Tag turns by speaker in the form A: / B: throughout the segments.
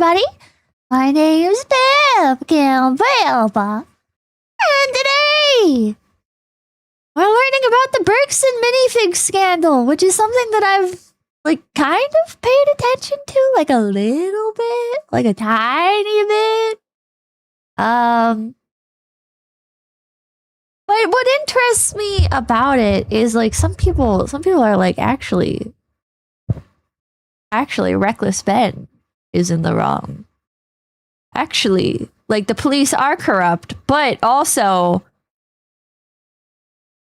A: everybody. My name's 𝐿𝐴𝐵𝐵𝐵𝐵. And today, we're learning about the Bricks and Minifigs scandal, which is something that I've, like, kind of paid attention to, like, a little bit, like, a tiny bit. But what interests me about it is, like, some people are, like, actually, Reckless Ben is in the wrong. Actually, like, the police are corrupt, but also,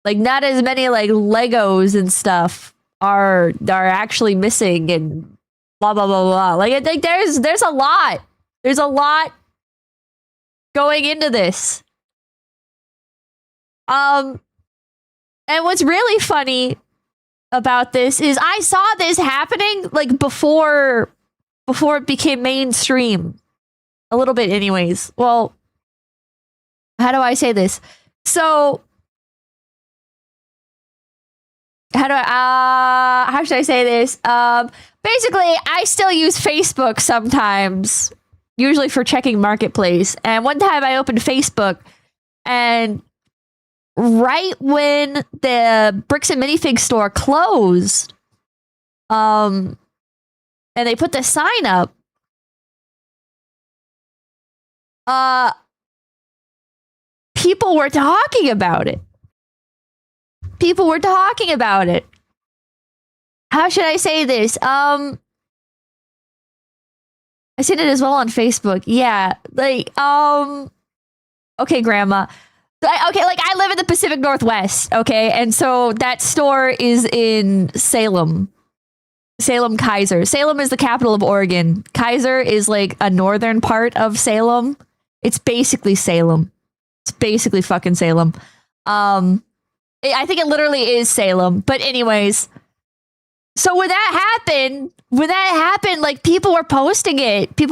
A: like, not as many, like, Legos and stuff are actually missing and blah blah blah blah. Like, I think there's a lot. There's a lot going into this. And what's really funny about this is I saw this happening, like, before it became mainstream. A little bit anyways. Well, how do I say this? So how should I say this? Basically, I still use Facebook sometimes, usually for checking Marketplace. And one time I opened Facebook, and right when the Bricks and Minifigs store closed, and they put the sign up, people were talking about it. People were talking about it. How should I say this? I seen it as well on Facebook. Yeah, like, okay, Grandma. Okay, like, I live in the Pacific Northwest, okay? And so that store is in Salem. Salem, Kaiser. Salem is the capital of Oregon. Kaiser is, like, a northern part of Salem. It's basically Salem. It's basically fucking Salem. I think it literally is Salem. But anyways, so when that happened, like, people were posting it. They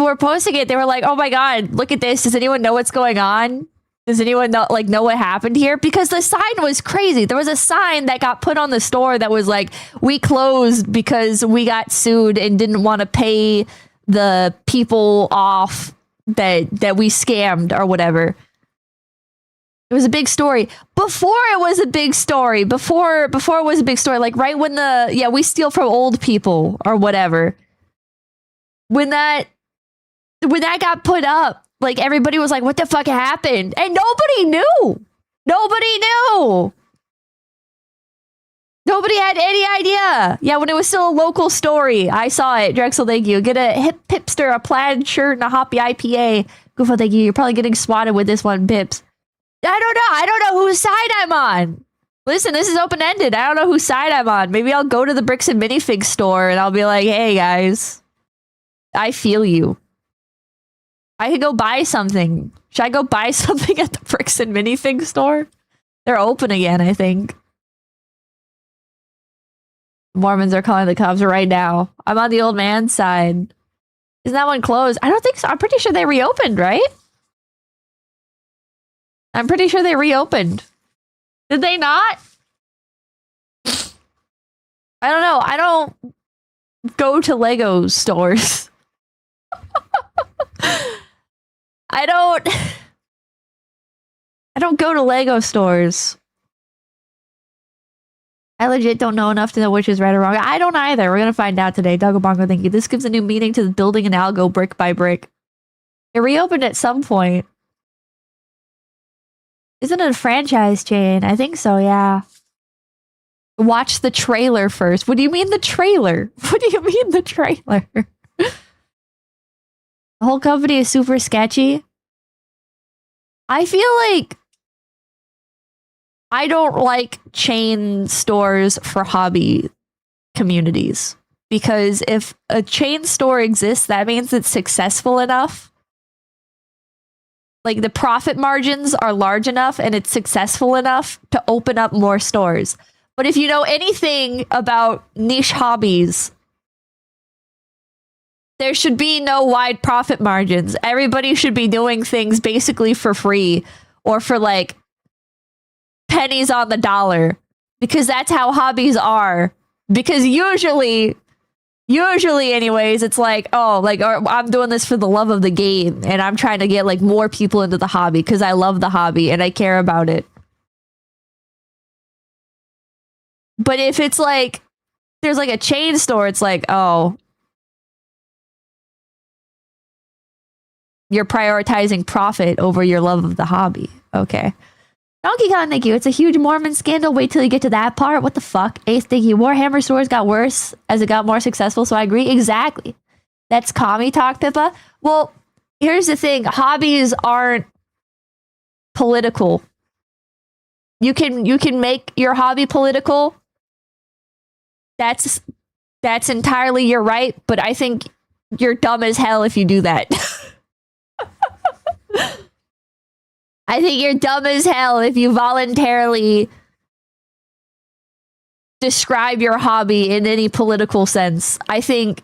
A: were like, "Oh my god, look at this. Does anyone know what's going on? Does anyone know what happened here?" Because the sign was crazy. There was a sign that got put on the store that was like, "We closed because we got sued and didn't want to pay the people off that we scammed," or whatever. It was a big story. Before it was a big story, like, right when we steal from old people or whatever. When that got put up, like, everybody was like, "What the fuck happened?" And nobody knew. Nobody had any idea. Yeah, when it was still a local story. I saw it. Drexel, thank you. Get a hip hipster, a plaid shirt, and a hoppy IPA. Goofo, thank you. You're probably getting swatted with this one, Pips. I don't know whose side I'm on. Listen, this is open-ended. I don't know whose side I'm on. Maybe I'll go to the Bricks and Minifigs store and I'll be like, "Hey, guys, I feel you. I could go buy something." Should I go buy something at the Bricks and Minifigs store? They're open again, I think. Mormons are calling the cops right now. I'm on the old man's side. Isn't that one closed? I don't think so. I'm pretty sure they reopened, right? I'm pretty sure they reopened. Did they not? I don't know. I don't go to Lego stores. I don't go to Lego stores. I legit don't know enough to know which is right or wrong. I don't either. We're gonna find out today. Dogobongo, thank you. This gives a new meaning to the building an algo brick by brick. It reopened at some point. Isn't it a franchise chain? I think so, yeah. Watch the trailer first. What do you mean the trailer? What do you mean the trailer? The whole company is super sketchy. I feel like I don't like chain stores for hobby communities. Because if a chain store exists, that means it's successful enough. Like, the profit margins are large enough and it's successful enough to open up more stores. But if you know anything about niche hobbies, there should be no wide profit margins. Everybody should be doing things basically for free or for, like, pennies on the dollar. Because that's how hobbies are. Because usually Usually, anyways, it's like, oh, like, or I'm doing this for the love of the game, and I'm trying to get like more people into the hobby because I love the hobby and I care about it. But if it's like, there's like a chain store, it's like, oh, you're prioritizing profit over your love of the hobby. Okay. Donkey Kong, thank you. It's a huge Mormon scandal. Wait till you get to that part. What the fuck? Ace, thank you. Warhammer stores got worse as it got more successful, so I agree. Exactly. That's commie talk, Pippa. Well, here's the thing. Hobbies aren't political. You can make your hobby political. That's entirely your right, but I think you're dumb as hell if you do that. I think you're dumb as hell if you voluntarily describe your hobby in any political sense. I think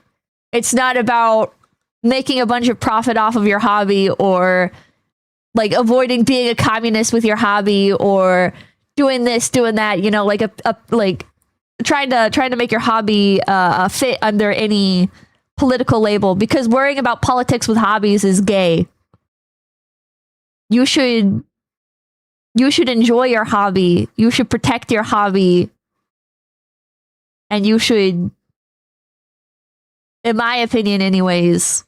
A: it's not about making a bunch of profit off of your hobby or like avoiding being a communist with your hobby or doing this, doing that, you know, like like trying to make your hobby fit under any political label, because worrying about politics with hobbies is gay. You should enjoy your hobby. You should protect your hobby. And you should, in my opinion anyways,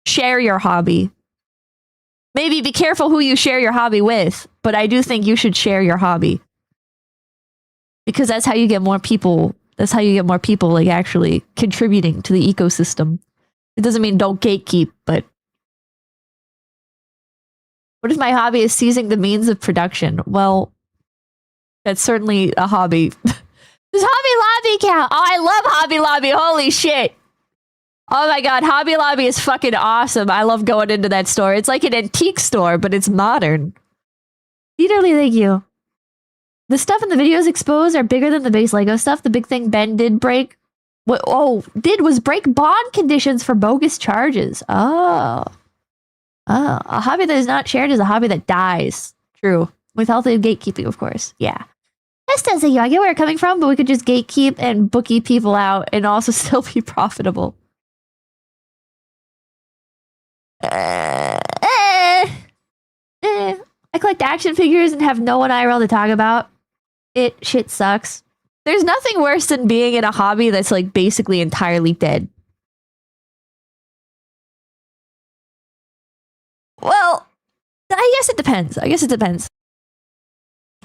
A: share your hobby. Maybe be careful who you share your hobby with, but I do think you should share your hobby. Because that's how you get more people. That's how you get more people like actually contributing to the ecosystem. It doesn't mean don't gatekeep, but what if my hobby is seizing the means of production? Well, that's certainly a hobby. Does Hobby Lobby count? Oh, I love Hobby Lobby. Holy shit. Oh my god, Hobby Lobby is fucking awesome. I love going into that store. It's like an antique store, but it's modern. Literally, thank you. The stuff in the videos exposed are bigger than the base Lego stuff. The big thing Ben did break... was break bond conditions for bogus charges. Oh, a hobby that is not shared is a hobby that dies. True. With healthy gatekeeping, of course. Yeah. That's doesn't you. I get where you're coming from, but we could just gatekeep and bookie people out and also still be profitable. I collect action figures and have no one IRL to talk about. Shit sucks. There's nothing worse than being in a hobby that's like basically entirely dead. Well, I guess it depends.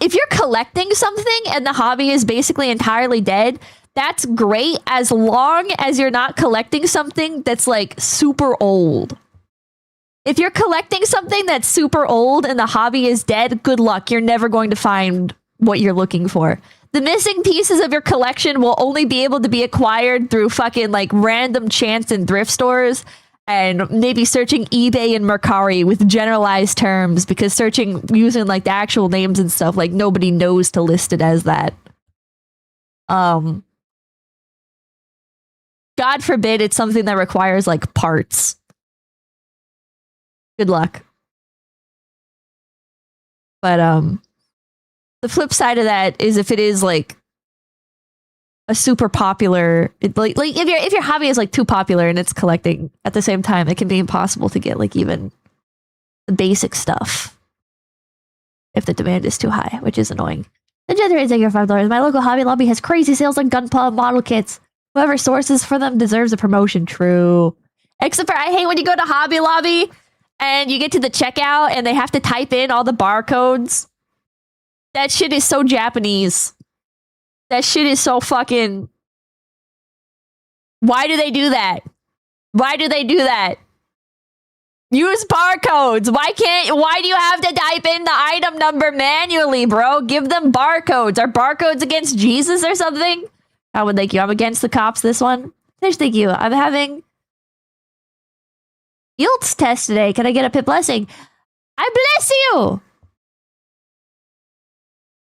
A: If you're collecting something and the hobby is basically entirely dead, that's great as long as you're not collecting something that's like super old. If you're collecting something that's super old and the hobby is dead, good luck. You're never going to find what you're looking for. The missing pieces of your collection will only be able to be acquired through fucking like random chance in thrift stores and maybe searching eBay and Mercari with generalized terms, because searching using like the actual names and stuff, like nobody knows to list it as that. God forbid it's something that requires like parts. Good luck. But the flip side of that is if it is like a super popular, like if your hobby is like too popular and it's collecting at the same time, it can be impossible to get like even the basic stuff if the demand is too high, which is annoying. The generator your $5. My local Hobby Lobby has crazy sales on gunpla model kits. Whoever sources for them deserves a promotion. True. Except for I hate when you go to Hobby Lobby and you get to the checkout and they have to type in all the barcodes. That shit is so Japanese. That shit is so fucking... Why do they do that? Why do they do that? Use barcodes. Why do you have to type in the item number manually, bro? Give them barcodes. Are barcodes against Jesus or something? I would thank you. I'm against the cops this one. Fish, thank you. I'm having IELTS test today. Can I get a pip blessing? I bless you!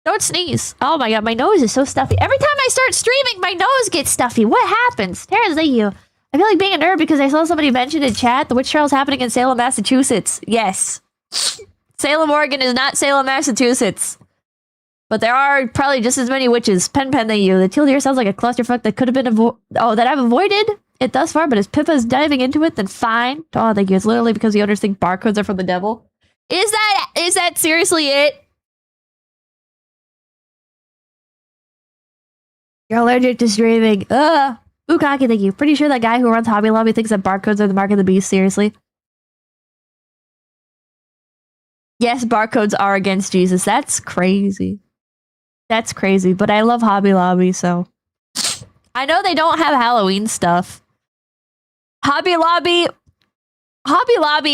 A: Don't sneeze. Oh my god, my nose is so stuffy. Every time I start streaming, my nose gets stuffy. What happens? Terrence, thank you. I feel like being a nerd because I saw somebody mention in chat the witch trial is happening in Salem, Massachusetts. Yes. Salem, Oregon is not Salem, Massachusetts. But there are probably just as many witches. Pen than you. The teal deer sounds like a clusterfuck that could have been that I've avoided it thus far, but as Pippa's diving into it, then fine. Oh, thank you. It's literally because the owners think barcodes are from the devil. Is that seriously it? You're allergic to streaming. Bukaki, thank you. Pretty sure that guy who runs Hobby Lobby thinks that barcodes are the mark of the beast, seriously. Yes, barcodes are against Jesus. That's crazy. That's crazy, but I love Hobby Lobby, so. I know they don't have Halloween stuff. Hobby Lobby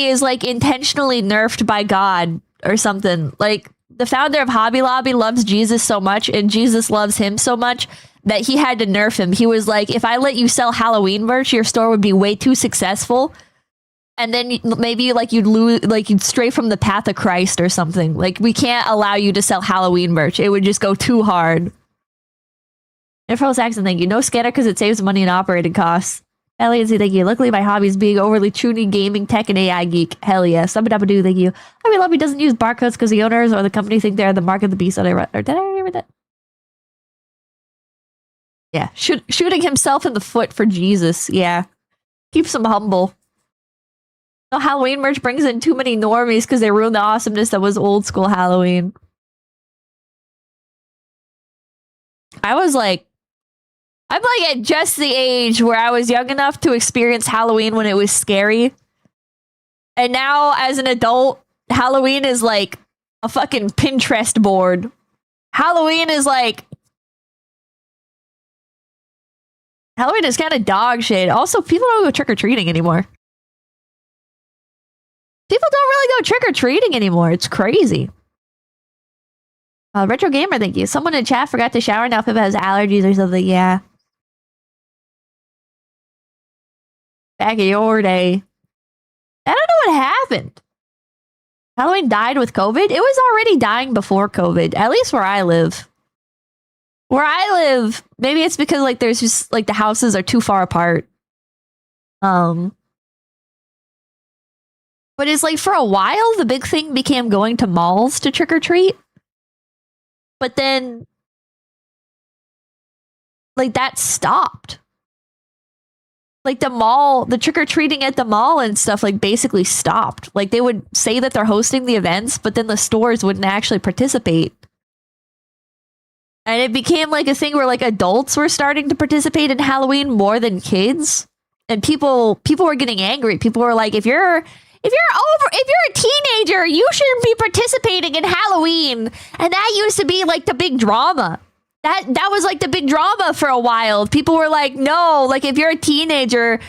A: is like intentionally nerfed by God or something. Like the founder of Hobby Lobby loves Jesus so much and Jesus loves him so much that he had to nerf him. He was like, if I let you sell Halloween merch, your store would be way too successful. And then maybe like you'd stray from the path of Christ or something. Like we can't allow you to sell Halloween merch. It would just go too hard. Infro Saxon, thank you. No scanner because it saves money and operating costs. Elliot, thank you. Luckily, my hobby is being overly truly gaming, tech, and AI geek. Hell yeah. Subba-dubba-doo, thank you. Hobby Lobby doesn't use barcodes because the owners or the company think they're the mark of the beast. Or did I remember that? Yeah. Shooting himself in the foot for Jesus. Yeah. Keeps him humble. No, Halloween merch brings in too many normies because they ruin the awesomeness that was old school Halloween. I'm like at just the age where I was young enough to experience Halloween when it was scary. And now as an adult, Halloween is like a fucking Pinterest board. Halloween is kind of dog shit. Also, people don't go trick-or-treating anymore. People don't really go trick-or-treating anymore. It's crazy. Retro Gamer, thank you. Someone in chat forgot to shower. Now Pippa has allergies or something. Yeah. Back in your day. I don't know what happened. Halloween died with COVID? It was already dying before COVID. At least where I live. Where I live, maybe it's because like there's just like the houses are too far apart. But it's like for a while the big thing became going to malls to trick or treat. But then like that stopped. Like the trick-or-treating at the mall and stuff like basically stopped. Like they would say that they're hosting the events, but then the stores wouldn't actually participate. And it became like a thing where like adults were starting to participate in Halloween more than kids. And people were getting angry. People were like, if you're a teenager, you shouldn't be participating in Halloween. And that used to be like the big drama. That was like the big drama for a while. People were like, no, like if you're a teenager,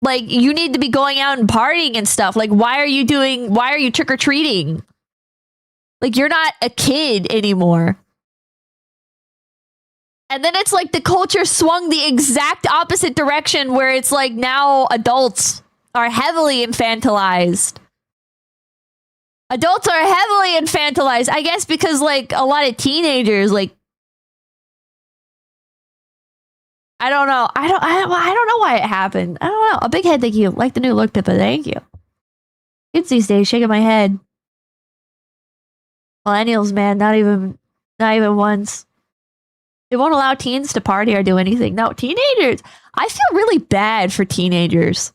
A: like you need to be going out and partying and stuff. Like, why are you trick-or-treating? Like you're not a kid anymore. And then it's like the culture swung the exact opposite direction where it's like now adults are heavily infantilized. Adults are heavily infantilized, I guess, because like a lot of teenagers, like, I don't know. I don't know why it happened. I don't know. A big head, thank you. Like the new look, Pippa. Thank you. Kids these days shaking my head. Millennials, man, not even once. They won't allow teens to party or do anything. No, teenagers. I feel really bad for teenagers.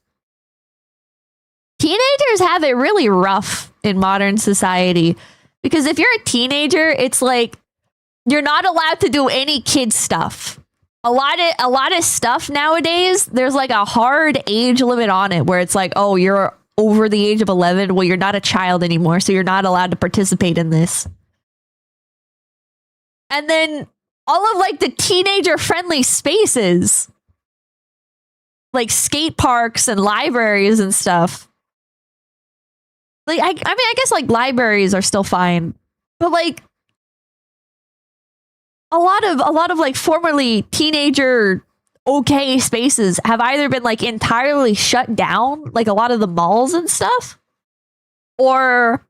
A: Teenagers have it really rough in modern society because if you're a teenager, it's like you're not allowed to do any kid stuff. A lot of stuff nowadays, there's like a hard age limit on it where it's like, oh, you're over the age of 11. Well, you're not a child anymore, so you're not allowed to participate in this. And then all of like the teenager friendly spaces, like skate parks and libraries and stuff. Like, I mean, I guess like libraries are still fine, but like a lot of like formerly teenager okay spaces have either been like entirely shut down, like a lot of the malls and stuff, or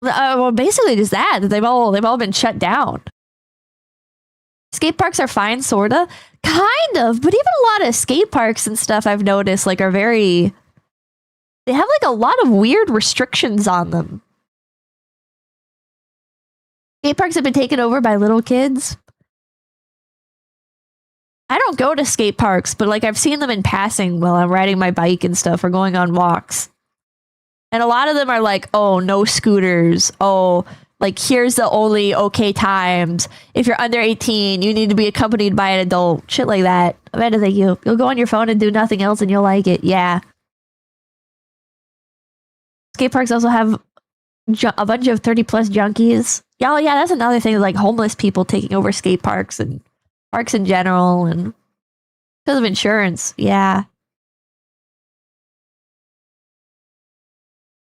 A: well, basically just that they've all been shut down. Skate parks are fine, sorta, kind of, but even a lot of skate parks and stuff I've noticed like are they have like a lot of weird restrictions on them. Skate parks have been taken over by little kids. I don't go to skate parks, but like I've seen them in passing while I'm riding my bike and stuff or going on walks. And a lot of them are like, oh, no scooters. Oh, like here's the only okay times. If you're under 18, you need to be accompanied by an adult. Shit like that. Amanda, thank you. You'll go on your phone and do nothing else and you'll like it. Yeah. Skate parks also have a bunch of 30 plus junkies. Yeah, that's another thing, like homeless people taking over skate parks and parks in general, and because of insurance. Yeah.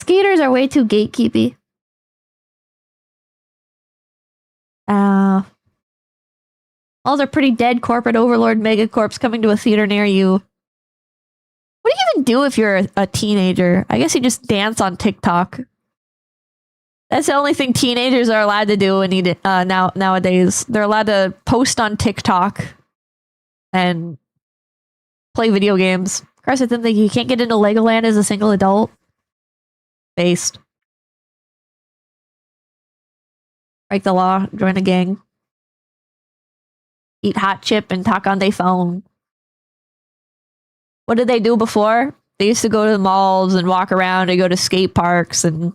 A: Skaters are way too gatekeepy. All are pretty dead corporate overlord megacorps coming to a theater near you. What do you even do if you're a teenager? I guess you just dance on TikTok. That's the only thing teenagers are allowed to do nowadays. They're allowed to post on TikTok and play video games. Of course, I think you can't get into Legoland as a single adult. Based. Break the law, join a gang. Eat hot chip and talk on their phone. What did they do before? They used to go to the malls and walk around and go to skate parks and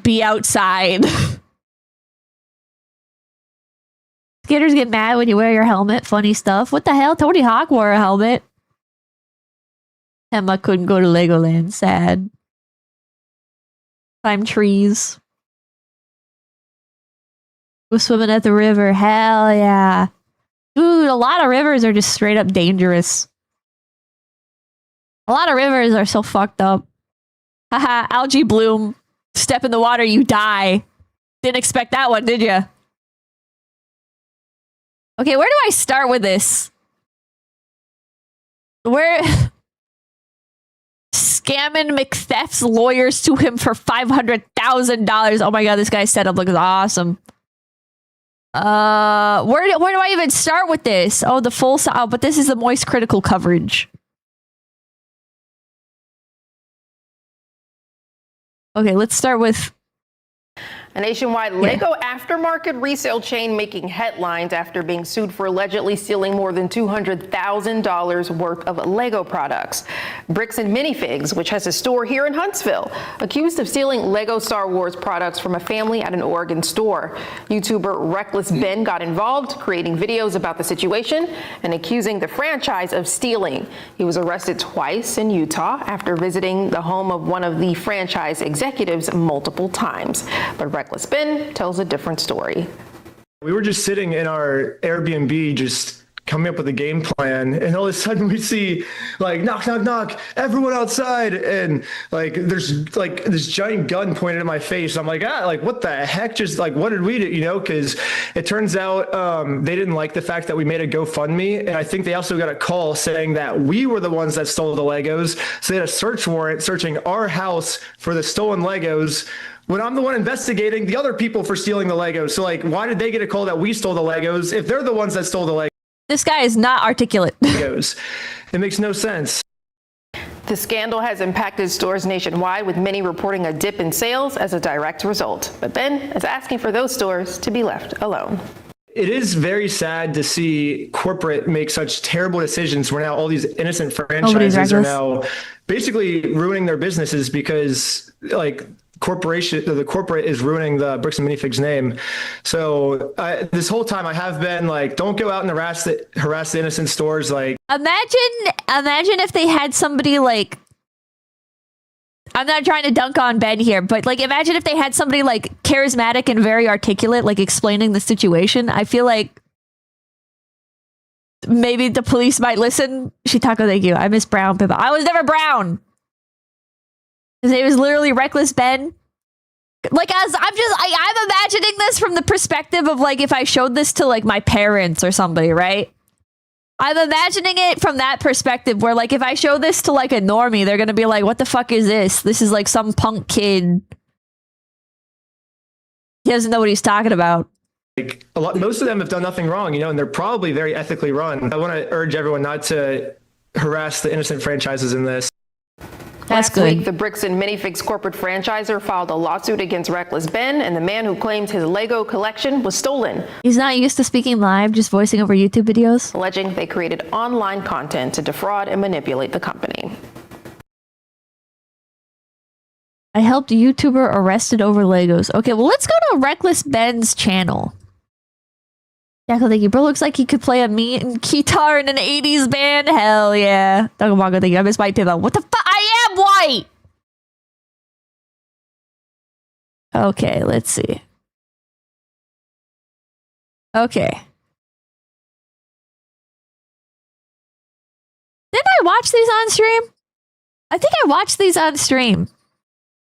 A: be outside. Skaters get mad when you wear your helmet. Funny stuff. What the hell? Tony Hawk wore a helmet. Emma couldn't go to Legoland. Sad. Climb trees. Go swimming at the river. Hell yeah. Dude, a lot of rivers are just straight up dangerous. A lot of rivers are so fucked up. Haha, algae bloom. Step in the water, you die. Didn't expect that one, did you? Okay, where do I start with this? Where... Scamming McTheft's lawyers to him for $500,000. Oh my god, this guy's setup looks awesome. Where do I even start with this? Oh, the full... Oh, but this is the moist critical coverage. Okay, let's start with...
B: A nationwide Lego aftermarket resale chain making headlines after being sued for allegedly stealing more than $200,000 worth of Lego products. Bricks and Minifigs, which has a store here in Huntsville, accused of stealing Lego Star Wars products from a family at an Oregon store. YouTuber Reckless Ben got involved, creating videos about the situation and accusing the franchise of stealing. He was arrested twice in Utah after visiting the home of one of the franchise executives multiple times. But Reckless Ben tells a different story.
C: We were just sitting in our Airbnb, just coming up with a game plan, and all of a sudden we see like knock, knock, knock, everyone outside, and like there's like this giant gun pointed at my face. I'm like, like what the heck? Just like, what did we do? You know, because it turns out they didn't like the fact that we made a GoFundMe, and I think they also got a call saying that we were the ones that stole the Legos. So they had a search warrant searching our house for the stolen Legos, when I'm the one investigating the other people for stealing the Legos. So like, why did they get a call that we stole the Legos if they're the ones that stole the Legos?
A: This guy is not articulate.
C: It makes no sense.
B: The scandal has impacted stores nationwide, with many reporting a dip in sales as a direct result. But Ben is asking for those stores to be left alone.
C: It is very sad to see corporate make such terrible decisions where now all these innocent franchises are now basically ruining their businesses because like the corporate is ruining the Bricks and Minifigs name. So this whole time I have been like, don't go out and harass the innocent stores. Like,
A: imagine if they had somebody like, I'm not trying to dunk on Ben here, but like, imagine if they had somebody like charismatic and very articulate, like explaining the situation. I feel like maybe the police might listen. Shitako, thank you. I miss Brown Pippa. I was never Brown. His name is literally Reckless Ben. Like, as I'm imagining this from the perspective of like if I showed this to like my parents or somebody, right? I'm imagining it from that perspective where like if I show this to like a normie, they're gonna be like, what the fuck is this? This is like some punk kid. He doesn't know what he's talking about.
C: Like most of them have done nothing wrong, you know, and they're probably very ethically run. I want to urge everyone not to harass the innocent franchises in this.
B: A Last
A: good.
B: week, the Bricks and Minifigs corporate franchisor filed a lawsuit against Reckless Ben and the man who claimed his Lego collection was stolen.
A: He's not used to speaking live, just voicing over YouTube videos.
B: Alleging they created online content to defraud and manipulate the company.
A: I helped a YouTuber arrested over Legos. Okay, well, let's go to Reckless Ben's channel. Jackal, thank you. Bro looks like he could play a mean guitar in an 80s band. Hell yeah. Dogomago, thank you. I miss white Pippa. What the fuck? I am white! Okay, let's see. Okay. Didn't I watch these on stream? I think I watched these on stream.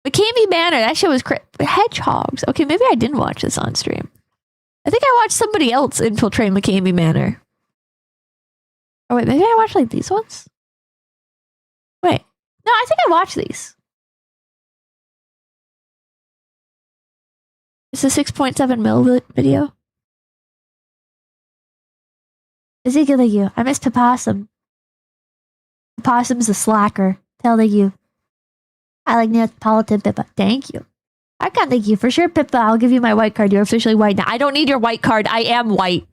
A: McCamey Manor, that shit was hedgehogs. Okay, maybe I didn't watch this on stream. I think I watched somebody else infiltrate McCamey Manor. Oh wait, maybe I watched like these ones? Wait. No, I think I watched these. It's a 6.7 mil video. Ezekiel, thank you. I miss Possum. Possum's a slacker. Tell you. I like Neapolitan Pippa. Thank you. I can't thank you for sure, Pippa. I'll give you my white card. You're officially white now. I don't need your white card. I am white.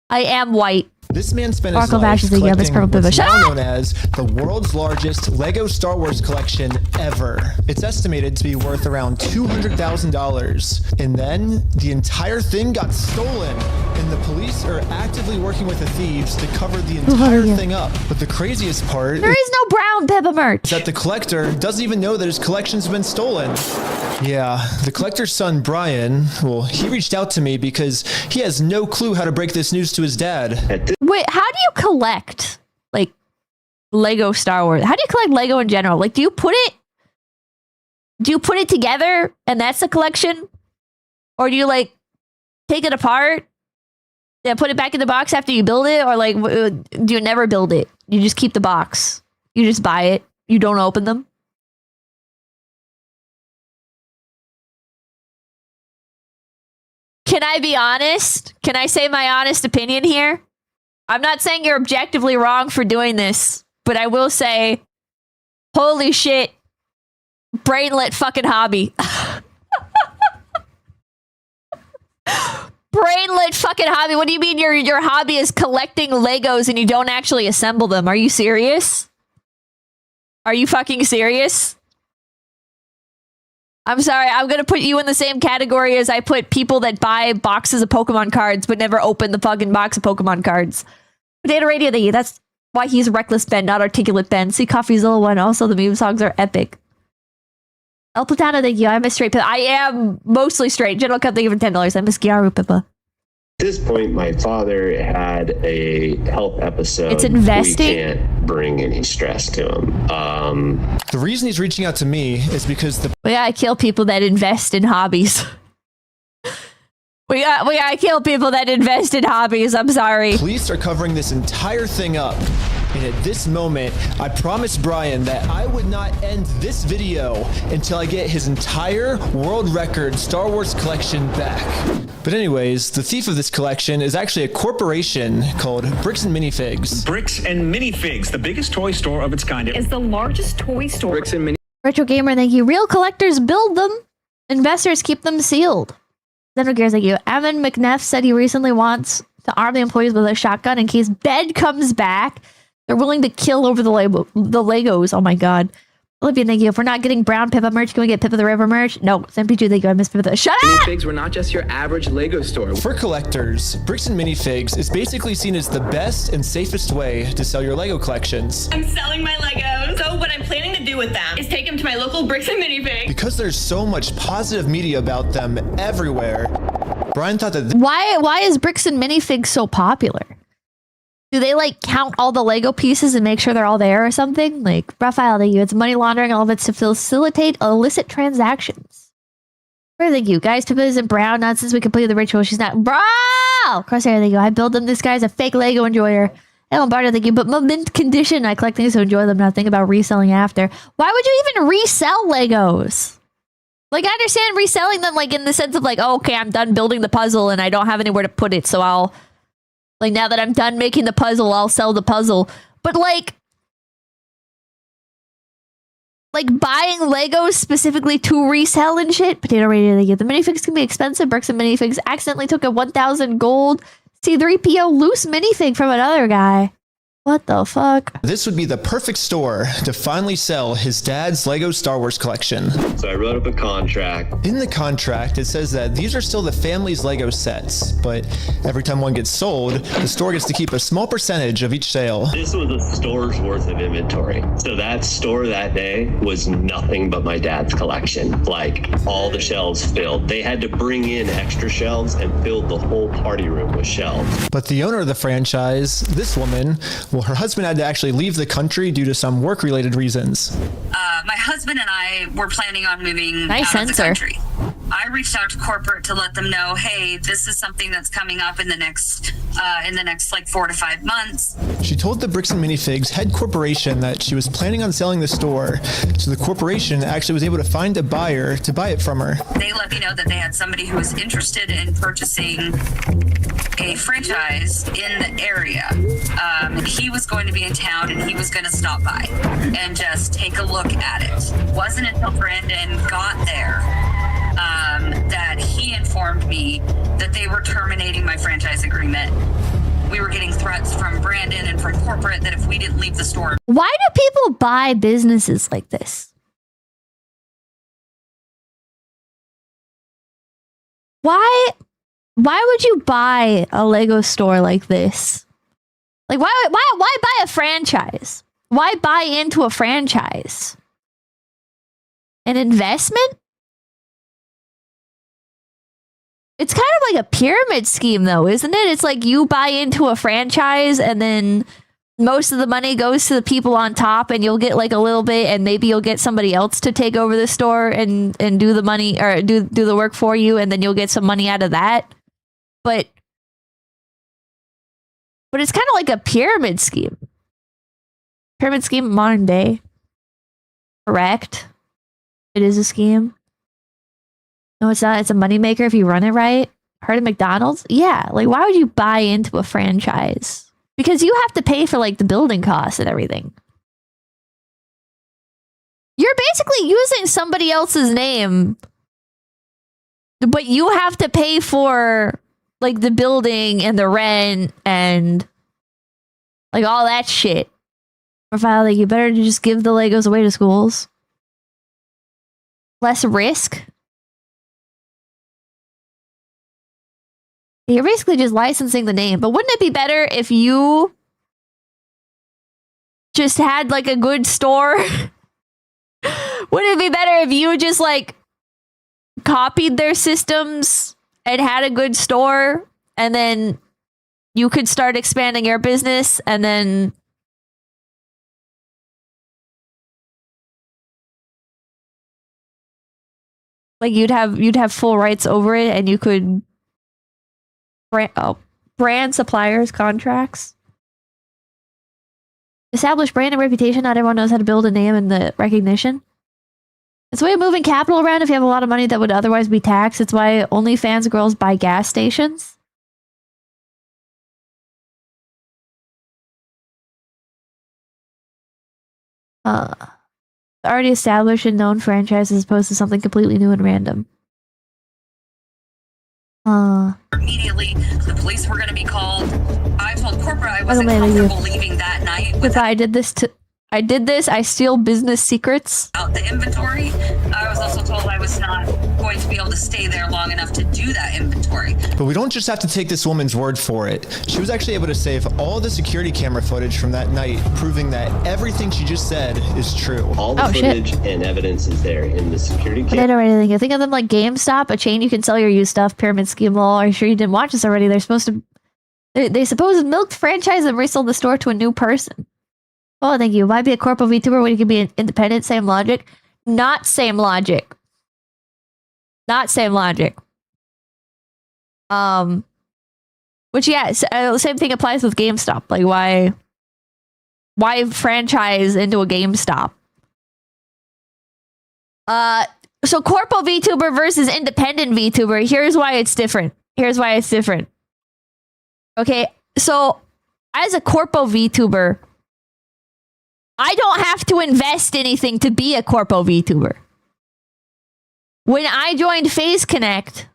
A: I am white.
D: This man spent his
A: Sparkle
D: life
A: Bash is
D: collecting what's
A: Shut
D: now
A: up!
D: known as the world's largest Lego Star Wars collection ever. It's estimated to be worth around $200,000. And then the entire thing got stolen, and the police are actively working with the thieves to cover the entire thing up. But the craziest part
A: There is no brown Pippa merch.
D: is that the collector doesn't even know that his collection's been stolen. Yeah, the collector's son, Brian, well, he reached out to me because he has no clue how to break this news to his dad.
A: Wait, how do you collect like Lego Star Wars? How do you collect Lego in general? Like, do you put it together and that's the collection? Or do you like take it apart and put it back in the box after you build it? Or like, do you never build it? You just keep the box. You just buy it. You don't open them. Can I be honest? Can I say my honest opinion here? I'm not saying you're objectively wrong for doing this, but I will say, holy shit, brainlet fucking hobby. Brainlet fucking hobby. What do you mean your hobby is collecting Legos and you don't actually assemble them? Are you serious? Are you fucking serious? I'm sorry, I'm gonna put you in the same category as I put people that buy boxes of Pokemon cards but never open the fucking box of Pokemon cards. Potato Radio, that's why he's Reckless Ben, not Articulate Ben. See Coffeezilla 1. Also, the meme songs are epic. El Platano, thank you. I'm a straight Pippa. I am mostly straight. General Cup, thank you for $10. I'm a Skiaru Pippa.
E: At this point, my father had a health episode.
A: It's investing.
E: We can't bring any stress to him.
D: The reason he's reaching out to me is because the
A: We gotta kill people that invest in hobbies. We gotta kill people that invest in hobbies. I'm sorry.
D: police are covering this entire thing up. And at this moment, I promised Brian that I would not end this video until I get his entire world record Star Wars collection back. But anyways, the thief of this collection is actually a corporation called Bricks and Minifigs.
F: Bricks and Minifigs, the biggest toy store of its kind.
G: Is the largest toy store.
F: Bricks and
A: Retro Gamer, thank you. Real collectors build them. Investors keep them sealed. Xeno Gears, thank you. Evan McNeff said he recently wants to arm the employees with a shotgun in case Bed comes back. They're willing to kill over the Legos. Oh my god. Olivia, thank you. If we're not getting brown Pippa merch, can we get Pippa the River merch? No. SMP2, thank you. I miss Pippa the... Shut up!
H: Minifigs were not just your average Lego store.
D: For collectors, Bricks and Minifigs is basically seen as the best and safest way to sell your Lego collections.
G: I'm selling my Legos. So what I'm planning to do with them is take them to my local Bricks and Minifigs.
D: Because there's so much positive media about them everywhere, Brian thought that
A: Why is Bricks and Minifigs so popular? Do they like count all the Lego pieces and make sure they're all there or something? Like, Raphael, thank you. It's money laundering, all of it's to facilitate illicit transactions. Thank you. Guys, Pippa isn't brown, not since we completed the ritual. She's not. Bro! Crosshair, thank you. I build them. This guy's a fake Lego enjoyer. Ellen Barter, thank you. But mint condition. I collect things to enjoy them, not think about reselling after. Why would you even resell Legos? Like, I understand reselling them, like, in the sense of, like, oh, okay, I'm done building the puzzle and I don't have anywhere to put it, so I'll... Like, now that I'm done making the puzzle, I'll sell the puzzle. But, like, like buying Legos specifically to resell and shit. Potato radio, they get the minifigs can be expensive. Bricks and minifigs accidentally took a 1,000 gold C3PO loose minifig from another guy. What the fuck?
D: This would be the perfect store to finally sell his dad's Lego Star Wars collection.
E: So I wrote up a contract.
D: In the contract, it says that these are still the family's Lego sets, but every time one gets sold, the store gets to keep a small percentage of each sale.
E: This was a store's worth of inventory. So that store that day was nothing but my dad's collection. Like, all the shelves filled. They had to bring in extra shelves and fill the whole party room with shelves.
D: But the owner of the franchise, this woman, well, her husband had to actually leave the country due to some work-related reasons.
I: My husband and I were planning on moving
A: Nice
I: out of the
A: sensor.
I: country. I reached out to corporate to let them know, hey, this is something that's coming up in the next like 4 to 5 months.
D: She told the Bricks and Minifigs head corporation that she was planning on selling the store, so the corporation actually was able to find a buyer to buy it from her.
I: They let me know that they had somebody who was interested in purchasing a franchise in the area. He was going to be in town and he was going to stop by and just take a look at it. Wasn't until Brandon got there that he informed me that they were terminating my franchise agreement. We were getting threats from Brandon and from corporate that if we didn't leave the store.
A: Why do people buy businesses like this? Why would you buy a Lego store like this? Like, why buy a franchise? Why buy into a franchise? An investment? It's kind of like a pyramid scheme, though, isn't it? It's like you buy into a franchise and then most of the money goes to the people on top and you'll get like a little bit and maybe you'll get somebody else to take over the store and do the money or do the work for you and then you'll get some money out of that. But it's kind of like a pyramid scheme. Pyramid scheme in modern day. Correct. It is a scheme. No, it's not. It's a moneymaker if you run it right. Heard of McDonald's? Yeah. Like, why would you buy into a franchise? Because you have to pay for, like, the building costs and everything. You're basically using somebody else's name, but you have to pay for, like, the building and the rent and, like, all that shit. Or like, you better just give the Legos away to schools. Less risk. You're basically just licensing the name. But wouldn't it be better if you just had like a good store? Wouldn't it be better if you just like copied their systems and had a good store and then you could start expanding your business and then like you'd have full rights over it and you could brand suppliers contracts. Establish brand and reputation. Not everyone knows how to build a name and the recognition. It's a way of moving capital around if you have a lot of money that would otherwise be taxed. It's why OnlyFans girls buy gas stations. Already established and known franchise as opposed to something completely new and random.
I: Immediately, the police were going to be called. I told corporate I wasn't comfortable leaving that night.
A: If I did this, I steal business secrets.
I: Out the inventory. I was also told I was not going to be able to stay there long enough to do that inventory.
D: But we don't just have to take this woman's word for it. She was actually able to save all the security camera footage from that night, proving that everything she just said is true.
E: All the footage and evidence is there in the security camera.
A: I don't know anything. I think of them like GameStop, a chain you can sell your used stuff, pyramid scheme law. Are you sure you didn't watch this already? They're supposed to... They supposed milked franchise and resold the store to a new person. Oh, thank you. Why be a corporate VTuber when you can be an independent? Same logic. Not same logic. Not same logic. Which, yeah, same thing applies with GameStop. Like, why franchise into a GameStop? So corpo VTuber versus independent VTuber. Here's why it's different. Okay, so as a corpo VTuber, I don't have to invest anything to be a corpo VTuber. When I joined FaZe Connect,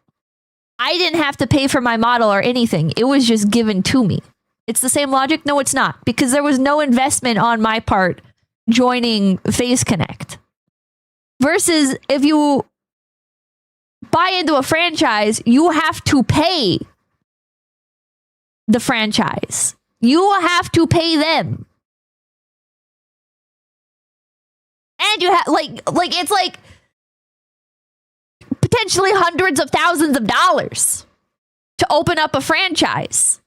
A: I didn't have to pay for my model or anything. It was just given to me. It's the same logic? No, it's not. Because there was no investment on my part joining FaZe Connect. Versus if you buy into a franchise, you have to pay the franchise. You have to pay them. And you have like it's like potentially hundreds of thousands of dollars to open up a franchise.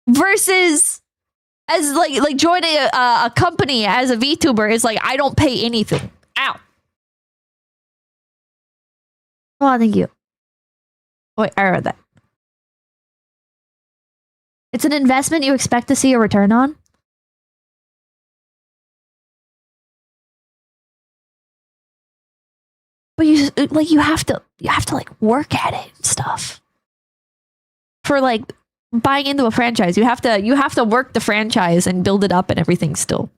A: Versus as like joining a company as a VTuber is like, I don't pay anything. Ow. Oh, thank you. Wait, I read that. It's an investment you expect to see a return on. But you have to like work at it and stuff. For like buying into a franchise, you have to work the franchise and build it up and everything still.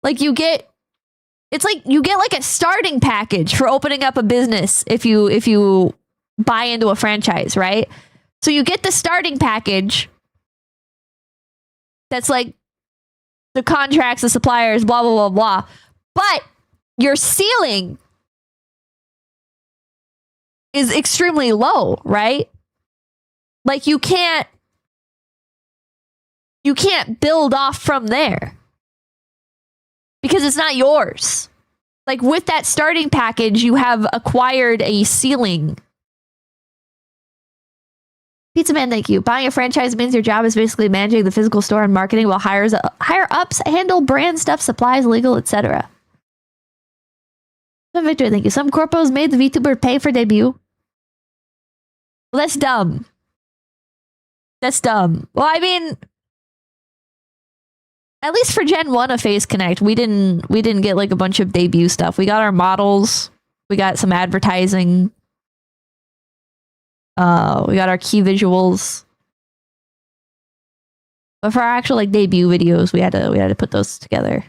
A: Like you get like a starting package for opening up a business if you buy into a franchise, right? So you get the starting package that's like the contracts, the suppliers, blah, blah, blah, blah. But your ceiling is extremely low, right? Like you can't build off from there because it's not yours. Like with that starting package, you have acquired a ceiling. Pizza Man, thank you. Buying a franchise means your job is basically managing the physical store and marketing while higher ups handle brand stuff, supplies, legal, etc. Victor, thank you. Some corpos made the VTuber pay for debut. Well, that's dumb. That's dumb. Well, I mean, at least for Gen 1 of FaZe Connect, we didn't get like a bunch of debut stuff. We got our models. We got some advertising. We got our key visuals. But for our actual like debut videos, we had to put those together.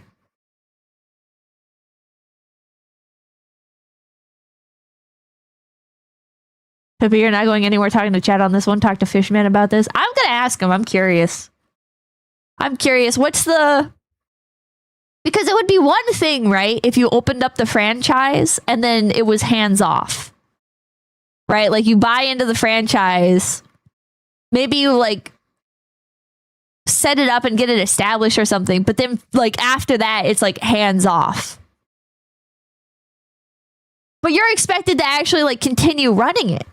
A: Pippa, you're not going anywhere talking to chat on this one. Talk to Fishman about this. I'm gonna ask him. I'm curious. What's the... Because it would be one thing, right? If you opened up the franchise and then it was hands off. Right? Like you buy into the franchise. Maybe you like set it up and get it established or something. But then like after that, it's like hands off. But you're expected to actually like continue running it.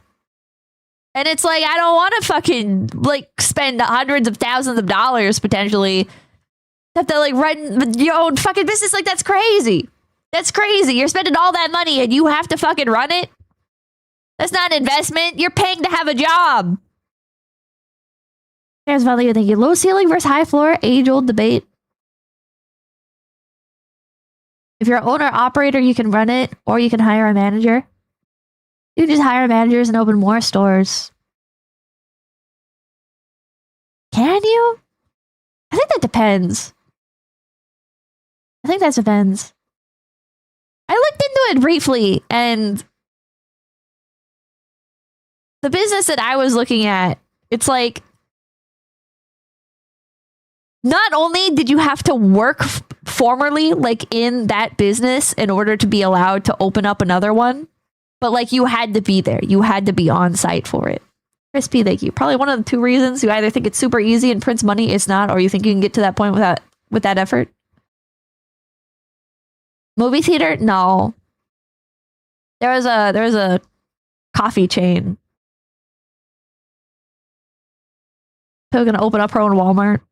A: And it's like, I don't want to fucking like spend hundreds of thousands of dollars potentially have to like run your own fucking business. Like that's crazy. That's crazy. You're spending all that money and you have to fucking run it. That's not an investment. You're paying to have a job. There's value. Thank you. Low ceiling versus high floor. Age-old debate. If you're an owner operator, you can run it or you can hire a manager. You can just hire managers and open more stores. Can you? I think that depends. I think that depends. I looked into it briefly, and the business that I was looking at, it's like, not only did you have to work formerly, like in that business in order to be allowed to open up another one, but like you had to be there. You had to be on site for it. Crispy, thank you. Probably one of the two reasons you either think it's super easy and prints money, it's not, or you think you can get to that point with that effort. Movie theater? No. There was a coffee chain. So we're gonna open up her own Walmart.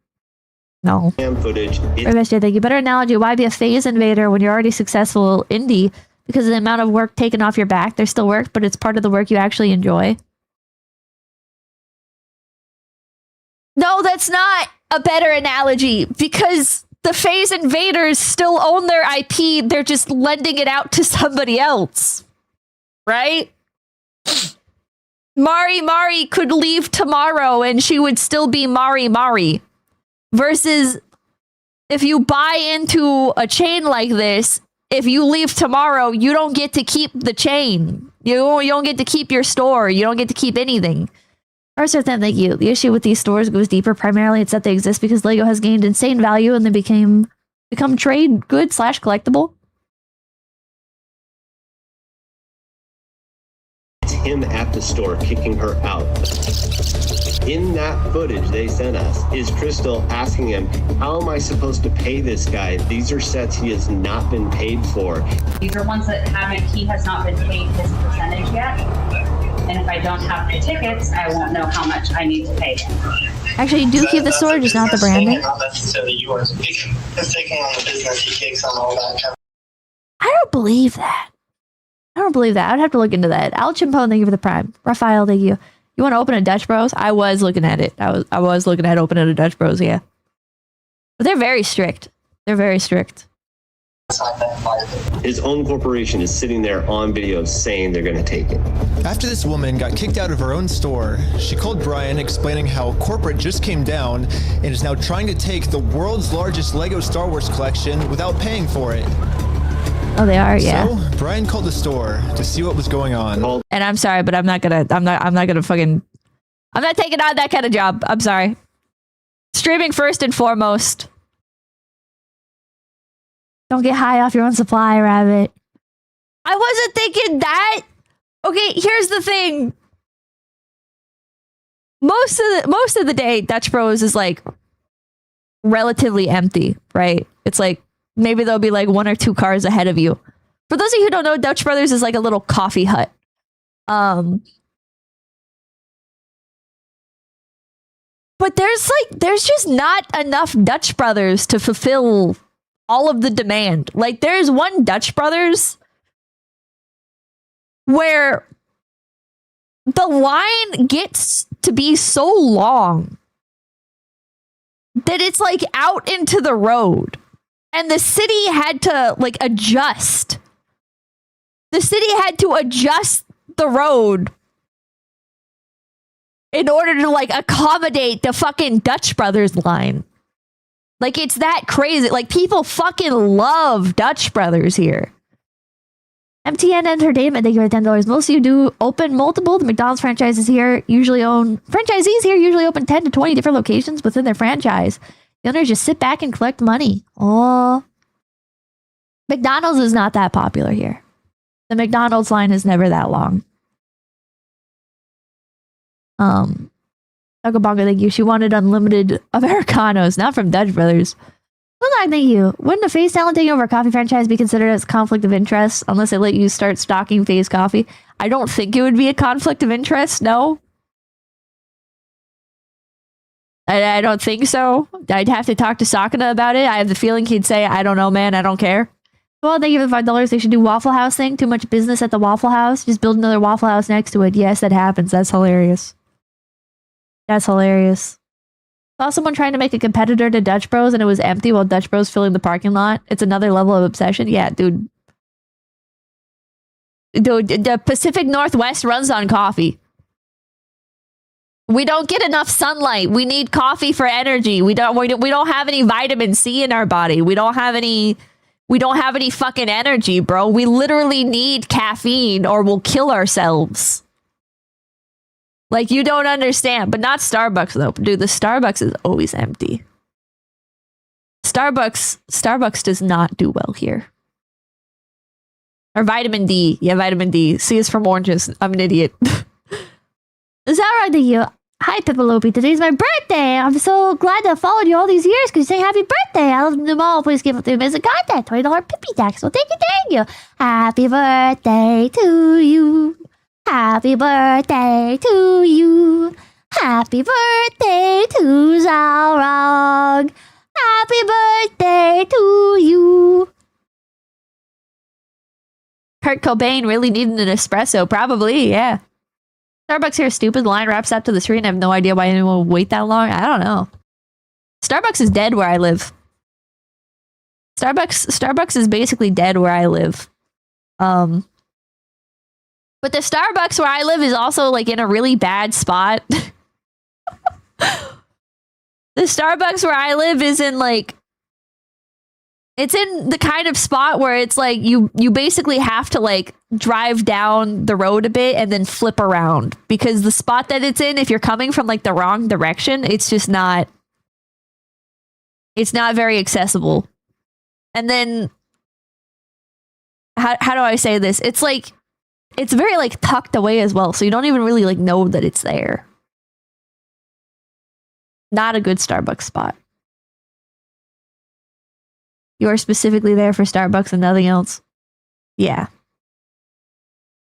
A: No.
E: Footage.
A: Thank you. Better analogy. Why be a phase invader when you're already successful indie? Because of the amount of work taken off your back. There's still work, but it's part of the work you actually enjoy. No, that's not a better analogy because the phase invaders still own their IP. They're just lending it out to somebody else. Right? Mari could leave tomorrow and she would still be Mari. Versus if you buy into a chain like this, if you leave tomorrow, you don't get to keep the chain. You don't get to keep your store. You don't get to keep anything. Arthur, thank you. The issue with these stores goes deeper. Primarily, it's that they exist because Lego has gained insane value and they become trade good / collectible.
E: It's him at the store kicking her out. In that footage they sent us is Crystal asking him, how am I supposed to pay this guy? These are sets he has not been paid for.
J: These are ones that he has not been paid his percentage yet. And if I don't have the tickets, I won't know how much I need to pay him.
A: Actually, you do keep the store, just not the branding.
K: Not necessarily yours. He's taking on the business, he takes on all that.
A: I don't believe that. I'd have to look into that. Al Chimpo, thank you for the prime. Raphael, thank you. You want to open a Dutch Bros? I was looking at it. I was looking at opening a Dutch Bros, yeah. But they're very strict.
E: His own corporation is sitting there on video saying they're going to take it.
D: After this woman got kicked out of her own store, she called Brian explaining how corporate just came down and is now trying to take the world's largest Lego Star Wars collection without paying for it.
A: Oh, they are, yeah.
D: So Brian called the store to see what was going on.
A: And I'm sorry, but I'm not taking on that kind of job. I'm sorry. Streaming first and foremost. Don't get high off your own supply, Rabbit. I wasn't thinking that. Okay, here's the thing. Most of the day, Dutch Bros is like relatively empty, right? It's like maybe there'll be like 1 or 2 cars ahead of you. For those of you who don't know, Dutch Brothers is like a little coffee hut. But there's just not enough Dutch Brothers to fulfill all of the demand. Like there's one Dutch Brothers where the line gets to be so long that it's like out into the road. And the city had to like adjust. The city had to adjust the road in order to like accommodate the fucking Dutch Brothers line. Like it's that crazy. Like people fucking love Dutch Brothers here. MTN Entertainment, thank you for $10. Most of you do open multiple. The McDonald's franchises here usually own 10 to 20 different locations within their franchise. The owners just sit back and collect money. Oh. McDonald's is not that popular here. The McDonald's line is never that long. Bongo, thank you. She wanted unlimited Americanos, not from Dutch Brothers. Well, thank you. Wouldn't a FaZe talent taking over a coffee franchise be considered as conflict of interest unless they let you start stocking FaZe coffee? I don't think it would be a conflict of interest, no. I don't think so. I'd have to talk to Sakuna about it. I have the feeling he'd say, I don't know, man. I don't care. Well, thank you for the $5. They should do Waffle House thing. Too much business at the Waffle House. Just build another Waffle House next to it. Yes, that happens. That's hilarious. That's hilarious. I saw someone trying to make a competitor to Dutch Bros and it was empty while Dutch Bros filling the parking lot. It's another level of obsession. Yeah, dude. The Pacific Northwest runs on coffee. We don't get enough sunlight. We need coffee for energy. We don't have any vitamin C in our body. We don't have any fucking energy, bro. We literally need caffeine or we'll kill ourselves. Like, you don't understand. But not Starbucks, though. Dude, the Starbucks is always empty. Starbucks does not do well here. Or vitamin D. Yeah, vitamin D. C is from oranges. I'm an idiot. Is that right to you? Hi, Pippa Lopi. Today's my birthday. I'm so glad to have followed you all these years because you say happy birthday. I love them all. Please give it to me as a content. $20 Pippi tax. So thank you. Happy birthday to you. Happy birthday to you. Happy birthday to Zalrog. Happy birthday to you. Kurt Cobain really needed an espresso. Probably, yeah. Starbucks here is stupid. The line wraps up to the street and I have no idea why anyone would wait that long. I don't know. Starbucks is dead where I live. Starbucks is basically dead where I live. But the Starbucks where I live is also like in a really bad spot. The Starbucks where I live is in like It's in the kind of spot where it's like you basically have to like drive down the road a bit and then flip around, because the spot that it's in, if you're coming from like the wrong direction, it's just not very accessible. And then how do I say this? It's like it's very like tucked away as well, so you don't even really like know that it's there. Not a good Starbucks spot. You are specifically there for Starbucks and nothing else. Yeah.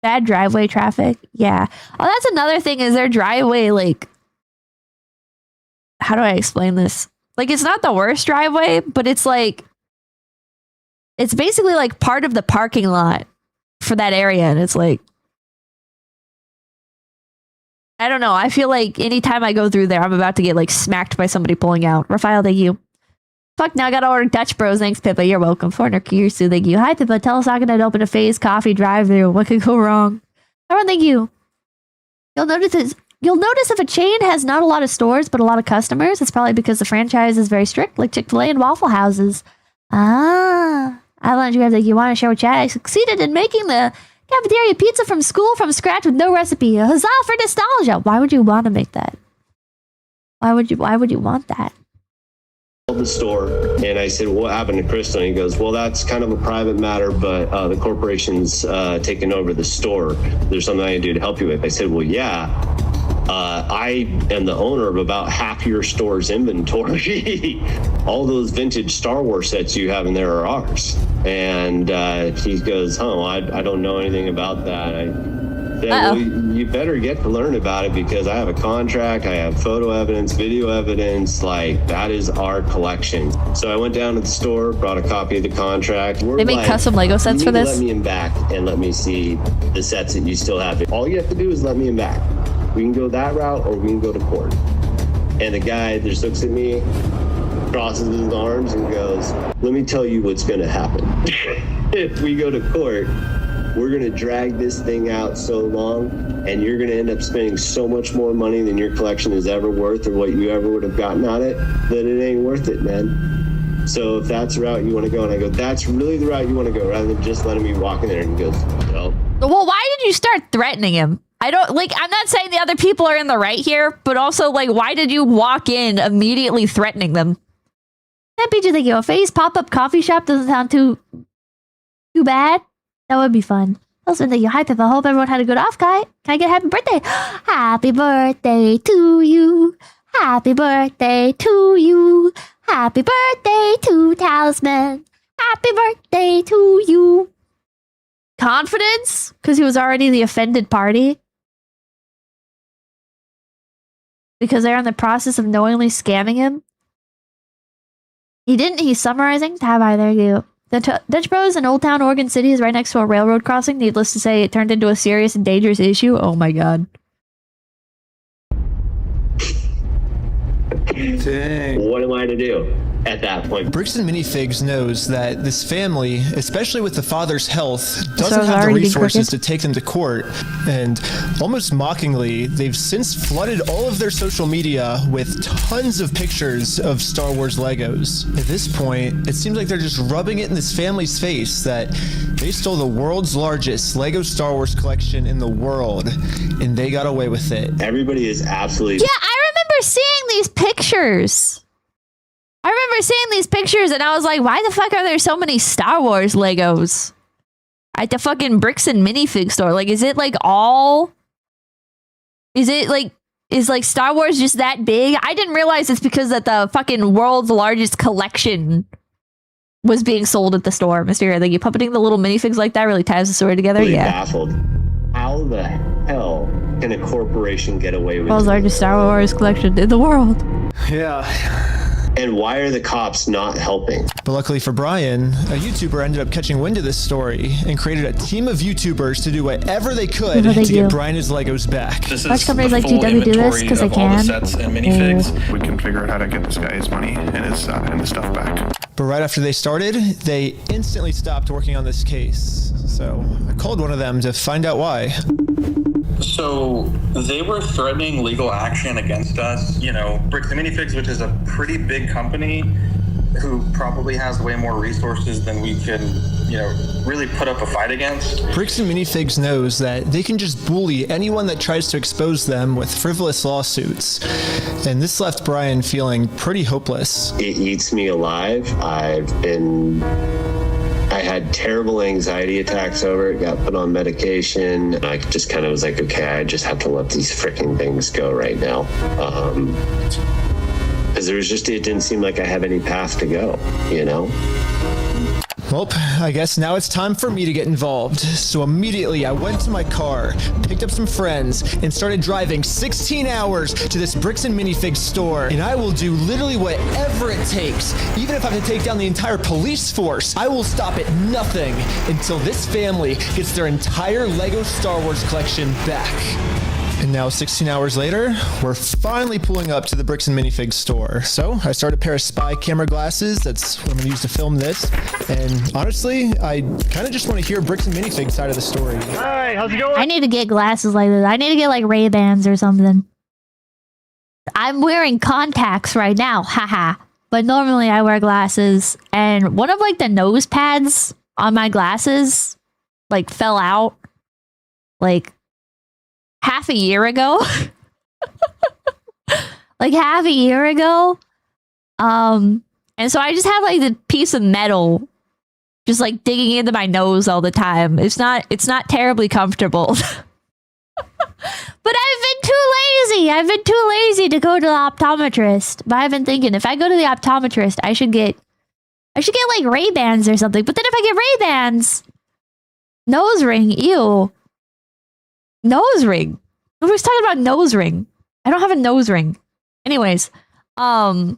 A: Bad driveway traffic. Yeah. Oh, that's another thing, is their driveway, like, how do I explain this? Like, it's not the worst driveway, but it's like, it's basically like part of the parking lot for that area. And it's like, I don't know. I feel like anytime I go through there, I'm about to get like smacked by somebody pulling out. Rafael, thank you. Fuck, now I gotta order Dutch Bros. Thanks, Pippa. You're welcome. Fortner Kirsu, thank you. Hi, Pippa. Tell us how can I open a 𝐒𝐴ze coffee drive-thru? What could go wrong? Everyone, thank you. You'll notice if a chain has not a lot of stores but a lot of customers, it's probably because the franchise is very strict, like Chick-fil-A and Waffle Houses. Ah. Avalanche, you guys, like, you want to share with chat? I succeeded in making the cafeteria pizza from school from scratch with no recipe. Huzzah for nostalgia. Why would you want to make that? Why would you want that?
E: The store, and I said, what happened to Crystal? And he goes, well, that's kind of a private matter, but the corporation's taken over the store. There's something I can do to help you with. I said, well, yeah, I am the owner of about half your store's inventory. All those vintage Star Wars sets you have in there are ours. And he goes, oh, I don't know anything about that. I said, well, you better get to learn about it, because I have a contract, I have photo evidence, video evidence, like that is our collection. So I went down to the store, brought a copy of the contract.
A: They make custom Lego sets for this?
E: Let me in back and let me see the sets that you still have. All you have to do is let me in back. We can go that route or we can go to court. And the guy just looks at me, crosses his arms and goes, let me tell you what's gonna happen. If we go to court, we're going to drag this thing out so long, and you're going to end up spending so much more money than your collection is ever worth, or what you ever would have gotten on it, that it ain't worth it, man. So if that's the route you want to go, and I go, that's really the route you want to go, rather than just letting me walk in there. And he goes, no.
A: Well, why did you start threatening him? I don't, like, I'm not saying the other people are in the right here, but also, like, why did you walk in immediately threatening them? That BJ, thank you. A 𝐒𝐴ze pop-up coffee shop doesn't sound too bad. That would be fun. Also, thank you. Hi, Pippa. Hope everyone had a good off, Kai. Can I get happy birthday? Happy birthday to you. Happy birthday to you. Happy birthday to Talisman. Happy birthday to you. Confidence? Because he was already the offended party? Because they're in the process of knowingly scamming him? He didn't. He's summarizing. Tab I, there you go. The Dutch Bros in Old Town, Oregon City is right next to a railroad crossing. Needless to say, it turned into a serious and dangerous issue. Oh my god.
E: Dang. What am I to do at that point?
D: Bricks and Minifigs knows that this family, especially with the father's health, doesn't have the resources to take them to court. And almost mockingly, they've since flooded all of their social media with tons of pictures of Star Wars Legos. At this point, it seems like they're just rubbing it in this family's face that they stole the world's largest Lego Star Wars collection in the world, and they got away with it.
E: Everybody is absolutely...
A: Yeah, I remember seeing these pictures. And I was like, why the fuck are there so many Star Wars Legos at the fucking Bricks and Minifig store? Like, is it like all... Is like Star Wars just that big? I didn't realize it's because that the fucking world's largest collection was being sold at the store. Mr. Like, you puppeting the little minifigs like that really ties the story together?
E: Really
A: yeah.
E: Baffled. How the hell can a corporation get away with
A: world's largest Star Wars collection in the world?
C: Yeah.
E: And why are the cops not helping?
D: But luckily for Brian, a YouTuber ended up catching wind of this story and created a team of YouTubers to do whatever they could to get Brian his Legos back.
L: This is
A: Watch companies
L: the
A: like
L: full
A: GW do this because they
L: inventory of all
A: can.
L: the sets and minifigs. We can figure out how to get this guy his money and the stuff back.
D: But right after they started, they instantly stopped working on this case. So I called one of them to find out why.
L: So they were threatening legal action against us. You know, Bricks and Minifigs, which is a pretty big company,
K: who probably has way more resources than we can, really put up a fight against.
D: Bricks and Minifigs knows that they can just bully anyone that tries to expose them with frivolous lawsuits. And this left Brian feeling pretty hopeless.
E: It eats me alive. I had terrible anxiety attacks over it, got put on medication. I just kind of was like, okay, I just have to let these freaking things go right now. Because it didn't seem like I have any path to go,
D: Well, I guess now it's time for me to get involved. So immediately I went to my car, picked up some friends, and started driving 16 hours to this Bricks and Minifigs store. And I will do literally whatever it takes. Even if I have to take down the entire police force, I will stop at nothing until this family gets their entire Lego Star Wars collection back. And now 16 hours later, we're finally pulling up to the Bricks and Minifigs store. So I started a pair of spy camera glasses. That's what I'm gonna use to film this. And honestly, I kind of just want to hear Bricks and Minifigs side of the story.
M: Hi, how's it going?
A: I need to get glasses like this. I need to get like Ray-Bans or something. I'm wearing contacts right now, haha. But normally I wear glasses, and one of like the nose pads on my glasses like fell out like half a year ago. Like half a year ago. And so I just have like the piece of metal just like digging into my nose all the time. It's not terribly comfortable. But I've been too lazy. I've been too lazy to go to the optometrist. But I've been thinking if I go to the optometrist, I should get like Ray-Bans or something. But then if I get Ray-Bans, nose ring, ew. Nose ring. Nobody's talking about nose ring. I don't have a nose ring. Anyways, if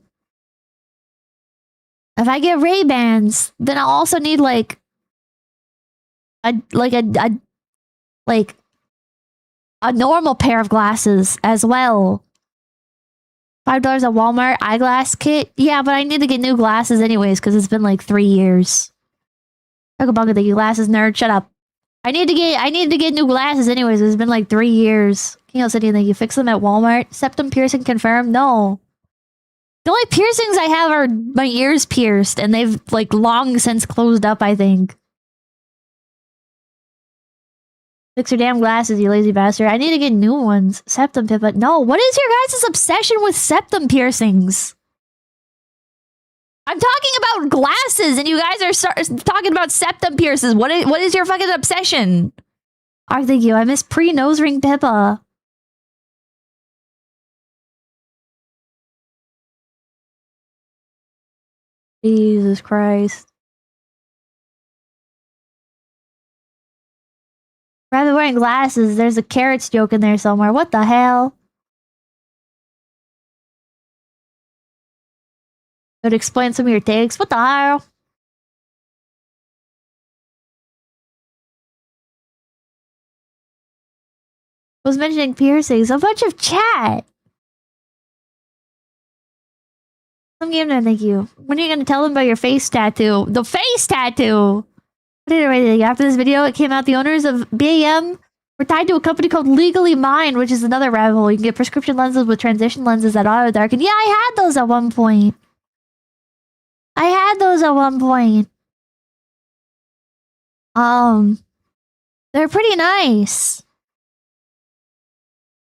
A: I get Ray-Bans, then I'll also need like a normal pair of glasses as well. $5 at Walmart eyeglass kit. Yeah, but I need to get new glasses anyways because it's been like 3 years. Thank you, glasses nerd. Shut up. I need to get new glasses anyways. It's been like 3 years. King City, thank you. Fix them at Walmart. Septum piercing confirmed. No. The only piercings I have are my ears pierced, and they've like long since closed up, I think. Fix your damn glasses, you lazy bastard. I need to get new ones. Septum Pippa. No, what is your guys' obsession with septum piercings? I'm talking about glasses, and you guys are talking about septum pierces. What is your fucking obsession? Oh, thank you. I miss pre-nose ring Pippa. Jesus Christ. Rather wearing glasses, there's a carrots joke in there somewhere. What the hell? Could explain some of your takes. What the hell? Was mentioning piercings. A bunch of chat. Some game there, thank you. When are you going to tell them about your face tattoo? The face tattoo! I did it right after this video. It came out the owners of BAM were tied to a company called Legally Mind, which is another rabbit hole. You can get prescription lenses with transition lenses that auto darken. Yeah, I had those at one point. They're pretty nice.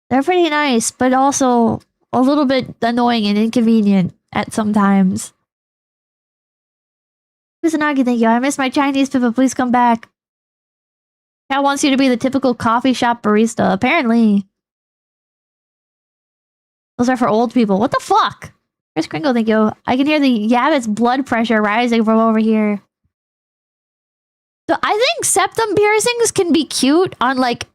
A: But also a little bit annoying and inconvenient at some times. Kusanagi, thank you. I miss my Chinese Pippa. Please come back. Cat wants you to be the typical coffee shop barista. Apparently. Those are for old people. What the fuck? Chris Kringle, thank you. I can hear the Yabbit's blood pressure rising from over here. So I think septum piercings can be cute on like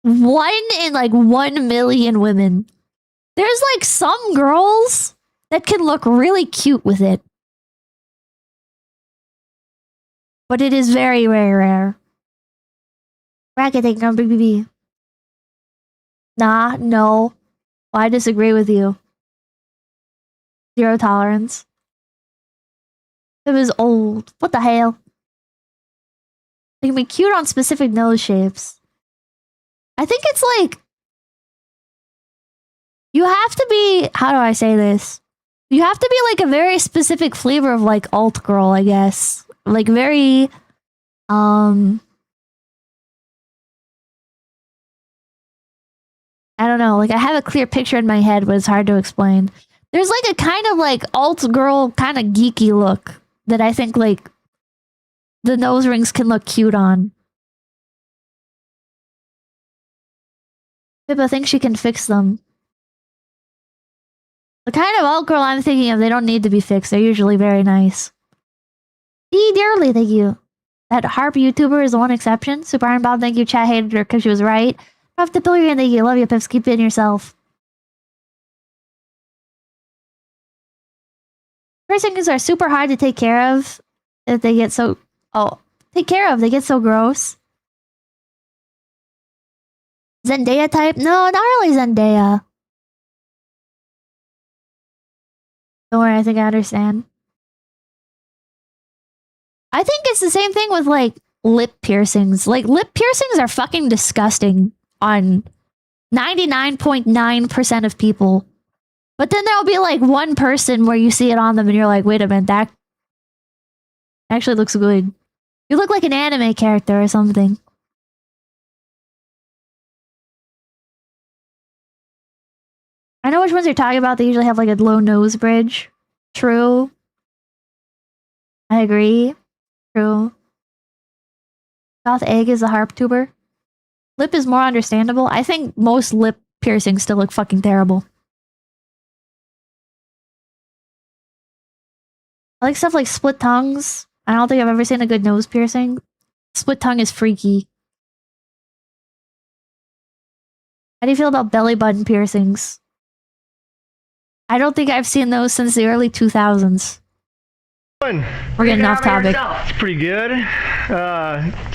A: 1 in like 1 million women. There's like some girls that can look really cute with it. But it is very, very rare. Racket, thank you, BBB. Nah, no. Well, I disagree with you. 0 tolerance. It was old. What the hell? They can be cute on specific nose shapes. I think it's like... You have to be... How do I say this? You have to be like a very specific flavor of like alt girl, I guess. Like very I don't know, like I have a clear picture in my head, but it's hard to explain. There's like a kind of like alt girl kind of geeky look that I think like the nose rings can look cute on. Pippa thinks she can fix them. The kind of alt girl I'm thinking of, they don't need to be fixed. They're usually very nice. Dearly, thank you. That harp YouTuber is the one exception. Super Iron Bob, thank you. Chat hated her because she was right. Puff the Pilgrim, thank you. Love you, Pips. Keep it in yourself. Piercings are super hard to take care of. If they get so... Oh, take care of. They get so gross. Zendaya type? No, not really Zendaya. Don't worry, I think I understand. I think it's the same thing with, like, lip piercings. Like, lip piercings are fucking disgusting on 99.9% of people. But then there'll be, like, one person where you see it on them and you're like, wait a minute, that actually looks good. You look like an anime character or something. I know which ones you're talking about. They usually have, like, a low nose bridge. True. I agree. True. South egg is a harp tuber. Lip is more understandable. I think most lip piercings still look fucking terrible. I like stuff like split tongues. I don't think I've ever seen a good nose piercing. Split tongue is freaky. How do you feel about belly button piercings? I don't think I've seen those since the early 2000s. We're getting off topic.
M: It's pretty good.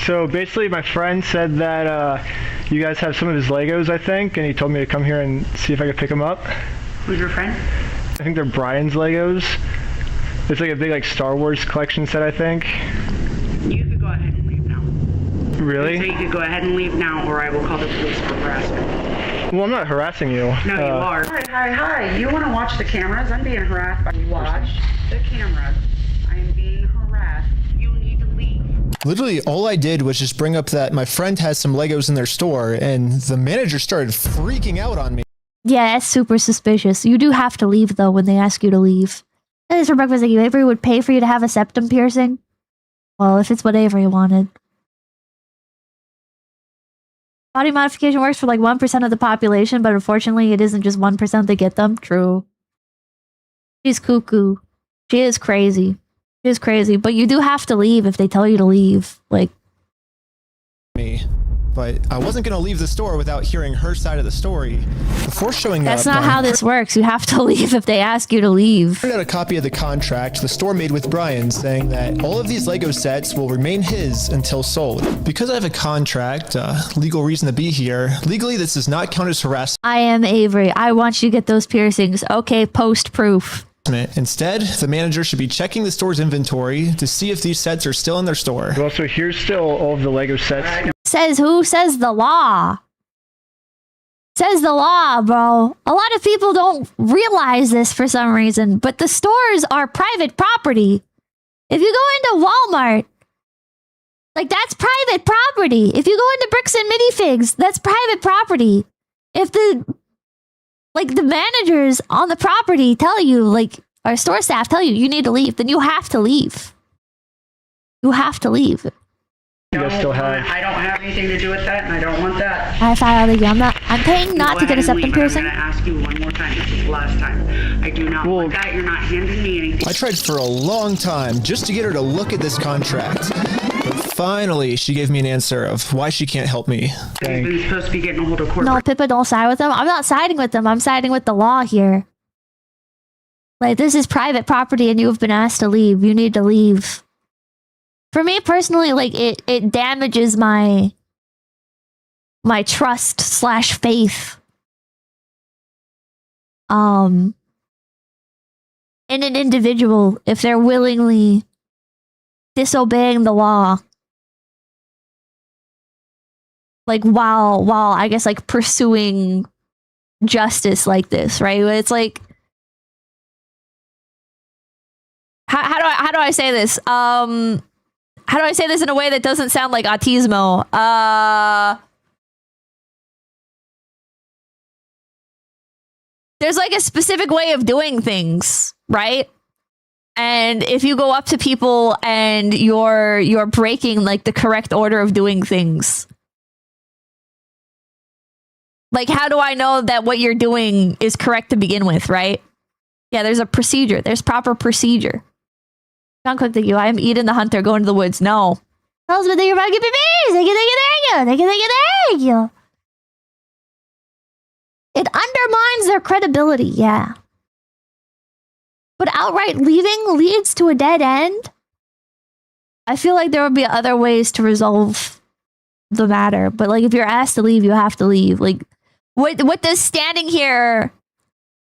M: So basically my friend said that you guys have some of his Legos, I think, and he told me to come here and see if I could pick them up.
N: Who's your friend?
M: I think they're Brian's Legos. It's like a big like Star Wars collection set, I think.
N: You could go ahead and leave now.
M: Really?
N: So you could go ahead and leave now, or I will call the police for harassment.
M: Well, I'm not harassing you.
N: No, you are. Hi. You want to watch the cameras? I'm being harassed by you. Watch the cameras. I am being harassed. You need to leave.
D: Literally, all I did was just bring up that my friend has some Legos in their store, and the manager started freaking out on me.
A: Yeah, that's super suspicious. You do have to leave, though, when they ask you to leave. That is for breakfast. Like, Avery would pay for you to have a septum piercing? Well, if it's what Avery wanted. Body modification works for like 1% of the population, but unfortunately it isn't just 1% that get them. True. She's cuckoo. She is crazy. She is crazy. But you do have to leave if they tell you to leave. Like...
D: me. But I wasn't going to leave the store without hearing her side of the story. Before showing up...
A: That's not how this works. You have to leave if they ask you to leave.
D: I got a copy of the contract the store made with Brian saying that all of these Lego sets will remain his until sold. Because I have a contract, legal reason to be here, legally this does not count as harassment.
A: I am Avery. I want you to get those piercings. Okay, post proof.
D: Instead, the manager should be checking the store's inventory to see if these sets are still in their store.
M: Well, so here's still all of the Lego sets.
A: Says who? Says the law. Says the law, bro. A lot of people don't realize this for some reason, but the stores are private property. If you go into Walmart, like that's private property. If you go into Bricks and Minifigs, that's private property. If the managers on the property tell you, like, our store staff tell you need to leave, then you have to leave. You have to leave.
N: No, I don't have anything to do with that, and I don't want that.
A: I'm paying not to get a septum piercing.
N: I'm going to ask you one more time. This is the last time. I do not want that. You're not handing me anything.
D: I tried for a long time just to get her to look at this contract. But finally, she gave me an answer of why she can't help me.
N: You've been supposed to be getting a hold of corporate.
A: No, Pippa, don't side with them. I'm not siding with them. I'm siding with the law here. Like, this is private property and you have been asked to leave. You need to leave. For me personally, like, it damages my trust / faith in an individual if they're willingly disobeying the law, like while I guess like pursuing justice like this, right? It's like how do I say this? How do I say this in a way that doesn't sound like 𝐒𝐻𝐼smo? There's like a specific way of doing things, right? And if you go up to people and you're breaking like the correct order of doing things, like how do I know that what you're doing is correct to begin with, right? Yeah, there's a procedure. There's proper procedure. John Cook, thank you. I am Eden the Hunter going to the woods. No. Tell us what you're about to get babies. Thank you. It undermines their credibility, yeah. But outright leaving leads to a dead end. I feel like there would be other ways to resolve the matter. But like if you're asked to leave, you have to leave. Like what does standing here,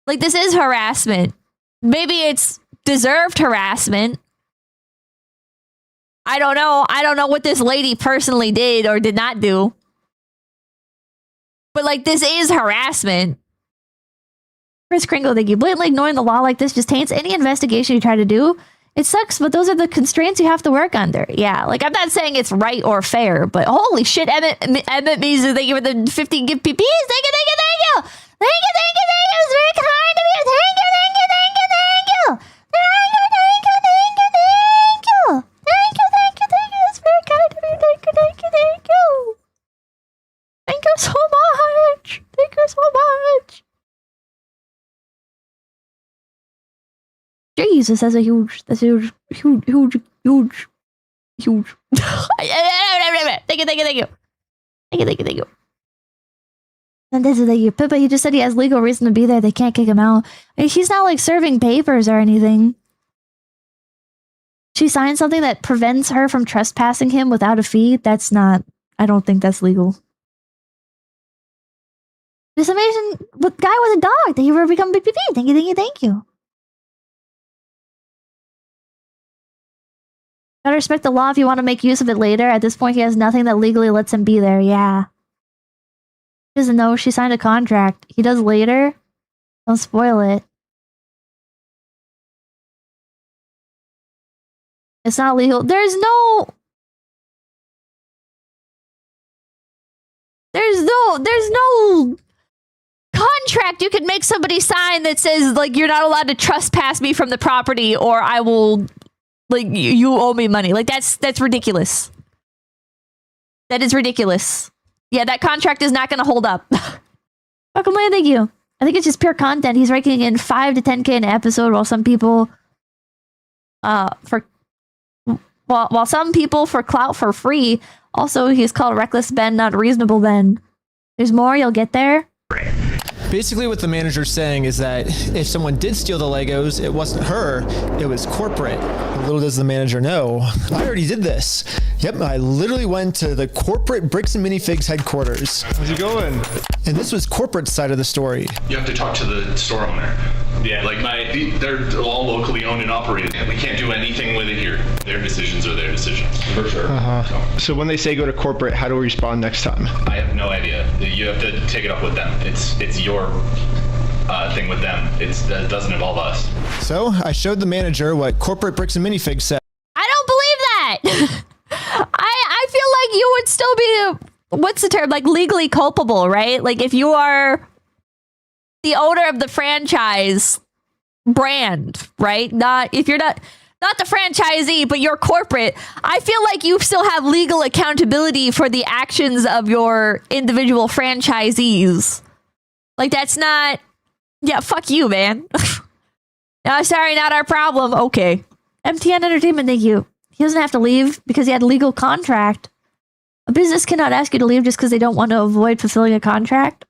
A: like this is harassment. Maybe it's deserved harassment. I don't know. I don't know what this lady personally did or did not do. But like this is harassment. Chris Kringle, thank you. Blatantly ignoring the law like this just taints any investigation you try to do. It sucks, but those are the constraints you have to work under. Yeah, like I'm not saying it's right or fair, but holy shit, Emmett Mizu, thank you for the 15 gift PPs. Thank you. It's very kind of you. Thank you. It's very kind of you. Thank you. Thank you so much. Thank you so much. Jesus, that's huge. Thank you. Thank you. And this is like Pippa, he just said he has legal reason to be there. They can't kick him out. I mean, he's not like serving papers or anything. She signed something that prevents her from trespassing him without a fee. That's not, I don't think that's legal. This amazing guy was a dog. Thank you for becoming PPP. Thank you. Gotta respect the law if you want to make use of it later. At this point, he has nothing that legally lets him be there. Yeah. He doesn't know she signed a contract. He does later. Don't spoil it. It's not legal. There's no contract you can make somebody sign that says like you're not allowed to trespass me from the property or I will like you owe me money. Like that's ridiculous. That is ridiculous. Yeah, that contract is not going to hold up. Welcome, thank you. I think it's just pure content. He's raking in 5 to 10K an episode, while some people while some people for clout for free. Also, he's called Reckless Ben, not Reasonable Ben. There's more, you'll get there.
D: Basically what the manager's saying is that if someone did steal the Legos, it wasn't her, it was corporate. Little does the manager know, I already did this. Yep, I literally went to the corporate Bricks and Minifigs headquarters.
L: How's it going?
D: And this was corporate side of the story.
O: You have to talk to the store owner. Yeah, like they're all locally owned and operated, and we can't do anything with it here. Their decisions are their decisions. For sure.
L: So when they say go to corporate, how do we respond next time?
O: I have no idea. You have to take it up with them. It's your thing with them. It doesn't involve us.
D: So I showed the manager what corporate Bricks and Minifigs said.
A: I don't believe that. I feel like you would still be, what's the term, like legally culpable, right? Like if you are the owner of the franchise brand, right? Not if you're not the franchisee, but you're corporate. I feel like you still have legal accountability for the actions of your individual franchisees. Like that's not, yeah, fuck you, man. No, sorry, not our problem. Okay. MTN Entertainment, thank you. He doesn't have to leave because he had a legal contract. A business cannot ask you to leave just because they don't want to avoid fulfilling a contract.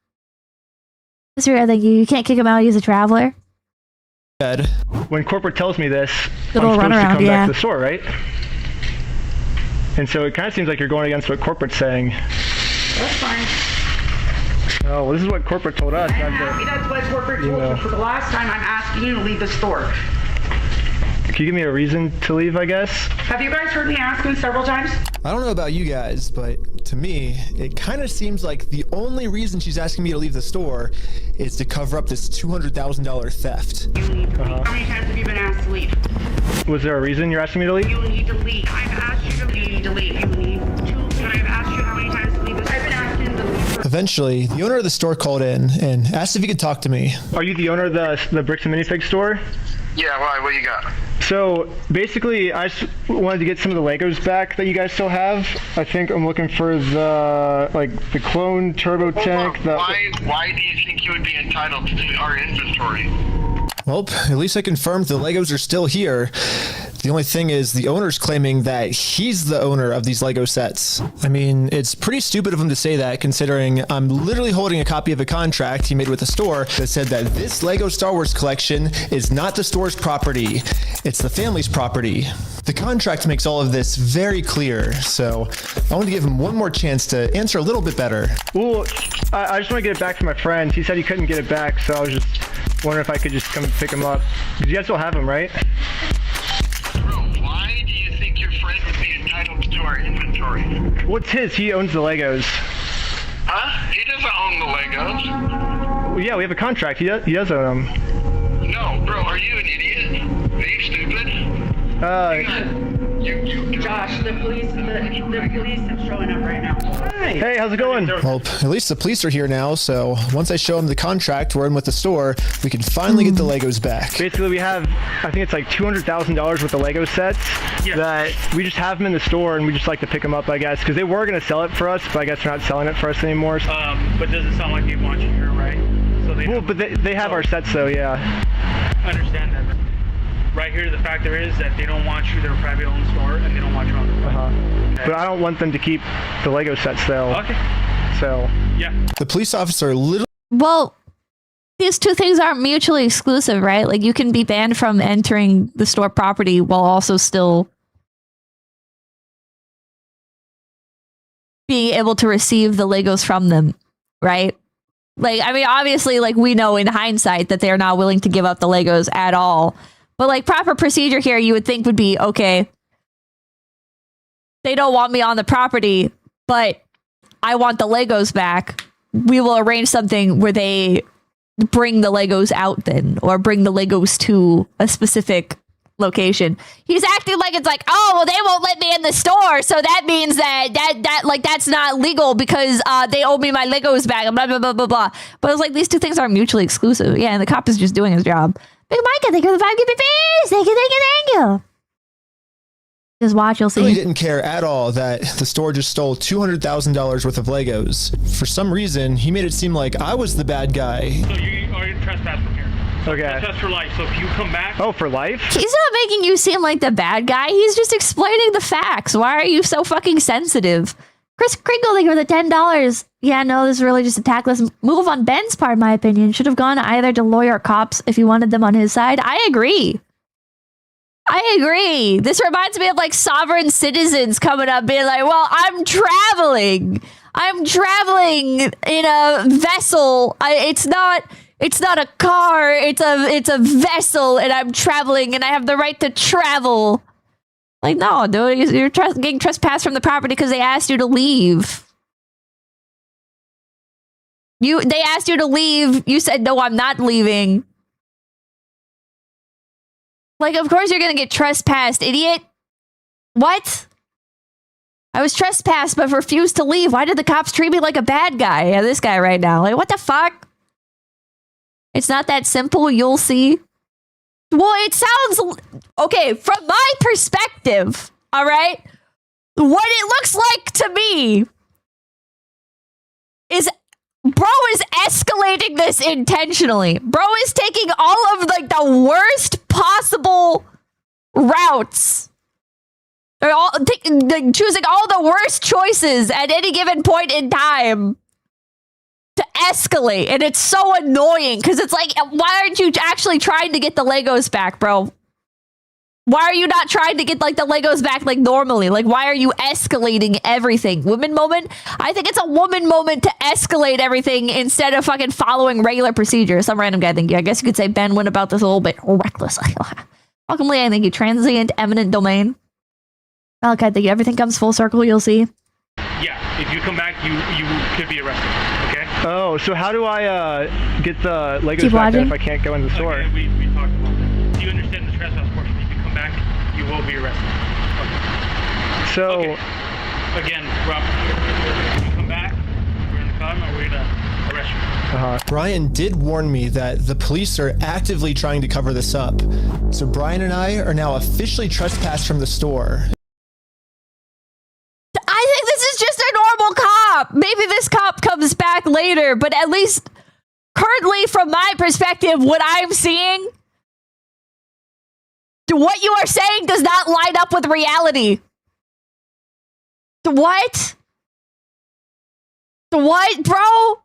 A: Mr. Thank you. You can't kick him out. He's a traveler.
M: When corporate tells me this,
A: Good
M: I'm
A: old
M: supposed to
A: runaround,
M: come
A: yeah.
M: back to the store, right? And so it kind of seems like you're going against what corporate's saying.
N: That's fine.
M: Oh, well, this is what corporate told us.
N: I am happy that's what corporate told you. For the last time, I'm asking you to leave the store.
M: Can you give me a reason to leave, I guess?
N: Have you guys heard me ask him several times?
D: I don't know about you guys, but to me, it kind of seems like the only reason she's asking me to leave the store is to cover up this $200,000 theft.
N: You need to leave. How many times have you been asked to leave?
M: Was there a reason you're asking me to leave?
N: You need to leave. I've asked you to leave. You need to leave. You need to. But I've asked you how many times to leave this. I've been asking him to leave.
D: Eventually, the owner of the store called in and asked if he could talk to me.
M: Are you the owner of the Bricks and Minifigs store?
K: Yeah, why? What you got?
M: So basically, I just wanted to get some of the Legos back that you guys still have. I think I'm looking for the clone turbo tank.
K: Why do you think you would be entitled to our inventory?
D: Well, at least I confirmed the Legos are still here. The only thing is the owner's claiming that he's the owner of these Lego sets. I mean, it's pretty stupid of him to say that, considering I'm literally holding a copy of a contract he made with the store that said that this Lego Star Wars collection is not the store's property. It's the family's property. The contract makes all of this very clear, so I want to give him one more chance to answer a little bit better.
M: Well, I just want to get it back to my friend. He said he couldn't get it back, so I was just wondering if I could just come pick him up. Because you guys still have him, right?
K: Why do you think your friend would be entitled to our inventory?
M: What's his? He owns the Legos.
K: Huh? He doesn't own the Legos.
M: Well, yeah, we have a contract. He does own them.
K: No, bro, are you an idiot? Are you stupid?
N: Josh, the police is showing up right now.
M: Hey, how's it going?
D: Well, at least the police are here now, so once I show him the contract we're in with the store, we can finally get the Legos back.
M: Basically, we have, I think it's like $200,000 worth of Lego sets that we just have them in the store, and we just like to pick them up, I guess, because they were going to sell it for us, but I guess they're not selling it for us anymore.
P: But does it sound like they want you here, right? So
M: they have our sets, though, yeah.
P: I understand that. Right here, the factor is that they don't want you. They're a privately owned store, and they don't want you on the site. Okay.
M: But I don't want them to keep the Lego sets, though.
P: Okay.
M: So.
P: Yeah.
D: The police officer literally.
A: Well, these two things aren't mutually exclusive, right? Like, you can be banned from entering the store property while also still being able to receive the Legos from them, right? Like, I mean, obviously, like, we know in hindsight that they're not willing to give up the Legos at all. But, like, proper procedure here, you would think would be, okay, they don't want me on the property, but I want the Legos back. We will arrange something where they bring the Legos out then, or bring the Legos to a specific location. He's acting like it's like, oh, well, they won't let me in the store, so that means that like, that's not legal because they owe me my Legos back, blah, blah, blah, blah, blah. But it's like, these two things aren't mutually exclusive. Yeah, and the cop is just doing his job. Big Micah, thank you for the 5 GBPs. Thank you. Just watch, you'll see.
D: He didn't care at all that the store just stole $200,000 worth of Legos. For some reason, he made it seem like I was the bad guy.
P: So you are trespassed from here.
M: Okay.
P: That's for life. So if you come back.
M: Oh, for life?
A: He's not making you seem like the bad guy. He's just explaining the facts. Why are you so fucking sensitive? Chris Kringle, thank you for the $10. Yeah, no, this is really just a tactless move on Ben's part, in my opinion. Should have gone either to lawyer or cops if he wanted them on his side. I agree. This reminds me of like sovereign citizens coming up being like, well, I'm traveling in a vessel. It's not a car. It's a vessel, and I'm traveling, and I have the right to travel. Like, no, dude, you're getting trespassed from the property because they asked you to leave. They asked you to leave. You said, no, I'm not leaving. Like, of course you're going to get trespassed, idiot. What? I was trespassed but refused to leave. Why did the cops treat me like a bad guy? Yeah, this guy right now. Like, what the fuck? It's not that simple. You'll see. Well, it sounds... Okay, from my perspective, all right? What it looks like to me is... Bro is escalating this intentionally. Bro is taking all of like the worst possible routes. They're all choosing all the worst choices at any given point in time to escalate. And it's so annoying because it's like, why aren't you actually trying to get the Legos back, bro? Why are you not trying to get like the Legos back like normally? Like, why are you escalating everything? Woman moment? I think it's a woman moment to escalate everything instead of fucking following regular procedure. Some random guy thinking, I guess you could say Ben went about this a little bit reckless. Welcome, Leah. Thank you. Transient eminent domain. Malachi, thank you. Everything comes full circle. You'll see.
P: Yeah, if you come back, you could be arrested. Okay.
M: Oh, so how do I get the Legos
A: Keep
M: back then
A: watching.
M: if I can't go in the store?
P: Okay, we talked about that. Do you understand the trespass portion? If you come back, you will be arrested. Okay.
M: So,
P: okay. Again, Rob, if you come back, we're in the car, and we're gonna arrest you.
D: Brian did warn me that the police are actively trying to cover this up. So Brian and I are now officially trespassed from the store.
A: I think this is just a normal cop. Maybe this cop comes back later, but at least currently, from my perspective, what I'm seeing, what you are saying does not line up with reality. What? What, bro?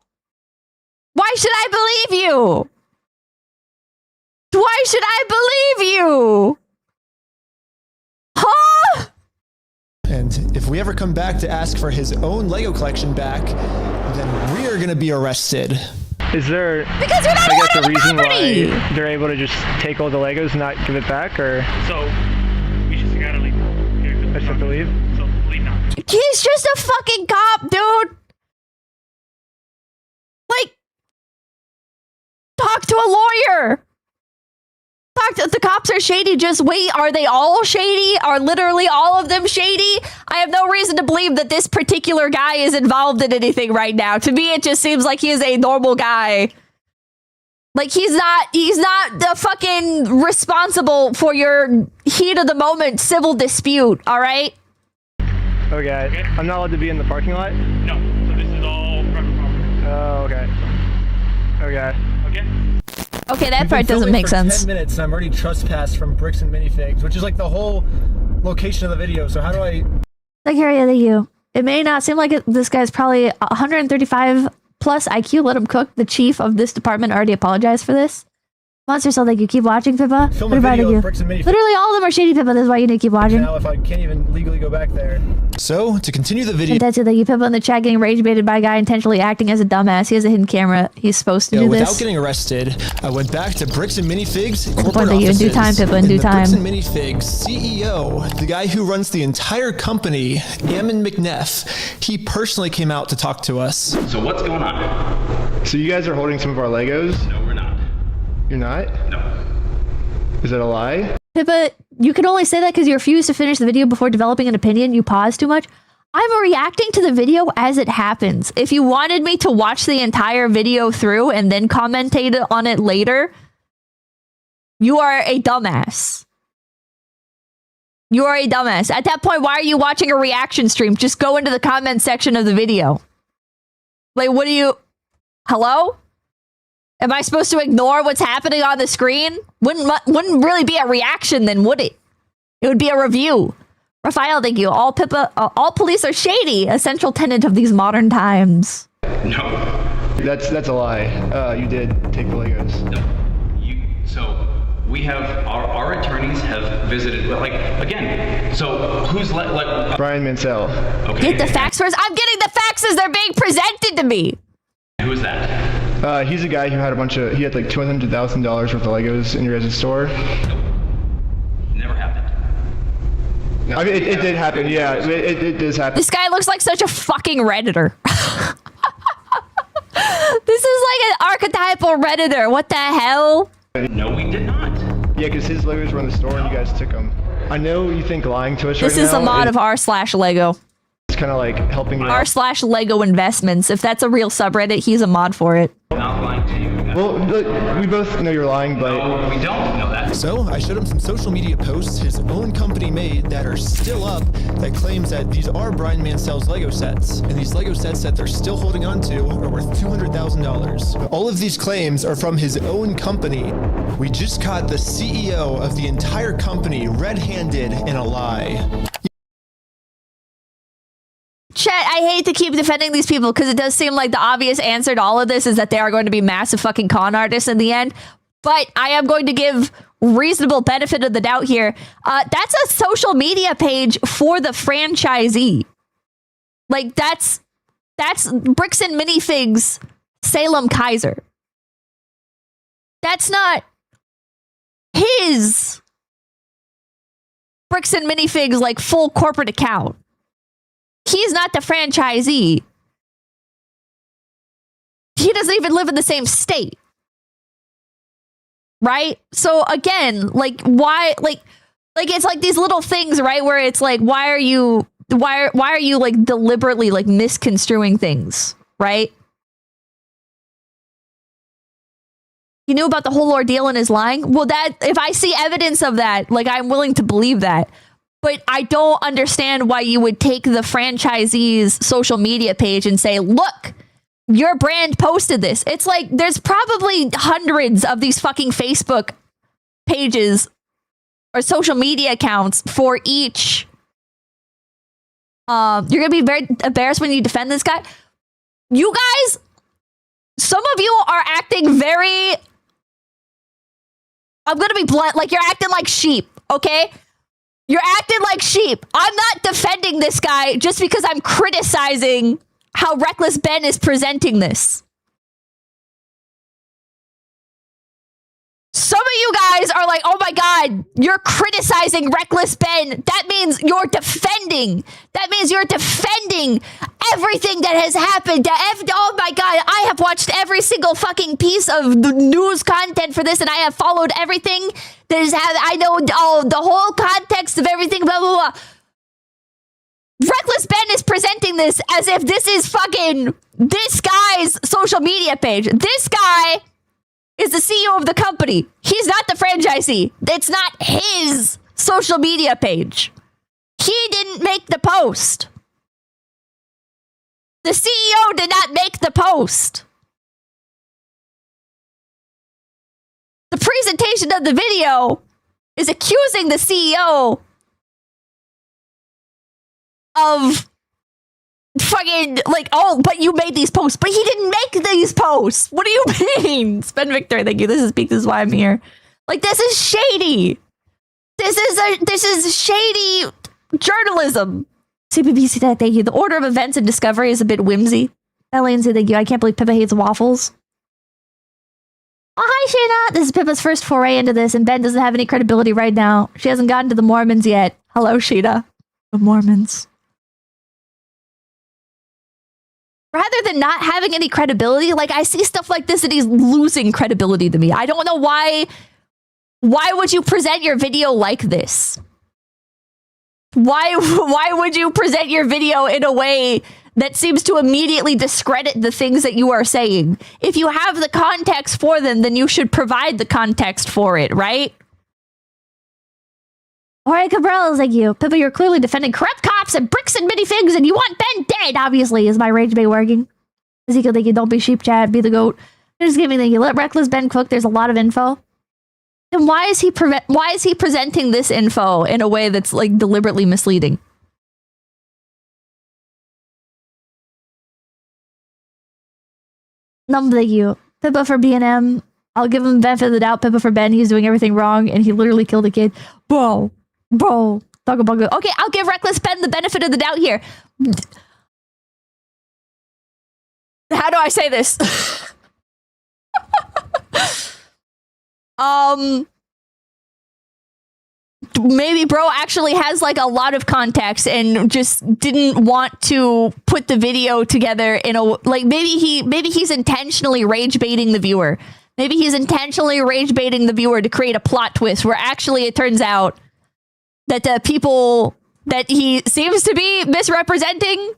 A: Why should I believe you? Why should I believe you? Huh?
D: And if we ever come back to ask for his own Lego collection back, then we are going to be arrested.
M: is there,
A: because you're not
M: I guess, a reason
A: property.
M: why they're able to just take all the Legos and not give it back, or?
P: So, we just gotta leave.
M: I just have to leave?
P: So, leave now.
A: He's just a fucking cop, dude. Like, talk to a lawyer. The cops are shady. Just wait. Are they all shady? Are literally all of them shady? I have no reason to believe that this particular guy is involved in anything right now. To me, it just seems like he is a normal guy. Like, he's not the fucking responsible for your heat of the moment civil dispute, all right?
M: Okay. I'm not allowed to be in the parking lot?
P: No. So this is all private property.
M: Oh, okay. Okay.
P: Okay.
A: Okay, that part doesn't make sense.
D: 10 minutes and I'm already trespassed from Bricks and Minifigs, which is like the whole location of the video. So how do I...
A: Like, Harriet, thank you. It may not seem like it, this guy's probably 135 plus IQ. Let him cook. The chief of this department already apologized for this. Monster Soul, thank you. Keep watching, Pippa.
D: Film
A: What
D: a
A: about
D: video
A: you?
D: of Bricks and Minifigs.
A: Literally all of them are shady, Pippa. That's why you need to keep watching.
D: Now if I can't even legally go back there. So, to continue the video...
A: And that's it. Thank you, Pippa in the chat getting rage baited by a guy intentionally acting as a dumbass. He has a hidden camera. He's supposed to do
D: without
A: this.
D: getting arrested, I went back to Bricks and Minifigs corporate
A: Thank you. In due time, Pippa. In due time.
D: Bricks and Minifigs CEO, the guy who runs the entire company, 𝐴𝐴𝐸𝐸, he personally came out to talk to us.
O: So what's going on?
C: So you guys are holding some of our Legos?
O: No, we're not.
C: You're not?
O: No.
C: Is that a lie?
A: Pippa, you can only say that because you refuse to finish the video before developing an opinion. You pause too much. I'm reacting to the video as it happens. If you wanted me to watch the entire video through and then commentate on it later, you are a dumbass. You are a dumbass. At that point, why are you watching a reaction stream? Just go into the comment section of the video. Like, what do you... Hello? Am I supposed to ignore what's happening on the screen? Wouldn't really be a reaction then, would it? It would be a review. Raphael, thank you. All police are shady. A central tenet of these modern times.
O: No.
C: That's a lie. You did take the Legos.
O: No. So we have our attorneys have visited. Like again. So who's like
C: Brian Mansell.
O: Okay.
A: Get the facts first. I'm getting the facts as they're being presented to me.
O: Who is that?
C: He's a guy who had he had like $200,000 worth of Legos in your guys' store.
O: Nope. Never happened.
C: I mean, it did happen. Yeah, it does happen.
A: This guy looks like such a fucking Redditor. This is like an archetypal Redditor. What the hell?
O: No, we did not.
C: Yeah, because his Legos were in the store and you guys took them. I know you think lying to us
A: This
C: right now.
A: is a mod of r/Lego.
C: It's kind of like helping you
A: r/Lego investments. If that's a real subreddit, he's a mod for it.
O: Not lying to you.
C: Well, look, we both know you're lying, but...
O: No, we don't know that.
D: So, I showed him some social media posts his own company made that are still up that claims that these are Brian Mansell's Lego sets. And these Lego sets that they're still holding on to are worth $200,000. All of these claims are from his own company. We just caught the CEO of the entire company red-handed in a lie.
A: Chet, I hate to keep defending these people because it does seem like the obvious answer to all of this is that they are going to be massive fucking con artists in the end. But I am going to give reasonable benefit of the doubt here. That's a social media page for the franchisee. Like, that's Bricks and Minifigs 𝐒𝐴𝐸𝐸𝐿𝐴. That's not his Bricks and Minifigs like full corporate account. He's not the franchisee. He doesn't even live in the same state. Right? So again, like why like it's like these little things, right? Where it's like, why are you like deliberately like misconstruing things, right? He knew about the whole ordeal and is lying. Well, that if I see evidence of that, like I'm willing to believe that. But I don't understand why you would take the franchisee's social media page and say, look, your brand posted this. It's like there's probably hundreds of these fucking Facebook pages or social media accounts for each. You're gonna be very embarrassed when you defend this guy. You guys, some of you are acting very, I'm gonna be blunt, like you're acting like sheep, okay? You're acting like sheep. I'm not defending this guy just because I'm criticizing how Reckless Ben is presenting this. Some of you guys are like, oh my God, you're criticizing Reckless Ben. That means you're defending. That means you're defending everything that has happened. Oh my God, I have watched every single fucking piece of the news content for this, and I have followed everything that has happened. I know the whole context of everything, blah, blah, blah. Reckless Ben is presenting this as if this is fucking this guy's social media page. This guy is the CEO of the company. He's not the franchisee. It's not his social media page. He didn't make the post. The CEO did not make the post. The presentation of the video is accusing the CEO of fucking like, oh, but you made these posts, but he didn't make these posts. What do you mean? Spend Victor, thank you. This is why I'm here. Like, this is shady. This is shady journalism. CPBC, thank you. The order of events and discovery is a bit whimsy. Elaine said, thank you. I can't believe Pippa hates waffles. Oh, hi, Shiina. This is Pippa's first foray into this, and Ben doesn't have any credibility right now. She hasn't gotten to the Mormons yet. Hello, Shiina. The Mormons. Rather than not having any credibility, like I see stuff like this and he's losing credibility to me. I don't know why. Why would you present your video like this? Why would you present your video in a way that seems to immediately discredit the things that you are saying? If you have the context for them, then you should provide the context for it, right? Alright, Cabral, thank you. Pippa, you're clearly defending corrupt cops and bricks and minifigs, and you want Ben dead, obviously. Is my rage bay working? Ezekiel, thank you. Don't be sheep, Chad. Be the goat. Just give me thank you. Let Reckless Ben cook. There's a lot of info. Then why is he presenting this info in a way that's like deliberately misleading? Thank you. Pippa for B&M. I'll give him the benefit of the doubt. Pippa for Ben. He's doing everything wrong, and he literally killed a kid. Bro. Bugga bugga. Okay, I'll give Reckless Ben the benefit of the doubt here. How do I say this? Maybe bro actually has like a lot of context and just didn't want to put the video together in a like maybe he's intentionally rage baiting the viewer. Maybe he's intentionally rage baiting the viewer to create a plot twist where actually it turns out that the people that he seems to be misrepresenting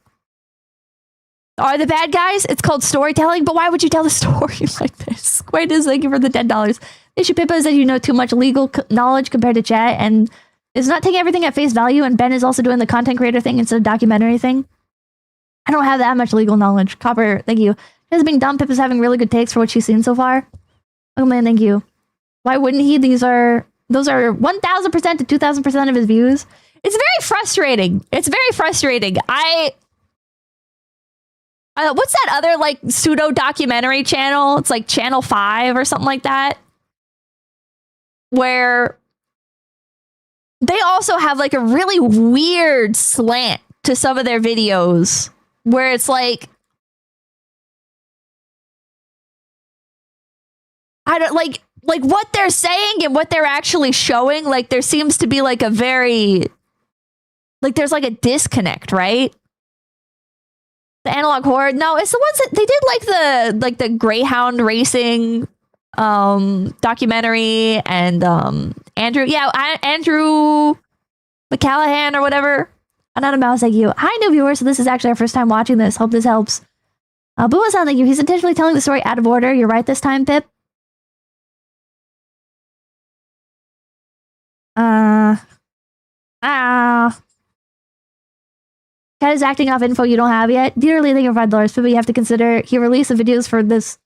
A: are the bad guys. It's called storytelling, but why would you tell the story like this? Quite is thank you for the $10. Issue Pippa said you know too much legal knowledge compared to chat and is not taking everything at face value, and Ben is also doing the content creator thing instead of documentary thing. I don't have that much legal knowledge. Copper, thank you. She's being dumb. Pippa's having really good takes for what she's seen so far. Oh man, thank you. Why wouldn't he? Those are 1,000% to 2,000% of his views. It's very frustrating. It's very frustrating. What's that other like pseudo documentary channel? It's like Channel 5 or something like that, where they also have like a really weird slant to some of their videos where it's like, I don't like, like what they're saying and what they're actually showing, like there seems to be like a very, like there's like a disconnect, right? The analog horror, no, it's the ones that they did like the Greyhound racing documentary, and Andrew McCallahan or whatever. I'm not a mouse like you. Hi, new viewers. So this is actually our first time watching this. Hope this helps. Boo sound like you. He's intentionally telling the story out of order. You're right this time, Pip. Cat is acting off info you don't have yet. Dearly, thank you for $5. But you have to consider he released the videos for this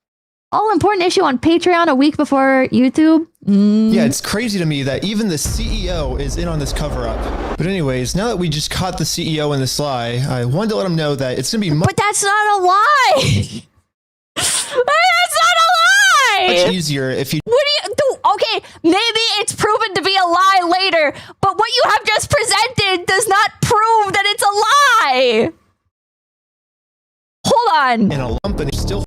A: all-important issue on Patreon a week before YouTube.
D: Yeah, it's crazy to me that even the CEO is in on this cover-up. But anyways, now that we just caught the CEO in this lie, I wanted to let him know that it's going to be
A: But that's not a lie! That's not a lie!
D: much easier if you...
A: What do you do? Okay, maybe it's proven to be a lie later, but what you have just presented does not prove that it's a lie! Hold on.
D: In a lump and still...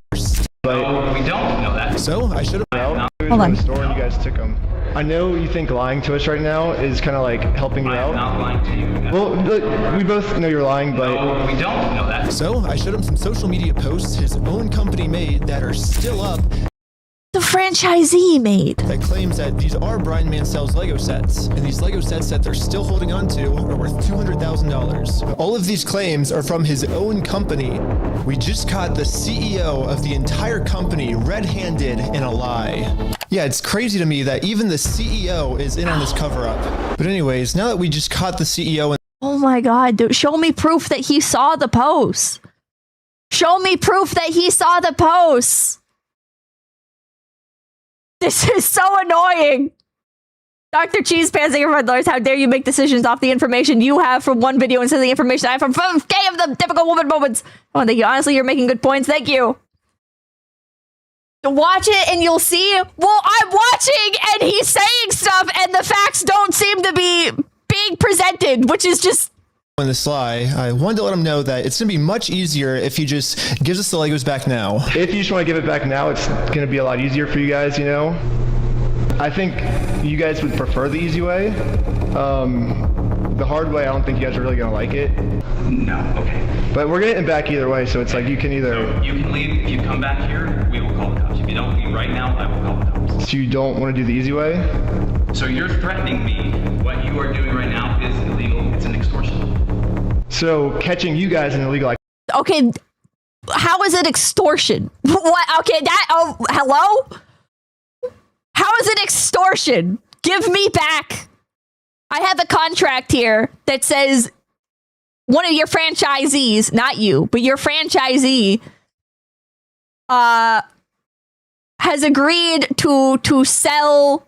F: But we don't know that.
D: So I should have...
M: Hold on. The store and you guys took them. I know you think lying to us right now is kind of like helping you out.
F: I'm not lying to you.
M: Well, look, we both know you're lying, but...
F: No, we don't know that.
D: So I showed him some social media posts his own company made that are still up.
A: The franchisee made.
D: That claims that these are Brian Mansell's Lego sets, and these Lego sets that they're still holding on to are worth $200,000. All of these claims are from his own company. We just caught the CEO of the entire company red-handed in a lie. Yeah, it's crazy to me that even the CEO is in on this cover-up. But anyways, now that we just caught the CEO and...
A: Oh my god, dude, show me proof that he saw the posts. Show me proof that he saw the posts. This is so annoying. Dr. Cheese Pants, thank you for $5. How dare you make decisions off the information you have from one video instead of the information I have from 5K of the typical woman moments. Oh, thank you. Honestly, you're making good points. Thank you. Watch it and you'll see. Well, I'm watching and he's saying stuff and the facts don't seem to be being presented, which is just...
D: In this lie, I wanted to let him know that it's going to be much easier if he just gives us the Legos back now.
M: If you just want to give it back now, it's going to be a lot easier for you guys, you know? I think you guys would prefer the easy way. The hard way, I don't think you guys are really going to like it.
F: No, okay.
M: But we're getting it back either way, so it's like you can either...
F: So you can leave. If you come back here, we will call the cops. If you don't leave right now, I will call the cops.
M: So you don't want to do the easy way?
F: So you're threatening me. What you are doing right now is illegal. It's an extortion.
M: So catching you guys in illegal...
A: Okay, how is it extortion? What? Okay, that... Oh, hello? How is it extortion? Give me back. I have a contract here that says one of your franchisees, not you, but your franchisee, has agreed to sell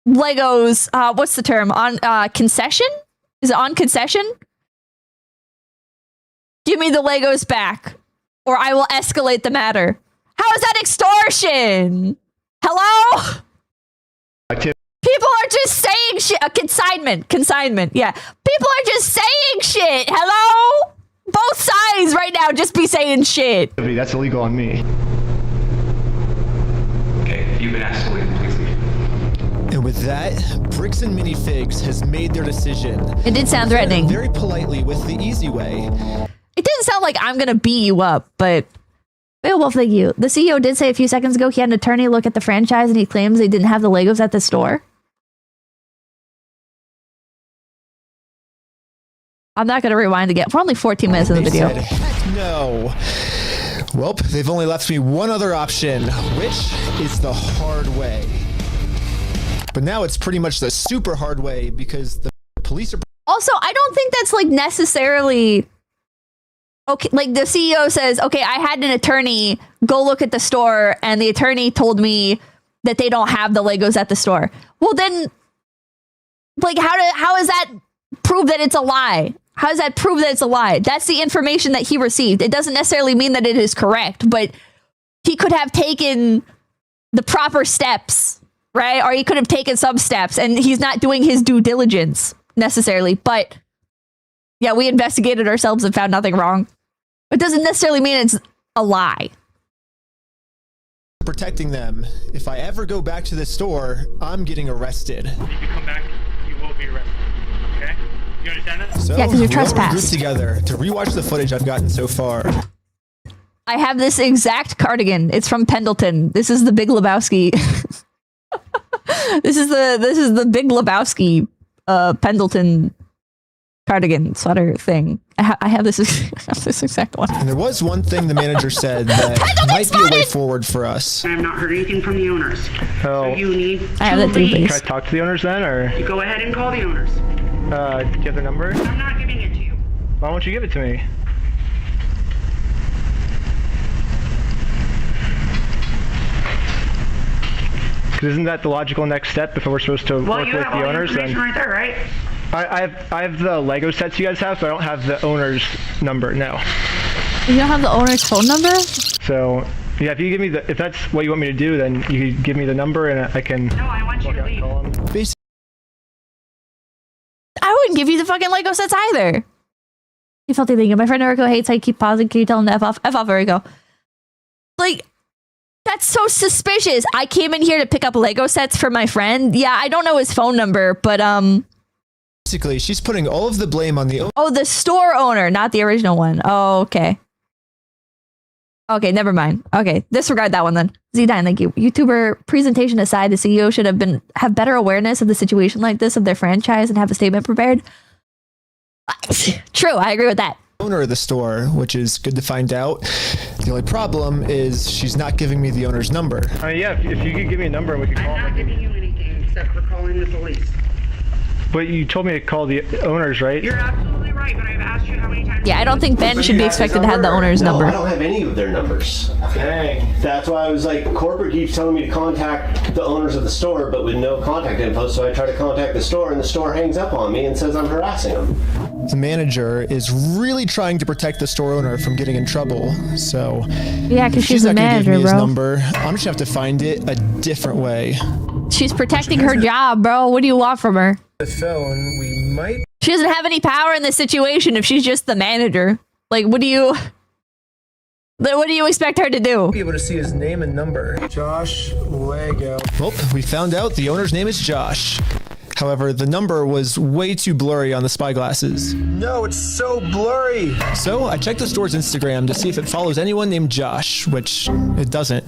A: Legos. What's the term? On concession? Is it on concession? Give me the Legos back, or I will escalate the matter. How is that extortion? Hello? People are just saying shit. Consignment. Yeah. People are just saying shit. Hello? Both sides right now just be saying shit.
M: That's illegal on me.
F: Okay, you've been asked to leave. Please leave.
D: And with that, Bricks and Minifigs has made their decision.
A: It did sound threatening.
D: Very politely with the easy way.
A: It didn't sound like I'm gonna beat you up, but... Well, thank you. The CEO did say a few seconds ago he had an attorney look at the franchise and he claims they didn't have the Legos at the store. I'm not going to rewind again. We're only 14 minutes in the video.
D: Said, heck no. Well, they've only left me one other option, which is the hard way. But now it's pretty much the super hard way because the police are...
A: Also, I don't think that's like necessarily... Okay, like the CEO says, okay, I had an attorney go look at the store and the attorney told me that they don't have the Legos at the store. Well, then, like, how does that prove that it's a lie? How does that prove that it's a lie? That's the information that he received. It doesn't necessarily mean that it is correct, but he could have taken the proper steps, right? Or he could have taken some steps and he's not doing his due diligence necessarily, but yeah, we investigated ourselves and found nothing wrong. It doesn't necessarily mean it's a lie.
D: protecting them. If I ever go back to the store, I'm getting arrested.
P: If you come back, you will be arrested. Okay? You understand that?
D: So,
A: yeah, because you're
D: we all
A: trespassed.
D: grouped together to rewatch the footage I've gotten so far.
A: I have this exact cardigan. It's from Pendleton. This is the Big Lebowski. This is the Big Lebowski Pendleton cardigan sweater thing. I have this exact one.
D: And there was one thing the manager said that might be a way forward for us.
N: I have not heard anything from the owners. So you need
A: I have
N: to
A: that too,
N: leave.
A: please.
M: Try to talk to the owners then, or
N: You go ahead and call the owners.
M: do you have their number?
N: I'm not giving it to you.
M: Why won't you give it to me? Isn't that the logical next step if we're supposed to
N: Well,
M: work
N: you
M: with
N: have all
M: the
N: the
M: owners?
N: information right there, right?
M: I have the Lego sets you guys have, so I don't have the owner's number. No.
A: You don't have the owner's phone number?
M: So yeah, if you give me if that's what you want me to do, then you can give me the number and I can.
N: No, I want you to leave.
A: I wouldn't give you the fucking Lego sets either. You felt thinking, my friend Eriko hates how you keep pausing. Can you tell him to F off? F off, Eriko. Like, that's so suspicious. I came in here to pick up Lego sets for my friend. Yeah, I don't know his phone number, but
D: Basically, she's putting all of the blame on the
A: oh, the store owner, not the original one. Oh, okay. Okay, never mind. Okay, disregard that one then. Z9, thank you. YouTuber presentation aside, the CEO should have better awareness of the situation like this of their franchise and have a statement prepared. True, I agree with that.
D: owner of the store, which is good to find out. The only problem is she's not giving me the owner's number.
M: Yeah, if you could give me a number, we could call
N: I'm not giving you anything except for calling the police.
M: But you told me to call the owners, right?
N: You're absolutely right, but I've asked you how many times.
A: Yeah, I don't think Ben should be expected to have the owner's number.
E: I don't have any of their numbers.
M: Okay.
E: That's why I was like, corporate keeps telling me to contact the owners of the store, but with no contact info. So I try to contact the store, and the store hangs up on me and says I'm harassing them.
D: The manager is really trying to protect the store owner from getting in trouble. So
A: yeah, because she's the
D: not gonna
A: manager,
D: give me his
A: bro.
D: number, I'm just gonna have to find it a different way.
A: She's protecting her job, bro. What do you want from her?
D: The phone, we might.
A: She doesn't have any power in this situation if she's just the manager. Like, what do you expect her to do?
D: Be able to see his name and number. Josh Lego. Well, we found out the owner's name is Josh. However, the number was way too blurry on the spy glasses. No, it's so blurry. So I checked the store's Instagram to see if it follows anyone named Josh, which it doesn't.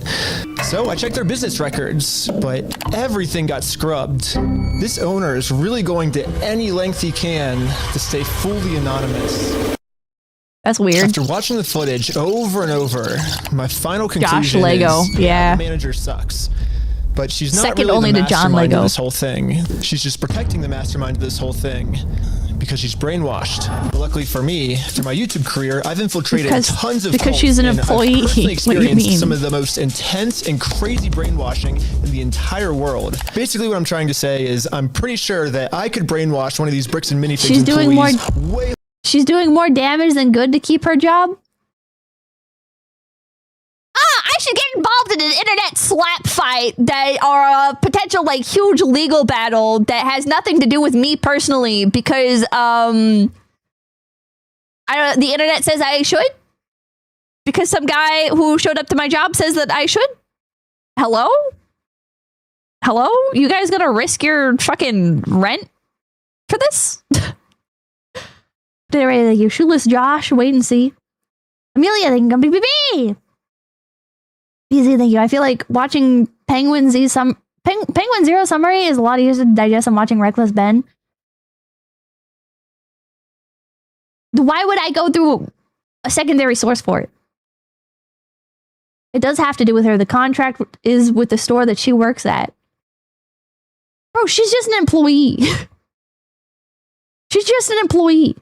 D: So I checked their business records, but everything got scrubbed. This owner is really going to any length he can to stay fully anonymous.
A: That's weird.
D: After watching the footage over and over, my final conclusion
A: Josh Lego,
D: is
A: yeah.
D: The manager sucks. But she's not
A: Second
D: really
A: only
D: the
A: to John
D: mastermind
A: Lego.
D: of this whole thing. She's just protecting the mastermind of this whole thing because she's brainwashed. But luckily for me, through my YouTube career, I've infiltrated tons of
A: because she's an
D: cults, and
A: employee.
D: I've personally
A: What do you
D: experienced
A: mean?
D: some of the most intense and crazy brainwashing in the entire world. Basically, what I'm trying to say is I'm pretty sure that I could brainwash one of these Bricks and Minifigs
A: She's doing more.
D: employees
A: She's doing more damage than good to keep her job. I should get involved in an internet slap fight that or a potential like huge legal battle that has nothing to do with me personally because the internet says I should because some guy who showed up to my job says that I should. Hello? You guys gonna risk your fucking rent for this? Anyway, you shoeless Josh, wait and see. Amelia, thank you. BBB. Easy, thank you. I feel like watching Penguin Zero Summary is a lot easier to digest than watching Reckless Ben. Why would I go through a secondary source for it? It does have to do with her. The contract is with the store that she works at. Bro, she's just an employee. She's just an employee.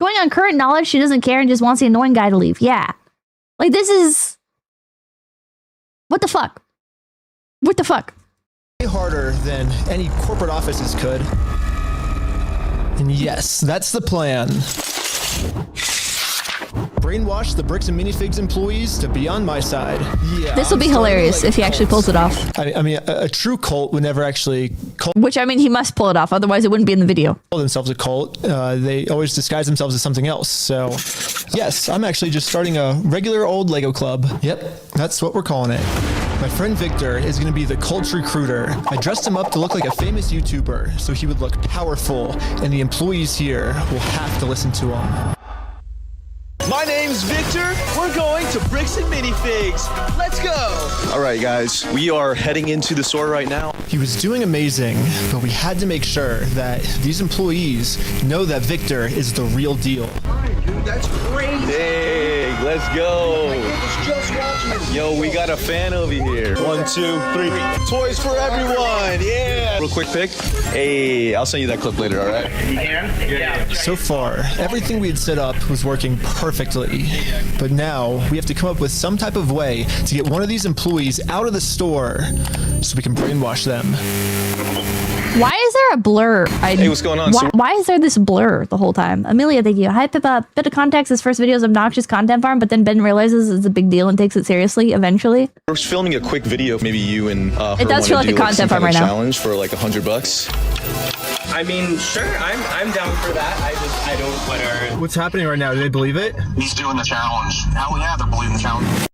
A: Going on current knowledge, she doesn't care and just wants the annoying guy to leave. Yeah. Like, this is... What the fuck? What the fuck?
D: way harder than any corporate offices could. And yes, that's the plan. Brainwash the Bricks and Minifigs employees to be on my side. Yeah,
A: This will be hilarious if he actually pulls it off.
D: I mean, a true cult would never actually call.
A: Which, I mean, he must pull it off. Otherwise, it wouldn't be in the video.
D: Themselves a cult. They always disguise themselves as something else. So, yes, I'm actually just starting a regular old Lego club. Yep, that's what we're calling it. My friend Victor is going to be the cult recruiter. I dressed him up to look like a famous YouTuber, so he would look powerful, and the employees here will have to listen to him.
Q: My name's Victor. We're going to Bricks and Minifigs. Let's go. All right, guys, we are heading into the store right now.
D: He was doing amazing, but we had to make sure that these employees know that Victor is the real deal.
Q: Dude, that's crazy. Hey, let's go. Yo, we got a fan over here. 1, 2, 3. Toys for everyone. Yeah. Real quick pic. Hey, I'll send you that clip later, all right?
P: You can? Yeah.
D: So far, everything we had set up was working perfectly. But now, we have to come up with some type of way to get one of these employees out of the store so we can brainwash them.
A: Why is there a blur?
Q: Hey, what's going on?
A: Why is there this blur the whole time? Amelia, thank you. Hi, Pippa. Bit of context. This first video is obnoxious content farm, but then Ben realizes it's a big deal and takes it seriously eventually.
Q: We're filming a quick video. Maybe you and her
A: it does feel like a content farm right now.
Q: Challenge for like $100.
H: I mean, sure, I'm down for that. I don't what are.
D: What's happening right now? Do they believe it?
R: He's doing the challenge. Hell yeah, they're believing the challenge.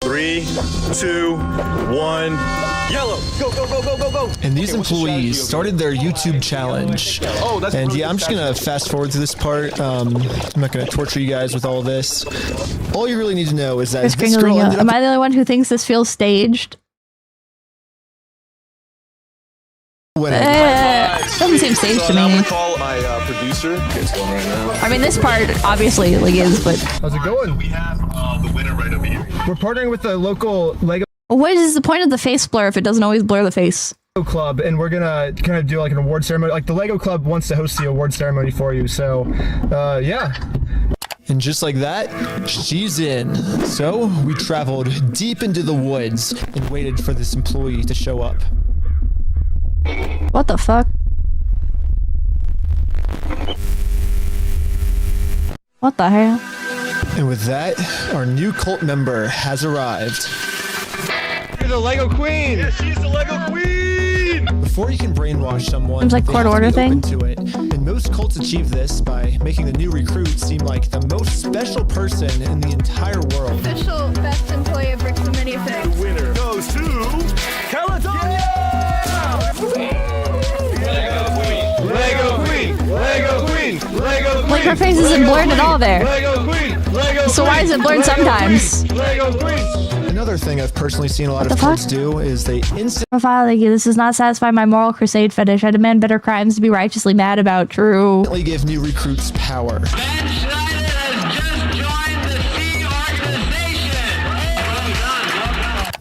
Q: 3, 2, 1. Yellow! Go, go, go, go, go, go!
D: And these employees started their YouTube challenge. And yeah, I'm just gonna fast forward to this part. I'm not gonna torture you guys with all of this. All you really need to know is that this girl ended up.
A: Am I the only one who thinks this feels staged? Doesn't seem staged to me.
Q: I'm gonna call my producer. It's going right now.
A: I mean, this part obviously like is, but
D: how's it going?
Q: We have the winner right over here.
D: We're partnering with the local Lego.
A: What is the point of the face blur if it doesn't always blur the face?
D: Club, and we're gonna kind of do like an award ceremony. Like the Lego Club wants to host the award ceremony for you. So, yeah. And just like that, she's in. So we traveled deep into the woods and waited for this employee to show up.
A: What the fuck? What the hell?
D: And with that, our new cult member has arrived.
Q: You're the Lego Queen! Yeah, she's the Lego Queen!
D: Before you can brainwash someone,
A: seems like court order thing.
D: To it. And most cults achieve this by making the new recruit seem like the most special person in the entire world.
S: Official best employee of Bricks and Minifigs.
Q: The winner goes to California! Lego Queen! Lego Queen! Lego Queen! Lego Queen!
A: Like her face isn't blurred at all there.
Q: Lego Queen! Lego
A: so why is it blurred sometimes?
Q: Lego Queen!
D: Another thing I've personally seen a lot of cults do is they
A: Profile, thank you. This does not satisfy my moral crusade fetish. I demand better crimes to be righteously mad about. True.
D: Instantly give new recruits power.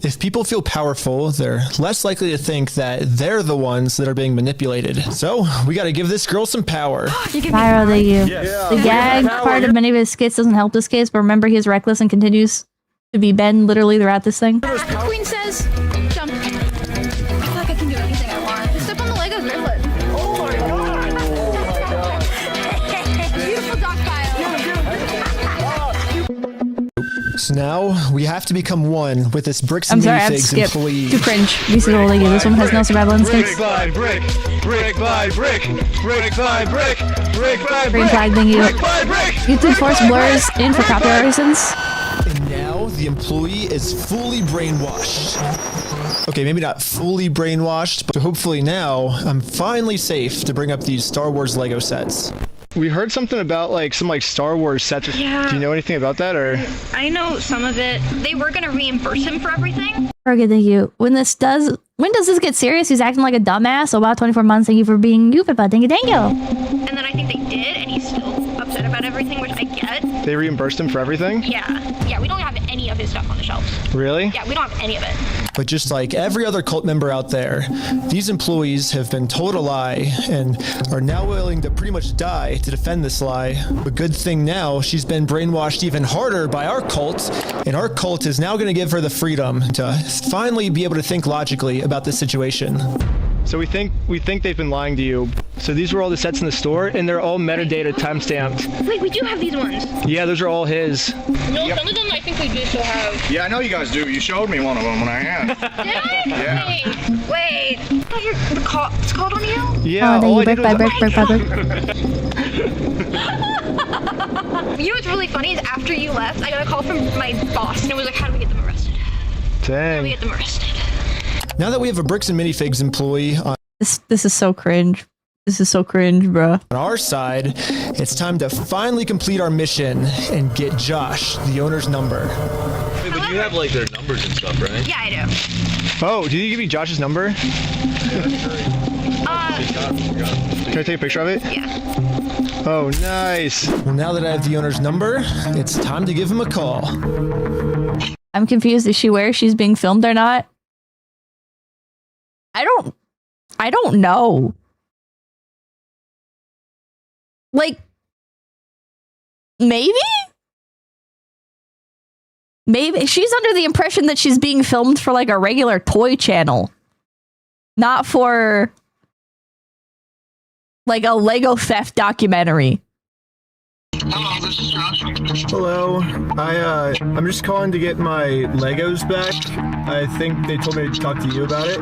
D: If people feel powerful, they're less likely to think that they're the ones that are being manipulated. So we got to give this girl some power.
A: Pyro, thank you. Yes. The gag part of many of his skits doesn't help this case, but remember he is reckless and continues to be Ben literally throughout this thing.
S: Queen says, jump. I feel like I can do anything I want. Just step on the Legos, Griffin.
Q: Oh my god!
S: Beautiful dog pile.
D: So now we have to become one with this Bricks and
A: I'm sorry, I have to
D: Minifigs
A: skip.
D: employee.
A: Too cringe. This one has no survival instincts.
Q: Brick by brick, brick by brick, brick by brick, brick by brick.
A: Green flag, thank you.
Q: Brick by brick.
A: YouTube force blurs in for copyright reasons.
D: And now the employee is fully brainwashed. Okay, maybe not fully brainwashed, but hopefully now I'm finally safe to bring up these Star Wars Lego sets.
M: We heard something about like some Star Wars sets.
J: Yeah.
M: Do you know anything about that, or?
J: I know some of it. They were gonna reimburse him for everything.
A: Okay, thank you. When does this get serious? He's acting like a dumbass. So about 24 months. Thank you for being you, Pippa. Thank you.
J: And then I think they did, and he's still upset about everything, which I get.
M: They reimbursed him for everything?
J: Yeah, we don't have any of his stuff on the shelves.
M: Really?
J: Yeah, we don't have any of it.
D: But just like every other cult member out there, these employees have been told a lie and are now willing to pretty much die to defend this lie. But good thing now, she's been brainwashed even harder by our cult, and our cult is now going to give her the freedom to finally be able to think logically about this situation.
M: So we think they've been lying to you So these were all the sets in the store, and they're all metadata timestamped.
S: Wait, we do have these ones.
M: Yeah, those are all his.
S: No, some of them I think we do still have.
R: Yeah, I know you guys do. You showed me one of them when I had.
S: Did I?
R: Yeah.
S: Wait. I thought it's called on you?
M: Yeah.
A: Oh, then you brick by brick, brick by brick.
S: You know what's really funny is after you left, I got a call from my boss, and it was like, how do we get them arrested? How do we
M: Dang.
S: get them arrested?
D: Now that we have a Bricks and Minifigs employee on
A: This is so cringe. This is so cringe, bro.
D: our side, it's time to finally complete our mission and get Josh, the owner's number.
Q: Wait, but you have like their numbers and stuff, right?
S: Yeah, I do.
M: Oh, did you give me Josh's number? Can I take a picture of it?
S: Yeah.
M: Oh, nice.
D: Well, now that I have the owner's number, it's time to give him a call.
A: I'm confused. Is she where she's being filmed or not? I don't know. Like, maybe she's under the impression that she's being filmed for like a regular toy channel, not for like a Lego theft documentary.
R: Hello, this is Josh.
M: Hello. I'm just calling to get my Legos back. I think they told me to talk to you about it.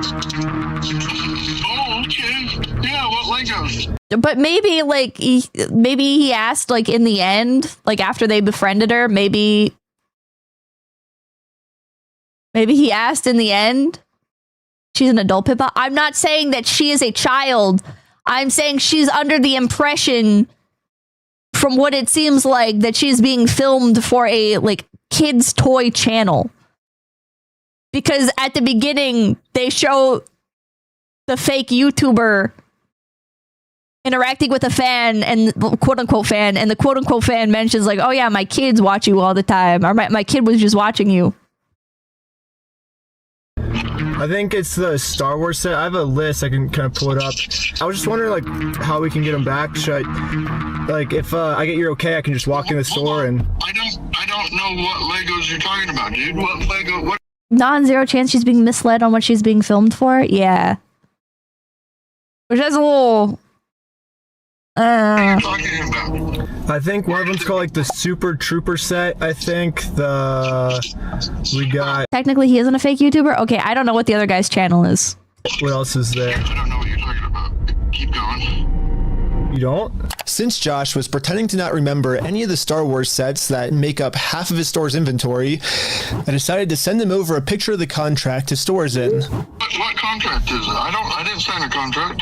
R: Oh, okay. Yeah, what Legos?
A: But maybe like he asked like in the end, like after they befriended her, maybe he asked in the end. She's an adult, Pippa. I'm not saying that she is a child. I'm saying she's under the impression, from what it seems like, that she's being filmed for a like kids toy channel. Because at the beginning they show the fake YouTuber interacting with a fan and quote unquote fan, and the quote unquote fan mentions like, oh yeah, my kids watch you all the time, or my kid was just watching you.
M: I think it's the Star Wars set. I have a list. I can kind of pull it up. I was just wondering like how we can get them back. Should I, like, if I get your okay, I can just walk in the store and.
R: I don't know what Legos you're talking about, dude. What Lego? What?
A: Non-zero chance she's being misled on what she's being filmed for? Yeah. Which is a little...
R: What are you talking about?
M: I think one of them's called like the Super Trooper set. I think we got...
A: Technically he isn't a fake YouTuber? Okay, I don't know what the other guy's channel is.
M: What else is there?
R: I don't know what you're talking about. Keep going.
M: You don't?
D: Since Josh was pretending to not remember any of the Star Wars sets that make up half of his store's inventory, I decided to send him over a picture of the contract his store is in.
R: What contract is it? I didn't sign a contract.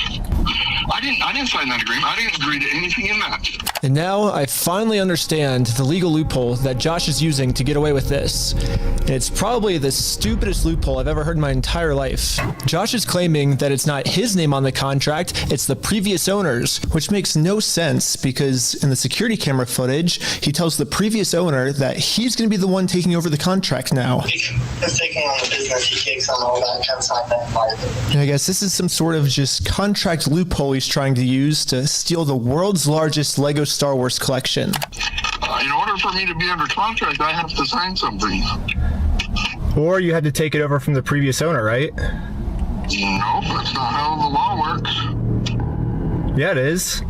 R: I didn't sign that agreement. I didn't agree to anything in that.
D: And now I finally understand the legal loophole that Josh is using to get away with this. And it's probably the stupidest loophole I've ever heard in my entire life. Josh is claiming that it's not his name on the contract, it's the previous owner's, which makes no sense because in the security camera footage, he tells the previous owner that he's going to be the one taking over the contract now.
R: He's taking on the business, he takes on all that, can't sign that private.
D: And I guess this is some sort of just contract loophole he's trying to use to steal the world's largest Lego Star Wars collection.
R: In order for me to be under contract, I have to sign something.
M: Or you had to take it over from the previous owner, right?
R: No, that's not how the law works.
M: Yeah, it is.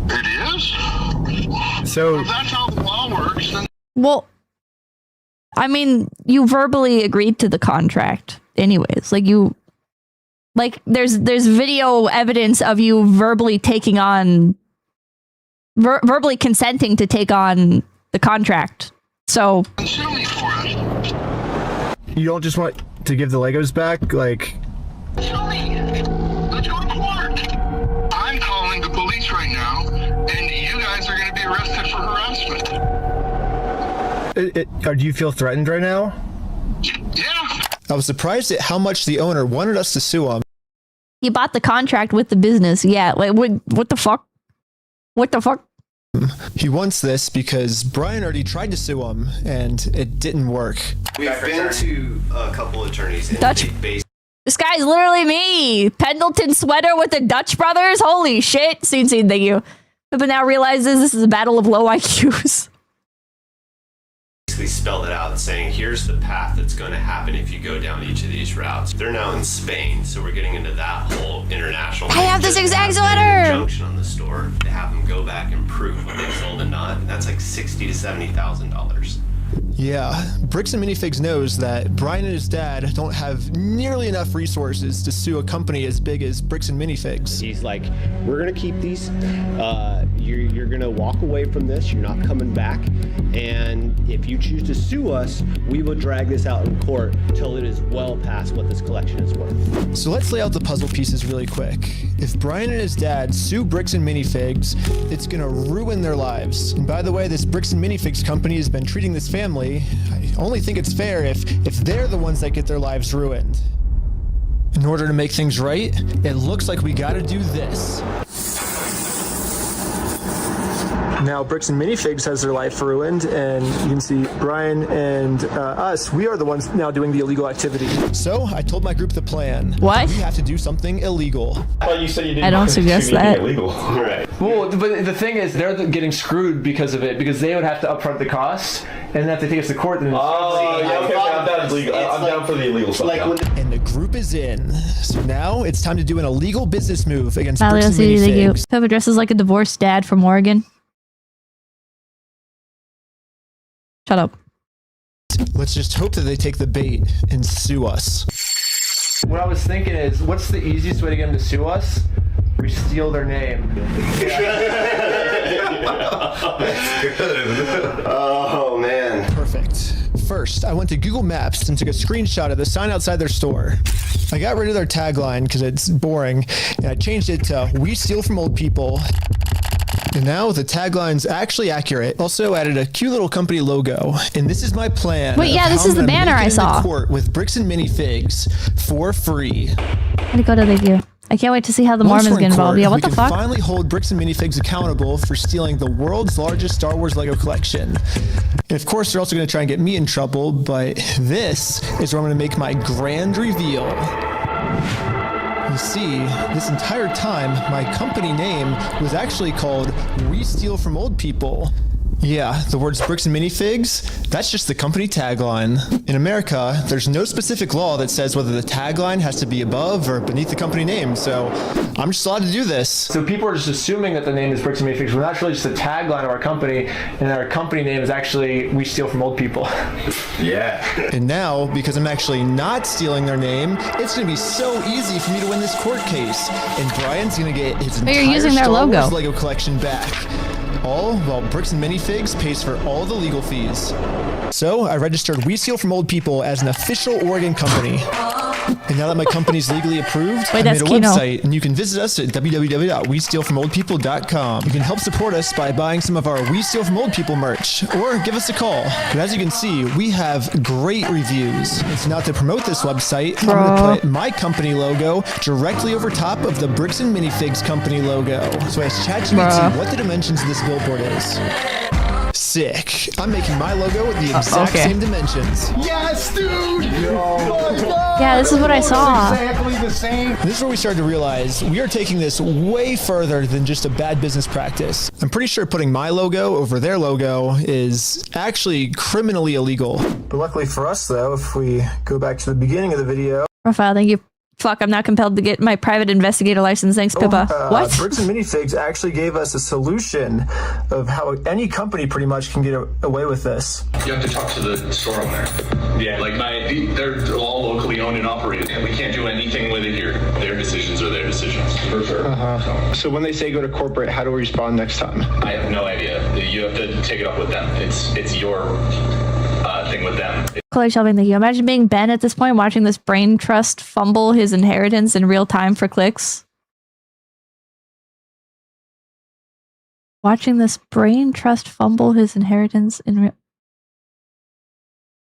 R: It is?
M: So
R: If that's how the law works, then...
A: Well, I mean, you verbally agreed to the contract anyways. There's video evidence of you verbally taking on, verbally consenting to take on the contract. So
R: Sue me for it.
M: you don't just want to give the Legos back? Like,
R: Sue me. Let's go to court. I'm calling the police right now, and you guys are going to be arrested for harassment.
M: or do you feel threatened right now?
R: Yeah.
D: I was surprised at how much the owner wanted us to sue him.
A: he bought the contract with the business. Yeah, like what the fuck? What the fuck?
D: He wants this because Brian already tried to sue him and it didn't work.
T: We've been to a couple attorneys in
A: Dutch. This guy's literally me. Pendleton sweater with the Dutch brothers. Holy shit. Scene, thank you. But now realizes this is a battle of low IQs.
T: basically spelled it out saying, here's the path that's going to happen if you go down each of these routes. They're now in Spain, so we're getting into that whole international
A: I have this
T: Just
A: exact
T: have an
A: sweater.
T: injunction on the store to have them go back and prove what they sold and not. And that's like $60,000 to $70,000.
D: Yeah, Bricks and Minifigs knows that Brian and his dad don't have nearly enough resources to sue a company as big as Bricks and Minifigs.
U: He's like, we're gonna keep these. You're gonna walk away from this. You're not coming back. And if you choose to sue us, we will drag this out in court till it is well past what this collection is worth.
D: So let's lay out the puzzle pieces really quick. If Brian and his dad sue Bricks and Minifigs, it's gonna ruin their lives. And by the way, this Bricks and Minifigs company has been treating this family. I only think it's fair if they're the ones that get their lives ruined. In order to make things right, it looks like we gotta do this. Now, Bricks and Minifigs has their life ruined, and you can see Brian and us, we are the ones now doing the illegal activity. So, I told my group the plan.
A: What?
D: We have to do something illegal.
H: Well, you said you didn't
A: I don't
H: want
A: suggest
H: to make
A: that.
H: it illegal. Right.
D: Well, but the thing is, they're getting screwed because of it, because they would have to upfront the cost, and then if they take us to court, then
H: Oh, yeah, okay, I'm down for legal. I'm down for the illegal stuff.
D: and the group is in. So now it's time to do an illegal business move against
A: Finally,
D: Bricks
A: let's
D: and
A: see you.
D: Minifigs.
A: Pippa dresses like a divorced dad from Oregon. Shut up.
D: Let's just hope that they take the bait and sue us. What I was thinking is, what's the easiest way to get them to sue us? We steal their name.
T: That's good. Oh, man.
D: Perfect. First, I went to Google Maps and took a screenshot of the sign outside their store. I got rid of their tagline because it's boring, and I changed it to "We steal from old people." And now the tagline's actually accurate. Also added a cute little company logo. And this is my plan.
A: Wait, yeah,
D: of
A: this
D: how
A: is
D: I'm
A: the
D: gonna
A: banner
D: make it
A: I saw.
D: into court with Bricks and Minifigs for free.
A: Let me go to the view. I can't wait to see how the
D: Once
A: Mormons
D: we're
A: get
D: in
A: involved.
D: court,
A: Yeah, what
D: we
A: the
D: can
A: fuck?
D: finally hold Bricks and Minifigs accountable for stealing the world's largest Star Wars Lego collection. And of course, they're also going to try and get me in trouble, but this is where I'm going to make my grand reveal. You see, this entire time, my company name was actually called We Steal From Old People. Yeah, the words Bricks and Minifigs, that's just the company tagline. In America, there's no specific law that says whether the tagline has to be above or beneath the company name, so I'm just allowed to do this. So people are just assuming that the name is Bricks and Minifigs, when that's really just the tagline of our company, and our company name is actually We Steal From Old People.
T: Yeah.
D: And now, because I'm actually not stealing their name, it's going to be so easy for me to win this court case, and Brian's going to get his
A: But you're
D: entire
A: using their
D: Star
A: logo.
D: Wars Lego collection back. All while Bricks and Minifigs pays for all the legal fees. So I registered We Steal From Old People as an official Oregon company. And now that my company's legally approved, I made a website, and you can visit us at www.westealfromoldpeople.com. You can help support us by buying some of our We Steal From Old People merch, or give us a call. But as you can see, we have great reviews. And so now to promote this website, I'm going to put my company logo directly over top of the Bricks and Minifigs company logo. So I asked ChatGPT what the dimensions of this billboard is. Sick. I'm making my logo with the exact same dimensions.
R: Yes, dude!
A: Yeah, this is what I saw.
R: Exactly the same.
D: This is where we started to realize we are taking this way further than just a bad business practice. I'm pretty sure putting my logo over their logo is actually criminally illegal. But luckily for us, though, if we go back to the beginning of the video.
A: Profile, thank you. Fuck, I'm not compelled to get my private investigator license. Thanks, Pippa. What?
D: Bricks and Minifigs actually gave us a solution of how any company pretty much can get away with this.
O: You have to talk to the store owner. Yeah, like they're all locally owned and operated, and we can't do anything with it here. Their decisions are their decisions. For sure.
M: So when they say go to corporate, how do we respond next time?
O: I have no idea. You have to take it up with them. It's your thing with them.
A: Chloe Shelving, thank you. Imagine being Ben at this point, watching this brain trust fumble his inheritance in real time for clicks. Watching this brain trust fumble his inheritance in real...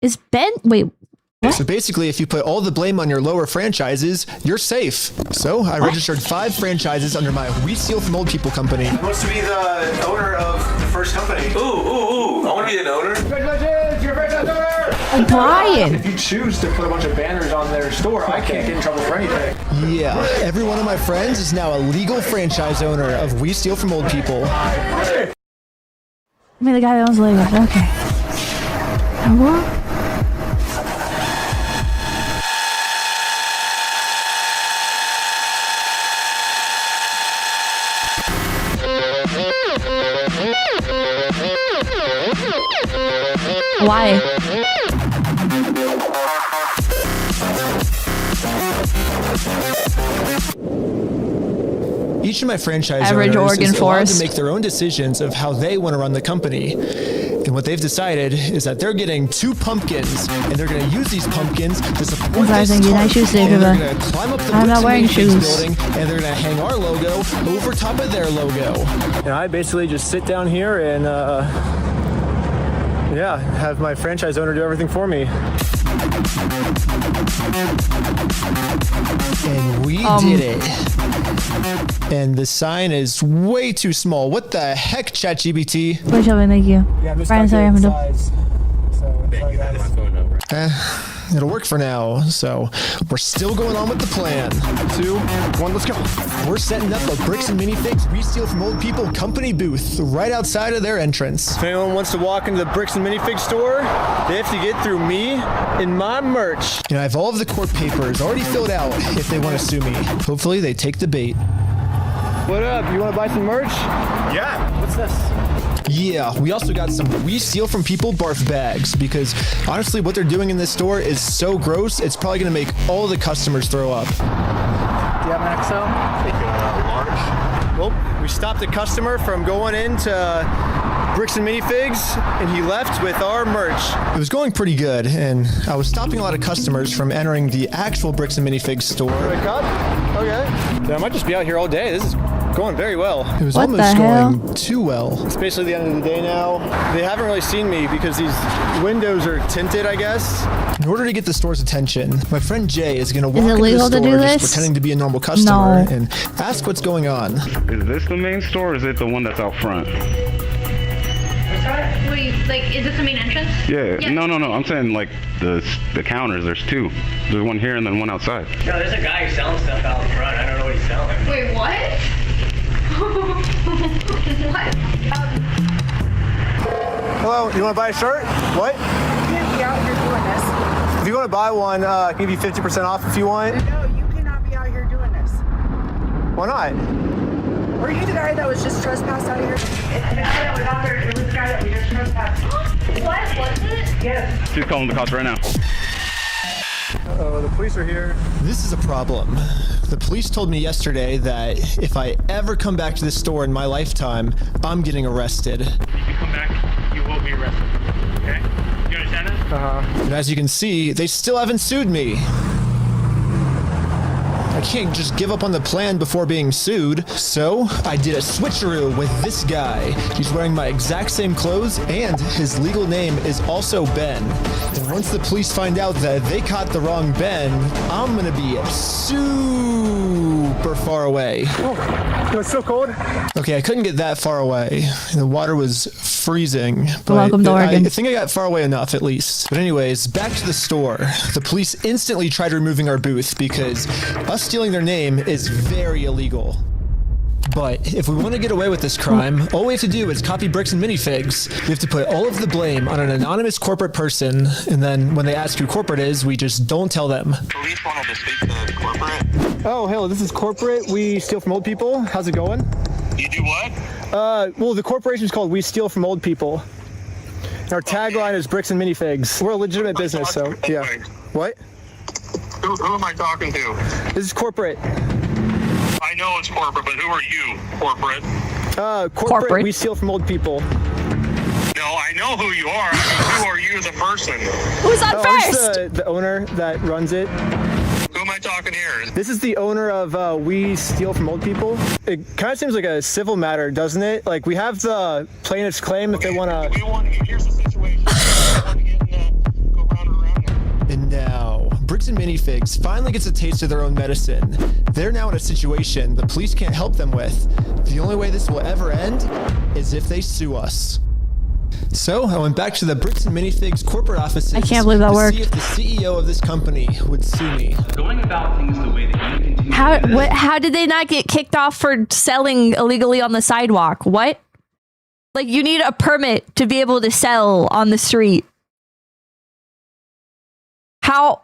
A: Is Ben... Wait, what?
D: So basically, if you put all the blame on your lower franchises, you're safe. So I registered 5 franchises under my We Steal From Old People company.
T: Who wants to be the owner of the first company?
O: Ooh, I want to be an owner.
M: Congratulations, you're a franchise owner!
A: Oh, Brian!
D: If you choose to put a bunch of banners on their store, I can't get in trouble for anything. Yeah, every one of my friends is now a legal franchise owner of We Steal From Old People.
A: I mean, the guy that owns Lego. Okay. Why?
D: Each of my franchise
A: Average
D: owners
A: Oregon
D: is allowed
A: forest.
D: to make their own decisions of how they want to run the company. And what they've decided is that they're getting 2 pumpkins, and they're going to use these pumpkins to support this
A: Surprising, you nice
D: tarp.
A: shoes today,
D: And they're
A: Pippa.
D: going to climb up the
A: I'm not
D: bricks and
A: wearing
D: minifigs
A: shoes.
D: building, and they're going to hang our logo over top of their logo. And I basically just sit down here and, yeah, have my franchise owner do everything for me. And we did it. And the sign is way too small. What the heck, ChatGPT?
A: Push up and thank you. Brian, sorry, I'm gonna
D: It'll work for now, so we're still going on with the plan. 2, 1, let's go. We're setting up a Bricks and Minifigs We Steal From Old People company booth right outside of their entrance. If anyone wants to walk into the Bricks and Minifigs store, they have to get through me and my merch. And I have all of the court papers already filled out if they want to sue me. Hopefully they take the bait. What up? You want to buy some merch? Yeah. What's this? Yeah, we also got some We Steal From People barf bags because honestly what they're doing in this store is so gross, it's probably going to make all the customers throw up. Do you have an XL? Large. Well, we stopped a customer from going into Bricks and Minifigs, and he left with our merch. It was going pretty good, and I was stopping a lot of customers from entering the actual Bricks and Minifigs store. Wake up? Okay. Then I might just be out here all day. This is going very well. It was almost going too well. It's basically the end of the day now. They haven't really seen me because these windows are tinted, I guess. In order to get the store's attention, my friend Jay is going to walk into the store just pretending to be a normal customer and ask what's going on.
B: Is this the main store or is it the one that's out front?
S: Wait, like, is this the main entrance?
B: Yeah. No. I'm saying like the counters. There's 2. There's one here and then one outside.
H: No, there's a guy who's selling stuff out front. I don't know what he's selling.
S: Wait, what? What?
D: Hello, you want to buy a shirt? What?
N: You can't be out here doing this.
D: If you want to buy one, I'll give you 50% off if you want.
N: No, you cannot be out here doing this.
D: Why not?
N: Were you the guy that was just trespassed out here? It's the guy that was out there. It was the guy that we just trespassed.
S: What was it?
N: Yes.
B: She's calling the cops right now.
D: Uh-oh, the police are here. This is a problem. The police told me yesterday that if I ever come back to this store in my lifetime, I'm getting arrested.
P: If you come back, you will be arrested. Okay? You understand that?
D: And as you can see, they still haven't sued me. I can't just give up on the plan before being sued. So I did a switcheroo with this guy. He's wearing my exact same clothes and his legal name is also Ben. And once the police find out that they caught the wrong Ben, I'm gonna be super far away. Oh, it's so cold. Okay, I couldn't get that far away. The water was freezing. But
A: Welcome to Oregon.
D: I think I got far away enough at least. But anyways, back to the store. The police instantly tried removing our booth because us stealing their name is very illegal. But if we want to get away with this crime, all we have to do is copy Bricks and Minifigs. We have to put all of the blame on an anonymous corporate person, and then when they ask who corporate is, we just don't tell them.
K: Police wanted to speak to corporate.
D: Oh, hello, this is corporate. We steal from old people. How's it going?
R: You do what?
D: Well, the corporation's called We Steal From Old People. Our tagline is Bricks and Minifigs. We're a legitimate business, so yeah. What?
R: Who am I talking to?
D: This is corporate.
R: I know it's corporate, but who are you, corporate?
D: Corporate. We steal from old people.
R: No, I know who you are. Who are you, the person?
A: Who's on
D: I'm just the owner that runs it.
R: Who am I talking here?
D: This is the owner of We Steal From Old People. It kind of seems like a civil matter, doesn't it? Like, we have the plaintiff's claim if they want to...
R: Here's the situation. Go round and around now.
D: And now, Bricks and Minifigs finally gets a taste of their own medicine. They're now in a situation the police can't help them with. The only way this will ever end is if they sue us. So I went back to the Bricks and Minifigs corporate offices.
A: I can't believe that worked.
D: See if the CEO of this company would sue me.
F: Going about things the way that you continue.
A: How did they not get kicked off for selling illegally on the sidewalk? What? Like, you need a permit to be able to sell on the street. How?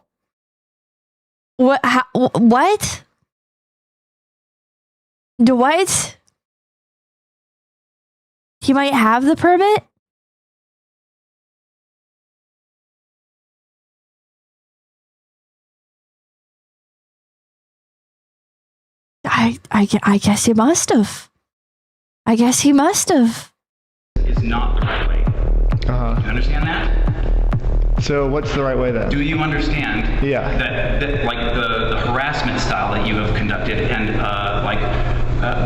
A: What? How, what? What? He might have the permit? I guess he must have. I guess he must have.
F: It's not the right way. Do you understand that?
M: So what's the right way then?
F: Do you understand?
M: Yeah.
F: That like the harassment style that you have conducted and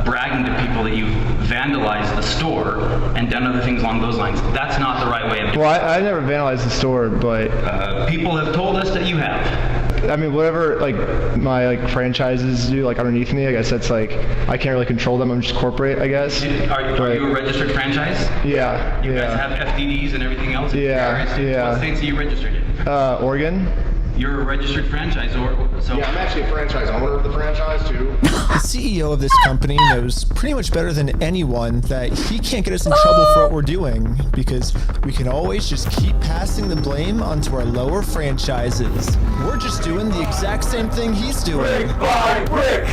F: bragging to people that you've vandalized the store and done other things along those lines. That's not the right way of doing it.
M: Well, I never vandalized the store, but
F: people have told us that you have.
M: I mean, whatever like my franchises do underneath me, I guess that's I can't really control them. I'm just corporate, I guess.
F: Are you a registered franchise?
M: Yeah.
F: You guys have FDDs and everything else?
M: Yeah.
F: What states are you registered in?
M: Oregon.
F: You're a registered franchisor. So
L: yeah, I'm actually a franchise owner of the franchise too.
D: The CEO of this company knows pretty much better than anyone that he can't get us in trouble for what we're doing because we can always just keep passing the blame onto our lower franchises. We're just doing the exact same thing he's doing.
R: Brick by brick!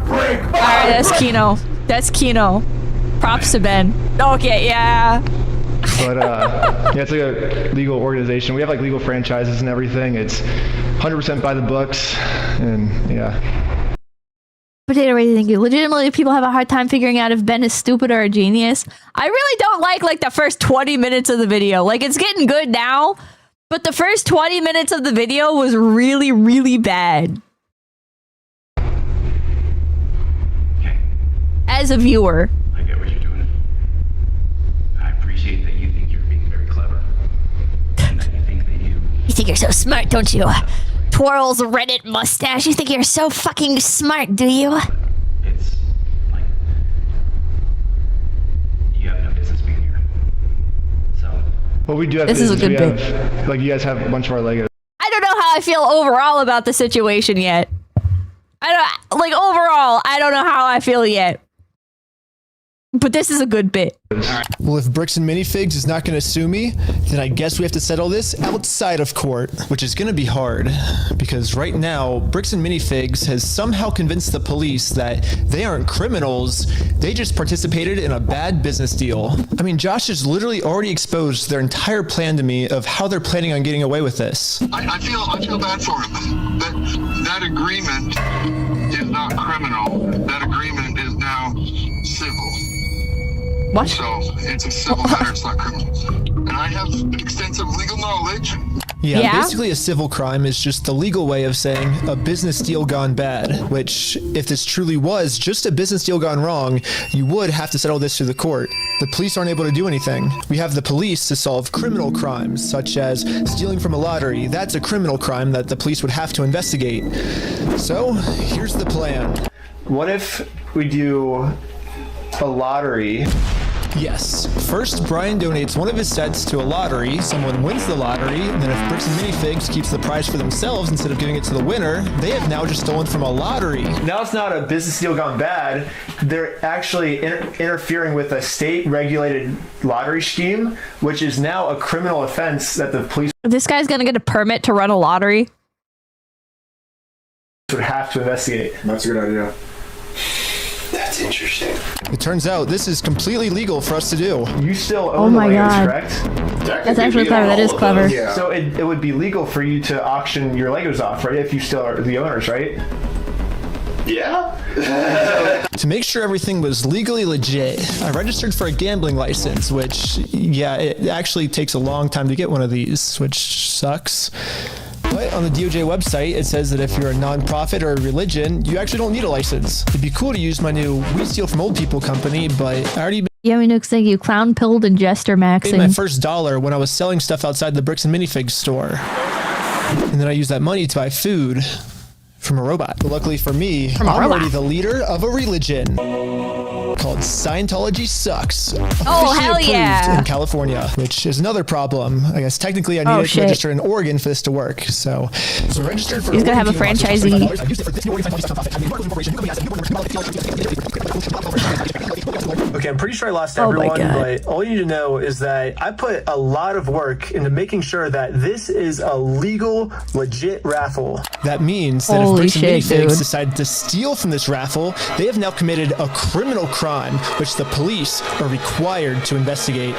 R: Brick by
A: Alright, that's 𝐏𝐚𝐬. That's 𝐏𝐏𝐚𝐬. Props to Ben. Okay, yeah.
M: But yeah, it's like a legal organization. We have legal franchises and everything. It's 100% by the books, and yeah.
A: Potato Raising, thank you. Legitimately, people have a hard time figuring out if Ben is stupid or a genius. I really don't like the first 20 minutes of the video. It's getting good now, but the first 20 minutes of the video was really, really bad. As a viewer.
F: I get what you're doing. I appreciate that you think you're being very clever. And that you think that
A: You think you're so smart, don't you? Twirls Reddit mustache. You think you're so fucking smart, do you?
F: It's you have no business being here. So.
M: Well, we do have.
A: This is a good bit.
M: You guys have a bunch of our Legos.
A: I don't know how I feel overall about the situation yet. Overall, I don't know how I feel yet. But this is a good bit.
D: Well, if Bricks and Minifigs is not going to sue me, then I guess we have to settle this outside of court, which is going to be hard because right now, Bricks and Minifigs has somehow convinced the police that they aren't criminals. They just participated in a bad business deal. I mean, Josh has literally already exposed their entire plan to me of how they're planning on getting away with this.
R: I feel bad for him. That agreement is not criminal. That agreement is now civil.
A: What?
R: So it's a civil matter, it's not criminal. And I have extensive legal knowledge.
D: Yeah, basically a civil crime is just the legal way of saying a business deal gone bad, which if this truly was just a business deal gone wrong, you would have to settle this through the court. The police aren't able to do anything. We have the police to solve criminal crimes, such as stealing from a lottery. That's a criminal crime that the police would have to investigate. So, here's the plan.
M: What if we do a lottery?
D: Yes. First, Brian donates one of his sets to a lottery. Someone wins the lottery. And then if Bricks and Minifigs keeps the prize for themselves instead of giving it to the winner, they have now just stolen from a lottery.
M: Now it's not a business deal gone bad. They're actually interfering with a state-regulated lottery scheme, which is now a criminal offense that the police
A: This guy's gonna get a permit to run a lottery.
M: would have to investigate.
L: That's a good idea.
U: That's interesting.
D: It turns out this is completely legal for us to do.
M: You still own the Legos, correct?
A: That's actually clever. That is clever.
M: So it would be legal for you to auction your Legos off, right? If you still are the owners, right?
U: Yeah.
D: To make sure everything was legally legit, I registered for a gambling license, which, yeah, it actually takes a long time to get one of these, which sucks. But on the DOJ website, it says that if you're a nonprofit or a religion, you actually don't need a license. It'd be cool to use my new We Steal From Old People company, but I already
A: Yummy Nooks, thank you. Clown pilled and jester maxing.
D: made my first $1 when I was selling stuff outside the Bricks and Minifigs store. And then I used that money to buy food from a robot. But luckily for me, I'm already the leader of a religion called Scientology Sucks. Officially
A: hell
D: approved
A: yeah.
D: in California, which is another problem. I guess technically I needed to register in Oregon for this to work. So registered for
A: He's gonna have a franchisee.
C: Okay, I'm pretty sure I lost
A: Oh my
C: everyone,
A: God.
C: but all you need to know is that I put a lot of work into making sure that this is a legal, legit raffle.
D: That means that
A: Holy
D: if Bricks and
A: shit,
D: Minifigs
A: dude.
D: decide to steal from this raffle, they have now committed a criminal crime, which the police are required to investigate.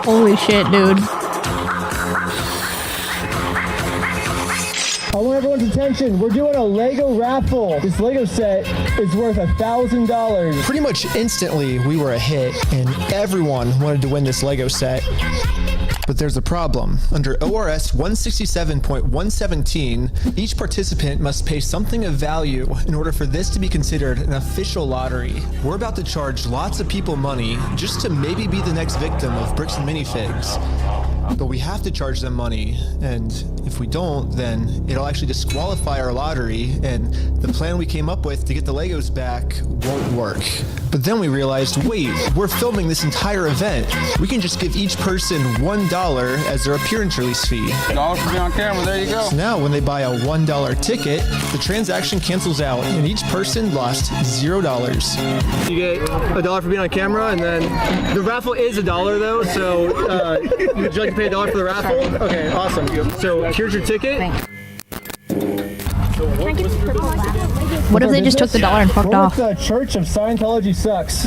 A: Holy shit, dude.
M: I want everyone's attention. We're doing a Lego raffle. This Lego set is worth $1,000.
D: Pretty much instantly, we were a hit, and everyone wanted to win this Lego set. But there's a problem. Under ORS 167.117, each participant must pay something of value in order for this to be considered an official lottery. We're about to charge lots of people money just to maybe be the next victim of Bricks and Minifigs. But we have to charge them money, and if we don't, then it'll actually disqualify our lottery, and the plan we came up with to get the Legos back won't work. But then we realized, wait, we're filming this entire event. We can just give each person $1 as their appearance release fee.
G: $1 for being on camera, there you go.
D: So now when they buy a $1 ticket, the transaction cancels out, and each person lost $0.
C: You get $1 for being on camera, and then the raffle is $1 though, so would you like to pay $1 for the raffle? Okay, awesome. So here's your ticket.
A: What if they just took the dollar and fucked off?
M: The Church of Scientology sucks.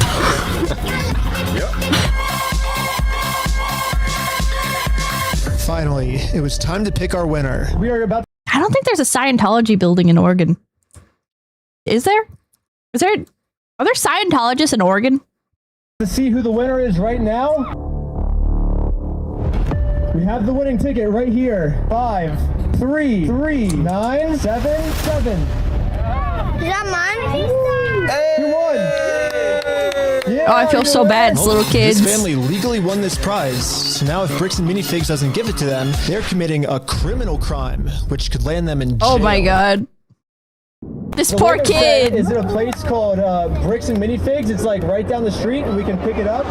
D: Finally, it was time to pick our winner.
M: We are about
A: I don't think there's a Scientology building in Oregon. Is there? Are there Scientologists in Oregon?
M: to see who the winner is right now. We have the winning ticket right here. 5, 3, 3, 9, 7, 7.
S: Is that mine?
M: You won! Yeah,
A: Oh, I feel so bad. It's little kids.
D: This family legally won this prize, so now if Bricks and Minifigs doesn't give it to them, they're committing a criminal crime, which could land them in jail.
A: Oh my god. This
M: The
A: poor
M: winner
A: kid.
M: said, is it a place called Bricks and Minifigs? It's like right down the street and we can pick it up.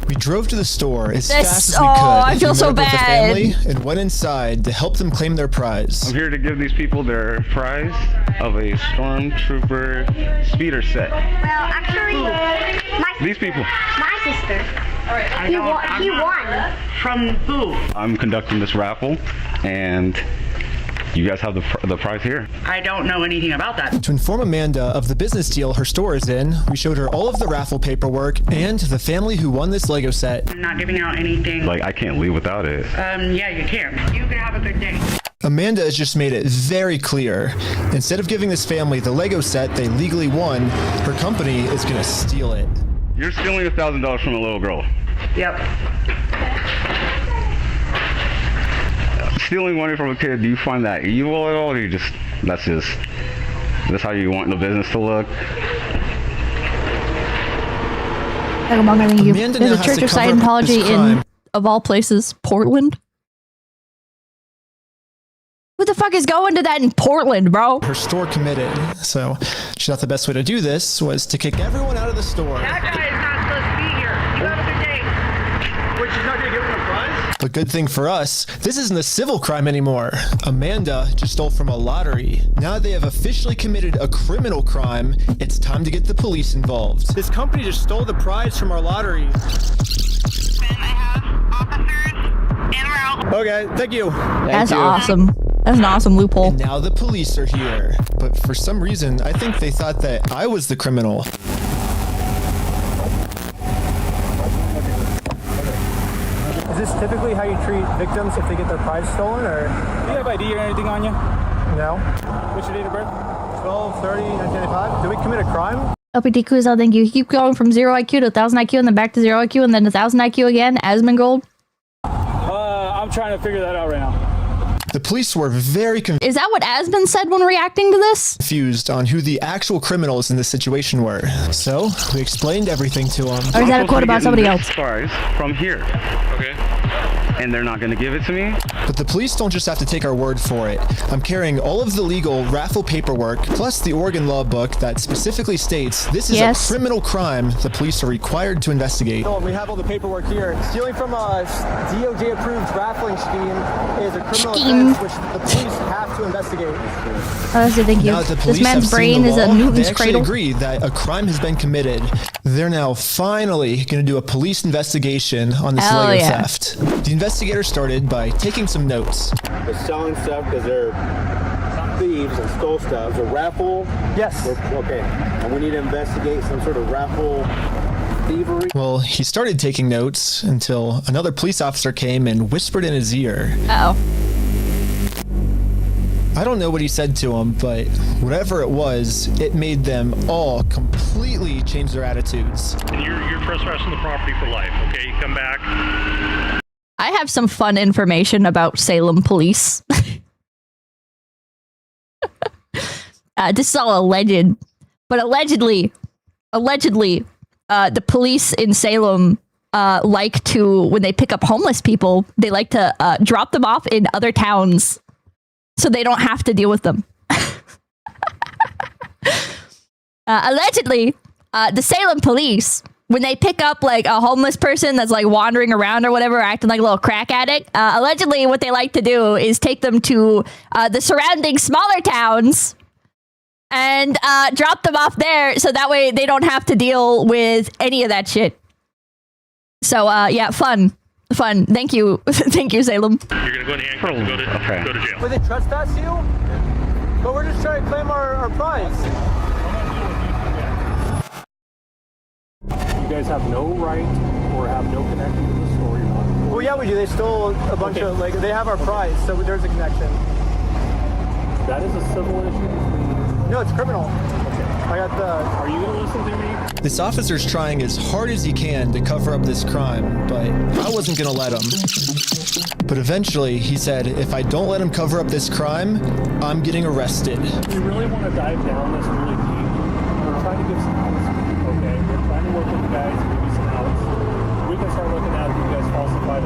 D: We drove to the store as
A: This-
D: fast as we
A: oh,
D: could.
A: I feel
D: We
A: so
D: met up with the
A: bad.
D: family and went inside to help them claim their prize.
B: I'm here to give these people their prize of a Stormtrooper speeder set.
S: Well, actually,
B: These people.
S: my sister. He won.
H: From who?
B: I'm conducting this raffle, and you guys have the prize here.
H: I don't know anything about that.
D: To inform Amanda of the business deal her store is in, we showed her all of the raffle paperwork and the family who won this Lego set.
H: I'm not giving out anything.
B: Like, I can't leave without it.
H: Yeah, you can. You can have a good day.
D: Amanda has just made it very clear. Instead of giving this family the Lego set they legally won, her company is going to steal it.
B: You're stealing $1,000 from a little girl.
H: Yep.
B: Stealing money from a kid, do you find that evil at all, or you just, that's how you want the business to look?
D: Amanda
A: There's
D: now
A: a
D: has
A: Church
D: to
A: of
D: cover up
A: Scientology
D: this crime.
A: in, of all places, Portland. Who the fuck is going to that in Portland, bro?
D: Her store committed, so she thought the best way to do this was to kick everyone out of the store.
H: That guy is not supposed to be here. You have a good day.
C: Wait, she's not gonna give him a prize?
D: But good thing for us, this isn't a civil crime anymore. Amanda just stole from a lottery. Now that they have officially committed a criminal crime, it's time to get the police involved.
C: This company just stole the prize from our lottery. Okay, thank you.
A: That's awesome. That's an awesome loophole.
D: And now the police are here. But for some reason, I think they thought that I was the criminal.
M: Is this typically how you treat victims if they get their prize stolen, or? Do you have ID or anything on you? No. What's your date of birth? 12/30/1995. Did we commit a crime?
A: LPD Kuzel, thank you. Keep going from 0 IQ to 1000 IQ and then back to 0 IQ and then 1000 IQ again. Asmongold.
M: I'm trying to figure that out right now.
D: The police were very
A: Is that what Asmon said when reacting to this?
D: confused on who the actual criminals in this situation were. So we explained everything to them.
A: Or is that a quote about somebody else?
B: Prize from here. Okay. And they're not going to give it to me.
D: But the police don't just have to take our word for it. I'm carrying all of the legal raffle paperwork, plus the Oregon law book that specifically states this is a criminal crime the police are required to investigate.
I: So we have all the paperwork here. Stealing from a DOJ-approved raffling scheme is a criminal offense which the police have to investigate.
A: Thank you.
D: Now that the
A: This
D: police
A: man's
D: have seen
A: brain
D: the
A: is a
D: law,
A: Newton's
D: they actually
A: cradle.
D: agree that a crime has been committed. They're now finally going to do a police investigation on this
A: Hell
D: Lego
A: yeah.
D: theft. The investigator started by taking some notes.
U: They're selling stuff because they're thieves and stole stuff. It's a raffle?
I: Yes.
U: Okay. And we need to investigate some sort of raffle thievery.
D: Well, he started taking notes until another police officer came and whispered in his ear.
A: Uh-oh.
D: I don't know what he said to him, but whatever it was, it made them all completely change their attitudes.
P: And you're trespassing the property for life, okay? Come back.
A: I have some fun information about Salem police. This is all alleged, but allegedly, the police in Salem like to, when they pick up homeless people, they like to drop them off in other towns so they don't have to deal with them. Allegedly, the Salem police, when they pick up like a homeless person that's like wandering around or whatever, acting like a little crack addict, allegedly what they like to do is take them to the surrounding smaller towns and drop them off there so that way they don't have to deal with any of that shit. So yeah, fun. Thank you. Thank you, Salem.
P: You're gonna go in handcuffs and go to jail.
I: But they trespass you? But we're just trying to claim our prize.
V: You guys have no right or have no connection to the store.
I: Well, yeah, we do. They stole a bunch of, like, they have our prize, so there's a connection.
V: That is a civil issue?
I: No, it's criminal. I got the...
V: Are you going to listen to me?
D: This officer's trying as hard as he can to cover up this crime, but I wasn't going to let him. But eventually, he said, if I don't let him cover up this crime, I'm getting arrested.
V: You really want to dive down this really deep? We're trying to give some outs, okay? We're trying to work with you guys and give you some outs. We can start looking at if you guys falsified a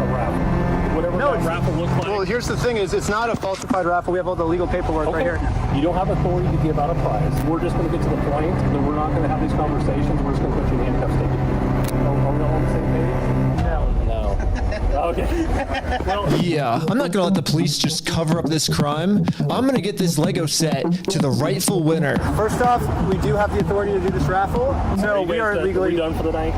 V: raffle. Whatever that raffle looks like.
I: Well, here's the thing is, it's not a falsified raffle. We have all the legal paperwork right here.
V: You don't have authority to give out a prize. We're just going to get to the point that we're not going to have these conversations. We're just going to put you in handcuffs. Are we all on the same page? No. Okay. Well,
D: Yeah, I'm not gonna let the police just cover up this crime. I'm gonna get this Lego set to the rightful winner.
I: First off, we do have the authority to do this raffle, so we are legally
V: done for the night.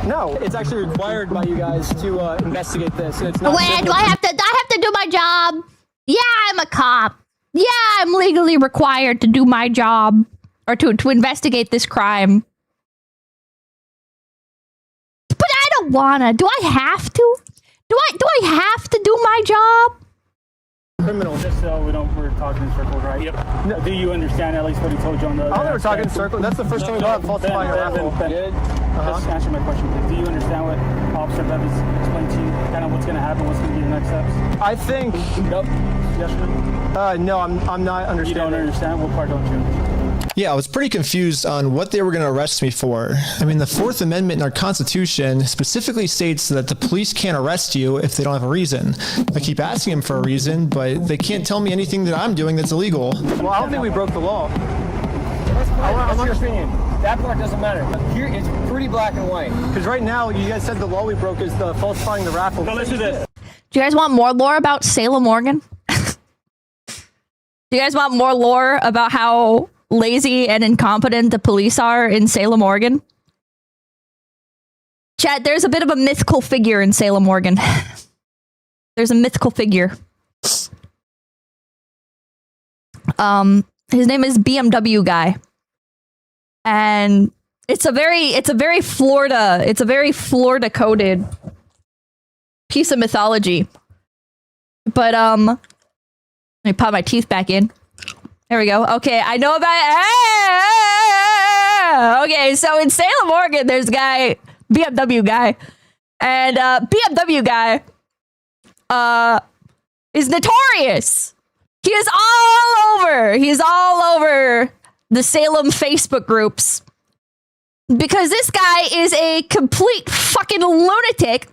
I: No, it's actually required by you guys to investigate this. It's not.
A: Wait, do I have to do my job? Yeah, I'm a cop. Yeah, I'm legally required to do my job or to investigate this crime. But I don't wanna. Do I have to? Do I have to do my job?
V: Criminal. Just so we're talking in circles, right? Yep. No. Do you understand at least what he told you on the...
I: I don't know we're talking in circles. That's the first time we got falsifying a raffle.
V: Just answer my question, please. Do you understand what Officer Bev has explained to you? Kind of what's going to happen, what's going to be the next steps?
I: I think...
V: Nope. Yes or no?
I: No, I'm not understanding.
V: You don't understand? What part don't you?
D: Yeah, I was pretty confused on what they were going to arrest me for. I mean, the Fourth Amendment in our Constitution specifically states that the police can't arrest you if they don't have a reason. I keep asking them for a reason, but they can't tell me anything that I'm doing that's illegal.
I: Well, I don't think we broke the law.
V: That's your opinion. That part doesn't matter. Here, it's pretty black and white.
I: Because right now, you guys said the law we broke is the falsifying the raffle.
V: So let's do this.
A: Do you guys want more lore about Salem, Oregon? Do you guys want more lore about how lazy and incompetent the police are in Salem, Oregon? Chat, there's a bit of a mythical figure in Salem, Oregon. There's a mythical figure. His name is BMW Guy. And it's a very Florida coded piece of mythology. But let me pop my teeth back in. There we go. Okay, I know about it. Okay, so in Salem, Oregon, there's a guy, BMW Guy. And BMW Guy is notorious. He is all over the Salem Facebook groups. Because this guy is a complete fucking lunatic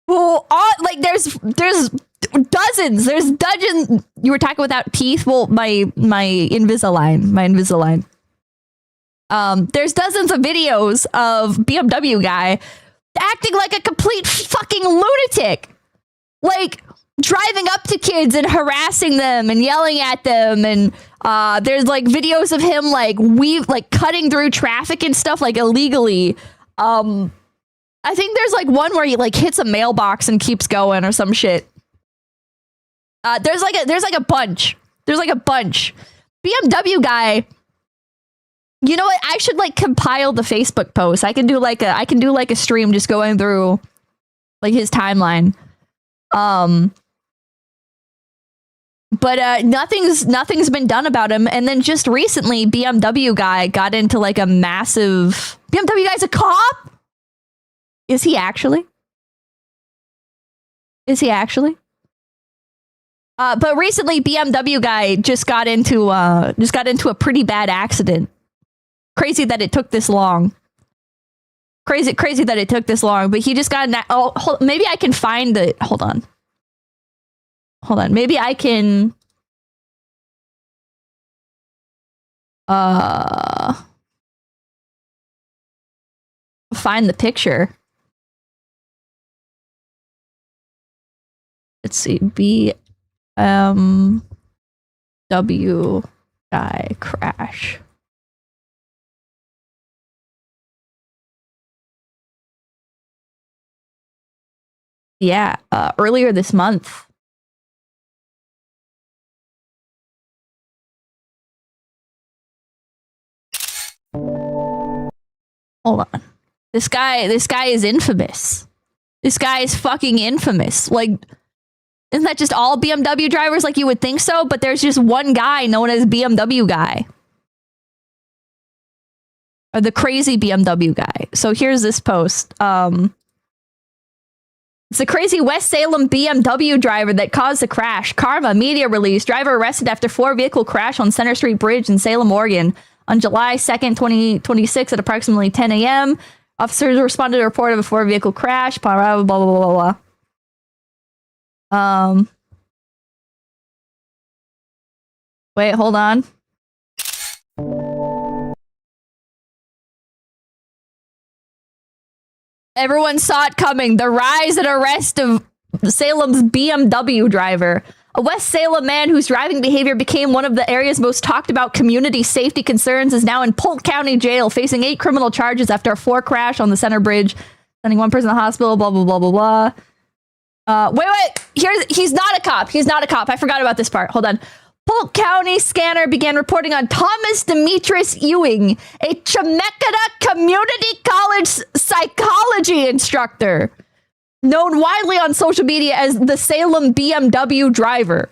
A: who, like, there's dozens. There's dozens. You were talking without teeth. Well, my Invisalign. There's dozens of videos of BMW guy acting like a complete fucking lunatic, like driving up to kids and harassing them and yelling at them. And there's like videos of him like cutting through traffic and stuff like illegally. I think there's like one where he like hits a mailbox and keeps going or some shit. There's like a bunch. BMW guy. You know what? I should like compile the Facebook post. I can do like a stream just going through like his timeline. But nothing's been done about him. And then just recently, BMW guy got into like a massive. BMW guy's a cop? Is he actually? But recently, BMW guy just got into a pretty bad accident. Crazy that it took this long. Crazy that it took this long. But he just got in that. Oh, maybe I can find it. Hold on. Maybe I can. Find the picture. Let's see. BMW guy crash. Yeah, earlier this month. Hold on. This guy is infamous. This guy is fucking infamous. Like, isn't that just all BMW drivers? Like, you would think so, but there's just one guy known as BMW guy. Or the crazy BMW guy. So here's this post. It's a crazy West Salem BMW driver that caused the crash. Karma media release. Driver arrested after 4-vehicle crash on Center Street Bridge in Salem, Oregon on July 2nd, 2026 at approximately 10 a.m. Officers responded to a report of a 4-vehicle crash. Blah, blah, blah, blah, blah. Wait, hold on. Everyone saw it coming. The rise and arrest of Salem's BMW driver. A West Salem man whose driving behavior became one of the area's most talked about community safety concerns is now in Polk County Jail, facing 8 criminal charges after a 4 crash on the Center Bridge, sending 1 person to the hospital, blah, blah, blah, blah, blah. Wait. He's not a cop. I forgot about this part. Hold on. Polk County Scanner began reporting on Thomas Demetrius Ewing, a Chemeketa Community College psychology instructor, known widely on social media as the Salem BMW driver,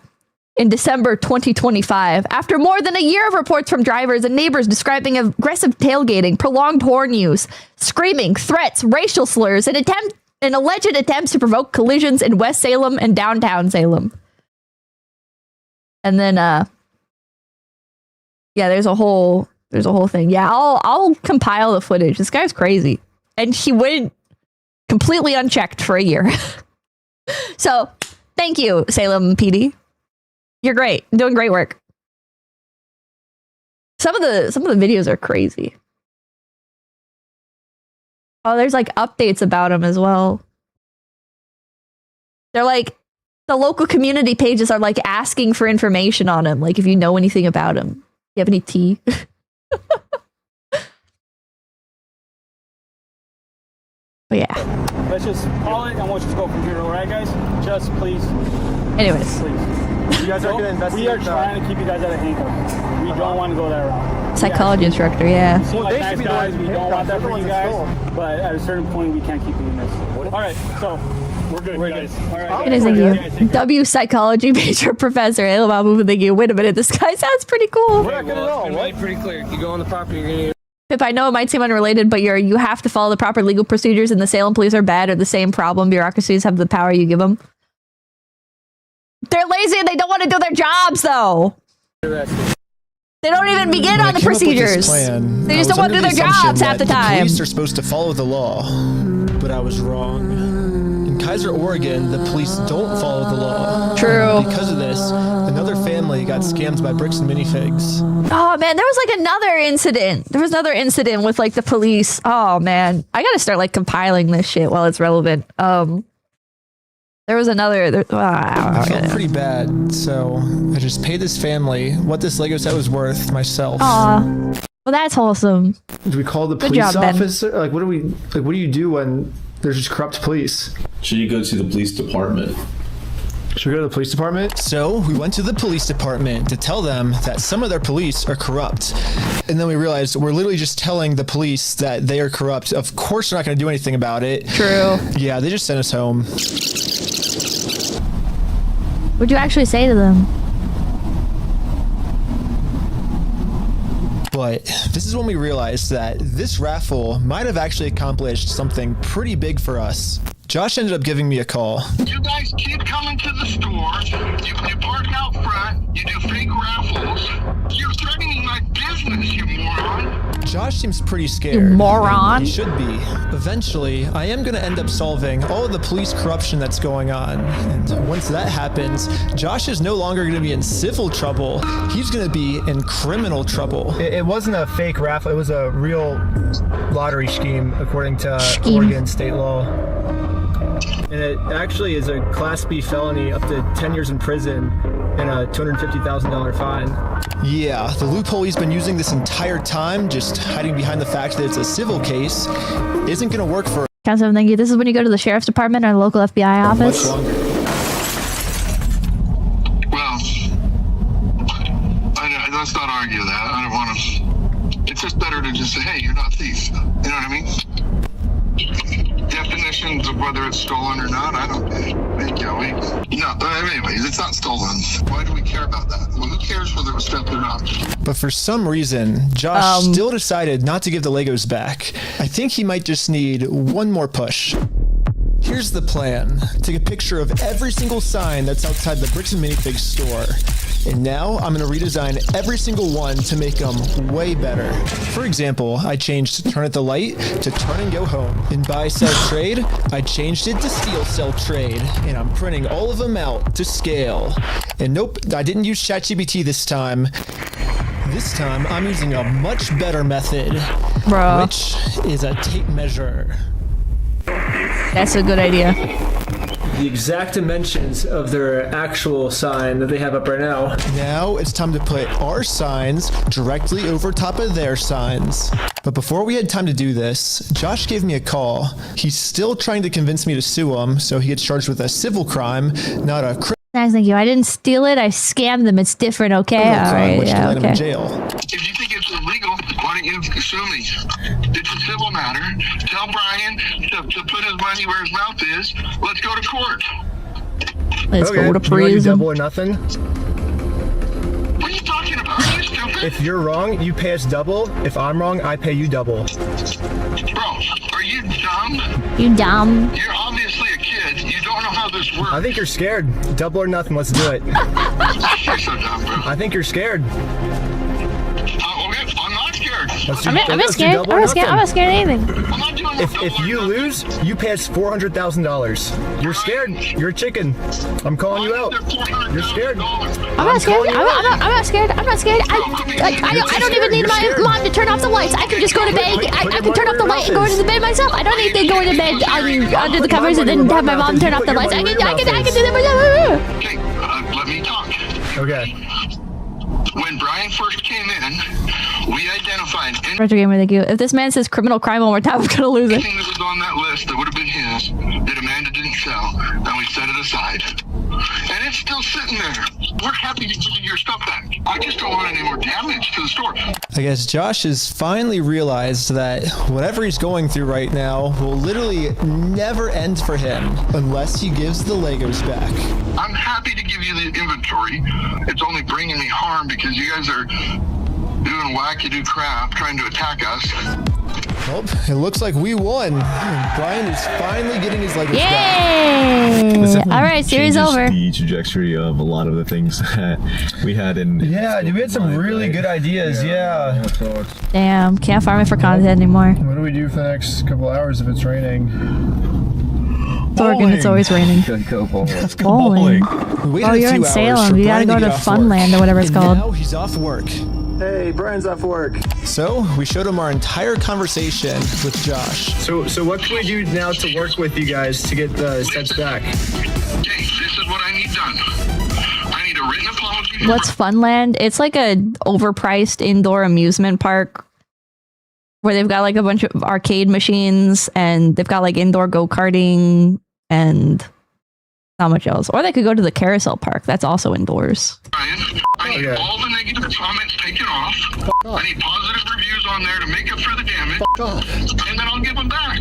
A: in December 2025. After more than a year of reports from drivers and neighbors describing aggressive tailgating, prolonged horn use, screaming, threats, racial slurs, and alleged attempts to provoke collisions in West Salem and downtown Salem. And then, yeah, there's a whole thing. Yeah, I'll compile the footage. This guy's crazy. And he went completely unchecked for a year. So, thank you, Salem PD. You're great. Doing great work. Some of the videos are crazy. Oh, there's like updates about him as well. They're like, the local community pages are like asking for information on him. Like, if you know anything about him. You have any tea? But yeah.
P: Let's just call it and we'll just go from here, alright guys? Just please.
A: Anyways.
P: Please. You guys are gonna investigate. We are trying to keep you guys out of handcuffs. We don't want to go that route.
A: Psychology instructor, yeah.
P: We seem like nice guys. We don't want that for you guys. But at a certain point, we can't keep doing this. Alright, so we're good, guys. Alright.
A: It is a W psychology major professor. Hey, thank you. Wait a minute, this guy sounds pretty cool.
H: We're not good at all. It's pretty clear. You go on the property, you're gonna.
A: Pip, I know it might seem unrelated, but you have to follow the proper legal procedures, and the Salem police are bad or the same problem. Bureaucracies have the power you give them. They're lazy and they don't want to do their jobs, though. They don't even begin on the procedures. They just don't want to do their jobs half the time.
D: Police are supposed to follow the law, but I was wrong. In Kaiser, Oregon, the police don't follow the law.
A: True.
D: And because of this, another family got scammed by bricks and minifigs.
A: Oh man, there was like another incident. There was another incident with like the police. Oh man, I gotta start like compiling this shit while it's relevant. There was another.
D: I felt pretty bad, so I just paid this family what this Lego set was worth myself.
A: Aw, well that's wholesome.
C: Do we call the
A: Good
C: police
A: job, Ben.
C: officer? Like, what do you do when there's just corrupt police?
O: Should you go to the police department?
C: Should we go to the police department?
D: So we went to the police department to tell them that some of their police are corrupt. And then we realized we're literally just telling the police that they are corrupt. Of course they're not going to do anything about it.
A: True.
D: Yeah, they just sent us home.
A: What'd you actually say to them?
D: But this is when we realized that this raffle might have actually accomplished something pretty big for us. Josh ended up giving me a call.
R: You guys keep coming to the store. You park out front. You do fake raffles. You're threatening my business, you moron.
D: Josh seems pretty scared.
A: You moron.
D: He should be. Eventually, I am going to end up solving all of the police corruption that's going on. And once that happens, Josh is no longer going to be in civil trouble. He's going to be in criminal trouble.
C: It wasn't a fake raffle. It was a real lottery scheme, according to Oregon state law. And it actually is a Class B felony up to 10 years in prison and a $250,000 fine.
D: Yeah, the loophole he's been using this entire time, just hiding behind the fact that it's a civil case, isn't going to work for
A: Councilman, thank you. This is when you go to the sheriff's department or the local FBI office.
D: much longer.
R: Well, let's not argue that. I don't want to. It's just better to just say, hey, you're not a thief. You know what I mean? Definitions of whether it's stolen or not, I don't think. No, anyways, it's not stolen. Why do we care about that? Well, who cares whether it was stolen or not?
D: But for some reason, Josh still decided not to give the Legos back. I think he might just need one more push. Here's the plan. Take a picture of every single sign that's outside the Bricks and Minifigs store. And now I'm going to redesign every single one to make them way better. For example, I changed Turn at the Light to Turn and Go Home. In Buy, Sell, Trade, I changed it to Steal, Sell, Trade. And I'm printing all of them out to scale. And nope, I didn't use ChatGPT this time. This time, I'm using a much better method, which is a tape measure.
A: That's a good idea.
C: The exact dimensions of their actual sign that they have up right now.
D: Now it's time to put our signs directly over top of their signs. But before we had time to do this, Josh gave me a call. He's still trying to convince me to sue him, so he gets charged with a civil crime, not a criminal.
A: Nice, thank you. I didn't steal it. I scammed them. It's different, okay? All right,
D: which
A: yeah,
D: land him in
A: okay.
D: jail.
R: If you think it's illegal, why don't you sue me? It's a civil matter. Tell Brian to put his money where his mouth is. Let's go to court.
A: Let's go to
C: Do you want to do
A: prison.
C: double or nothing?
R: What are you talking about? Are you stupid?
C: If you're wrong, you pay us double. If I'm wrong, I pay you double.
R: Bro, are you dumb?
A: You dumb.
R: You're obviously a kid. You don't know how this works.
C: I think you're scared. Double or nothing, let's do it.
R: You're so dumb, bro.
C: I think you're scared.
R: Okay, I'm not scared.
A: I'm not scared. I'm not scared. I'm not scared of anything.
R: I'm not doing
C: If you lose, you pay us $400,000. You're scared. You're a chicken. I'm calling you out. You're scared.
A: I'm not scared. I'm not scared. I'm not scared. I don't even need my mom to turn off the lights. I can just go to bed. I can turn off the light and go to the bed myself. I don't need to go to bed under the covers and then have my mom turn off the lights. I can do that myself.
R: Okay, let me talk.
C: Okay.
R: When Brian first came in, we identified
A: Retro Gamer, thank you. If this man says criminal crime one more time, I'm gonna lose it.
R: anything that was on that list that would have been his that Amanda didn't sell, and we set it aside. And it's still sitting there. We're happy to give you your stuff back. I just don't want any more damage to the store.
D: I guess Josh has finally realized that whatever he's going through right now will literally never end for him unless he gives the Legos back.
R: I'm happy to give you the inventory. It's only bringing me harm because you guys are doing wackadoo crap trying to attack us.
D: Well, it looks like we won. Brian is finally getting his Legos
A: Yay! All right, series over.
E: The trajectory of a lot of the things that we had in.
C: Yeah, dude, we had some really good ideas. Yeah.
A: Damn, can't farm it for content anymore.
C: What do we do for the next couple hours if it's raining?
A: It's Oregon. It's always raining.
E: Go bowling.
A: Bowling.
D: We waited
A: Oh,
D: a
A: you're
D: few
A: in
D: hours
A: Salem.
D: for
A: You gotta
D: Brian
A: go
D: to
A: to
D: get off work.
A: Funland or whatever it's
D: And
A: called.
D: now he's off work.
C: Hey, Brian's off work.
D: So we showed him our entire conversation with Josh.
C: So what can we do now to work with you guys to get the sets back?
R: Okay, this is what I need done. I need a written apology.
A: What's Funland? It's like a overpriced indoor amusement park where they've got like a bunch of arcade machines and they've got like indoor go-karting and not much else. Or they could go to the carousel park. That's also indoors.
R: I need all the negative comments taken off. I need positive reviews on there to make up for the damage. And then I'll give them back.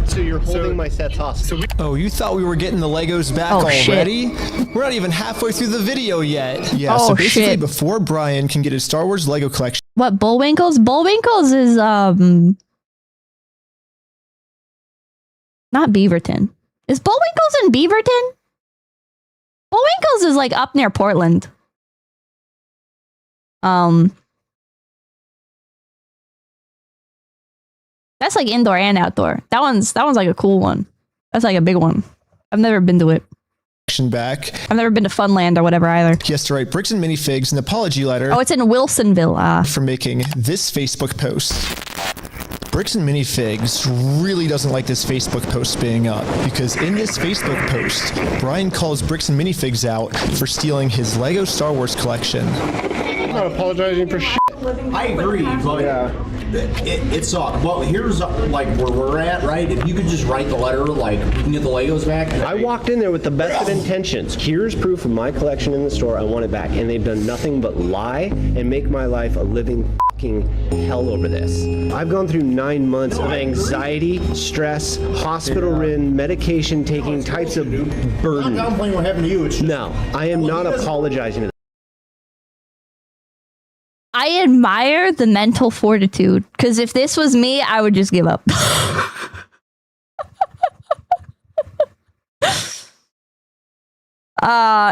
U: So you're holding my sets hostage.
D: Oh, you thought we were getting the Legos back
A: Oh, shit.
D: already? We're not even halfway through the video yet. Yeah,
A: Oh,
D: so basically
A: shit.
D: before Brian can get his Star Wars Lego collection,
A: What, Bullwinkles? Bullwinkles is not Beaverton. Is Bullwinkles in Beaverton? Bullwinkles is like up near Portland. That's like indoor and outdoor. That one's like a cool one. That's like a big one. I've never been to it.
D: back.
A: I've never been to Funland or whatever either.
D: He has to write Bricks and Minifigs an apology letter.
A: Oh, it's in Wilsonville.
D: For making this Facebook post. Bricks and Minifigs really doesn't like this Facebook post being up because in this Facebook post, Brian calls Bricks and Minifigs out for stealing his Lego Star Wars collection.
C: I'm not apologizing for shit.
J: I agree, but it's well, here's like where we're at, right? If you could just write the letter, like we can get the Legos back.
U: I walked in there with the best of intentions. Here's proof of my collection in the store. I want it back, and they've done nothing but lie and make my life a living fucking hell over this. I've gone through 9 months of anxiety, stress, hospital-ridden, medication-taking types of burden.
J: I'm not downplaying what happened to you. It's just,
U: No, I am not apologizing to
A: I admire the mental fortitude because if this was me, I would just give up.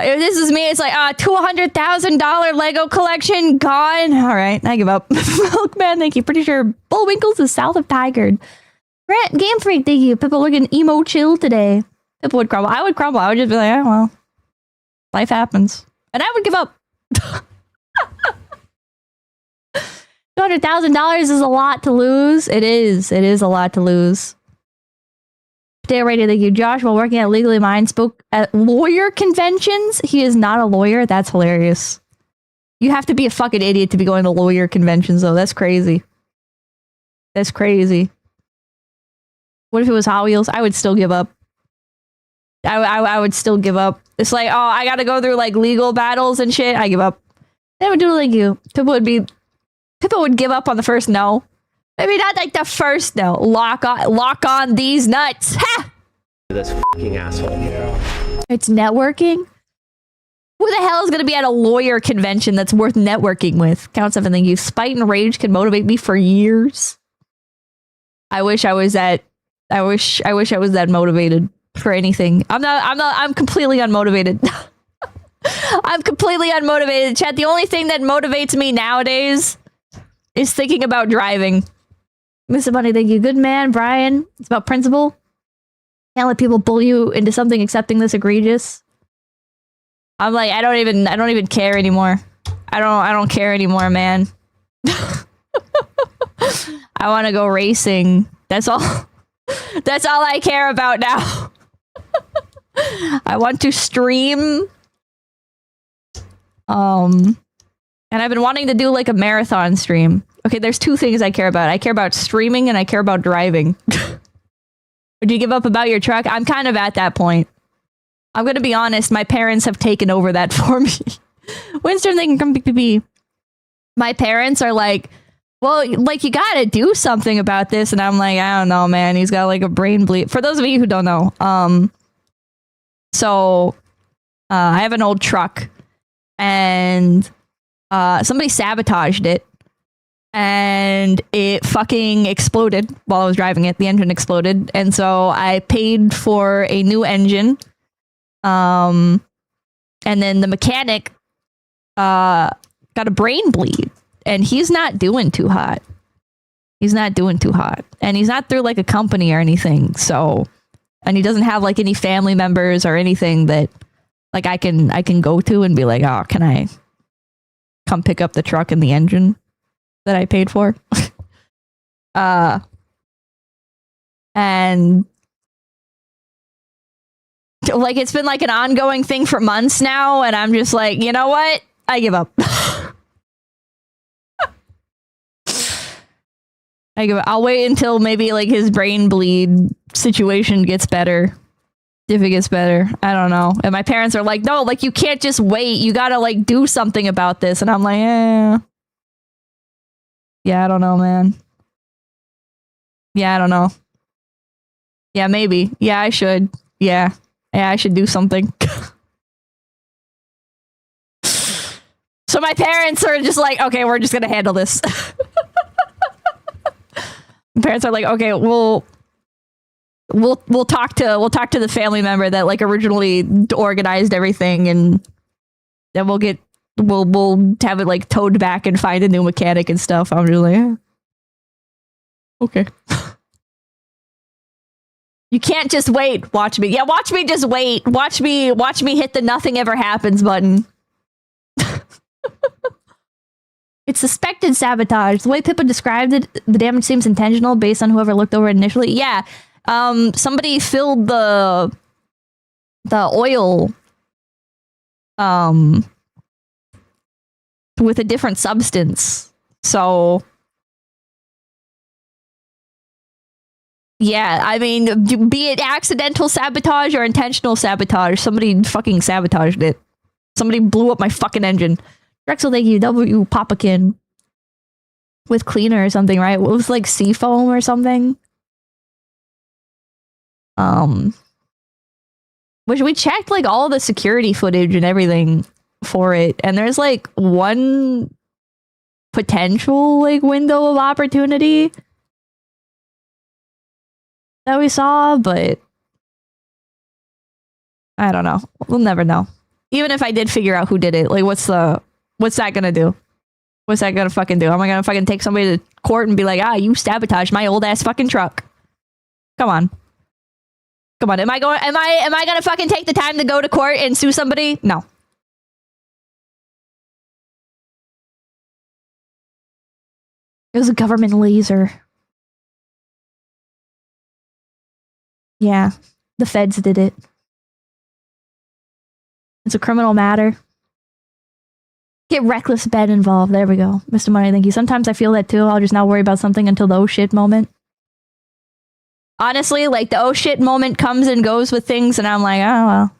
A: If this is me, it's like $200,000 Lego collection gone. All right, I give up. Milkman, thank you. Pretty sure Bullwinkles is south of Tigard. Grant Game Freak, thank you. Pippa looking emo chill today. Pippa would crumble. I would crumble. I would just be like, oh, well, life happens, and I would give up. $200,000 is a lot to lose. It is. It is a lot to lose. Potato Radio, thank you. Josh, while working at Legally Mine, spoke at lawyer conventions. He is not a lawyer. That's hilarious. You have to be a fucking idiot to be going to lawyer conventions, though. That's crazy. That's crazy. What if it was Hot Wheels? I would still give up. I would still give up. It's like, oh, I gotta go through like legal battles and shit. I give up. They would do like you. Pippa would give up on the first no. Maybe not like the first no. Lock on these nuts. Ha!
U: this fucking asshole.
A: It's networking? Who the hell is going to be at a lawyer convention that's worth networking with? Count 7, thank you. Spite and rage can motivate me for years. I wish I was that motivated for anything. I'm completely unmotivated. I'm completely unmotivated. Chat, the only thing that motivates me nowadays is thinking about driving. Mr. Bunny, thank you. Good man, Brian. It's about principle. Can't let people bully you into something accepting this egregious. I'm like, I don't even care anymore. I don't care anymore, man. I want to go racing. That's all. That's all I care about now. I want to stream. And I've been wanting to do like a marathon stream. Okay, there's two things I care about. I care about streaming and I care about driving. Would you give up about your truck? I'm kind of at that point. I'm going to be honest. My parents have taken over that for me. Winston, they can come PPP. My parents are like, well, like, you got to do something about this. And I'm like, I don't know, man. He's got like a brain bleed. For those of you who don't know, I have an old truck and somebody sabotaged it and it fucking exploded while I was driving it. The engine exploded. And so I paid for a new engine. And then the mechanic got a brain bleed and he's not doing too hot. He's not doing too hot. And he's not through like a company or anything. So and he doesn't have like any family members or anything that like I can go to and be like, oh, can I come pick up the truck and the engine that I paid for? And like it's been like an ongoing thing for months now, and I'm just like, you know what? I give up. I'll wait until maybe like his brain bleed situation gets better. If it gets better. I don't know. And my parents are like, no, like you can't just wait. You gotta like do something about this. And I'm like, yeah, I don't know, man. Yeah, I don't know. Yeah, maybe. Yeah, I should. Yeah, I should do something. So my parents are just like, okay, we're just gonna handle this. My parents are like, okay, we'll talk to the family member that like originally organized everything, and then we'll have it like towed back and find a new mechanic and stuff. I'm just like, okay. You can't just wait. Watch me. Yeah, watch me just wait. Watch me hit the nothing ever happens button. It's suspected sabotage. The way Pippa described it, the damage seems intentional based on whoever looked over it initially. Yeah. Somebody filled the oil with a different substance. So yeah, I mean, be it accidental sabotage or intentional sabotage, somebody fucking sabotaged it. Somebody blew up my fucking engine. Drexel, thank you. W Papakin with cleaner or something, right? It was like seafoam or something. Which we checked like all the security footage and everything for it, and there's like one potential like window of opportunity that we saw, but I don't know. We'll never know. Even if I did figure out who did it, like what's that gonna do? What's that gonna fucking do? Am I gonna fucking take somebody to court and be like, you sabotaged my old ass fucking truck? Come on. Am I gonna fucking take the time to go to court and sue somebody? No. It was a government laser. Yeah, the feds did it. It's a criminal matter. Get reckless Ben involved. There we go. Mr. Money, thank you. Sometimes I feel that too. I'll just not worry about something until the oh shit moment. Honestly, like the oh shit moment comes and goes with things, and I'm like, oh well.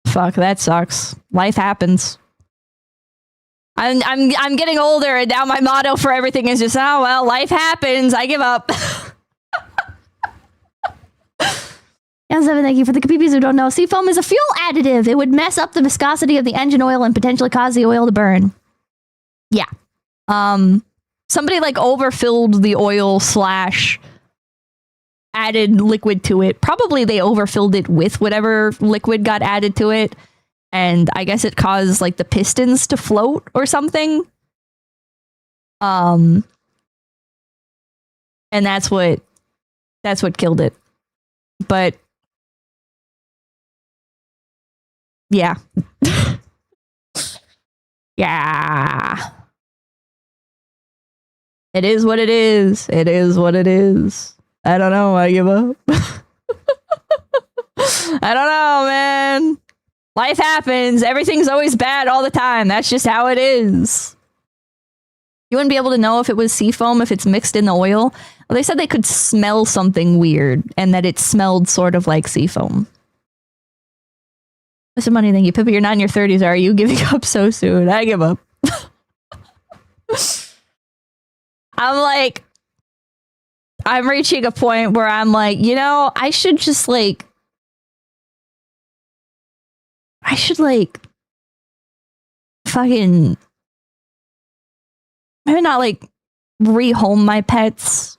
A: Fuck, that sucks. Life happens. I'm getting older, and now my motto for everything is just, oh well, life happens. I give up. And seven, thank you. For the peepees who don't know, seafoam is a fuel additive. It would mess up the viscosity of the engine oil and potentially cause the oil to burn. Yeah. Somebody like overfilled the oil / added liquid to it. Probably they overfilled it with whatever liquid got added to it. And I guess it caused like the pistons to float or something. And that's what killed it. But yeah. Yeah. It is what it is. It is what it is. I don't know. I give up. I don't know, man. Life happens. Everything's always bad all the time. That's just how it is. You wouldn't be able to know if it was seafoam if it's mixed in the oil. Well, they said they could smell something weird and that it smelled sort of like seafoam. Mr. Money, thank you. Pippa, you're not in your 30s, are you? Giving up so soon. I give up. I'm reaching a point where I'm like, you know, I should fucking maybe not like rehome my pets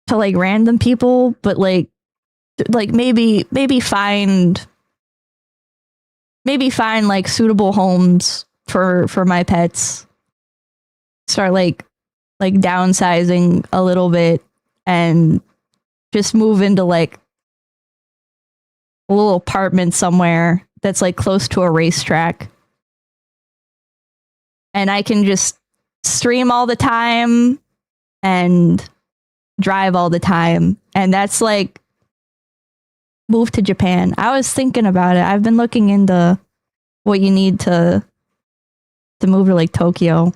A: to like random people, but like maybe find like suitable homes for my pets. Start like downsizing a little bit and just move into like a little apartment somewhere that's like close to a racetrack. And I can just stream all the time and drive all the time. And that's like move to Japan. I was thinking about it. I've been looking into what you need to move to like Tokyo.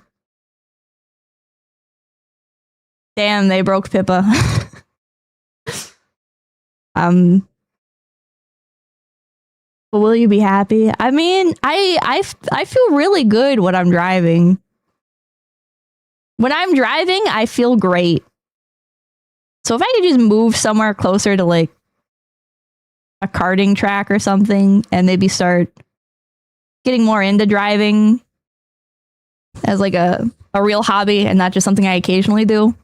A: Damn, they broke Pippa. But will you be happy? I mean, I feel really good when I'm driving. When I'm driving, I feel great. So if I could just move somewhere closer to like a karting track or something and maybe start getting more into driving as like a real hobby and not just something I occasionally do.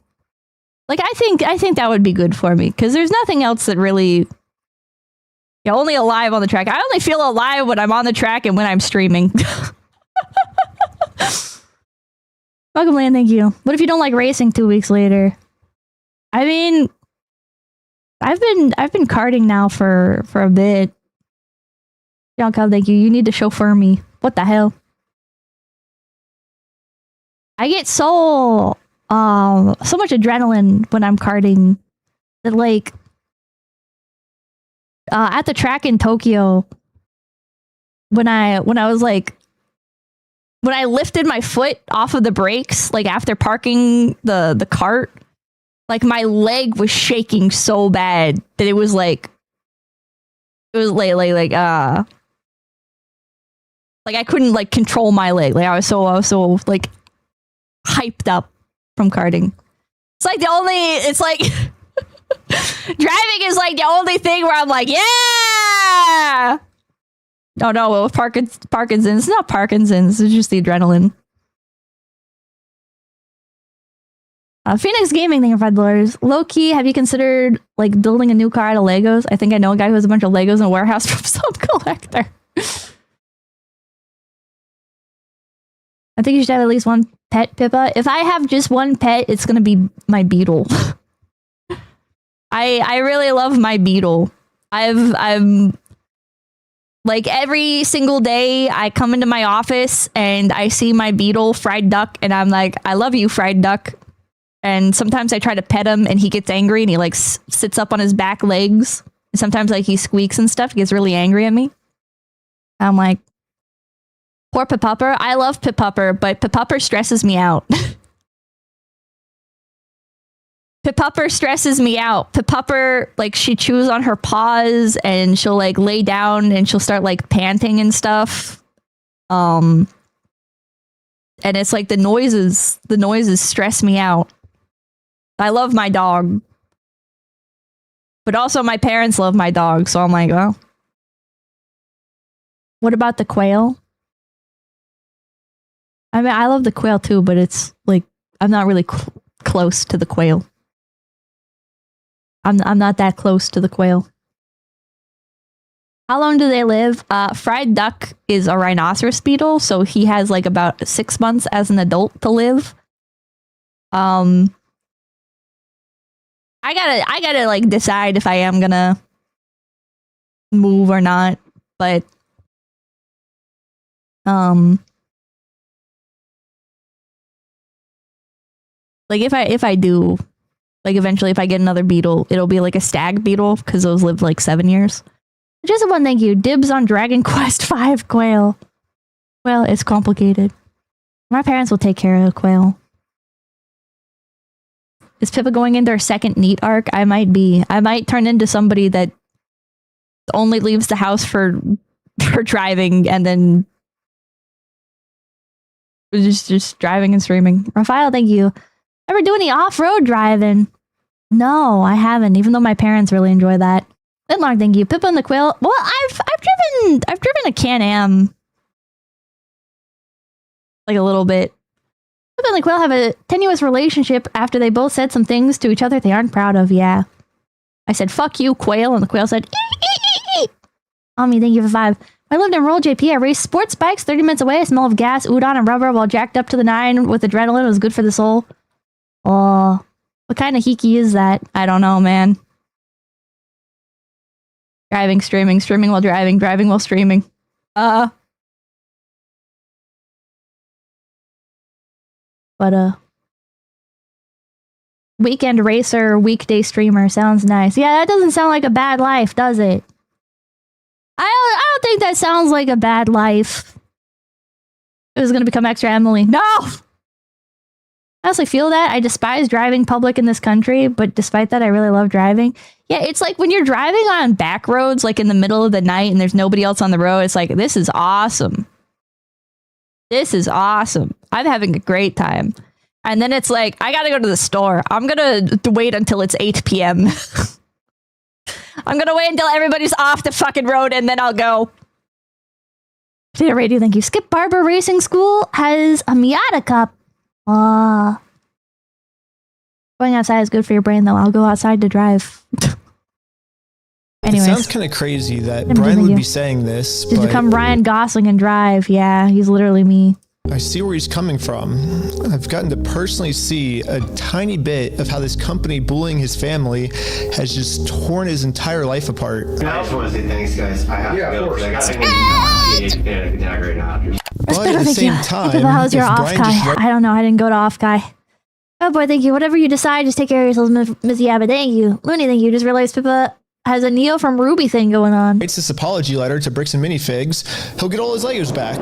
A: Like I think that would be good for me because there's nothing else that really only alive on the track. I only feel alive when I'm on the track and when I'm streaming. Welcome, Land, thank you. What if you don't like racing 2 weeks later? I mean, I've been karting now for a bit. John Cobb, thank you. You need to chauffeur me. What the hell? I get so much adrenaline when I'm karting that like at the track in Tokyo when I was like when I lifted my foot off of the brakes like after parking the cart, like my leg was shaking so bad that it was like I couldn't like control my leg. Like I was so like hyped up from karting. It's like driving is like the only thing where I'm like, yeah. No, with Parkinson's. It's not Parkinson's. It's just the adrenaline. Phoenix Gaming, thank you for $5. Low-key, have you considered like building a new car out of Legos? I think I know a guy who has a bunch of Legos in a warehouse from some collector. I think you should have at least one pet, Pippa. If I have just one pet, it's gonna be my beetle. I really love my beetle. I'm like every single day I come into my office and I see my beetle, Fried Duck, and I'm like, I love you, Fried Duck. And sometimes I try to pet him and he gets angry and he like sits up on his back legs. And sometimes like he squeaks and stuff. He gets really angry at me. I'm like, poor Pipupper. I love Pipupper, but Pipupper stresses me out. Pipupper stresses me out. Pipupper, like, she chews on her paws and she'll like lay down and she'll start like panting and stuff. And it's like the noises stress me out. I love my dog. But also my parents love my dog, so I'm like, oh. What about the quail? I mean, I love the quail too, but it's like, I'm not really close to the quail. I'm not that close to the quail. How long do they live? Fried Duck is a rhinoceros beetle, so he has like about 6 months as an adult to live. I gotta like decide if I am gonna move or not, but like if I do, like eventually if I get another beetle, it'll be like a stag beetle because those live like 7 years. Just one, thank you. Dibs on Dragon Quest V quail. Well, it's complicated. My parents will take care of the quail. Is Pippa going into her second NEET arc? I might be. I might turn into somebody that only leaves the house for driving and then just driving and streaming. Raphael, thank you. Ever do any off-road driving? No, I haven't, even though my parents really enjoy that. Linlock, thank you. Pippa and the Quail. Well, I've driven a Can-Am like a little bit. Pippa and the Quail have a tenuous relationship after they both said some things to each other they aren't proud of. Yeah. I said, fuck you, Quail, and the Quail said, Ami, thank you for 5. I lived in rural JP. I raced sports bikes 30 minutes away. I smell of gas, udon, and rubber while jacked up to the 9 with adrenaline. It was good for the soul. Oh. What kind of hiki is that? I don't know, man. Driving, streaming, streaming while driving, driving while streaming. Weekend racer, weekday streamer sounds nice. Yeah, that doesn't sound like a bad life, does it? I don't think that sounds like a bad life. It was gonna become extra Emily. No! I honestly feel that. I despise driving public in this country, but despite that, I really love driving. Yeah, it's like when you're driving on back roads, like in the middle of the night and there's nobody else on the road, it's like, this is awesome. This is awesome. I'm having a great time. And then it's like, I gotta go to the store. I'm gonna wait until it's 8 p.m. I'm gonna wait until everybody's off the fucking road and then I'll go. Potato Radio, thank you. Skip Barber Racing School has a Miata Cup. Going outside is good for your brain, though. I'll go outside to drive. Anyways.
D: It sounds kind of crazy that Brian would be saying this.
A: Just become Ryan Gosling and drive. Yeah, he's literally me.
D: I see where he's coming from. I've gotten to personally see a tiny bit of how this company bullying his family has just torn his entire life apart.
Q: I just want to say thanks, guys. I have to go because I got a panic attack right now.
D: But at the same time,
A: how was your off, Kai? I don't know. I didn't go to off, Kai. Oh boy, thank you. Whatever you decide, just take care of yourselves, Miss Yabba. Thank you. Looney, thank you. Just realized Pippa has a Neo from Ruby thing going on.
D: Writes this apology letter to Bricks and Minifigs. He'll get all his Legos back.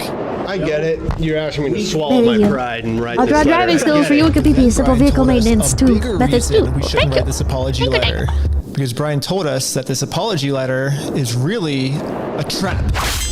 U: I get it. You're asking me to swallow my pride and write
A: I'll
U: this
A: draw
U: letter.
A: driving skills for you and PP, simple vehicle maintenance too. Methods too.
D: We shouldn't write this apology letter. Because Brian told us that this apology letter is really a trap.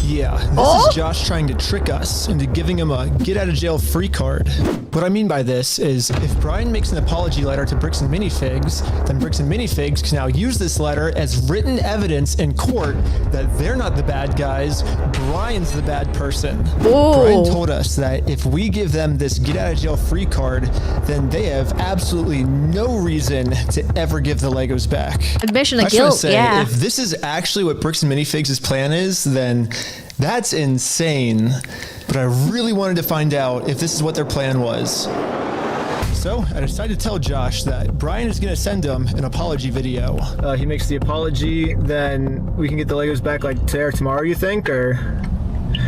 D: Yeah, this is Josh trying to trick us into giving him a get-out-of-jail-free card. What I mean by this is, if Brian makes an apology letter to Bricks and Minifigs, then Bricks and Minifigs can now use this letter as written evidence in court that they're not the bad guys, Brian's the bad person. Brian told us that if we give them this get-out-of-jail-free card, then they have absolutely no reason to ever give the Legos back.
A: Admission of
D: I just wanna
A: guilt,
D: say,
A: yeah.
D: if this is actually what Bricks and Minifigs' plan is, then that's insane. But I really wanted to find out if this is what their plan was. So I decided to tell Josh that Brian is going to send him an apology video.
M: He makes the apology, then we can get the Legos back like today or tomorrow, you think, or?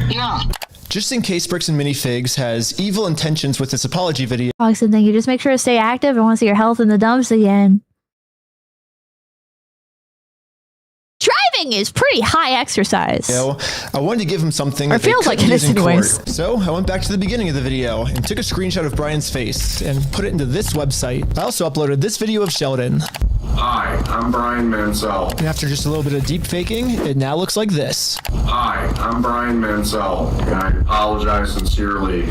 R: Yeah.
D: Just in case Bricks and Minifigs has evil intentions with this apology video.
A: Fox said, thank you. Just make sure to stay active. I want to see your health in the dumps again. Driving is pretty high exercise.
D: I wanted to give him something
A: Or
D: that they
A: feels like
D: couldn't
A: it is
D: use in
A: anyways.
D: court. So I went back to the beginning of the video and took a screenshot of Brian's face and put it into this website. I also uploaded this video of Sheldon.
T: Hi, I'm Brian Mansell.
D: And after just a little bit of deep faking, it now looks like this.
T: Hi, I'm Brian Mansell, and I apologize sincerely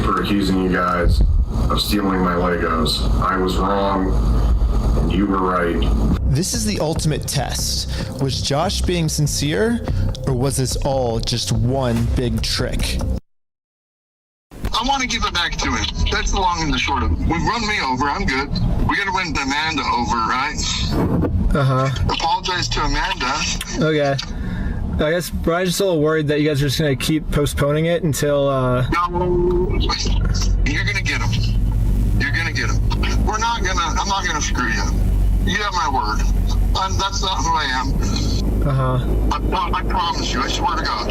T: for accusing you guys of stealing my Legos. I was wrong, and you were right.
D: This is the ultimate test. Was Josh being sincere, or was this all just one big trick?
R: I want to give it back to him. That's the long and the short of it. We've run me over. I'm good. We got to win Amanda over, right? Apologize to Amanda.
M: Okay. I guess Brian's just a little worried that you guys are just going to keep postponing it until,
R: No, you're going to get him. You're going to get him. I'm not going to screw you. You have my word. That's not who I am. I promise you. I swear to God.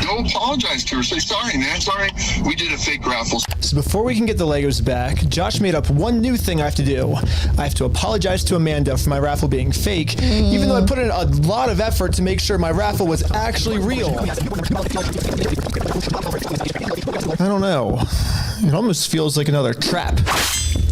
R: Go apologize to her. Say, sorry, man. Sorry. We did a fake raffle.
D: So before we can get the Legos back, Josh made up one new thing I have to do. I have to apologize to Amanda for my raffle being fake, even though I put in a lot of effort to make sure my raffle was actually real. I don't know. It almost feels like another trap.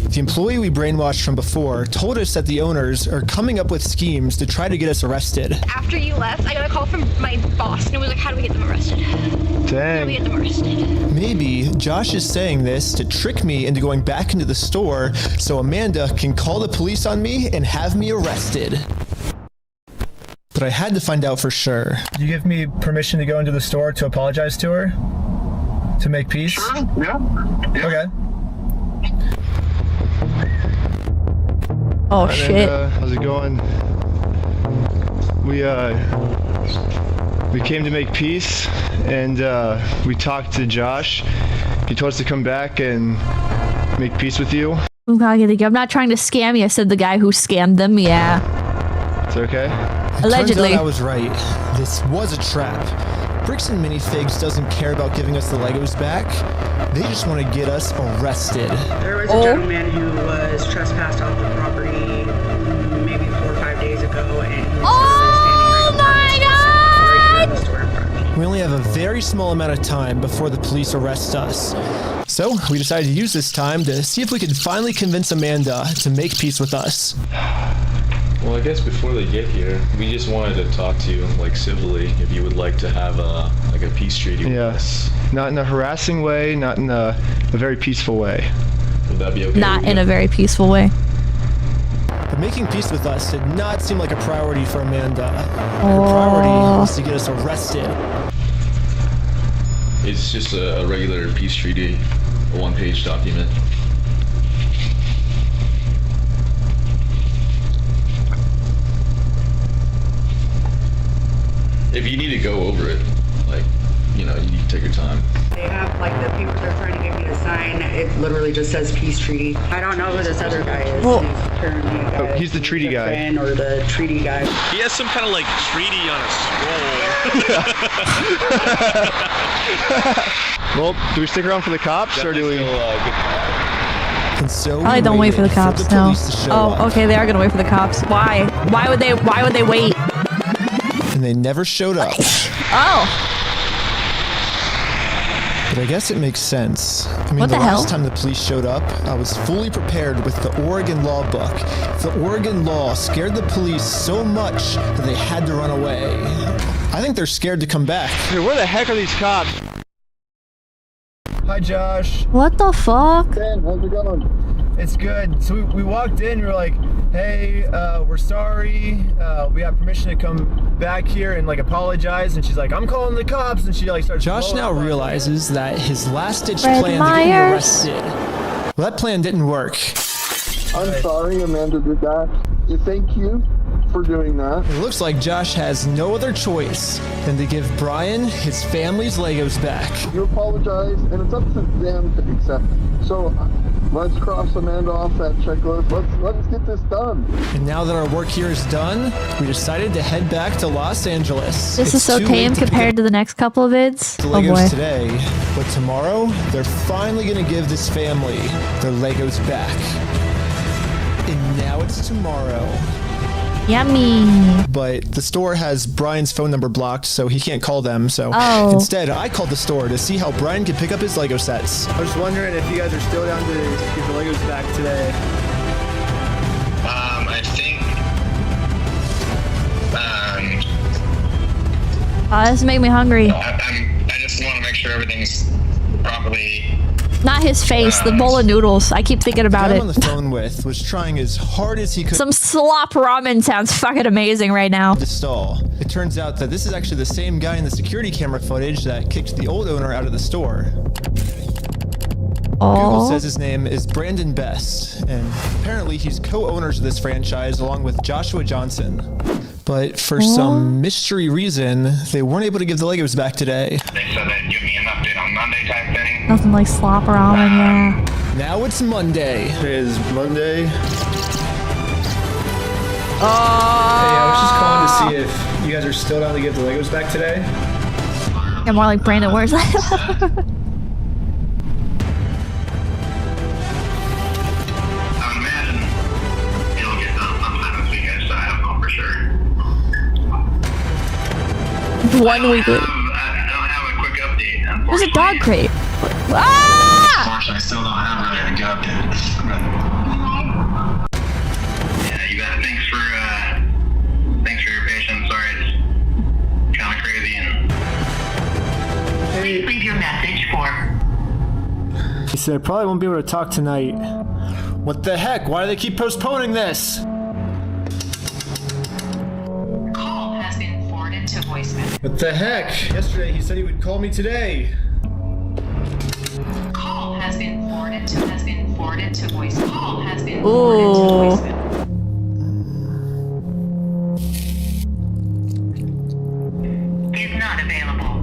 D: The employee we brainwashed from before told us that the owners are coming up with schemes to try to get us arrested.
S: After you left, I got a call from my boss, and it was like, how do we get them arrested? How do we get them arrested?
D: Maybe Josh is saying this to trick me into going back into the store so Amanda can call the police on me and have me arrested. But I had to find out for sure.
M: Do you give me permission to go into the store to apologize to her? To make peace?
R: Sure, yeah.
M: Okay.
A: Oh shit.
M: How's it going? We came to make peace, and we talked to Josh. He told us to come back and make peace with you.
A: I'm not trying to scam you, said the guy who scammed them. Yeah.
M: It's okay.
A: Allegedly.
D: Turns out I was right. This was a trap. Bricks and Minifigs doesn't care about giving us the Legos back. They just want to get us arrested.
K: There was a gentleman who was trespassed off the property maybe 4 or 5 days ago, and he's
D: We only have a very small amount of time before the police arrest us. So we decided to use this time to see if we could finally convince Amanda to make peace with us.
N: Well, I guess before they get here, we just wanted to talk to you, like, civilly, if you would like to have a peace treaty with us.
M: Not in a harassing way, not in a very peaceful way.
N: Would that be okay?
A: Not in a very peaceful way.
D: But making peace with us did not seem like a priority for Amanda. Her priority was to get us arrested.
N: It's just a regular peace treaty, a one-page document. If you need to go over it, like, you know, you need to take your time.
K: They have, like, the papers they're trying to get me to sign, it literally just says peace treaty. I don't know who this other guy is.
M: Well,
K: he's apparently a guy.
M: He's the treaty guy.
K: Friend or the treaty guy.
O: He has some kind of like treaty on a scroll.
M: Well, do we stick around for the cops or do we?
D: And so
A: Probably don't wait for the cops. No. Oh, okay. They are gonna wait for the cops. Why? Why would they wait?
D: And they never showed up.
A: Oh.
D: But I guess it makes sense. I mean,
A: What the hell?
D: last time the police showed up, I was fully prepared with the Oregon law book. The Oregon law scared the police so much that they had to run away. I think they're scared to come back.
M: Dude, where the heck are these cops? Hi, Josh.
A: What the fuck?
M: Ben, how's it going? It's good. So we walked in, we were like, hey, we're sorry. We have permission to come back here and like apologize. And she's like, I'm calling the cops. And she like starts.
D: Josh now realizes that his last-ditch
A: Fred
D: plan to get him arrested. Well, that plan didn't work.
W: I'm sorry Amanda did that. Thank you for doing that.
D: It looks like Josh has no other choice than to give Brian his family's Legos back.
W: You apologize, and it's up to them to accept it. So let's cross Amanda off that checklist. Let's get this done.
D: And now that our work here is done, we decided to head back to Los Angeles.
A: This is so tame compared to the next couple of vids.
D: The
A: Oh
D: Legos
A: boy.
D: today, but tomorrow they're finally gonna give this family their Legos back. And now it's tomorrow.
A: Yummy.
D: But the store has Brian's phone number blocked, so he can't call them. So instead, I called the store to see how Brian could pick up his Lego sets.
C: I was just wondering if you guys are still down to get the Legos back today.
R: I think.
A: This made me hungry.
R: I just want to make sure everything's properly.
A: Not his face, the bowl of noodles. I keep thinking about
D: The guy
A: it.
D: I'm on the phone with was trying as hard as he could.
A: Some slop ramen sounds fucking amazing right now.
D: To stall. It turns out that this is actually the same guy in the security camera footage that kicked the old owner out of the store. Google says his name is Brandon Best, and apparently he's co-owners of this franchise along with Joshua Johnson. But for some mystery reason, they weren't able to give the Legos back today.
R: They said they'd give me an update on Monday type thing.
A: Nothing like slop ramen, yeah.
D: Now it's Monday.
C: It is Monday.
A: Oh.
C: Hey, I was just calling to see if you guys are still down to get the Legos back today.
A: Yeah, more like Brandon wears that. One week. There's a dog crate. Ah!
R: Unfortunately, I still don't have really a good update. Yeah, you got it. Thanks for your patience. Sorry, it's kind of crazy.
W: Please leave your message for.
C: He said I probably won't be able to talk tonight.
D: What the heck? Why do they keep postponing this?
W: Call has been forwarded to voicemail.
C: What the heck? Yesterday he said he would call me today.
W: Call has been forwarded to voicemail. Call has been
A: forwarded to
W: voicemail. Is not available.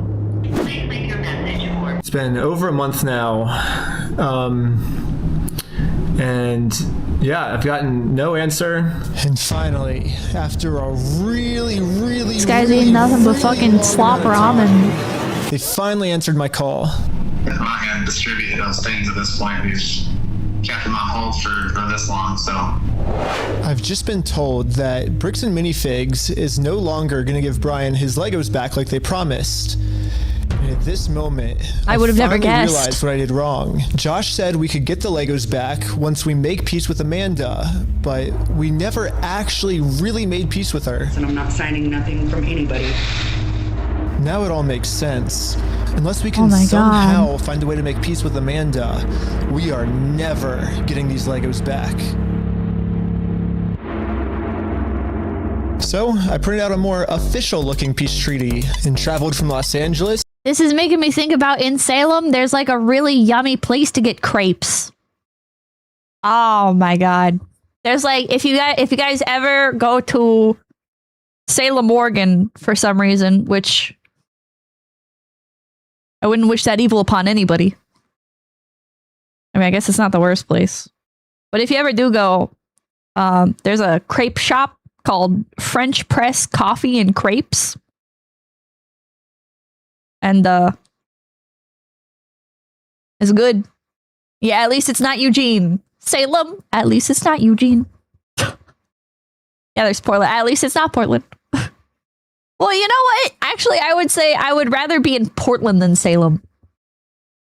W: Please leave your message for.
C: It's been over a month now.
M: And yeah, I've gotten no answer.
D: And finally, after a really
A: This guy's eating nothing but fucking slop ramen.
D: they finally answered my call.
Q: I'm not going to distribute those things at this point. We've kept them on hold for this long, so.
D: I've just been told that Bricks and Minifigs is no longer going to give Brian his Legos back like they promised. And at this moment,
A: I would have never
D: finally
A: guessed.
D: realized what I did wrong. Josh said we could get the Legos back once we make peace with Amanda, but we never actually really made peace with her.
K: And I'm not signing nothing from anybody.
D: Now it all makes sense. Unless we
A: Oh
D: can
A: my
D: somehow
A: God.
D: find a way to make peace with Amanda, we are never getting these Legos back. So I printed out a more official looking peace treaty and traveled from Los Angeles.
A: This is making me think about in Salem, there's like a really yummy place to get crepes. Oh my God. There's like, if you guys ever go to Salem, Oregon for some reason, which I wouldn't wish that evil upon anybody. I mean, I guess it's not the worst place. But if you ever do go, there's a crepe shop called French Press Coffee and Crepes. And it's good. Yeah, at least it's not Eugene. Salem, at least it's not Eugene. Yeah, there's Portland. At least it's not Portland. Well, you know what? Actually, I would say I would rather be in Portland than Salem.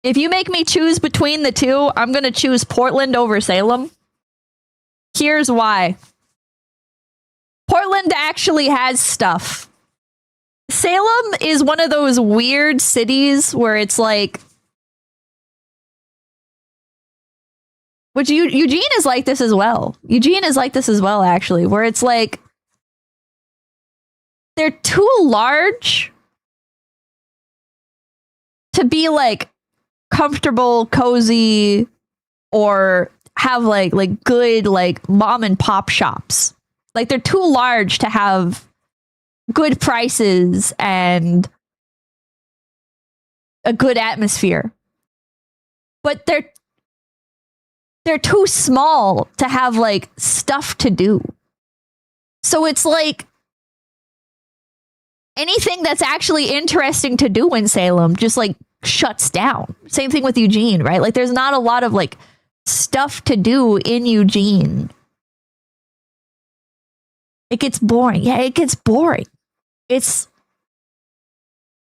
A: If you make me choose between the two, I'm going to choose Portland over Salem. Here's why. Portland actually has stuff. Salem is one of those weird cities where it's like, which Eugene is like this as well. Eugene is like this as well, actually, where it's like, they're too large to be like comfortable, cozy, or have like good like mom and pop shops. Like they're too large to have good prices and a good atmosphere. But they're too small to have like stuff to do. So it's like anything that's actually interesting to do in Salem just like shuts down. Same thing with Eugene, right? Like there's not a lot of like stuff to do in Eugene. It gets boring. Yeah, it gets boring. It's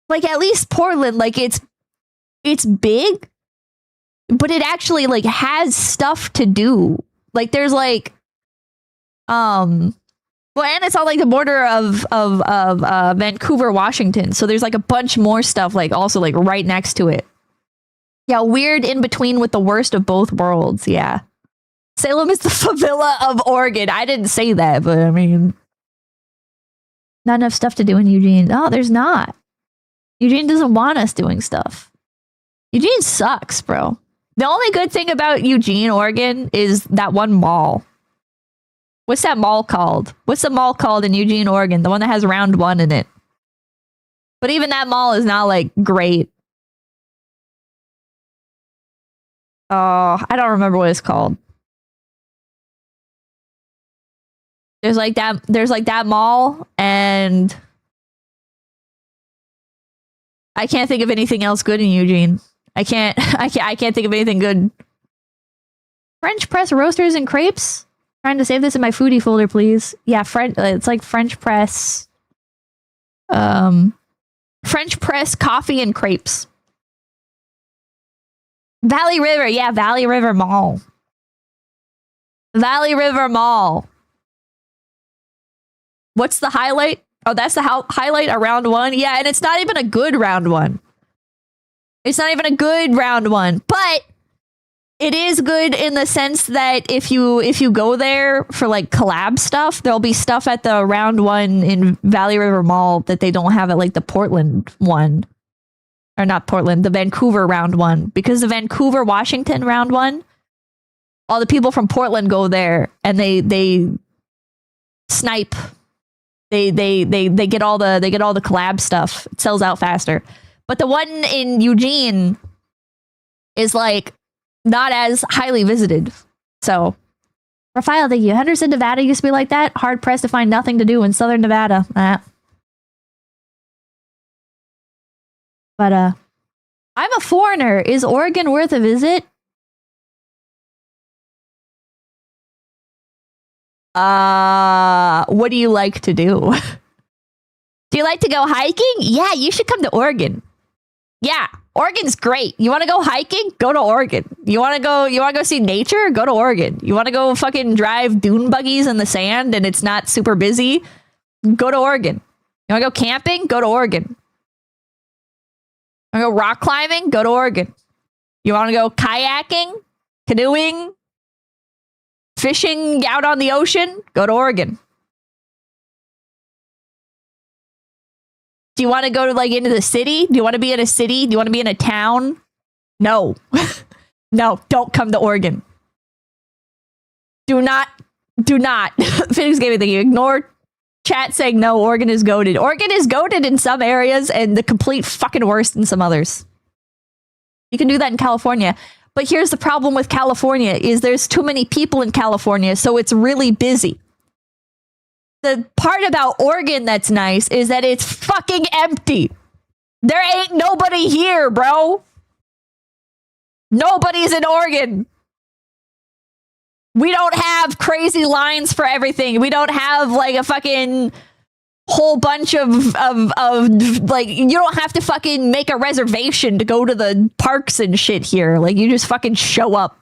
A: like at least Portland, like it's big, but it actually like has stuff to do. Like there's like well, and it's on like the border of Vancouver, Washington. So there's like a bunch more stuff like also like right next to it. Yeah, weird in between with the worst of both worlds. Yeah. Salem is the favela of Oregon. I didn't say that, but I mean, not enough stuff to do in Eugene. No, there's not. Eugene doesn't want us doing stuff. Eugene sucks, bro. The only good thing about Eugene, Oregon is that one mall. What's that mall called? What's the mall called in Eugene, Oregon? The one that has Round 1 in it. But even that mall is not like great. Oh, I don't remember what it's called. There's like that mall, and I can't think of anything else good in Eugene. I can't think of anything good. French press roasters and crepes? Trying to save this in my foodie folder, please. Yeah, it's like French press. French press coffee and crepes. Valley River, yeah, Valley River Mall. Valley River Mall. What's the highlight? Oh, that's the highlight, a round 1. Yeah, and it's not even a good round 1. It's not even a good round 1, but it is good in the sense that if you go there for like collab stuff, there'll be stuff at the round 1 in Valley River Mall that they don't have at like the Portland one. Or not Portland, the Vancouver round 1. Because the Vancouver, Washington round 1, all the people from Portland go there and they snipe. They get all the collab stuff. It sells out faster. But the one in Eugene is like not as highly visited. So, Raphael, thank you. Henderson, Nevada used to be like that. Hard pressed to find nothing to do in Southern Nevada. But, I'm a foreigner. Is Oregon worth a visit? What do you like to do? Do you like to go hiking? Yeah, you should come to Oregon. Yeah, Oregon's great. You want to go hiking? Go to Oregon. You want to go see nature? Go to Oregon. You want to go fucking drive dune buggies in the sand and it's not super busy? Go to Oregon. You want to go camping? Go to Oregon. You want to go rock climbing? Go to Oregon. You want to go kayaking? Canoeing? Fishing out on the ocean? Go to Oregon. Do you want to go to like into the city? Do you want to be in a city? Do you want to be in a town? No. No, don't come to Oregon. Do not. Phoenix gave me the ignore chat saying no, Oregon is goated. Oregon is goated in some areas and the complete fucking worst in some others. You can do that in California. But here's the problem with California is there's too many people in California, so it's really busy. The part about Oregon that's nice is that it's fucking empty. There ain't nobody here, bro. Nobody's in Oregon. We don't have crazy lines for everything. We don't have like a fucking whole bunch of like, you don't have to fucking make a reservation to go to the parks and shit here. Like, you just fucking show up.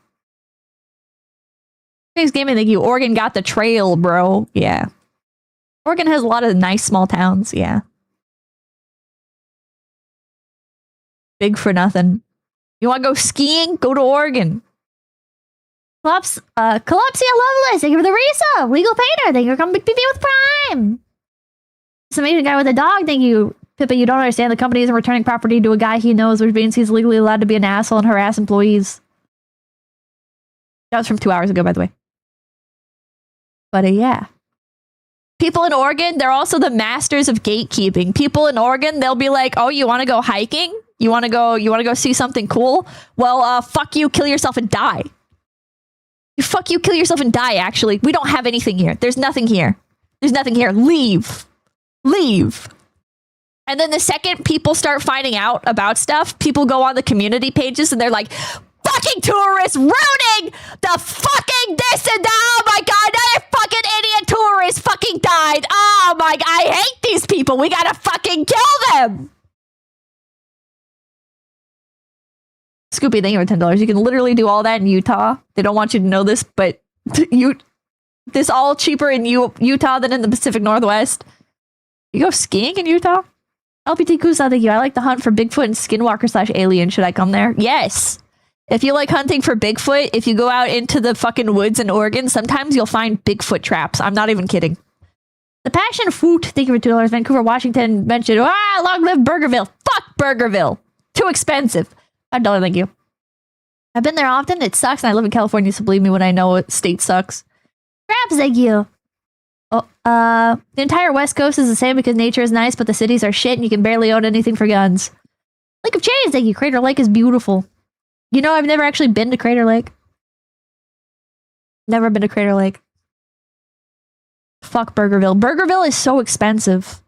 A: Thanks, gaming. Thank you. Oregon got the trail, bro. Yeah. Oregon has a lot of nice small towns. Yeah. Big for nothing. You want to go skiing? Go to Oregon. Collapsia Loveless. Thank you for the Risa. Legal Painter. Thank you for coming to PV with Prime. This amazing guy with a dog. Thank you. Pippa, you don't understand. The company isn't returning property to a guy he knows, which means he's legally allowed to be an asshole and harass employees. That was from 2 hours ago, by the way. But yeah. People in Oregon, they're also the masters of gatekeeping. People in Oregon, they'll be like, oh, you want to go hiking? You want to go see something cool? Well, fuck you, kill yourself and die. You fuck you, kill yourself and die, actually. We don't have anything here. There's nothing here. There's nothing here. Leave. Leave. And then the second people start finding out about stuff, people go on the community pages and they're like, fucking tourists ruining the fucking this and that. Oh my god, another fucking idiot tourist fucking died. Oh my god, I hate these people. We gotta fucking kill them. Scoopy, thank you for $10. You can literally do all that in Utah. They don't want you to know this, but this all cheaper in Utah than in the Pacific Northwest. You go skiing in Utah? LPT Kusa, thank you. I like to hunt for Bigfoot and Skinwalker / alien. Should I come there? Yes. If you like hunting for Bigfoot, if you go out into the fucking woods in Oregon, sometimes you'll find Bigfoot traps. I'm not even kidding. The Passion Fruit, thank you for $2. Vancouver, Washington mentioned, long live Burgerville. Fuck Burgerville. Too expensive. $5, thank you. I've been there often. It sucks, and I live in California, so believe me when I know a state sucks. Crabs, thank you. Oh, the entire West Coast is the same because nature is nice, but the cities are shit, and you can barely own anything for guns. Lake of Chains, thank you. Crater Lake is beautiful. You know, I've never actually been to Crater Lake. Never been to Crater Lake. Fuck Burgerville. Burgerville is so expensive.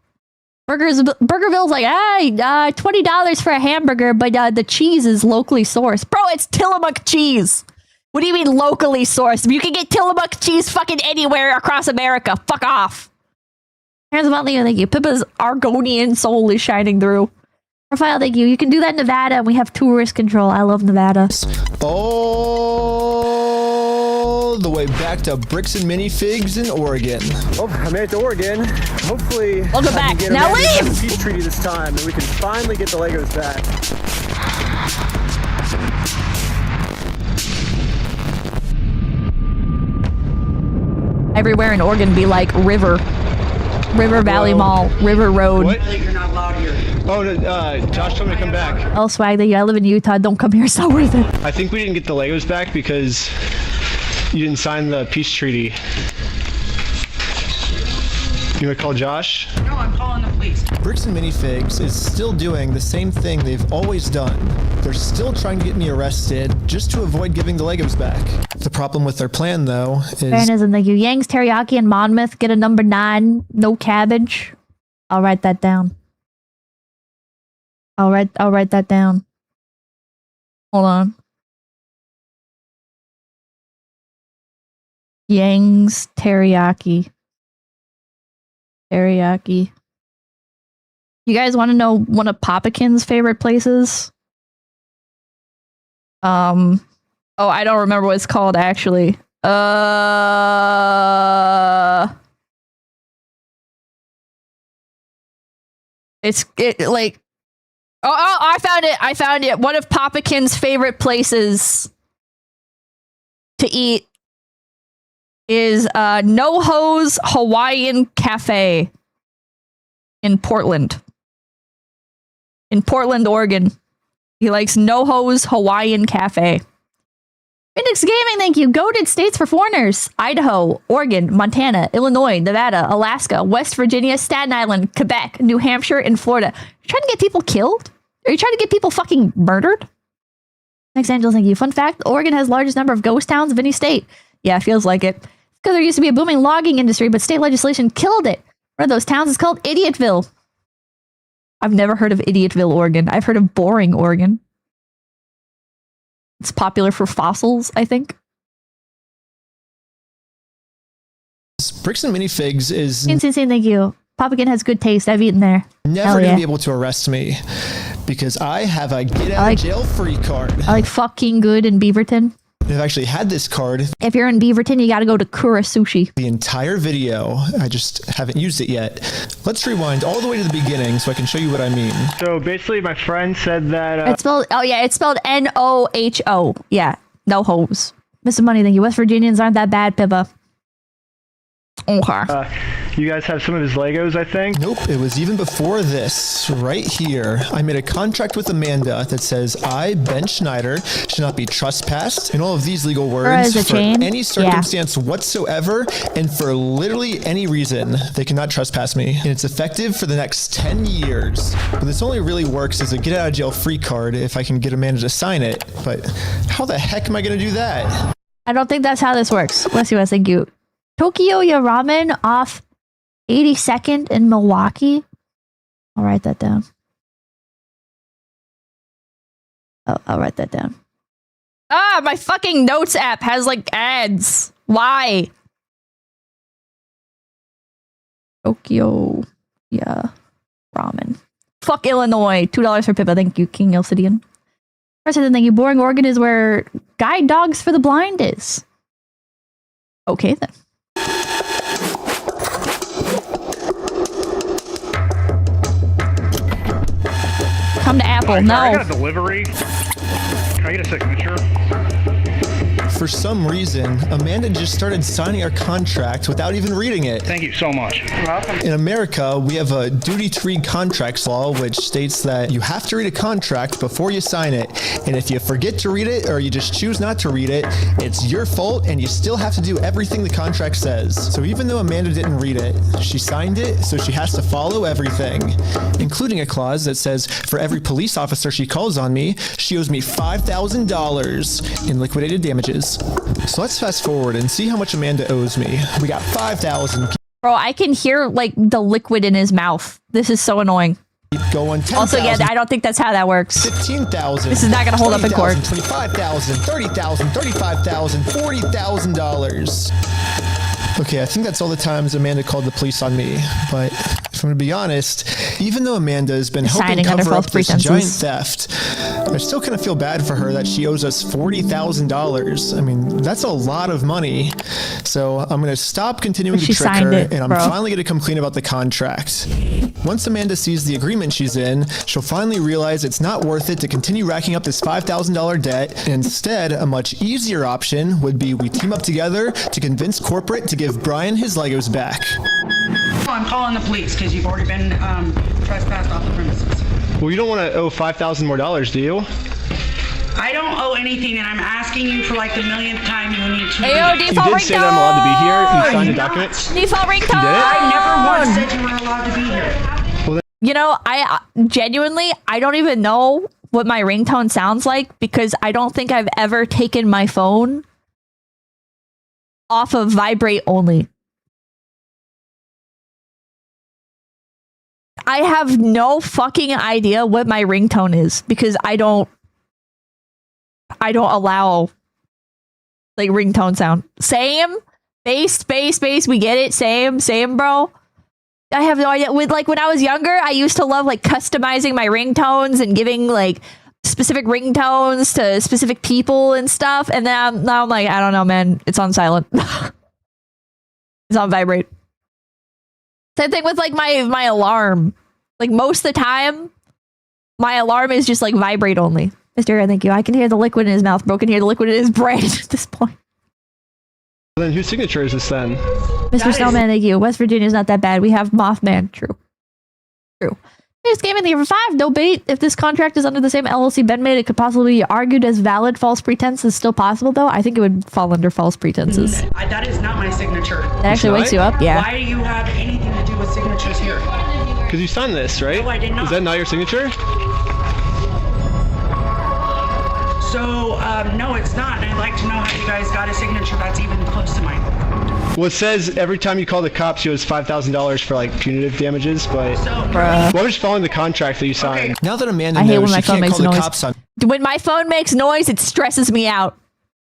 A: Burgerville's like, $20 for a hamburger, but the cheese is locally sourced. Bro, it's Tillamook cheese. What do you mean locally sourced? You can get Tillamook cheese fucking anywhere across America. Fuck off. Here's a monthly, thank you. Pippa's Argonian soul is shining through. Profile, thank you. You can do that in Nevada, and we have tourist control. I love Nevada.
D: All the way back to Bricks and Minifigs in Oregon.
I: Oh, I made it to Oregon. Hopefully,
A: welcome back. Now leave.
I: Peace treaty this time, and we can finally get the Legos back.
A: Everywhere in Oregon be like River Valley Mall, River Road.
H: What? You're not allowed here. Oh, Josh told me to come back.
A: I'll swag that you. I live in Utah. Don't come here. It's not worth it.
H: I think we didn't get the Legos back because you didn't sign the peace treaty.
M: You want to call Josh?
K: No, I'm calling the police.
D: Bricks and Minifigs is still doing the same thing they've always done. They're still trying to get me arrested just to avoid giving the Legos back. The problem with their plan, though, is...
A: Fairness and thank you. Yang's Teriyaki and Monmouth get a number 9. No cabbage. I'll write that down. I'll write that down. Hold on. Yang's Teriyaki. Teriyaki. You guys want to know one of Papakin's favorite places? Oh, I don't remember what it's called actually. I found it. One of Papakin's favorite places to eat is NoHo's Hawaiian Cafe in Portland. In Portland, Oregon. He likes NoHo's Hawaiian Cafe. Phoenix Gaming, thank you. Goated states for foreigners. Idaho, Oregon, Montana, Illinois, Nevada, Alaska, West Virginia, Staten Island, Quebec, New Hampshire, and Florida. You're trying to get people killed? Are you trying to get people fucking murdered? Thanks, Angel, thank you. Fun fact, Oregon has the largest number of ghost towns of any state. Yeah, feels like it. Because there used to be a booming logging industry, but state legislation killed it. One of those towns is called Idiotville. I've never heard of Idiotville, Oregon. I've heard of Boring, Oregon. It's popular for fossils, I think.
D: Bricks and Minifigs is...
A: Insane, thank you. Papakin has good taste. I've eaten there.
D: Never gonna be able to arrest me. Because I have a get-out-of-jail-free card.
A: I like fucking good in Beaverton.
D: I've actually had this card.
A: If you're in Beaverton, you gotta go to Kura Sushi.
D: The entire video. I just haven't used it yet. Let's rewind all the way to the beginning so I can show you what I mean.
M: So basically my friend said that...
A: It's spelled... Oh yeah, it's spelled N-O-H-O. Yeah, no hose. Mr. Money, thank you. West Virginians aren't that bad, Pippa. Okay.
M: You guys have some of his Legos, I think?
D: Nope, it was even before this. Right here, I made a contract with Amanda that says I, Ben Schneider, should not be trespassed in all of these legal words for any circumstance whatsoever and for literally any reason. They cannot trespass me. And it's effective for the next 10 years. But this only really works as a get out of jail free card if I can get Amanda to sign it. But how the heck am I going to do that?
A: I don't think that's how this works. Bless you, thank you. Tokyo Ramen off 82nd in Milwaukee. I'll write that down. I'll write that down. Ah, my fucking notes app has like ads. Why? Tokyo, yeah, ramen. Fuck Illinois. $2 for Pippa. Thank you, King Elcidian. President, thank you. Boring, Oregon is where guide dogs for the blind is. Okay then. Come to Apple. No.
F: I got a delivery. Can I get a signature?
D: For some reason, Amanda just started signing our contract without even reading it.
F: Thank you so much. You're welcome.
D: In America, we have a duty-to-read contracts law, which states that you have to read a contract before you sign it. And if you forget to read it or you just choose not to read it, it's your fault and you still have to do everything the contract says. So even though Amanda didn't read it, she signed it, so she has to follow everything, including a clause that says for every police officer she calls on me, she owes me $5,000 in liquidated damages. So let's fast forward and see how much Amanda owes me. We got $5,000.
A: Bro, I can hear like the liquid in his mouth. This is so annoying.
D: Keep going. 10,000.
A: Also, yeah, I don't think that's how that works.
D: 15,000.
A: This is not gonna hold up in court.
D: 25,000, 30,000, 35,000, $40,000. Okay, I think that's all the times Amanda called the police on me. But if I'm gonna be honest, even though Amanda has been helping cover up this giant theft, I still kind of feel bad for her that she owes us $40,000. I mean, that's a lot of money. So I'm gonna stop continuing to trick her, and I'm finally gonna come clean about the contract. Once Amanda sees the agreement she's in, she'll finally realize it's not worth it to continue racking up this $5,000 debt. And instead, a much easier option would be we team up together to convince corporate to give Brian his Legos back.
K: I'm calling the police because you've already been trespassed off the premises.
M: Well, you don't want to owe $5,000 more, do you?
K: I don't owe anything, and I'm asking you for like the millionth time. You need to.
A: Ayo,
I: You did say that I'm allowed to be here. You signed a document.
A: Default ringtone.
K: I never once said you were allowed to be here.
A: You know, I genuinely, I don't even know what my ringtone sounds like because I don't think I've ever taken my phone off of vibrate only. I have no fucking idea what my ringtone is because I don't allow like ringtone sound. Same, bass, we get it. Same, bro. I have no idea. With like when I was younger, I used to love like customizing my ringtones and giving like specific ringtones to specific people and stuff. And then now I'm like, I don't know, man. It's on silent. It's on vibrate. Same thing with like my alarm. Like most of the time, my alarm is just like vibrate only. Mr. Thank you. I can hear the liquid in his mouth. Bro can hear the liquid in his brain at this point.
I: Then whose signature is this then?
A: Mr. Snowman, thank you. West Virginia's not that bad. We have Mothman. True. This game in the year 5. No bait. If this contract is under the same LLC Ben made, it could possibly be argued as valid. False pretense is still possible, though. I think it would fall under false pretenses.
K: That is not my signature.
A: That actually wakes you up, yeah.
K: Why do you have anything to do with signatures here?
I: Because you signed this, right?
K: No, I did not.
I: Is that not your signature?
K: So, no, it's not. And I'd like to know how you guys got a signature that's even close to mine.
I: Well, it says every time you call the cops, you owe $5,000 for like punitive damages, but well, I'm just following the contract that you signed.
D: Now that Amanda
A: I hate
D: knows
A: when my
D: she
A: phone
D: can't
A: makes
D: call the
A: noise.
D: cops on
A: When my phone makes noise, it stresses me out.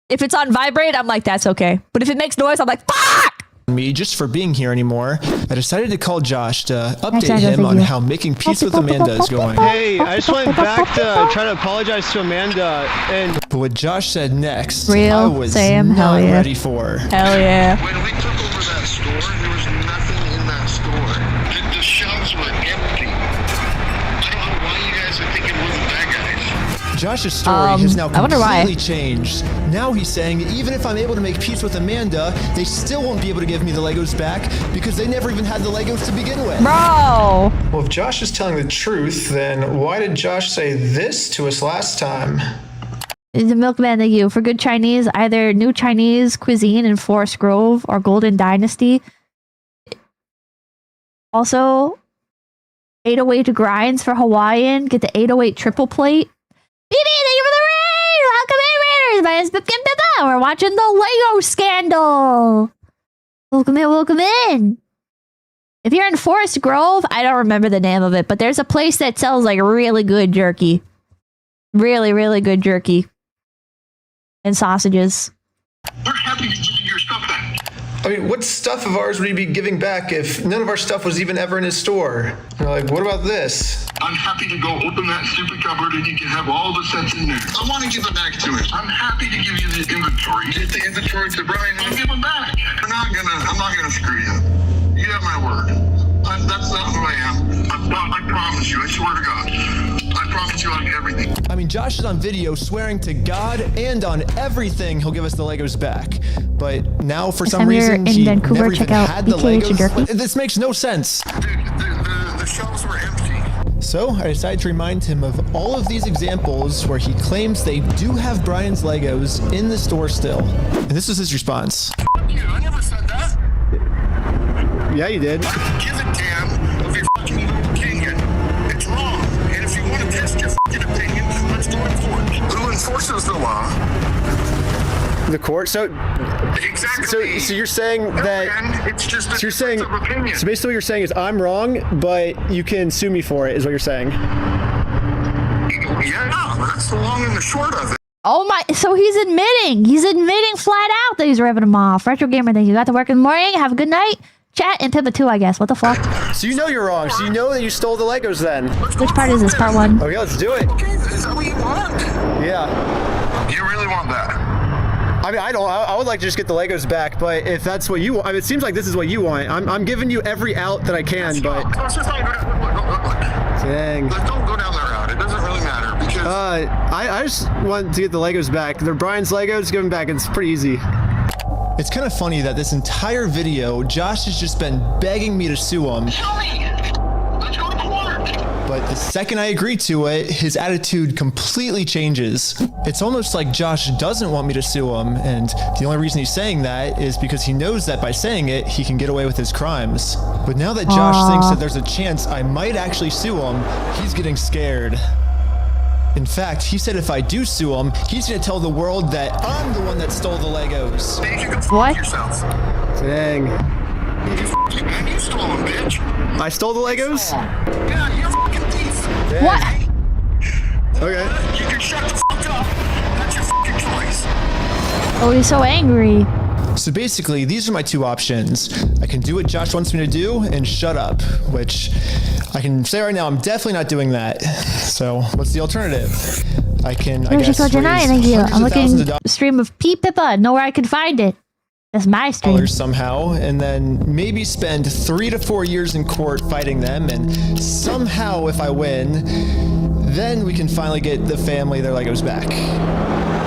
A: If it's on vibrate, I'm like, that's okay. But if it makes noise, I'm like, fuck!
D: me just for being here anymore, I decided to call Josh to update
A: Josh,
D: him on
A: you.
D: how making peace with Amanda is going.
I: Hey, I just went back to try to apologize to Amanda, and
D: But what Josh said next,
A: Real,
D: I was
A: same, hell
D: not
A: yeah.
D: ready for.
A: Hell yeah.
W: When we took over that store, there was nothing in that store. The shelves were empty. I don't know why you guys are thinking we're the bad guys.
D: Josh's story has now
A: I wonder why.
D: completely changed. Now he's saying even if I'm able to make peace with Amanda, they still won't be able to give me the Legos back because they never even had the Legos to begin with.
A: Bro!
C: Well, if Josh is telling the truth, then why did Josh say this to us last time?
A: The milkman, thank you. For good Chinese, either new Chinese cuisine in Forest Grove or Golden Dynasty. Also, 808 grinds for Hawaiian. Get the 808 triple plate. BB, thank you for the raid! Welcome in, Raiders! My name's Pippa. We're watching the Lego scandal. Welcome in, welcome in. If you're in Forest Grove, I don't remember the name of it, but there's a place that sells like really good jerky. Really, really good jerky. And sausages.
W: We're happy to give you your stuff back.
C: I mean, what stuff of ours would he be giving back if none of our stuff was even ever in his store? You're like, what about this?
W: I'm happy to go open that stupid cupboard and you can have all the sets in there. I want to give it back to him. I'm happy to give you the inventory. Give the inventory to Brian and give him back. I'm not gonna screw you. You have my word. That's not who I am. I promise you. I swear to God. I promise you on everything.
D: I mean, Josh is on video swearing to God and on everything he'll give us the Legos back. But now, for some reason, he
A: Vancouver,
D: never
A: check
D: even
A: out
D: had the
A: BKH and
D: Legos.
A: jerky.
D: This makes no sense.
W: The shelves were empty.
D: So I decided to remind him of all of these examples where he claims they do have Brian's Legos in the store still. And this was his response.
W: Fuck you. I never said that.
I: yeah, you did.
W: I don't give a damn of your fucking little opinion. It's wrong. And if you want to test your fucking opinion, let's go in court. Who enforces the law?
I: The court. So
W: Exactly.
I: So you're saying that.
W: And it's just a
I: So you're saying.
W: difference of opinion.
I: So basically, what you're saying is I'm wrong, but you can sue me for it. Is what you're saying.
W: Yeah, that's the long and the short of it.
A: Oh my, so he's admitting flat out that he's ripping him off. Retro Gamer, thank you. Got to work in the morning. Have a good night. Chat and Pippa too, I guess. What the fuck?
I: So you know you're wrong. So you know that you stole the Legos then.
A: Which part is this? Part 1?
I: Okay, let's do it.
W: Okay, is that what you want?
I: Yeah.
W: You really want that?
I: I mean, I would like to just get the Legos back, but if that's what you want, I mean, it seems like this is what you want. I'm giving you every out that I can, but.
W: Let's just not look.
I: Dang.
W: Let's don't go down that route. It doesn't really matter because.
I: I just want to get the Legos back. They're Brian's Legos. Give them back. It's pretty easy.
D: It's kind of funny that this entire video, Josh has just been begging me to sue him.
W: Show me. Let's go to court.
D: But the second I agree to it, his attitude completely changes. It's almost like Josh doesn't want me to sue him, and the only reason he's saying that is because he knows that by saying it, he can get away with his crimes. But now that Josh thinks that there's a chance I might actually sue him, he's getting scared. In fact, he said if I do sue him, he's gonna tell the world that I'm the one that stole the Legos.
A: What?
M: Dang.
R: And you stole them, bitch.
M: I stole the Legos?
R: Yeah, you're a fucking thief.
M: Dang.
A: What?
M: Okay.
R: You can shut the fuck up. That's your fucking choice.
A: Oh, he's so angry.
D: So basically, these are my two options. I can do what Josh wants me to do and shut up, which I can say right now, I'm definitely not doing that. So what's the alternative? I can, I guess, raise
A: I'm looking stream of Pippa, know where I can find it. That's my stream.
D: Somehow, and then maybe spend 3 to 4 years in court fighting them, and somehow if I win, then we can finally get the family their Legos back.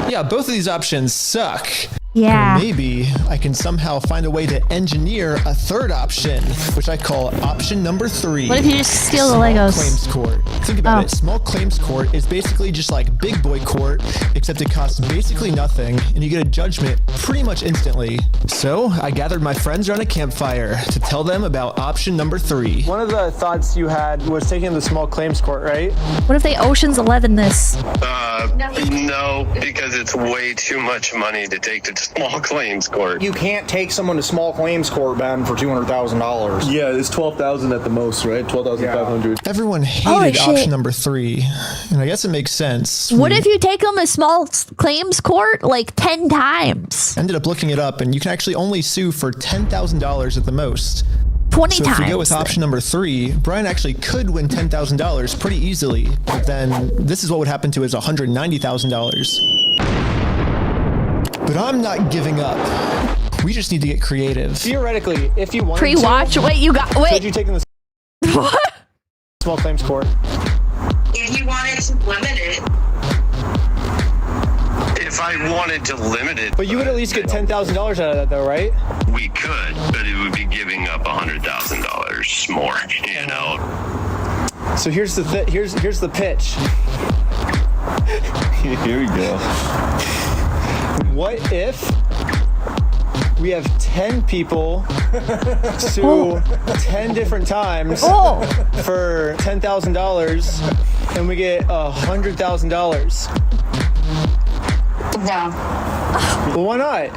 D: Yeah, both of these options suck.
A: Yeah.
D: Or maybe I can somehow find a way to engineer a third option, which I call option number 3.
A: What if you just steal the Legos?
D: Claims court. Think about it. Small claims court is basically just like big boy court, except it costs basically nothing, and you get a judgment pretty much instantly. So I gathered my friends around a campfire to tell them about option number 3.
I: One of the thoughts you had was taking the small claims court, right?
A: What if they Ocean's 11 this?
Q: No, because it's way too much money to take to small claims court.
I: You can't take someone to small claims court, Ben, for $200,000.
M: Yeah, it's $12,000 at the most, right? $12,500.
D: Everyone hated option number 3, and I guess it makes sense.
A: What if you take them to small claims court like 10 times?
D: Ended up looking it up, and you can actually only sue for $10,000 at the most.
A: 20
D: so
A: times.
D: If we go with option number 3, Brian actually could win $10,000 pretty easily. But then this is what would happen to his $190,000. But I'm not giving up. We just need to get creative.
I: Theoretically, if you wanted
A: Pre-watch? Wait, you got... Wait.
I: Could you take them to
A: what?
I: Small claims court?
K: If you wanted to limit it.
Q: If I wanted to limit it.
I: But you would at least get $10,000 out of that, though, right?
Q: We could, but it would be giving up $100,000 more, you know?
I: So here's the here's the pitch.
N: Here we go.
I: What if we have 10 people sue 10 different times for $10,000 and we get $100,000?
K: No.
I: Well, why not?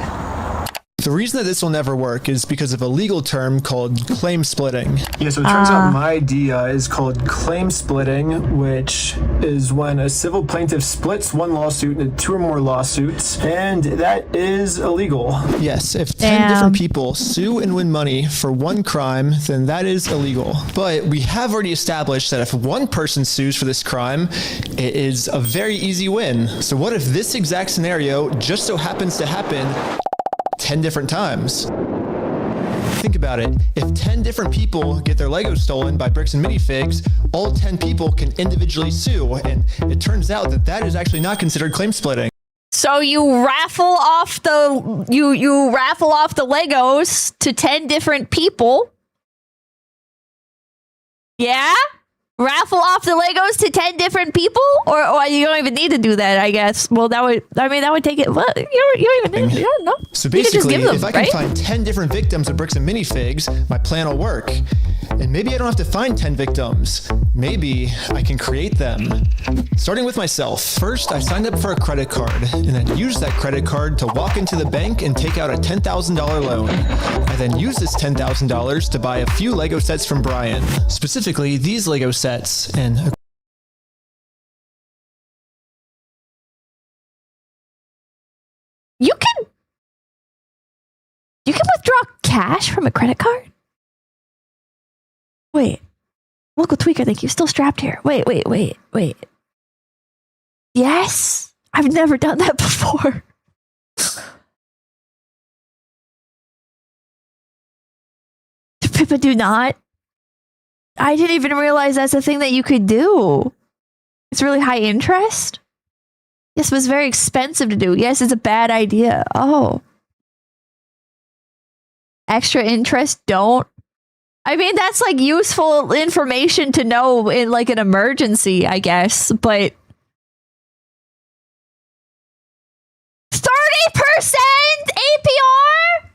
D: The reason that this will never work is because of a legal term called claim splitting.
M: Yeah, so it turns out my idea is called claim splitting, which is when a civil plaintiff splits one lawsuit into 2 or more lawsuits, and that is illegal.
D: Yes, if 10 different people sue and win money for one crime, then that is illegal. But we have already established that if one person sues for this crime, it is a very easy win. So what if this exact scenario just so happens to happen 10 different times? Think about it. If 10 different people get their Legos stolen by Bricks and Minifigs, all 10 people can individually sue, and it turns out that that is actually not considered claim splitting.
A: So you raffle off the you raffle off the Legos to 10 different people. Yeah? Raffle off the Legos to 10 different people? Or you don't even need to do that, I guess. Well, that would take it. Well, you don't even need, you don't know.
D: So basically,
A: them,
D: if I can find 10 different victims of Bricks and Minifigs, my plan will work. And maybe I don't have to find 10 victims. Maybe I can create them. Starting with myself. First, I signed up for a credit card and then used that credit card to walk into the bank and take out a $10,000 loan. I then used this $10,000 to buy a few Lego sets from Brian. Specifically, these Lego sets. And you can withdraw cash from a credit card? Wait, local tweaker, thank you. Still strapped here. Wait. Yes, I've never done that before. Pippa, do not. I didn't even realize that's a thing that you could do. It's really high interest. Yes, but it's very expensive to do. Yes, it's a bad idea. Oh. Extra interest, don't.
A: I mean, that's like useful information to know in like an emergency, I guess, but 30% APR?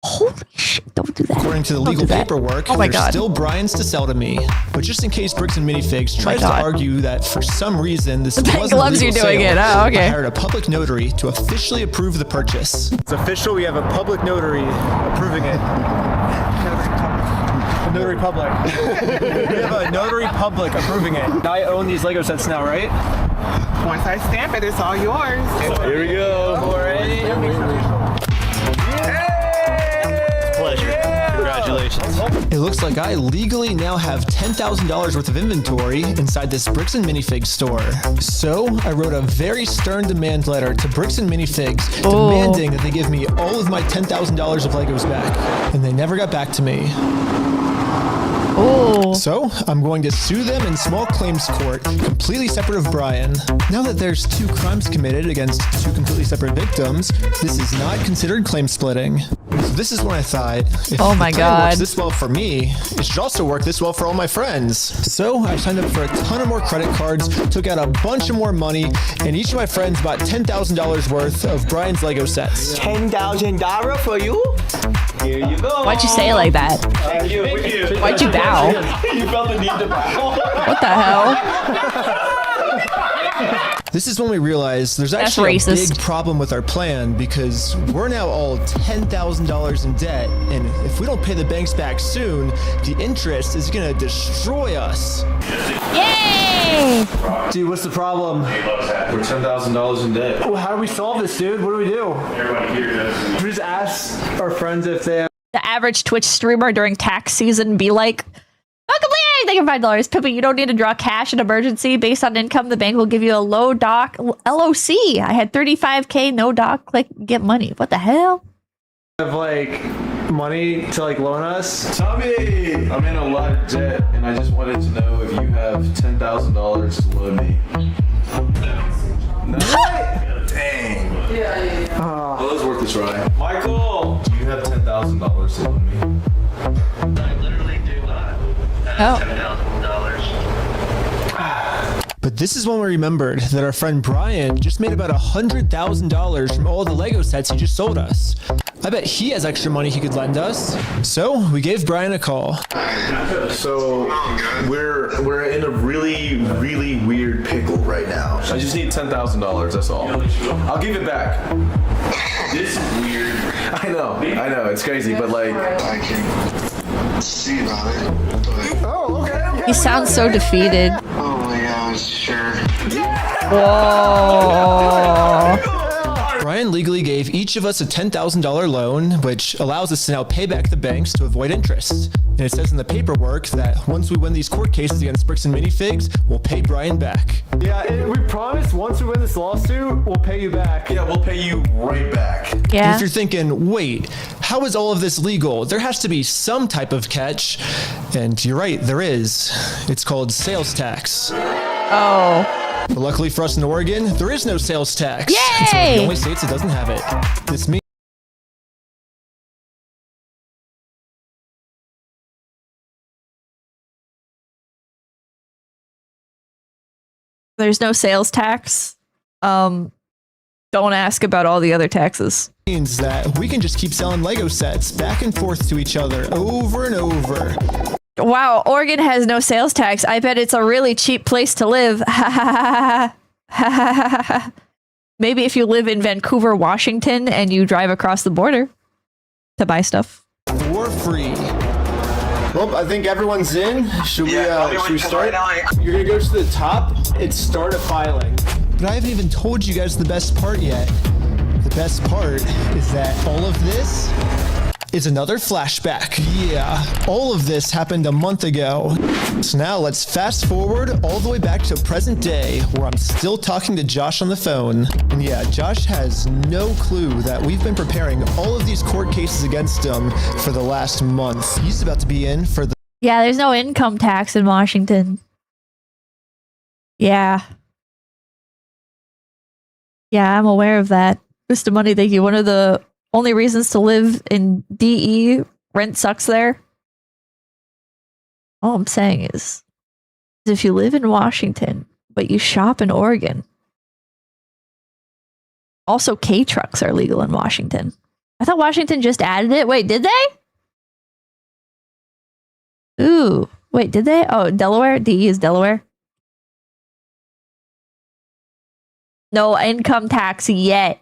A: Holy shit, don't do that.
D: According to the legal paperwork, there's still Brian's to sell to me. But just in case Bricks and Minifigs tries to argue that for some reason this wasn't a
A: loves
D: legal
A: you doing
D: sale,
A: it. Oh, okay.
D: I hired a public notary to officially approve the purchase.
M: It's official. We have a public notary approving it. A notary public. We have a notary public approving it. I own these Lego sets now, right?
B: Once I stamp it, it's all yours.
M: Here we go.
D: Pleasure. Congratulations. It looks like I legally now have $10,000 worth of inventory inside this Bricks and Minifigs store. So I wrote a very stern demand letter to Bricks and Minifigs demanding that they give me all of my $10,000 of Legos back. And they never got back to me. So I'm going to sue them in small claims court, completely separate of Brian. Now that there's 2 crimes committed against 2 completely separate victims, this is not considered claim splitting. So this is when I thought, if the plan works this well for me, it should also work this well for all my friends. So I signed up for a ton of more credit cards, took out a bunch of more money, and each of my friends bought $10,000 worth of Brian's Lego sets.
B: $10,000 for you? Here you go.
A: Why'd you say it like that?
B: Thank you.
A: Why'd you bow?
B: You felt the need to bow.
A: What the hell?
D: This is when we realized there's actually a big problem with our plan because we're now all $10,000 in debt, and if we don't pay the banks back soon, the interest is gonna destroy us.
A: Yay!
M: Dude, what's the problem?
N: We're $10,000 in debt.
M: Well, how do we solve this, dude? What do we do?
N: Everybody here does.
M: We just ask our friends if they have...
A: The average Twitch streamer during tax season be like, "Oh, complete! Thank you for $5. Pippa, you don't need to draw cash in emergency. Based on income, the bank will give you a low doc LOC. I had 35K, no doc, click get money." What the hell?
M: Have like money to like loan us?
N: Tommy! I'm in a lot of debt, and I just wanted to know if you have $10,000 to loan me. No? Dang.
B: Yeah.
N: Well, let's work this right. Michael! Do you have $10,000 to loan me?
Q: I literally do not have $10,000.
D: But this is when we remembered that our friend Brian just made about $100,000 from all the Lego sets he just sold us. I bet he has extra money he could lend us. So we gave Brian a call.
N: So we're in a really weird pickle right now. I just need $10,000. That's all. I'll give it back. This is weird. I know. It's crazy, but like.
R: I can see about it. But...
M: Oh, okay.
A: He sounds so defeated.
R: Oh my gosh, sure.
A: Whoa.
D: Brian legally gave each of us a $10,000 loan, which allows us to now pay back the banks to avoid interest. And it says in the paperwork that once we win these court cases against Bricks and Minifigs, we'll pay Brian back.
M: Yeah, and we promise once we win this lawsuit, we'll pay you back.
N: Yeah, we'll pay you right back.
A: Yeah.
D: And if you're thinking, wait, how is all of this legal? There has to be some type of catch. And you're right, there is. It's called sales tax.
A: Oh.
D: But luckily for us in Oregon, there is no sales tax.
A: Yay!
D: It's one of the only states that doesn't have it. This means
A: there's no sales tax. Don't ask about all the other taxes.
D: Means that we can just keep selling Lego sets back and forth to each other over and over.
A: Wow, Oregon has no sales tax. I bet it's a really cheap place to live. Maybe if you live in Vancouver, Washington, and you drive across the border to buy stuff.
D: For free.
M: Well, I think everyone's in. Should we start? You're gonna go to the top and start a filing.
D: But I haven't even told you guys the best part yet. The best part is that all of this is another flashback. Yeah, all of this happened a month ago. So now let's fast forward all the way back to present day where I'm still talking to Josh on the phone. And yeah, Josh has no clue that we've been preparing all of these court cases against him for the last month. He's about to be in for the...
A: Yeah, there's no income tax in Washington. Yeah. Yeah, I'm aware of that. Mr. Money, thank you. One of the only reasons to live in DE, rent sucks there. All I'm saying is if you live in Washington, but you shop in Oregon, also K-trucks are legal in Washington. I thought Washington just added it. Wait, did they? Ooh, wait, did they? Oh, Delaware? DE is Delaware? No income tax yet.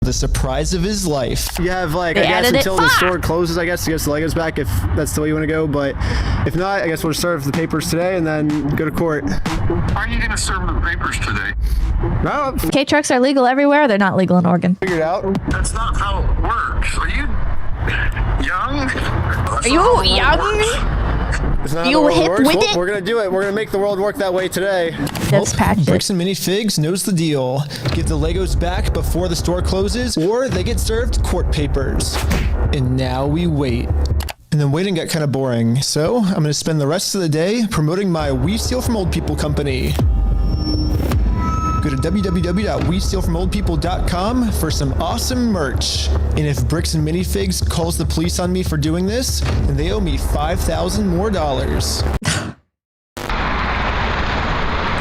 D: The surprise of his life.
M: You have like,
A: They
M: I guess
A: added it.
M: until the
A: Fuck!
M: store closes, I guess, to get the Legos back if that's the way you want to go. But if not, I guess we'll serve the papers today and then go to court.
W: Are you going to serve the papers today?
M: No.
A: K-trucks are legal everywhere. They're not legal in Oregon.
M: Figured out.
W: That's not how it works. Are you young?
A: Are you young?
M: It's not
A: You
M: how the world
A: hip
M: works.
A: with
M: Well,
A: it?
M: we're going to do it. We're going to make the world work that way today.
A: Just patch it.
D: Bricks and Minifigs knows the deal. Get the Legos back before the store closes, or they get served court papers. And now we wait. And then waiting got kind of boring, so I'm going to spend the rest of the day promoting my We Steal From Old People company. Go to www.westealfromoldpeople.com for some awesome merch. And if Bricks and Minifigs calls the police on me for doing this, then they owe me $5,000 more.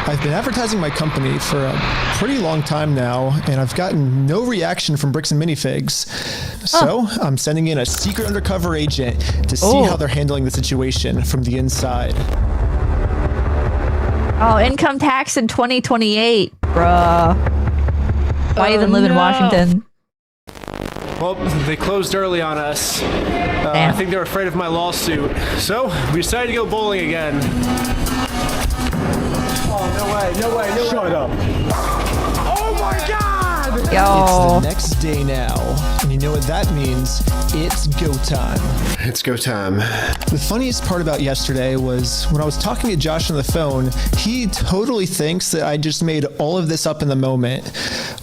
D: I've been advertising my company for a pretty long time now, and I've gotten no reaction from Bricks and Minifigs. So I'm sending in a secret undercover agent to see how they're handling the situation from the inside.
A: Oh, income tax in 2028, bruh. Why even live in Washington?
M: Well, they closed early on us. I think they're afraid of my lawsuit. So we decided to go bowling again. Oh, no way, no way, no way. Shut up. Oh my God!
A: Yo.
D: It's the next day now, and you know what that means. It's go time.
M: It's go time.
D: The funniest part about yesterday was when I was talking to Josh on the phone, he totally thinks that I just made all of this up in the moment,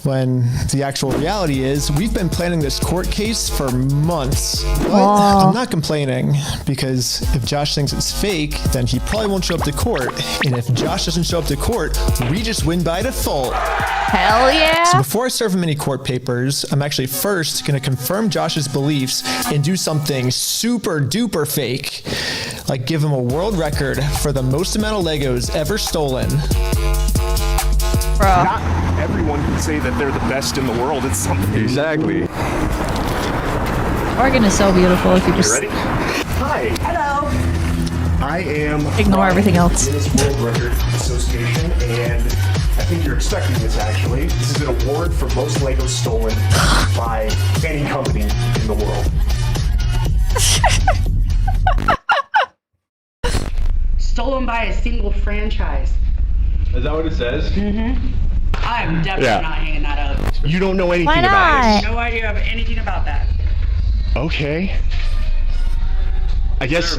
D: when the actual reality is we've been planning this court case for months. But I'm not complaining, because if Josh thinks it's fake, then he probably won't show up to court. And if Josh doesn't show up to court, we just win by default.
A: Hell yeah.
D: So before I serve him any court papers, I'm actually first going to confirm Josh's beliefs and do something super duper fake, like give him a world record for the most amount of Legos ever stolen.
A: Bro.
G: Not everyone can say that they're the best in the world. It's something. Exactly.
A: Oregon is so beautiful if you just
G: ready? Hi.
A: Hello.
G: I am
A: Ignore everything else.
G: Guinness World Record Association, and I think you're expecting this actually. This is an award for most Legos stolen by any company in the world.
K: Stolen by a single franchise.
N: Is that what it says?
K: Mm-hmm. I'm definitely not hanging that up.
G: You don't know anything
A: Why
G: about
A: not?
K: No idea of anything about that.
G: it. Okay. I guess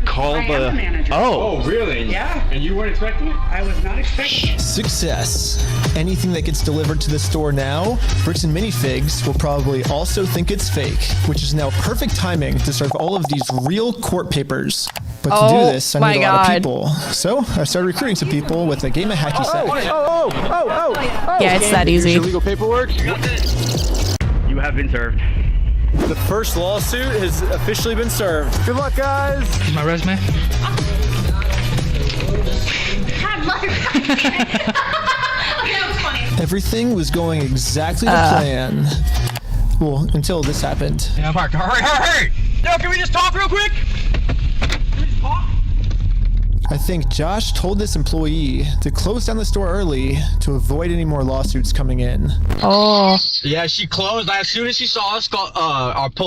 G: call
K: I am a manager.
G: Oh,
N: really?
K: Yeah.
N: And you weren't expecting it?
K: I was not expecting it.
D: Success. Anything that gets delivered to the store now, Bricks and Minifigs will probably also think it's fake, which is now perfect timing to serve all of these real court papers. But to do this, I need a lot of people. So I started recruiting some people with a game of hacky sack.
A: Yeah, it's that easy.
M: Your legal paperwork.
P: You have been served.
M: The first lawsuit has officially been served. Good luck, guys.
P: My resume?
D: Everything was going exactly to plan. Well, until this happened.
P: Yeah, Mark, hurry! Yo, can we just talk real quick?
D: I think Josh told this employee to close down the store early to avoid any more lawsuits coming in.
A: Oh.
L: Yeah, she closed as soon as she saw us pull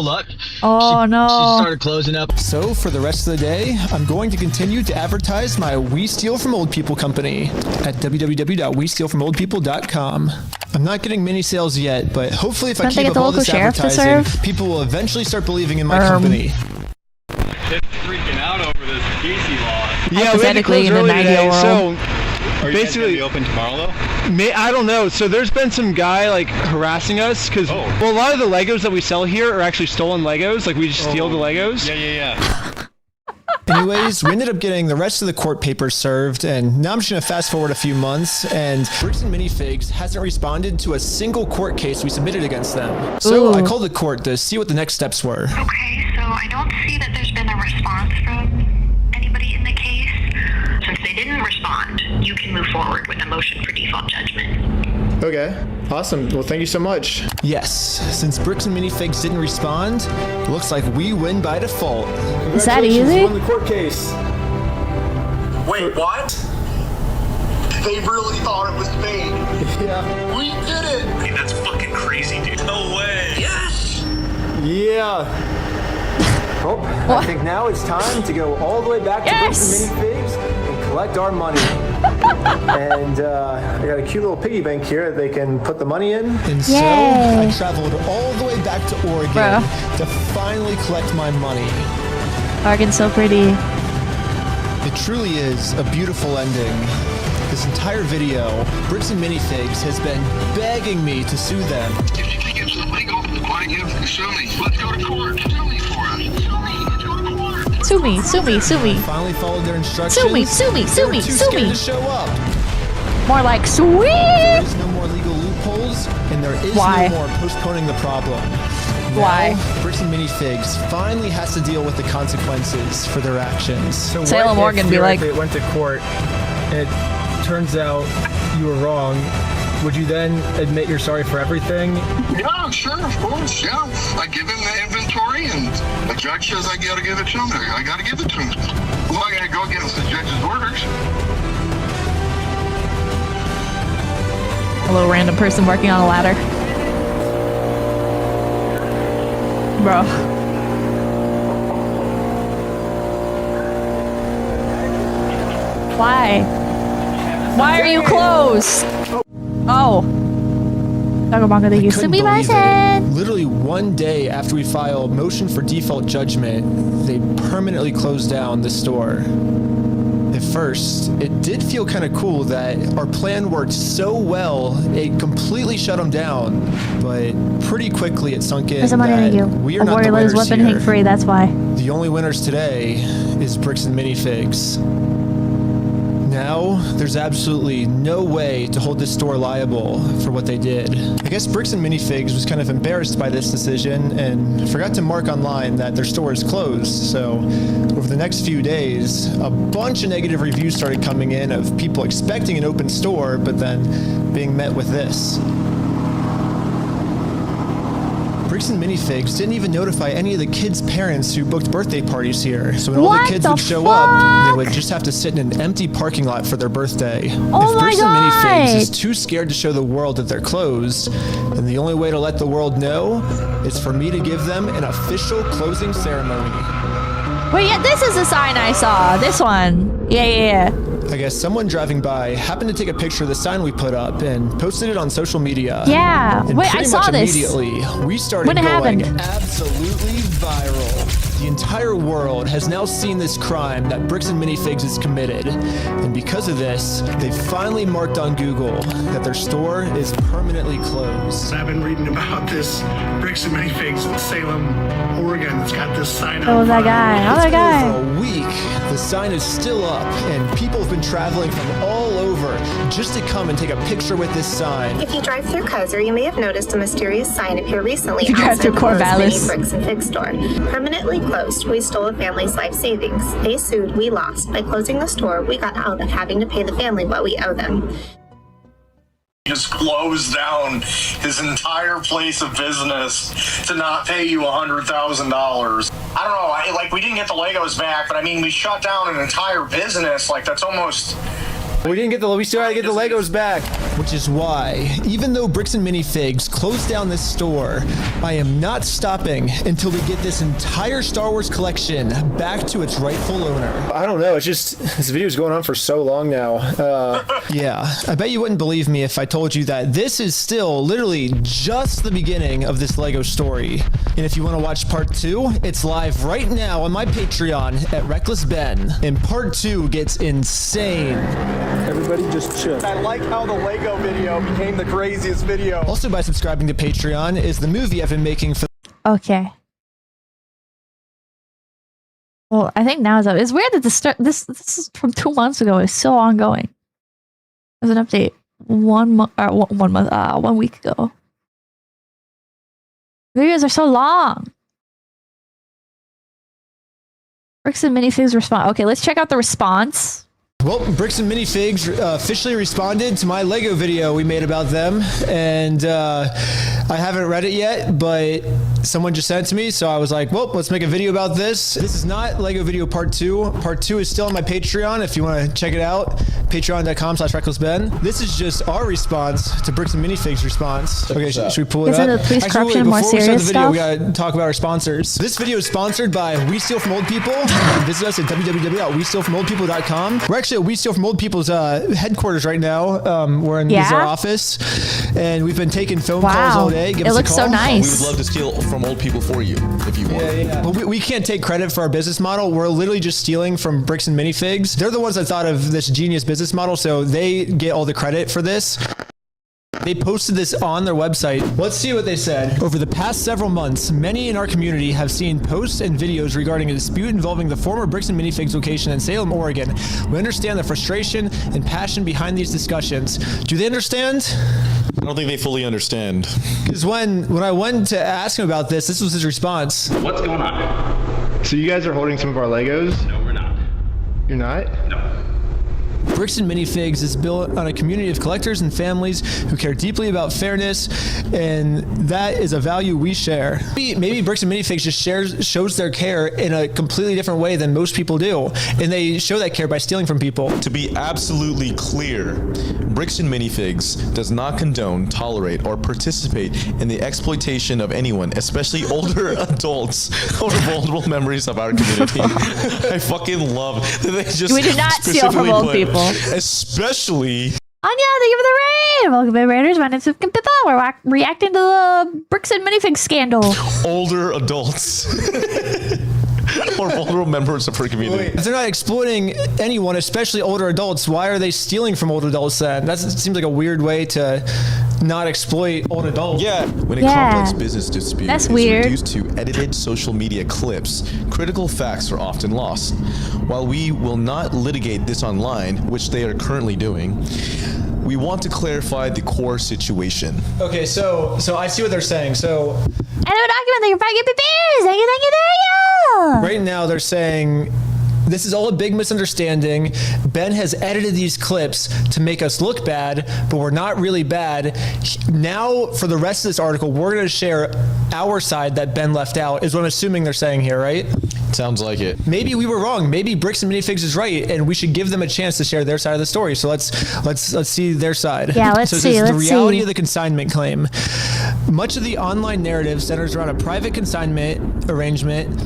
L: up.
A: Oh, no.
L: She started closing up.
D: So for the rest of the day, I'm going to continue to advertise my We Steal From Old People company at www.westealfromoldpeople.com. I'm not getting many sales yet, but hopefully if I keep up all this advertising, people will eventually start believing in my company.
O: It's freaking out over this PC law.
M: Yeah, we had to close early today, so
O: Are you guys gonna
M: basically
O: be open tomorrow though?
M: I don't know. So there's been some guy like harassing us because well, a lot of the Legos that we sell here are actually stolen Legos. Like we just steal the Legos.
O: Yeah.
D: Anyways, we ended up getting the rest of the court papers served, and now I'm just gonna fast forward a few months, and Bricks and Minifigs hasn't responded to a single court case we submitted against them. So I called the court to see what the next steps were.
W: Okay, so
S: I don't see that there's been a response from anybody in the case. Since they didn't respond, you can move forward with a motion for default judgment.
M: Okay, awesome. Well, thank you so much.
D: Yes, since Bricks and Minifigs didn't respond, it looks like we win by default.
A: Is that easy?
M: You won the court case.
R: Wait, what? They really thought it was me.
M: Yeah.
R: We did it.
O: Hey, that's fucking crazy, dude. No way.
R: Yes.
M: Yeah. Well, I think now it's time to go all the way back to Bricks and Minifigs and collect our money. And I got a cute little piggy bank here that they can put the money in.
D: And so I traveled all the way back to Oregon to finally collect my money.
A: Oregon's so pretty.
D: It truly is a beautiful ending. This entire video, Bricks and Minifigs has been begging me to sue them.
R: If you think it's illegal, why give sue me? Let's go to court. Sue me for it. Sue me. Let's go to court.
A: Sue me, sue me, sue me.
D: I finally followed their instructions.
A: Sue me, sue me, sue me,
D: They were too
A: sue
D: scared
A: me.
D: to show up.
A: More like sweet.
D: There is no more legal loopholes, and there is no more postponing the problem.
A: Why?
D: Now, Bricks and Minifigs finally has to deal with the consequences for their actions.
M: So
A: Salem,
M: what
A: Oregon
M: if
A: be like,
M: it went to court, it turns out you were wrong, would you then admit you're sorry for everything?
R: Yeah, sure, of course, yeah. I give him the inventory, and the judge says I gotta give it to him. I gotta give it to him. I'm not gonna go against the judge's orders.
A: a little random person working on a ladder. Bro. Why? Why are you closed? Oh. Tagabanga, they used to be my son.
D: Literally one day after we filed motion for default judgment, they permanently closed down the store. At first, it did feel kind of cool that our plan worked so well, it completely shut them down. But pretty quickly it sunk in that we are not the winners
A: weapon
D: here.
A: hang free, that's why.
D: The only winners today is Bricks and Minifigs. Now, there's absolutely no way to hold this store liable for what they did. I guess Bricks and Minifigs was kind of embarrassed by this decision and forgot to mark online that their store is closed. So, over the next few days, a bunch of negative reviews started coming in of people expecting an open store, but then being met with this. Bricks and Minifigs didn't even notify any of the kids' parents who booked birthday parties here. So when all the kids would show up, they would just have to sit in an empty parking lot for their birthday.
A: Oh
D: if Bricks and
A: God.
D: Minifigs is too scared to show the world that they're closed, then the only way to let the world know is for me to give them an official closing ceremony.
A: Wait, yeah, this is the sign I saw. This one. Yeah.
D: I guess someone driving by happened to take a picture of the sign we put up and posted it on social media.
A: Yeah.
D: And
A: Wait, I
D: pretty
A: saw
D: much
A: this.
D: Immediately, we started
A: When it
D: going
A: happened.
D: absolutely viral. The entire world has now seen this crime that Bricks and Minifigs has committed. And because of this, they finally marked on Google that their store is permanently closed.
E: I've been reading about this Bricks and Minifigs in Salem, Oregon. It's got this sign
A: Oh,
E: up.
A: that guy. Oh, that guy.
D: For a week, the sign is still up, and people have been traveling from all over just to come and take a picture with this sign.
J: If you drive through 𝐒𝐻𝐍𝐍𝐄𝐎, you may have noticed a mysterious sign appear recently
A: If you drive
J: outside
A: through
J: the closed
A: Corvallis.
J: mini Bricks and Fig store. Permanently closed, we stole a family's life savings. They sued, we lost. By closing the store, we got out of having to pay the family what we owe them.
T: Just closed down his entire place of business to not pay you $100,000. I don't know, we didn't get the Legos back, but I mean, we shut down an entire business. Like, that's almost...
D: We still gotta get the Legos back. Which is why, even though Bricks and Minifigs closed down this store, I am not stopping until we get this entire Star Wars collection back to its rightful owner.
M: I don't know, it's just, this video's going on for so long now.
D: Yeah, I bet you wouldn't believe me if I told you that this is still literally just the beginning of this Lego story. And if you want to watch part 2, it's live right now on my Patreon at Reckless Ben. And part 2 gets insane.
M: Everybody just chill.
I: I like how the Lego video became the craziest video.
D: Also, by subscribing to Patreon is the movie I've been making for...
A: Okay. Well, I think now is up. It's weird that this is from 2 months ago. It's still ongoing. There's an update 1 week ago. Videos are so long. Bricks and Minifigs respond. Okay, let's check out the response.
D: Well, Bricks and Minifigs officially responded to my Lego video we made about them, and I haven't read it yet, but someone just sent it to me, so I was like, well, let's make a video about this. This is not Lego video part 2. Part 2 is still on my Patreon if you want to check it out, patreon.com/recklessben. This is just our response to Bricks and Minifigs' response. Okay, should we pull it
A: Isn't
D: up?
A: the police
D: Actually,
A: corruption more
D: before we start
A: serious
D: the video,
A: stuff?
D: we gotta talk about our sponsors. This video is sponsored by We Steal From Old People. Visit us at www.westealfromoldpeople.com. We're actually at We Steal From Old People's headquarters right now. We're in this is our office, and we've been taking phone calls all day. Give us a
A: looks so
D: call.
A: nice.
N: We would love to steal from old people for you if you want.
D: Yeah. But we can't take credit for our business model. We're literally just stealing from Bricks and Minifigs. They're the ones that thought of this genius business model, so they get all the credit for this. They posted this on their website. Let's see what they said. Over the past several months, many in our community have seen posts and videos regarding a dispute involving the former Bricks and Minifigs location in Salem, Oregon. We understand the frustration and passion behind these discussions. Do they understand?
N: I don't think they fully understand.
D: Because when I went to ask him about this was his response.
O: What's going on?
C: So you guys are holding some of our Legos?
O: No, we're not.
C: You're not?
O: No.
D: Bricks and Minifigs is built on a community of collectors and families who care deeply about fairness, and that is a value we share. Maybe Bricks and Minifigs just shows their care in a completely different way than most people do, and they show that care by stealing from people.
N: To be absolutely clear, Bricks and Minifigs does not condone, tolerate, or participate in the exploitation of anyone, especially older adults or vulnerable members of our community. I fucking love that they just
A: We do not steal from old people.
N: Especially.
A: Anya, thank you for the raid. Welcome to Raiders. My name's Pippa. We're reacting to the Bricks and Minifigs scandal.
N: Older adults. Or vulnerable members of her community.
D: If they're not exploiting anyone, especially older adults, why are they stealing from old adults then? That seems like a weird way to not exploit old adults.
N: Yeah. When a complex business dispute is reduced to edited social media clips, critical facts are often lost. While we will not litigate this online, which they are currently doing, we want to clarify the core situation.
D: Okay, so I see what they're saying. So
A: I have a document that you're probably getting beers. Thank you.
D: right now they're saying this is all a big misunderstanding. Ben has edited these clips to make us look bad, but we're not really bad. Now, for the rest of this article, we're going to share our side that Ben left out, is what I'm assuming they're saying here, right?
N: Sounds like it.
D: Maybe we were wrong. Maybe Bricks and Minifigs is right, and we should give them a chance to share their side of the story. So let's see their side.
A: Yeah, let's see.
D: The reality of the consignment claim. Much of the online narrative centers around a private consignment arrangement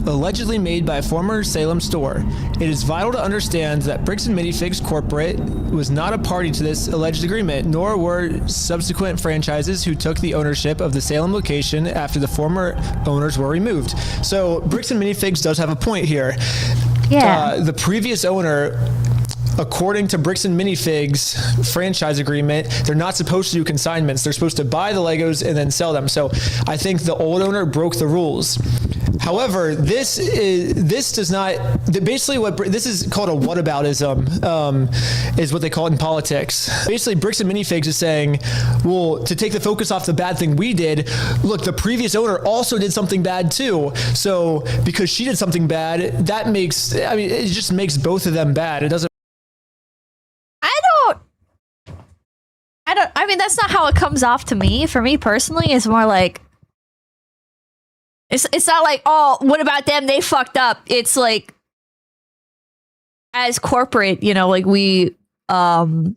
D: allegedly made by a former Salem store. It is vital to understand that Bricks and Minifigs Corporate was not a party to this alleged agreement, nor were subsequent franchises who took the ownership of the Salem location after the former owners were removed. So Bricks and Minifigs does have a point here.
A: Yeah.
D: The previous owner, according to Bricks and Minifigs franchise agreement, they're not supposed to do consignments. They're supposed to buy the Legos and then sell them. So I think the old owner broke the rules. However, this does not, basically what this is called a whataboutism, is what they call it in politics. Basically, Bricks and Minifigs is saying, well, to take the focus off the bad thing we did, look, the previous owner also did something bad too. So because she did something bad, that makes, I mean, it just makes both of them bad. It doesn't.
A: I mean, that's not how it comes off to me. For me personally, it's more like, it's not like, oh, what about them? They fucked up. It's like, as corporate, you know, like we don't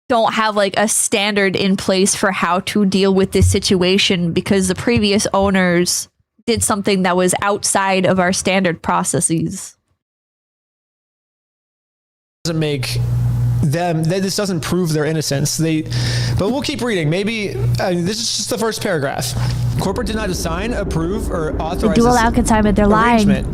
A: have like a standard in place for how to deal with this situation because the previous owners did something that was outside of our standard processes.
D: Doesn't make them, this doesn't prove their innocence. But we'll keep reading. Maybe this is just the first paragraph. Corporate did not assign, approve, or authorize.
A: They do allow consignment. They're lying.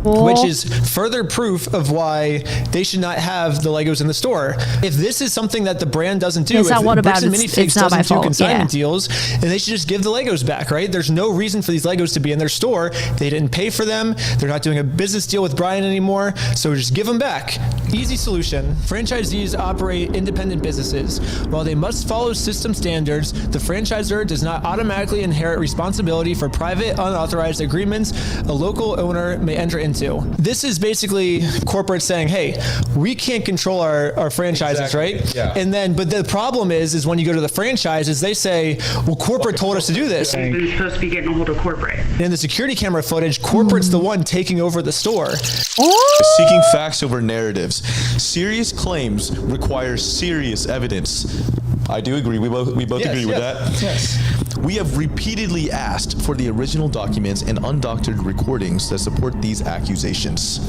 D: Which is further proof of why they should not have the Legos in the store. If this is something that the brand doesn't do,
A: it's not what
D: Bricks
A: about
D: and
A: it's
D: Minifigs
A: not my
D: doesn't do
A: fault.
D: consignment deals, and they should just give the Legos back, right? There's no reason for these Legos to be in their store. They didn't pay for them. They're not doing a business deal with Brian anymore, so just give them back. Easy solution. Franchisees operate independent businesses. While they must follow system standards, the franchisor does not automatically inherit responsibility for private, unauthorized agreements a local owner may enter into into. This is basically corporate saying, hey, we can't control our franchises, right?
N: Yeah.
D: And then, but the problem is when you go to the franchises, they say, well, corporate told us to do this.
K: You're supposed to be getting a hold of corporate.
D: In the security camera footage, corporate's the one taking over the store.
N: Seeking facts over narratives. Serious claims require serious evidence. I do agree. We both agree with that.
D: Yes.
N: We have repeatedly asked for the original documents and undoctored recordings that support these accusations.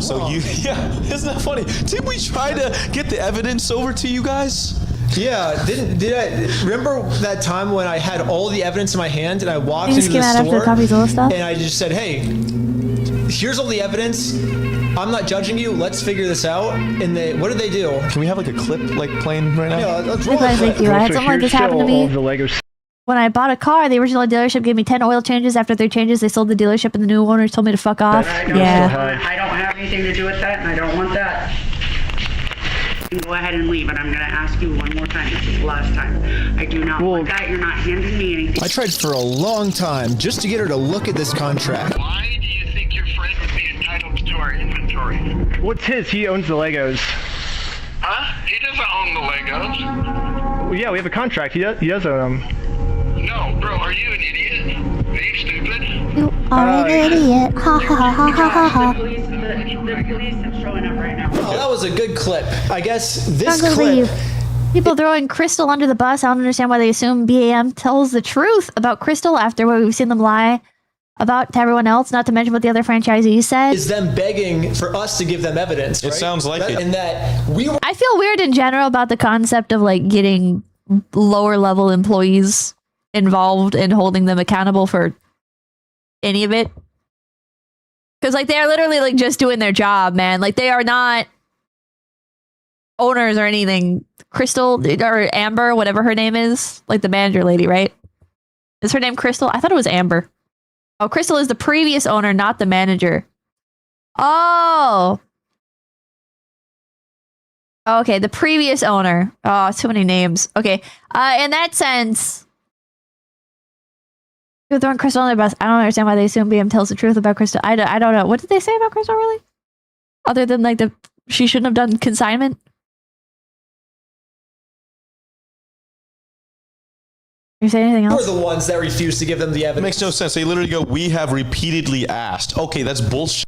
N: So isn't that funny? Did we try to get the evidence over to you guys?
D: Yeah, did I remember that time when I had all the evidence in my hand and I walked into the
A: came out after the
D: store
A: Coffeezilla stuff?
D: and I just said, hey, here's all the evidence. I'm not judging you. Let's figure this out. And what did they do?
N: Can we have like a clip like playing right now?
D: Yeah, let's roll
A: Guys, thank you. I had something like this happen to me. When I bought a car, the original dealership gave me 10 oil changes. After 3 changes, they sold the dealership and the new owners told me to fuck off.
K: I don't have anything to do with that, and I don't want that. You can go ahead and leave, and I'm going to ask you one more time. This is the last time. I do not want that. You're not handing me anything.
D: I tried for a long time just to get her to look at this contract.
W: Why do you think your friend would be entitled to our inventory?
P: What's his? He owns the Legos.
W: Huh? He doesn't own the Legos.
P: Well, yeah, we have a contract. He does own them.
W: No, bro, are you an idiot? Are you stupid?
A: You are an idiot. Ha ha ha ha ha ha ha.
K: The police are showing up right now.
D: Oh, that was a good clip. I guess this
A: Sounds
D: clip...
A: like people throwing Crystal under the bus. I don't understand why they assume BAM tells the truth about Crystal after what we've seen them lie about to everyone else, not to mention what the other franchisees said.
D: Is them begging for us to give them evidence, right?
N: It sounds like it.
D: And that
A: I feel weird in general about the concept of like getting lower level employees involved and holding them accountable for any of it. Because like they're literally like just doing their job, man. Like they are not owners or anything. Crystal or Amber, whatever her name is, like the manager lady, right? Is her name Crystal? I thought it was Amber. Oh, Crystal is the previous owner, not the manager. Oh. Okay, the previous owner. Oh, too many names. Okay. In that sense, you're throwing Crystal on the bus. I don't understand why they assume BM tells the truth about Crystal. I don't know. What did they say about Crystal, really? Other than, like, she shouldn't have done consignment? You say anything else?
D: We're the ones that refuse to give them the evidence.
N: It makes no sense. They literally go, we have repeatedly asked. Okay, that's bullshit.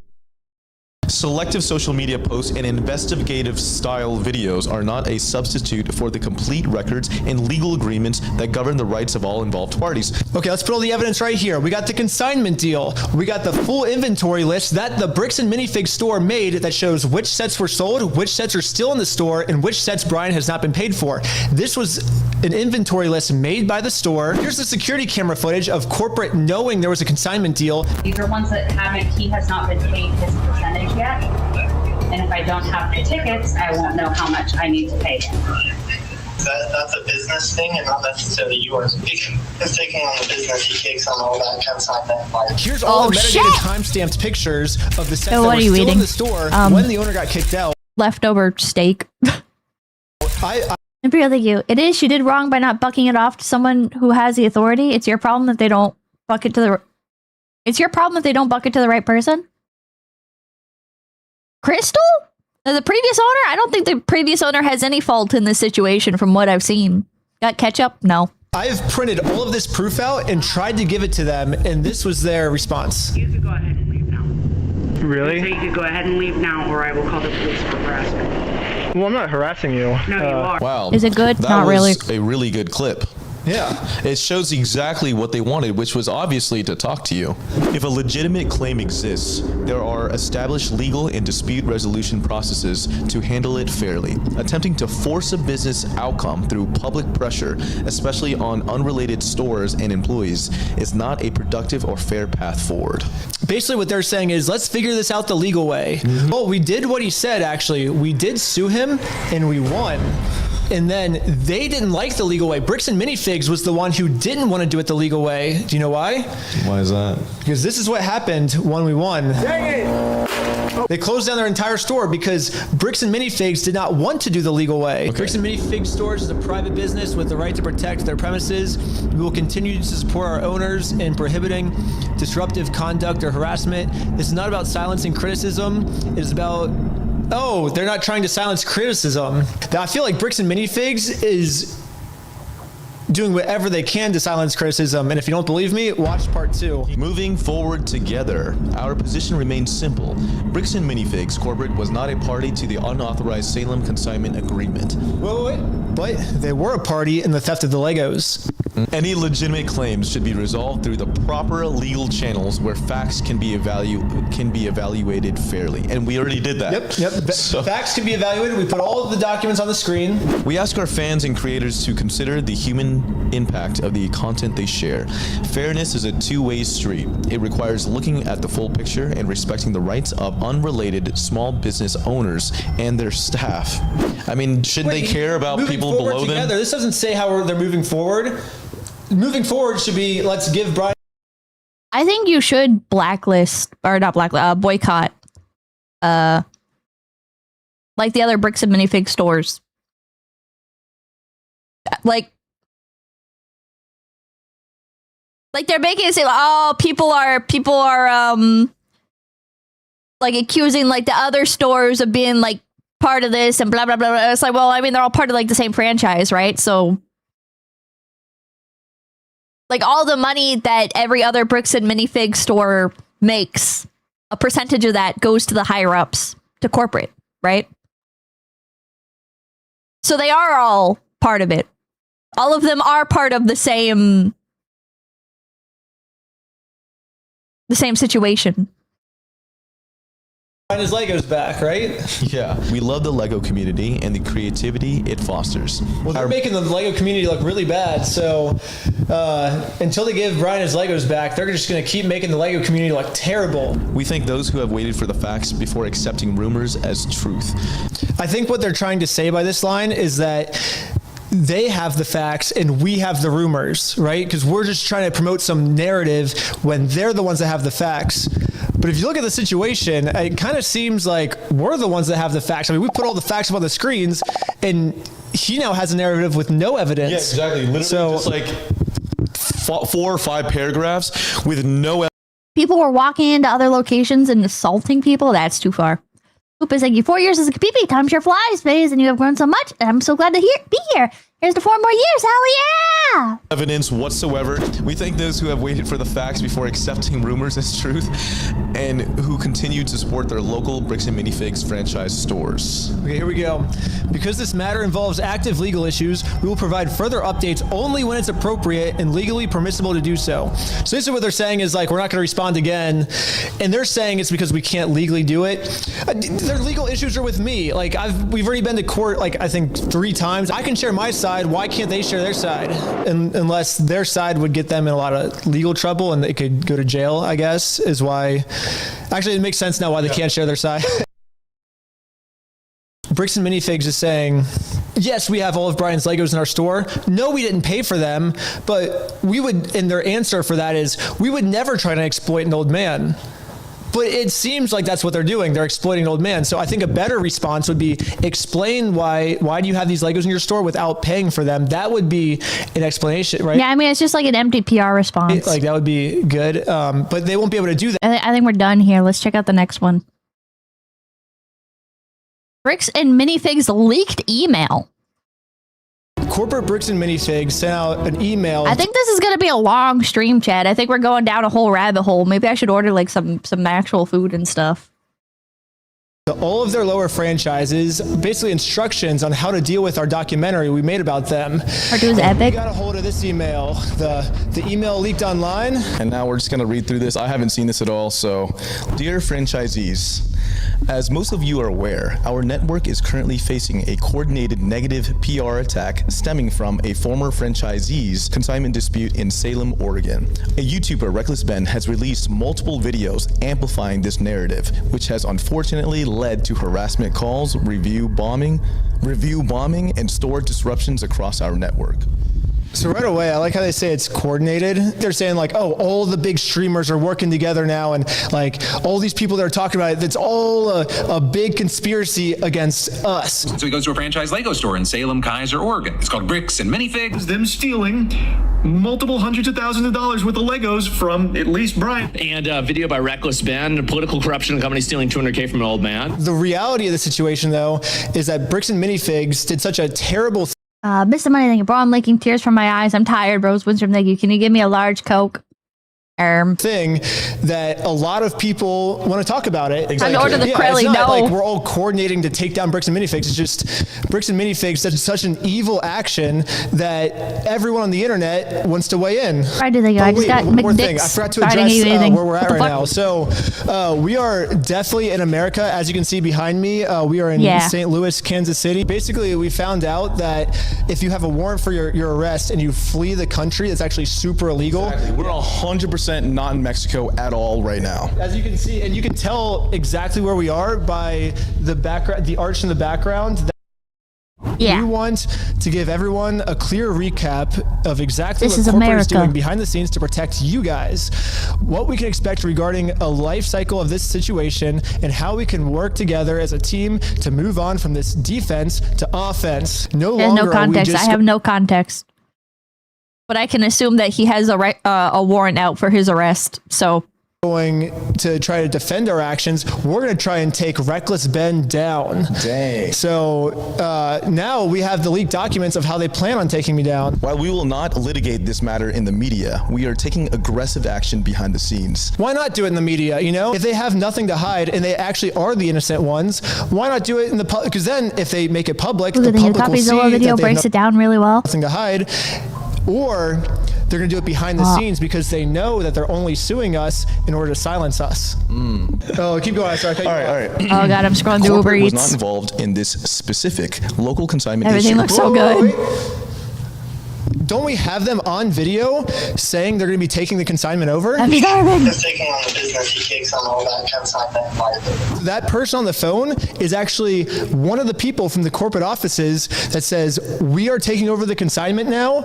N: Selective social media posts and investigative style videos are not a substitute for the complete records and legal agreements that govern the rights of all involved parties.
D: Okay, let's put all the evidence right here. We got the consignment deal. We got the full inventory list that the Bricks and Minifigs store made that shows which sets were sold, which sets are still in the store, and which sets Brian has not been paid for. This was an inventory list made by the store. Here's the security camera footage of corporate knowing there was a consignment deal.
S: These are ones that he has not been paid his percentage yet. And if I don't have the tickets, I won't know how much I need to pay him.
W: That's a business thing and not necessarily yours. He's taking on the business, he takes on all that consignment.
D: Here's all the metadata timestamped pictures of the sets that
A: what
D: were
A: are you
D: still
A: reading?
D: in the store when the owner got kicked out.
A: Leftover steak. Imperial, thank you. It is. She did wrong by not bucking it off to someone who has the authority. It's your problem that they don't buck it to the... It's your problem that they don't buck it to the right person? Crystal? The previous owner? I don't think the previous owner has any fault in this situation from what I've seen. Got ketchup? No.
D: I've printed all of this proof out and tried to give it to them, and this was their response.
K: You could go ahead and leave now.
P: Really?
K: So you could go ahead and leave now, or I will call the police for harassment.
P: Well, I'm not harassing you.
K: No, you are.
N: Wow.
A: Is it good?
N: That
A: Not really.
N: was a really good clip.
D: Yeah.
N: It shows exactly what they wanted, which was obviously to talk to you. If a legitimate claim exists, there are established legal and dispute resolution processes to handle it fairly. Attempting to force a business outcome through public pressure, especially on unrelated stores and employees, is not a productive or fair path forward.
D: Basically what they're saying is, let's figure this out the legal way. Well, we did what he said, actually. We did sue him, and we won. And then they didn't like the legal way. Bricks and Minifigs was the one who didn't want to do it the legal way. Do you know why?
N: Why is that?
D: Because this is what happened when we won.
M: Dang it!
D: They closed down their entire store because Bricks and Minifigs did not want to do the legal way. Okay. Bricks and Minifigs stores is a private business with the right to protect their premises. We will continue to support our owners in prohibiting disruptive conduct or harassment. This is not about silencing criticism. It is about, oh, they're not trying to silence criticism. I feel like Bricks and Minifigs is doing whatever they can to silence criticism, and if you don't believe me, watch part 2.
O: Moving forward together, our position remains simple. Bricks and Minifigs Corporate was not a party to the unauthorized Salem consignment agreement.
D: Wait, but they were a party in the theft of the Legos.
O: Any legitimate claims should be resolved through the proper legal channels where facts can be evaluated fairly, and we already did that.
D: Yep. Facts can be evaluated. We put all of the documents on the screen.
O: We ask our fans and creators to consider the human impact of the content they share. Fairness is a two-way street. It requires looking at the full picture and respecting the rights of unrelated small business owners and their staff. I mean, shouldn't they care about people below them?
D: This doesn't say how they're moving forward. Moving forward should be, let's give Brian.
A: I think you should boycott, like the other Bricks and Minifig stores. Like they're making it say, oh, people are like accusing like the other stores of being like part of this and blah blah blah blah. It's like, well, I mean, they're all part of like the same franchise, right? So like all the money that every other Bricks and Minifig store makes, a percentage of that goes to the higher ups, to corporate, right? So they are all part of it. All of them are part of the same situation.
D: His Legos back, right?
O: Yeah, we love the Lego community and the creativity it fosters.
D: Well, they're making the Lego community look really bad, so until they give Brian his Legos back, they're just going to keep making the Lego community look terrible.
O: We thank those who have waited for the facts before accepting rumors as truth.
D: I think what they're trying to say by this line is that they have the facts and we have the rumors, right? Because we're just trying to promote some narrative when they're the ones that have the facts. But if you look at the situation, it kind of seems like we're the ones that have the facts. I mean, we put all the facts up on the screens, and he now has a narrative with no evidence.
O: Yeah, exactly. Literally just like 4 or 5 paragraphs with no evidence.
A: People were walking into other locations and assaulting people. That's too far. Oop is like, you 4 years as a Pippa, time sure flies, phase, and you have grown so much. And I'm so glad to be here. Here's to 4 more years. Hell yeah!
O: Evidence whatsoever. We thank those who have waited for the facts before accepting rumors as truth and who continue to support their local Bricks and Minifigs franchise stores.
D: Okay, here we go. Because this matter involves active legal issues, we will provide further updates only when it's appropriate and legally permissible to do so. So basically what they're saying is like, we're not going to respond again. And they're saying it's because we can't legally do it. Their legal issues are with me. Like we've already been to court, like I think 3 times. I can share my side. Why can't they share their side? Unless their side would get them in a lot of legal trouble and they could go to jail, I guess, is why. Actually, it makes sense now why they can't share their side. Bricks and Minifigs is saying, yes, we have all of Brian's Legos in our store. No, we didn't pay for them, but we would, and their answer for that is, we would never try to exploit an old man. But it seems like that's what they're doing. They're exploiting an old man. So I think a better response would be explain why do you have these Legos in your store without paying for them? That would be an explanation, right?
A: Yeah, I mean, it's just like an empty PR response.
D: Like that would be good. But they won't be able to do that.
A: I think we're done here. Let's check out the next one. Bricks and Minifigs leaked email.
D: Corporate Bricks and Minifigs sent out an email.
A: I think this is going to be a long stream, Chad. I think we're going down a whole rabbit hole. Maybe I should order like some actual food and stuff.
D: All of their lower franchises, basically instructions on how to deal with our documentary we made about them.
A: Cartoon's epic.
D: We got a hold of this email. The email leaked online.
O: And now we're just going to read through this. I haven't seen this at all. So, dear franchisees, as most of you are aware, our network is currently facing a coordinated negative PR attack stemming from a former franchisee's consignment dispute in Salem, Oregon. A YouTuber, Reckless Ben, has released multiple videos amplifying this narrative, which has unfortunately led to harassment calls, review bombing, and store disruptions across our network.
M: So right away, I like how they say it's coordinated. They're saying like, oh, all the big streamers are working together now, and like all these people that are talking about it, it's all a big conspiracy against us.
H: So he goes to a franchise Lego store in Salem, Keizer, Oregon. It's called Bricks and Minifigs.
E: Them stealing multiple hundreds of thousands of dollars worth of Legos from at least Brian.
U: And a video by Reckless Ben, political corruption, company stealing $200K from an old man.
M: The reality of the situation, though, is that Bricks and Minifigs did such a terrible
A: Mr. Money, thank you, bro. I'm leaking tears from my eyes. I'm tired, bros. Winston, thank you. Can you give me a large Coke?
M: Thing that a lot of people want to talk about it.
A: Exactly. Time to order the Krelly,
M: it's not
A: no.
M: like we're all coordinating to take down Bricks and Minifigs. It's just Bricks and Minifigs does such an evil action that everyone on the internet wants to weigh in.
A: Why do they go? I just got
M: one more thing. I
A: McDicks
M: forgot to address where we're at right now. So we are definitely in America. As you can see behind me, we are in St. Louis, Kansas City. Basically, we found out that if you have a warrant for your arrest and you flee the country, it's actually super illegal.
O: Exactly. We're 100% not in Mexico at all right now.
M: As you can see, and you can tell exactly where we are by the background, the arch in the background. We want to give everyone a clear recap of exactly what corporate is doing behind the scenes to protect you guys, what we can expect regarding a life cycle of this situation, and how we can work together as a team to move on from this defense to offense.
A: There's no context. I have no context. But I can assume that he has a warrant out for his arrest. So
M: going to try to defend our actions. We're going to try and take Reckless Ben down.
O: Dang.
M: So now we have the leaked documents of how they plan on taking me down.
O: While we will not litigate this matter in the media, we are taking aggressive action behind the scenes.
M: Why not do it in the media? You know, if they have nothing to hide and they actually are the innocent ones, why not do it in the public? Because then if they make it public, the public will see
A: video breaks it down really well.
M: Nothing to hide. Or they're going to do it behind the scenes because they know that they're only suing us in order to silence us. Oh, keep going. Sorry.
O: All right.
A: Oh, God, I'm scrolling through Uber Eats.
O: Was not involved in this specific local consignment
A: issue. Everything looks so good.
M: Don't we have them on video saying they're going to be taking the consignment over?
A: I'm starving.
W: Just taking on the business, he takes on all that consignment.
M: That person on the phone is actually one of the people from the corporate offices that says, we are taking over the consignment now.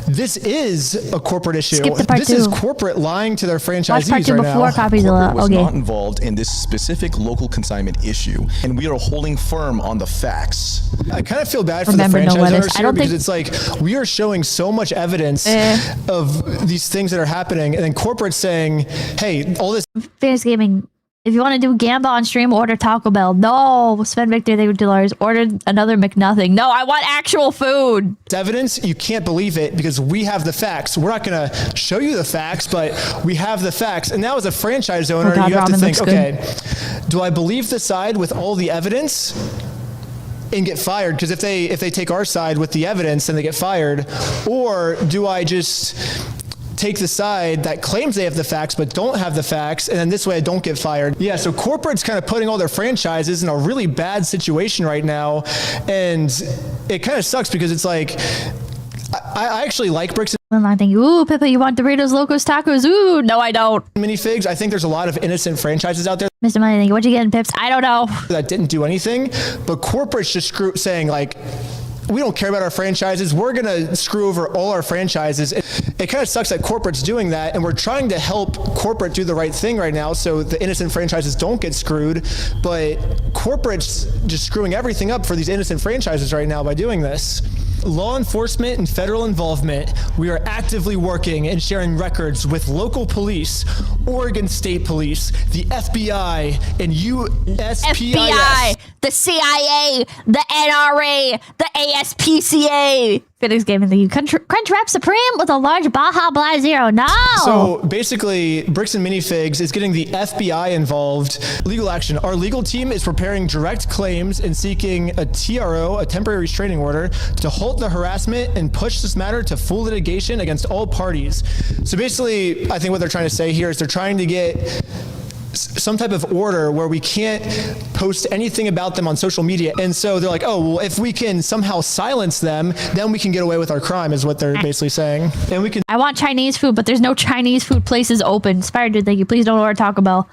M: This is a corporate issue.
A: Skip to part
M: this
A: two.
M: is corporate lying to their franchisees
A: Watch part two
M: right
A: before
M: now.
A: copies
O: Was not involved in this specific local consignment issue, and we are holding firm on the facts.
M: I kind of feel bad for the franchise owners here because it's like we are showing so much evidence of these things that are happening, and then corporate saying, hey, all this
A: Fantasy Gaming, if you want to do Gamba on stream, order Taco Bell. No, Sven Victor, they were $2. Ordered another McNothing. No, I want actual food.
M: Evidence, you can't believe it because we have the facts. We're not going to show you the facts, but we have the facts. And now as a franchise owner, you have to think, okay, do I believe the side with all the evidence and get fired? Because if they take our side with the evidence, then they get fired. Or do I just take the side that claims they have the facts but don't have the facts, and then this way I don't get fired? Yeah, so corporate's kind of putting all their franchises in a really bad situation right now, and it kind of sucks because it's like I actually like Bricks
A: and I think, ooh, Pippa, you want Doritos Locos Tacos? Ooh, no, I don't.
M: Minifigs. I think there's a lot of innocent franchises out there.
A: Mr. Money, what you getting, Pips? I don't know.
M: That didn't do anything, but corporate's just saying like, we don't care about our franchises. We're going to screw over all our franchises. It kind of sucks that corporate's doing that, and we're trying to help corporate do the right thing right now so the innocent franchises don't get screwed, but corporate's just screwing everything up for these innocent franchises right now by doing this. Law enforcement and federal involvement. We are actively working and sharing records with local police, Oregon State Police, the FBI, and USPIS.
A: FBI, the CIA, the NRA, the ASPCA. Phoenix Gaming, thank you. Crunchwrap Supreme with a large Baja Blast Zero. No!
M: So basically, Bricks and Minifigs is getting the FBI involved. Legal action. Our legal team is preparing direct claims and seeking a TRO, a temporary restraining order, to halt the harassment and push this matter to full litigation against all parties. So basically, I think what they're trying to say here is they're trying to get some type of order where we can't post anything about them on social media. And so they're like, oh, well, if we can somehow silence them, then we can get away with our crime, is what they're basically saying. And we can.
A: I want Chinese food, but there's no Chinese food places open. Spire Dude, thank you. Please don't order Taco Bell.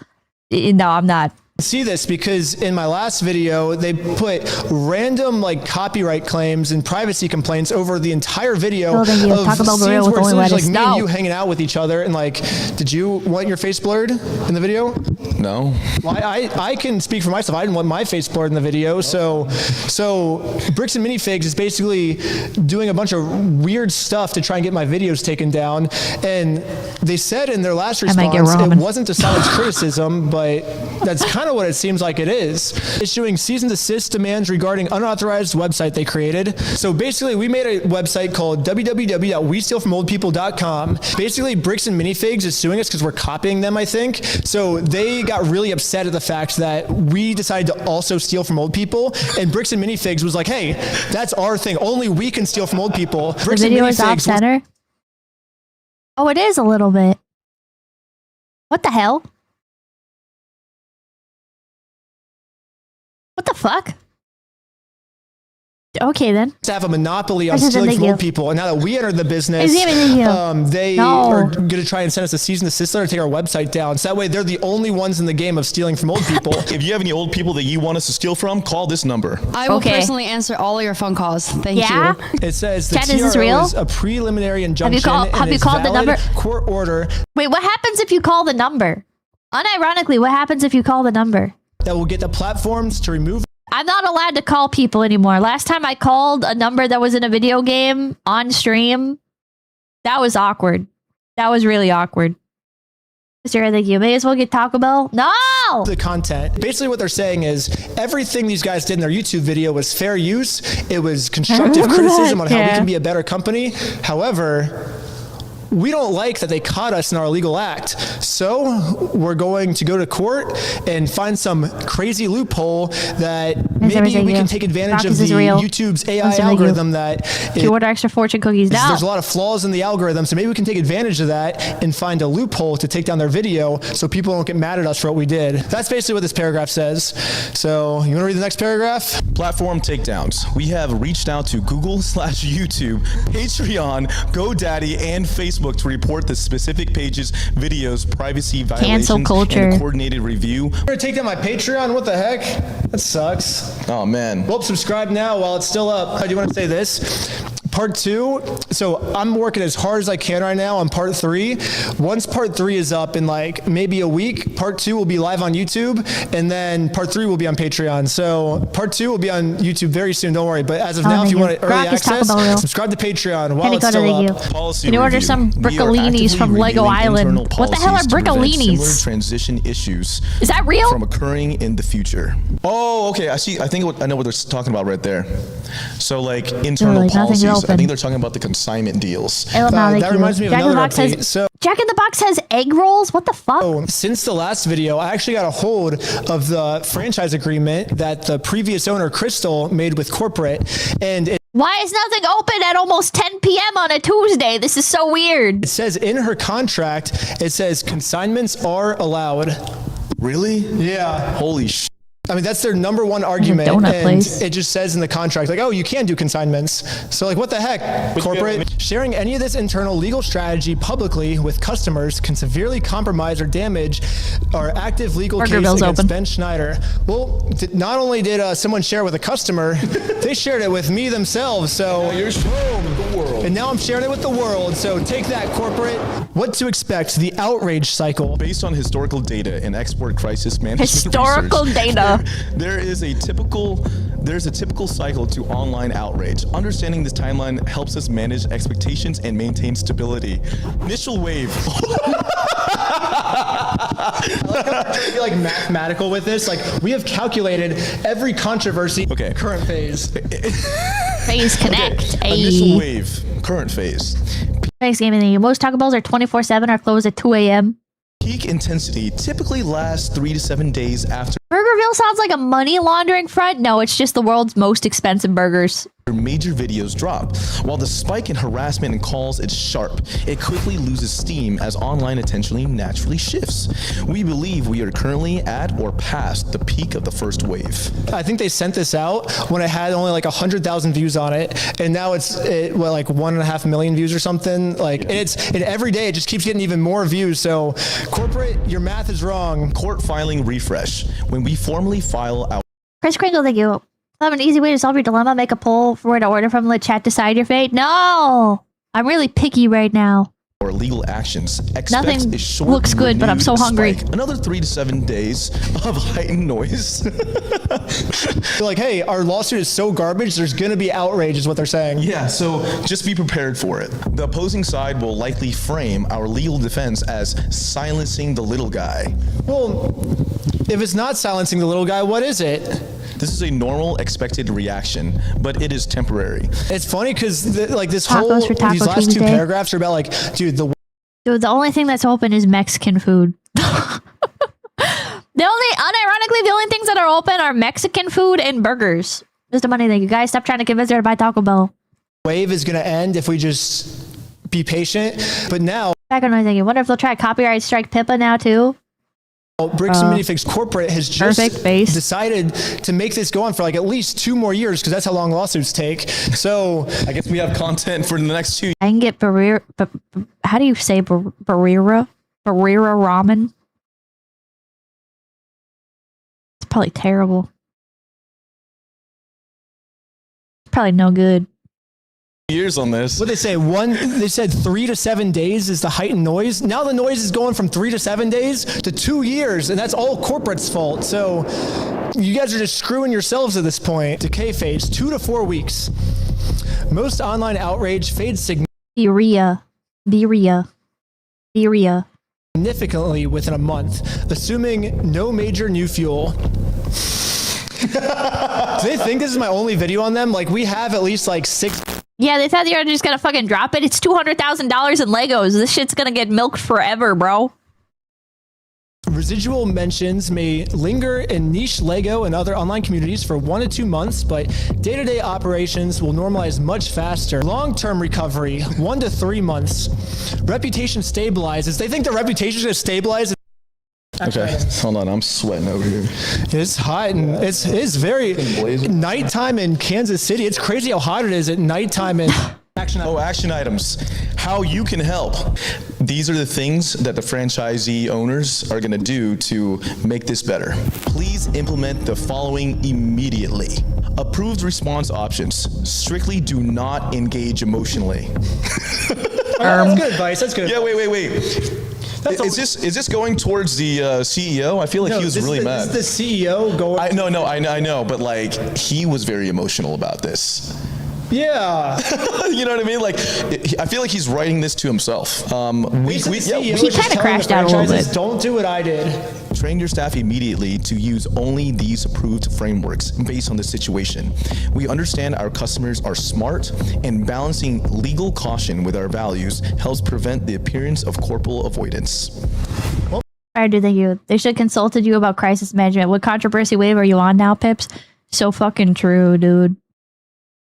A: No, I'm not.
M: See this because in my last video they put random like copyright claims and privacy complaints over the entire video of
A: Talk about
M: scenes
A: with
M: where
A: only
M: it's like
A: lettuce.
M: me
A: No.
M: and you hanging out with each other and like, did you want your face blurred in the video?
O: No.
M: Well, I can speak for myself. I didn't want my face blurred in the video. So Bricks and Minifigs is basically doing a bunch of weird stuff to try and get my videos taken down. And they said in their last response it wasn't a silence criticism, but that's kind of what it seems like it is. Issuing cease and desist demands regarding unauthorized website they created. So basically we made a website called www.westealfromoldpeople.com. Basically Bricks and Minifigs is suing us because we're copying them, I think. So they got really upset at the fact that we decided to also steal from old people, and Bricks and Minifigs was like, hey, that's our thing. Only we can steal from old people. Bricks
A: The video is off center. Oh, it is a little bit. What the hell? What the fuck? Okay then.
M: To have a monopoly on stealing from old people, and now that we entered the business, they are going to try and send us a cease and desist letter to take our website down. So that way, they're the only ones in the game of stealing from old people.
O: If you have any old people that you want us to steal from, call this number.
B: I will personally answer all of your phone calls. Thank you.
M: It says the
A: Chat, is this
M: TRO
A: real?
M: is a preliminary injunction.
A: Have you called the number?
M: Court order.
A: Wait, what happens if you call the number? Unironically, what happens if you call the number?
M: That will get the platforms to remove.
A: I'm not allowed to call people anymore. Last time I called a number that was in a video game on stream, that was awkward. That was really awkward. Mr. I think you may as well get Taco Bell. No!
M: The content. Basically what they're saying is everything these guys did in their YouTube video was fair use. It was constructive criticism on how we can be a better company. However, we don't like that they caught us in our illegal act. So we're going to go to court and find some crazy loophole that maybe we can take advantage of the YouTube's AI algorithm that
A: you order extra fortune cookies now.
M: There's a lot of flaws in the algorithm, so maybe we can take advantage of that and find a loophole to take down their video so people don't get mad at us for what we did. That's basically what this paragraph says. So you want to read the next paragraph?
O: Platform takedowns. We have reached out to Google/YouTube, Patreon, GoDaddy, and Facebook to report the specific pages, videos, privacy violations, and a coordinated review.
M: You're gonna take down my Patreon? What the heck? That sucks.
O: Oh man.
M: Well, subscribe now while it's still up. I do want to say this. Part 2, so I'm working as hard as I can right now on part 3. Once part 3 is up in like maybe a week, part 2 will be live on YouTube, and then part 3 will be on Patreon. So part 2 will be on YouTube very soon, don't worry. But as of now, if you want early access, subscribe to Patreon while it's still up.
O: Policy
A: Can you order
O: review.
A: some briccolinis from Lego Island? What the hell are briccolinis?
O: Similar transition issues.
A: Is that real?
O: From occurring in the future. Oh, okay. I see. I know what they're talking about right there. So like internal policies. I think they're talking about the consignment deals.
M: That reminds me of another update. So
A: Jack in the Box has egg rolls? What the fuck?
M: Since the last video, I actually got a hold of the franchise agreement that the previous owner, Crystal, made with corporate. And
A: why is nothing open at almost 10 p.m. on a Tuesday? This is so weird.
M: It says in her contract, it says consignments are allowed.
O: Really?
M: Yeah.
O: Holy shit.
M: I mean, that's their number one argument, and it just says in the contract, like, oh, you can do consignments. So, like, what the heck, corporate? Sharing any of this internal legal strategy publicly with customers can severely compromise or damage our active legal case against Ben Schneider. Well, not only did someone share it with a customer, they shared it with me themselves, so
O: you're sharing with the world.
M: And now I'm sharing it with the world, so take that, corporate. What to expect, the outrage cycle.
O: Based on historical data and export crisis management
A: Historical data.
O: There's a typical cycle to online outrage. Understanding this timeline helps us manage expectations and maintain stability. Initial wave.
M: I like how we're trying to be like mathematical with this. Like, we have calculated every controversy.
O: Okay.
M: Current phase.
A: Phase connect.
O: Okay. Initial wave. Current phase.
A: Thanks, gaming. Most Taco Bells are 24/7 or close at 2 a.m.
O: Peak intensity typically lasts 3 to 7 days after.
A: Burger reveal sounds like a money laundering front. No, it's just the world's most expensive burgers.
O: Major videos drop. While the spike in harassment and calls is sharp, it quickly loses steam as online attention naturally shifts. We believe we are currently at or past the peak of the first wave.
M: I think they sent this out when it had only like 100,000 views on it, and now it's like 1.5 million views or something. Like and every day it just keeps getting even more views. So corporate, your math is wrong.
O: Court filing refresh. When we formally file our
A: Chris Kringle, thank you. I have an easy way to solve your dilemma. Make a poll for where to order from. Let chat decide your fate. No! I'm really picky right now.
O: or legal actions.
A: Nothing looks good, but I'm so hungry.
O: Another 3 to 7 days of heightened noise.
M: They're like, hey, our lawsuit is so garbage, there's going to be outrage is what they're saying.
O: Yeah, so just be prepared for it. The opposing side will likely frame our legal defense as silencing the little guy.
M: Well, if it's not silencing the little guy, what is it?
O: This is a normal, expected reaction, but it is temporary.
M: It's funny because like these last two paragraphs are about like, dude,
A: the only thing that's open is Mexican food. Unironically, the only things that are open are Mexican food and burgers. Just a money thing. You guys stop trying to convince her to buy Taco Bell.
M: Wave is going to end if we just be patient. But now,
A: back on my thinking, wonder if they'll try to copyright strike Pippa now too.
M: Bricks and Minifigs Corporate has just decided to make this go on for like at least 2 more years because that's how long lawsuits take. So
O: I guess we have content for the next 2 years.
A: I can get Barrera. How do you say Barrera? Barrera ramen. It's probably terrible. It's probably no good.
O: Years on this.
M: What they say? They said 3 to 7 days is the heightened noise. Now the noise is going from 3 to 7 days to 2 years, and that's all corporate's fault. So you guys are just screwing yourselves at this point. Decay fades 2 to 4 weeks. Most online outrage fades significantly within a month, assuming no major new fuel. Do they think this is my only video on them? Like, we have at least like 6.
A: Yeah, they thought they were just gonna fucking drop it. It's $200,000 in Legos. This shit's gonna get milked forever, bro.
M: Residual mentions may linger in niche Lego and other online communities for 1 to 2 months, but day-to-day operations will normalize much faster. Long-term recovery, 1 to 3 months. Reputation stabilizes. They think their reputation is gonna stabilize.
O: Okay, hold on, I'm sweating over here.
M: It's hot and it's very nighttime in Kansas City. It's crazy how hot it is at nighttime in
O: action items. How you can help. These are the things that the franchisee owners are gonna do to make this better. Please implement the following immediately. Approved response options. Strictly do not engage emotionally.
M: That's good advice, that's good.
O: Yeah, wait. Is this going towards the CEO? I feel like he was really mad.
M: Is the CEO going?
O: I know, but like he was very emotional about this.
M: Yeah.
O: You know what I mean? Like, I feel like he's writing this to himself.
A: He kind of crashed out a little bit.
M: Don't do what I did.
O: Train your staff immediately to use only these approved frameworks based on the situation. We understand our customers are smart, and balancing legal caution with our values helps prevent the appearance of corporal avoidance.
A: I do thank you. They should have consulted you about crisis management. What controversy wave are you on now, Pips? So fucking true, dude.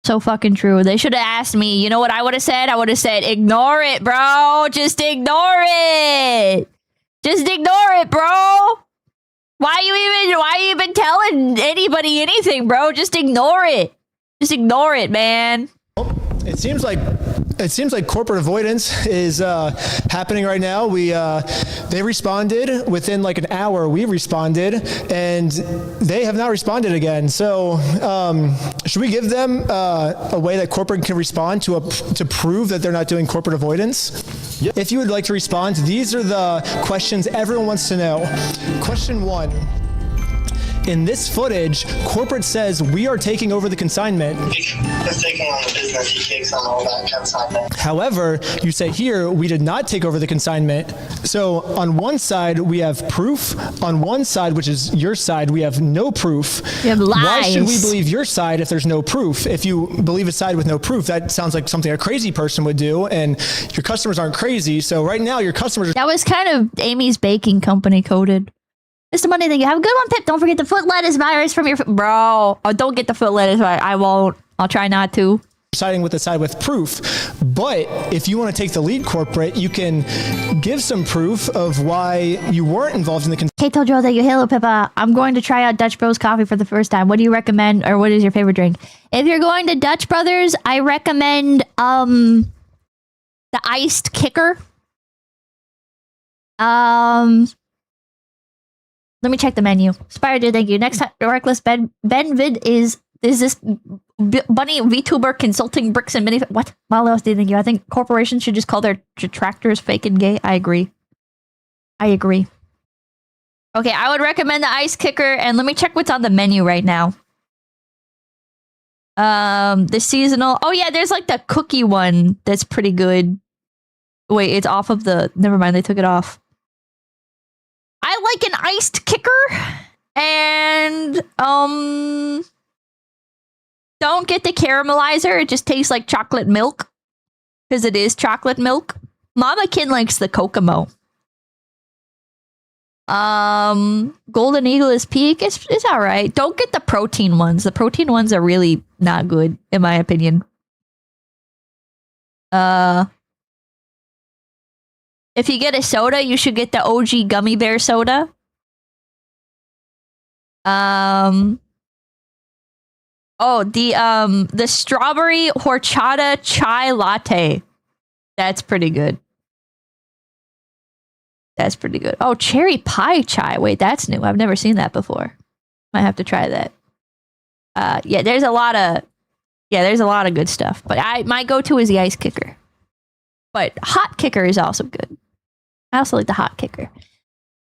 A: So fucking true. They should have asked me. You know what I would have said? I would have said, ignore it, bro. Just ignore it. Just ignore it, bro. Why you even telling anybody anything, bro? Just ignore it. Just ignore it, man.
M: It seems like corporate avoidance is happening right now. They responded within like an hour. We responded, and they have not responded again. So should we give them a way that corporate can respond to prove that they're not doing corporate avoidance? Yep. If you would like to respond, these are the questions everyone wants to know. Question 1. In this footage, corporate says we are taking over the consignment.
F: He's taking on the business, he takes on all that consignment.
M: However, you say here, we did not take over the consignment. So on one side, we have proof. On one side, which is your side, we have no proof.
A: You have lies.
M: Why should we believe your side if there's no proof? If you believe a side with no proof, that sounds like something a crazy person would do, and your customers aren't crazy. So right now, your customers...
A: That was kind of Amy's baking company coded. Mr. Monday, thank you. Have a good one, Pip. Don't forget the foot lettuce virus from your bro. Oh, don't get the foot lettuce virus. I won't. I'll try not to.
G: Siding with the side with proof, but if you want to take the lead corporate, you can give some proof of why you weren't involved in the.
A: Kate told you that you hello Pippa. I'm going to try out Dutch Bros coffee for the first time. What do you recommend, or what is your favorite drink? If you're going to Dutch Brothers, I recommend the iced kicker. Let me check the menu. Spider, thank you. Next time, Reckless Ben Vid is this Bunny VTuber consulting bricks and mini. What? What else do you think? I think corporations should just call their detractors fake and gay. I agree. Okay, I would recommend the ice kicker, and let me check what's on the menu right now. The seasonal. Oh yeah, there's like the cookie one that's pretty good. Wait, it's off of the. Never mind, they took it off. I like an iced kicker, and don't get the caramelizer. It just tastes like chocolate milk. Because it is chocolate milk. Mama Kin likes the Kokomo. Golden Eagle is peak. It's alright. Don't get the protein ones. The protein ones are really not good, in my opinion. If you get a soda, you should get the OG gummy bear soda. Oh, the strawberry horchata chai latte. That's pretty good. Oh, cherry pie chai. Wait, that's new. I've never seen that before. Might have to try that. Yeah, there's a lot of good stuff. But my go-to is the ice kicker. But hot kicker is also good. I also like the hot kicker.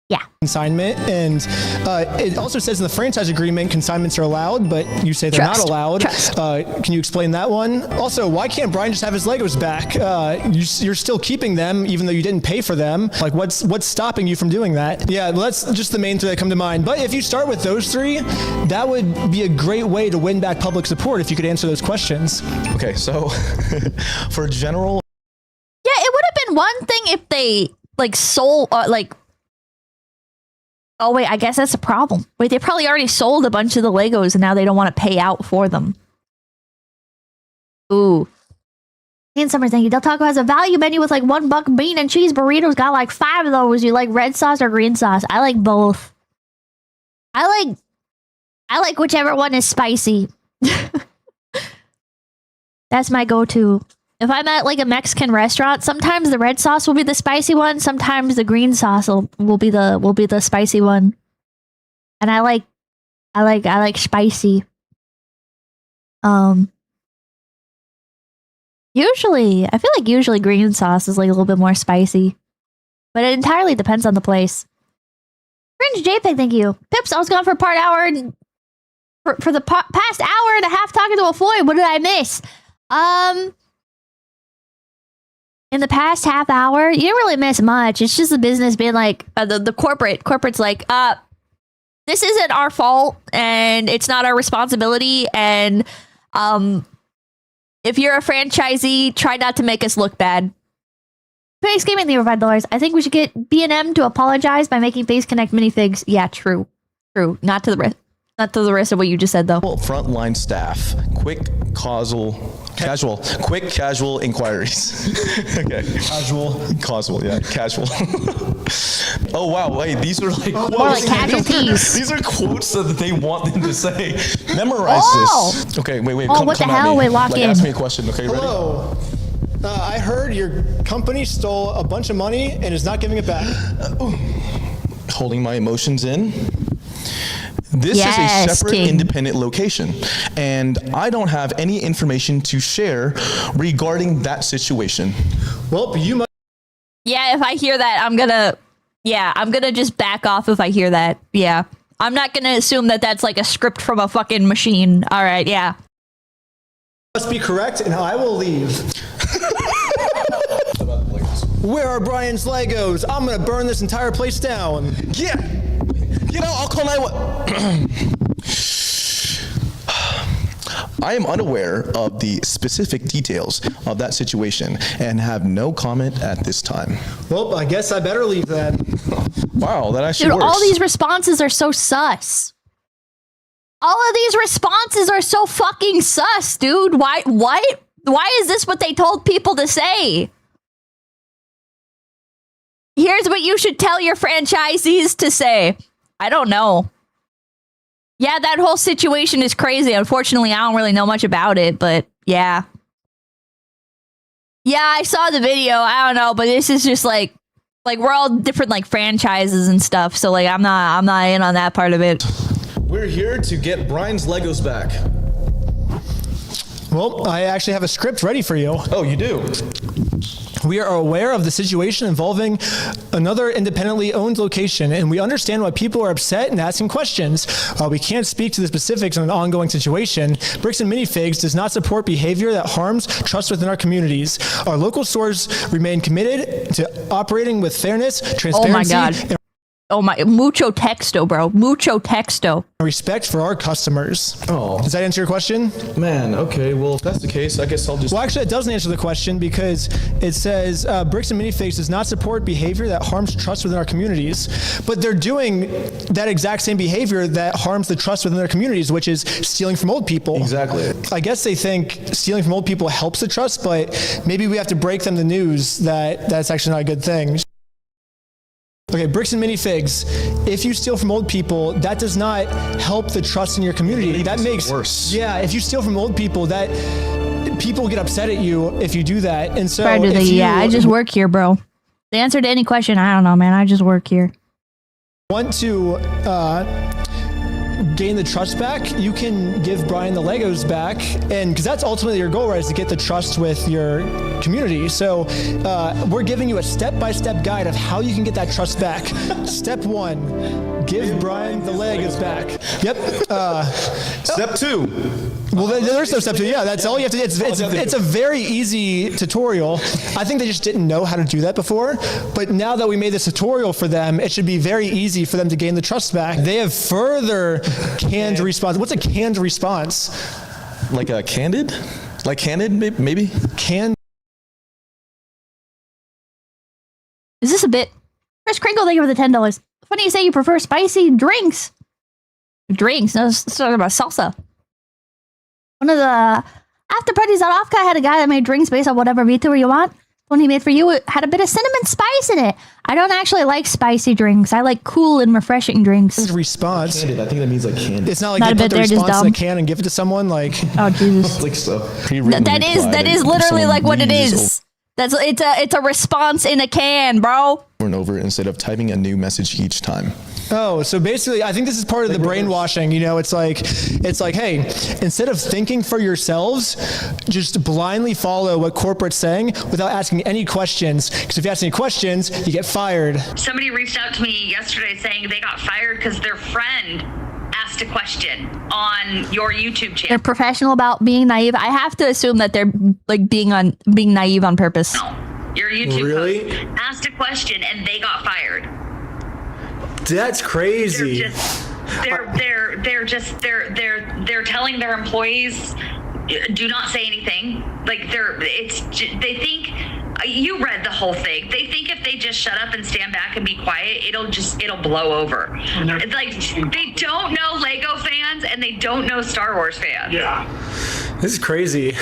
A: Yeah.
G: Consignment, and it also says in the franchise agreement consignments are allowed, but you say they're not allowed. Can you explain that one? Also, why can't Brian just have his Legos back? You're still keeping them even though you didn't pay for them. Like, what's stopping you from doing that? Yeah, well, that's just the main three that come to mind. But if you start with those three, that would be a great way to win back public support if you could answer those questions.
O: Okay, so for general.
A: Yeah, it would have been one thing if they sold oh wait, I guess that's a problem. Wait, they probably already sold a bunch of the Legos and now they don't want to pay out for them. Ooh. Ian Summers, thank you. Del Taco has a value menu with like $1 bean and cheese burritos. Got like 5 of those. You like red sauce or green sauce? I like both. I like whichever one is spicy. That's my go-to. If I'm at like a Mexican restaurant, sometimes the red sauce will be the spicy one. Sometimes the green sauce will be the spicy one. And I like spicy. Usually, I feel like green sauce is like a little bit more spicy, but it entirely depends on the place. Fringe JPEG, thank you. Pips, I was gone for part hour and for the past hour and a half talking to a Floyd. What did I miss? In the past half hour, you didn't really miss much. It's just the business being like, the corporate's like, this isn't our fault and it's not our responsibility. And if you're a franchisee, try not to make us look bad. Face Gaming, the $5. I think we should get B&M to apologize by making Face Connect minifigs. Yeah, true. Not to the rest of what you just said, though.
O: Frontline staff, quick casual inquiries. Okay. Casual, yeah, casual. Oh wow, wait, these are like quotes.
A: More like casualties.
O: These are quotes that they want them to say. Memorize this. Okay, wait.
A: Oh, what the hell? Wait, lock in.
O: Ask me a question. Okay, ready?
G: Hello. I heard your company stole a bunch of money and is not giving it back.
O: Holding my emotions in. This is a separate independent location, and I don't have any information to share regarding that situation.
G: Well, you must.
A: Yeah, if I hear that, I'm gonna just back off if I hear that. Yeah. I'm not gonna assume that that's like a script from a fucking machine. All right, yeah.
G: Must be correct, and I will leave. Where are Brian's Legos? I'm gonna burn this entire place down.
O: Yeah. I'll call 911. I am unaware of the specific details of that situation and have no comment at this time.
G: Well, I guess I better leave then.
O: Wow, that actually
A: Dude,
O: works.
A: all these responses are so sus. All of these responses are so fucking sus, dude. Why is this what they told people to say? Here's what you should tell your franchisees to say. I don't know. Yeah, that whole situation is crazy. Unfortunately, I don't really know much about it, but yeah. Yeah, I saw the video. I don't know, but this is just like we're all different like franchises and stuff. So like I'm not in on that part of it.
O: We're here to get Brian's Legos back.
G: Well, I actually have a script ready for you.
O: Oh, you do?
G: We are aware of the situation involving another independently owned location, and we understand why people are upset and asking questions. While we can't speak to the specifics on an ongoing situation, Bricks and Minifigs does not support behavior that harms trust within our communities. Our local stores remain committed to operating with fairness, transparency,
A: Oh my God. Oh my, mucho texto, bro. Mucho texto.
G: Respect for our customers.
O: Oh.
G: Does that answer your question?
O: Man, okay. Well, if that's the case, I guess I'll just...
G: Well, actually, it doesn't answer the question because it says Bricks and Minifigs does not support behavior that harms trust within our communities. But they're doing that exact same behavior that harms the trust within their communities, which is stealing from old people.
O: Exactly.
G: I guess they think stealing from old people helps the trust, but maybe we have to break them the news that that's actually not a good thing. Okay, Bricks and Minifigs, if you steal from old people, that does not help the trust in your community. That makes it worse. Yeah, if you steal from old people, that people get upset at you if you do that. And so
A: I just work here, bro. The answer to any question, I don't know, man. I just work here.
G: Want to gain the trust back, you can give Brian the Legos back, and because that's ultimately your goal, right, is to get the trust with your community. So we're giving you a step-by-step guide of how you can get that trust back. Step 1, give Brian the Legos back. Yep.
O: Step 2.
G: Well, there's no step 2. Yeah, that's all you have to do. It's a very easy tutorial. I think they just didn't know how to do that before, but now that we made this tutorial for them, it should be very easy for them to gain the trust back. They have further canned response. What's a canned response?
O: Like a candid? Like candid, maybe?
G: Canned.
A: Is this a bit? Chris Kringle, thank you for the $10. Funny you say you prefer spicy drinks. Drinks? No, it's talking about salsa. One of the after parties at Ofka had a guy that made drinks based on whatever VTuber you want. One he made for you, it had a bit of cinnamon spice in it. I don't actually like spicy drinks. I like cool and refreshing drinks.
G: Response.
O: Candid. I think that means like candy.
G: It's not like they put the response in a can and give it to someone. Like,
A: oh Jesus.
O: Like so.
A: That is literally like what it is. It's a response in a can, bro.
O: Over and over instead of typing a new message each time.
G: Oh, so basically, I think this is part of the brainwashing. You know, it's like, hey, instead of thinking for yourselves, just blindly follow what corporate's saying without asking any questions. Because if you ask any questions, you get fired.
S: Somebody reached out to me yesterday saying they got fired because their friend asked a question on your YouTube channel.
A: They're professional about being naive. I have to assume that they're like being naive on purpose.
S: No, your YouTube host asked a question and they got fired.
C: That's crazy.
S: They're telling their employees, do not say anything. Like they think, you read the whole thing. They think if they just shut up and stand back and be quiet, it'll blow over. It's like they don't know Lego fans and they don't know Star Wars fans.
C: Yeah. This is crazy.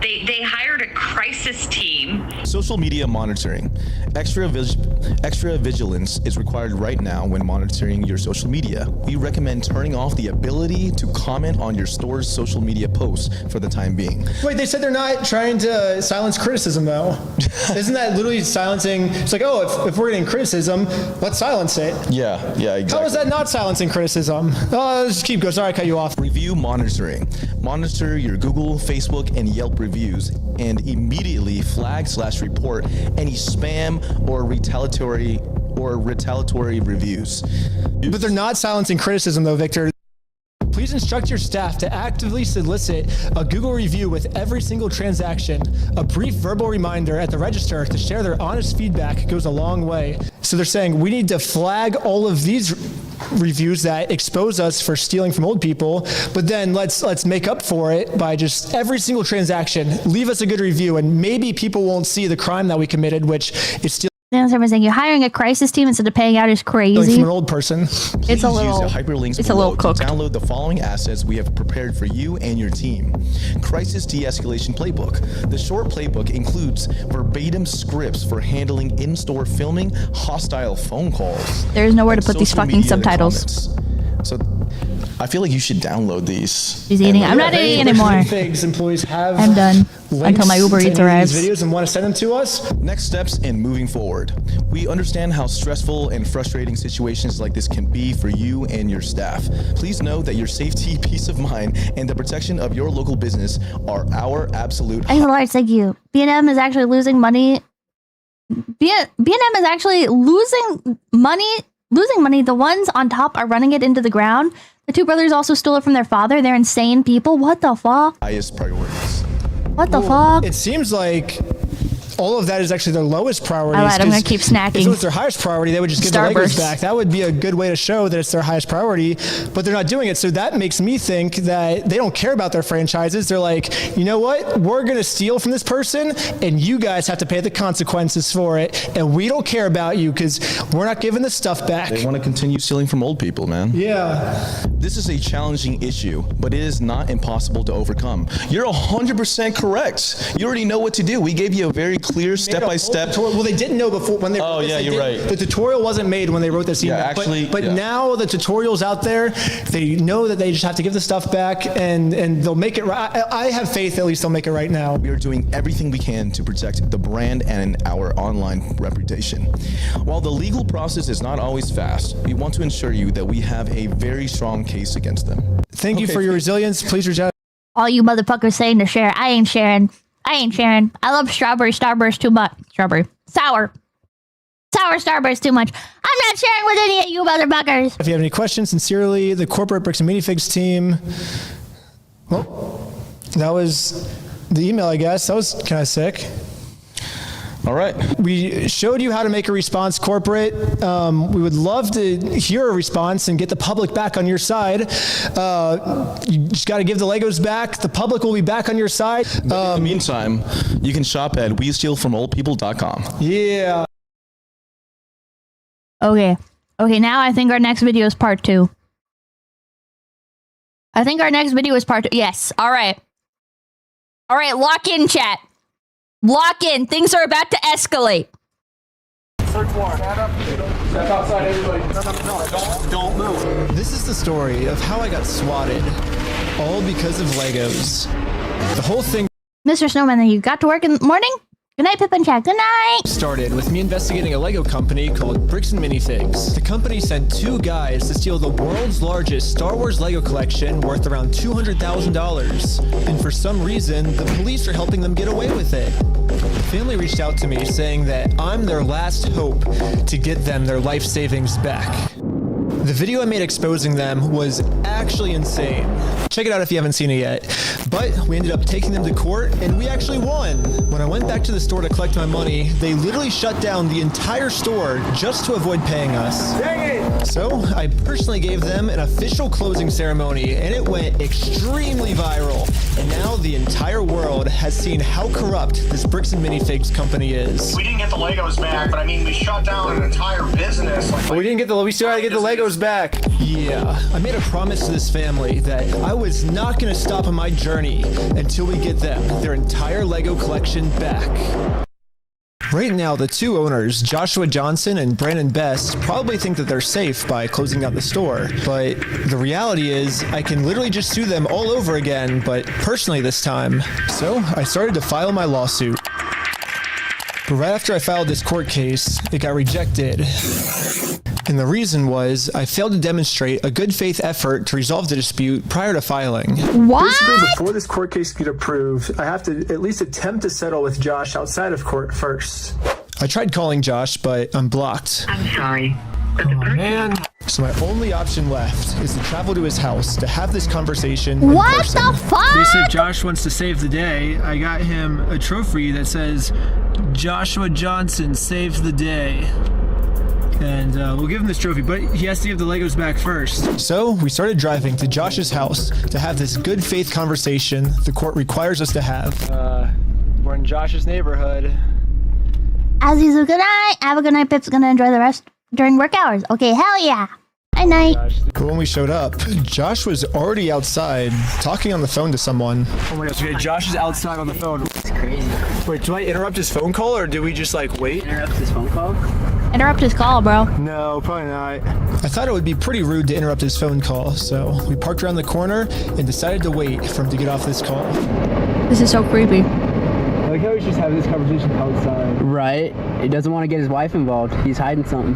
S: They hired a crisis team.
O: Social media monitoring. Extra vigilance is required right now when monitoring your social media. We recommend turning off the ability to comment on your store's social media posts for the time being.
G: Wait, they said they're not trying to silence criticism, though. Isn't that literally silencing? It's like, oh, if we're getting criticism, let's silence it.
O: Yeah, exactly.
G: How is that not silencing criticism? Oh, let's just keep going. Sorry, I cut you off.
O: Review monitoring. Monitor your Google, Facebook, and Yelp reviews and immediately flag/report any spam or retaliatory reviews.
G: But they're not silencing criticism, though, Victor. Please instruct your staff to actively solicit a Google review with every single transaction. A brief verbal reminder at the register to share their honest feedback goes a long way. So they're saying we need to flag all of these reviews that expose us for stealing from old people, but then let's make up for it by just every single transaction, leave us a good review, and maybe people won't see the crime that we committed, which is stealing.
A: Dan Server saying you're hiring a crisis team instead of paying out is crazy.
G: From an old person.
A: It's a little.
O: Use the hyperlinks
A: It's a
O: below
A: little cooked.
O: to download the following assets we have prepared for you and your team. Crisis De-Escalation Playbook. The short playbook includes verbatim scripts for handling in-store filming, hostile phone calls.
A: There's nowhere to
O: and
A: put these
O: social
A: fucking
O: media
A: subtitles.
O: comments. So I feel like you should download these.
A: She's eating. I'm not eating anymore.
G: Minifigs employees have.
A: I'm done until my Uber
G: links
A: Eats
G: to any of
A: arrives.
G: these videos and want to send them to us.
O: Next steps in moving forward. We understand how stressful and frustrating situations like this can be for you and your staff. Please know that your safety, peace of mind, and the protection of your local business are our absolute.
A: Thank you. B&M is actually losing money. B&M is actually losing money. The ones on top are running it into the ground. The two brothers also stole it from their father. They're insane people. What the fuck?
O: Highest priorities.
A: What the fuck?
G: It seems like all of that is actually their lowest priority.
A: All right, I'm gonna keep snacking.
G: If it was their highest priority, they would just give the Legos back. That would be a good way to show that it's their highest priority, but they're not doing it. So that makes me think that they don't care about their franchises. They're like, you know what? We're gonna steal from this person, and you guys have to pay the consequences for it. And we don't care about you because we're not giving the stuff back.
O: They want to continue stealing from old people, man.
G: Yeah.
O: This is a challenging issue, but it is not impossible to overcome. You're 100% correct. You already know what to do. We gave you a very clear step-by-step.
G: Well, they didn't know before when they wrote this.
O: Yeah, you're right.
G: The tutorial wasn't made when they wrote this email.
O: Actually,
G: but now the tutorial's out there. They know that they just have to give the stuff back, and they'll make it right. I have faith at least they'll make it right now.
O: We are doing everything we can to protect the brand and our online reputation. While the legal process is not always fast, we want to ensure you that we have a very strong case against them.
G: Thank you for your resilience. Please reach out.
A: All you motherfuckers saying to share. I ain't sharing. I love strawberry Starburst too much. Sour Starburst too much. I'm not sharing with any of you motherfuckers.
G: If you have any questions, sincerely, the corporate Bricks and Minifigs team. Well, that was the email, I guess. That was kind of sick.
O: All right.
G: We showed you how to make a response, corporate. We would love to hear a response and get the public back on your side. You just got to give the Legos back. The public will be back on your side.
O: In the meantime, you can shop at WeStealFromOldPeople.com.
G: Yeah.
A: Okay, now I think our next video is part 2. Yes, all right. Lock in, chat. Lock in. Things are about to escalate.
I: Search warrant. Stand up. Step outside, everybody. No, don't move.
G: This is the story of how I got swatted, all because of Legos. The whole thing
A: Mr. Snowman, you got to work in the morning? Good night, Pippa and Chat. Good night.
G: started with me investigating a Lego company called Bricks and Minifigs. The company sent 2 guys to steal the world's largest Star Wars Lego collection worth around $200,000. And for some reason, the police are helping them get away with it. The family reached out to me saying that I'm their last hope to get them their life savings back. The video I made exposing them was actually insane. Check it out if you haven't seen it yet. But we ended up taking them to court, and we actually won. When I went back to the store to collect my money, they literally shut down the entire store just to avoid paying us.
I: Dang it!
G: So I personally gave them an official closing ceremony, and it went extremely viral. And now the entire world has seen how corrupt this Bricks and Minifigs company is.
T: We didn't get the Legos back, but I mean, we shut down an entire business.
G: We still gotta get the Legos back. Yeah, I made a promise to this family that I was not gonna stop on my journey until we get them their entire Lego collection back. Right now, the 2 owners, Joshua Johnson and Brandon Best, probably think that they're safe by closing down the store. But the reality is, I can literally just sue them all over again, but personally this time. So I started to file my lawsuit. But right after I filed this court case, it got rejected. And the reason was I failed to demonstrate a good faith effort to resolve the dispute prior to filing.
A: What?
G: Basically, before this court case get approved, I have to at least attempt to settle with Josh outside of court first. I tried calling Josh, but I'm blocked.
K: I'm sorry.
G: Oh, man. So my only option left is to travel to his house to have this conversation in
A: What
G: person.
A: the fuck?
G: Basically, if Josh wants to save the day, I got him a trophy that says, Joshua Johnson saved the day. And we'll give him this trophy, but he has to give the Legos back first. So we started driving to Josh's house to have this good faith conversation the court requires us to have. We're in Josh's neighborhood.
L: Azzy's a good night. Have a good night. Pip's gonna enjoy the rest during work hours. Okay, hell yeah. Night night.
G: When we showed up, Josh was already outside talking on the phone to someone.
M: Oh my gosh, okay, Josh is outside on the phone. It's crazy. Wait, do I interrupt his phone call or do we just like wait?
K: Interrupt his phone call?
A: Interrupt his call, bro.
M: No, probably not.
G: I thought it would be pretty rude to interrupt his phone call, so we parked around the corner and decided to wait for him to get off this call.
A: This is so creepy.
M: I like how he's just having this conversation outside.
K: Right. He doesn't want to get his wife involved. He's hiding something.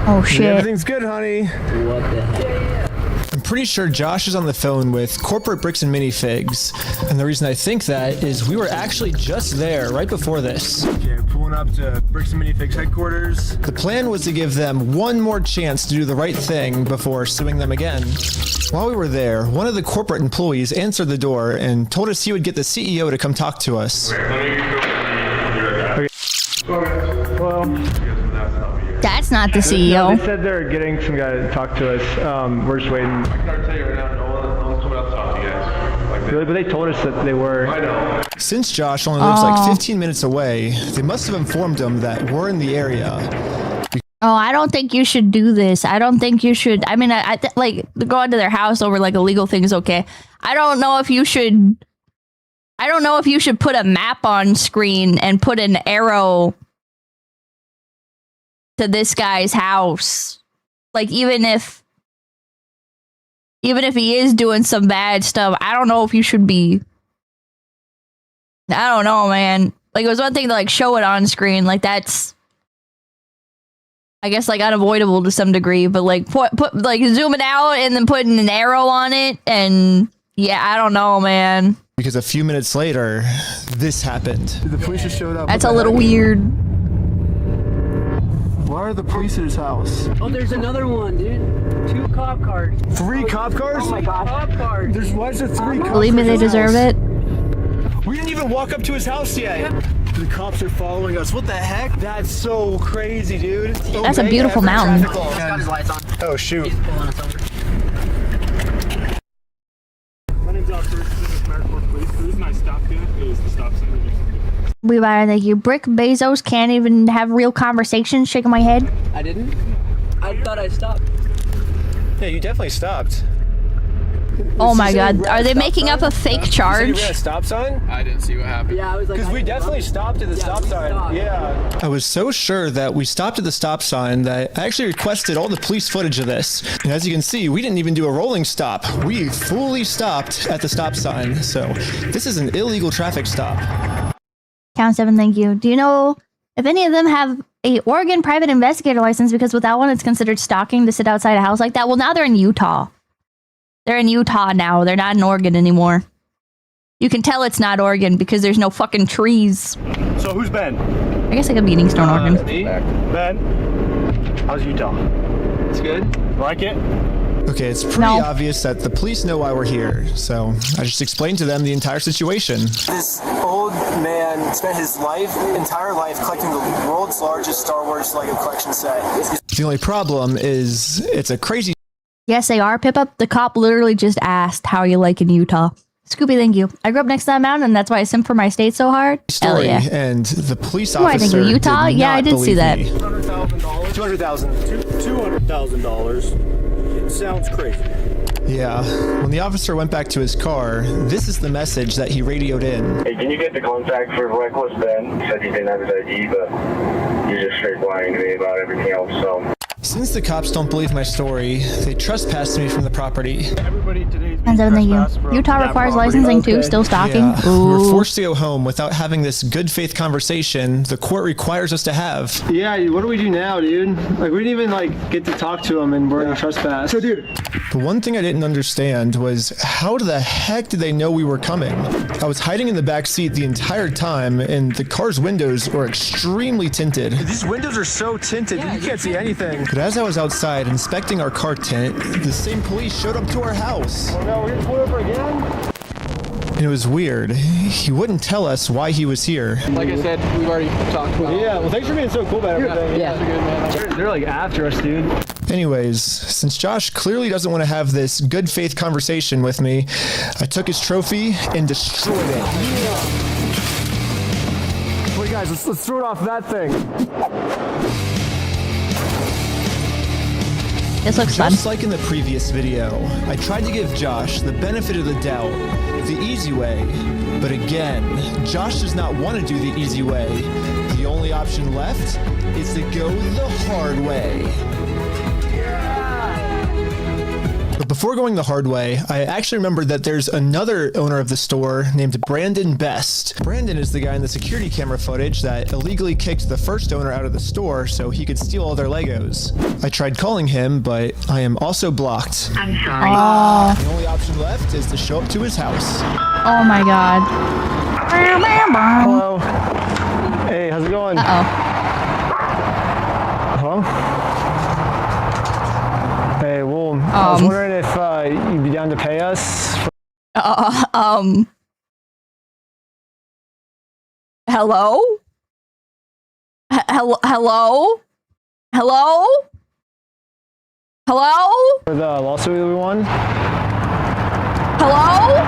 A: Oh shit.
M: Everything's good, honey.
K: What the heck?
G: I'm pretty sure Josh is on the phone with corporate bricks and minifigs, and the reason I think that is we were actually just there right before this.
M: Okay, pulling up to Bricks and Minifigs headquarters.
G: The plan was to give them one more chance to do the right thing before suing them again. While we were there, one of the corporate employees answered the door and told us he would get the CEO to come talk to us.
M: Okay. Well,
A: That's not the CEO.
M: they said they're getting some guy to talk to us. We're just waiting.
N: I can already tell you right now, no one's coming out to talk to you guys. Like,
M: Really? But they told us that they were.
N: I know.
G: Since Josh only lives like 15 minutes away, they must have informed him that we're in the area.
A: Oh, I don't think you should do this. I don't think you should. I mean, like going to their house over like illegal things. Okay. I don't know if you should put a map on screen and put an arrow to this guy's house. Like, even if he is doing some bad stuff, I don't know if you should be. I don't know, man. Like, it was one thing to like show it on screen. Like, that's, I guess, like unavoidable to some degree, but like put like zoom it out and then putting an arrow on it, and yeah, I don't know, man.
G: Because a few minutes later, this happened.
M: The police just showed up.
A: That's a little weird.
M: Why are the police at his house?
K: Oh, there's another one, dude. 2 cop cars.
M: 3 cop cars?
K: Oh my god. Cop cars.
M: Why is there 3 cops?
A: Believe me, they deserve it.
M: We didn't even walk up to his house yet. The cops are following us. What the heck? That's so crazy, dude.
A: That's a beautiful mountain.
K: He's got his lights on.
M: Oh, shoot.
K: He's pulling us over.
P: My name's Doctor. This is American Police. The reason I stopped you is the stop sign.
A: We better thank you. Brick Bezos can't even have real conversations. Shaking my head.
K: I didn't? I thought I stopped.
M: Yeah, you definitely stopped.
A: Oh my god. Are they making up a fake charge?
M: You ran a stop sign?
N: I didn't see what happened.
K: Yeah, I was like,
M: Because we definitely stopped at the stop sign.
K: stopped.
M: Yeah.
G: I was so sure that we stopped at the stop sign that I actually requested all the police footage of this. And as you can see, we didn't even do a rolling stop. We fully stopped at the stop sign. So this is an illegal traffic stop.
L: Count 7, thank you. Do you know if any of them have a Oregon private investigator license? Because without one, it's considered stalking to sit outside a house like that. Well, now they're in Utah. They're in Utah now. They're not in Oregon anymore. You can tell it's not Oregon because there's no fucking trees.
P: So who's Ben?
A: I guess I could be in Eastern Oregon.
P: Me. Ben. How's Utah? It's good. Like it?
G: Okay, it's pretty obvious that the police know why we're here. So I just explained to them the entire situation.
I: This old man spent his entire life collecting the world's largest Star Wars Lego collection set.
G: The only problem is it's a crazy
A: Yes, they are. Pippa, the cop literally just asked, how you like in Utah? Scooby, thank you. I grew up next to that mountain, and that's why I simp for my state so hard.
G: story,
A: Hell yeah.
G: and the police
A: Who I think
G: officer
A: of Utah?
G: did
A: Yeah, I
G: not
A: did see
G: believe
A: that.
G: me.
I: $200,000.
P: $200,000. It sounds crazy.
G: Yeah, when the officer went back to his car, this is the message that he radioed in.
Q: Hey, can you get the contact for Reckless Ben? He said he didn't have his ID, but you're just straight lying to me about everything else, so.
G: Since the cops don't believe my story, they trespassed me from the property.
P: Everybody today's
A: And 7, thank you. Utah requires licensing too, still stalking.
G: Yeah, we
A: Ooh.
G: were forced to go home without having this good faith conversation the court requires us to have.
M: Yeah, what do we do now, dude? Like, we didn't even, get to talk to him, and we're in trespass. So, dude.
G: The one thing I didn't understand was how the heck did they know we were coming? I was hiding in the back seat the entire time, and the car's windows were extremely tinted.
M: These windows are so tinted, you can't see anything.
G: But as I was outside inspecting our car tint, the same police showed up to our house.
M: Oh no, we're gonna pull over again?
G: And it was weird. He wouldn't tell us why he was here.
I: Like I said, we've already talked about it.
M: Yeah, well, thanks for being so cool about everything.
I: Yeah.
M: They're after us, dude.
G: Anyways, since Josh clearly doesn't want to have this good faith conversation with me, I took his trophy and destroyed it.
M: Wait, Hey guys, let's throw it off that thing.
L: This looks fun.
G: Just like in the previous video, I tried to give Josh the benefit of the doubt, the easy way. But again, Josh does not want to do the easy way. The only option left is to go the hard way. But before going the hard way, I actually remembered that there's another owner of the store named Brandon Best. Brandon is the guy in the security camera footage that illegally kicked the first owner out of the store so he could steal all their Legos. I tried calling him, but I am also blocked.
K: I'm sorry.
G: The only option left is to show up to his house.
L: Oh my god.
M: Hello. Hey, how's it going? Huh? Hey, well, I was wondering if you'd be down to pay us.
A: Hello? Hello?
M: For the lawsuit that we won?
A: Hello?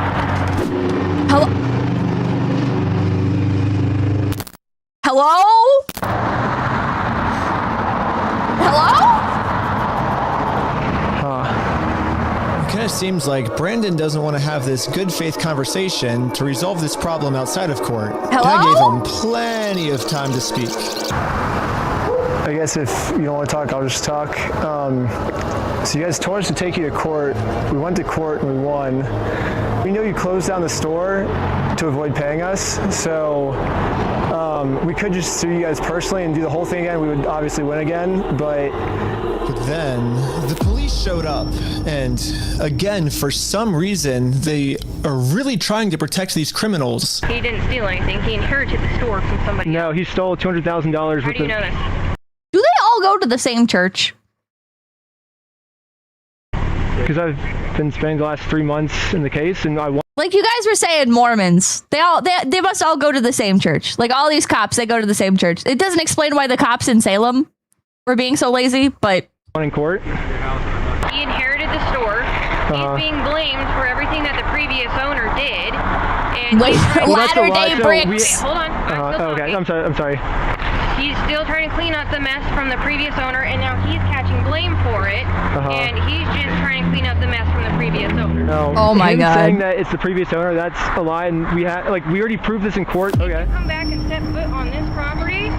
G: It kind of seems like Brandon doesn't want to have this good faith conversation to resolve this problem outside of court.
A: Hello?
G: I gave him plenty of time to speak.
M: I guess if you don't want to talk, I'll just talk. So you guys told us to take you to court. We went to court and we won. We know you closed down the store to avoid paying us, so we could just sue you guys personally and do the whole thing again. We would obviously win again, but
G: then the police showed up, and again, for some reason, they are really trying to protect these criminals.
J: He didn't steal anything. He inherited the store from somebody.
M: No, he stole $200,000.
J: How do you know this?
A: Do they all go to the same church?
M: Because I've been spending the last 3 months in the case, and I want.
A: Like you guys were saying, Mormons. They must all go to the same church. Like all these cops, they go to the same church. It doesn't explain why the cops in Salem were being so lazy, but
M: in court.
J: He inherited the store. He's being blamed for everything that the previous owner did. And
A: Latter-day Bricks.
J: Wait, hold on.
M: Okay, I'm sorry.
J: He's still trying to clean up the mess from the previous owner, and now he's catching blame for it. And he's just trying to clean up the mess from the previous owner.
M: No.
A: Oh my God.
M: Saying that it's the previous owner, that's a lie, and we already proved this in court. Okay.
J: If you come back and step foot on this property,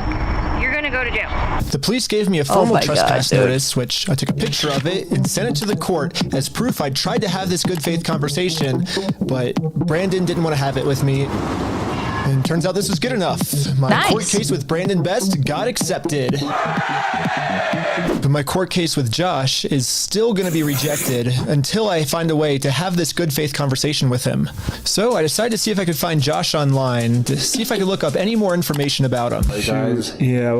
J: you're gonna go to jail.
G: The police gave me a formal trespass notice, which I took a picture of it and sent it to the court as proof I tried to have this good faith conversation, but Brandon didn't want to have it with me. And turns out this was good enough. My court case with Brandon Best got accepted. But my court case with Josh is still going to be rejected until I find a way to have this good faith conversation with him. So I decided to see if I could find Josh online, to see if I could look up any more information about him.
M: Hey guys. Yeah,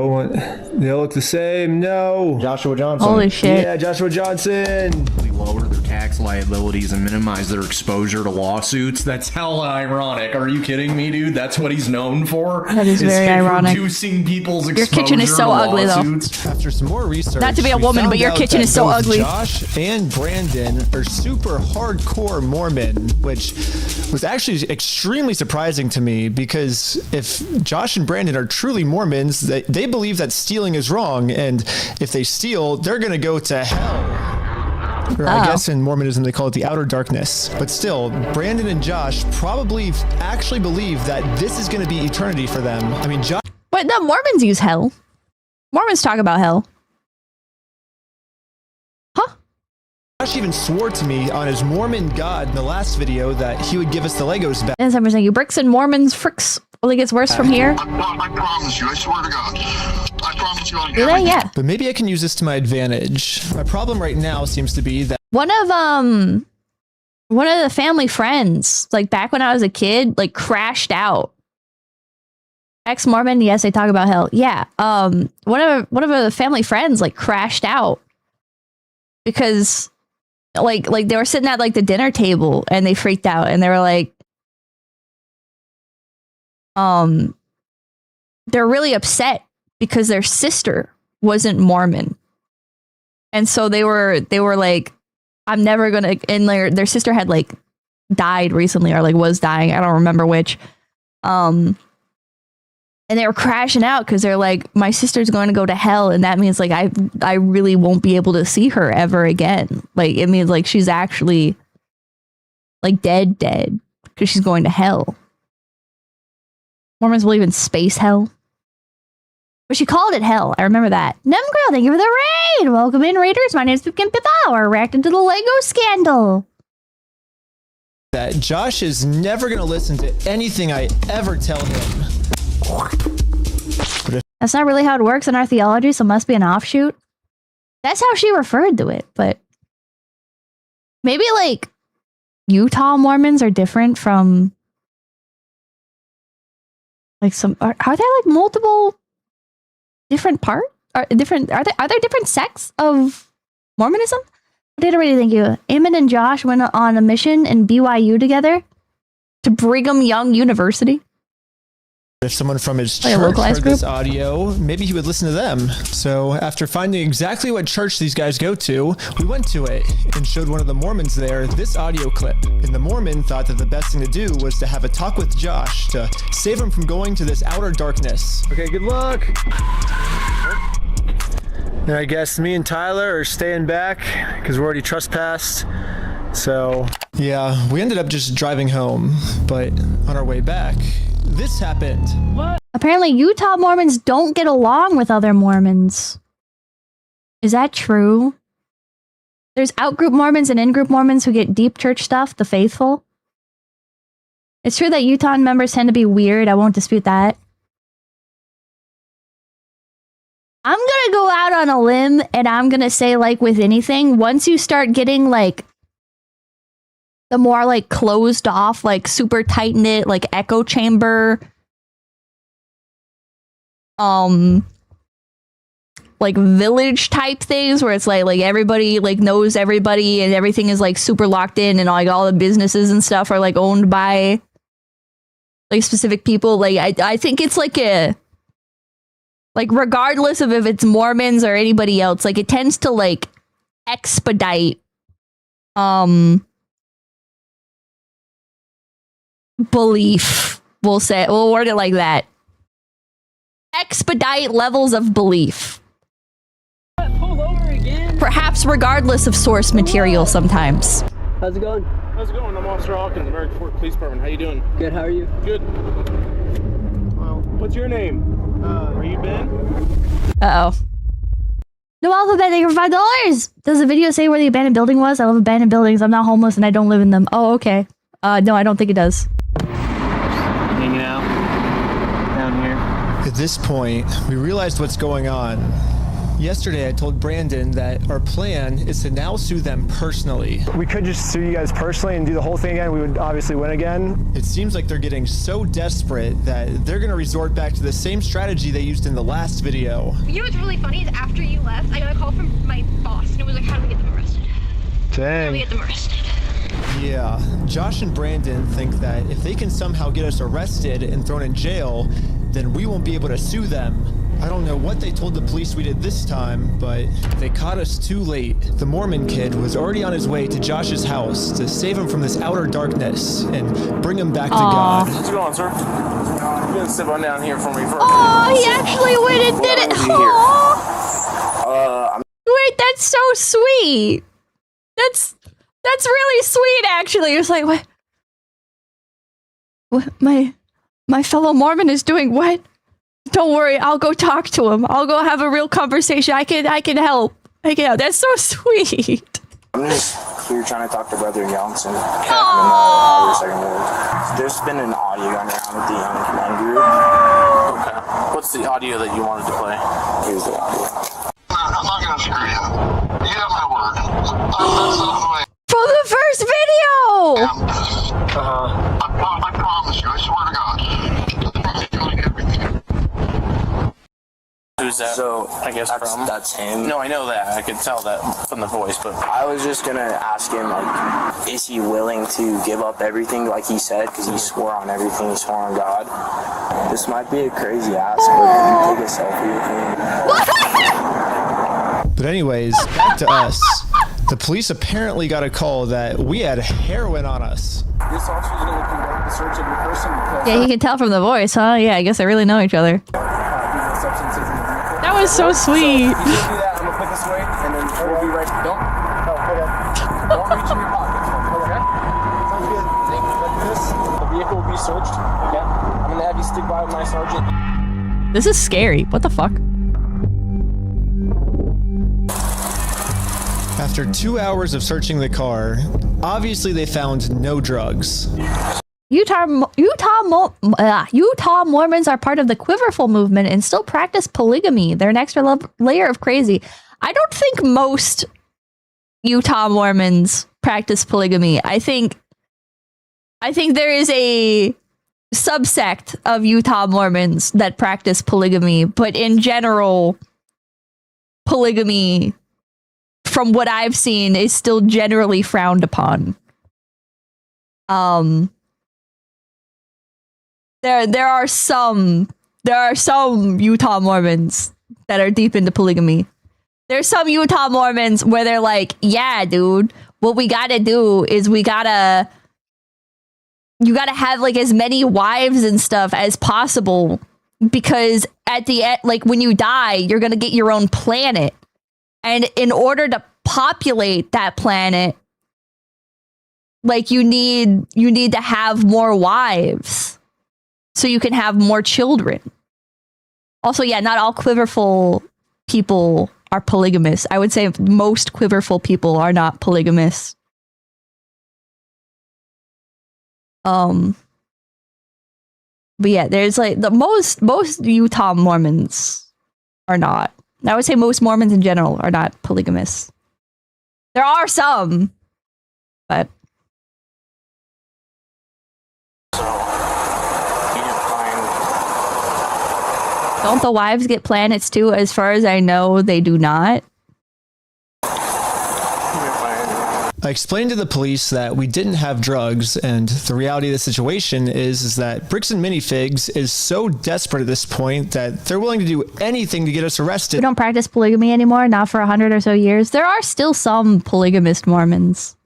M: they all look the same. No.
N: Joshua Johnson.
L: Holy shit.
M: Yeah, Joshua Johnson.
R: Lower their tax liabilities and minimize their exposure to lawsuits. That's hella ironic. Are you kidding me, dude? That's what he's known for.
L: That is very ironic.
R: Reducing people's
A: Your kitchen is so ugly, though.
G: After some more research,
A: not to be a woman, but your kitchen is so
G: both
A: ugly.
G: Josh and Brandon are super hardcore Mormon, which was actually extremely surprising to me because if Josh and Brandon are truly Mormons, they believe that stealing is wrong, and if they steal, they're going to go to hell. Or I guess in Mormonism they call it the outer darkness. But still, Brandon and Josh probably actually believe that this is going to be eternity for them. I mean, Josh...
A: But the Mormons use hell. Mormons talk about hell.
G: Josh even swore to me on his Mormon God in the last video that he would give us the Legos back.
A: And some saying, you bricks and Mormons fricks only gets worse from here.
W: I promise you, I swear to God. I promise you on
A: Do they? Yeah.
G: But maybe I can use this to my advantage. My problem right now seems to be that
A: one of the family friends, like back when I was a kid, like crashed out. Ex-Mormon, yes, they talk about hell. Yeah. One of the family friends like crashed out because like they were sitting at like the dinner table and they freaked out and they were like they're really upset because their sister wasn't Mormon. And so they were like, I'm never gonna, and their sister had like died recently or like was dying. I don't remember which. And And they were crashing out because they're like, my sister's going to go to hell, and that means like I really won't be able to see her ever again. Like it means like she's actually like dead because she's going to hell. Mormons believe in space hell. But she called it hell. I remember that. Numgirl, thank you for the raid. Welcome in, raiders. My name is Pippa. We're reacting to the Lego scandal.
G: That Josh is never going to listen to anything I ever tell him.
L: That's not really how it works in our theology, so it must be an offshoot. That's how she referred to it, but maybe like Utah Mormons are different from like some. Are there like multiple different parts? Are there different sects of Mormonism? I did already. Thank you. Eamon and Josh went on a mission in BYU together to Brigham Young University.
G: If someone from his church heard this audio, maybe he would listen to them. So after finding exactly what church these guys go to, we went to it and showed one of the Mormons there this audio clip. And the Mormon thought that the best thing to do was to have a talk with Josh to save him from going to this outer darkness.
M: Okay, good luck. And I guess me and Tyler are staying back because we're already trespassed. So
G: yeah, we ended up just driving home, but on our way back, this happened.
L: What? Apparently Utah Mormons don't get along with other Mormons. Is that true? There's out-group Mormons and in-group Mormons who get deep church stuff, the faithful. It's true that Utah members tend to be weird. I won't dispute that. I'm gonna go out on a limb and I'm gonna say, like with anything, once you start getting like the more like closed off, like super tight knit, like echo chamber, like village type things where it's like everybody like knows everybody and everything is like super locked in and like all the businesses and stuff are like owned by like specific people. Like I think it's like a, like regardless of if it's Mormons or anybody else, like it tends to like expedite, belief, we'll word it like that. Expedite levels of belief.
D: Pull over again.
A: Perhaps regardless of source material sometimes.
D: How's it going?
H: How's it going? I'm Officer Hawkins, American Fork Police Department. How you doing?
D: Good, how are you?
H: Good. Well, what's your name? Are you Ben?
L: Uh-oh. No alphabet, thank you for $5. Does the video say where the abandoned building was? I love abandoned buildings. I'm not homeless and I don't live in them. Oh, okay. No, I don't think it does.
D: Hanging out down here.
G: At this point, we realized what's going on. Yesterday, I told Brandon that our plan is to now sue them personally.
M: we could just sue you guys personally and do the whole thing again. We would obviously win again.
G: It seems like they're getting so desperate that they're going to resort back to the same strategy they used in the last video.
J: You know what's really funny is after you left, I got a call from my boss and it was like, how do we get them arrested?
M: Dang.
J: How do we get them arrested?
G: Yeah, Josh and Brandon think that if they can somehow get us arrested and thrown in jail, then we won't be able to sue them. I don't know what they told the police we did this time, but they caught us too late. The Mormon kid was already on his way to Josh's house to save him from this outer darkness and bring him back to God.
H: How's it going, sir? You gonna sit on down here for me first?
L: Oh, he actually went and did it. Aww. Wait, that's so sweet. That's really sweet, actually. It's like, what? My fellow Mormon is doing what? Don't worry, I'll go talk to him. I'll go have a real conversation. I can help. That's so sweet.
V: I'm just here trying to talk to Brother Johnson. There's been an audio going around with the young men group.
H: Okay. What's the audio that you wanted to play?
V: Here's the audio.
W: I'm not gonna screw you. You have my word. That's not the way.
L: From the first video!
W: I promise you, I swear to God.
H: Who's that?
V: So,
H: I guess
V: that's him.
H: No, I know that. I could tell that from the voice, but
V: I was just gonna ask him, like, is he willing to give up everything like he said? Because he swore on everything. He swore on God. This might be a crazy ask, but can you take a selfie with me?
G: But anyways, back to us. The police apparently got a call that we had heroin on us.
H: this officer's gonna look
I: to search every person because
A: Yeah, he can tell from the voice, huh? Yeah, I guess they really know each other.
I: substances in the vehicle.
A: That was so sweet.
I: So if you do that, I'm gonna put this away, and then we'll be right. Don't reach in your pockets. Okay. Sounds good. Like this, the vehicle will be searched. Okay. I'm gonna have you stick by with my sergeant.
A: This is scary. What the fuck?
G: After 2 hours of searching the car, obviously they found no drugs.
A: Utah Mormons are part of the Quiverful movement and still practice polygamy. They're an extra layer of crazy. I don't think most Utah Mormons practice polygamy. I think there is a subsect of Utah Mormons that practice polygamy, but in general, polygamy, from what I've seen, is still generally frowned upon. There are some Utah Mormons that are deep into polygamy. There's some Utah Mormons where they're like, yeah, dude, what we gotta do is you gotta have like as many wives and stuff as possible, because at the end, like when you die, you're gonna get your own planet. And in order to populate that planet, like you need to have more wives so you can have more children. Also, yeah, not all Quiverful people are polygamous. I would say most Quiverful people are not polygamous. But yeah, there's like the most Utah Mormons are not. I would say most Mormons in general are not polygamous. There are some, but don't the wives get planets too? As far as I know, they do not.
G: I explained to the police that we didn't have drugs, and the reality of the situation is that Bricks and Minifigs is so desperate at this point that they're willing to do anything to get us arrested.
A: We don't practice polygamy anymore, not for 100 or so years. There are still some polygamist Mormons.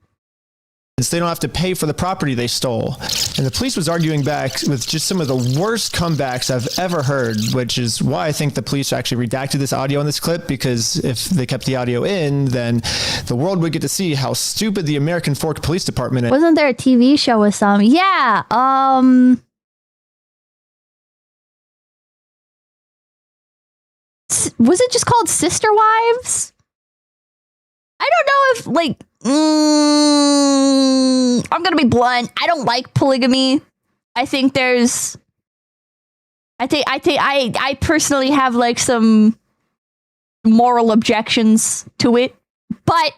G: So they don't have to pay for the property they stole. And the police was arguing back with just some of the worst comebacks I've ever heard, which is why I think the police actually redacted this audio in this clip, because if they kept the audio in, then the world would get to see how stupid the American Fork Police Department is.
A: Wasn't there a TV show with some? Yeah, was it just called Sister Wives? I don't know if, like, I'm gonna be blunt. I don't like polygamy. I think there's, I personally have like some moral objections to it, but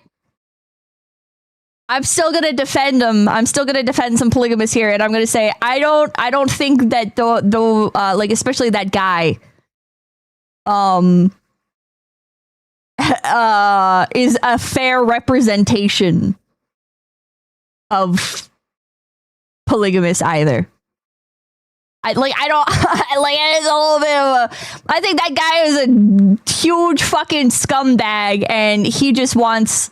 A: I'm still gonna defend them. I'm still gonna defend some polygamists here, and I'm gonna say I don't think that though like especially that guy is a fair representation of polygamists either. I think that guy is a huge fucking scumbag, and he just wants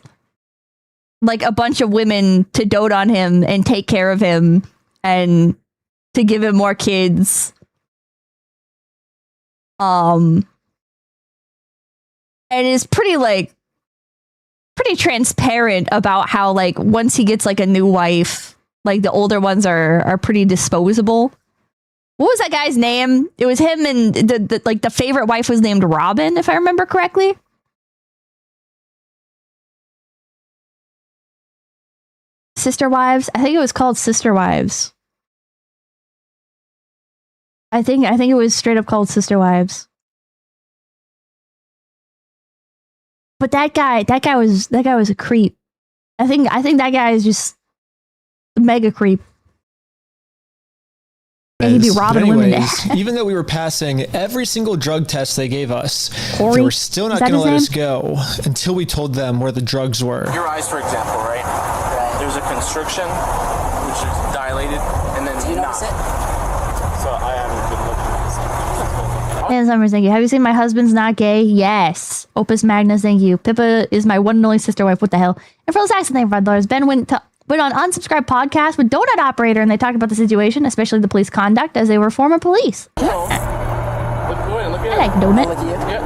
A: like a bunch of women to dote on him and take care of him and to give him more kids. And is pretty transparent about how, like, once he gets like a new wife, like the older ones are pretty disposable. What was that guy's name? It was him, and the favorite wife was named Robin, if I remember correctly. Sister Wives? I think it was called Sister Wives. I think it was straight up called Sister Wives. But that guy was a creep. I think that guy is just a mega creep. And he'd be robbing women to death.
G: Even though we were passing every single drug test they gave us,
A: Corey?
G: they were still not going to let us go until we told them where the drugs were.
V: Your eyes, for example, right? There's a constriction, which is dilated, and then not. So I haven't been looking at this.
A: And Summers, thank you. Have you seen My Husband's Not Gay? Yes. Opus Magnus, thank you. Pippa is my one and only sister wife. What the hell? And for the Saxon, thank you for $5. Ben went to
L: went on Unsubscribed podcast with Donut Operator, and they talked about the situation, especially the police conduct, as they were former police.
I: Look at
L: I like Donut.
I: Look at you. Yep.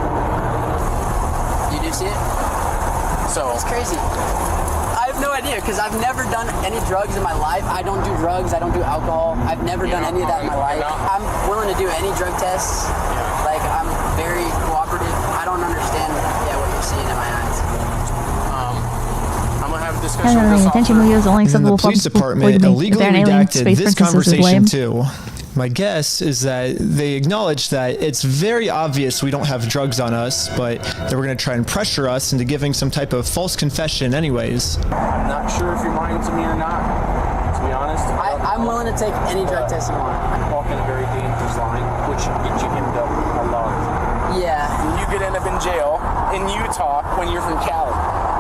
I: You do see it? So it's crazy. I have no idea because I've never done any drugs in my life. I don't do drugs. I don't do alcohol. I've never done any of that in my life. I'm willing to do any drug tests. Like, I'm very cooperative. I don't understand what you're seeing in my eyes.
R: I'm gonna have a discussion with this
L: Attention,
R: officer.
L: we use only
G: And the police department illegally redacted this conversation too. My guess is that they acknowledge that it's very obvious we don't have drugs on us, but they were going to try and pressure us into giving some type of false confession anyways.
I: I'm not sure if you're lying to me or not, to be honest. I'm willing to take any drug test you want. I'm walking a very dangerous line, which gets you hemmed up a lot. Yeah. You could end up in jail in Utah when you're from Cali.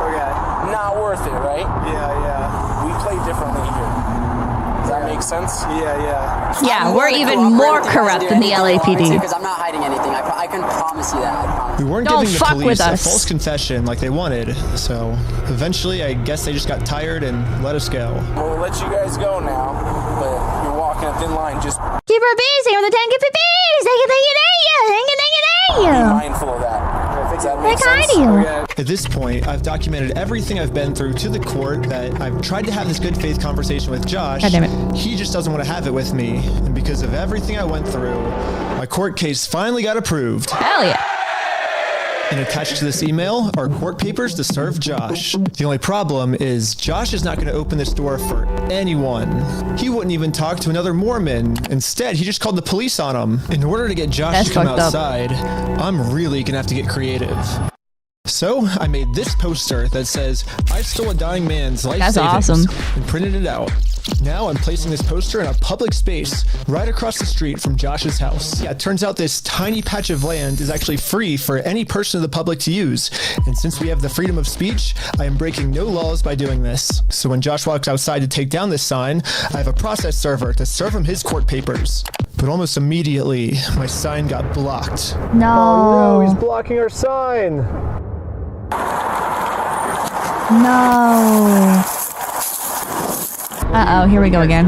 I: Okay. Not worth it, right? Yeah. We play differently here. Does that make sense?
L: Yeah, we're even more corrupt than the LAPD.
I: Because I'm not hiding anything. I can promise you that. I promise.
G: We weren't
L: Don't
G: giving the
L: fuck
G: police
L: with
G: a
L: us.
G: false confession like they wanted, so eventually I guess they just got tired and let us go.
I: We'll let you guys go now, but you're walking a thin line. Just
L: Keep her busy with the 10 keep it busy. Thank
I: be
L: you.
I: mindful of that. Does that make
L: Like I
I: sense?
L: do.
G: At this point, I've documented everything I've been through to the court, that I've tried to have this good faith conversation with Josh.
L: God damn it.
G: He just doesn't want to have it with me. And because of everything I went through, my court case finally got approved.
L: Hell yeah.
G: And attached to this email are court papers to serve Josh. The only problem is Josh is not going to open this door for anyone. He wouldn't even talk to another Mormon. Instead, he just called the police on him. In order to get Josh
L: That's
G: to come
L: fucked up.
G: outside, I'm really going to have to get creative. So I made this poster that says, "I stole a dying man's life
L: That's
G: savings,"
L: awesome.
G: and printed it out. Now I'm placing this poster in a public space right across the street from Josh's house. Yeah, it turns out this tiny patch of land is actually free for any person of the public to use. And since we have the freedom of speech, I am breaking no laws by doing this. So when Josh walks outside to take down this sign, I have a process server to serve him his court papers. But almost immediately, my sign got blocked.
L: No.
M: Oh no, he's blocking our sign.
L: No. Uh-oh, here we go again.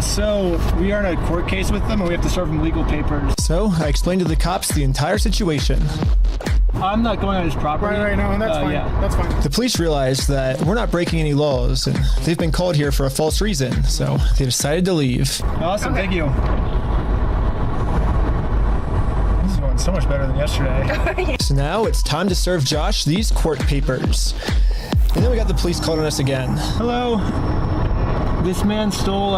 M: So we are in a court case with them and we have to serve them legal papers.
G: So I explained to the cops the entire situation.
M: I'm not going on his property. Right, no, that's fine. Yeah. That's fine.
G: The police realized that we're not breaking any laws, and they've been called here for a false reason, so they decided to leave.
M: Awesome, thank you. This is going so much better than yesterday.
G: So now it's time to serve Josh these court papers. And then we got the police called on us again.
M: Hello. This man stole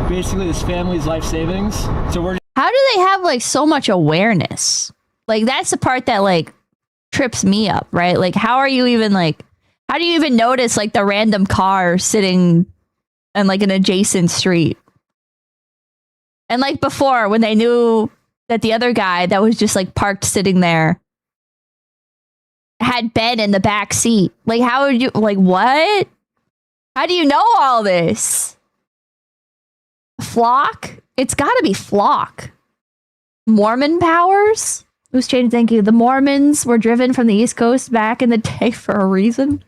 M: basically his family's life savings. So we're
L: How do they have like so much awareness? Like that's the part that like trips me up, right? Like how do you even notice like the random car sitting in like an adjacent street? And like before when they knew that the other guy that was just like parked sitting there had been in the back seat. Like how would you like what? How do you know all this? Flock? It's got to be Flock. Mormon powers? Who's changed? Thank you. The Mormons were driven from the East Coast back in the day for a reason.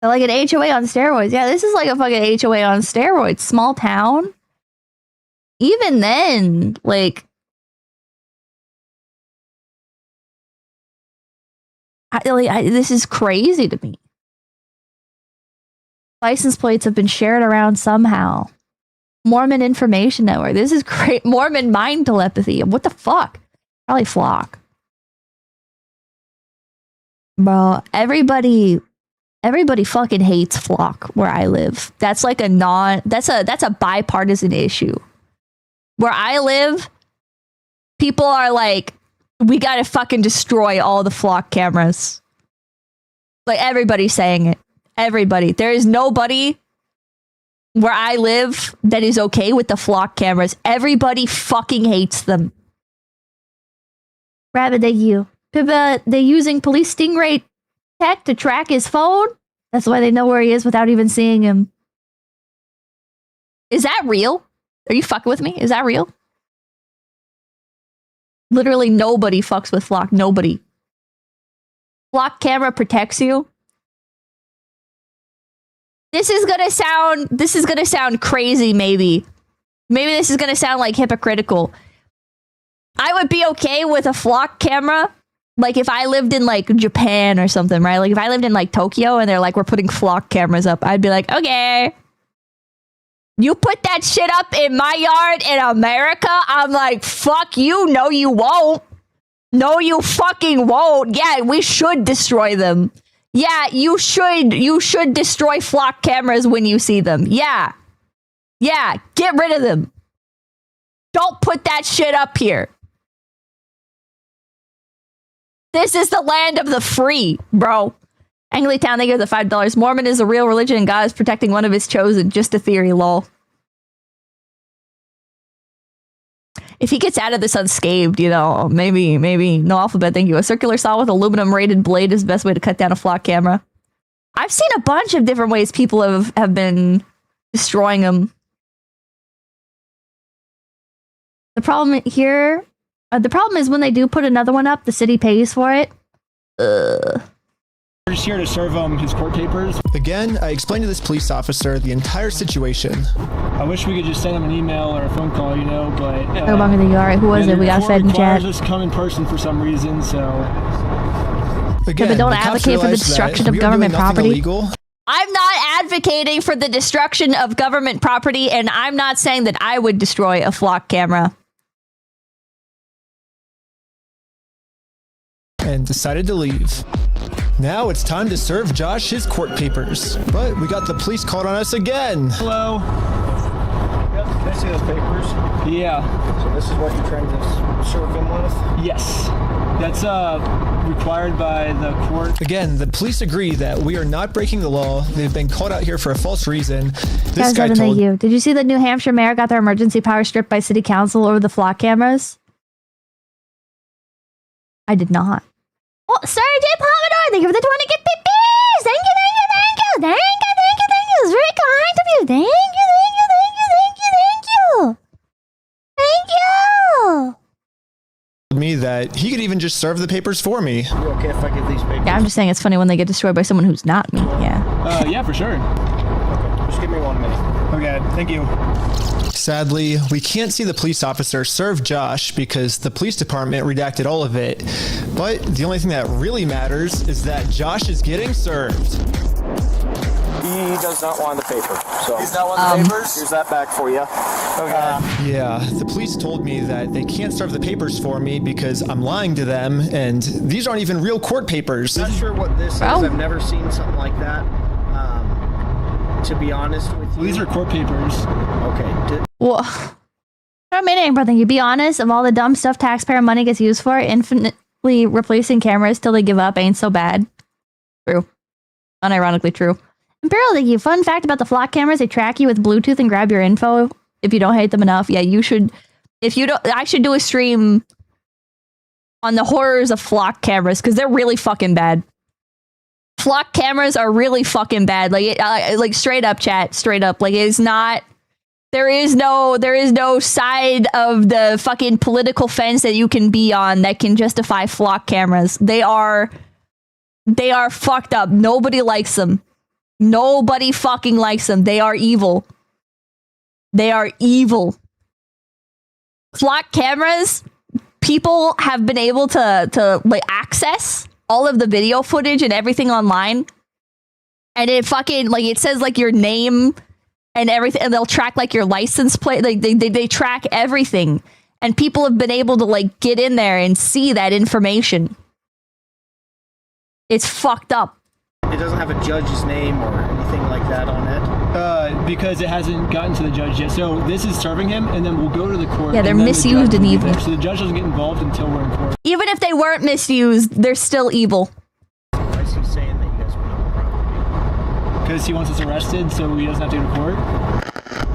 L: They're like an HOA on steroids. Yeah, this is like a fucking HOA on steroids. Small town. Even then, like, this is crazy to me. License plates have been shared around somehow. Mormon Information Network. This is great. Mormon mind telepathy. What the fuck? Probably Flock. Bro, everybody fucking hates Flock where I live. That's like that's a bipartisan issue. Where I live, people are like, we gotta fucking destroy all the Flock cameras. Like everybody's saying it. Everybody. There is nobody where I live that is okay with the Flock cameras. Everybody fucking hates them. Rabbit, thank you. Pippa, they're using police stingray tech to track his phone. That's why they know where he is without even seeing him. Is that real? Are you fucking with me? Is that real? Literally nobody fucks with Flock. Nobody. Flock camera protects you.
A: This is gonna sound crazy, maybe. Maybe this is gonna sound like hypocritical. I would be okay with a flock camera, like if I lived in like Japan or something, right? Like if I lived in like Tokyo and they're like, we're putting flock cameras up, I'd be like, okay. You put that shit up in my yard in America? I'm like, fuck you. No, you won't. No, you fucking won't. Yeah, we should destroy them. Yeah, you should destroy flock cameras when you see them. Yeah. Yeah, get rid of them. Don't put that shit up here. This is the land of the free, bro. Angley Town, they give the $5. Mormon is a real religion and God is protecting one of his chosen. Just a theory, lol. If he gets out of this unscathed, you know, maybe. No alphabet, thank you. A circular saw with aluminum rated blade is the best way to cut down a flock camera. I've seen a bunch of different ways people have been destroying them. The problem here, the problem is when they do put another one up, the city pays for it.
P: We're just here to serve him his court papers.
G: Again, I explained to this police officer the entire situation.
P: I wish we could just send him an email or a phone call, you know, but...
L: How longer than you are? Who was it? We got fed in chat.
P: Just come in person for some reason, so...
G: Again,
L: but don't advocate for the destruction of government property.
G: Illegal.
A: I'm not advocating for the destruction of government property, and I'm not saying that I would destroy a flock camera.
G: And decided to leave. Now it's time to serve Josh his court papers. But we got the police called on us again.
P: Hello.
I: Yep, can I see those papers?
P: Yeah.
I: So this is what you're trying to serve him with?
P: Yes. That's required by the court.
G: Again, the police agree that we are not breaking the law. They've been called out here for a false reason. This guy told
L: you. Did you see the New Hampshire mayor got their emergency power stripped by city council over the flock cameras? I did not. Oh, Sarah J. Pomador, thank you for the 20 gift pippies. Thank you. It's very kind of you. Thank you.
G: Me that he could even just serve the papers for me.
I: You okay if I give these papers?
A: Yeah, I'm just saying it's funny when they get destroyed by someone who's not me. Yeah.
P: Yeah, for sure.
I: Okay, just give me 1 minute.
P: Okay, thank you.
G: Sadly, we can't see the police officer serve Josh because the police department redacted all of it. But the only thing that really matters is that Josh is getting served.
I: He does not want the paper. So he's not want the papers? Here's that back for you. Okay.
G: Yeah, the police told me that they can't serve the papers for me because I'm lying to them, and these aren't even real court papers.
I: Not sure what this is. I've never seen something like that. To be honest with you.
P: These are court papers.
I: Okay.
L: Well, I don't mean anything, brother. You be honest, of all the dumb stuff taxpayer money gets used for, infinitely replacing cameras till they give up ain't so bad. True. Unironically true. Imperial, thank you. Fun fact about the flock cameras, they track you with Bluetooth and grab your info if you don't hate them enough. Yeah, you should. If you don't, I should do a stream on the horrors of flock cameras because they're really fucking bad. Flock cameras are really fucking bad. Like straight up, chat. Straight up. Like it's not. There is no side of the fucking political fence that you can be on that can justify flock cameras. They are fucked up. Nobody likes them. Nobody fucking likes them. They are evil. They are evil. Flock cameras, people have been able to like access all of the video footage and everything online. And it fucking like it says like your name and everything, and they'll track like your license plate. Like they track everything. And people have been able to like get in there and see that information. It's fucked up.
I: It doesn't have a judge's name or anything like that on it?
P: Because it hasn't gotten to the judge yet. So this is serving him, and then we'll go to the court.
A: Yeah, they're misused and evil.
P: So the judge doesn't get involved until we're in court.
A: Even if they weren't misused, they're still evil.
I: Why is he saying that you guys went on the property?
P: Because he wants us arrested, so he doesn't have to go to court.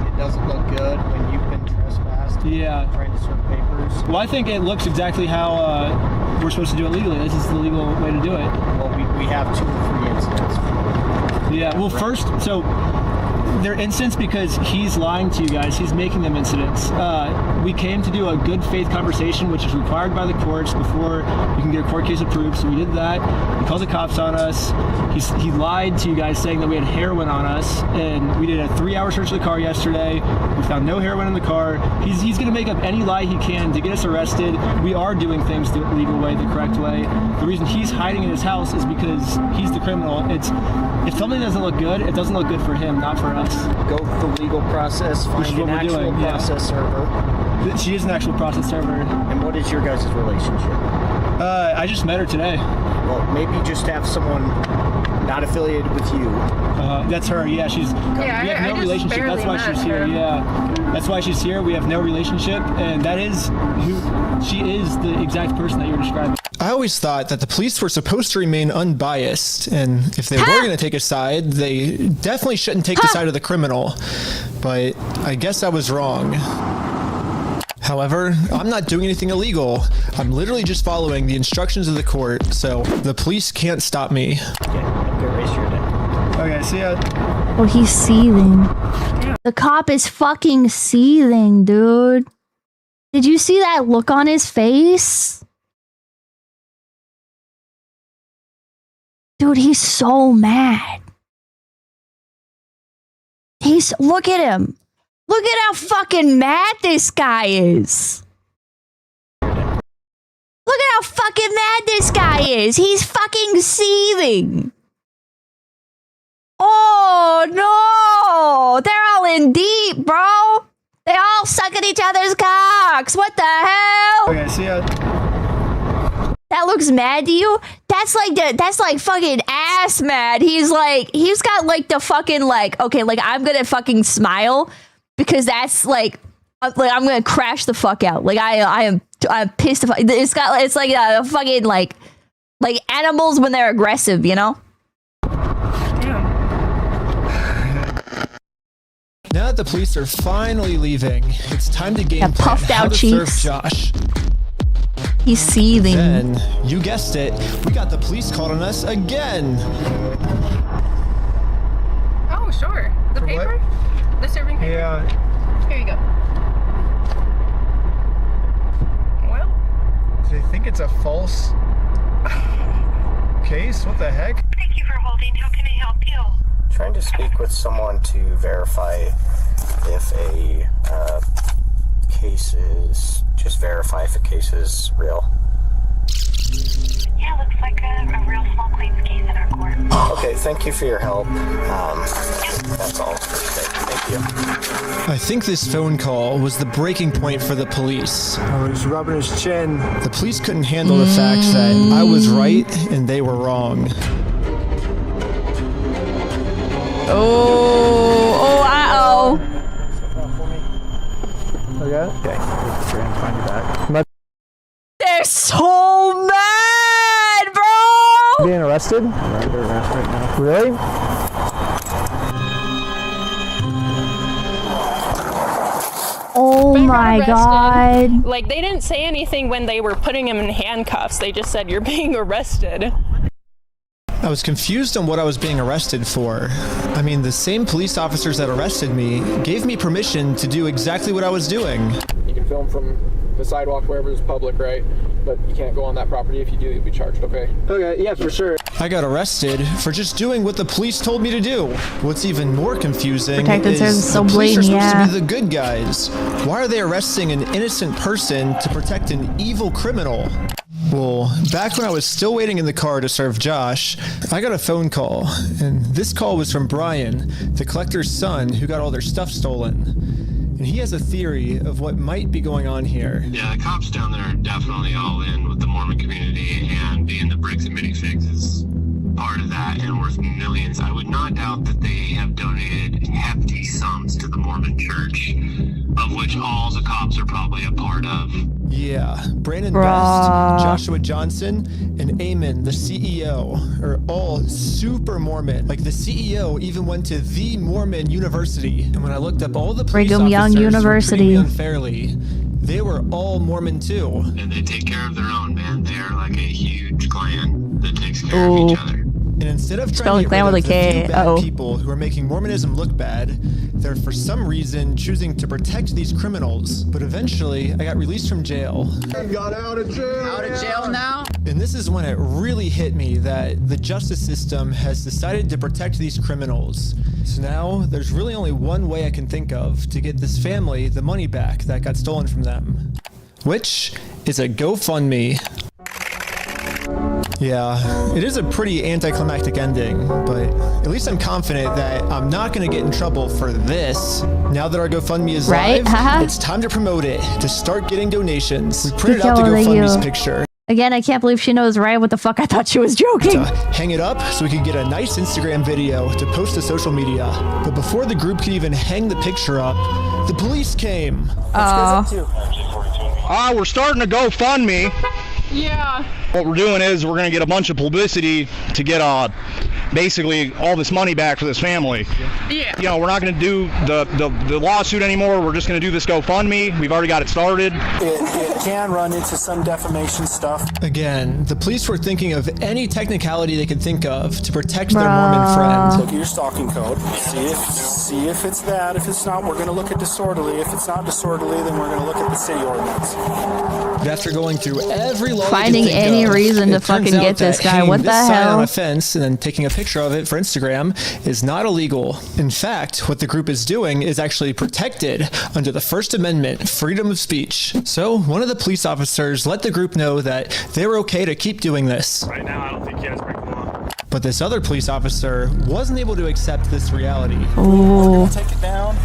I: It doesn't look good when you've been trespassed.
P: Yeah.
I: Trying to serve papers.
P: Well, I think it looks exactly how we're supposed to do it legally. This is the legal way to do it.
I: Well, we have 2 or 3 incidents.
P: Yeah, well, first, so
M: They're incidents because he's lying to you guys. He's making them incidents. We came to do a good faith conversation, which is required by the courts before you can get a court case approved. So we did that. He called the cops on us. He lied to you guys saying that we had heroin on us, and we did a 3-hour search of the car yesterday. We found no heroin in the car. He's going to make up any lie he can to get us arrested. We are doing things the legal way, the correct way. The reason he's hiding in his house is because he's the criminal. If something doesn't look good, it doesn't look good for him, not for us.
B: Go through the legal process, find an actual process server.
M: She is an actual process server.
B: And what is your guys' relationship?
M: I just met her today.
B: Well, maybe just have someone not affiliated with you.
M: That's her. Yeah, we have no relationship. That's why she's here. Yeah, that's why she's here. We have no relationship, and that is she is the exact person that you're describing.
G: I always thought that the police were supposed to remain unbiased, and if they were going to take a side, they definitely shouldn't take the side of the criminal. But I guess I was wrong. However, I'm not doing anything illegal. I'm literally just following the instructions of the court, so the police can't stop me.
M: Okay, see ya.
L: Oh, he's seething. The cop is fucking seething, dude. Did you see that look on his face? Dude, he's so mad. Look at him. Look at how fucking mad this guy is. Look at how fucking mad this guy is. He's fucking seething. Oh no! They're all in deep, bro. They all suck at each other's cocks. What the hell?
M: Okay, see ya.
L: That looks mad to you? That's like fucking ass mad. He's got like the fucking okay, I'm gonna fucking smile because that's like I'm gonna crash the fuck out. I'm pissed. It's like a fucking like animals when they're aggressive, you know?
G: Now that the police are finally leaving, it's time to game plan
L: puffed
G: how
L: out
G: to
L: cheeks.
G: serve Josh.
L: He's seething.
G: Then, you guessed it, we got the police called on us again.
J: Oh, sure. The paper? The serving paper?
M: Yeah.
J: Here you go. Well?
M: Do they think it's a false case? What the heck?
K: Thank you for holding. How can I help you?
V: Trying to speak with someone to verify if a case is, just verify if a case is real.
K: Yeah, looks like a real small claims case in our court.
V: Okay, thank you for your help. That's all for today. Thank you.
G: I think this phone call was the breaking point for the police.
M: Oh, he's rubbing his chin.
G: The police couldn't handle the fact that I was right and they were wrong.
L: Uh-oh.
M: Okay. Try and find you back.
L: They're so mad, bro!
M: Being arrested? They're arrested right now. Really?
L: Oh my god.
J: Like, they didn't say anything when they were putting him in handcuffs. They just said, you're being arrested.
G: I was confused on what I was being arrested for. I mean, the same police officers that arrested me gave me permission to do exactly what I was doing.
I: You can film from the sidewalk wherever is public, right? But you can't go on that property. If you do, you'll be charged, okay?
M: Okay, yeah, for sure.
G: I got arrested for just doing what the police told me to do. What's even more confusing
L: Protected
G: is
L: service, so
G: the police are
L: blatant,
G: supposed to be the good guys. Why are they arresting an innocent person to protect an evil criminal? Well, back when I was still waiting in the car to serve Josh, I got a phone call, and this call was from Brian, the collector's son who got all their stuff stolen. And he has a theory of what might be going on here.
E: Yeah, the cops down there are definitely all in with the Mormon community, and being the bricks and minifigs is part of that and worth millions. I would not doubt that they have donated hefty sums to the Mormon church, of which all the cops are probably a part of.
G: Yeah, Brandon Best, Joshua Johnson, and Eamon, the CEO, are all super Mormon. Like, the CEO even went to the Mormon University. And when I looked up all the police
L: Brigham Young
G: officers
L: University.
G: who treated me unfairly, they were all Mormon too.
E: And they take care of their own, man. They're like a huge clan that takes care of each other.
G: And instead of trying
L: Spelling
G: to get rid
L: clan
G: of
L: with a
G: the
L: K.
G: few bad
L: Uh-oh.
G: people who are making Mormonism look bad, they're for some reason choosing to protect these criminals. But eventually, I got released from jail.
W: Got out of jail.
C: Out of jail now?
G: And this is when it really hit me that the justice system has decided to protect these criminals. So now, there's really only one way I can think of to get this family the money back that got stolen from them. Which is a GoFundMe. Yeah, it is a pretty anticlimactic ending, but at least I'm confident that I'm not going to get in trouble for this. Now that our GoFundMe is
L: Right?
G: live, it's time to promote it, to start getting donations. We printed out the GoFundMe's picture.
L: Again, I can't believe she knows right what the fuck. I thought she was joking.
G: To hang it up so we could get a nice Instagram video to post to social media. But before the group could even hang the picture up, the police came.
F: We're starting a GoFundMe.
C: Yeah.
F: What we're doing is we're going to get a bunch of publicity to get basically all this money back for this family.
C: Yeah.
F: You know, we're not going to do the lawsuit anymore. We're just going to do this GoFundMe. We've already got it started.
B: It can run into some defamation stuff.
G: Again, the police were thinking of any technicality they could think of to protect their Mormon friend.
B: Look at your stalking code. See if it's that. If it's not, we're going to look at disorderly. If it's not disorderly, then we're going to look at the city ordinance.
G: But after going through every law
L: Finding
G: they could think
L: any
G: of,
L: reason to
G: it turns
L: fucking
G: out
L: get this
G: that
L: guy.
G: hanging
L: What
G: this
L: the
G: sign on
L: hell?
G: a fence and then taking a picture of it for Instagram is not illegal. In fact, what the group is doing is actually protected under the First Amendment, freedom of speech. So one of the police officers let the group know that they were okay to keep doing this.
H: Right now, I don't think you guys break the law.
G: But this other police officer wasn't able to accept this reality.
L: Ooh.
B: Take it down.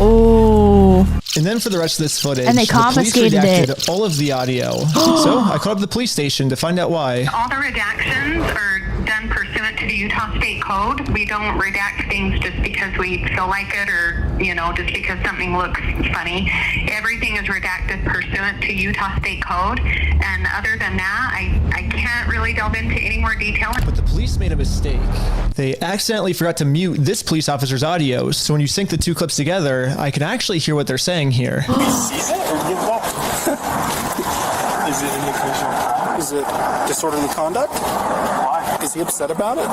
L: Oh.
G: And then for the rest of this footage,
L: And they
G: the police
L: confiscated
G: redacted
L: it.
G: all of the audio. So I called up the police station to find out why.
J: All the redactions are done pursuant to the Utah State Code. We don't redact things just because we feel like it or, just because something looks funny. Everything is redacted pursuant to Utah State Code. And other than that, I can't really delve into any more detail.
G: But the police made a mistake. They accidentally forgot to mute this police officer's audio. So when you sync the two clips together, I can actually hear what they're saying here.
B: He sees it or gives up? Is it an indication of crime? Is it disorderly conduct? Why? Is he upset about it?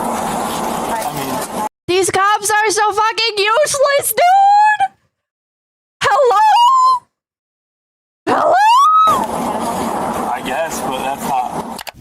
A: These cops are so fucking useless, dude! Hello?
B: I guess, but that's not.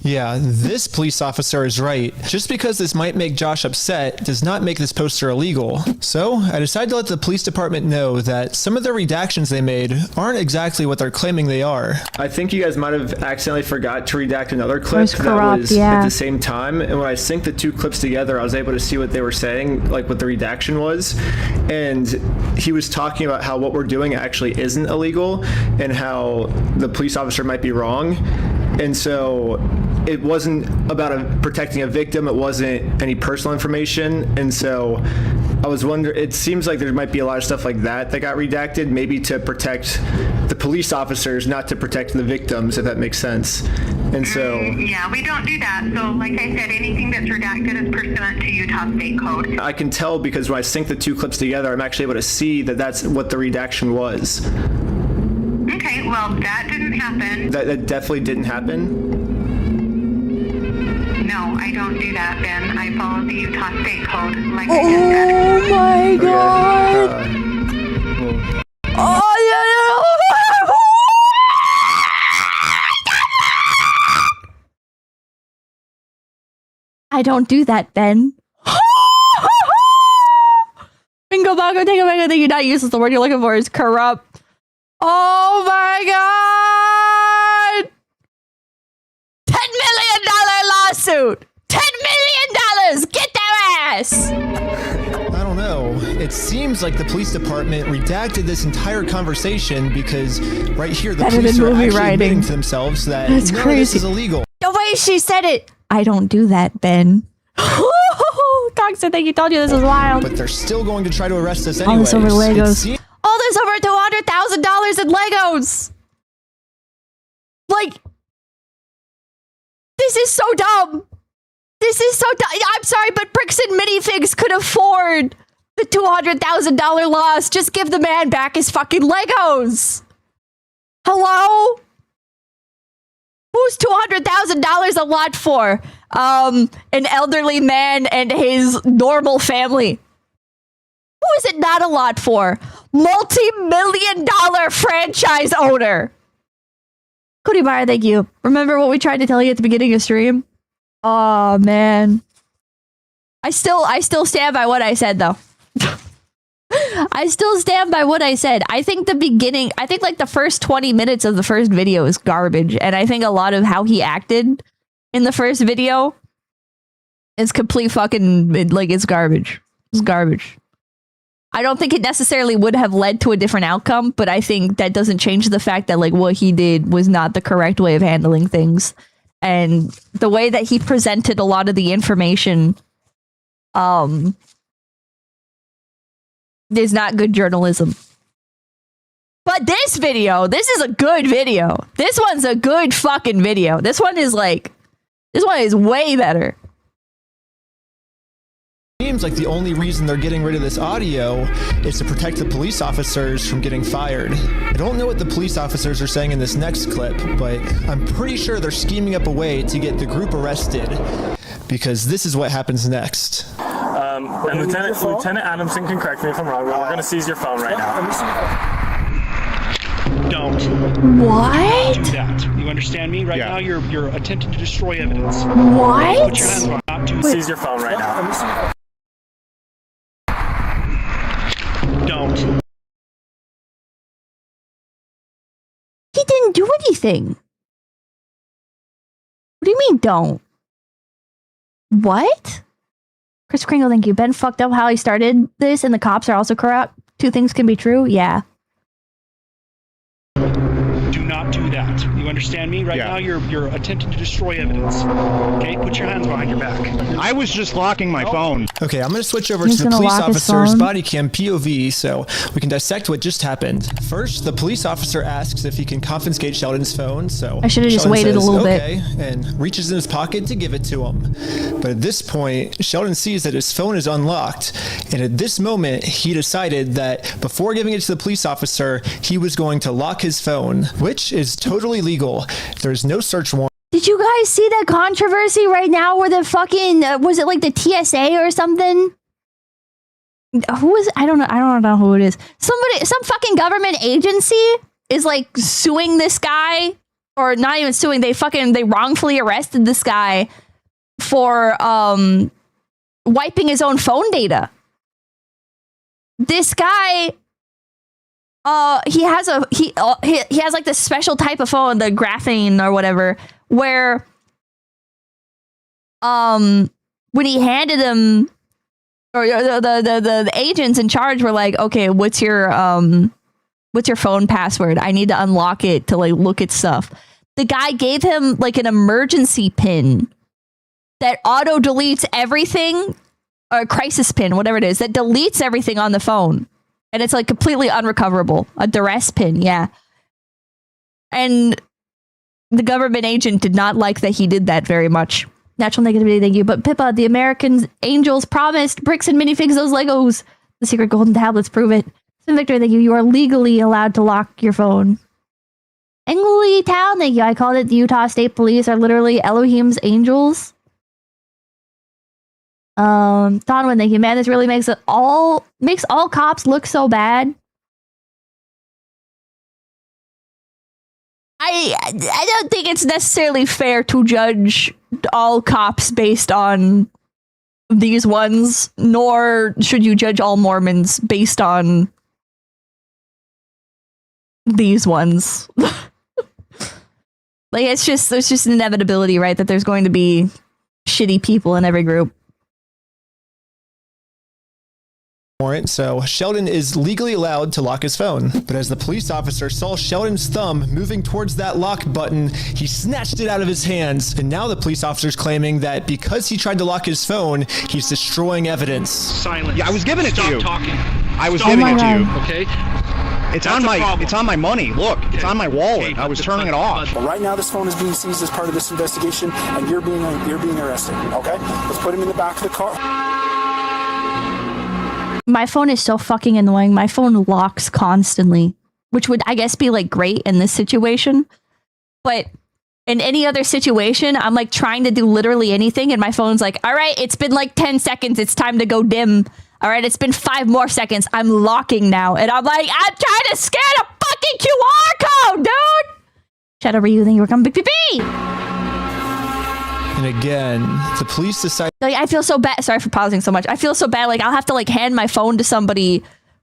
G: Yeah, this police officer is right. Just because this might make Josh upset does not make this poster illegal. So I decided to let the police department know that some of the redactions they made aren't exactly what they're claiming they are. I think you guys might have accidentally forgot to redact another clip that was at the same time. And when I synced the two clips together, I was able to see what they were saying, like what the redaction was. And he was talking about how what we're doing actually isn't illegal and how the police officer might be wrong. And so it wasn't about protecting a victim. It wasn't any personal information. And so I was wondering, it seems like there might be a lot of stuff like that got redacted, maybe to protect the police officers, not to protect the victims, if that makes sense. And so...
J: Yeah, we don't do that. So like I said, anything that's redacted is pursuant to Utah State Code.
G: I can tell because when I sync the two clips together, I'm actually able to see that that's what the redaction was.
J: Okay, well, that didn't happen.
G: That definitely didn't happen?
J: No, I don't do that, Ben. I follow the Utah State Code, like I just said.
A: Oh my god! Oh, yeah.
L: I don't do that, Ben.
A: Bingo bongo, take it back. I think you're not useless. The word you're looking for is corrupt. Oh my god! $10 million lawsuit! $10 million! Get their ass!
G: I don't know. It seems like the police department redacted this entire conversation because right here the police are actually admitting to themselves that
A: That's
G: none
A: crazy.
G: of this is illegal.
A: The way she said it! I don't do that, Ben. Toxic, thank you. Told you this is wild.
G: But they're still going to try to arrest us
A: All
G: anyways.
A: this over
G: It
A: Legos.
G: seems-
A: All this over $200,000 in Legos! Like, this is so dumb. This is so dumb. I'm sorry, but Bricks and Minifigs could afford the $200,000 loss. Just give the man back his fucking Legos. Hello? Who's $200,000 a lot for? an elderly man and his normal family. Who is it not a lot for? Multi-million-dollar franchise owner. Kuribara, thank you. Remember what we tried to tell you at the beginning of stream? Oh man. I still stand by what I said though. I still stand by what I said. I think like the first 20 minutes of the first video is garbage. And I think a lot of how he acted in the first video is complete fucking, like, it's garbage. It's garbage. I don't think it necessarily would have led to a different outcome, but I think that doesn't change the fact that, like, what he did was not the correct way of handling things. And the way that he presented a lot of the information is not good journalism. But this video, this is a good video. This one's a good fucking video. This one is way better.
G: Seems like the only reason they're getting rid of this audio is to protect the police officers from getting fired. I don't know what the police officers are saying in this next clip, but I'm pretty sure they're scheming up a way to get the group arrested, because this is what happens next.
P: And Lieutenant Adamson can correct me if I'm wrong, but we're going to seize your phone right now.
B: Don't.
A: What?
B: Do that. You understand me? Right now, you're attempting to destroy evidence.
A: What?
B: Put your hands on. Not to
P: seize your phone right now.
B: Don't.
A: He didn't do anything. What do you mean, don't? What? Chris Kringle, thank you. Ben fucked up how he started this, and the cops are also corrupt. Two things can be true. Yeah.
B: Do not do that. You understand me? Right now, you're attempting to destroy evidence. Okay, put your hands behind your back.
F: I was just locking my phone.
G: Okay, I'm going to switch over to the police officer's body cam POV so we can dissect what just happened. First, the police officer asks if he can confiscate Sheldon's phone, so
A: I should have just waited a little bit.
G: And reaches in his pocket to give it to him. But at this point, Sheldon sees that his phone is unlocked, and at this moment, he decided that before giving it to the police officer, he was going to lock his phone, which is totally legal. There's no search warrant.
L: Did you guys see that controversy right now where the fucking was it like the TSA or something? Who is I don't know who it is. Some fucking government agency is like suing this guy, or not even suing. They wrongfully arrested this guy for wiping his own phone data. This guy he has like this special type of phone, the graphene or whatever, where when he handed him, or the agents in charge were like, okay, what's your phone password? I need to unlock it to like look at stuff. The guy gave him like an emergency pin that auto deletes everything, or a crisis pin, whatever it is, that deletes everything on the phone. And it's like completely unrecoverable. A duress pin, yeah. And the government agent did not like that he did that very much. Natural negativity, thank you. But Pippa, the American angels promised bricks and minifigs those Legos. The secret golden tablets prove it. So Victor, thank you. You are legally allowed to lock your phone. Engley Town, thank you. I called it the Utah State Police are literally Elohim's angels. Donwin, thank you. Man, this really makes all cops look so bad. I don't think it's necessarily fair to judge all cops based on these ones, nor should you judge all Mormons based on these ones. Like there's just an inevitability, right? That there's going to be shitty people in every group.
G: Warrant, so Sheldon is legally allowed to lock his phone. But as the police officer saw Sheldon's thumb moving towards that lock button, he snatched it out of his hands. And now the police officer's claiming that because he tried to lock his phone, he's destroying evidence.
B: Silence.
F: Yeah, I was giving it to you.
B: Stop talking.
F: I was giving it to you.
B: Okay.
F: It's on my money. Look, it's on my wallet. I was turning it off.
B: But right now, this phone is being seized as part of this investigation, and you're being arrested. Okay. Let's put him in the back of the car.
L: My phone is so fucking annoying. My phone locks constantly, which would, I guess, be like great in this situation. But
A: In any other situation, I'm like trying to do literally anything, and my phone's like, all right, it's been like 10 seconds. It's time to go dim. All right, it's been 5 more seconds. I'm locking now. And I'm like, I'm trying to scan a fucking QR code, dude! Shout out to you, thank you for coming, Big PP!
G: And again, the police decide.
A: Like, I feel so bad. Sorry for pausing so much. I feel so bad. Like, I'll have to like hand my phone to somebody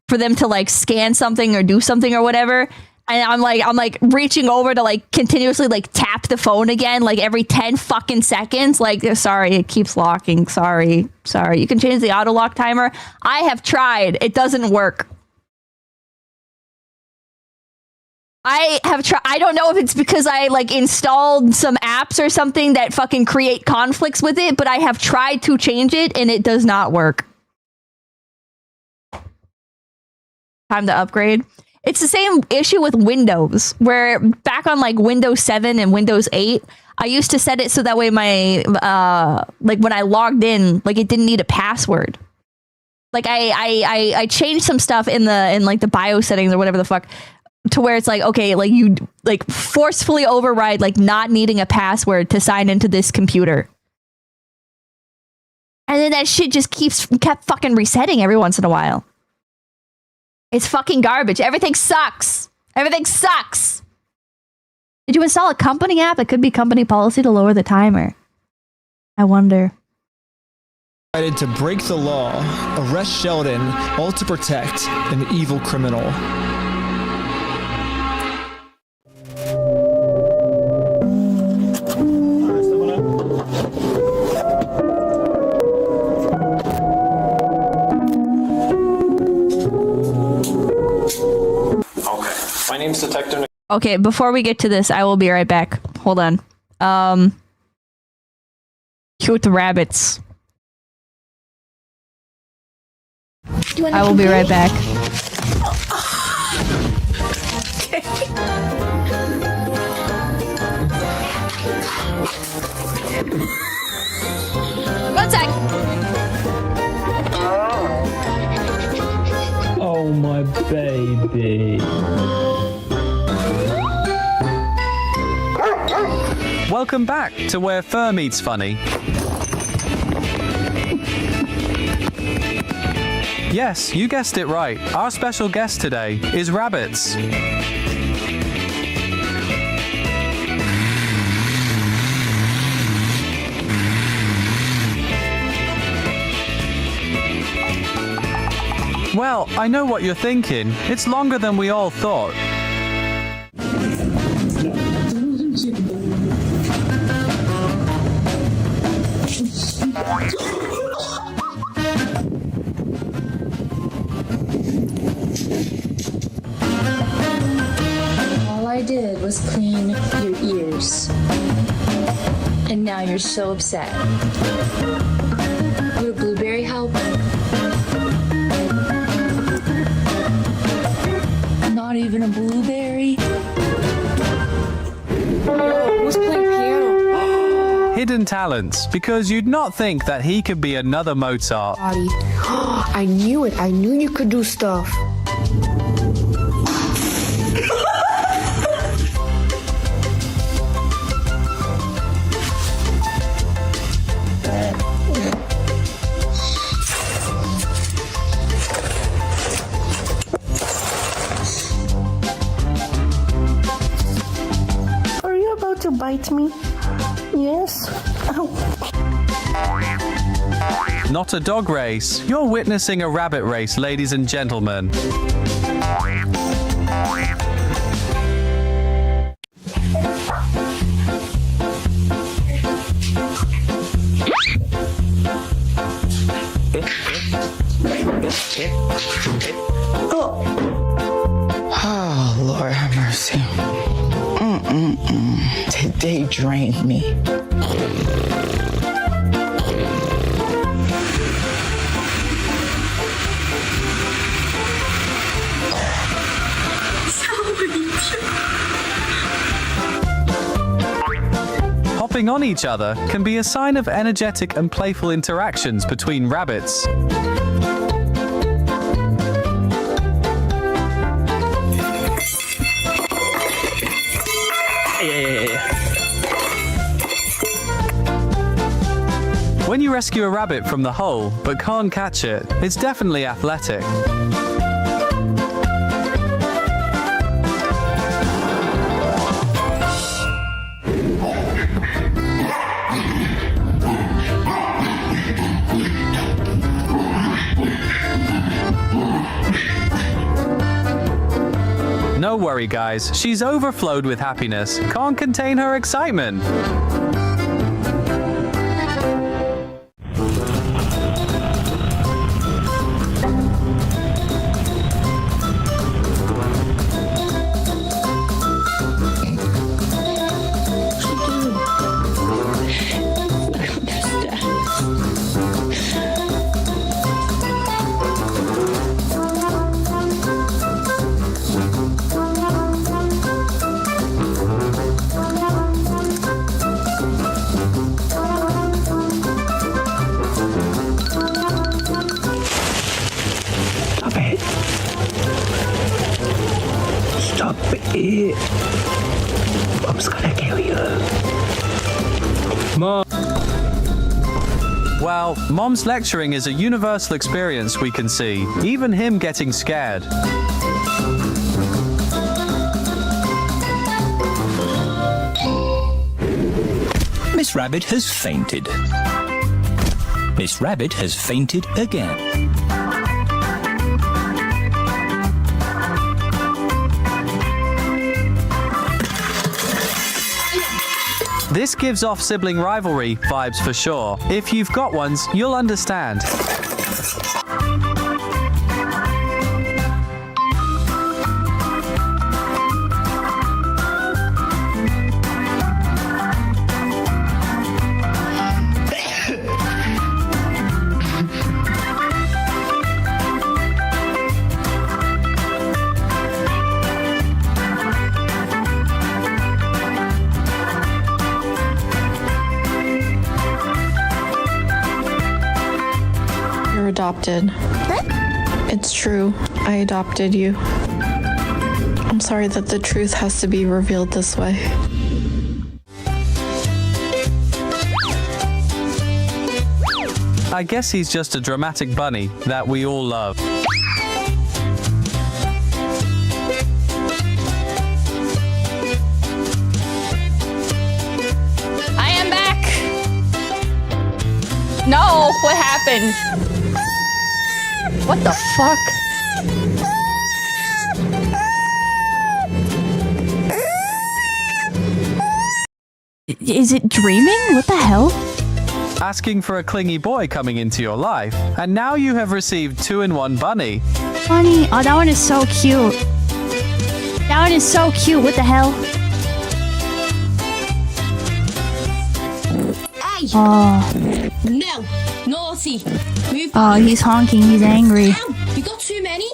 A: for them to like scan something or do something or whatever. And I'm like reaching over to like continuously like tap the phone again, like every 10 fucking seconds. Like, sorry, it keeps locking. Sorry. You can change the auto lock timer. I have tried. It doesn't work. I have tried. I don't know if it's because I like installed some apps or something that fucking create conflicts with it, but I have tried to change it and it does not work. Time to upgrade. It's the same issue with Windows, where back on like Windows 7 and Windows 8, I used to set it so that way my, like when I logged in, like it didn't need a password. Like I changed some stuff in like the BIOS settings or whatever the fuck, to where it's like, okay, like you like forcefully override like not needing a password to sign into this computer. And then that shit just kept fucking resetting every once in a while. It's fucking garbage. Everything sucks. Everything sucks. Did you install a company app? It could be company policy to lower the timer. I wonder.
G: Decided to break the law, arrest Sheldon, all to protect an evil criminal.
I: My name's Detective.
A: Okay, before we get to this, I will be right back. Hold on. Cute rabbits. I will be right back. One sec.
O: Oh, my baby.
S: Welcome back to Where Fur Meets Funny. Yes, you guessed it right. Our special guest today is rabbits. Well, I know what you're thinking. It's longer than we all thought.
U: All I did was clean your ears. And now you're so upset. Would a blueberry help? Not even a blueberry? Who's playing piano?
S: Hidden talents, because you'd not think that he could be another Mozart.
U: I knew it. I knew you could do stuff.
X: Are you about to bite me? Yes. Ow.
S: Not a dog race. You're witnessing a rabbit race, ladies and gentlemen.
Y: Oh, Lord have mercy. Today drained me.
S: Hopping on each other can be a sign of energetic and playful interactions between rabbits. rescue a rabbit from the hole but can't catch it, it's definitely athletic. No worry guys, she's overflowed with happiness, can't contain her excitement.
Y: Stop it. Mom's gonna kill you.
S: Mom. Well, Mom's lecturing is a universal experience we can see, even him getting scared.
D: Miss Rabbit has fainted. Miss Rabbit has fainted again.
S: This gives off sibling rivalry vibes for sure. If you've got ones, you'll understand.
N: Adopted. It's true. I adopted you. I'm sorry that the truth has to be revealed this way.
S: I guess he's just a dramatic bunny that we all love.
A: I am back. No, what happened? What the fuck? Is it dreaming? What the hell?
S: Asking for a clingy boy coming into your life, and now you have received 2-in-1 bunny.
L: Bunny. Oh, that one is so cute. That one is so cute. What the hell?
Q: Hey!
L: Oh.
Q: No! Naughty! Move
L: Oh, he's honking. He's angry.
Q: Ow! You got too many?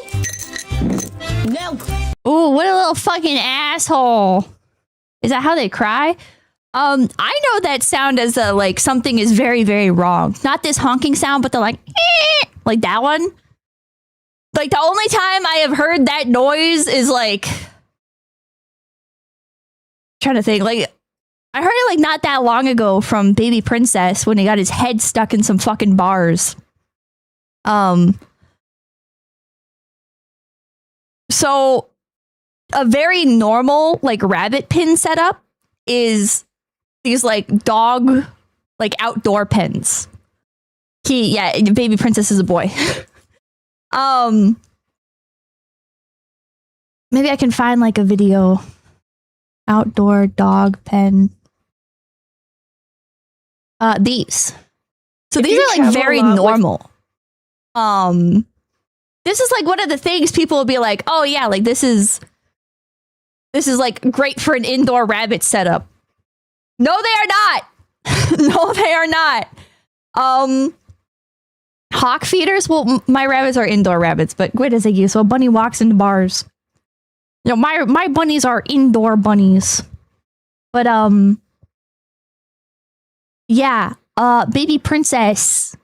Q: No!
L: Oh, what a little fucking asshole. Is that how they cry?
A: I know that sound as a, like, something is very, very wrong. Not this honking sound, but the like that one. Like, the only time I have heard that noise is, like... trying to think, like... I heard it, like, not that long ago from Baby Princess when he got his head stuck in some fucking bars. So, a very normal, like, rabbit pen setup is these, like, dog, like, outdoor pens. Yeah, Baby Princess is a boy. Maybe I can find, like, a video. Outdoor dog pen. These. So these are, like, very normal. This is, like, one of the things people will be like, oh, yeah, like, this is, like, great for an indoor rabbit setup. No, they are not. No, they are not. Hawk feeders? Well, my rabbits are indoor rabbits, but wait a second. So a bunny walks into bars. You know, my bunnies are indoor bunnies. But, yeah, Baby Princess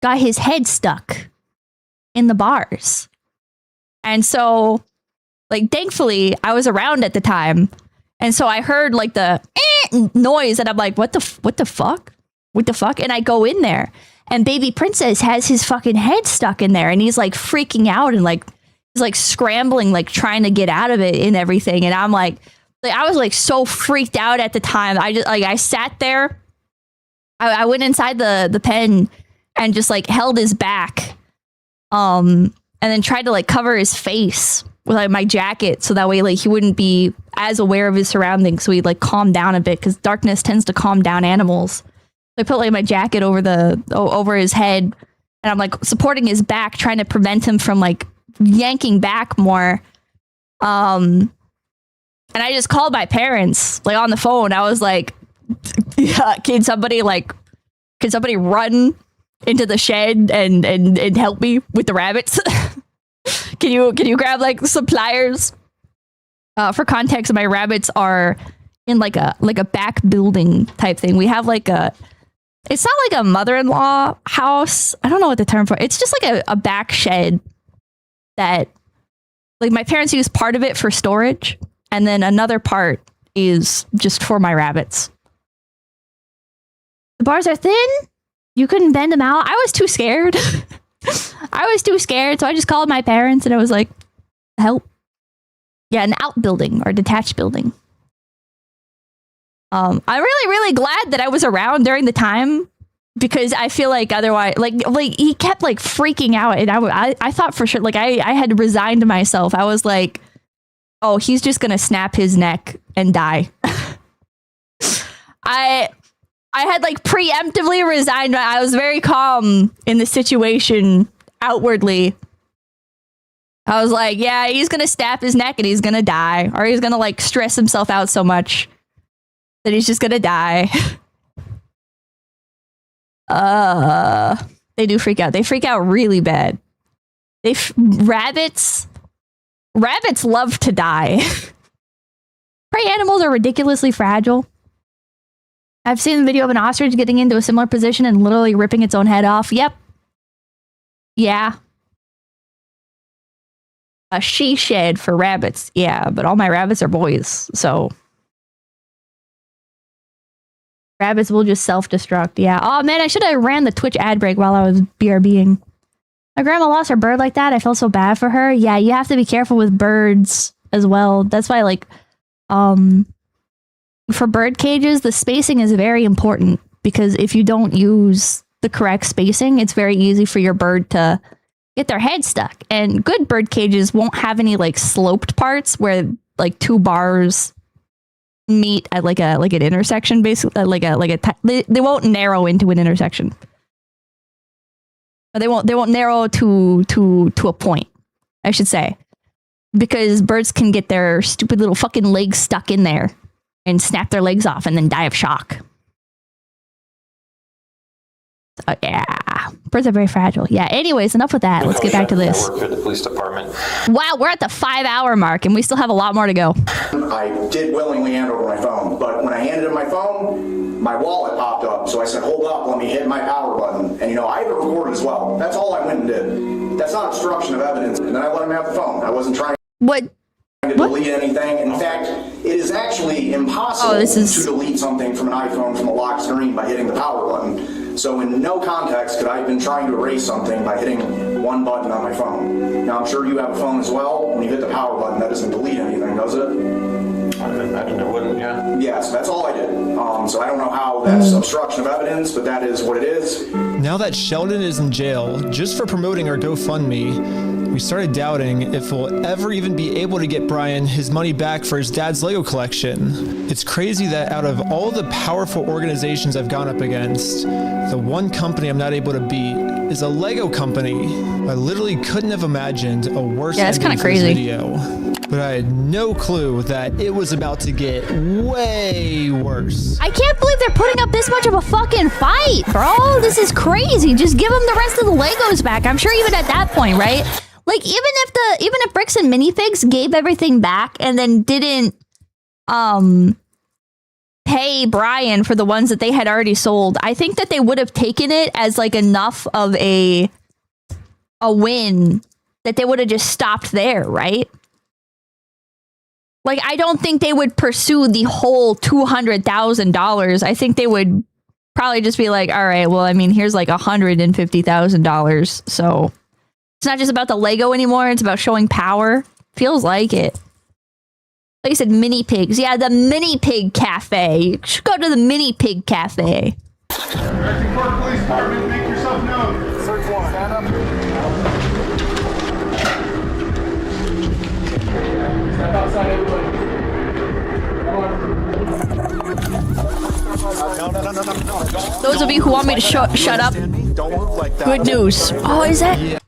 A: got his head stuck in the bars. And so, like, thankfully, I was around at the time. And so I heard, like, the noise, and I'm like, what the fuck? what the fuck? And I go in there and baby princess has his fucking head stuck in there and he's like freaking out and like, he's like scrambling, like trying to get out of it and everything. And I'm like I was like so freaked out at the time. I just like, I sat there. I went inside the pen and just like held his back. And then tried to like cover his face with like my jacket. So that way like he wouldn't be as aware of his surroundings. So he'd like calm down a bit because darkness tends to calm down animals. So I put like my jacket over his head and I'm like supporting his back, trying to prevent him from like yanking back more. And I just called my parents like on the phone. I was like, yeah, can somebody run into the shed and help me with the rabbits? Can you grab like some pliers? For context, my rabbits are in like a back building type thing. We have like it's not like a mother-in-law house. I don't know what the term for it. It's just like a back shed that like my parents use part of it for storage. And then another part is just for my rabbits. The bars are thin. You couldn't bend them out. I was too scared. I was too scared. So I just called my parents and I was like, help. Yeah, an outbuilding or detached building. I'm really, really glad that I was around during the time because I feel like otherwise, like he kept like freaking out and I thought for sure, like I had resigned myself. I was like, oh, he's just gonna snap his neck and die. I had like preemptively resigned. I was very calm in the situation outwardly. I was like, yeah, he's gonna snap his neck and he's gonna die, or he's gonna like stress himself out so much that he's just gonna die. They do freak out. They freak out really bad. Rabbits love to die. Prey animals are ridiculously fragile. I've seen the video of an ostrich getting into a similar position and literally ripping its own head off. Yep. Yeah. A she shed for rabbits. Yeah, but all my rabbits are boys, so rabbits will just self-destruct. Yeah. Oh man, I should have ran the Twitch ad break while I was BRBing. My grandma lost her bird like that. I felt so bad for her. Yeah, you have to be careful with birds as well. That's why, like, for bird cages, the spacing is very important because if you don't use the correct spacing, it's very easy for your bird to get their head stuck. And good bird cages won't have any like sloped parts where like two bars meet at like an intersection, basically they won't narrow into an intersection. Or they won't narrow to a point, I should say, because birds can get their stupid little fucking legs stuck in there and snap their legs off and then die of shock. Yeah, birds are very fragile. Yeah. Anyways, enough with that. Let's get back to this.
K: I work for the police department.
A: Wow, we're at the 5-hour mark and we still have a lot more to go.
M: I did willingly hand over my phone, but when I handed him my phone, my wallet popped up. So I said, "Hold up, let me hit my power button." And I have it recorded as well. That's all I went and did. That's not obstruction of evidence. And then I let him have the phone. I wasn't trying to delete anything. In fact, it is actually impossible to delete something from an iPhone from a locked screen by hitting the power button. So in no context could I have been trying to erase something by hitting one button on my phone. Now I'm sure you have a phone as well. When you hit the power button, that doesn't delete anything, does it?
K: I would imagine it wouldn't, yeah.
M: Yes, that's all I did. So I don't know how that's obstruction of evidence, but that is what it is.
G: Now that Sheldon is in jail, just for promoting our GoFundMe, we started doubting if we'll ever even be able to get Brian his money back for his dad's Lego collection. It's crazy that out of all the powerful organizations I've gone up against, the one company I'm not able to beat is a Lego company. I literally couldn't have imagined a worse ending for this video. But I had no clue that it was about to get way worse.
L: I can't believe they're putting up this much of a fucking fight, bro. This is crazy. Just give them the rest of the Legos back. I'm sure even at that point, right? Like even if Bricks and Minifigs gave everything back and then didn't pay Brian for the ones that they had already sold, I think that they would have taken it as like enough of a win that they would have just stopped there, right? Like, I don't think they would pursue the whole $200,000. I think they would
A: Probably just be like, all right, well, I mean, here's like $150,000. So it's not just about the Lego anymore. It's about showing power. Feels like it. Like I said, mini pigs. Yeah, the mini pig cafe. You should go to the mini pig cafe.
B: Police department, make yourself known. Search warrant. Stand up. Step outside, everybody. No.
A: Those of you who want me to shut up,
B: Don't move like that.
A: good news. Oh, is that? Yeah.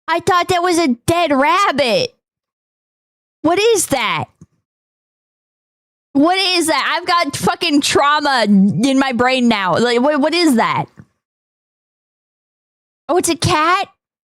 A: I thought that was a dead rabbit. What is that? What is that? I've got fucking trauma in my brain now. Like, what is that? Oh, it's a cat?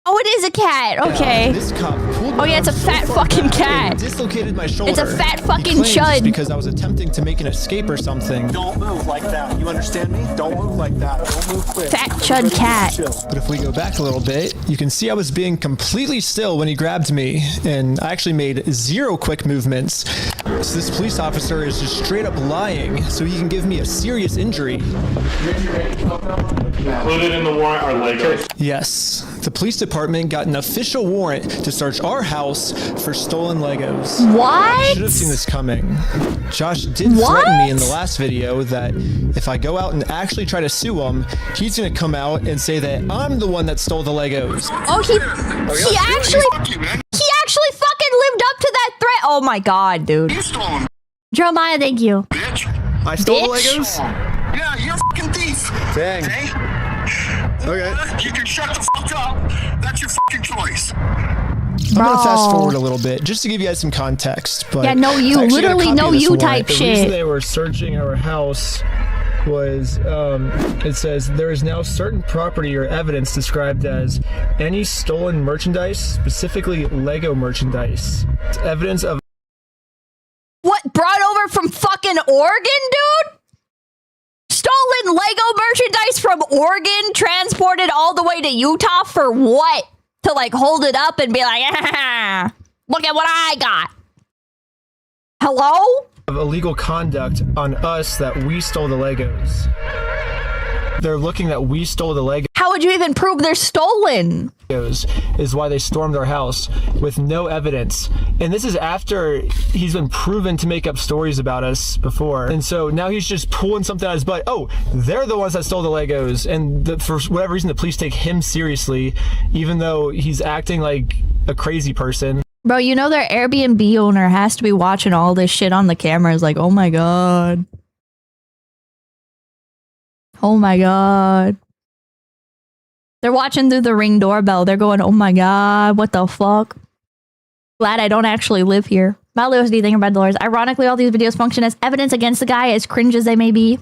A: Oh, it is a cat. Okay.
G: This cop pulled
A: Oh yeah, it's a fat fucking cat.
G: Dislocated my shoulder.
A: It's a fat fucking
G: He claims
A: chud.
G: because I was attempting to make an escape or something.
B: Don't move like that. You understand me? Don't move like that. Don't move quick.
A: Fat chud cat.
G: But if we go back a little bit, you can see I was being completely still when he grabbed me, and I actually made 0 quick movements. So this police officer is just straight up lying so he can give me a serious injury.
H: Included in the warrant are Legos.
G: Yes, the police department got an official warrant to search our house for stolen Legos.
A: What?
G: Should have seen this coming. Josh did threaten me in the last video that if I go out and actually try to sue him, he's gonna come out and say that I'm the one that stole the Legos.
A: Oh, he actually fucking lived up to that threat. Oh my god, dude.
M: You stole them,
A: Jeremiah, thank you.
M: bitch.
G: I stole the
A: Bitch.
G: Legos?
M: Yeah, you're a fucking thief.
G: Dang.
M: Okay?
G: Okay.
M: You can shut the fuck up. That's your fucking choice.
G: I'm gonna fast forward a little bit just to give you guys some context. But
A: Yeah, no you,
G: I actually got a
A: literally
G: copy
A: no
G: of this
A: you
G: warrant.
A: type
G: The
A: shit.
G: reason they were searching our house was it says there is now certain property or evidence described as any stolen merchandise, specifically Lego merchandise. It's evidence of
A: What, brought over from fucking Oregon, dude? Stolen Lego merchandise from Oregon, transported all the way to Utah for what? To like hold it up and be like, ah, look at what I got. Hello?
G: of illegal conduct on us that we stole the Legos. They're looking that we stole the Legos.
A: How would you even prove they're stolen?
G: Is why they stormed our house with no evidence. And this is after he's been proven to make up stories about us before. And so now he's just pulling something out of his butt. Oh, they're the ones that stole the Legos. And for whatever reason, the police take him seriously, even though he's acting like a crazy person.
A: Bro, you know their Airbnb owner has to be watching all this shit on the cameras like, oh my god. Oh my god. They're watching through the Ring doorbell. They're going, oh my god, what the fuck? Glad I don't actually live here. Not Lewis, do you think about dollars? Ironically, all these videos function as evidence against the guy, as cringe as they may be.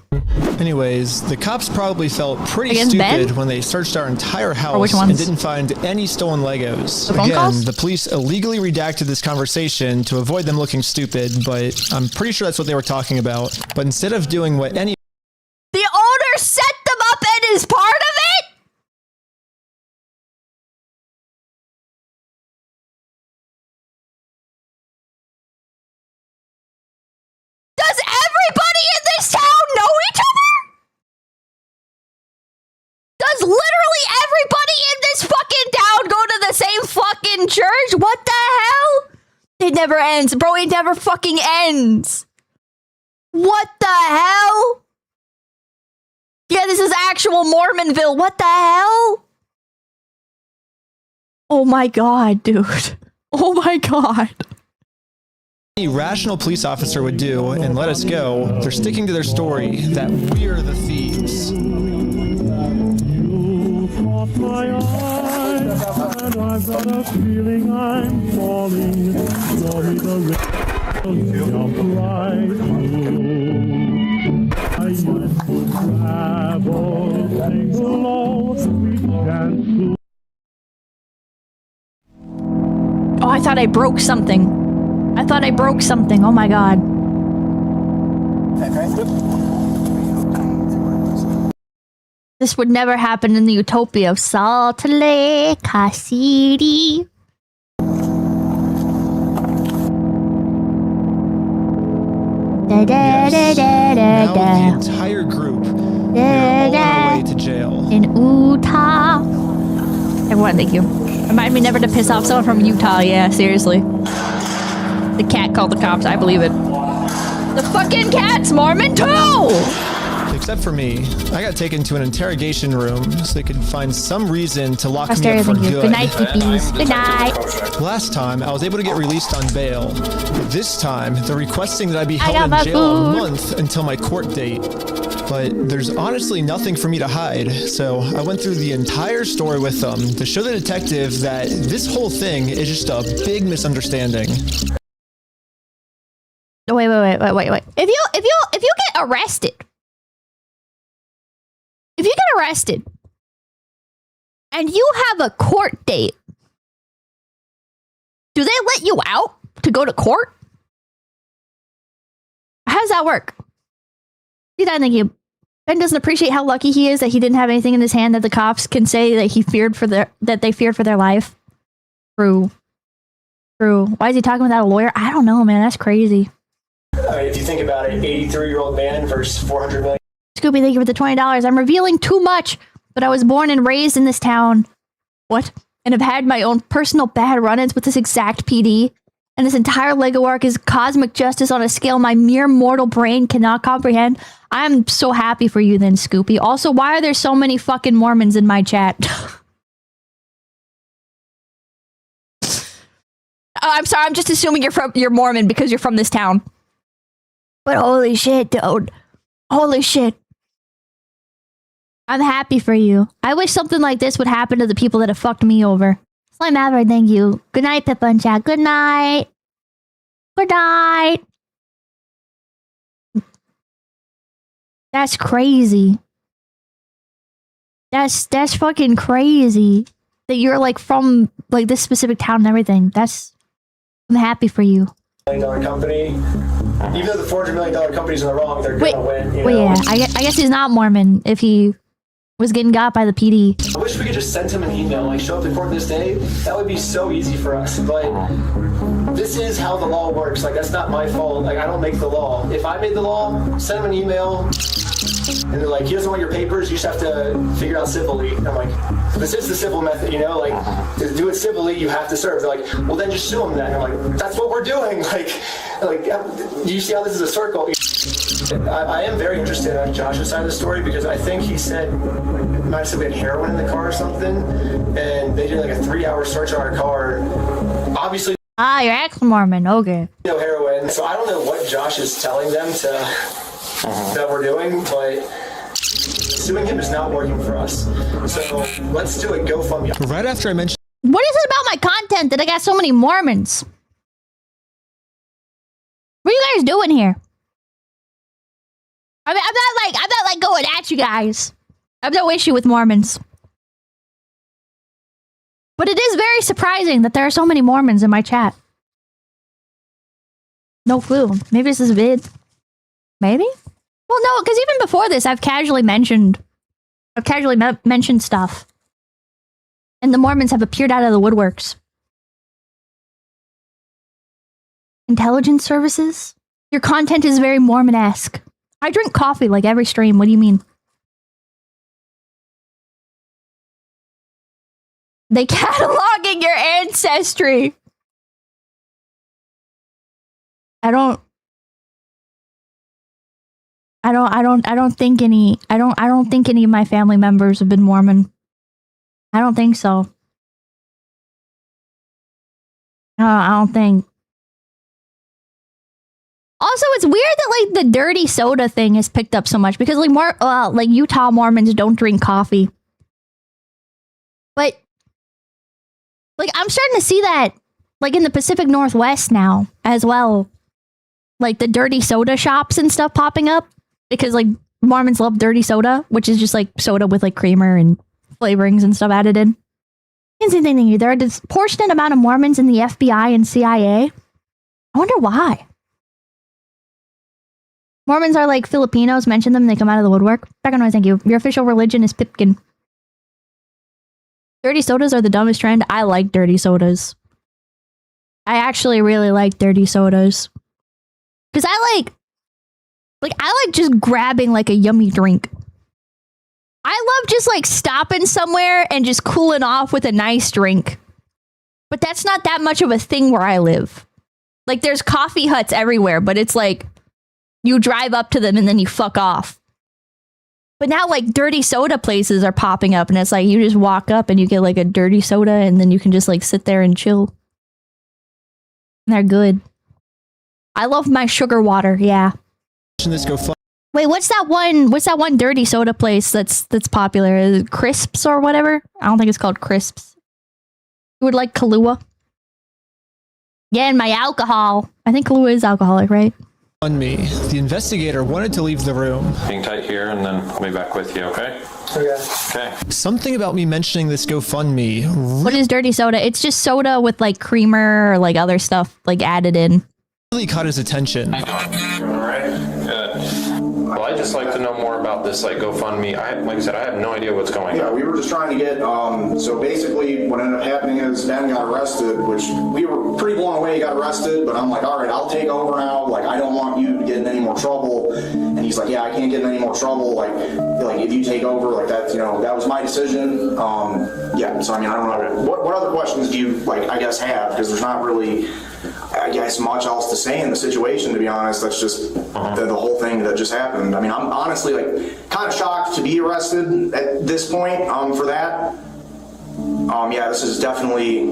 G: Anyways, the cops probably felt pretty
A: Against
G: stupid
A: Ben?
G: when they searched our entire house
A: which
G: and
A: ones?
G: didn't find any stolen Legos.
A: The phone
G: Again,
A: calls?
G: the police illegally redacted this conversation to avoid them looking stupid, but I'm pretty sure that's what they were talking about. But instead of doing what any
A: The owner set them up and is part of it? Does everybody in this town know each other? Does literally everybody in this fucking town go to the same fucking church? What the hell? It never ends, bro. It never fucking ends. What the hell? Yeah, this is actual Mormonville. What the hell? Oh my god, dude. Oh my god.
G: rational police officer would do and let us go, they're sticking to their story that we're the thieves.
H: My eyes, and I've got a feeling I'm falling. Sorry, the jump right through. I used to travel, sing low, sweet chant.
A: Oh, I thought I broke something. I thought I broke something. Oh my god. This would never happen in the utopia of Salt Lake City. Da, da, da, da, da,
G: Now
A: da.
G: the entire group You're on your way to jail.
L: In Utah. Everyone, thank you. Remind me never to piss off someone from Utah. Yeah, seriously. The cat called the cops. I believe it. The fucking cat's Mormon too!
G: Except for me. I got taken to an interrogation room so they could find some reason to lock me
L: Australia,
G: up for
L: thank you.
G: good.
L: Good night, Pippies. Good night.
G: Last time, I was able to get released on bail. This time, they're requesting that I be
L: I
G: held
L: got
G: in
L: my
G: jail a
L: food.
G: month until my court date. But there's honestly nothing for me to hide, so I went through the entire story with them to show the detective that this whole thing is just a big misunderstanding.
L: Wait. If you get arrested, and you have a court date, do they let you out to go to court? How does that work? See that? Thank you. Ben doesn't appreciate how lucky he is that he didn't have anything in his hand that the cops can say that they feared for their life. True. Why is he talking without a lawyer? I don't know, man. That's crazy.
I: If you think about it, 83-year-old man versus 400 million.
L: Scooby, thank you for the $20. I'm revealing too much, but I was born and raised in this town. What? And have had my own personal bad run-ins with this exact PD. And this entire Lego arc is cosmic justice on a scale my mere mortal brain cannot comprehend. I'm so happy for you then, Scoopy. Also, why are there so many fucking Mormons in my chat? I'm sorry, I'm just assuming you're Mormon because you're from this town. But holy shit, dude. Holy shit. I'm happy for you. I wish something like this would happen to the people that have fucked me over. Slime Maverick, thank you. Good night, Pippa and chat. Good night. Good night. That's crazy. That's fucking crazy. That you're like from like this specific town and everything. I'm happy for you.
I: $1 million company. Even though the $400 million company's in the wrong, they're gonna win. You know?
L: Yeah. I guess he's not Mormon if he was getting got by the PD.
I: I wish we could just send him an email, like show up to court this day. That would be so easy for us. But this is how the law works. Like that's not my fault. Like I don't make the law. If I made the law, send him an email. And they're like, he doesn't want your papers, you just have to figure out civilly. I'm like, this is the civil method, you know? Like, to do it civilly, you have to serve. They're like, well, then just sue him then. I'm like, that's what we're doing. Like, do you see how this is a circle? I am very interested on Josh's side of the story because I think he said, might have said we had heroin in the car or something, and they did like a 3-hour search on our car. Obviously,
L: you're ex-Mormon, okay.
I: No heroin, so I don't know what Josh is telling them that we're doing, but suing him is not working for us. So let's do a GoFundMe.
G: Right after I mentioned.
L: What is it about my content that I got so many Mormons? What are you guys doing here? I mean, I'm not like going at you guys. I have no issue with Mormons. But it is very surprising that there are so many Mormons in my chat. No clue. Maybe this is a vid. Maybe? Well, no, because even before this, I've casually mentioned stuff. And the Mormons have appeared out of the woodworks. Intelligence services? Your content is very Mormon-esque. I drink coffee like every stream. What do you mean? They cataloging your ancestry. I don't think any of my family members have been Mormon. I don't think so. I don't think. Also, it's weird that like the dirty soda thing has picked up so much because like Utah Mormons don't drink coffee. But like I'm starting to see that like in the Pacific Northwest now as well. Like the dirty soda shops and stuff popping up because like Mormons love dirty soda, which is just like soda with like creamer and flavorings and stuff added in. There are a disproportionate amount of Mormons in the FBI and CIA. I wonder why. Mormons are like Filipinos. Mention them and they come out of the woodwork. Back on, thank you. Your official religion is Pipkin. Dirty sodas are the dumbest trend. I like dirty sodas. I actually really like dirty sodas. Because I like just grabbing like a yummy drink.
A: I love just like stopping somewhere and just cooling off with a nice drink. But that's not that much of a thing where I live. Like there's coffee huts everywhere, but it's like you drive up to them and then you fuck off. But now like dirty soda places are popping up and it's like you just walk up and you get like a dirty soda and then you can just like sit there and chill. And they're good. I love my sugar water, yeah.
G: This go fun.
A: Wait, what's that one dirty soda place that's popular? Is it Crisps or whatever? I don't think it's called Crisps. You would like Kahlua? Yeah, and my alcohol. I think Kahlua is alcoholic, right?
G: On me, the investigator wanted to leave the room.
K: Hang tight here and then I'll be back with you, okay? Okay.
G: Something about me mentioning this GoFundMe.
A: What is dirty soda? It's just soda with like creamer or like other stuff like added in.
G: Really caught his attention.
K: All right. Good. Well, I'd just like to know more about this like GoFundMe. Like I said, I have no idea what's going on.
M: Yeah, we were just trying to get, so basically what ended up happening is Ben got arrested, which we were pretty blown away he got arrested, but I'm like, all right, I'll take over now. Like, I don't want you to get in any more trouble. And he's like, yeah, I can't get in any more trouble. Like if you take over, like that, you know, that was my decision. Yeah, so I mean, I don't know. What other questions do you, like, I guess have? Because there's not really, I guess, much else to say in the situation, to be honest. That's just the whole thing that just happened. I mean, I'm honestly like kind of shocked to be arrested at this point for that. Yeah, this is definitely.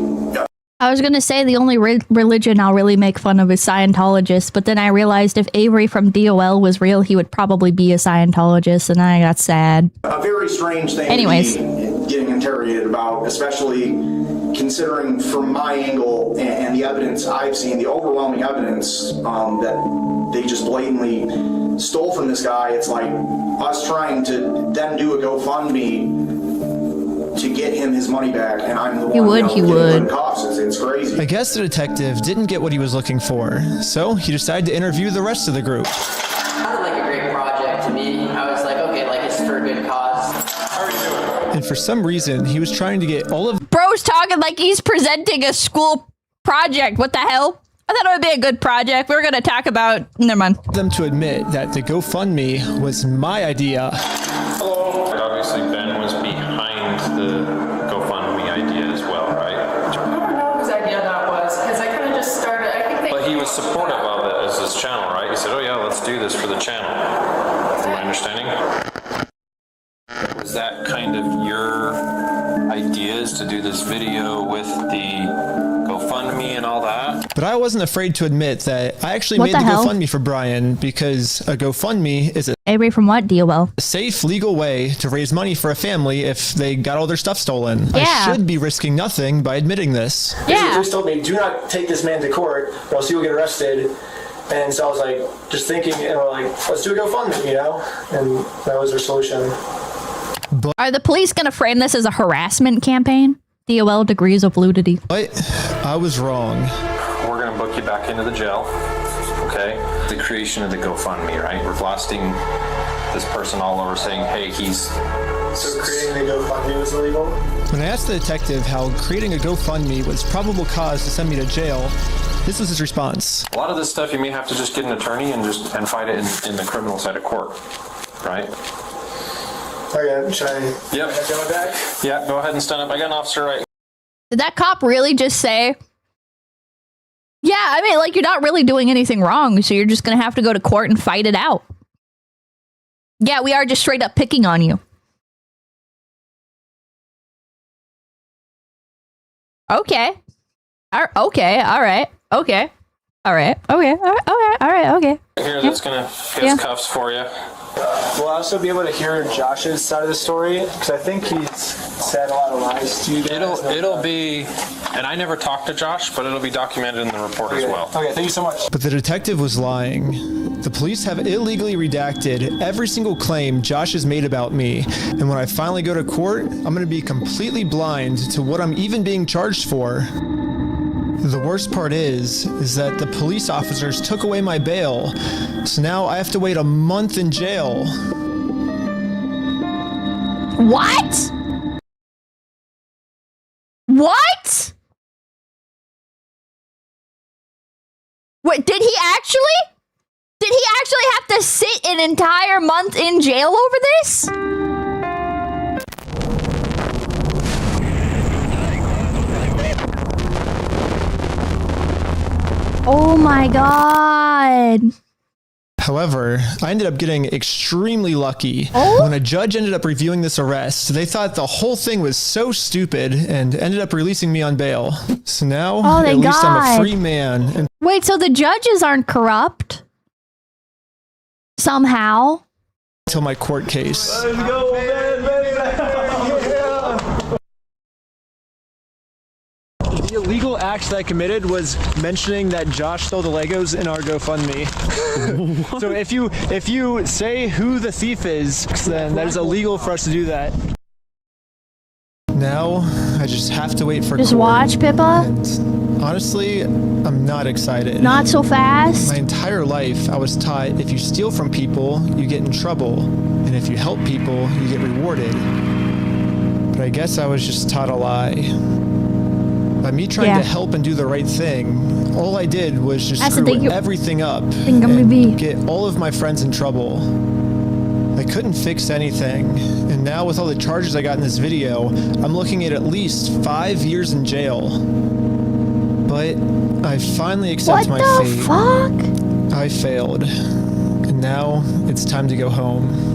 A: I was gonna say the only religion I'll really make fun of is Scientologists, but then I realized if Avery from DOL was real, he would probably be a Scientologist, and I got sad.
M: A very strange thing
A: Anyways.
M: to be getting interrogated about, especially considering from my angle and the evidence I've seen, the overwhelming evidence that they just blatantly stole from this guy. It's like us trying to then do a GoFundMe to get him his money back, and I'm the one
A: he would.
M: Costs. It's crazy.
G: I guess the detective didn't get what he was looking for, so he decided to interview the rest of the group.
E: Sounded like a great project to me. I was like, okay, like it's for a good cause. How are you doing?
G: And for some reason, he was trying to get all of
A: Bro's talking like he's presenting a school project. What the hell? I thought it would be a good project. We were gonna talk about. Never mind.
G: them to admit that the GoFundMe was my idea.
K: Hello. Obviously, Ben was behind the GoFundMe idea as well, right?
C: I don't know whose idea that was, because I kind of just started, I think they...
K: But he was supportive of it as his channel, right? He said, oh yeah, let's do this for the channel. From my understanding. Was that kind of your ideas to do this video with the GoFundMe and all that?
G: But I wasn't afraid to admit that I actually
A: What
G: made
A: the
G: the
A: hell?
G: GoFundMe for Brian because a GoFundMe is a
A: Avery from what? DOL.
G: safe, legal way to raise money for a family if they got all their stuff stolen.
A: Yeah.
G: I should be risking nothing by admitting this.
A: Yeah.
I: Just told me, do not take this man to court, or else he will get arrested. And so I was like, just thinking, and we're like, let's do a GoFundMe, you know? And that was our solution.
A: Are the police gonna frame this as a harassment campaign? DOL degrees of validity.
G: But I was wrong.
K: We're going to book you back into the jail, okay? The creation of the GoFundMe, right? We're blasting this person all over saying, hey, he's...
I: So creating the GoFundMe was illegal?
G: When I asked the detective how creating a GoFundMe was probable cause to send me to jail, this was his response.
K: A lot of this stuff you may have to just get an attorney and fight it in the criminal side of court, right?
I: Okay, should I
K: Yep.
I: go back?
K: Yeah, go ahead and stand up. I got an officer right.
A: Did that cop really just say, yeah, I mean, like, you're not really doing anything wrong, so you're just gonna have to go to court and fight it out. Yeah, we are just straight up picking on you. Okay. Okay, alright. Okay. Alright. Okay. Alright. Okay.
K: Here, that's going to get cuffs for you.
I: Will I also be able to hear Josh's side of the story? Because I think he's said a lot of lies to you guys.
K: It'll be, and I never talked to Josh, but it'll be documented in the report as well.
I: Okay, thank you so much.
G: But the detective was lying. The police have illegally redacted every single claim Josh has made about me. And when I finally go to court, I'm going to be completely blind to what I'm even being charged for. The worst part is that the police officers took away my bail, so now I have to wait a month in jail.
A: What? What? Wait, did he actually have to sit an entire month in jail over this?
L: Oh my god.
G: However, I ended up getting extremely lucky. When a judge ended up reviewing this arrest, they thought the whole thing was so stupid and ended up releasing me on bail. So now, at least I'm a free man. And
L: wait, so the judges aren't corrupt? Somehow?
G: until my court case.
H: Let's go, man, baby.
G: The illegal act that I committed was mentioning that Josh stole the Legos in our GoFundMe. So if you say who the thief is, then that is illegal for us to do that. Now I just have to wait for
L: Just
G: court.
L: watch, Pippa.
G: And honestly, I'm not excited.
L: Not so fast.
G: My entire life, I was taught if you steal from people, you get in trouble, and if you help people, you get rewarded. But I guess I was just taught a lie. By me trying to help and do the right thing, all I did was just screw everything up and get all of my friends in trouble. I couldn't fix anything, and now with all the charges I got in this video, I'm looking at least 5 years in jail. But I finally accept my fate.
L: What the fuck?
G: I failed, and now it's time to go home.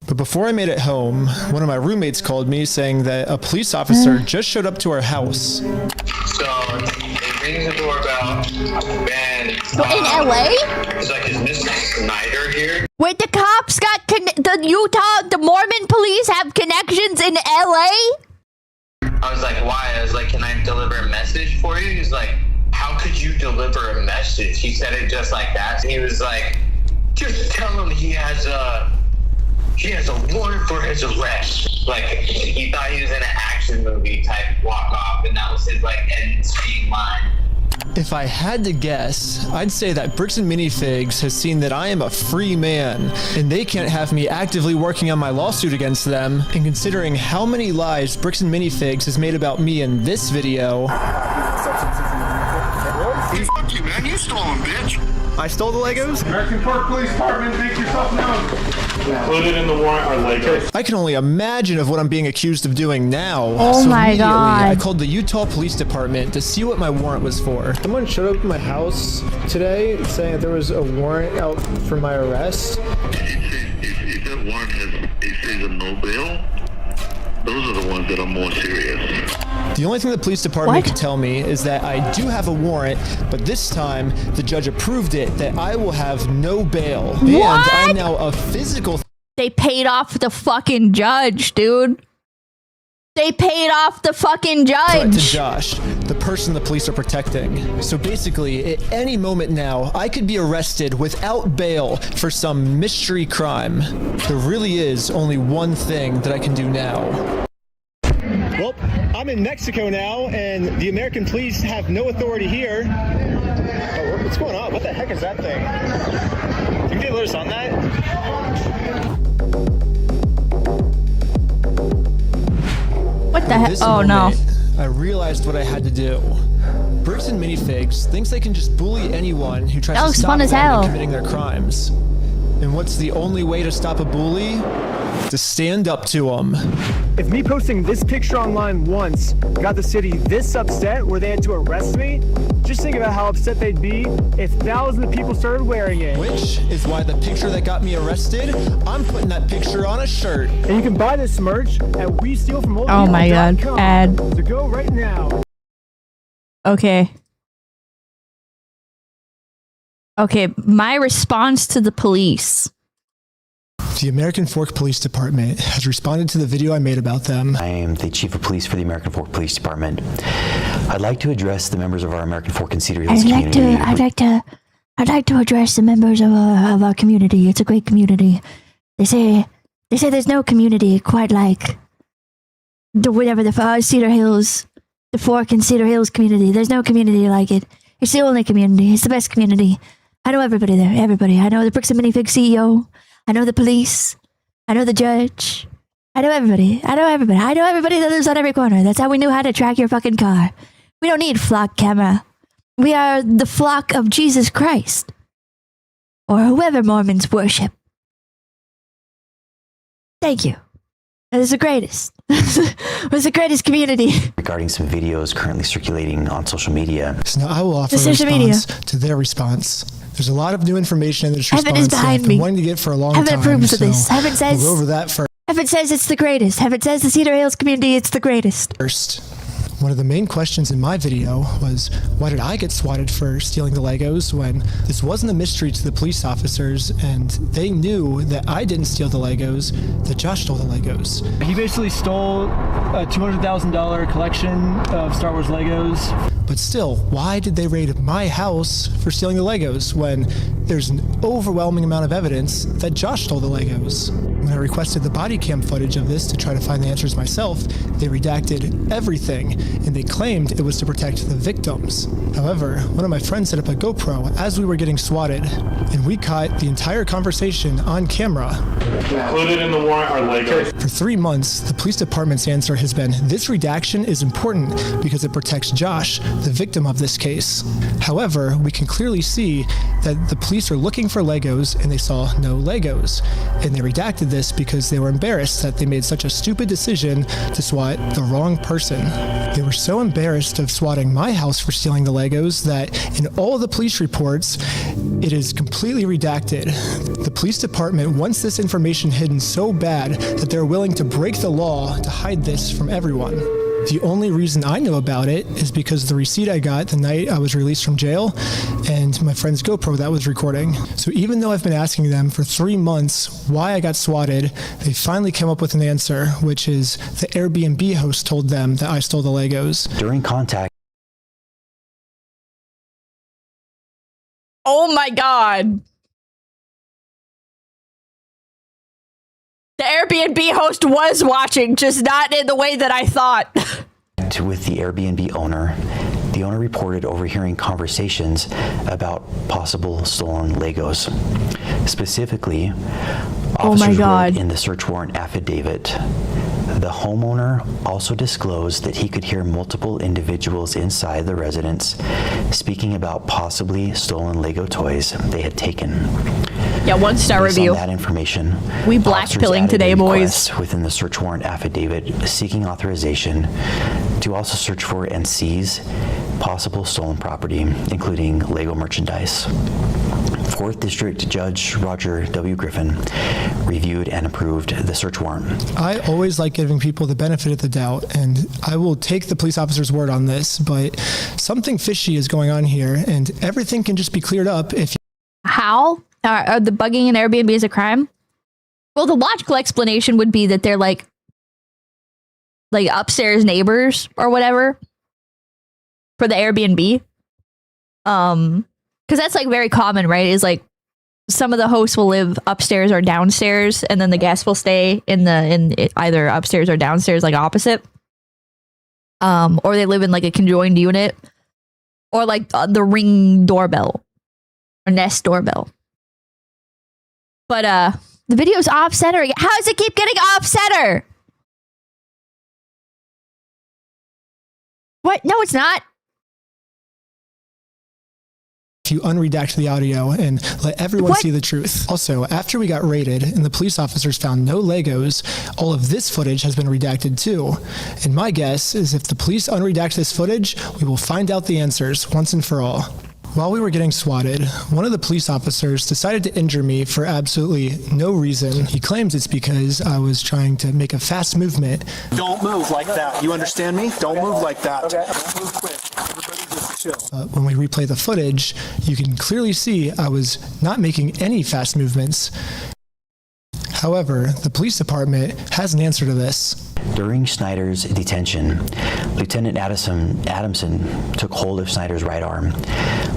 G: But before I made it home, one of my roommates called me saying that a police officer just showed up to our house.
J: So they ring the doorbell, and
L: in LA?
J: It's like, is Mr. Snyder here?
L: Wait, the cops got the Mormon police have connections in LA?
J: I was like, why? I was like, can I deliver a message for you? He's like, how could you deliver a message? He said it just like that. He was like, just tell him he has a warrant for his arrest. Like, he thought he was in an action movie type walk off, and that was his like end screen line.
G: If I had to guess, I'd say that Bricks and Minifigs has seen that I am a free man, and they can't have me actively working on my lawsuit against them. And considering how many lies Bricks and Minifigs has made about me in this video,
J: Fuck you, man. You stole him, bitch.
G: I stole the Legos?
H: American Park Police Department, make yourself known. Included in the warrant are Legos.
G: I can only imagine of what I'm being accused of doing now.
L: Oh
G: so
L: my
G: immediately,
L: God.
G: I called the Utah Police Department to see what my warrant was for. Someone showed up at my house today saying that there was a warrant out for my arrest.
J: If that warrant says a no bail, those are the ones that are more serious.
G: The only thing the police department could tell me is that I do have a warrant, but this time the judge approved it that I will have no bail. And I'm now a physical.
L: They paid off the fucking judge, dude. They paid off the fucking
G: threat to
L: judge.
G: Josh, the person the police are protecting. So basically, at any moment now, I could be arrested without bail for some mystery crime. There really is only one thing that I can do now. Well, I'm in Mexico now, and the American police have no authority here. Oh, what's going on? What the heck is that thing? Can you let us on that?
L: What the heck? Oh no.
G: I realized what I had to do. Bricks and Minifigs thinks they can just bully anyone who tries to stop them from committing their crimes. And what's the only way to stop a bully? To stand up to them.
R: If me posting this picture online once got the city this upset where they had to arrest me, just think about how upset they'd be if thousands of people started wearing it.
G: Which is why the picture that got me arrested, I'm putting that picture on a shirt.
R: And you can buy this merch at WeStealFromOldPeople.com.
L: Oh my God, ad.
R: So go right now.
L: Okay. Okay, my response to the police.
G: The American Fork Police Department has responded to the video I made about them.
T: I am the Chief of Police for the American Fork Police Department. I'd like to address the members of our American Fork and Cedar Hills community.
L: I'd like to address the members of our community. It's a great community. They say there's no community quite like the Cedar Hills, the Fork and Cedar Hills community. There's no community like it. It's the only community. It's the best community. I know everybody there. Everybody. I know the Bricks and Minifigs CEO. I know the police. I know the judge. I know everybody. I know everybody that lives on every corner. That's how we knew how to track your fucking car. We don't need flock camera. We are the flock of Jesus Christ. Or whoever Mormons worship. Thank you.
A: It is the greatest. It was the greatest community.
T: Regarding some videos currently circulating on social media.
G: So now I will offer a response to their response. There's a lot of new information in this
A: Heaven
G: response
A: is behind
G: that I've
A: me.
G: been wanting to get for a long
A: Heaven
G: time.
A: approves of
G: so
A: this. Heaven says.
G: We'll go over that first.
A: Heaven says it's the greatest. Heaven says the Cedar Hills community, it's the greatest.
G: First, one of the main questions in my video was, why did I get swatted for stealing the Legos when this wasn't a mystery to the police officers and they knew that I didn't steal the Legos, that Josh stole the Legos.
R: He basically stole a $200,000 collection of Star Wars Legos.
G: But still, why did they raid my house for stealing the Legos when there's an overwhelming amount of evidence that Josh stole the Legos? When I requested the body cam footage of this to try to find the answers myself, they redacted everything, and they claimed it was to protect the victims. However, one of my friends set up a GoPro as we were getting swatted, and we caught the entire conversation on camera.
H: Included in the warrant are Legos.
G: For 3 months, the police department's answer has been, this redaction is important because it protects Josh, the victim of this case. However, we can clearly see that the police are looking for Legos and they saw no Legos. And they redacted this because they were embarrassed that they made such a stupid decision to swat the wrong person. They were so embarrassed of swatting my house for stealing the Legos that in all of the police reports, it is completely redacted. The police department wants this information hidden so bad that they're willing to break the law to hide this from everyone. The only reason I know about it is because of the receipt I got the night I was released from jail and my friend's GoPro that was recording. So even though I've been asking them for 3 months why I got swatted, they finally came up with an answer, which is the Airbnb host told them that I stole the Legos.
T: During contact.
A: Oh my God. The Airbnb host was watching, just not in the way that I thought.
T: With the Airbnb owner, the owner reported overhearing conversations about possible stolen Legos. Specifically, officers wrote in the search warrant affidavit, the homeowner also disclosed that he could hear multiple individuals inside the residence speaking about possibly stolen Lego toys they had taken.
A: Yeah, 1-star
T: Based
A: review.
T: on that information,
A: We black-pilling today, boys.
T: within the search warrant affidavit seeking authorization to also search for and seize possible stolen property, including Lego merchandise. 4th District Judge Roger W. Griffin reviewed and approved the search warrant.
G: I always like giving people the benefit of the doubt, and I will take the police officer's word on this, but something fishy is going on here, and everything can just be cleared up if...
A: How? Are the bugging in Airbnb is a crime? Well, the logical explanation would be that they're like upstairs neighbors or whatever for the Airbnb. Because that's like very common, right? Is like some of the hosts will live upstairs or downstairs, and then the guests will stay in either upstairs or downstairs, like opposite. Or they live in like a conjoined unit, or like the Ring doorbell or Nest doorbell. But the video's off center. How does it keep getting off center? What? No, it's not.
G: You unredact the audio and let everyone see the truth. Also, after we got raided and the police officers found no Legos, all of this footage has been redacted too. And my guess is if the police unredact this footage, we will find out the answers once and for all. While we were getting swatted, one of the police officers decided to injure me for absolutely no reason. He claims it's because I was trying to make a fast movement.
B: Don't move like that. You understand me? Don't move like that. Don't move quick. Everybody just chill.
G: When we replay the footage, you can clearly see I was not making any fast movements. However, the police department has an answer to this.
T: During Snyder's detention, Lieutenant Adamson took hold of Snyder's right arm.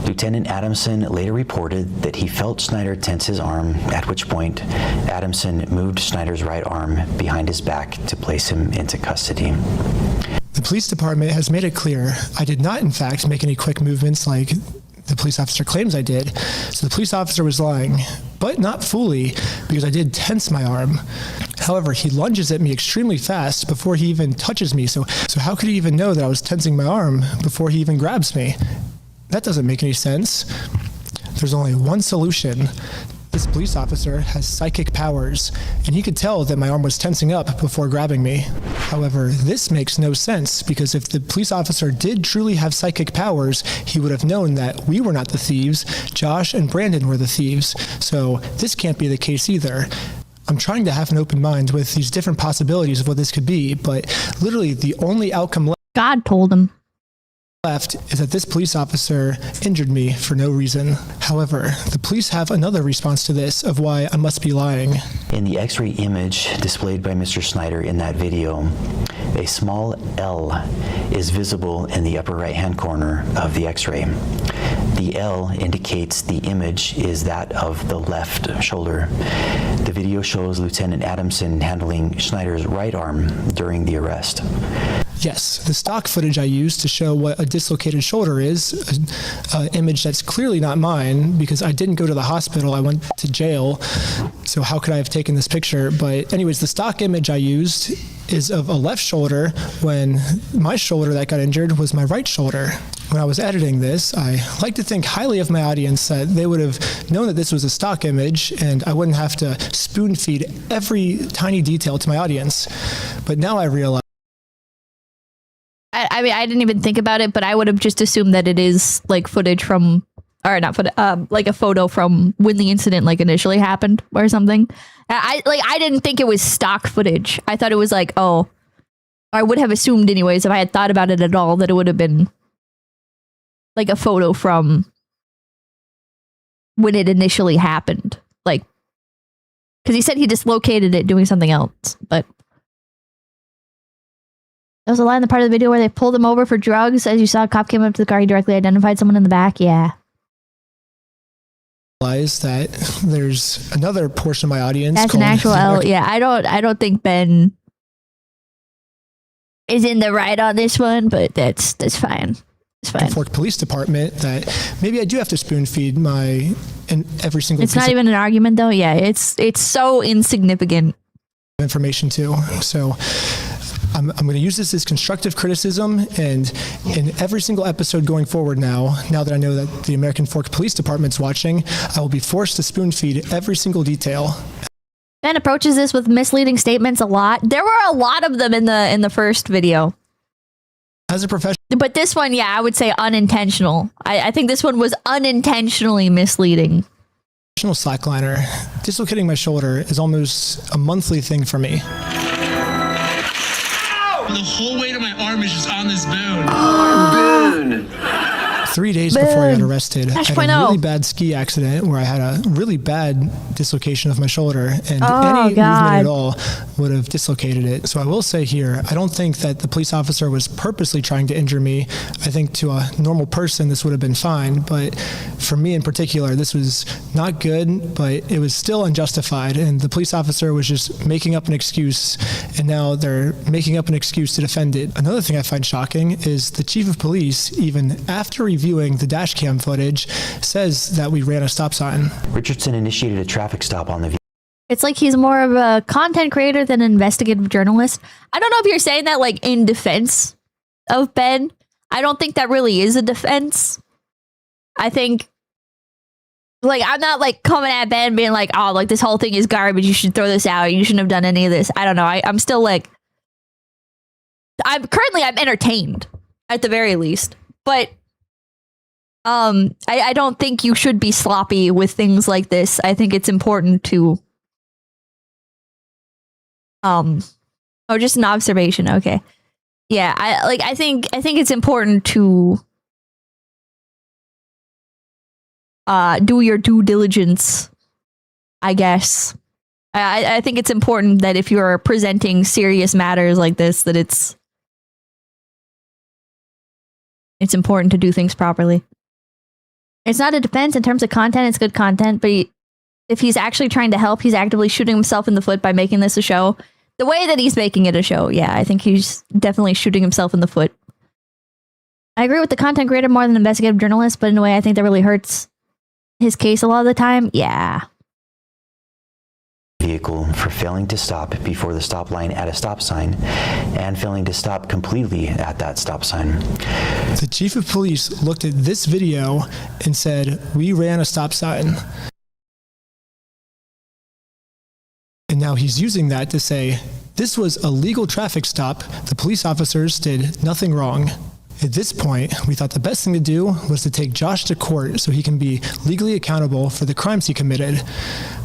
T: Lieutenant Adamson later reported that he felt Snyder tense his arm, at which point Adamson moved Snyder's right arm behind his back to place him into custody.
G: The police department has made it clear I did not, in fact, make any quick movements like the police officer claims I did. So the police officer was lying, but not fully, because I did tense my arm. However, he lunges at me extremely fast before he even touches me. So how could he even know that I was tensing my arm before he even grabs me? That doesn't make any sense. There's only one solution. This police officer has psychic powers, and he could tell that my arm was tensing up before grabbing me. However, this makes no sense, because if the police officer did truly have psychic powers, he would have known that we were not the thieves, Josh and Brandon were the thieves. So this can't be the case either. I'm trying to have an open mind with these different possibilities of what this could be, but literally the only outcome
L: God told him.
G: left is that this police officer injured me for no reason. However, the police have another response to this of why I must be lying.
T: In the X-ray image displayed by Mr. Snyder in that video, a small L is visible in the upper right-hand corner of the X-ray. The L indicates the image is that of the left shoulder. The video shows Lieutenant Adamson handling Schneider's right arm during the arrest.
G: Yes, the stock footage I used to show what a dislocated shoulder is, an image that's clearly not mine because I didn't go to the hospital, I went to jail, so how could I have taken this picture? But anyways, the stock image I used is of a left shoulder when my shoulder that got injured was my right shoulder. When I was editing this, I like to think highly of my audience that they would have known that this was a stock image and I wouldn't have to spoon feed every tiny detail to my audience. But now I realize
L: I mean, I didn't even think about it, but I would have just assumed that it is like footage from, or not footage, like a photo from when the incident like initially happened or something. I didn't think it was stock footage. I thought it was like, oh, I would have assumed anyways if I had thought about it at all that it would have been like a photo from when it initially happened. Like, because he said he dislocated it doing something else, but. There was a line in the part of the video where they pulled him over for drugs. As you saw, a cop came up to the car. He directly identified someone in the back. Yeah.
G: That there's another portion of my audience.
L: That's an actual L. Yeah, I don't think Ben is in the right on this one, but that's fine. It's fine.
G: Fork Police Department that maybe I do have to spoon feed my in every single.
L: It's not even an argument though. Yeah, it's so insignificant.
G: Information too. So. I'm going to use this as constructive criticism, and in every single episode going forward now that I know that the American Fork Police Department's watching, I will be forced to spoon feed every single detail.
L: Ben approaches this with misleading statements a lot. There were a lot of them in the first video.
G: As a professional,
L: but this one, yeah, I would say unintentional. I think this one was unintentionally misleading.
G: Slackliner, dislocating my shoulder is almost a monthly thing for me.
F: The whole weight of my arm is just on this bone.
G: Boon. 3 days before I got arrested, I had a really bad ski accident where I had a really bad dislocation of my shoulder, and any movement at all would have dislocated it. So I will say here, I don't think that the police officer was purposely trying to injure me. I think to a normal person, this would have been fine. But for me in particular, this was not good, but it was still unjustified. And the police officer was just making up an excuse, and now they're making up an excuse to defend it. Another thing I find shocking is the chief of police, even after reviewing the dash cam footage, says that we ran a stop sign.
T: Richardson initiated a traffic stop on the vehicle.
L: It's like he's more of a content creator than an investigative journalist. I don't know if you're saying that like in defense of Ben. I don't think that really is a defense. I think like I'm not like coming at Ben being like, oh, like this whole thing is garbage. You should throw this out. You shouldn't have done any of this. I don't know. I'm still like, I'm entertained at the very least, but I don't think you should be sloppy with things like this. I think it's important to just an observation. Okay. Yeah, I think it's important to do your due diligence, I guess. I think it's important that if you're presenting serious matters like this, that it's important to do things properly. It's not a defense in terms of content. It's good content, but if he's actually trying to help, he's actively shooting himself in the foot by making this a show. The way that he's making it a show, yeah, I think he's definitely shooting himself in the foot. I agree with the content creator more than investigative journalist, but in a way I think that really hurts his case a lot of the time. Yeah.
T: Vehicle for failing to stop before the stop line at a stop sign and failing to stop completely at that stop sign.
G: The chief of police looked at this video and said, we ran a stop sign. Now he's using that to say, this was a legal traffic stop. The police officers did nothing wrong. At this point, we thought the best thing to do was to take Josh to court so he can be legally accountable for the crimes he committed.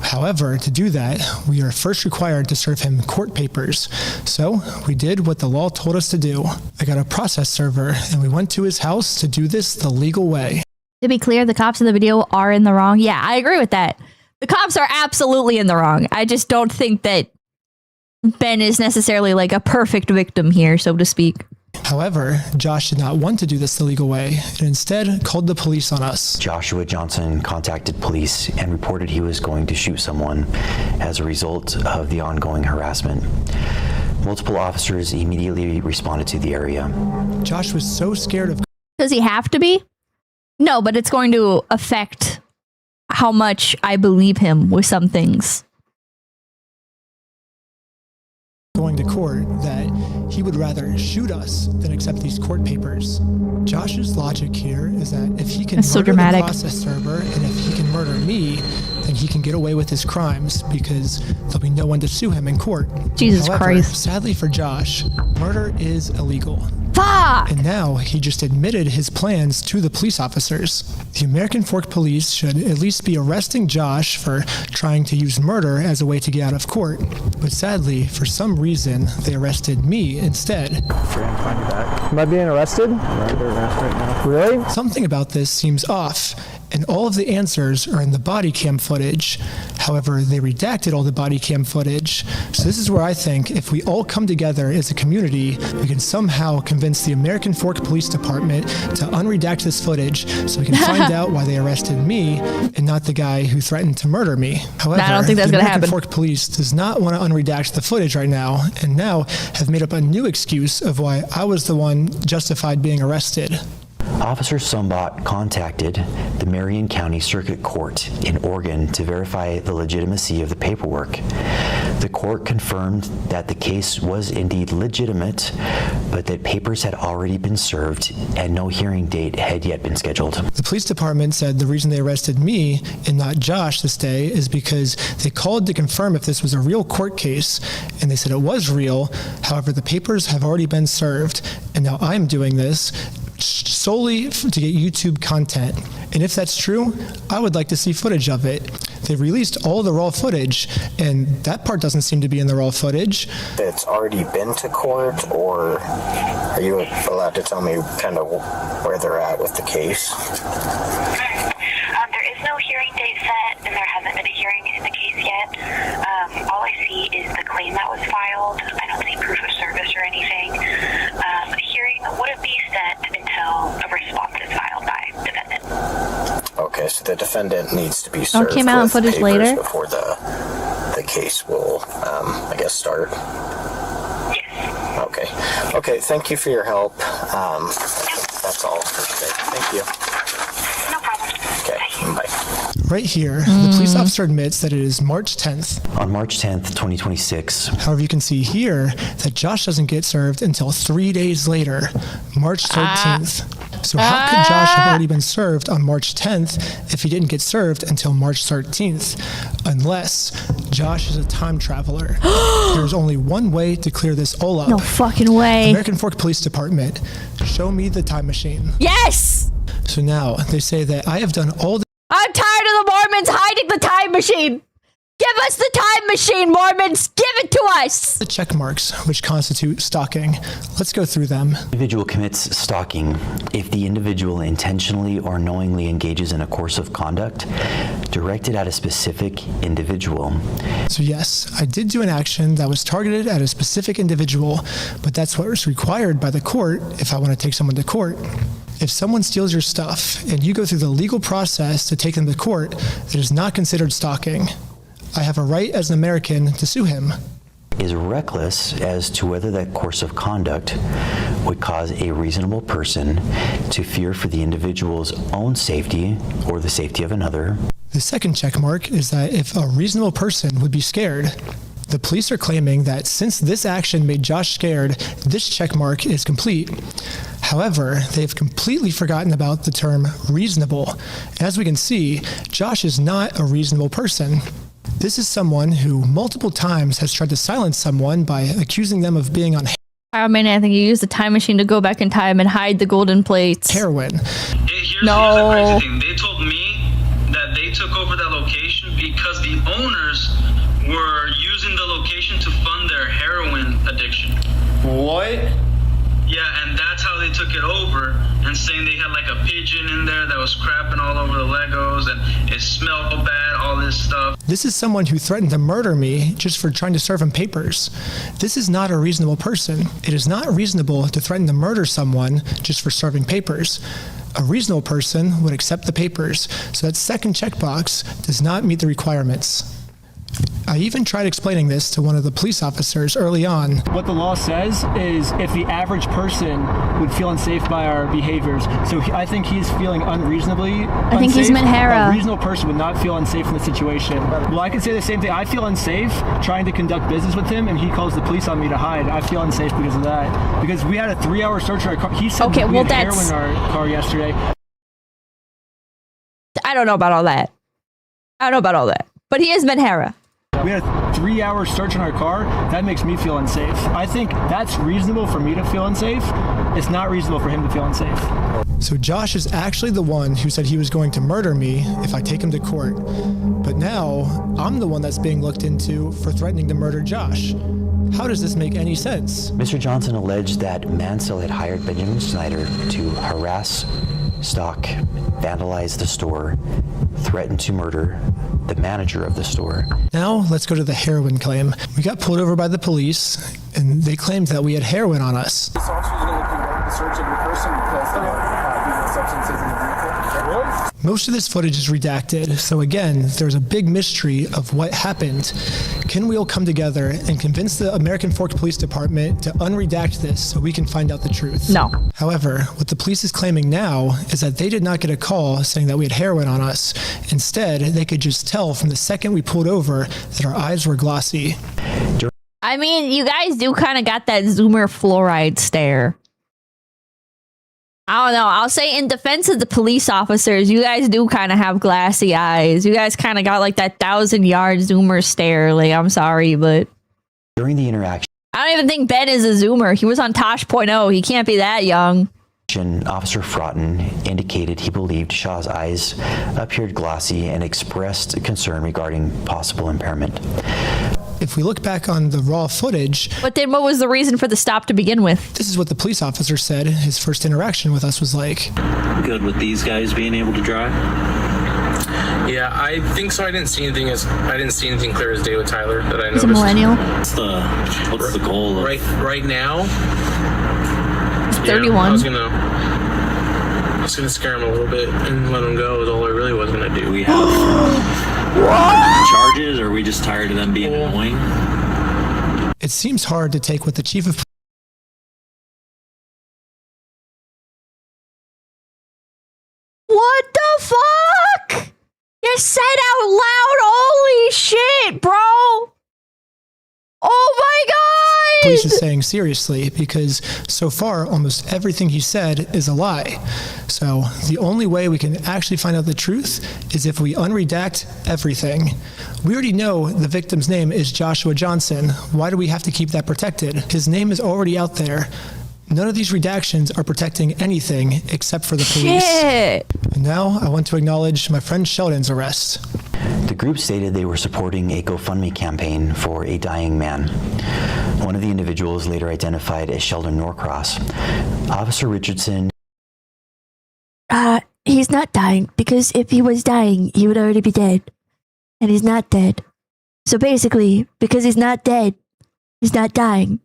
G: However, to do that, we are first required to serve him court papers. So we did what the law told us to do. I got a process server and we went to his house to do this the legal way.
L: To be clear, the cops in the video are in the wrong. Yeah, I agree with that. The cops are absolutely in the wrong. I just don't think that Ben is necessarily like a perfect victim here, so to speak.
G: However, Josh did not want to do this the legal way and instead called the police on us.
T: Joshua Johnson contacted police and reported he was going to shoot someone as a result of the ongoing harassment. Multiple officers immediately responded to the area.
G: Josh was so scared of...
L: Does he have to be? No, but it's going to affect how much I believe him with some things.
G: Going to court that he would rather shoot us than accept these court papers. Josh's logic here is that if he can murder the process server and if he can murder me, then he can get away with his crimes because there'll be no one to sue him in court.
L: Jesus
G: However,
L: Christ.
G: Sadly for Josh, murder is illegal.
L: Fuck!
G: And now he just admitted his plans to the police officers. The American Fork Police should at least be arresting Josh for trying to use murder as a way to get out of court. But sadly, for some reason, they arrested me instead.
R: Am I being arrested? I'm under arrest right now. Really?
G: Something about this seems off, and all of the answers are in the body cam footage. However, they redacted all the body cam footage. So this is where I think if we all come together as a community, we can somehow convince the American Fork Police Department to unredact this footage so we can find out why they arrested me and not the guy who threatened to murder me. However,
L: I don't think that's
G: the
L: going to
G: American
L: happen.
G: Fork Police does not want to unredact the footage right now, and now have made up a new excuse of why I was the one justified being arrested.
T: Officer Sumbot contacted the Marion County Circuit Court in Oregon to verify the legitimacy of the paperwork. The court confirmed that the case was indeed legitimate, but that papers had already been served and no hearing date had yet been scheduled.
G: The police department said the reason they arrested me and not Josh this day is because they called to confirm if this was a real court case, and they said it was real. However, the papers have already been served, and now I'm doing this solely to get YouTube content. And if that's true, I would like to see footage of it. They released all the raw footage, and that part doesn't seem to be in the raw footage.
O: It's already been to court, or are you allowed to tell me kind of where they're at with the case?
P: There is no hearing date set, and there hasn't been a hearing in the case yet. All I see is the claim that was filed. I don't see proof of service or anything. A hearing wouldn't be set until a response is filed by defendant.
O: Okay, so the defendant needs to be served
L: came out in
O: with
L: footage
O: papers
L: later?
O: before the case will, I guess, start.
P: Yes.
O: Okay, thank you for your help. That's all for today. Thank you.
P: No problem.
O: Okay, bye.
G: Right here, the police officer admits that it is March 10th.
T: On March 10th, 2026.
G: However, you can see here that Josh doesn't get served until 3 days later, March 13th. So how could Josh have already been served on March 10th if he didn't get served until March 13th? Unless Josh is a time traveler. There's only one way to clear this all up.
L: No fucking way.
G: American Fork Police Department, show me the time machine.
L: Yes!
G: So now they say that I have done all the...
L: I'm tired of the Mormons hiding the time machine. Give us the time machine, Mormons. Give it to us.
G: The check marks which constitute stalking. Let's go through them.
T: Individual commits stalking if the individual intentionally or knowingly engages in a course of conduct directed at a specific individual.
G: So yes, I did do an action that was targeted at a specific individual, but that's what was required by the court if I want to take someone to court. If someone steals your stuff and you go through the legal process to take them to court, it is not considered stalking. I have a right as an American to sue him.
T: Is reckless as to whether that course of conduct would cause a reasonable person to fear for the individual's own safety or the safety of another.
G: The second check mark is that if a reasonable person would be scared. The police are claiming that since this action made Josh scared, this check mark is complete. However, they've completely forgotten about the term reasonable. As we can see, Josh is not a reasonable person. This is someone who multiple times has tried to silence someone by accusing them of being on
L: I mean, I think you use the time machine to go back in time and hide the golden plates.
G: heroin.
F: Here's the crazy thing. They told me that they took over that location because the owners were using the location to fund their heroin addiction.
K: What?
F: Yeah, and that's how they took it over, and saying they had like a pigeon in there that was crapping all over the Legos and it smelled bad, all this stuff.
G: This is someone who threatened to murder me just for trying to serve him papers. This is not a reasonable person. It is not reasonable to threaten to murder someone just for serving papers. A reasonable person would accept the papers, so that second checkbox does not meet the requirements. I even tried explaining this to one of the police officers early on.
R: What the law says is if the average person would feel unsafe by our behaviors. So I think he's feeling unreasonably
L: I think he's Manhara.
R: A reasonable person would not feel unsafe in the situation. Well, I could say the same thing. I feel unsafe trying to conduct business with him, and he calls the police on me to hide. I feel unsafe because of that. Because we had a 3-hour search of our car. He said we had heroin in our car yesterday.
A: I don't know about all that. But he is Manhara.
R: We had a 3-hour search on our car. That makes me feel unsafe. I think that's reasonable for me to feel unsafe. It's not reasonable for him to feel unsafe.
G: So Josh is actually the one who said he was going to murder me if I take him to court. But now I'm the one that's being looked into for threatening to murder Josh. How does this make any sense?
T: Mr. Johnson alleged that Mansell had hired Benjamin Snyder to harass, stalk, vandalize the store, threaten to murder the manager of the store.
G: Now let's go to the heroin claim. We got pulled over by the police and they claimed that we had heroin on us.
I: This officer is going to conduct the search of your person because these substances in the vehicle.
G: Most of this footage is redacted, so again, there's a big mystery of what happened. Can we all come together and convince the American Fork Police Department to unredact this so we can find out the truth?
A: No.
G: However, what the police is claiming now is that they did not get a call saying that we had heroin on us. Instead, they could just tell from the second we pulled over that our eyes were glossy.
A: I mean, you guys do kind of got that Zoomer fluoride stare. I don't know. I'll say in defense of the police officers, you guys do kind of have glassy eyes. You guys kind of got like that 1,000-yard Zoomer stare. Like, I'm sorry, but
T: During the interaction,
A: I don't even think Ben is a Zoomer. He was on Tosh.0. He can't be that young.
T: Officer Fraughton indicated he believed Shaw's eyes appeared glossy and expressed concern regarding possible impairment.
G: If we look back on the raw footage...
A: But then what was the reason for the stop to begin with?
G: This is what the police officer said his first interaction with us was like.
U: Good with these guys being able to drive?
I: Yeah, I think so. I didn't see anything clear as day with Tyler that I noticed.
L: He's a millennial.
U: What's the goal?
I: Right now?
L: He's 31.
I: I was gonna scare him a little bit and let him go is all I really was gonna do.
U: We have charges, or are we just tired of them being annoying?
G: It seems hard to take what the chief of...
A: What the fuck? You said out loud, holy shit, bro. Oh my god!
G: Police is saying seriously because so far almost everything he said is a lie. So the only way we can actually find out the truth is if we unredact everything. We already know the victim's name is Joshua Johnson. Why do we have to keep that protected? His name is already out there. None of these redactions are protecting anything except for the police.
A: Shit.
G: And now I want to acknowledge my friend Sheldon's arrest.
T: The group stated they were supporting a GoFundMe campaign for a dying man. One of the individuals later identified as Sheldon Norcross. Officer Richardson.
A: He's not dying, because if he was dying, he would already be dead. And he's not dead. So basically, because he's not dead, he's not dying.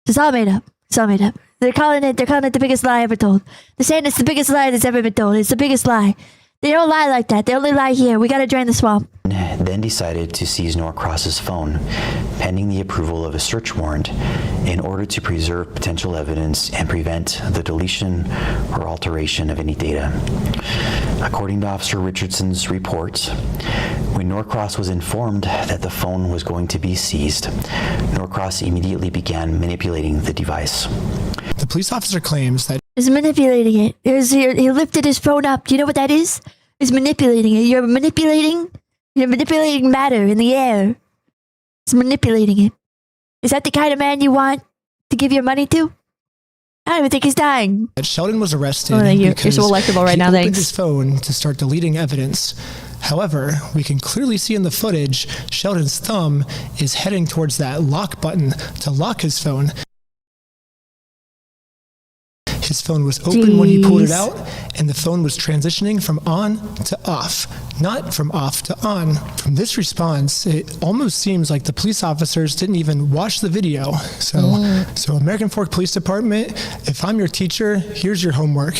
A: It's all made up. It's all made up. They're calling it the biggest lie ever told. They're saying it's the biggest lie that's ever been told. It's the biggest lie. They don't lie like that. They only lie here. We gotta drain the swamp.
T: Then decided to seize Norcross's phone, pending the approval of a search warrant, in order to preserve potential evidence and prevent the deletion or alteration of any data. According to Officer Richardson's reports, when Norcross was informed that the phone was going to be seized, Norcross immediately began manipulating the device.
G: The police officer claims that
A: He's manipulating it. He lifted his phone up. Do you know what that is? He's manipulating it. You're You're manipulating matter in the air. It's manipulating it. Is that the kind of man you want to give your money to? I don't even think he's dying.
G: Sheldon was arrested
A: thank you.
G: because
A: You're so electable right
G: he
A: now,
G: opened
A: thanks.
G: his phone to start deleting evidence. However, we can clearly see in the footage, Sheldon's thumb is heading towards that lock button to lock his phone. His phone was open when he pulled it out, and the phone was transitioning from on to off, not from off to on. From this response, it almost seems like the police officers didn't even watch the video. So American Fork Police Department, if I'm your teacher, here's your homework.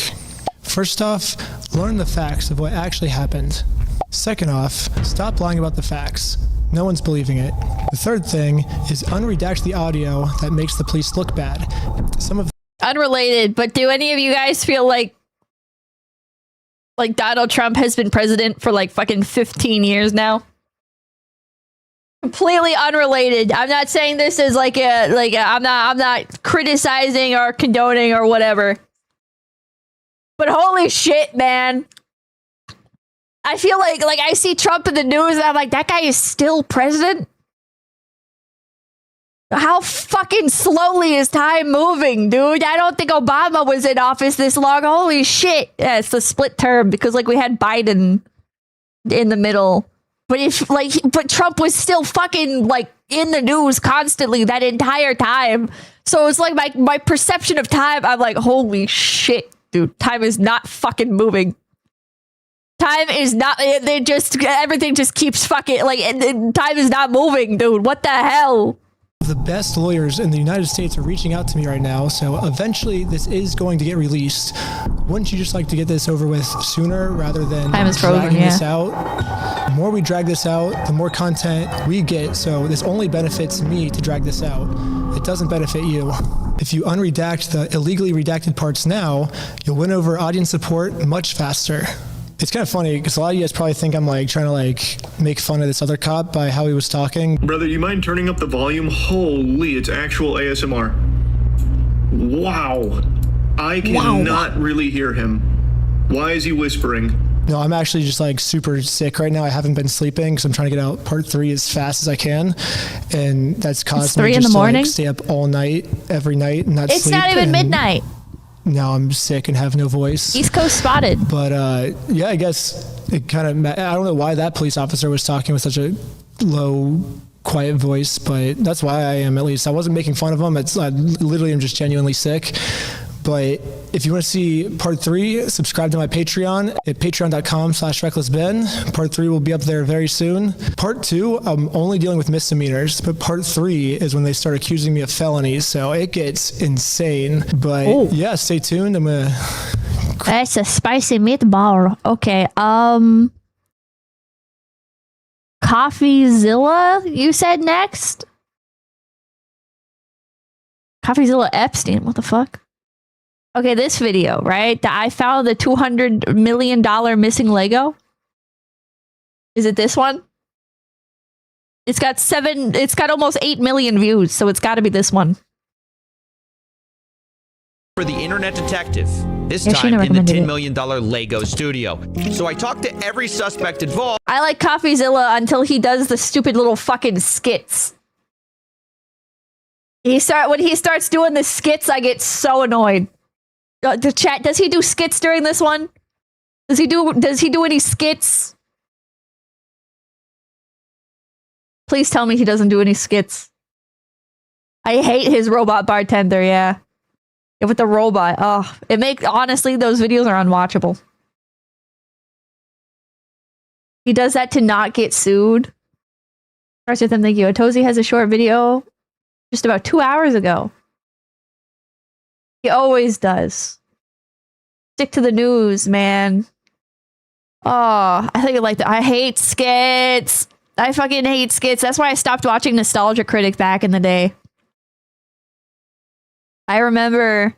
G: First off, learn the facts of what actually happened. Second off, stop lying about the facts. No one's believing it. The third thing is unredact the audio that makes the police look bad.
A: Unrelated, but do any of you guys feel like Donald Trump has been president for like fucking 15 years now? Completely unrelated. I'm not saying this as I'm not criticizing or condoning or whatever. But holy shit, man. I feel like I see Trump in the news and I'm like, that guy is still president? How fucking slowly is time moving, dude? I don't think Obama was in office this long. Holy shit. Yeah, it's the split term because we had Biden in the middle. But Trump was still fucking in the news constantly that entire time. So it's like my perception of time, I'm like, holy shit, dude. Time is not fucking moving. Time is not, everything just keeps fucking, time is not moving, dude. What the hell?
G: The best lawyers in the United States are reaching out to me right now, so eventually this is going to get released. Wouldn't you just like to get this over with sooner rather than dragging this out? The more we drag this out, the more content we get, so this only benefits me to drag this out. It doesn't benefit you. If you unredact the illegally redacted parts now, you'll win over audience support much faster. It's kind of funny because a lot of you guys probably think I'm trying to make fun of this other cop by how he was talking.
H: Brother, you mind turning up the volume? Holy, it's actual ASMR. Wow. I cannot really hear him. Why is he whispering?
G: No, I'm actually just super sick right now. I haven't been sleeping because I'm trying to get out part 3 as fast as I can. And that's caused me just to stay up all night, every night, and not sleep.
A: It's not even midnight.
G: Now I'm sick and have no voice.
A: East Coast spotted.
G: But yeah, I guess it kind of, I don't know why that police officer was talking with such a low, quiet voice, but that's why I am, at least. I wasn't making fun of him. I literally am just genuinely sick. But if you want to see part 3, subscribe to my Patreon at patreon.com/recklessben. Part 3 will be up there very soon. Part 2, I'm only dealing with misdemeanors, but part 3 is when they start accusing me of felonies, so it gets insane. But yeah, stay tuned. I'm gonna...
L: That's a spicy meatball. Okay, CoffeeZilla, you said next? CoffeeZilla Epstein, what the fuck? Okay, this video, right? I found the $200 million missing Lego. Is it this one? It's got almost 8 million views, so it's got to be this one.
D: For the internet detective, this time in the $10 million Lego studio. So I talked to every suspect involved.
A: I like CoffeeZilla until he does the stupid little fucking skits. When he starts doing the skits, I get so annoyed. The chat, does he do skits during this one? Does he do any skits? Please tell me he doesn't do any skits. I hate his robot bartender, yeah. With the robot. Oh, honestly, those videos are unwatchable. He does that to not get sued. Starts with him, thank you. 𝐒𝐻𝐍𝐶𝐄𝐂𝐓 has a short video just about 2 hours ago. He always does. Stick to the news, man. Oh, I think I like that. I hate skits. I fucking hate skits. That's why I stopped watching Nostalgia Critic back in the day. I remember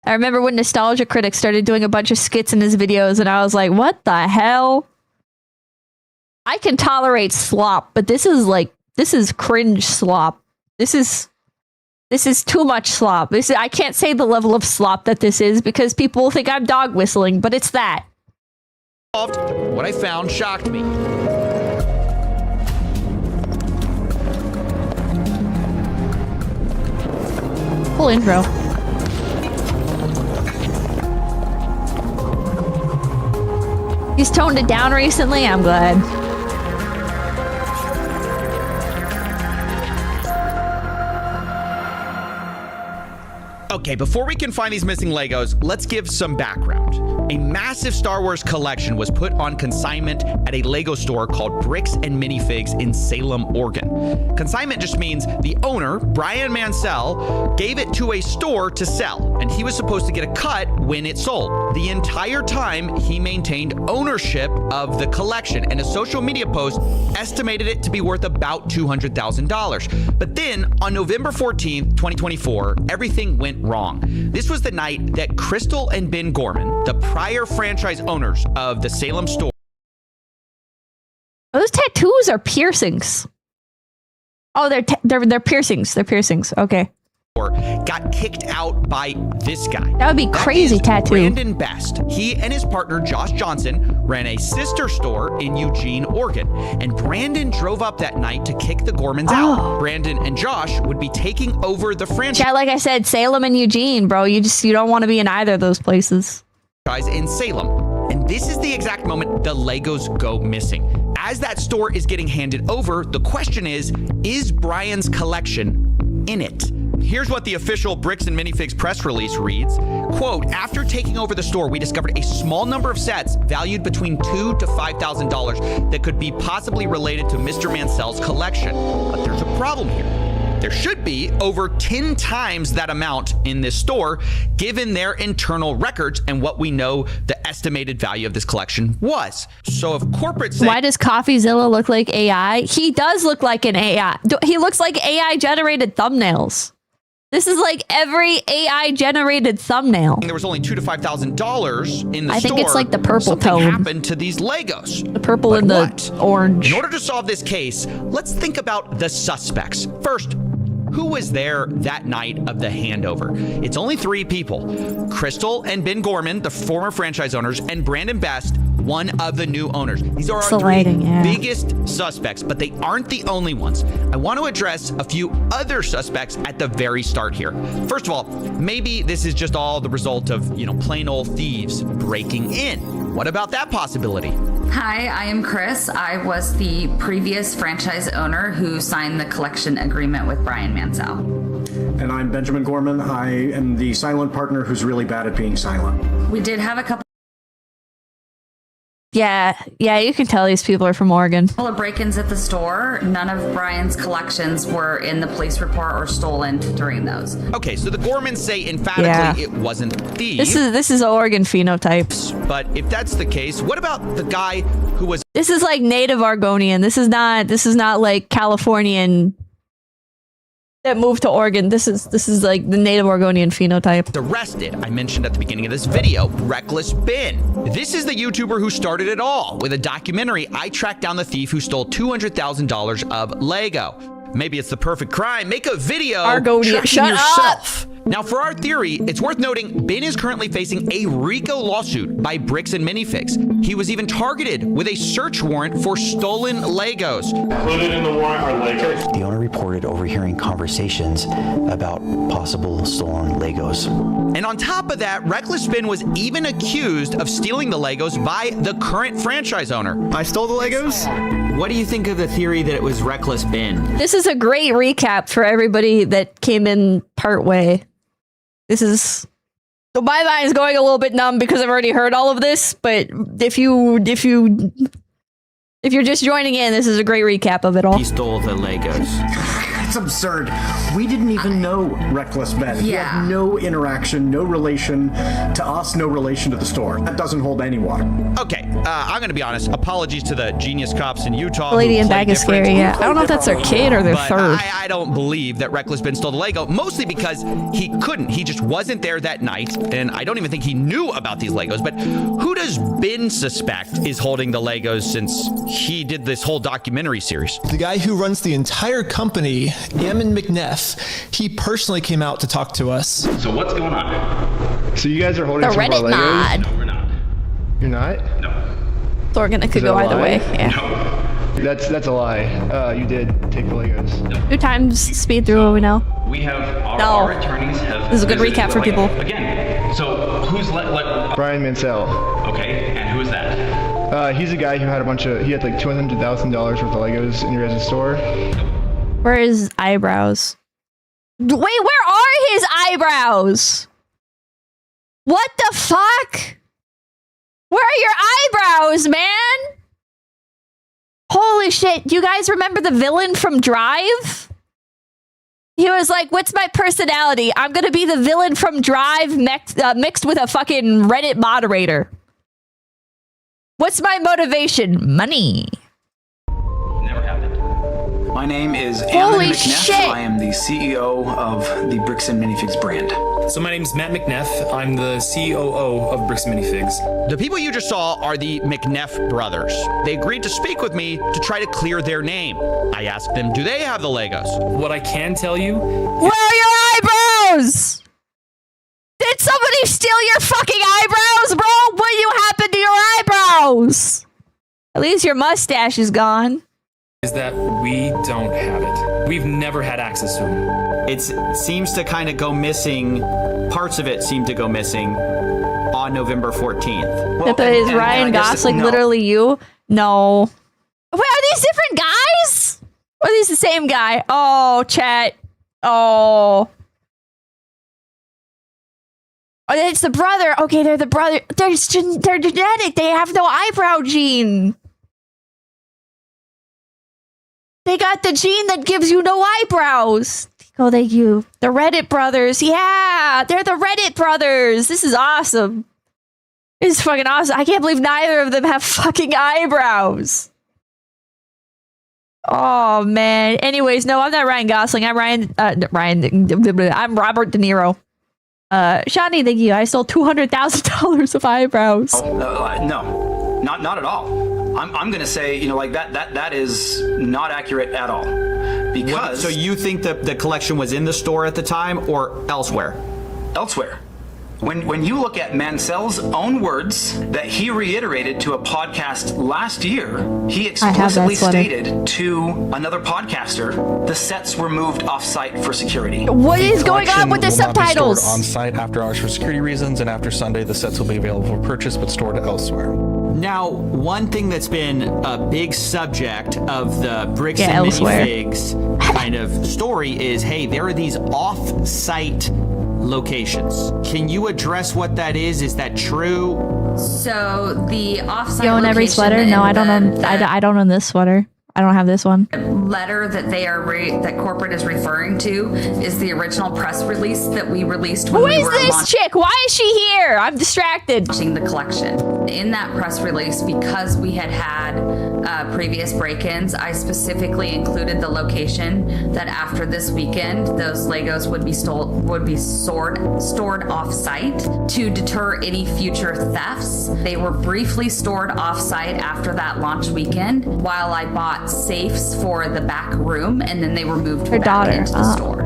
A: when Nostalgia Critic started doing a bunch of skits in his videos, and I was like, what the hell? I can tolerate slop, but this is cringe slop. This is too much slop. I can't say the level of slop that this is because people think I'm dog whistling, but it's that.
D: What I found shocked me.
L: Full intro. He's toned it down recently. I'm glad.
D: Okay, before we can find these missing Legos, let's give some background. A massive Star Wars collection was put on consignment at a Lego store called Bricks and Minifigs in Salem, Oregon. Consignment just means the owner, Brian Mansell, gave it to a store to sell, and he was supposed to get a cut when it sold. The entire time, he maintained ownership of the collection, and a social media post estimated it to be worth about $200,000. But then, on November 14th, 2024, everything went wrong. This was the night that Crystal and Ben Gorman, the prior franchise owners of the Salem store.
L: Are those tattoos or piercings? Oh, they're piercings. They're piercings. Okay.
D: Got kicked out by this guy.
L: That would be crazy tattoo.
D: Brandon Best. He and his partner Josh Johnson ran a sister store in Eugene, Oregon, and Brandon drove up that night to kick the Gormans out. Brandon and Josh would be taking over the franchise.
L: Yeah, like I said, Salem and Eugene, bro. You don't want to be in either of those places.
D: In Salem, and this is the exact moment the Legos go missing. As that store is getting handed over, the question is Brian's collection in it? Here's what the official Bricks and Minifigs press release reads. Quote, after taking over the store, we discovered a small number of sets valued between $2,000 to $5,000 that could be possibly related to Mr. Mansell's collection. But there's a problem here. There should be over 10 times that amount in this store, given their internal records and what we know the estimated value of this collection was. So if corporate say—
L: Why does CoffeeZilla look like AI? He does look like an AI. He looks like AI generated thumbnails. This is like every AI generated thumbnail.
D: There was only $2,000 to $5,000 in the store.
L: I think it's like the purple
D: Something
L: tone.
D: happened to these Legos.
L: The purple and the orange.
D: In order to solve this case, let's think about the suspects. First, who was there that night of the handover? It's only 3 people. Crystal and Ben Gorman, the former franchise owners, and Brandon Best, one of the new owners. These are our 3 biggest suspects, but they aren't the only ones. I want to address a few other suspects at the very start here. First of all, maybe this is just all the result of, plain old thieves breaking in. What about that possibility?
N: Hi, I am Chris. I was the previous franchise owner who signed the collection agreement with Brian Mansell.
V: And I'm Benjamin Gorman. I am the silent partner who's really bad at being silent.
N: We did have a couple
L: Yeah, you can tell these people are from Oregon.
N: of break-ins at the store. None of Brian's collections were in the police report or stolen during those.
D: Okay, so the Gormans say emphatically it wasn't thieves.
L: This is Oregon phenotypes.
D: But if that's the case, what about the guy who was—
L: This is like native Argonian. This is not like Californian that moved to Oregon. This is like the native Oregonian phenotype.
D: Arrested, I mentioned at the beginning of this video, Reckless Ben. This is the YouTuber who started it all. With a documentary, I tracked down the thief who stole $200,000 of Lego. Maybe it's the perfect crime. Make a video
L: Argonian.
D: tracking
L: Shut
D: yourself. Now, for our theory, it's worth noting Ben is currently facing a RICO lawsuit by Bricks and Minifigs. He was even targeted with a search warrant for stolen Legos.
H: Included in the warrant are Legos.
T: The owner reported overhearing conversations about possible stolen Legos.
D: And on top of that, Reckless Ben was even accused of stealing the Legos by the current franchise owner.
G: I stole the Legos?
E: What do you think of the theory that it was Reckless Ben?
L: This is a great recap for everybody that came in part way. So my mind is going a little bit numb because I've already heard all of this, but if you're just joining in, this is a great recap of it all.
E: He stole the Legos.
V: That's absurd. We didn't even know Reckless Ben. He had no interaction, no relation to us, no relation to the store. That doesn't hold any water.
D: Okay, I'm going to be honest. Apologies to the genius cops in Utah.
L: The lady in back is scary, yeah. I don't know if that's their kid or their third.
D: I don't believe that Reckless Ben stole the Lego, mostly because he couldn't. He just wasn't there that night, and I don't even think he knew about these Legos. But who does Ben suspect is holding the Legos since he did this whole documentary series?
G: The guy who runs the entire company, Eamon McNeff, he personally came out to talk to us.
H: So what's going on?
V: So you guys are holding
L: The
V: some of our
L: Reddit
V: Legos?
L: mod.
H: No, we're not.
V: You're not?
H: No.
L: Thorgan, it could
V: Is that
L: go
V: a
L: either
V: lie?
L: way. Yeah.
H: No.
V: That's a lie. You did take the Legos.
L: 2 times speed through what we know.
U: We have our attorneys have.
A: This is a good recap for people.
U: Again, so who's
H: Brian Mansell.
U: Okay, and who is that?
H: He's a guy who had he had like $200,000 worth of Legos in your guys' store.
A: Where are his eyebrows? Wait, where are his eyebrows? What the fuck? Where are your eyebrows, man? Holy shit. Do you guys remember the villain from Drive? He was like, what's my personality? I'm going to be the villain from Drive mixed with a fucking Reddit moderator. What's my motivation? Money.
U: Never happened.
Q: My name is
A: Holy
Q: Amon McNeff.
A: shit.
Q: I am the CEO of the Bricks and Minifigs brand.
S: So my name is Matt McNeff. I'm the COO of Bricks and Minifigs.
D: The people you just saw are the McNeff brothers. They agreed to speak with me to try to clear their name. I asked them, do they have the Legos?
S: What I can tell you...
A: Where are your eyebrows? Did somebody steal your fucking eyebrows, bro? What you happened to your eyebrows? At least your mustache is gone.
S: Is that we don't have it. We've never had access to them.
D: It seems to kind of go missing. Parts of it seem to go missing on November 14th.
A: Well, is Ryan Gosling literally you? No. Wait, are these different guys? Or are these the same guy? Oh, chat. Oh. Oh, it's the brother. Okay, they're the brother. They're genetic. They have no eyebrow gene. They got the gene that gives you no eyebrows. Oh, thank you. The Reddit brothers. Yeah, they're the Reddit brothers. This is awesome. This is fucking awesome. I can't believe neither of them have fucking eyebrows. Oh, man. Anyways, no, I'm not Ryan Gosling. I'm I'm Robert De Niro. Shani, thank you. I stole $200,000 of eyebrows.
Q: No, not at all. I'm going to say, like that is not accurate at all. Because
D: so you think that the collection was in the store at the time or elsewhere?
Q: Elsewhere. When you look at Mansell's own words that he reiterated to a podcast last year, he explicitly stated to another podcaster the sets were moved off-site for security.
A: What is going on with the subtitles?
W: On site after hours for security reasons, and after Sunday, the sets will be available for purchase but stored elsewhere.
D: Now, one thing that's been a big subject of the Bricks and Minifigs kind of story is, hey, there are these off-site locations. Can you address what that is? Is that true?
N: So the offsite
A: You own every sweater? No, I don't own. I don't own this sweater. I don't have this one.
N: Letter that they are that corporate is referring to is the original press release that we released. When
A: Who is this chick? Why is she here? I'm distracted.
N: Launching the collection. In that press release, because we had previous break-ins, I specifically included the location that after this weekend, those Legos would be stored off-site to deter any future thefts. They were briefly stored off-site after that launch weekend, while I bought safes for the back room, and then they were moved back into the store.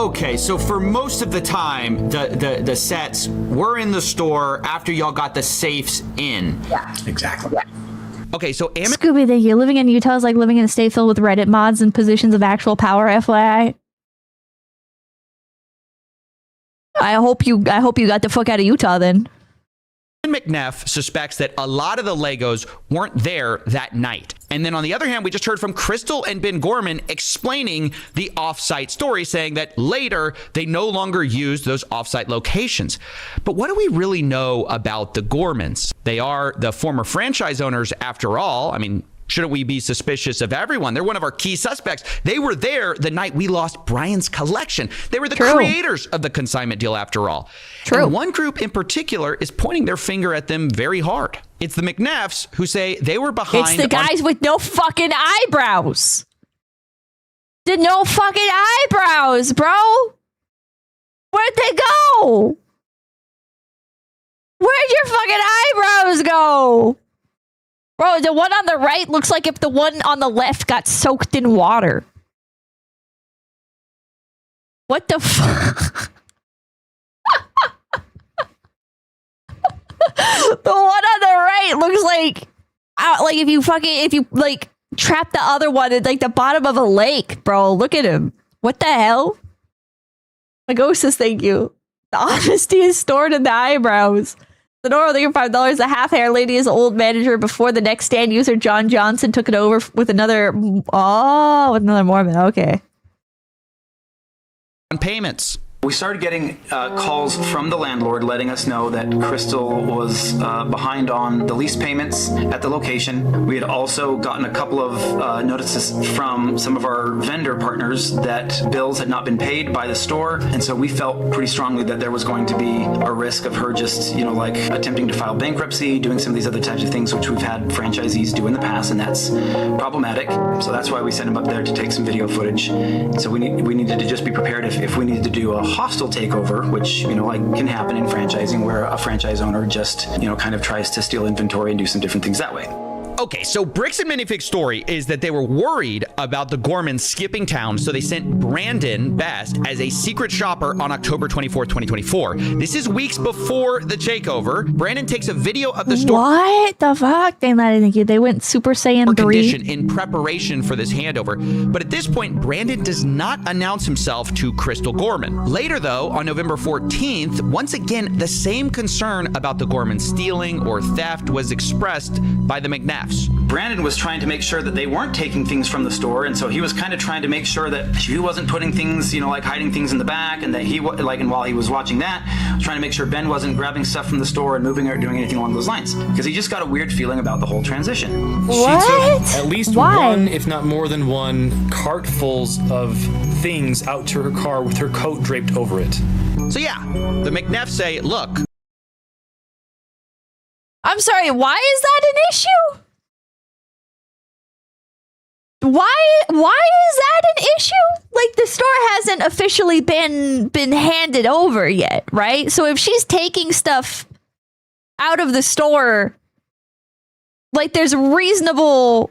D: Okay, so for most of the time, the sets were in the store after y'all got the safes in.
N: Yeah,
Q: exactly.
N: Yeah.
D: Okay, so
A: Scooby, thank you. Living in Utah is like living in a state filled with Reddit mods and positions of actual power, FYI. I hope you got the fuck out of Utah then.
D: McNeff suspects that a lot of the Legos weren't there that night. And then on the other hand, we just heard from Crystal and Ben Gorman explaining the off-site story, saying that later they no longer used those off-site locations. But what do we really know about the Gormans? They are the former franchise owners after all. I mean, shouldn't we be suspicious of everyone? They're one of our key suspects. They were there the night we lost Brian's collection. They were the creators of the consignment deal after all. And one group in particular is pointing their finger at them very hard. It's the McNeffs who say they were behind.
A: It's the guys with no fucking eyebrows. The no fucking eyebrows, bro. Where'd they go? Where'd your fucking eyebrows go? Bro, the one on the right looks like if the one on the left got soaked in water. What the fuck? The one on the right looks like if you trap the other one in like the bottom of a lake, bro. Look at him. What the hell? My ghost says thank you. The honesty is stored in the eyebrows. The Nora looking for $5. The half hair lady is an old manager before the next stand user John Johnson took it over with another Mormon. Okay.
D: On payments.
Q: We started getting calls from the landlord letting us know that Crystal was behind on the lease payments at the location. We had also gotten a couple of notices from some of our vendor partners that bills had not been paid by the store. And so we felt pretty strongly that there was going to be a risk of her just, like attempting to file bankruptcy, doing some of these other types of things, which we've had franchisees do in the past, and that's problematic. So that's why we sent him up there to take some video footage. So we needed to just be prepared if we needed to do a hostile takeover, which can happen in franchising, where a franchise owner just kind of tries to steal inventory and do some different things that way.
D: Okay, so Bricks and Minifigs' story is that they were worried about the Gormans skipping town, so they sent Brandon Best as a secret shopper on October 24th, 2024. This is weeks before the takeover. Brandon takes a video of the store.
A: What the fuck? They went Super Saiyan 3.
D: Condition in preparation for this handover. But at this point, Brandon does not announce himself to Crystal Gorman. Later, though, on November 14th, once again, the same concern about the Gorman stealing or theft was expressed by the McNaffs.
Q: Brandon was trying to make sure that they weren't taking things from the store, and so he was kind of trying to make sure that he wasn't putting things, like hiding things in the back, and that and while he was watching that, trying to make sure Ben wasn't grabbing stuff from the store and moving it or doing anything along those lines, because he just got a weird feeling about the whole transition.
A: What?
S: She took at least one, if not more than one, cartfuls of things out to her car with her coat draped over it.
D: So yeah, the McNaffs say, look.
A: I'm sorry, why is that an issue? Why is that an issue? Like, the store hasn't officially been handed over yet, right? So if she's taking stuff out of the store, like, there's reasonable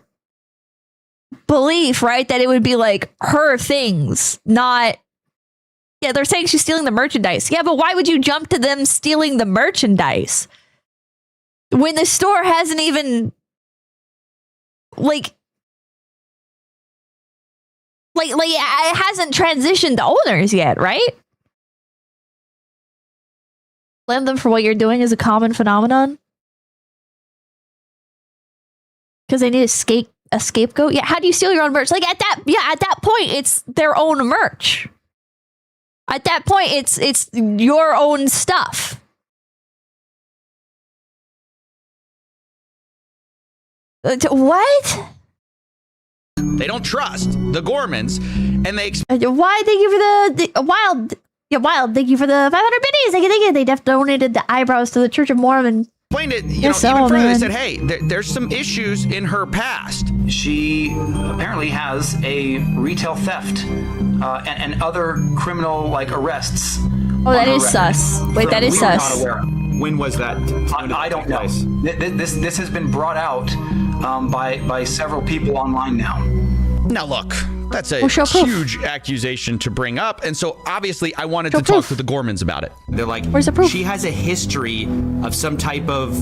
A: belief, right, that it would be like her things, not. Yeah, they're saying she's stealing the merchandise. Yeah, but why would you jump to them stealing the merchandise when the store hasn't even it hasn't transitioned to owners yet, right? Blame them for what you're doing is a common phenomenon. Because they need a scapegoat. Yeah, how do you steal your own merch? Like at that point, it's their own merch. At that point, it's your own stuff. What?
D: They don't trust the Gormans, and they
A: why? Thank you for the wild. Yeah, wild. Thank you for the 500 biddies. Thank you. They donated the eyebrows to the Church of Mormon.
D: Explained it, even further. They said, hey, there's some issues in her past.
Q: She apparently has a retail theft and other criminal arrests.
A: Oh, that is sus. Wait, that is sus.
D: When was that?
Q: I don't know. This has been brought out by several people online now.
D: Now look, that's a huge accusation to bring up, and so obviously I wanted to talk to the Gormans about it.
C: They're like,
A: where's the proof?
C: She has a history of some type of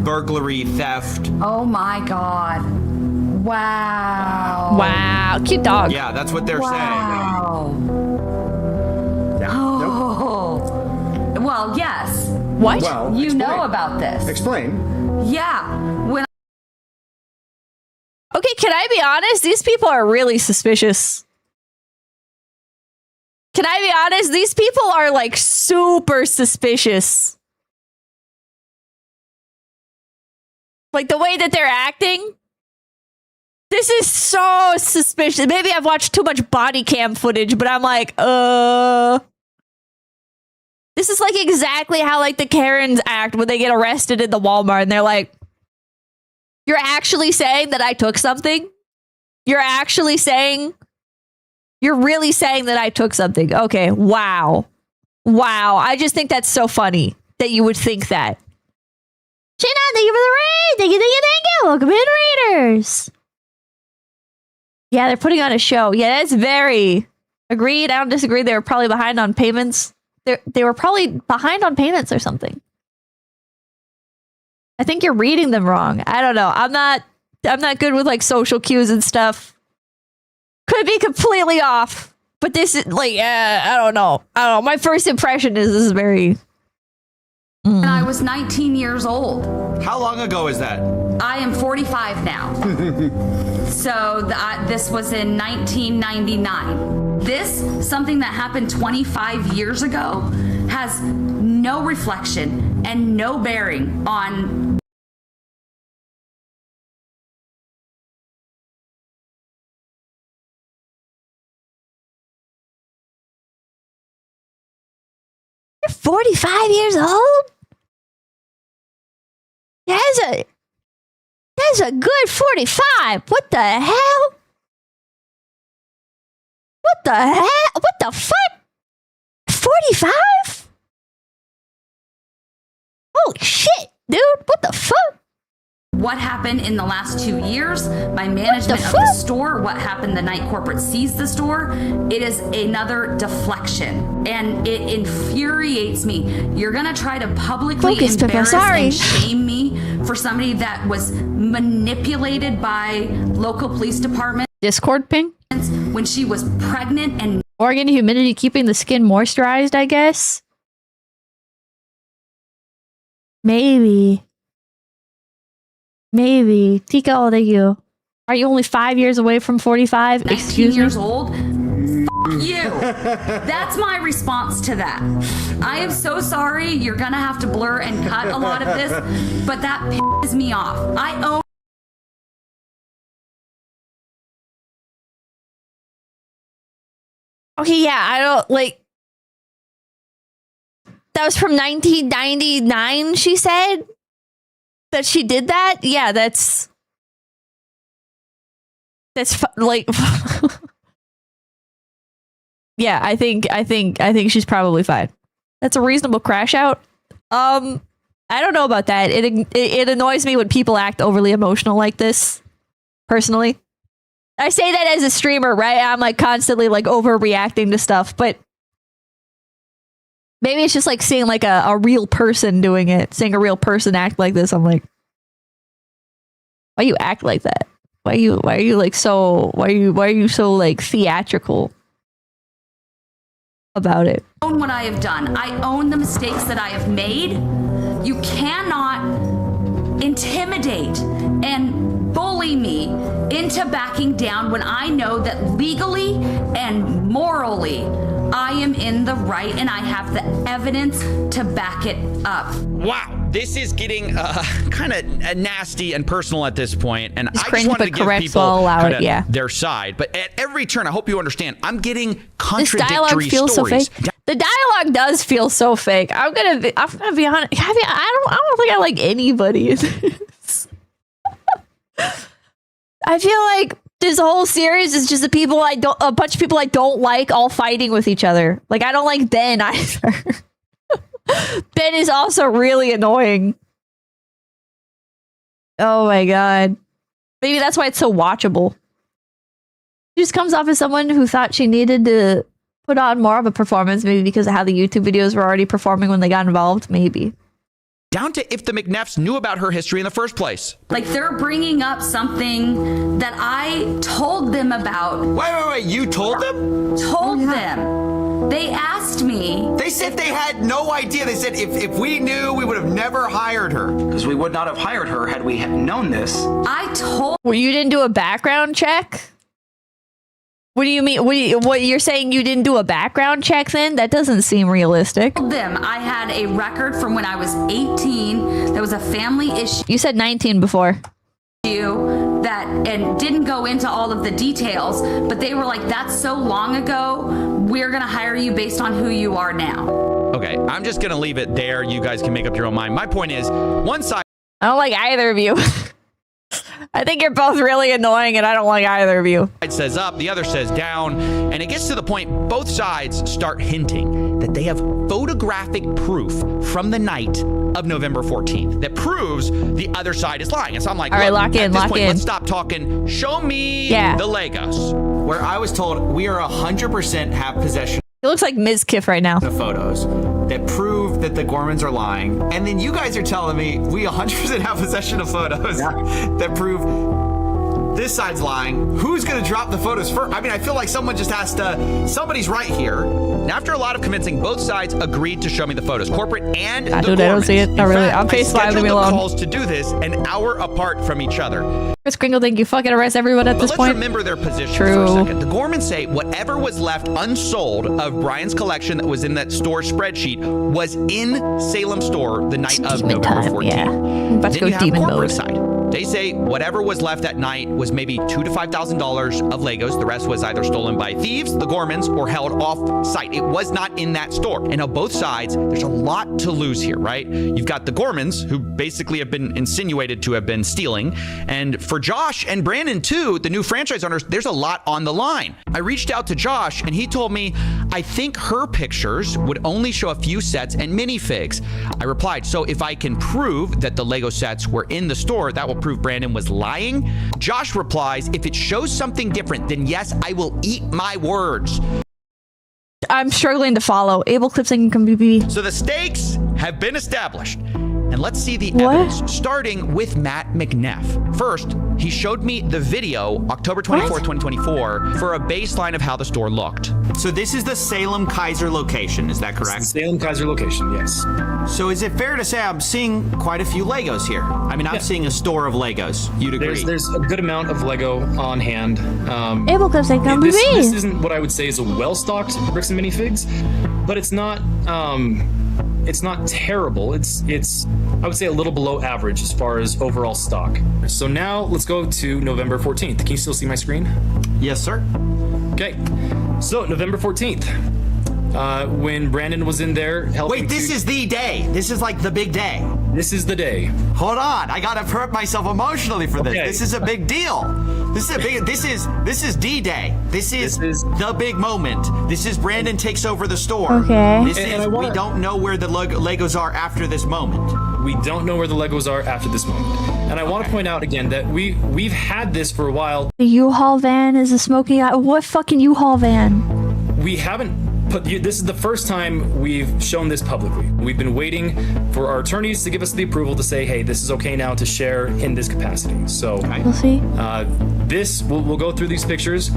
C: burglary, theft.
N: Oh my god. Wow.
A: Wow. Cute dog.
C: Yeah, that's what they're saying.
N: Yeah. Oh. Well, yes.
A: What?
V: Well,
N: you know about this.
V: Explain.
N: Yeah. When
A: Okay, can I be honest? These people are really suspicious. Can I be honest? These people are super suspicious. Like the way that they're acting. This is so suspicious. Maybe I've watched too much body cam footage, but I'm like, This is exactly how the Karens act when they get arrested in the Walmart and they're like, you're actually saying that I took something? You're really saying that I took something. Okay, wow. Wow, I just think that's so funny that you would think that. Shiina, thank you for the raid! Thank you! Welcome in, raiders! Yeah, they're putting on a show. Yeah, that's very... Agreed, I don't disagree. They were probably behind on payments. They were probably behind on payments or something. I think you're reading them wrong. I don't know. I'm not good with social cues and stuff. Could be completely off. but this is like, I don't know. My first impression is this is very.
N: And I was 19 years old.
C: How long ago is that?
N: I am 45 now. So this was in 1999. This, something that happened 25 years ago, has no reflection and no bearing on.
A: You're 45 years old? That's a good 45. What the hell? What the hell? What the fuck? 45? Holy shit, dude. What the fuck?
N: What happened in the last 2 years, my management of the store, what happened the night corporate seized the store, it is another deflection. And it infuriates me. You're going to try to publicly embarrass and shame me for somebody that was manipulated by local police department.
A: Discord ping?
N: When she was pregnant and...
A: Organ humidity keeping the skin moisturized, I guess? Maybe. Tika, oh, thank you. Are you only 5 years away from 45?
N: 19 years old? F you. That's my response to that. I am so sorry. You're gonna have to blur and cut a lot of this, but that pisses me off. I own...
A: Okay, yeah, I don't, like... That was from 1999, she said? That she did that? Yeah, that's like yeah, I think she's probably fine. That's a reasonable crash out. I don't know about that. It annoys me when people act overly emotional like this. Personally, I say that as a streamer, right? I'm like constantly like overreacting to stuff, but maybe it's just like seeing like a real person doing it, seeing a real person act like this. I'm like, why you act like that? Why are you like so? Why are you so like theatrical about it?
N: I own what I have done. I own the mistakes that I have made. You cannot intimidate and bully me into backing down when I know that legally and morally I am in the right and I have the evidence to back it up.
D: Wow, this is getting kind of nasty and personal at this point, and
A: It's
D: I
A: cringe,
D: just wanted to
A: but
D: give
A: correct,
D: people
A: so I'll allow it,
D: kinda
A: yeah.
D: their side. But at every turn, I hope you understand, I'm getting
A: This
D: contradictory
A: dialogue feels so
D: stories.
A: fake. The dialogue does feel so fake. I'm gonna be honest. I don't think I like anybody in this. I feel like this whole series is just a bunch of people I don't like all fighting with each other. Like I don't like Ben either. Ben is also really annoying. Oh my god. Maybe that's why it's so watchable. She just comes off as someone who thought she needed to put on more of a performance, maybe because of how the YouTube videos were already performing when they got involved, maybe.
D: Down to if the McNeffs knew about her history in the first place.
N: Like they're bringing up something that I told them about.
C: Wait, you told them?
N: Told them. They asked me.
C: They said they had no idea. They said if we knew, we would have never hired her.
Q: Because we would not have hired her had we known this.
N: I told...
A: Well, you didn't do a background check? What do you mean? What you're saying you didn't do a background check then? That doesn't seem realistic.
N: Them. I had a record from when I was 18. There was a family issue.
A: You said 19 before.
N: That and didn't go into all of the details, but they were like, that's so long ago. We're going to hire you based on who you are now.
D: Okay, I'm just going to leave it there. You guys can make up your own mind. My point is, one side...
A: I don't like either of you. I think you're both really annoying and I don't like either of you.
D: It says up, the other says down, and it gets to the point both sides start hinting that they have photographic proof from the night of November 14th that proves the other side is lying. And so I'm like,
A: all right, lock in.
D: Let's stop talking. Show me the Legos.
C: Where I was told we are 100% have possession.
A: It looks like Ms. Kiff right now.
C: The photos that prove that the Gormans are lying. And then you guys are telling me we 100% have possession of photos that prove
D: This side's lying. Who's gonna drop the photos first? I mean, I feel like someone just has to, somebody's right here. And after a lot of convincing, both sides agreed to show me the photos, corporate and the
A: dude, I don't see it. Not really. I'm
D: face
A: slide, leave me alone.
D: calls to do this an hour apart from each other.
A: Chris Kringle, think you fucking arrest everyone at this
D: let's
A: point?
D: remember their position for a second. The Gormans say whatever was left unsold of Brian's collection that was in that store spreadsheet was in Salem store the night of November 14th.
A: Yeah. I'm about to go
D: Then you have
A: demon
D: corporate
A: mode.
D: side. They say whatever was left that night was maybe $2,000 to $5,000 of Legos. The rest was either stolen by thieves, the Gormans, or held off site. It was not in that store. And on both sides, there's a lot to lose here, right? You've got the Gormans, who basically have been insinuated to have been stealing. And for Josh and Brandon, too, the new franchise owners, there's a lot on the line. I reached out to Josh, and he told me, I think her pictures would only show a few sets and minifigs. I replied, so if I can prove that the Lego sets were in the store, that will prove Brandon was lying. Josh replies, if it shows something different, then yes, I will eat my words.
A: I'm struggling to follow. Able Clipsing can be.
D: So the stakes have been established. And let's see the evidence, starting with Matt McNeff. First, he showed me the video, October 24th, 2024, for a baseline of how the store looked. So this is the Salem Kaiser location, is that correct?
S: Salem Kaiser location, yes.
D: So is it fair to say I'm seeing quite a few Legos here? I mean, I'm seeing a store of Legos. You'd agree?
S: There's a good amount of Lego on hand.
L: Able Clipsing can
S: this isn't what I would say is a well-stocked bricks and minifigs, but it's not terrible. It's I would say a little below average as far as overall stock. So now let's go to November 14th. Can you still see my screen?
D: Yes, sir.
S: Okay. So November 14th, when Brandon was in there helping.
D: Wait, this is the day. This is like the big day.
S: This is the day.
D: Hold on, I gotta prep myself emotionally for this. This is a big deal. This is D-Day. This is the big moment. This is Brandon takes over the store.
L: Okay.
D: We don't know where the Legos are after this moment.
S: We don't know where the Legos are after this moment. And I want to point out again that we've had this for a while.
L: The U-Haul van is a smoking eye. What fucking U-Haul van?
S: We haven't this is the first time we've shown this publicly. We've been waiting for our attorneys to give us the approval to say, hey, this is okay now to share in this capacity. So
L: we'll see.
S: We'll go through these pictures.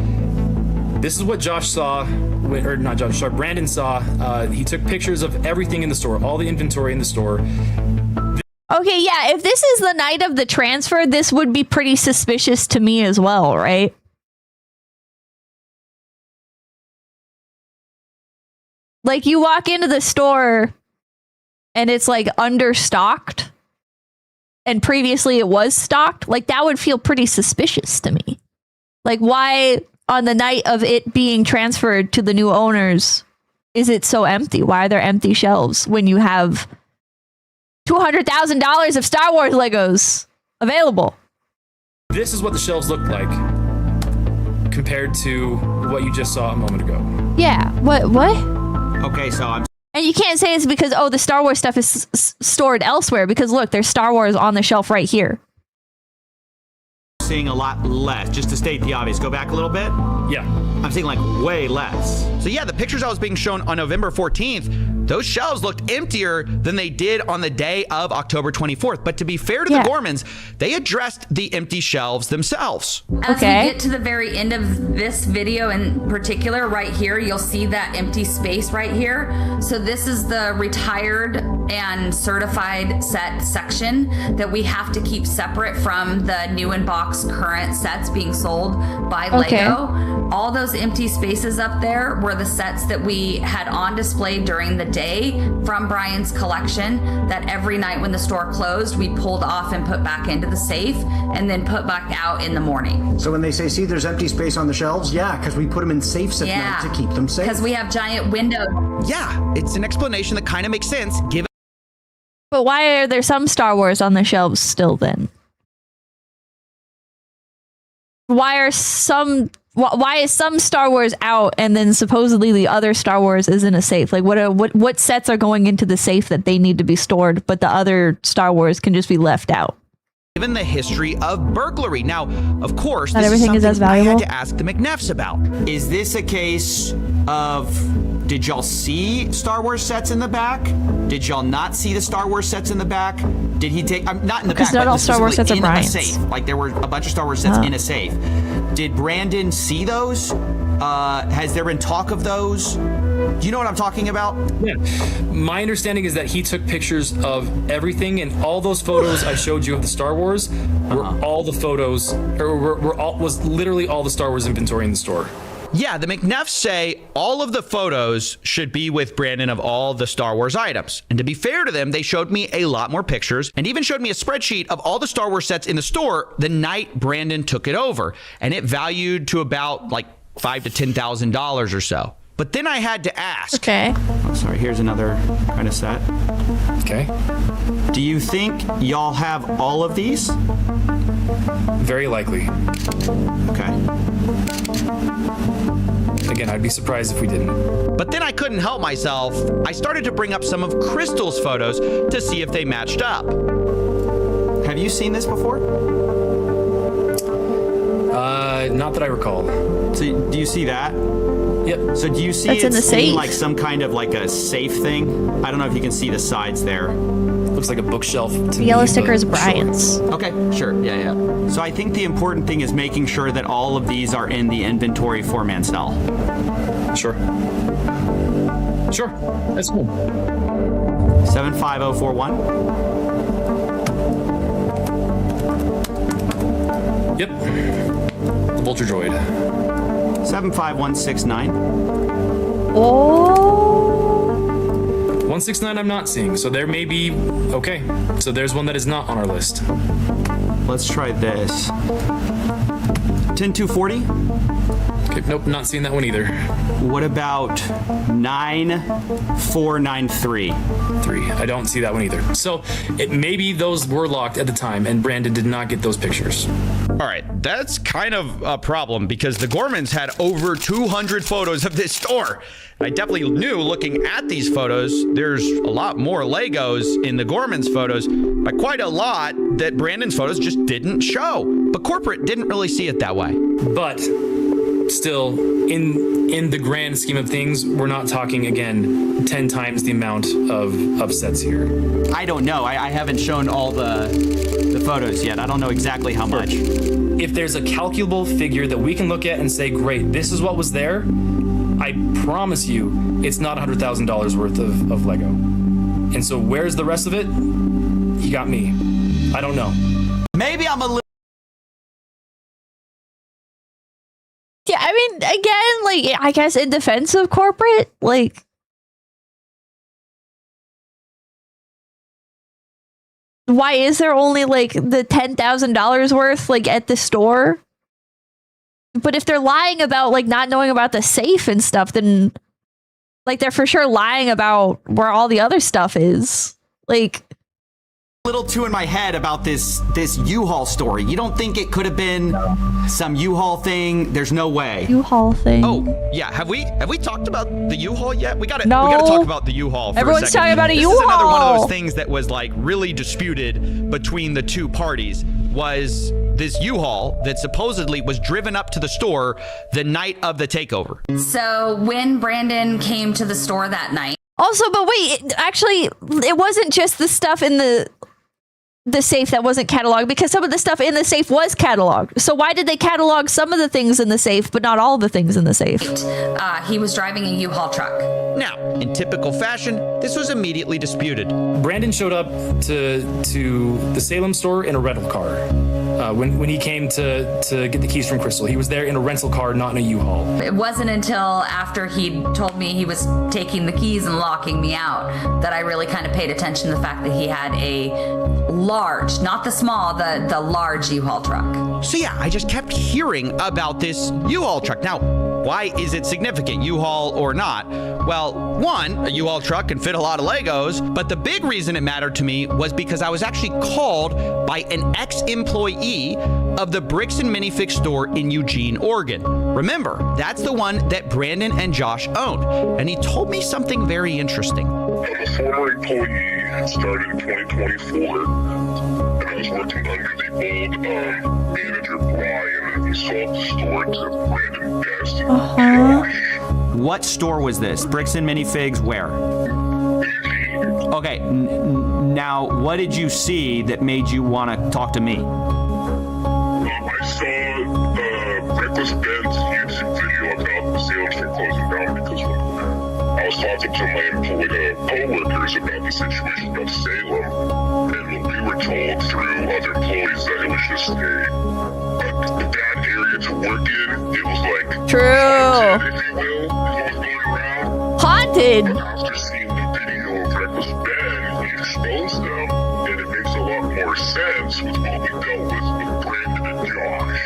S: This is what Josh saw, or not Josh, sorry, Brandon saw. He took pictures of everything in the store, all the inventory in the store.
A: Okay, yeah, if this is the night of the transfer, this would be pretty suspicious to me as well, right? Like, you walk into the store and it's like understocked and previously it was stocked. Like, that would feel pretty suspicious to me. Like, why on the night of it being transferred to the new owners is it so empty? Why are there empty shelves when you have $200,000 of Star Wars Legos available?
S: This is what the shelves look like compared to what you just saw a moment ago.
A: Yeah, what?
D: Okay, so
A: and you can't say it's because, oh, the Star Wars stuff is stored elsewhere, because look, there's Star Wars on the shelf right here.
D: Seeing a lot less, just to state the obvious. Go back a little bit.
S: Yeah.
D: I'm seeing like way less. So yeah, the pictures I was being shown on November 14th, those shelves looked emptier than they did on the day of October 24th. But to be fair to the Gormans, they addressed the empty shelves themselves.
N: As we get to the very end of this video in particular, right here, you'll see that empty space right here. So this is the retired and certified set section that we have to keep separate from the new in box current sets being sold by Lego. All those empty spaces up there were the sets that we had on display during the day from Brian's collection that every night when the store closed, we pulled off and put back into the safe and then put back out in the morning.
V: So when they say, see, there's empty space on the shelves, yeah, because we put them in safes at night to keep them safe.
N: Because we have giant windows.
D: Yeah, it's an explanation that kind of makes sense given.
A: But why are there some Star Wars on the shelves still then? Why is some Star Wars out and then supposedly the other Star Wars is in a safe? Like, what sets are going into the safe that they need to be stored, but the other Star Wars can just be left out?
D: given the history of burglary. Now, of course,
A: Not
D: this
A: everything
D: is
A: is as
D: something I
A: valuable.
D: had to ask the McNeffs about.
C: Is this a case of, did y'all see Star Wars sets in the back? Did y'all not see the Star Wars sets in the back? Did he take, not in the
A: Because
C: back,
A: not
C: but
A: all Star Wars sets are
C: in a
A: Brian's.
C: safe. Like there were a bunch of Star Wars sets in a safe. Did Brandon see those? Has there been talk of those? Do you know what I'm talking about?
S: Yeah. My understanding is that he took pictures of everything, and all those photos I showed you of the Star Wars were all the photos, or was literally all the Star Wars inventory in the store.
D: Yeah, the McNeffs say all of the photos should be with Brandon of all the Star Wars items. And to be fair to them, they showed me a lot more pictures and even showed me a spreadsheet of all the Star Wars sets in the store the night Brandon took it over. And it valued to about like $5,000 to $10,000 or so. But then I had to ask.
A: Okay.
C: Oh, sorry, here's another kind of set.
S: Okay.
C: Do you think y'all have all of these?
S: Very likely.
C: Okay.
S: Again, I'd be surprised if we didn't.
D: But then I couldn't help myself. I started to bring up some of Crystal's photos to see if they matched up.
C: Have you seen this before?
S: Not that I recall.
C: So do you see that?
S: Yep.
C: So do you see
A: That's in the safe.
C: like some kind of like a safe thing? I don't know if you can see the sides there.
S: Looks like a bookshelf.
A: The yellow sticker is Brian's.
C: Okay, sure. Yeah. So I think the important thing is making sure that all of these are in the inventory for Mansell.
S: Sure. That's cool.
C: 75041.
S: Yep. The Vulture Droid.
C: 75169.
A: Oh.
S: 169 I'm not seeing, so there may be... Okay, so there's one that is not on our list.
C: Let's try this. 10240.
S: Okay, nope, not seeing that one either.
C: What about 9493?
S: 3. I don't see that one either. So it maybe those were locked at the time, and Brandon did not get those pictures.
D: All right, that's kind of a problem because the Gormans had over 200 photos of this store. I definitely knew looking at these photos, there's a lot more Legos in the Gormans photos, by quite a lot that Brandon's photos just didn't show. But corporate didn't really see it that way.
S: But still, in the grand scheme of things, we're not talking, again, 10 times the amount of sets here.
C: I don't know. I haven't shown all the photos yet. I don't know exactly how much.
S: If there's a calculable figure that we can look at and say, great, this is what was there, I promise you it's not $100,000 worth of Lego. And so where's the rest of it? You got me. I don't know.
C: Maybe I'm a little...
A: Yeah, I mean, again, like, I guess in defense of corporate, like, why is there only like the $10,000 worth like at the store? But if they're lying about like not knowing about the safe and stuff, then like they're for sure lying about where all the other stuff is. Like,
C: little too in my head about this U-Haul story. You don't think it could have been some U-Haul thing? There's no way.
A: U-Haul thing.
D: Oh, yeah. Have we talked about the U-Haul yet? We gotta
A: No.
D: talk about the U-Haul for
A: Everyone's
D: a second.
A: talking about a
D: This is another one of
A: U-Haul.
D: those things that was like really disputed between the two parties. Was this U-Haul that supposedly was driven up to the store the night of the takeover.
N: So when Brandon came to the store that night.
A: Also, but wait, actually, it wasn't just the stuff in the safe that wasn't cataloged, because some of the stuff in the safe was cataloged. So why did they catalog some of the things in the safe, but not all the things in the safe?
N: He was driving a U-Haul truck.
D: Now, in typical fashion, this was immediately disputed.
S: Brandon showed up to the Salem store in a rental car. When he came to get the keys from Crystal, he was there in a rental car, not in a U-Haul.
N: It wasn't until after he told me he was taking the keys and locking me out that I really kind of paid attention to the fact that he had a large, not the small, the large U-Haul truck.
D: So yeah, I just kept hearing about this U-Haul truck. Now, why is it significant, U-Haul or not? Well, one, a U-Haul truck can fit a lot of Legos, but the big reason it mattered to me was because I was actually called by an ex-employee of the Bricks and Minifigs store in Eugene, Oregon. Remember, that's the one that Brandon and Josh owned. And he told me something very interesting.
B: I'm a former employee, started in 2024, and I was working under the old manager Brian, and he sold the store to Brandon Best and Josh.
C: What store was this? Bricks and Minifigs where? Okay, now what did you see that made you want to talk to me?
B: I saw Reckless Ben's YouTube video about the Salem store closing down because I was talking to my co-workers about the situation about Salem, and we were told through other employees that it was just a bad area to work in. It was like
A: True.
B: haunted, if you will, is what was going around.
A: Haunted.
B: But after seeing the video of Reckless Ben, we exposed them, and it makes a lot more sense with what we dealt with Brandon and Josh.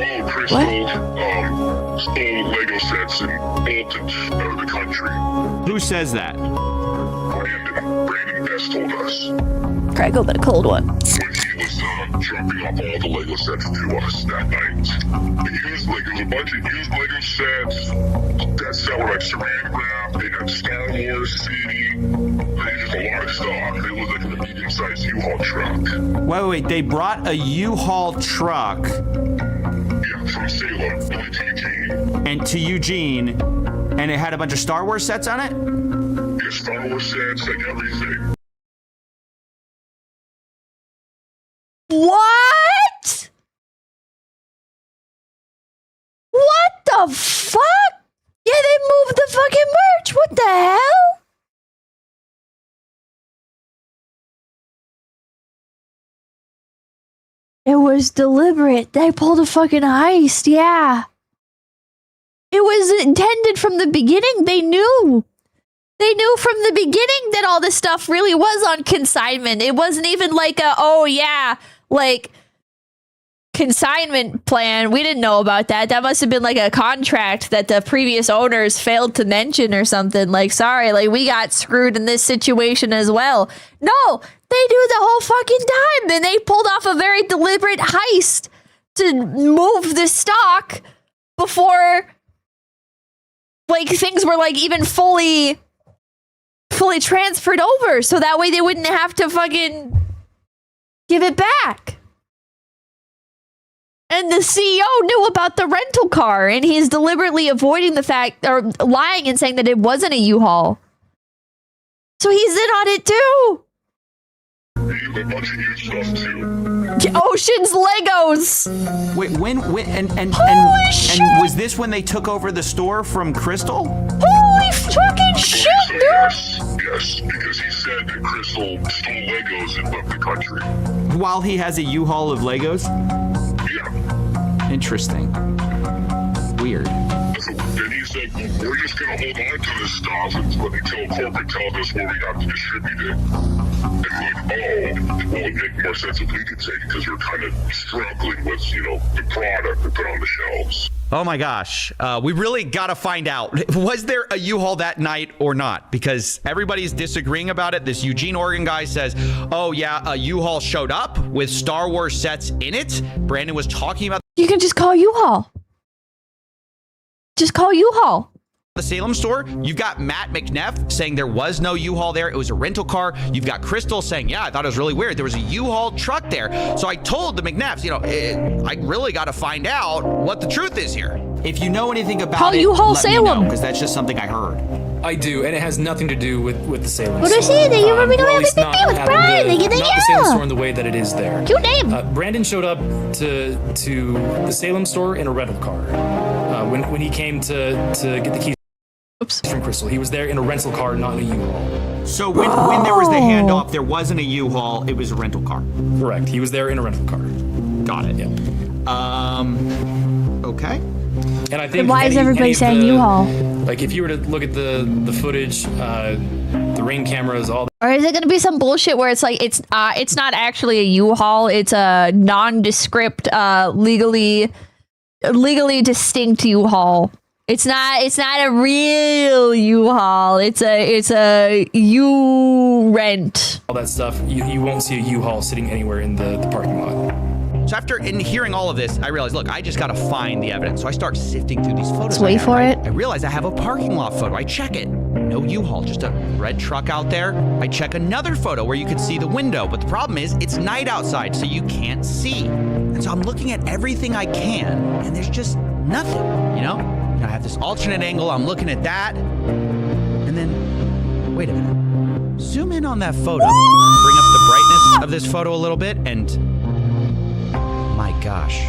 B: Like, Crystal stole Lego sets and bolted out of the country.
C: Who says that?
B: Brandon Best told us.
A: Try to go with a cold one.
B: When he was dropping off all the Lego sets to us that night. There was a bunch of used Lego sets that were like saran wrap. They had Star Wars CD. They had just a lot of stuff. It was like a medium-sized U-Haul truck.
C: Wait. They brought a U-Haul truck.
B: Yeah, from Salem to Eugene.
C: And to Eugene, and it had a bunch of Star Wars sets on it?
B: Yeah, Star Wars sets, like everything.
A: What? What the fuck? Yeah, they moved the fucking merch. What the hell? It was deliberate. They pulled a fucking heist. Yeah. It was intended from the beginning. They knew. They knew from the beginning that all this stuff really was on consignment. It wasn't even like consignment plan. We didn't know about that. That must have been like a contract that the previous owners failed to mention or something. Like, sorry, like we got screwed in this situation as well. No, they do the whole fucking time. And they pulled off a very deliberate heist to move the stock before like things were like even fully transferred over. So that way they wouldn't have to fucking give it back. And the CEO knew about the rental car, and he's deliberately avoiding the fact, or lying and saying that it wasn't a U-Haul. So he's in on it too.
B: A bunch of new stuff too.
A: Ocean's Legos.
C: Wait, and was this when they took over the store from Crystal?
A: Holy fucking shit, dude!
B: Yes, because he said that Crystal stole Legos and left the country.
C: While he has a U-Haul of Legos?
B: Yeah.
C: Interesting. Weird.
B: Then he said, we're just going to hold on to this stuff until corporate tells us where we have to distribute it. And we're like, well, it'd make more sense if we could take it because we're kind of struggling with, the product to put on the shelves.
D: Oh my gosh. We really got to find out. Was there a U-Haul that night or not? Because everybody's disagreeing about it. This Eugene, Oregon guy says, oh yeah, a U-Haul showed up with Star Wars sets in it. Brandon was talking about.
A: You can just call U-Haul. Just call U-Haul.
D: The Salem store. You've got Matt McNeff saying there was no U-Haul there. It was a rental car. You've got Crystal saying, yeah, I thought it was really weird. There was a U-Haul truck there. So I told the McNeffs, I really got to find out what the truth is here.
C: If you know anything about
A: call
C: it,
A: U-Haul
C: let
A: Salem.
C: me know, because that's just something I heard.
S: I do, and it has nothing to do with the Salem
L: What
S: store.
L: is it? You remember
S: Well, at least
L: everything
S: not
L: with
S: having
L: Brian?
S: the-
L: They get the
S: not the Salem
L: yeah.
S: store in the way that it is there.
L: Your name?
S: Brandon showed up to the Salem store in a rental car. When he came to get the keys from Crystal, he was there in a rental car, not in a U-Haul.
C: So when there was the handoff, there wasn't a U-Haul, it was a rental car.
S: Correct. He was there in a rental car.
C: Got it.
S: Yeah.
C: Okay.
S: And I think
L: Then why is everybody saying U-Haul?
S: Like if you were to look at the footage, the ring cameras, all
A: Or is it going to be some bullshit where it's like it's not actually a U-Haul, it's a nondescript, legally distinct U-Haul. It's not a real U-Haul. It's a U-rent.
S: all that stuff, you won't see a U-Haul sitting anywhere in the parking lot.
D: So after hearing all of this, I realized, look, I just got to find the evidence. So I start sifting through these photos.
A: Let's wait for it.
D: I realize I have a parking lot photo. I check it. No U-Haul, just a red truck out there. I check another photo where you could see the window, but the problem is it's night outside, so you can't see. And so I'm looking at everything I can, and there's just nothing, you know? I have this alternate angle, I'm looking at that, and then, wait a minute. Zoom in on that photo. Bring up the brightness of this photo a little bit, and my gosh,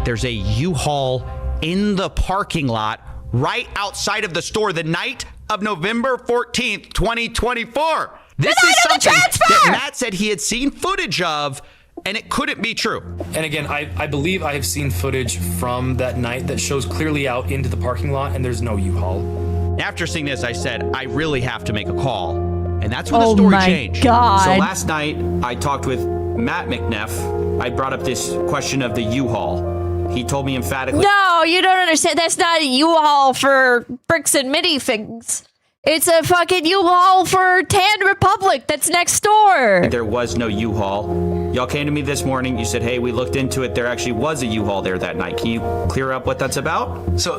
D: there's a U-Haul in the parking lot right outside of the store the night of November 14th, 2024. This is something that Matt said he had seen footage of, and it couldn't be true.
S: And again, I believe I have seen footage from that night that shows clearly out into the parking lot, and there's no U-Haul.
D: After seeing this, I said, I really have to make a call. And that's when the story changed.
A: God.
C: So last night, I talked with Matt McNeff. I brought up this question of the U-Haul. He told me emphatically.
A: No, you don't understand. That's not a U-Haul for bricks and minifigs. It's a fucking U-Haul for Tan Republic that's next door.
C: There was no U-Haul. Y'all came to me this morning. You said, hey, we looked into it. There actually was a U-Haul there that night. Can you clear up what that's about?
Q: So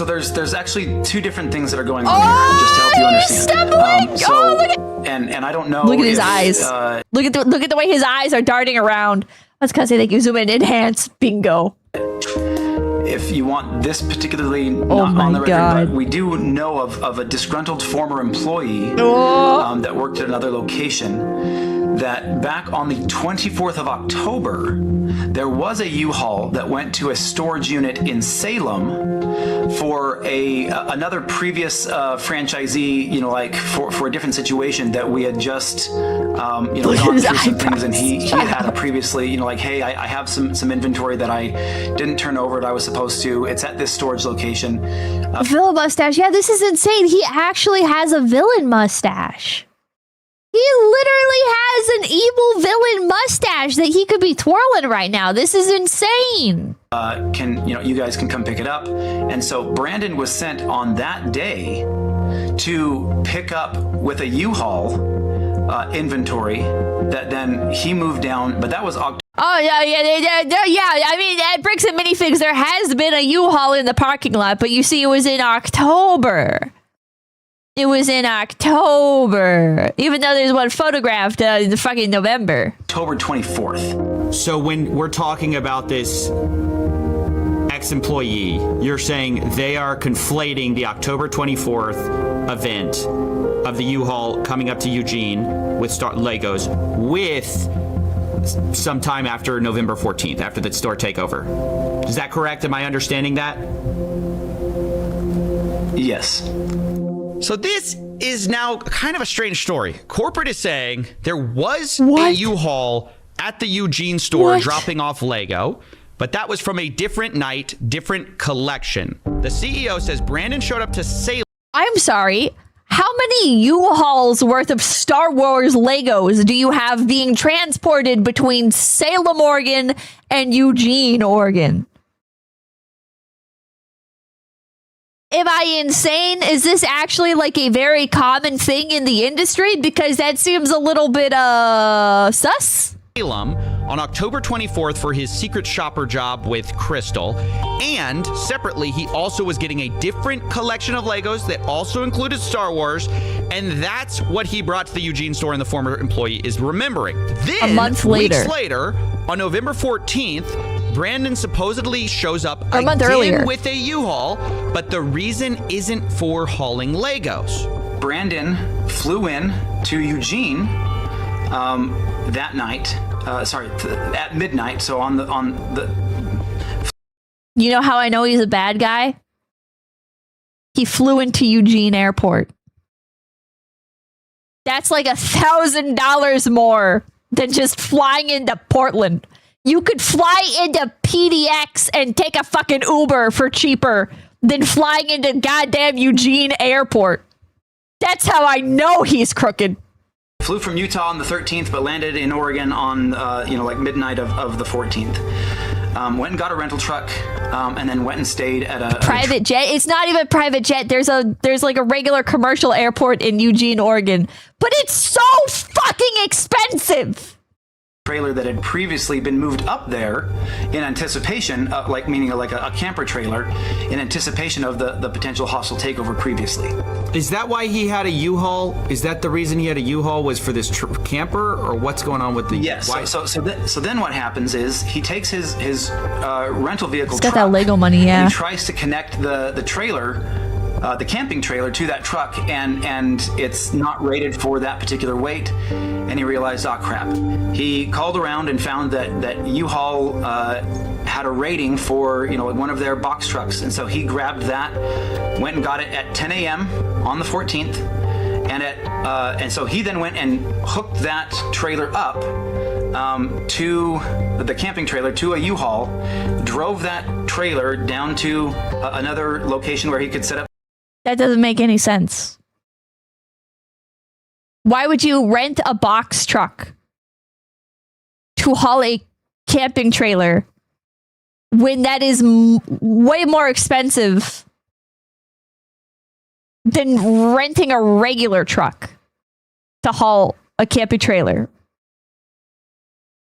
Q: there's actually two different things that are going on here, just to help you understand.
A: Look at
Q: and I don't know.
A: Look at his eyes. Look at the way his eyes are darting around. That's because they you zoom in, enhance, bingo.
Q: If you want this particularly not on the record, but we do know of a disgruntled former employee that worked at another location that back on the 24th of October, there was a U-Haul that went to a storage unit in Salem for another previous franchisee, you know, like for a different situation that we had just, you know, gone through some things, and he had previously, you know, like, hey, I have some inventory that I didn't turn over that I was supposed to. It's at this storage location.
L: Villain mustache. Yeah, this is insane. He actually has a villain mustache. He literally has an evil villain mustache that he could be twirling right now. This is insane.
Q: You guys can come pick it up. And so Brandon was sent on that day to pick up with a U-Haul inventory that then he moved down, but that was October.
A: Oh, yeah. I mean, at Bricks and Minifigs, there has been a U-Haul in the parking lot, but you see, it was in October. It was in October, even though there's one photographed in the fucking November.
Q: October 24th.
C: So when we're talking about this ex-employee, you're saying they are conflating the October 24th event of the U-Haul coming up to Eugene with Legos with sometime after November 14th, after the store takeover. Is that correct? Am I understanding that?
Q: Yes.
D: So this is now kind of a strange story. Corporate is saying there was a U-Haul at the Eugene store dropping off Lego, but that was from a different night, different collection. The CEO says Brandon showed up to Salem.
A: I'm sorry. How many U-Hauls worth of Star Wars Legos do you have being transported between Salem, Oregon and Eugene, Oregon? Am I insane? Is this actually like a very common thing in the industry? Because that seems a little bit sus.
D: Salem on October 24th for his secret shopper job with Crystal, and separately he also was getting a different collection of Legos that also included Star Wars, and that's what he brought to the Eugene store, and the former employee is remembering. Then,
A: a month later,
D: weeks later, on November 14th, Brandon supposedly shows up
A: a month earlier
D: with a U-Haul, but the reason isn't for hauling Legos.
Q: Brandon flew in to Eugene that night. At midnight. So on the.
A: You know how I know he's a bad guy? He flew into Eugene Airport. That's like $1,000 more than just flying into Portland. You could fly into PDX and take a fucking Uber for cheaper than flying into goddamn Eugene Airport. That's how I know he's crooked.
Q: Flew from Utah on the 13th, but landed in Oregon on, like midnight of the 14th. Went and got a rental truck, and then went and stayed at a
A: private jet. It's not even a private jet. There's like a regular commercial airport in Eugene, Oregon, but it's so fucking expensive.
Q: trailer that had previously been moved up there in anticipation, meaning like a camper trailer, in anticipation of the potential hostile takeover previously.
C: Is that why he had a U-Haul? Is that the reason he had a U-Haul was for this camper, or what's going on with the?
Q: Yes. So then what happens is he takes his rental vehicle.
A: He's got that Lego money, yeah.
Q: And he tries to connect the trailer. The camping trailer to that truck, and it's not rated for that particular weight, and he realized, oh crap. He called around and found that U-Haul had a rating for one of their box trucks, and so he grabbed that, went and got it at 10 a.m. on the 14th, and so he then went and hooked that trailer up to the camping trailer to a U-Haul, drove that trailer down to another location where he could set up.
A: That doesn't make any sense. Why would you rent a box truck to haul a camping trailer when that is way more expensive than renting a regular truck to haul a camping trailer?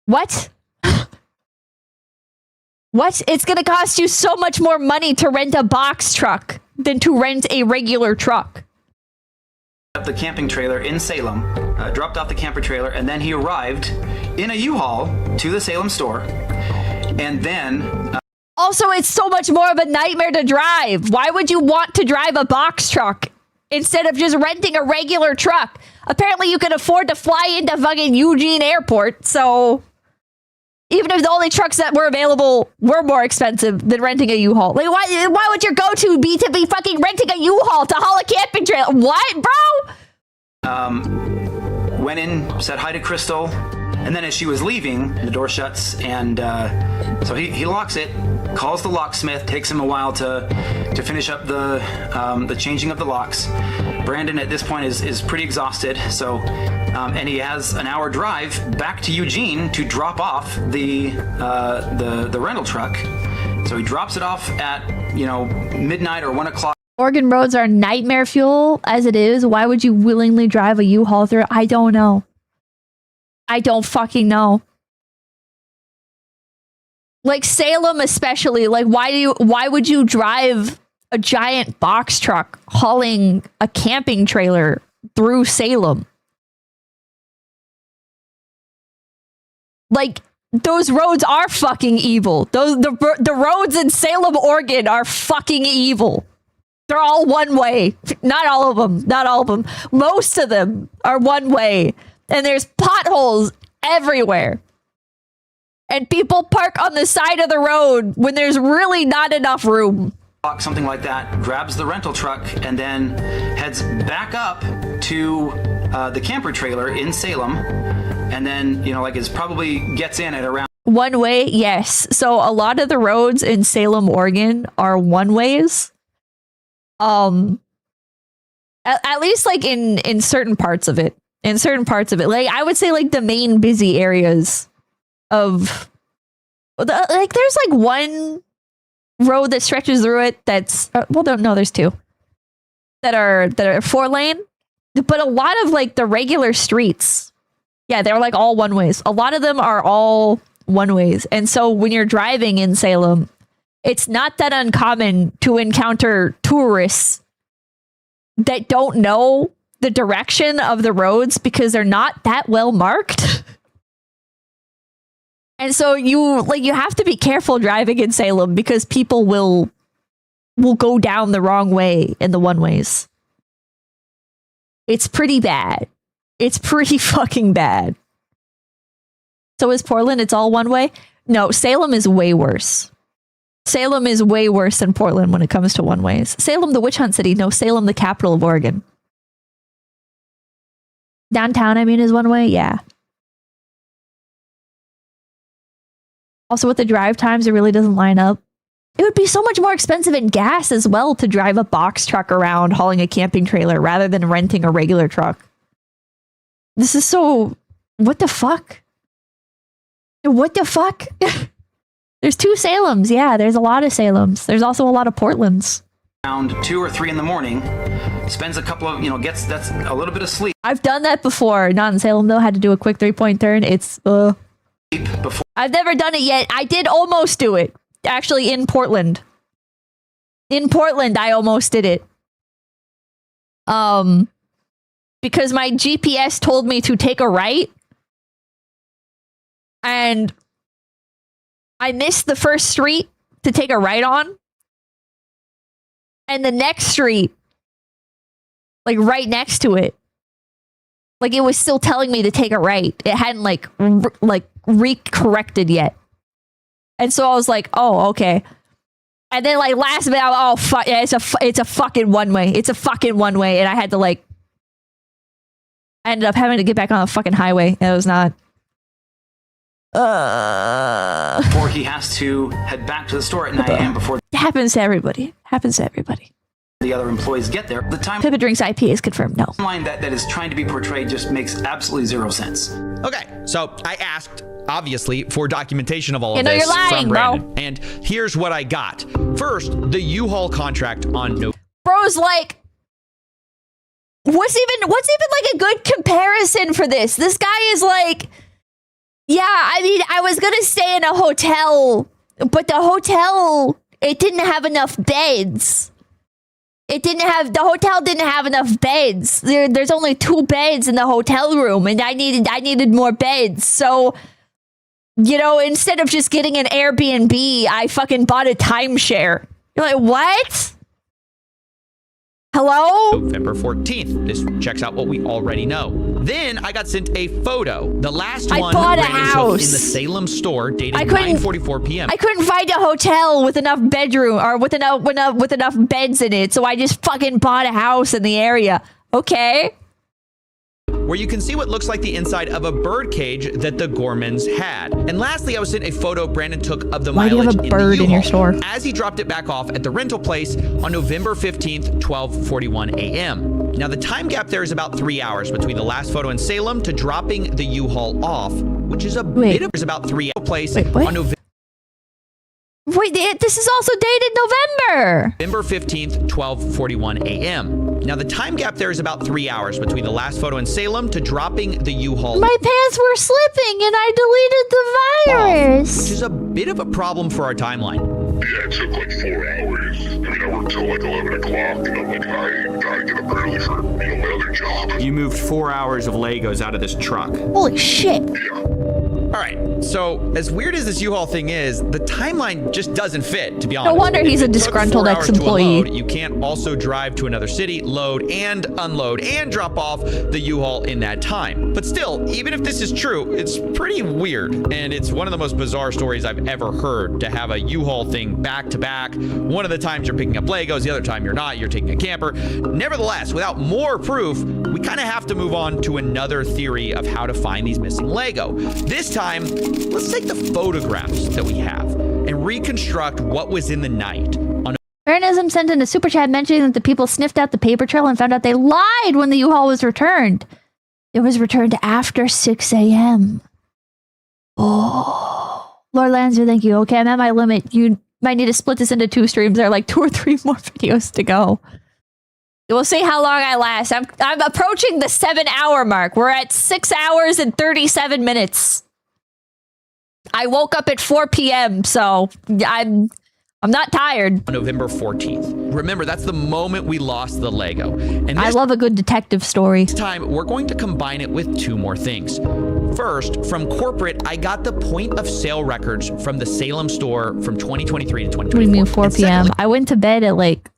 A: What? What? It's going to cost you so much more money to rent a box truck than to rent a regular truck.
Q: The camping trailer in Salem, dropped off the camper trailer, and then he arrived in a U-Haul to the Salem store, and then...
A: Also, it's so much more of a nightmare to drive. Why would you want to drive a box truck instead of just renting a regular truck? Apparently, you can afford to fly into fucking Eugene Airport, so... Even if the only trucks that were available were more expensive than renting a U-Haul. Like, why would your go-to be to be fucking renting a U-Haul to haul a camping trailer? What, bro?
Q: Went in, said hi to Crystal, and then as she was leaving, the door shuts, and so he locks it, calls the locksmith, takes him a while to finish up the changing of the locks. Brandon at this point is pretty exhausted, so and he has an hour drive back to Eugene to drop off the rental truck. So he drops it off at midnight or 1 o'clock.
A: Oregon roads are nightmare fuel as it is. Why would you willingly drive a U-Haul through? I don't know. I don't fucking know. Like Salem especially, like why would you drive a giant box truck hauling a camping trailer through Salem? Like, those roads are fucking evil. The roads in Salem, Oregon are fucking evil. They're all one way. Not all of them. Not all of them. Most of them are one way. And there's potholes everywhere. And people park on the side of the road when there's really not enough room.
Q: Something like that, grabs the rental truck, and then heads back up to the camper trailer in Salem. And then, probably gets in at around...
A: One way, yes. So a lot of the roads in Salem, Oregon are one ways. At least like in certain parts of it. In certain parts of it. Like I would say like the main busy areas of... there's like one road that stretches through it that's... there's two. That are 4-lane. But a lot of like the regular streets... Yeah, they're like all one ways. A lot of them are all one ways. And so when you're driving in Salem, it's not that uncommon to encounter tourists that don't know the direction of the roads because they're not that well marked. And so you have to be careful driving in Salem because people will go down the wrong way in the one ways. It's pretty bad. It's pretty fucking bad. So is Portland? It's all one way? No, Salem is way worse. Salem is way worse than Portland when it comes to one ways. Salem, the witch hunt city. No, Salem, the capital of Oregon. Downtown, is one way. Yeah. Also, with the drive times, it really doesn't line up. It would be so much more expensive in gas as well to drive a box truck around hauling a camping trailer rather than renting a regular truck. This is so... What the fuck? What the fuck? There's 2 Salems. Yeah, there's a lot of Salems. There's also a lot of Portlands.
Q: Around 2 or 3 in the morning, spends a couple of, that's a little bit of sleep.
A: I've done that before. Not in Salem, though. Had to do a quick 3-point turn. It's I've never done it yet. I did almost do it. Actually, in Portland. In Portland, I almost did it. Because my GPS told me to take a right. And I missed the first street to take a right on. And the next street, like right next to it, like it was still telling me to take a right. It hadn't like recorrected yet. And so I was like, oh, okay. And then like last minute, oh fuck, yeah, it's a fucking one way. It's a fucking one way. And I had to like, I ended up having to get back on the fucking highway. It was not.
Q: Or he has to head back to the store at 9 a.m. before
A: it happens to everybody. Happens to everybody.
Q: The other employees get there. The time
A: Pippa drinks IP is confirmed. No.
Q: Line that is trying to be portrayed just makes absolutely zero sense.
D: Okay, so I asked, obviously, for documentation of all of
A: no,
D: this
A: you're lying,
D: from Brandon.
A: bro.
D: And here's what I got. First, the U-Haul contract on no.
A: Bro's like, what's even like a good comparison for this? This guy is like, yeah, I mean, I was gonna stay in a hotel, but the hotel, it didn't have enough beds. The hotel didn't have enough beds. There's only 2 beds in the hotel room, and I needed more beds. So, you know, instead of just getting an Airbnb, I fucking bought a timeshare. You're like, what? Hello?
D: November 14th. This checks out what we already know. Then I got sent a photo. The last one
A: bought a
D: Brandon took
A: house
D: in the Salem store dated 9:44 p.m.
A: I couldn't find a hotel with enough bedroom or with enough beds in it, so I just fucking bought a house in the area. Okay.
D: Where you can see what looks like the inside of a bird cage that the Gormans had. And lastly, I was sent a photo Brandon took of the
A: Why do you
D: mileage
A: have a bird in your store?
D: as he dropped it back off at the rental place on November 15th, 12:41 a.m. Now, the time gap there is about 3 hours between the last photo in Salem to dropping the U-Haul off, which is a bit of... There's about 3 hours place on November...
A: Wait, this is also dated November.
D: November 15th, 12:41 a.m. Now, the time gap there is about 3 hours between the last photo in Salem to dropping the U-Haul.
L: My pants were slipping and I deleted the virus.
D: Which is a bit of a problem for our timeline.
B: Yeah, it took like 4 hours. I mean, I worked till like 11 o'clock, and I'm like, I gotta get up early for, my other job.
C: You moved 4 hours of Legos out of this truck.
A: Holy shit.
B: Yeah.
D: All right, so as weird as this U-Haul thing is, the timeline just doesn't fit, to be honest.
A: No wonder he's a disgruntled ex-employee.
D: You can't also drive to another city, load and unload and drop off the U-Haul in that time. But still, even if this is true, it's pretty weird. And it's one of the most bizarre stories I've ever heard, to have a U-Haul thing back to back. One of the times you're picking up Legos, the other time you're not, you're taking a camper. Nevertheless, without more proof, we kind of have to move on to another theory of how to find these missing Lego. This time, let's take the photographs that we have and reconstruct what was in the night.
L: Veranism sent in a super chat mentioning that the people sniffed out the paper trail and found out they lied when the U-Haul was returned. It was returned after 6 a.m. Oh. Lord Lancer, thank you. Okay, I'm at my limit. You might need to split this into 2 streams. There are like 2 or 3 more videos to go. We'll see how long I last. I'm approaching the 7-hour mark. We're at 6 hours and 37 minutes. I woke up at 4 p.m., so I'm not tired.
D: November 14th. Remember, that's the moment we lost the Lego. And
L: I love a good detective story.
D: This time, we're going to combine it with 2 more things. First, from corporate, I got the point of sale records from the Salem store from 2023 to 2024.
L: What do you mean 4 p.m.? I went to bed at like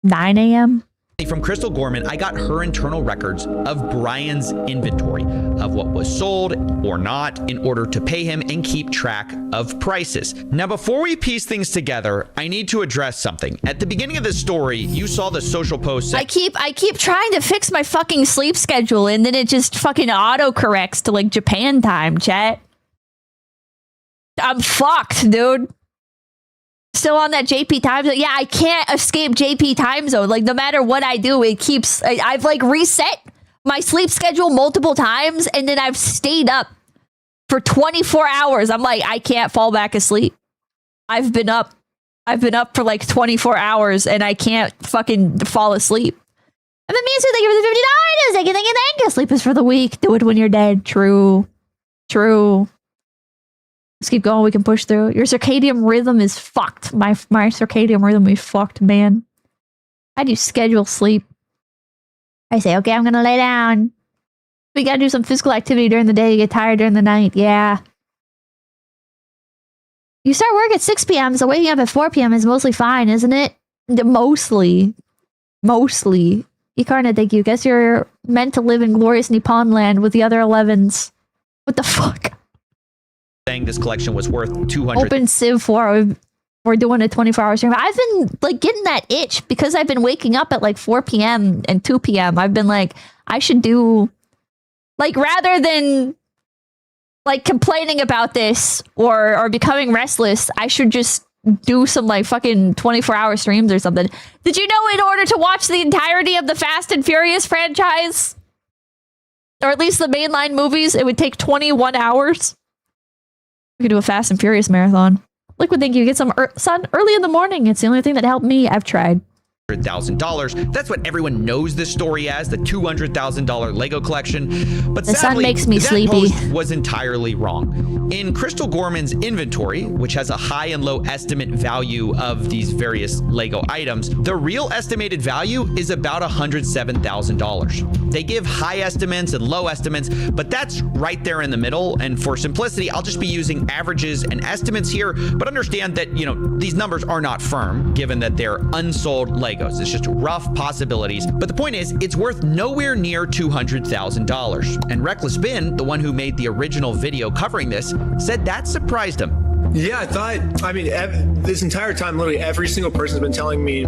L: 9 a.m.
D: From Crystal Gorman, I got her internal records of Brian's inventory of what was sold or not in order to pay him and keep track of prices. Now, before we piece things together, I need to address something. At the beginning of this story, you saw the social post.
A: I keep trying to fix my fucking sleep schedule, and then it just fucking auto-corrects to like Japan time, chat. I'm fucked, dude. Still on that JP time zone. Yeah, I can't escape JP time zone. Like, no matter what I do, it keeps... I've, like, reset my sleep schedule multiple times, and then I've stayed up for 24 hours. I'm like, I can't fall back asleep. I've been up for, like, 24 hours, and I can't fucking fall asleep. And then me, so thank you for the $50. Thank you. Sleep is for the weak. Do it when you're dead. True. True. Let's keep going. We can push through. Your circadian rhythm is fucked. My circadian rhythm is fucked, man. How do you schedule sleep? I say, okay, I'm gonna lay down. We gotta do some physical activity during the day. You get tired during the night. Yeah. You start work at 6 p.m., so waking up at 4 p.m. is mostly fine, isn't it? Mostly. Ikarna, thank you. Guess you're meant to live in glorious Nippon land with the other 11s. What the fuck?
D: Saying this collection was worth 200.
A: Open Civ 4. We're doing a 24-hour stream. I've been like getting that itch because I've been waking up at like 4 p.m. and 2 p.m. I've been like, I should do like rather than like complaining about this or becoming restless, I should just do some like fucking 24-hour streams or something. Did you know in order to watch the entirety of the Fast and Furious franchise, or at least the mainline movies, it would take 21 hours? We could do a Fast and Furious marathon. Liquid, thank you. Get some sun early in the morning. It's the only thing that helped me. I've tried.
D: $100,000. That's what everyone knows this story as, the $200,000 Lego collection. But
A: the
D: sadly,
A: sun makes me
D: that
A: sleepy.
D: Post was entirely wrong. In Crystal Gorman's inventory, which has a high and low estimate value of these various Lego items, the real estimated value is about $107,000. They give high estimates and low estimates, but that's right there in the middle. And for simplicity, I'll just be using averages and estimates here, but understand that, you know, these numbers are not firm, given that they're unsold Legos. It's just rough possibilities. But the point is, it's worth nowhere near $200,000. And Reckless Bin, the one who made the original video covering this, said that surprised him.
H: Yeah, I mean, this entire time, literally every single person's been telling me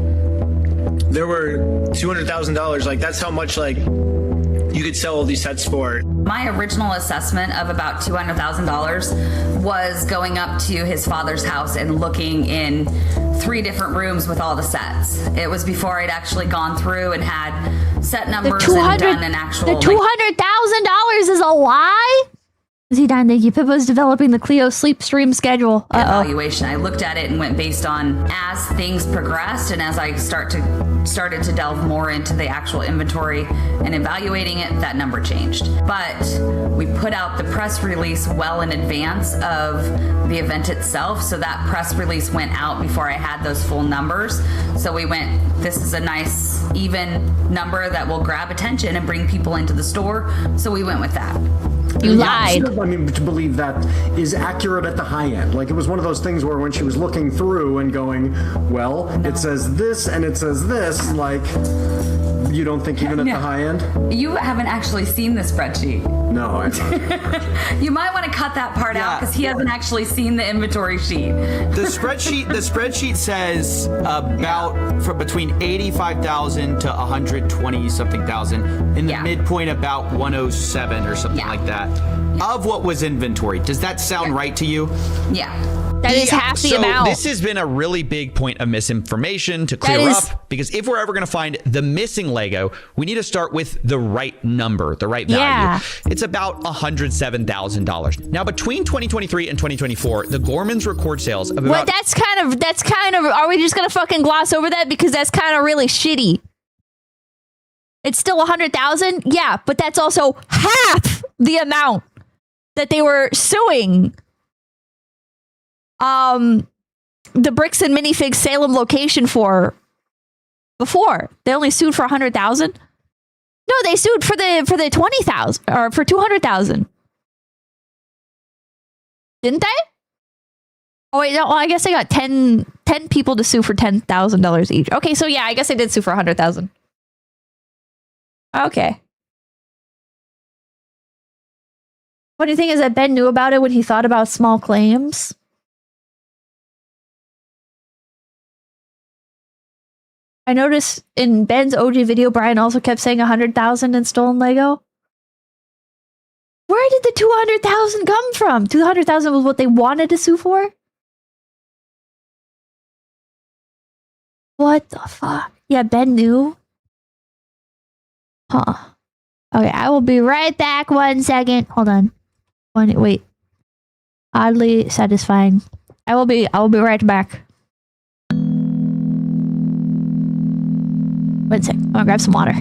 H: there were $200,000. Like, that's how much, like, you could sell all these sets for.
N: My original assessment of about $200,000 was going up to his father's house and looking in 3 different rooms with all the sets. It was before I'd actually gone through and had set numbers and done an actual...
A: The $200,000 is a lie? Z9, thank you. Pippa's developing the Cleo sleep stream schedule.
N: Evaluation. I looked at it and went based on as things progressed and as I started to delve more into the actual inventory and evaluating it, that number changed. But we put out the press release well in advance of the event itself, so that press release went out before I had those full numbers. So we went, this is a nice even number that will grab attention and bring people into the store. So we went with that.
A: You lied.
V: I mean, to believe that is accurate at the high end. Like, it was one of those things where when she was looking through and going, well, it says this and it says this, like, you don't think even at the high end?
N: You haven't actually seen the spreadsheet.
V: No, I haven't.
N: You might want to cut that part out because he hasn't actually seen the inventory sheet.
C: The spreadsheet says about for between 85,000 to 120 something thousand. In the midpoint about 107 or something like that. Of what was inventory. Does that sound right to you?
N: Yeah.
A: That is half the amount.
D: This has been a really big point of misinformation to clear up, because if we're ever going to find the missing Lego, we need to start with the right number, the right value.
A: Yeah.
D: It's about $107,000. Now, between 2023 and 2024, the Gormans record sales of about...
A: Well, that's kind of, are we just going to fucking gloss over that? Because that's kind of really shitty. It's still 100,000? Yeah, but that's also half the amount that they were suing the Bricks and Minifigs Salem location for before. They only sued for 100,000. No, they sued for the 20,000 or for 200,000. Didn't they? Oh wait, no, well, I guess they got 10 people to sue for $10,000 each. Okay, so yeah, I guess they did sue for 100,000. Okay. Funny thing is that Ben knew about it when he thought about small claims. I noticed in Ben's OG video, Brian also kept saying 100,000 in stolen Lego. Where did the 200,000 come from? 200,000 was what they wanted to sue for? What the fuck? Yeah, Ben knew. Huh. Okay, I will be right back. 1 second. Hold on. Wait. Oddly satisfying. I will be right back. 1 sec. I'm gonna grab some water.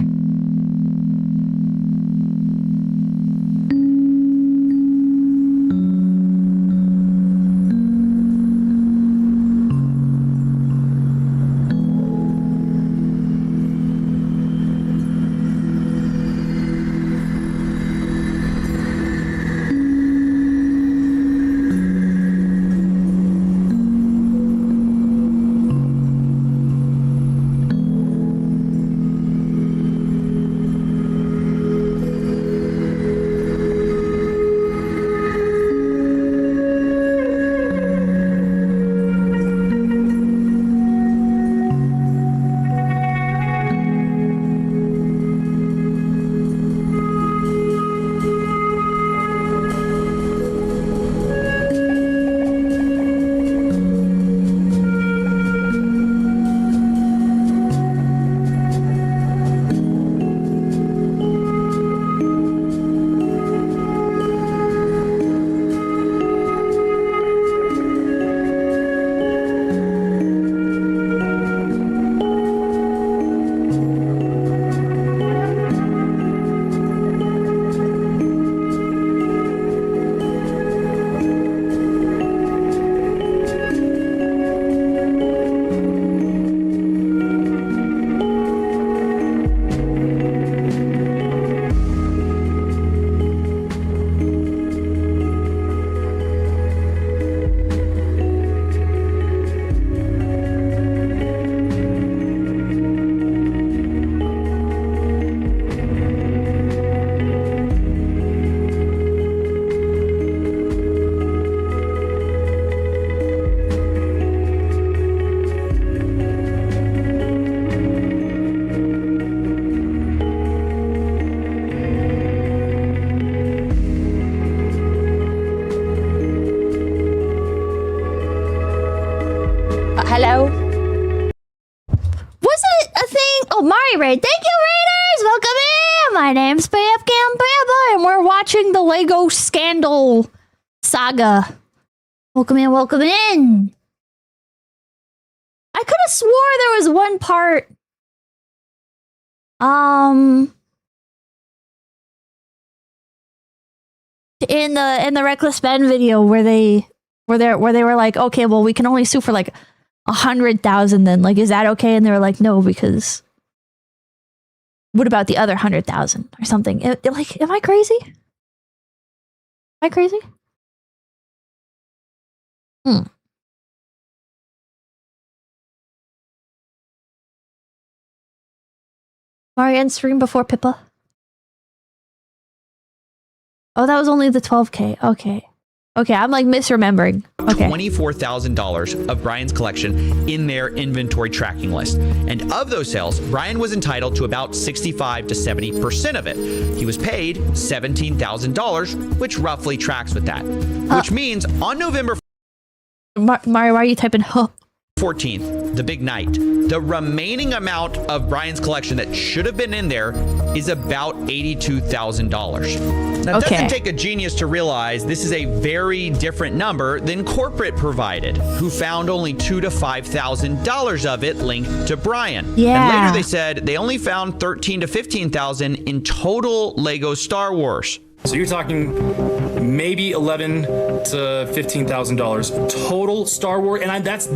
A: hello.
L: Was it a thing? Oh, Mari Raid. Thank you, Raiders. Welcome in. My name's Pippa, and we're watching the Lego scandal saga. Welcome in, welcome in. I could have swore there was one part. In the Reckless Ben video where they were like, okay, well, we can only sue for like 100,000 then. Like, is that okay? And they were like, no, because what about the other 100,000 or something? Like, am I crazy? Am I crazy? Marianne stream before Pippa. Oh, that was only the 12K. Okay. Okay, I'm like misremembering. Okay.
D: $24,000 of Brian's collection in their inventory tracking list. And of those sales, Brian was entitled to about 65 to 70% of it. He was paid $17,000, which roughly tracks with that. Which means on November
L: Mario, why are you typing
D: 14th, the big night, the remaining amount of Brian's collection that should have been in there is about $82,000. Now, it doesn't take a genius to realize this is a very different number than corporate provided, who found only $2,000 to $5,000 of it linked to Brian.
L: Yeah.
D: And later they said they only found $13,000 to $15,000 in total Lego Star Wars.
S: So you're talking maybe $11,000 to $15,000 total Star Wars, and that's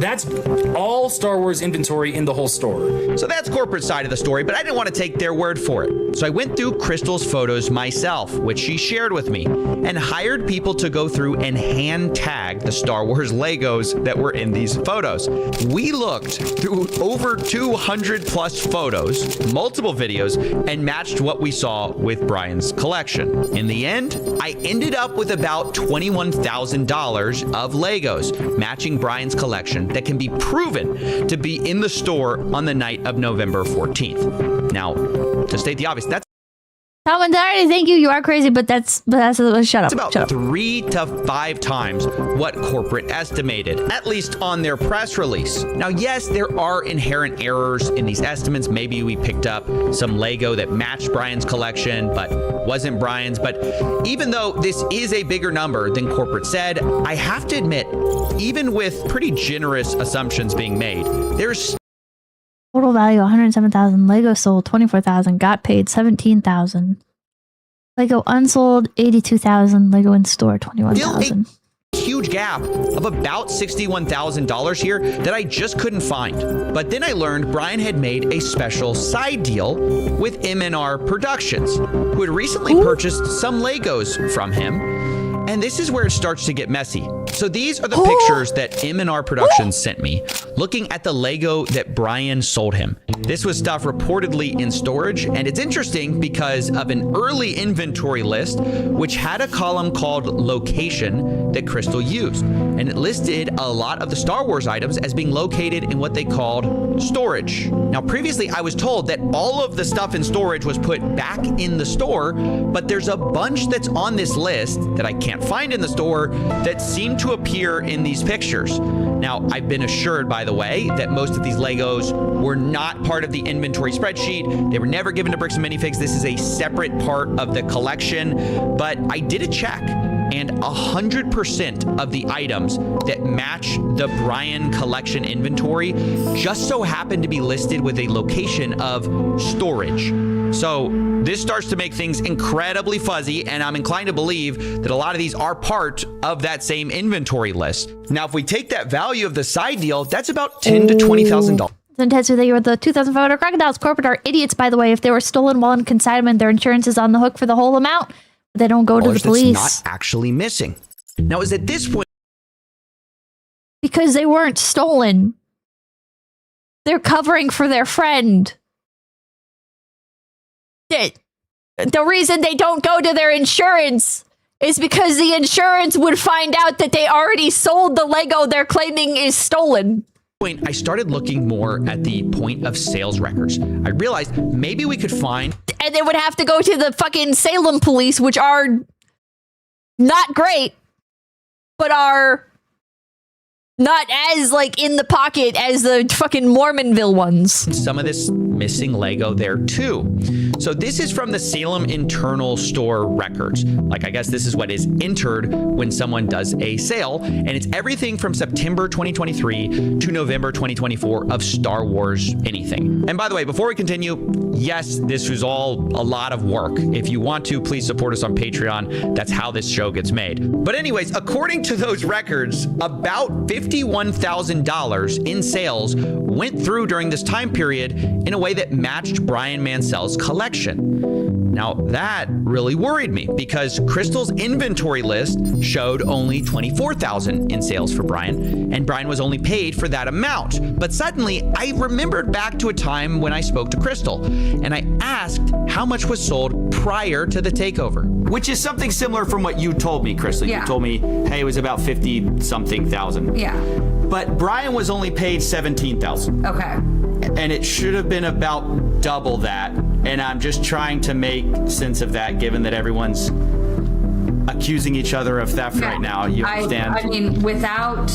S: all Star Wars inventory in the whole store.
D: So that's corporate side of the story, but I didn't want to take their word for it. So I went through Crystal's photos myself, which she shared with me, and hired people to go through and hand tag the Star Wars Legos that were in these photos. We looked through over 200 plus photos, multiple videos, and matched what we saw with Brian's collection. In the end, I ended up with about $21,000 of Legos matching Brian's collection that can be proven to be in the store on the night of November 14th. Now, to state the obvious, that's
L: Commentary, thank you. You are crazy, but that's shut up.
D: It's about 3 to 5 times what corporate estimated, at least on their press release. Now, yes, there are inherent errors in these estimates. Maybe we picked up some Lego that matched Brian's collection, but wasn't Brian's. But even though this is a bigger number than corporate said, I have to admit, even with pretty generous assumptions being made, there's
L: total value 107,000. Lego sold 24,000. Got paid 17,000. Lego unsold 82,000. Lego in store 21,000.
D: Huge gap of about $61,000 here that I just couldn't find. But then I learned Brian had made a special side deal with M&R Productions, who had recently purchased some Legos from him. And this is where it starts to get messy. So these are the pictures that M&R Productions sent me, looking at the Lego that Brian sold him. This was stuff reportedly in storage, and it's interesting because of an early inventory list, which had a column called Location that Crystal used. And it listed a lot of the Star Wars items as being located in what they called storage. Now, previously, I was told that all of the stuff in storage was put back in the store, but there's a bunch that's on this list that I can't find in the store that seem to appear in these pictures. Now, I've been assured, by the way, that most of these Legos were not part of the inventory spreadsheet. They were never given to Bricks and Minifigs. This is a separate part of the collection, but I did a check, and 100% of the items that match the Brian collection inventory just so happen to be listed with a location of storage. So this starts to make things incredibly fuzzy, and I'm inclined to believe that a lot of these are part of that same inventory list. Now, if we take that value of the side deal, that's about $10,000 to $20,000.
L: Intense that you were the 2,500 crocodiles. Corporate are idiots, by the way. If they were stolen while in consignment, their insurance is on the hook for the whole amount. They don't go to the police.
D: That's not actually missing. Now, is at this point
L: because they weren't stolen. They're covering for their friend. The reason they don't go to their insurance is because the insurance would find out that they already sold the Lego they're claiming is stolen.
D: I started looking more at the point of sales records. I realized maybe we could find...
L: And they would have to go to the fucking Salem police, which are not great, but are
A: not as like in the pocket as the fucking Mormonville ones.
D: Some of this missing Lego there too. So this is from the Salem internal store records. Like, I guess this is what is entered when someone does a sale. And it's everything from September 2023 to November 2024 of Star Wars anything. And by the way, before we continue, yes, this was all a lot of work. If you want to, please support us on Patreon. That's how this show gets made. But anyways, according to those records, about $51,000 in sales went through during this time period in a way that matched Brian Mansell's collection. Now, that really worried me because Crystal's inventory list showed only $24,000 in sales for Brian, and Brian was only paid for that amount. But suddenly, I remembered back to a time when I spoke to Crystal, and I asked how much was sold prior to the takeover.
C: Which is something similar from what you told me, Crystal.
N: Yeah.
C: You told me, hey, it was about 50-something thousand.
N: Yeah.
C: But Brian was only paid $17,000.
N: Okay.
C: And it should have been about double that. And I'm just trying to make sense of that, given that everyone's accusing each other of theft right now. You understand?
N: I mean, without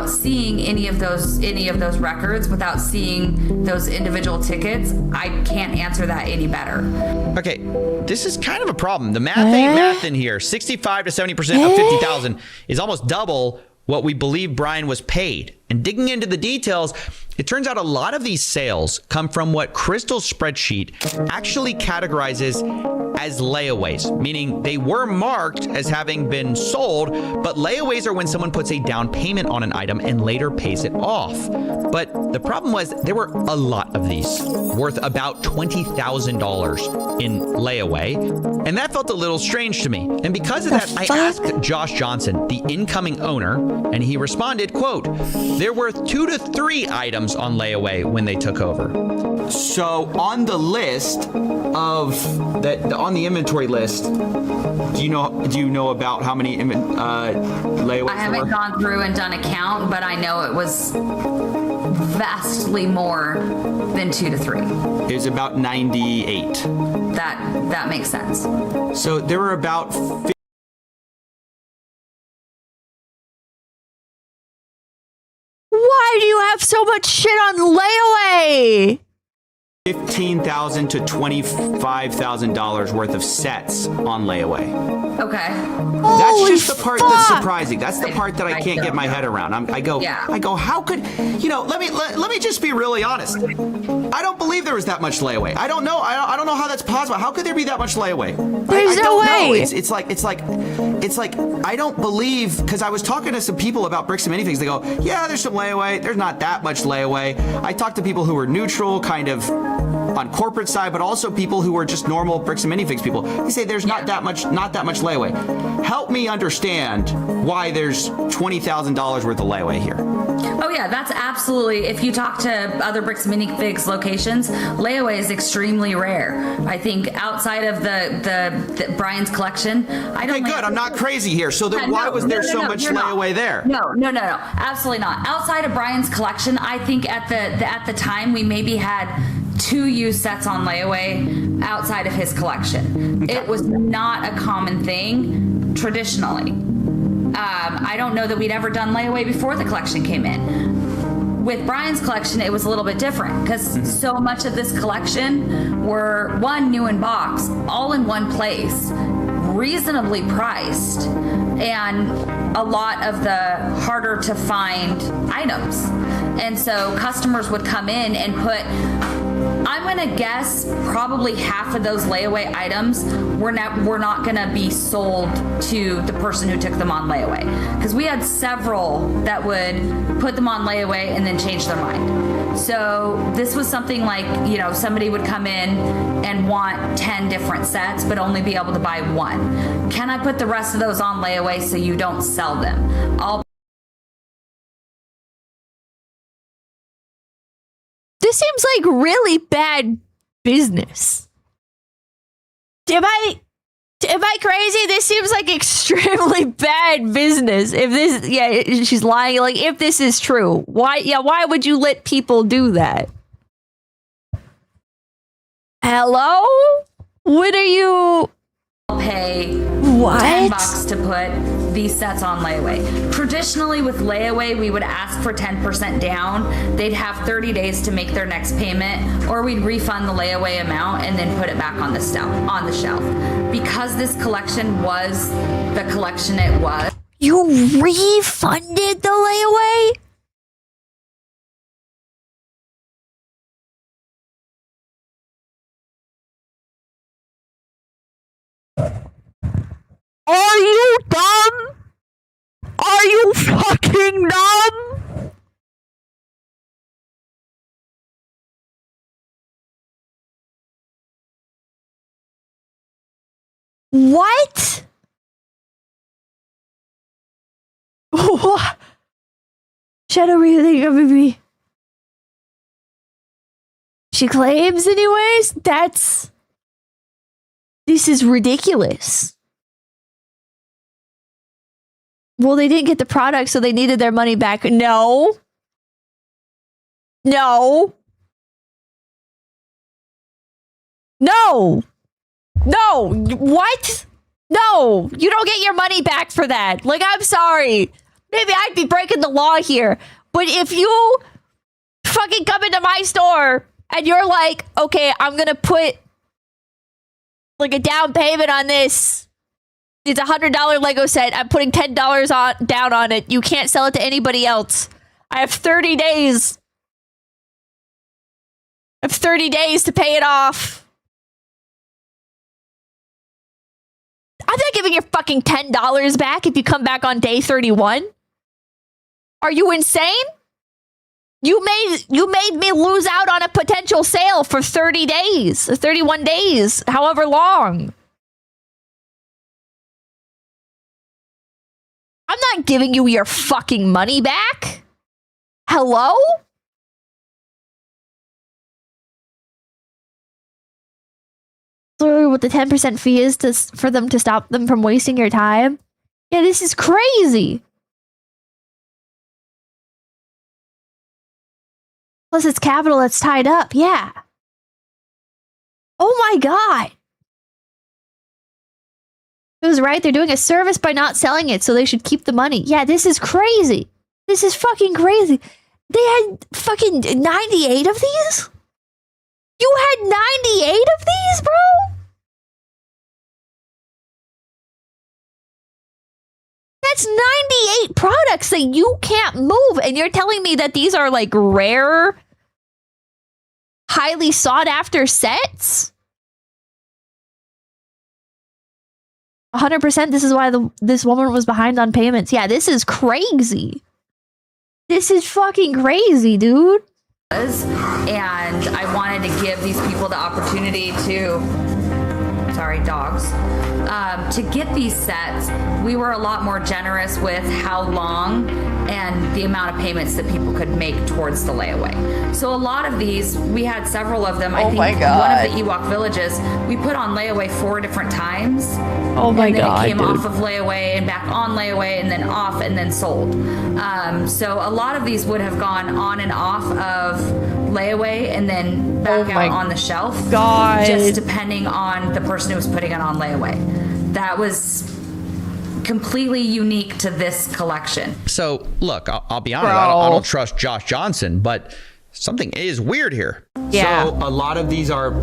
N: seeing any of those records, without seeing those individual tickets, I can't answer that any better.
D: Okay, this is kind of a problem. The math ain't math in here. 65 to 70% of 50,000 is almost double what we believe Brian was paid. And digging into the details, it turns out a lot of these sales come from what Crystal's spreadsheet actually categorizes as layaways, meaning they were marked as having been sold, but layaways are when someone puts a down payment on an item and later pays it off. But the problem was there were a lot of these, worth about $20,000 in layaway, and that felt a little strange to me. And because of that, I asked Josh Johnson, the incoming owner, and he responded, quote, "There were 2 to 3 items on layaway when they took over."
C: So on the list of that, on the inventory list, do you know about how many layaways?
N: I haven't gone through and done a count, but I know it was vastly more than 2 to 3.
C: It was about 98.
N: That makes sense.
C: So there were about
A: Why do you have so much shit on layaway?
C: $15,000 to $25,000 worth of sets on layaway.
N: Okay.
C: That's just the part that's surprising. That's the part that I can't get my head around. I go, how could, let me just be really honest. I don't believe there was that much layaway. I don't know. I don't know how that's possible. How could there be that much layaway?
A: There's no way.
C: It's like I don't believe, because I was talking to some people about bricks and minifigs. They go, yeah, there's some layaway. There's not that much layaway. I talked to people who were neutral, kind of on corporate side, but also people who were just normal bricks and minifigs people. They say there's not that much layaway. Help me understand why there's $20,000 worth of layaway here.
N: Oh yeah, that's absolutely. If you talk to other bricks and minifigs locations, layaway is extremely rare. I think outside of the Brian's collection, I don't.
C: Okay, good. I'm not crazy here. So then why was there so much layaway there?
N: No, absolutely not. Outside of Brian's collection, I think at the time we maybe had 2 used sets on layaway outside of his collection. Okay. It was not a common thing traditionally. I don't know that we'd ever done layaway before the collection came in. With Brian's collection, it was a little bit different because so much of this collection were new in box, all in one place, reasonably priced, and a lot of the harder to find items. And so customers would come in and put, I'm going to guess probably half of those layaway items were not going to be sold to the person who took them on layaway. Because we had several that would put them on layaway and then change their mind. So this was something like, somebody would come in and want 10 different sets, but only be able to buy 1. Can I put the rest of those on layaway so you don't sell them?
A: This seems like really bad business. Am I crazy? This seems like extremely bad business. If this, she's lying. Like, if this is true, why would you let people do that? Hello? What are you?
N: Pay
A: what?
N: $10 to put these sets on layaway. Traditionally with layaway, we would ask for 10% down. They'd have 30 days to make their next payment, or we'd refund the layaway amount and then put it back on the shelf. Because this collection was the collection it was.
A: You refunded the layaway? Are you dumb? Are you fucking dumb? What? What? Shadow breathing of me. She claims anyways? This is ridiculous. Well, they didn't get the product, so they needed their money back. No. No. No. No. What? No. You don't get your money back for that. Like, I'm sorry. Maybe I'd be breaking the law here. But if you fucking come into my store and you're like, okay, I'm going to put like a down payment on this. It's a $100 Lego set. I'm putting $10 down on it. You can't sell it to anybody else. I have 30 days. I have 30 days to pay it off. I'm not giving your fucking $10 back if you come back on day 31. Are you insane? You made me lose out on a potential sale for 30 days, 31 days, however long. I'm not giving you your fucking money back. Hello? Sorry, what the 10% fee is for them to stop them from wasting your time? Yeah, this is crazy. Plus, it's capital that's tied up. Yeah. Oh my god. It was right. They're doing a service by not selling it, so they should keep the money. Yeah, this is crazy. This is fucking crazy. They had fucking 98 of these? You had 98 of these, bro? That's 98 products that you can't move, and you're telling me that these are like rare, highly sought after sets? 100%. This is why this woman was behind on payments. Yeah, this is crazy. This is fucking crazy, dude.
N: And I wanted to give these people the opportunity to, dogs, to get these sets. We were a lot more generous with how long and the amount of payments that people could make towards the layaway. So a lot of these, we had several of them. I think one of the Ewok villages, we put on layaway 4 different times.
A: Oh my god,
N: and then it came
A: dude.
N: off of layaway and back on layaway and then off and then sold. So a lot of these would have gone on and off of layaway and then back out on the shelf.
A: God.
N: Just depending on the person who was putting it on layaway. That was completely unique to this collection.
D: So look, I'll be honest, I don't trust Josh Johnson, but something is weird here.
A: Yeah.
C: So a lot of these are,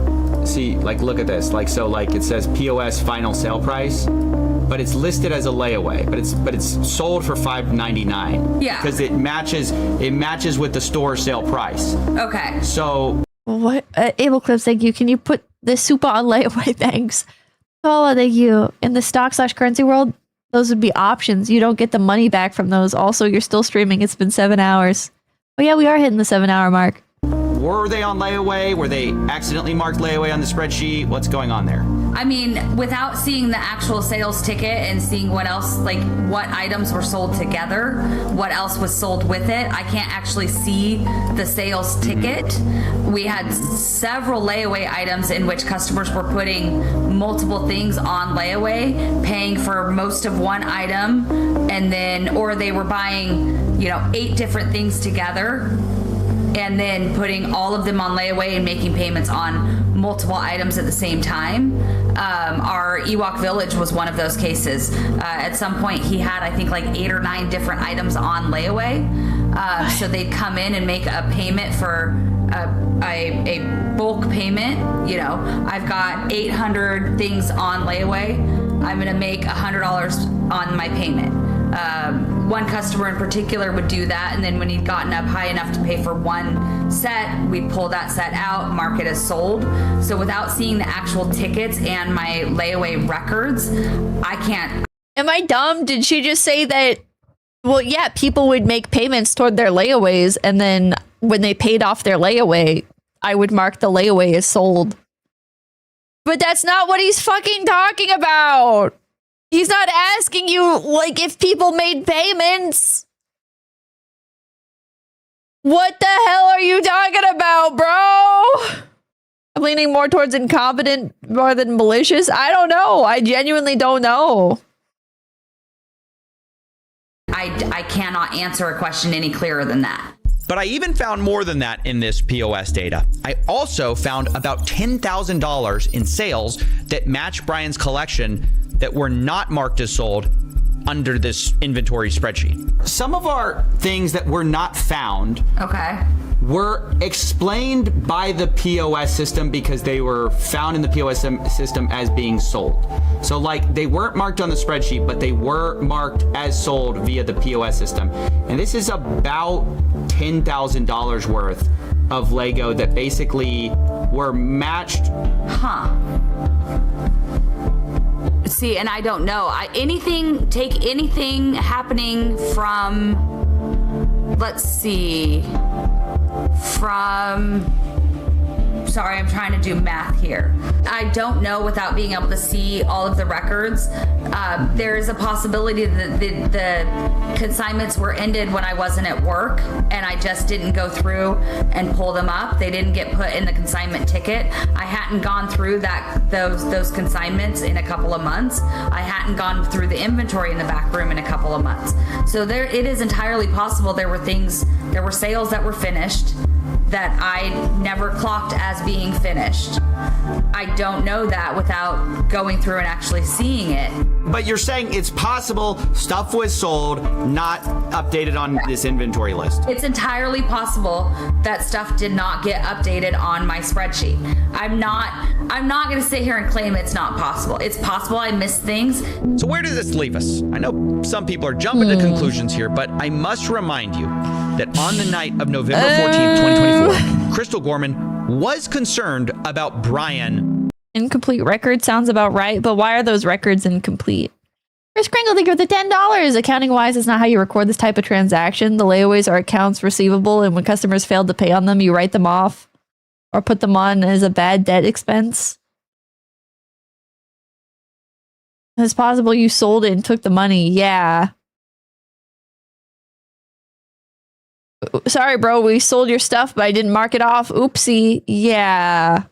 C: see, like, look at this. Like, so like it says POS final sale price, but it's listed as a layaway, but it's sold for $5.99.
N: Yeah.
C: Because it matches with the store sale price.
N: Okay.
C: So
A: what? Able Clips, thank you. Can you put the super on layaway? Thanks. Oh, thank you. In the stock/currency world, those would be options. You don't get the money back from those. Also, you're still streaming. It's been 7 hours. Oh yeah, we are hitting the 7-hour mark.
C: were they on layaway? Were they accidentally marked layaway on the spreadsheet? What's going on there?
N: I mean, without seeing the actual sales ticket and seeing what else, like what items were sold together, what else was sold with it, I can't actually see the sales ticket. We had several layaway items in which customers were putting multiple things on layaway, paying for most of one item, and then, or they were buying, 8 different things together and then putting all of them on layaway and making payments on multiple items at the same time. Our Ewok village was one of those cases. At some point, he had, I think, like 8 or 9 different items on layaway. So they'd come in and make a payment for a bulk payment. You know, I've got 800 things on layaway. I'm going to make $100 on my payment. One customer in particular would do that, and then when he'd gotten up high enough to pay for one set, we'd pull that set out, mark it as sold. So without seeing the actual tickets and my layaway records, I can't.
A: Am I dumb? Did she just say that? Well, yeah, people would make payments toward their layaways, and then when they paid off their layaway, I would mark the layaway as sold. But that's not what he's fucking talking about. He's not asking you, like, if people made payments. What the hell are you talking about, bro? I'm leaning more towards incompetent more than malicious. I don't know. I genuinely don't know.
N: I cannot answer a question any clearer than that.
D: But I even found more than that in this POS data. I also found about $10,000 in sales that match Brian's collection that were not marked as sold under this inventory spreadsheet.
C: Some of our things that were not found were explained by the POS system because they were found in the POS system as being sold. So like they weren't marked on the spreadsheet, but they were marked as sold via the POS system. And this is about $10,000 worth of Lego that basically were matched.
N: See, and I don't know. Take anything happening from, let's see, sorry, I'm trying to do math here. I don't know without being able to see all of the records. There is a possibility that the consignments were ended when I wasn't at work and I just didn't go through and pull them up. They didn't get put in the consignment ticket. I hadn't gone through those consignments in a couple of months. I hadn't gone through the inventory in the back room in a couple of months. So it is entirely possible there were sales that were finished that I never clocked as being finished. I don't know that without going through and actually seeing it.
C: But you're saying it's possible stuff was sold, not updated on this inventory list.
N: It's entirely possible that stuff did not get updated on my spreadsheet. I'm not going to sit here and claim it's not possible. It's possible I missed things.
D: So where does this leave us? I know some people are jumping to conclusions here, but I must remind you that on the night of November 14th, 2024, Crystal Gorman was concerned about Brian.
A: Incomplete record sounds about right, but why are those records incomplete? Chris Kringle, thank you for the $10. Accounting wise, it's not how you record this type of transaction. The layaways are accounts receivable, and when customers fail to pay on them, you write them off or put them on as a bad debt expense. It's possible you sold it and took the money. Yeah. Sorry, bro. We sold your stuff, but I didn't mark it off. Oopsie. Yeah.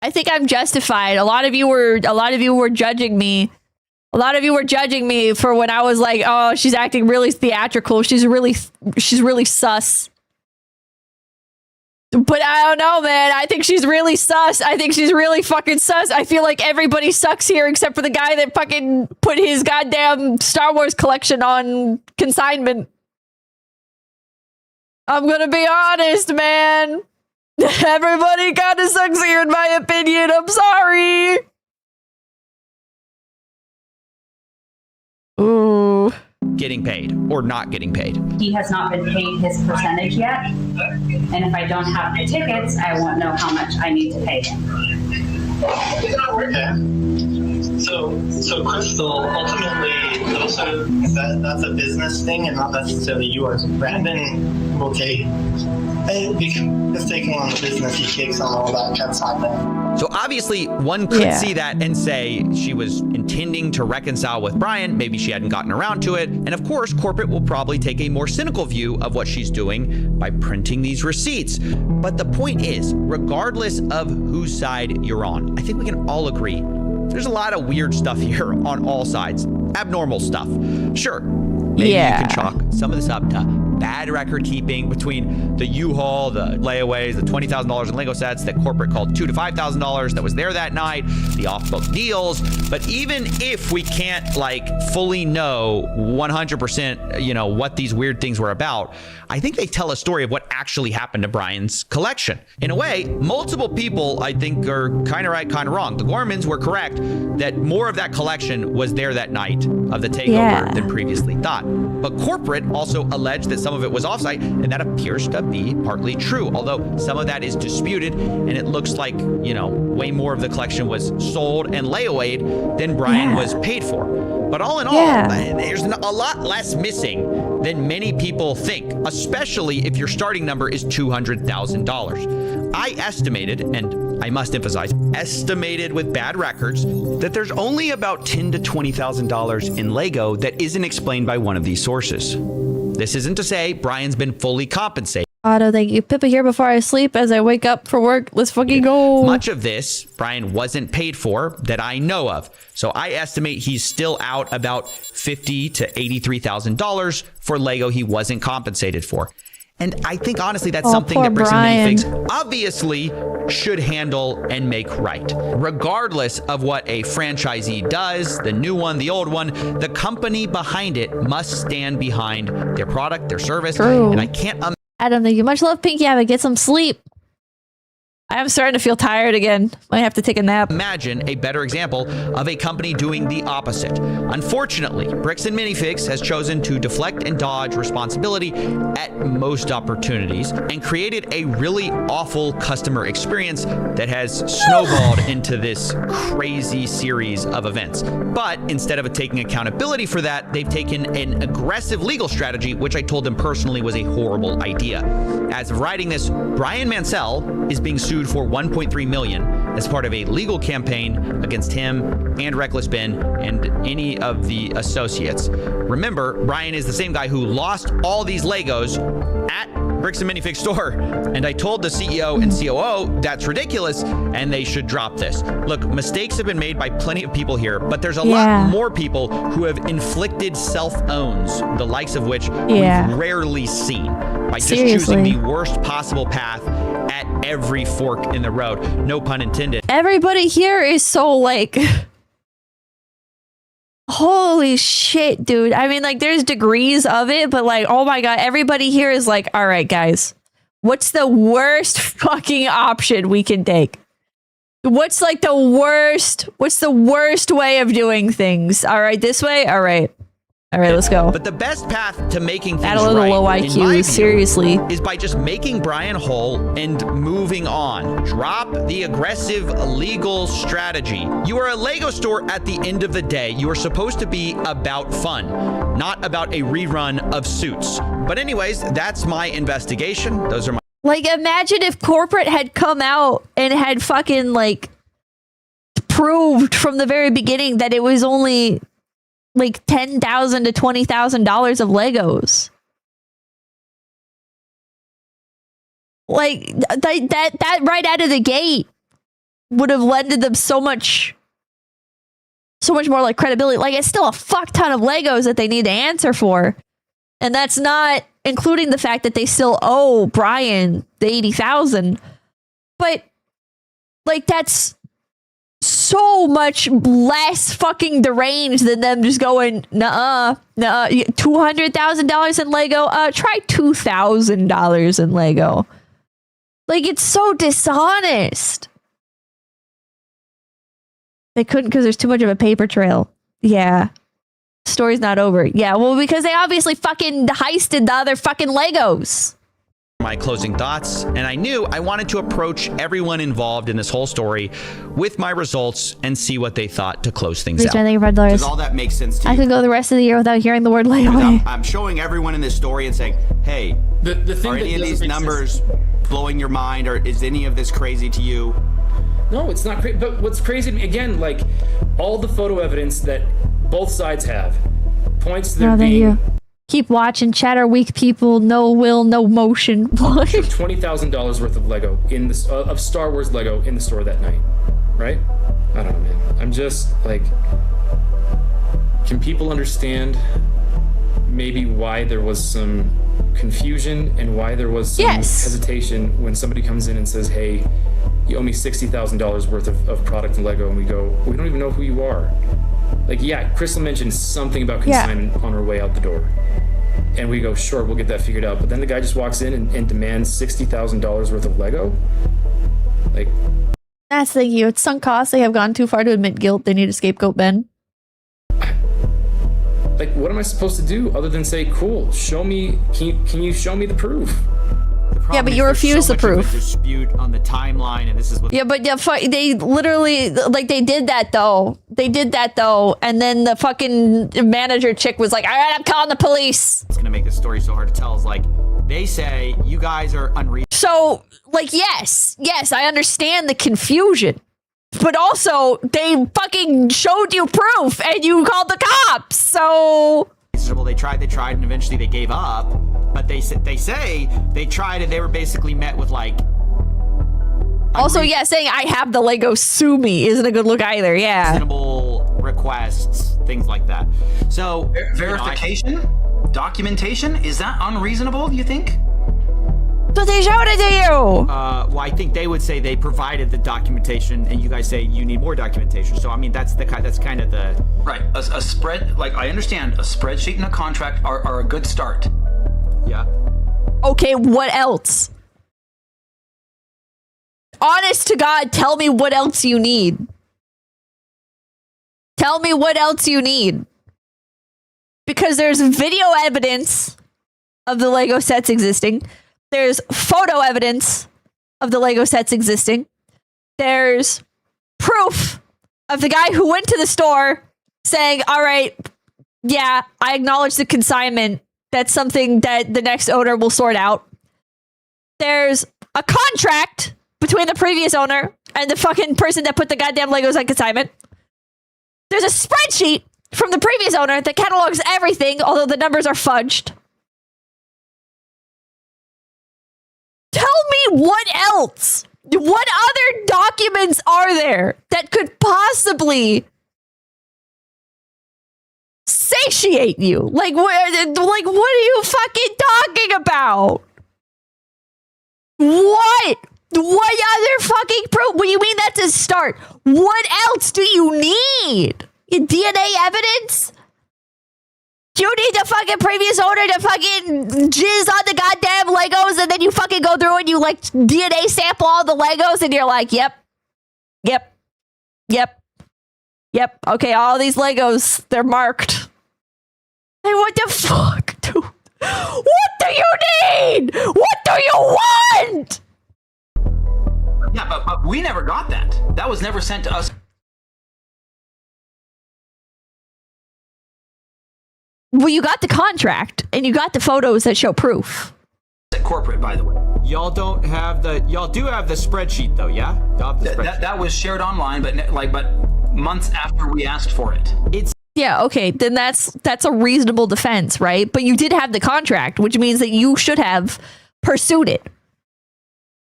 A: I think I'm justified. A lot of you were judging me. A lot of you were judging me for when I was like, "Oh, she's acting really theatrical. She's really sus." But I don't know, man. I think she's really sus. I think she's really fucking sus. I feel like everybody sucks here except for the guy that fucking put his goddamn Star Wars collection on consignment. I'm gonna be honest, man. Everybody kind of sucks here in my opinion. I'm sorry. Ooh.
D: Getting paid or not getting paid.
J: He has not been paid his percentage yet, and if I don't have the tickets, I won't know how much I need to pay him.
M: Okay. So Crystal, ultimately, that's a business thing and not necessarily yours. Brandon will take, it's taking on the business, he takes on all that consignment.
D: So obviously one could see that and say she was intending to reconcile with Brian. Maybe she hadn't gotten around to it. And of course, corporate will probably take a more cynical view of what she's doing by printing these receipts. But the point is, regardless of whose side you're on, I think we can all agree there's a lot of weird stuff here on all sides. Abnormal stuff. Sure, maybe you can chalk some of this up to bad record keeping between the U-Haul, the layaways, the $20,000 in Lego sets that corporate called $2,000 to $5,000 that was there that night, the off-book deals. But even if we can't like fully know 100%, what these weird things were about, I think they tell a story of what actually happened to Brian's collection. In a way, multiple people, I think, are kind of right, kind of wrong. The Gormans were correct that more of that collection was there that night of the takeover than previously thought. But corporate also alleged that some of it was offsite, and that appears to be partly true, although some of that is disputed, and it looks like, way more of the collection was sold and layawayed than Brian was paid for. But all in all, there's a lot less missing than many people think, especially if your starting number is $200,000. I estimated, and I must emphasize, estimated with bad records, that there's only about $10,000 to $20,000 in Lego that isn't explained by one of these sources. This isn't to say Brian's been fully compensated.
A: Otto, thank you. Pippa here before I sleep as I wake up for work. Let's fucking go.
D: Much of this, Brian wasn't paid for that I know of. So I estimate he's still out about $50,000 to $83,000 for Lego he wasn't compensated for. And I think, honestly, that's something that Bricks and Minifigs obviously should handle and make right. Regardless of what a franchisee does, the new one, the old one, the company behind it must stand behind their product, their service.
A: True.
D: And I can't
A: Adam, thank you. Much love, Pinky. Have get some sleep. I'm starting to feel tired again. Might have to take a nap.
D: Imagine a better example of a company doing the opposite. Unfortunately, Bricks and Minifigs has chosen to deflect and dodge responsibility at most opportunities and created a really awful customer experience that has snowballed into this crazy series of events. But instead of taking accountability for that, they've taken an aggressive legal strategy, which I told them personally was a horrible idea. As of writing this, Brian Mansell is being sued for $1.3 million as part of a legal campaign against him and Reckless Ben and any of the associates. Remember, Brian is the same guy who lost all these Legos at Bricks and Minifigs store. And I told the CEO and COO that's ridiculous and they should drop this. Look, mistakes have been made by plenty of people here, but there's a lot more people who have inflicted self-owns, the likes of which we've rarely seen, by just choosing the worst possible path at every fork in the road. No pun intended.
A: Everybody here is so like, holy shit, dude. I mean, like, there's degrees of it, but like, oh my God, everybody here is like, all right, guys, what's the worst fucking option we can take? What's like the worst? What's the worst way of doing things? All right, this way? All right. All right, let's go.
D: But the best path to making things
A: add a little
D: right,
A: low
D: in my
A: IQ, seriously,
D: is by just making Brian whole and moving on. Drop the aggressive legal strategy. You are a Lego store at the end of the day. You are supposed to be about fun, not about a rerun of Suits. But anyways, that's my investigation. Those are my...
A: Like, imagine if corporate had come out and had fucking like proved from the very beginning that it was only like $10,000 to $20,000 of Legos. Like that right out of the gate would have lended them so much more like credibility. Like, it's still a fuck ton of Legos that they need to answer for. And that's not including the fact that they still owe Brian the $80,000. But like, that's so much less fucking deranged than them just going, nuh-uh, $200,000 in Lego. Try $2,000 in Lego. Like, it's so dishonest. They couldn't because there's too much of a paper trail. Yeah. Story's not over. Yeah, well, because they obviously fucking heisted the other fucking Legos.
D: My closing thoughts, and I knew I wanted to approach everyone involved in this whole story with my results and see what they thought to close things out.
C: Does all that make sense to you?
A: I could go the rest of the year without hearing the word layaway.
C: I'm showing everyone in this story and saying, hey,
S: the thing
C: are any of these numbers blowing your mind, or is any of this crazy to you?
S: No, it's not crazy. But what's crazy to me, again, like, all the photo evidence that both sides have points to there being...
A: Keep watching, chatter weak people, no will, no motion.
S: $20,000 worth of Lego in this of Star Wars Lego in the store that night, right? I don't know, man. I'm just like, can people understand maybe why there was some confusion and why there was some hesitation when somebody comes in and says, hey, you owe me $60,000 worth of product and Lego, and we go, we don't even know who you are. Like, yeah, Crystal mentioned something about consignment on her way out the door. And we go, sure, we'll get that figured out. But then the guy just walks in and demands $60,000 worth of Lego. Like,
A: that's the thing. It's sunk costs. They have gone too far to admit guilt. They need a scapegoat Ben.
S: Like, what am I supposed to do other than say, cool, show me, can you show me the proof?
A: Yeah, but you refuse the proof.
C: Dispute on the timeline, and this is what.
A: Yeah, but they literally, like, they did that though. And then the fucking manager chick was like, all right, I'm calling the police.
C: It's gonna make this story so hard to tell. Is like, they say you guys are unreasonable.
A: So, like, yes, I understand the confusion. But also, they fucking showed you proof and you called the cops, so...
C: They tried, and eventually they gave up. But they say they tried and they were basically met with, like...
A: Also, yeah, saying I have the Lego, sue me isn't a good look either, yeah.
C: Reasonable requests, things like that. So...
Q: Verification? Documentation? Is that unreasonable, you think?
A: So they showed it to you!
C: Well, I think they would say they provided the documentation, and you guys say you need more documentation. So, I mean, that's kind of the...
Q: Right. A spread... Like, I understand a spreadsheet and a contract are a good start.
C: Yeah.
A: Okay, what else? Honest to God, tell me what else you need. Tell me what else you need. Because there's video evidence of the Lego sets existing. There's photo evidence of the Lego sets existing. There's proof of the guy who went to the store saying, all right, yeah, I acknowledge the consignment. That's something that the next owner will sort out. There's a contract between the previous owner and the fucking person that put the goddamn Legos on consignment. There's a spreadsheet from the previous owner that catalogs everything, although the numbers are fudged. Tell me what else? What other documents are there that could possibly satiate you? Like what are you fucking talking about? What? What other fucking proof? What do you mean that's a start? What else do you need? DNA evidence? Do you need the fucking previous owner to fucking jizz on the goddamn Legos and then you fucking go through and you like DNA sample all the Legos and you're like, yep. Okay, all these Legos, they're marked. Hey, what the fuck, dude? What do you need? What do you want?
Q: Yeah, but we never got that. That was never sent to us.
A: Well, you got the contract and you got the photos that show proof.
Q: At corporate, by the way.
C: Y'all do have the spreadsheet though, yeah? Y'all have the spreadsheet.
Q: That was shared online, but months after we asked for it.
A: Yeah, okay, then that's a reasonable defense, right? But you did have the contract, which means that you should have pursued it.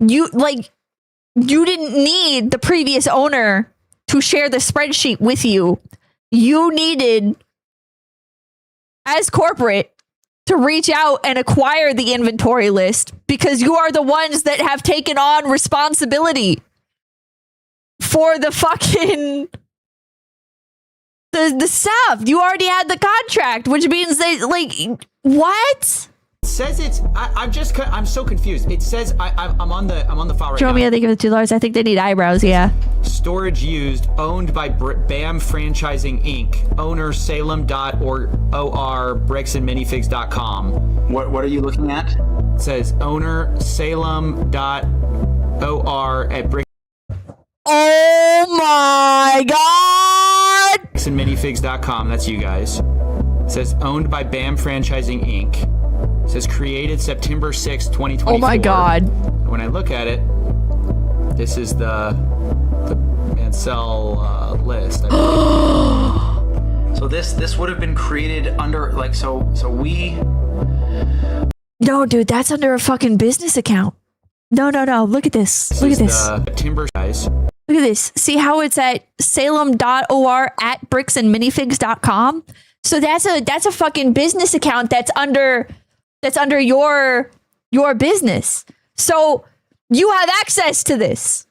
A: You didn't need the previous owner to share the spreadsheet with you. You needed, as corporate, to reach out and acquire the inventory list because you are the ones that have taken on responsibility for the fucking the stuff. You already had the contract, which means they what?
C: It says it's. I'm so confused. It says I'm on the file right
A: Show
C: now.
A: me. I think it's $2. I think they need eyebrows. Yeah.
C: Storage used, owned by BAM Franchising Inc. Owner Salem.or bricksandminifigs.com.
Q: What are you looking at?
C: It says owner Salem.or at brick.
A: Oh my god!
C: Bricksandminifigs.com. That's you guys. It says owned by BAM Franchising Inc. It says created September 6, 2024.
A: Oh my god.
C: When I look at it, this is the Mansell list.
Q: So this would have been created under so we.
A: No, dude, that's under a fucking business account. No. Look at this. Look at this.
C: September guys.
A: Look at this. See how it's at salem.or at bricksandminifigs.com? So that's a fucking business account that's under that's under your business. So you have access to this.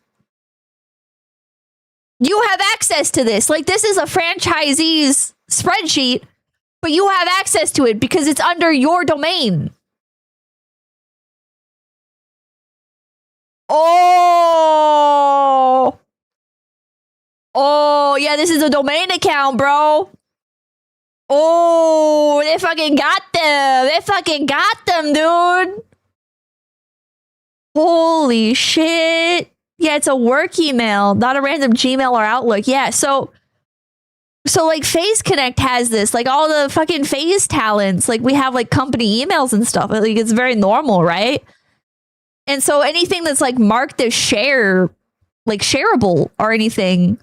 A: You have access to this. Like, this is a franchisee's spreadsheet, but you have access to it because it's under your domain. Oh, yeah, this is a domain account, bro. Oh, they fucking got them. They fucking got them, dude. Holy shit. Yeah, it's a work email, not a random Gmail or Outlook. Yeah, so like FaZe Connect has this, like all the fucking FaZe talents, like we have like company emails and stuff. Like it's very normal, right? And so anything that's like marked as share, like shareable or anything,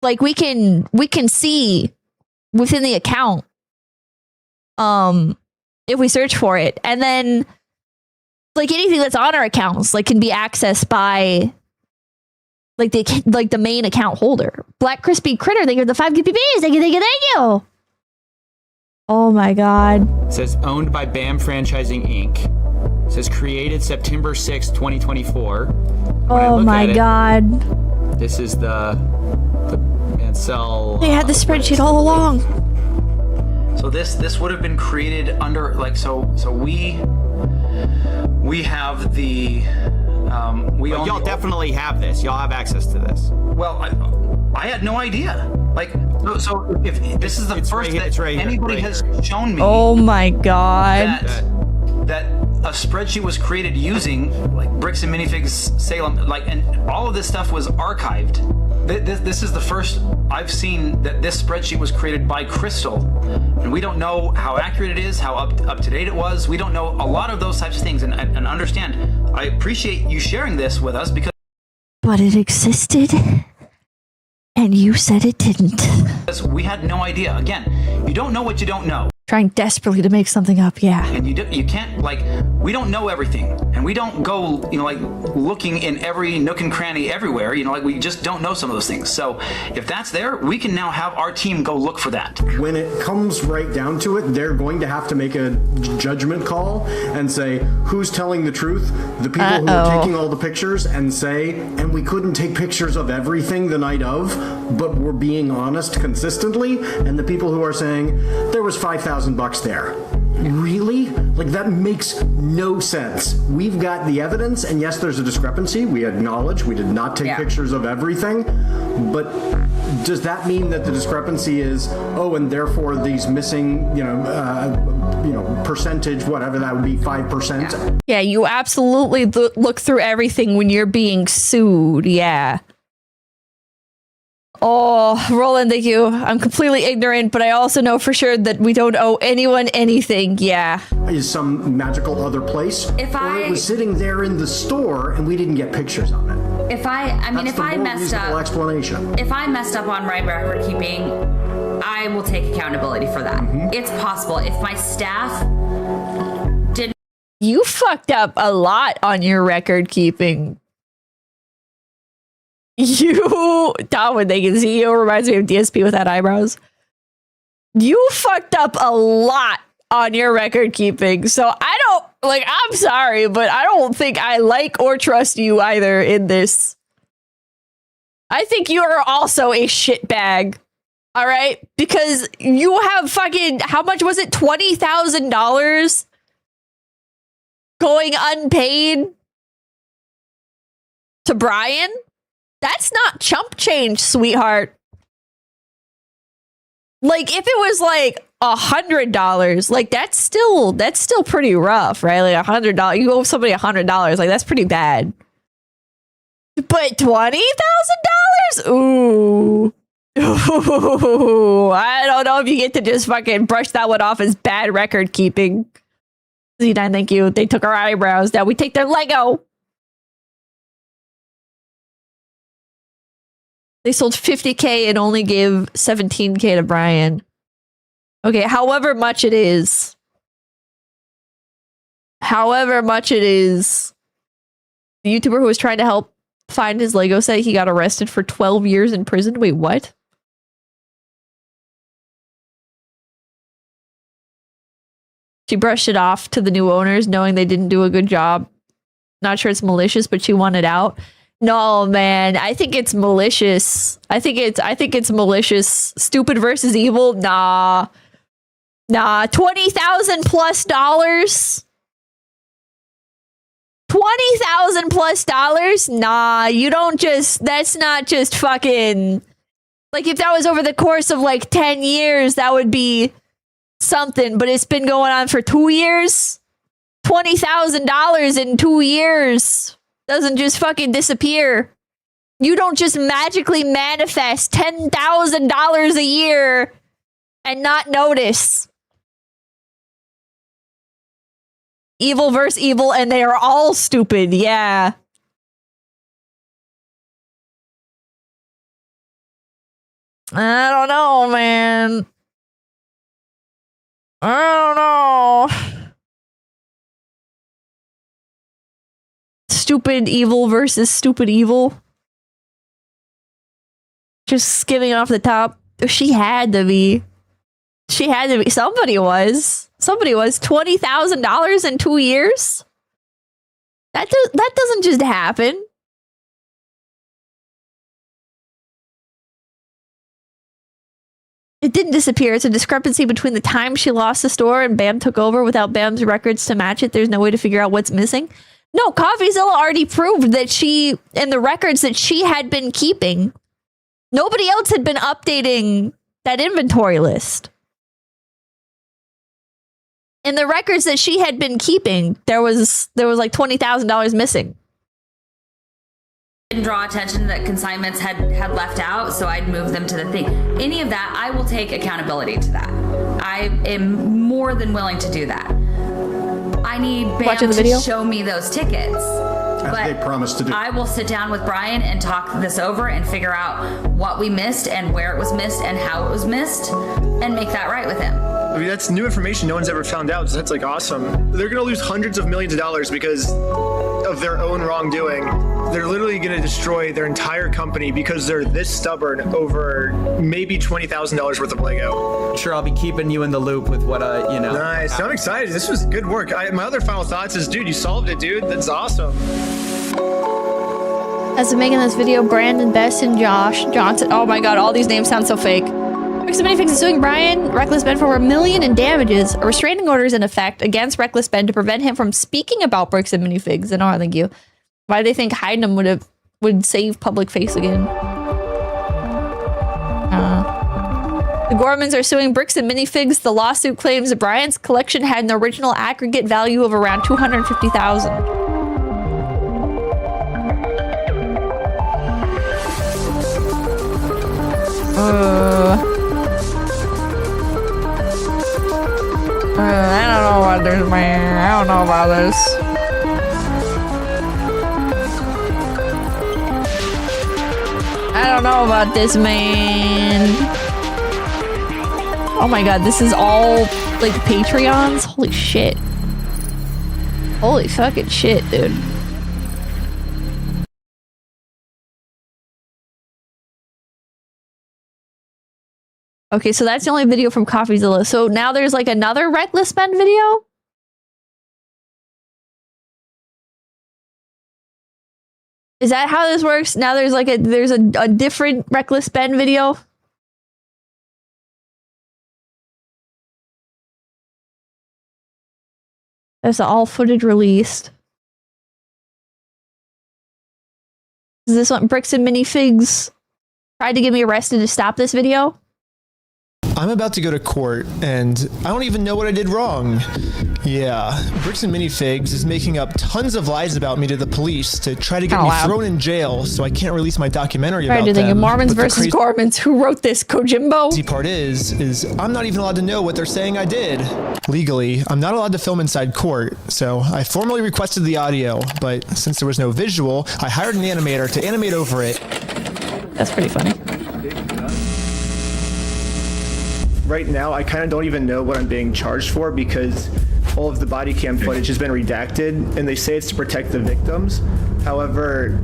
A: like we can see within the account if we search for it. And then like anything that's on our accounts like can be accessed by like the main account holder. Black Crispy Critter, thank you for the 5 GPPs. Thank you. Oh my god.
C: It says owned by BAM Franchising Inc. It says created September 6, 2024.
A: Oh my god.
C: This is the Mansell.
A: They had the spreadsheet all along.
Q: So this would have been created under like so we have the
C: y'all definitely have this. Y'all have access to this.
Q: Well, I had no idea. Like so if this is the first that anybody has shown me.
A: Oh my god.
Q: That a spreadsheet was created using like Bricks and Minifigs Salem, like, and all of this stuff was archived. This is the first I've seen that this spreadsheet was created by Crystal, and we don't know how accurate it is, how up to date it was. We don't know a lot of those types of things, and understand. I appreciate you sharing this with us because.
A: But it existed, and you said it didn't.
Q: We had no idea. Again, you don't know what you don't know.
A: Trying desperately to make something up, yeah.
Q: And you can't, like, we don't know everything, and we don't go, like looking in every nook and cranny everywhere, like we just don't know some of those things. So if that's there, we can now have our team go look for that.
V: When it comes right down to it, they're going to have to make a judgment call and say, who's telling the truth? The people who are taking all the pictures and say, and we couldn't take pictures of everything the night of, but we're being honest consistently, and the people who are saying, there was $5,000 there. Really? Like, that makes no sense. We've got the evidence, and yes, there's a discrepancy. We acknowledge we did not take pictures of everything, but does that mean that the discrepancy is, and therefore these missing, percentage, whatever that would be, 5%?
A: Yeah, you absolutely look through everything when you're being sued. Yeah. Oh, Roland, thank you. I'm completely ignorant, but I also know for sure that we don't owe anyone anything. Yeah.
V: Is some magical other place? Or it was sitting there in the store and we didn't get pictures of it.
N: If I messed up,
V: explanation.
N: If I messed up on my record keeping, I will take accountability for that. It's possible. If my staff didn't.
A: You fucked up a lot on your record keeping. Darwin, they can see you, reminds me of DSP without eyebrows. You fucked up a lot on your record keeping. So I'm sorry, but I don't think I like or trust you either in this. I think you are also a shitbag. All right? Because you have fucking, how much was it? $20,000 going unpaid to Brian? That's not chump change, sweetheart. Like, if it was like $100, like that's still pretty rough, right? Like $100, you owe somebody $100, like that's pretty bad. But $20,000? Ooh, I don't know if you get to just fucking brush that one off as bad record keeping. Z9, thank you. They took our eyebrows. Now we take their Lego. They sold 50K and only gave 17K to Brian. Okay, however much it is. The YouTuber who was trying to help find his Lego set, he got arrested for 12 years in prison. Wait, what? She brushed it off to the new owners, knowing they didn't do a good job. Not sure it's malicious, but she wanted out. No, man, I think it's malicious. I think it's malicious. Stupid versus evil? Nah. $20,000 plus. $20,000 plus? Nah, you don't just, that's not just fucking, like if that was over the course of like 10 years, that would be something, but it's been going on for 2 years. $20,000 in 2 years doesn't just fucking disappear. You don't just magically manifest $10,000 a year and not notice. Evil versus evil, and they are all stupid. Yeah. I don't know, man. I don't know. Stupid evil versus stupid evil. Just skimming off the top. She had to be. Somebody was. $20,000 in 2 years? That doesn't just happen. It didn't disappear. It's a discrepancy between the time she lost the store and Bam took over without Bam's records to match it. There's no way to figure out what's missing. No, CoffeeZilla already proved that she, in the records that she had been keeping, nobody else had been updating that inventory list. In the records that she had been keeping, there was like $20,000 missing.
N: Didn't draw attention that consignments had left out, so I'd move them to the thing. Any of that, I will take accountability to that. I am more than willing to do that. I need Bam to show me those tickets. But
V: they promised to do.
N: I will sit down with Brian and talk this over and figure out what we missed and where it was missed and how it was missed and make that right with him.
H: I mean, that's new information no one's ever found out. So that's like awesome. They're going to lose hundreds of millions of dollars because of their own wrongdoing. They're literally going to destroy their entire company because they're this stubborn over maybe $20,000 worth of Lego.
D: Sure, I'll be keeping you in the loop with what, you know.
H: Nice. I'm excited. This was good work. My other final thoughts is, dude, you solved it, dude. That's awesome.
A: As of making this video, Brandon, Bess, and Josh Johnson. Oh my god, all these names sound so fake. Minifigs is suing Brian Reckless Ben for over $1 million in damages. A restraining order is in effect against Reckless Ben to prevent him from speaking about Bricks and Minifigs. And oh, thank you. Why do they think hiding them would save public face again? The Gormans are suing Bricks and Minifigs. The lawsuit claims that Brian's collection had an original aggregate value of around $250,000. I don't know about this, man. I don't know about this. I don't know about this, man. Oh my god, this is all like Patreons? Holy shit. Holy fucking shit, dude. Okay, so that's the only video from CoffeeZilla. So now there's like another Reckless Ben video? Is that how this works? Now there's like a different Reckless Ben video? There's an all footage released. Is this one Bricks and Minifigs tried to get me arrested to stop this video?
G: I'm about to go to court, and I don't even know what I did wrong. Yeah, Bricks and Minifigs is making up tons of lies about me to the police to try to get me thrown in jail, so I can't release my documentary about them.
A: Mormons versus Gormans. Who wrote this? 𝐏𝐿𝐴?
G: The part is I'm not even allowed to know what they're saying I did. Legally, I'm not allowed to film inside court, so I formally requested the audio, but since there was no visual, I hired an animator to animate over it.
A: That's pretty funny.
H: Right now, I kind of don't even know what I'm being charged for because all of the body cam footage has been redacted, and they say it's to protect the victims. However,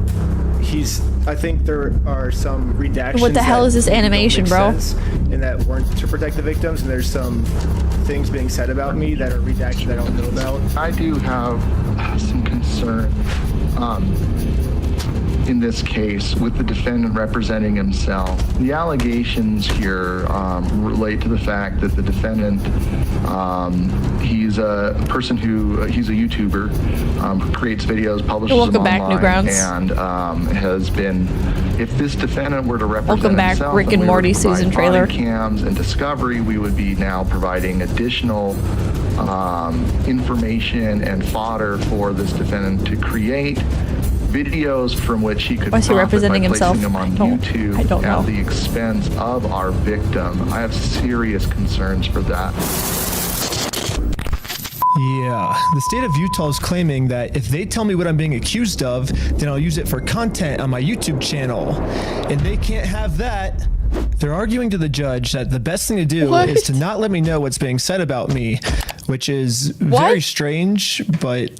H: I think there are some redactions.
A: What the hell is this animation, bro?
H: And that weren't to protect the victims, and there's some things being said about me that are redacted that I don't know about.
B: I do have some concern in this case with the defendant representing himself. The allegations here relate to the fact that the defendant, he's a person he's a YouTuber, who creates videos, publishes them online, and has been, if this defendant were to represent himself,
A: Rick and Morty season trailer.
B: Cams and discovery, we would be now providing additional information and fodder for this defendant to create videos from which he could profit by placing them on YouTube at the expense of our victim. I have serious concerns for that.
G: Yeah, the state of Utah is claiming that if they tell me what I'm being accused of, then I'll use it for content on my YouTube channel. And they can't have that. They're arguing to the judge that the best thing to do is to not let me know what's being said about me, which is very strange, but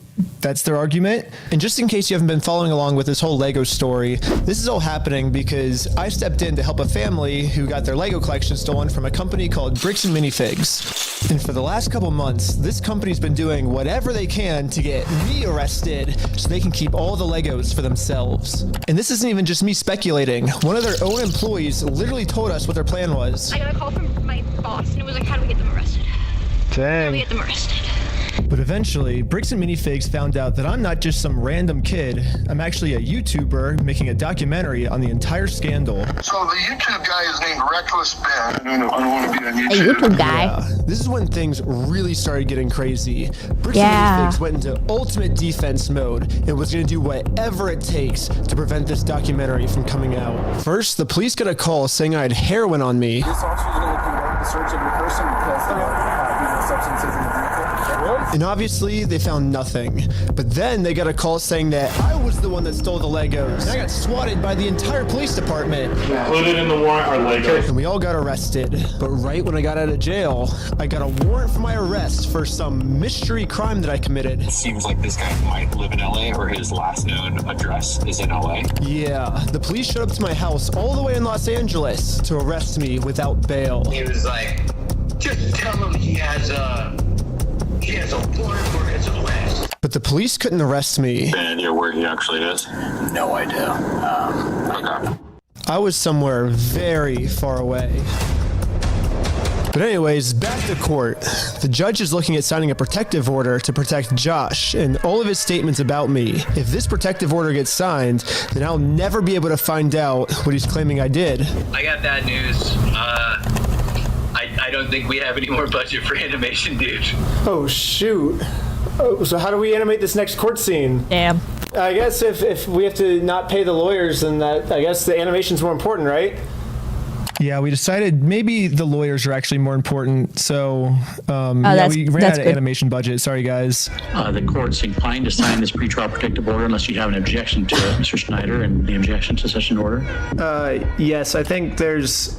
G: that's their argument. And just in case you haven't been following along with this whole Lego story, this is all happening because I stepped in to help a family who got their Lego collection stolen from a company called Bricks and Minifigs. And for the last couple months, this company's been doing whatever they can to get me arrested so they can keep all the Legos for themselves. And this isn't even just me speculating. One of their own employees literally told us what their plan was.
K: I got a call from my boss and it was like, how do we get them arrested?
G: Dang.
K: How do we get them arrested?
G: But eventually, Bricks and Minifigs found out that I'm not just some random kid. I'm actually a YouTuber making a documentary on the entire scandal.
B: So the YouTube guy is named Reckless Ben. I don't want to be on YouTube.
A: A YouTube guy.
G: Yeah, this is when things really started getting crazy. Bricks and Minifigs went into ultimate defense mode and was going to do whatever it takes to prevent this documentary from coming out. First, the police got a call saying I had heroin on me.
I: This officer is going to conduct the search of your person because of substances in the vehicle.
G: And obviously, they found nothing. But then they got a call saying that I was the one that stole the Legos. And I got swatted by the entire police department.
B: Included in the warrant are Legos.
G: And we all got arrested. But right when I got out of jail, I got a warrant for my arrest for some mystery crime that I committed.
U: It seems like this guy might live in LA, or his last known address is in LA.
G: Yeah, the police showed up to my house all the way in Los Angeles to arrest me without bail.
B: He was like, just tell him he has a warrant for his arrest.
G: But the police couldn't arrest me.
U: And you're where he actually is? No idea. Okay.
G: I was somewhere very far away. But anyways, back to court. The judge is looking at signing a protective order to protect Josh and all of his statements about me. If this protective order gets signed, then I'll never be able to find out what he's claiming I did.
O: I got bad news. I don't think we have any more budget for animation, dude.
H: Oh, shoot. Oh, so how do we animate this next court scene?
A: Damn.
H: I guess if we have to not pay the lawyers, then I guess the animation's more important, right?
G: Yeah, we decided maybe the lawyers are actually more important. So we ran out of animation budget. Sorry, guys.
U: The court's inclined to sign this pretrial protective order unless you have an objection to it, Mr. Schneider, and the objection to such an order.
H: Yes, I think there's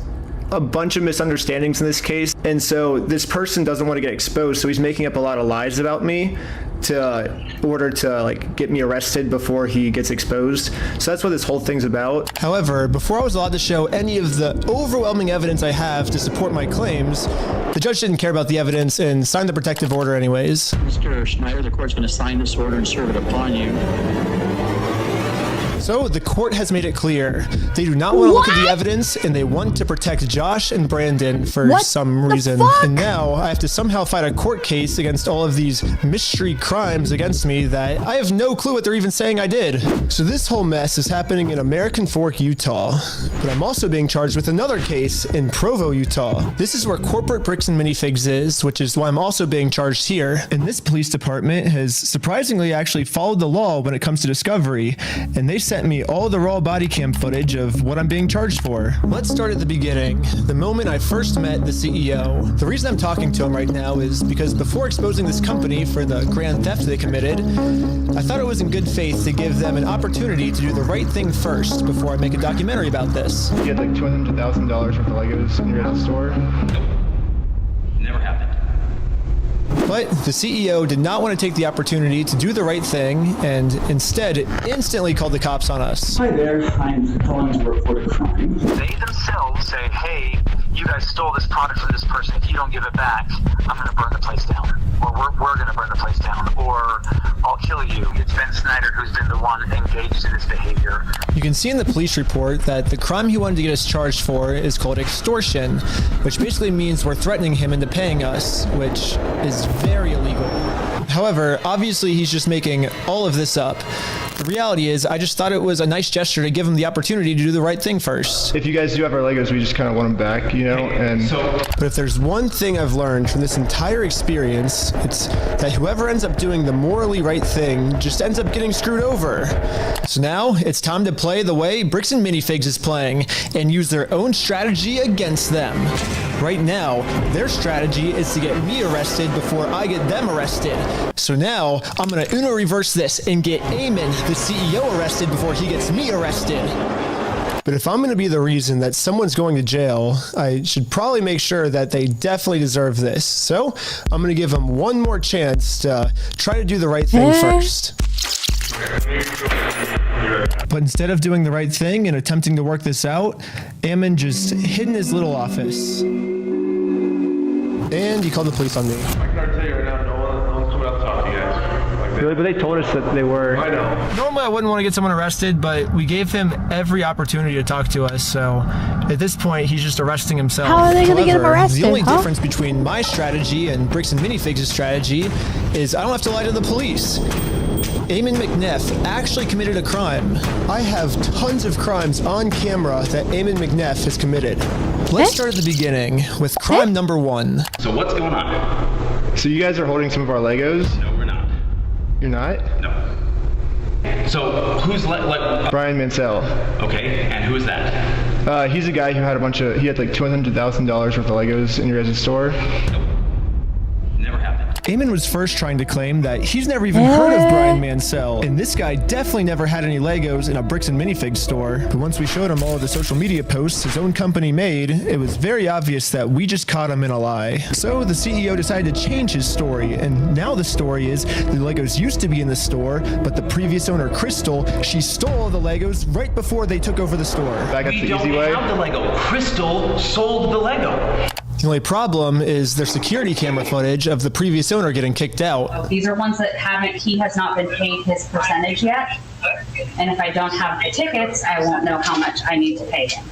H: a bunch of misunderstandings in this case, and so this person doesn't want to get exposed, so he's making up a lot of lies about me to order to get me arrested before he gets exposed. So that's what this whole thing's about.
G: However, before I was allowed to show any of the overwhelming evidence I have to support my claims, the judge didn't care about the evidence and signed the protective order anyways.
U: Mr. Schneider, the court's going to sign this order and serve it upon you.
G: So the court has made it clear they do not want to look at the evidence and they want to protect Josh and Brandon for some reason. And now I have to somehow fight a court case against all of these mystery crimes against me that I have no clue what they're even saying I did. So this whole mess is happening in American Fork, Utah. But I'm also being charged with another case in Provo, Utah. This is where corporate Bricks and Minifigs is, which is why I'm also being charged here. And this police department has surprisingly actually followed the law when it comes to discovery, and they sent me all the raw body cam footage of what I'm being charged for. Let's start at the beginning, the moment I first met the CEO. The reason I'm talking to him right now is because before exposing this company for the grand theft they committed, I thought it was in good faith to give them an opportunity to do the right thing first before I make a documentary about this.
H: You had like $200,000 worth of Legos in your store?
U: Never happened.
G: But the CEO did not want to take the opportunity to do the right thing and instead instantly called the cops on us.
F: Hi there, I'm calling to report a crime.
Q: They themselves say, hey, you guys stole this product from this person. If you don't give it back, I'm going to burn the place down. Or we're going to burn the place down. Or I'll kill you. It's Ben Snyder who's been the one engaged in this behavior.
G: You can see in the police report that the crime he wanted to get us charged for is called extortion, which basically means we're threatening him into paying us, which is very illegal. However, obviously he's just making all of this up. The reality is, I just thought it was a nice gesture to give him the opportunity to do the right thing first.
H: If you guys do have our Legos, we just kind of want them back, you know?
G: But if there's one thing I've learned from this entire experience, it's that whoever ends up doing the morally right thing just ends up getting screwed over. So now, it's time to play the way Bricks and Minifigs is playing and use their own strategy against them. Right now, their strategy is to get me arrested before I get them arrested. So now, I'm gonna Uno reverse this and get Eamon, the CEO, arrested before he gets me arrested. But if I'm going to be the reason that someone's going to jail, I should probably make sure that they definitely deserve this. So I'm going to give them one more chance to try to do the right thing first. But instead of doing the right thing and attempting to work this out, Eamon just hid in his little office. And he called the police on me.
B: I can tell you right now, no one's coming out to talk to you guys.
H: Really? But they told us that they were.
B: I know.
G: Normally I wouldn't want to get someone arrested, but we gave him every opportunity to talk to us, so at this point he's just arresting himself.
L: How are they going to get him arrested?
G: The only difference between my strategy and Bricks and Minifigs' strategy is I don't have to lie to the police. Eamon McNeff actually committed a crime. I have tons of crimes on camera that Eamon McNeff has committed. Let's start at the beginning with crime number 1.
O: So what's going on?
H: So you guys are holding some of our Legos?
O: No, we're not.
H: You're not?
O: No. So who's
H: Brian Mansell.
O: Okay, and who is that?
H: He's a guy who had he had like $200,000 worth of Legos in your guys' store.
O: Nope. Never happened.
G: Eamon was first trying to claim that he's never even heard of Brian Mansell, and this guy definitely never had any Legos in a Bricks and Minifigs store. But once we showed him all of the social media posts his own company made, it was very obvious that we just caught him in a lie. So the CEO decided to change his story, and now the story is the Legos used to be in the store, but the previous owner, Crystal, she stole all the Legos right before they took over the store.
H: Back up the easy way.
Q: We don't have the Lego. Crystal sold the Lego.
G: The only problem is there's security camera footage of the previous owner getting kicked out.
J: These are ones that he has not been paid his percentage yet. And if I don't have the tickets, I won't know how much I need to pay him.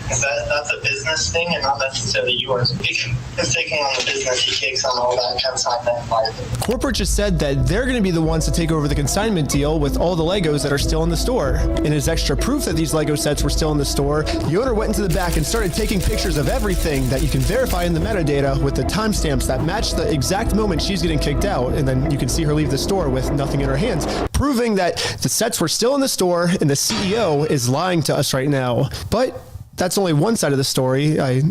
M: That's a business thing and not necessarily yours. He's taking on the business, he takes on all that consignment part.
G: Corporate just said that they're going to be the ones to take over the consignment deal with all the Legos that are still in the store. And as extra proof that these Lego sets were still in the store, the owner went into the back and started taking pictures of everything that you can verify in the metadata with the timestamps that match the exact moment she's getting kicked out. And then you can see her leave the store with nothing in her hands, proving that the sets were still in the store and the CEO is lying to us right now. But that's only one side of the story. I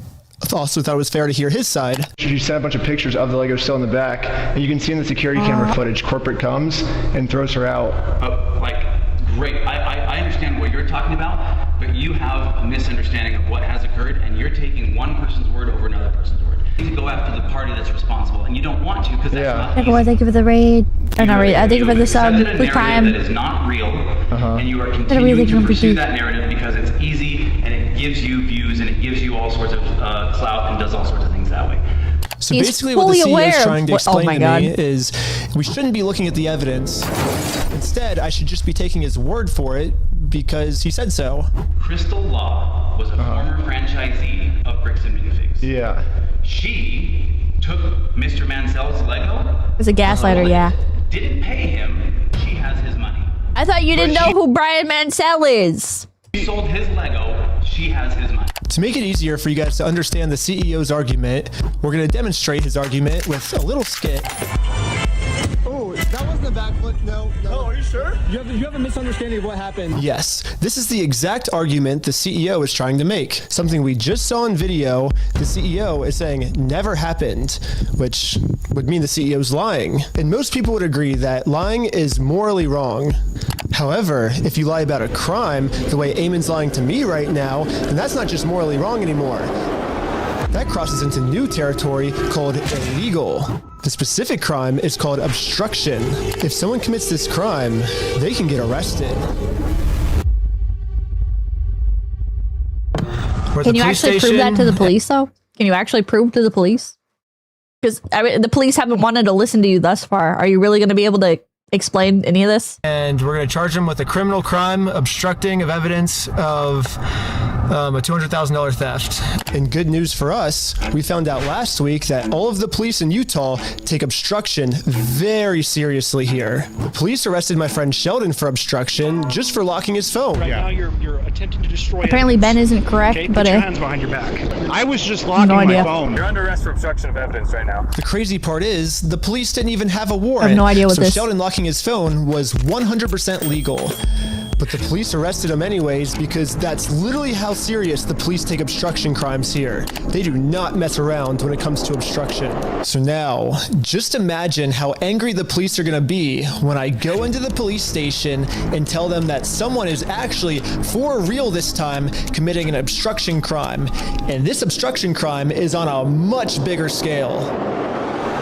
G: also thought it was fair to hear his side.
H: You sent a bunch of pictures of the Legos still in the back, and you can see in the security camera footage, corporate comes and throws her out.
O: Great. I understand what you're talking about, but you have a misunderstanding of what has occurred, and you're taking one person's word over another person's word. You can go after the party that's responsible, and you don't want to because that's not
L: Everyone, thank you for the raid. Or not raid. I thank you for the sub.
O: with
L: Prime.
O: that is not real, and you are continuing to pursue that narrative because it's easy and it gives you views and it gives you all sorts of clout and does all sorts of things that way.
G: So basically what the CEO is trying to explain to me is we shouldn't be looking at the evidence. Instead, I should just be taking his word for it because he said so.
O: Crystal Law was a former franchisee of Bricks and Minifigs.
H: Yeah.
O: She took Mr. Mansell's Lego.
L: It's a gaslighter, yeah.
O: Didn't pay him. She has his money.
A: I thought you didn't know who Brian Mansell is.
O: He sold his Lego. She has his money.
G: To make it easier for you guys to understand the CEO's argument, we're going to demonstrate his argument with a little skit.
P: Oh, that wasn't a backflip. No.
G: Oh, are you sure?
P: You have a misunderstanding of what happened.
G: Yes, this is the exact argument the CEO is trying to make. Something we just saw in video, the CEO is saying never happened, which would mean the CEO is lying. And most people would agree that lying is morally wrong. However, if you lie about a crime, the way Eamon's lying to me right now, then that's not just morally wrong anymore. That crosses into new territory called illegal. The specific crime is called obstruction. If someone commits this crime, they can get arrested.
A: Can you actually prove that to the police, though? Can you actually prove to the police? Because the police haven't wanted to listen to you thus far. Are you really going to be able to explain any of this?
G: And we're going to charge him with a criminal crime, obstructing of evidence of a $200,000 theft. And good news for us, we found out last week that all of the police in Utah take obstruction very seriously here. The police arrested my friend Sheldon for obstruction just for locking his phone.
E: Right now you're attempting to destroy
L: Apparently Ben isn't correct,
E: okay,
L: but
E: put your hands behind your back. I was just locking my phone.
I: You're under arrest for obstruction of evidence right now.
G: The crazy part is, the police didn't even have a warrant.
L: I have no idea what
G: so
L: this.
G: Sheldon locking his phone was 100% legal. But the police arrested him anyways because that's literally how serious the police take obstruction crimes here. They do not mess around when it comes to obstruction. So now, just imagine how angry the police are gonna be when I go into the police station and tell them that someone is actually, for real this time, committing an obstruction crime. And this obstruction crime is on a much bigger scale.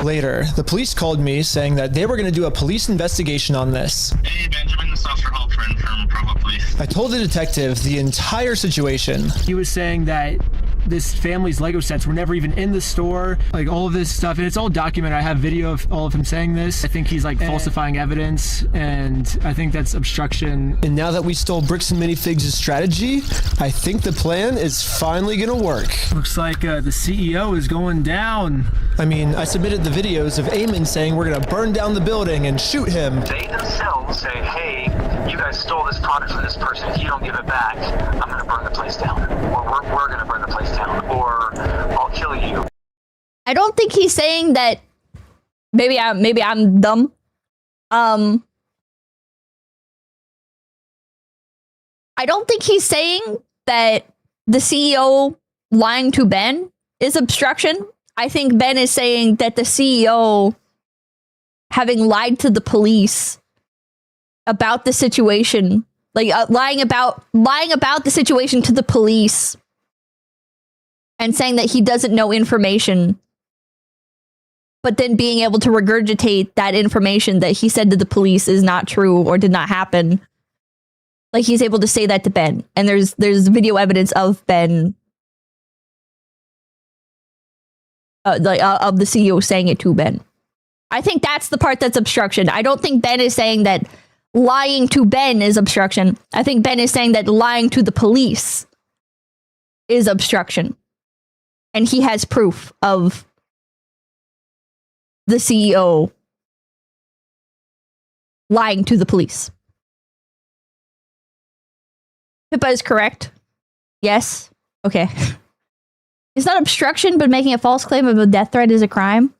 G: Later, the police called me saying that they were going to do a police investigation on this.
B: Hey, Benjamin, this is Officer Halpern from Provo Police.
G: I told the detective the entire situation.
R: He was saying that this family's Lego sets were never even in the store, like all of this stuff, and it's all documented. I have video of all of him saying this. I think he's like falsifying evidence, and I think that's obstruction.
G: And now that we stole Bricks and Minifigs' strategy, I think the plan is finally gonna work.
R: Looks like the CEO is going down.
G: I mean, I submitted the videos of Eamon saying we're gonna burn down the building and shoot him.
Q: They themselves say, hey, you guys stole this product from this person. If you don't give it back, I'm going to burn the place down. Or we're going to burn the place down. Or I'll kill you.
A: I don't think he's saying that. Maybe I'm dumb. I don't think he's saying that the CEO lying to Ben is obstruction. I think Ben is saying that the CEO having lied to the police about the situation, like lying about the situation to the police and saying that he doesn't know information, but then being able to regurgitate that information that he said to the police is not true or did not happen. Like, he's able to say that to Ben, and there's video evidence of Ben, of the CEO saying it to Ben. I think that's the part that's obstruction. I don't think Ben is saying that lying to Ben is obstruction. I think Ben is saying that lying to the police is obstruction. And he has proof of the CEO lying to the police. Pippa is correct. Yes. Okay. It's not obstruction, but making a false claim of a death threat is a crime.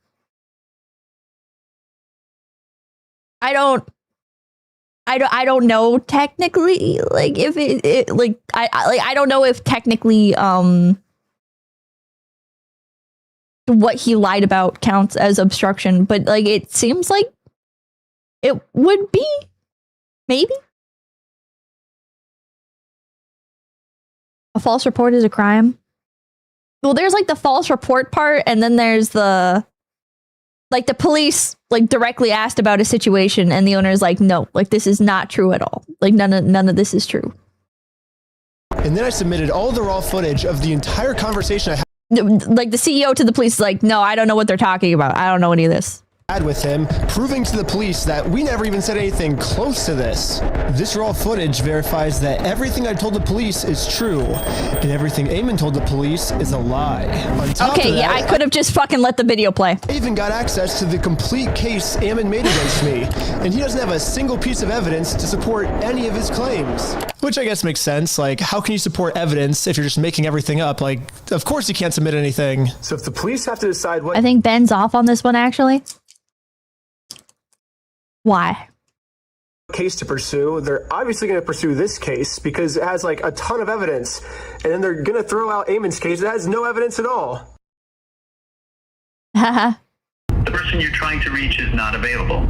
A: I don't know technically, like, if I don't know if technically what he lied about counts as obstruction, but like, it seems like it would be, maybe. A false report is a crime. Well, there's like the false report part, and then there's the, like, the police like directly asked about a situation, and the owner is like, no, like, this is not true at all. Like, none of this is true.
G: And then I submitted all the raw footage of the entire conversation I had.
A: Like, the CEO to the police is like, no, I don't know what they're talking about. I don't know any of this.
G: With him, proving to the police that we never even said anything close to this. This raw footage verifies that everything I told the police is true, and everything Eamon told the police is a lie. On top
A: Okay,
G: of that,
A: yeah, I could have just fucking let the video play.
G: I even got access to the complete case Eamon made against me, and he doesn't have a single piece of evidence to support any of his claims. Which I guess makes sense. Like, how can you support evidence if you're just making everything up? Like, of course you can't submit anything.
H: So if the police have to decide what...
L: I think Ben's off on this one, actually. Why?
H: Case to pursue, they're obviously going to pursue this case because it has like a ton of evidence, and then they're going to throw out Eamon's case that has no evidence at all.
B: The person you're trying to reach is not available.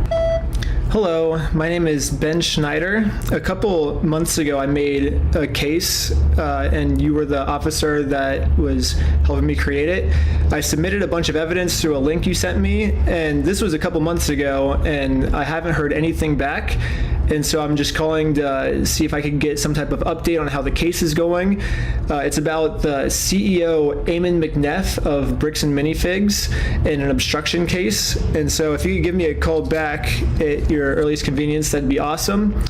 R: Hello, my name is Ben Schneider. A couple months ago, I made a case, and you were the officer that was helping me create it. I submitted a bunch of evidence through a link you sent me, and this was a couple months ago, and I haven't heard anything back. And so I'm just calling to see if I could get some type of update on how the case is going. It's about the CEO, Eamon McNeff of Bricks and Minifigs, in an obstruction case. And so if you could give me a call back at your earliest convenience, that'd be awesome.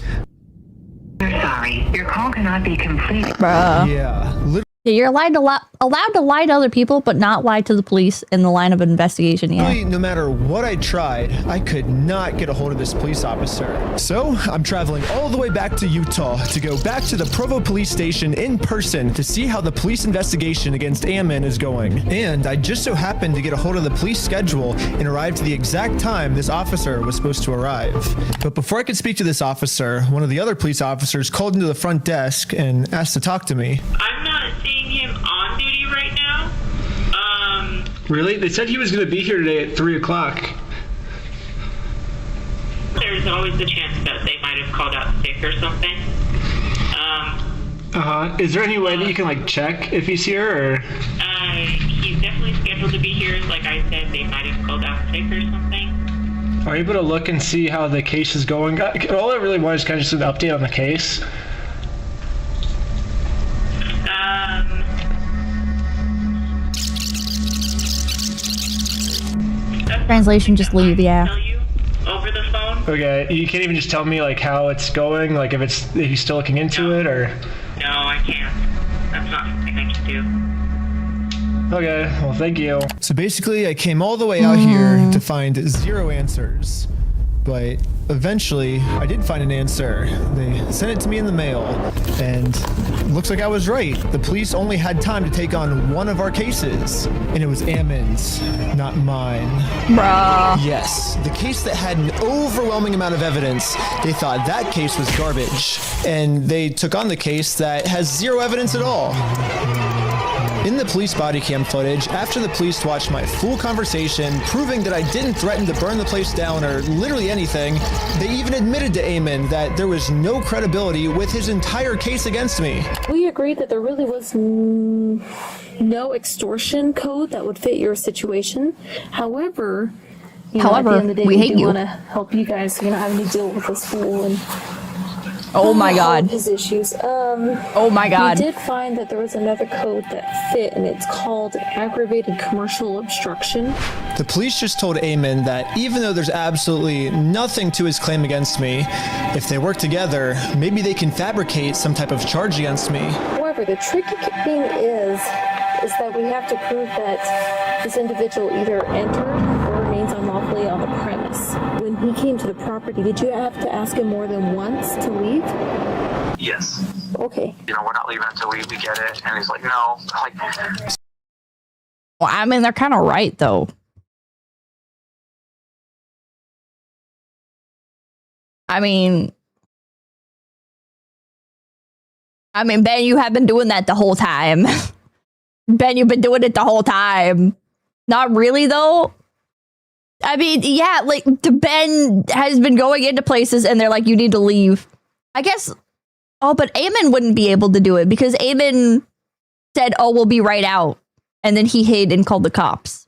S: Sorry, your call cannot be completed.
L: Bruh.
G: Yeah.
L: You're allowed to lie to other people, but not lie to the police in the line of investigation. Yeah.
G: Really, no matter what I tried, I could not get a hold of this police officer. So I'm traveling all the way back to Utah to go back to the Provo police station in person to see how the police investigation against Ammon is going. And I just so happened to get a hold of the police schedule and arrived at the exact time this officer was supposed to arrive. But before I could speak to this officer, one of the other police officers called into the front desk and asked to talk to me.
T: I'm not seeing him on duty right now.
R: Really? They said he was going to be here today at 3 o'clock.
T: There's always the chance that they might have called out sick or something.
R: Is there any way that you can, like, check if he's here, or?
T: He's definitely scheduled to be here. Like I said, they might have called out sick or something.
R: Are you able to look and see how the case is going? All I really want is kind of just an update on the case.
L: Translation, just leave, yeah.
T: Over the phone?
R: Okay, you can't even just tell me like how it's going, like if he's still looking into it, or?
T: No, I can't. That's not something I can do.
R: Okay, well, thank you.
G: So basically, I came all the way out here to find 0 answers. But eventually, I did find an answer. They sent it to me in the mail, and it looks like I was right. The police only had time to take on one of our cases, and it was Ammon's, not mine.
L: Bruh.
G: Yes, the case that had an overwhelming amount of evidence. They thought that case was garbage, and they took on the case that has 0 evidence at all. In the police body cam footage, after the police watched my full conversation, proving that I didn't threaten to burn the place down or literally anything, they even admitted to Eamon that there was no credibility with his entire case against me.
W: We agreed that there really was no extortion code that would fit your situation. However, at the end of the day,
L: we hate you.
W: Want to help you guys so you don't have to deal with this fool and
L: oh my god,
W: his issues.
L: Oh my god.
W: We did find that there was another code that fit, and it's called aggravated commercial obstruction.
G: The police just told Eamon that even though there's absolutely nothing to his claim against me, if they work together, maybe they can fabricate some type of charge against me.
W: However, the tricky thing is that we have to prove that this individual either entered or remains unlawfully on the premise. When he came to the property, did you have to ask him more than once to leave?
X: Yes.
W: Okay.
X: You know, we're not leaving until we get it. And he's like, no. Like,
L: Well, I mean, they're kind of right, though. I mean, Ben, you have been doing that the whole time. Ben, you've been doing it the whole time. Not really, though. I mean, yeah, like, Ben has been going into places and they're like, you need to leave. I guess, oh, but Eamon wouldn't be able to do it because Eamon said, oh, we'll be right out. And then he hid and called the cops.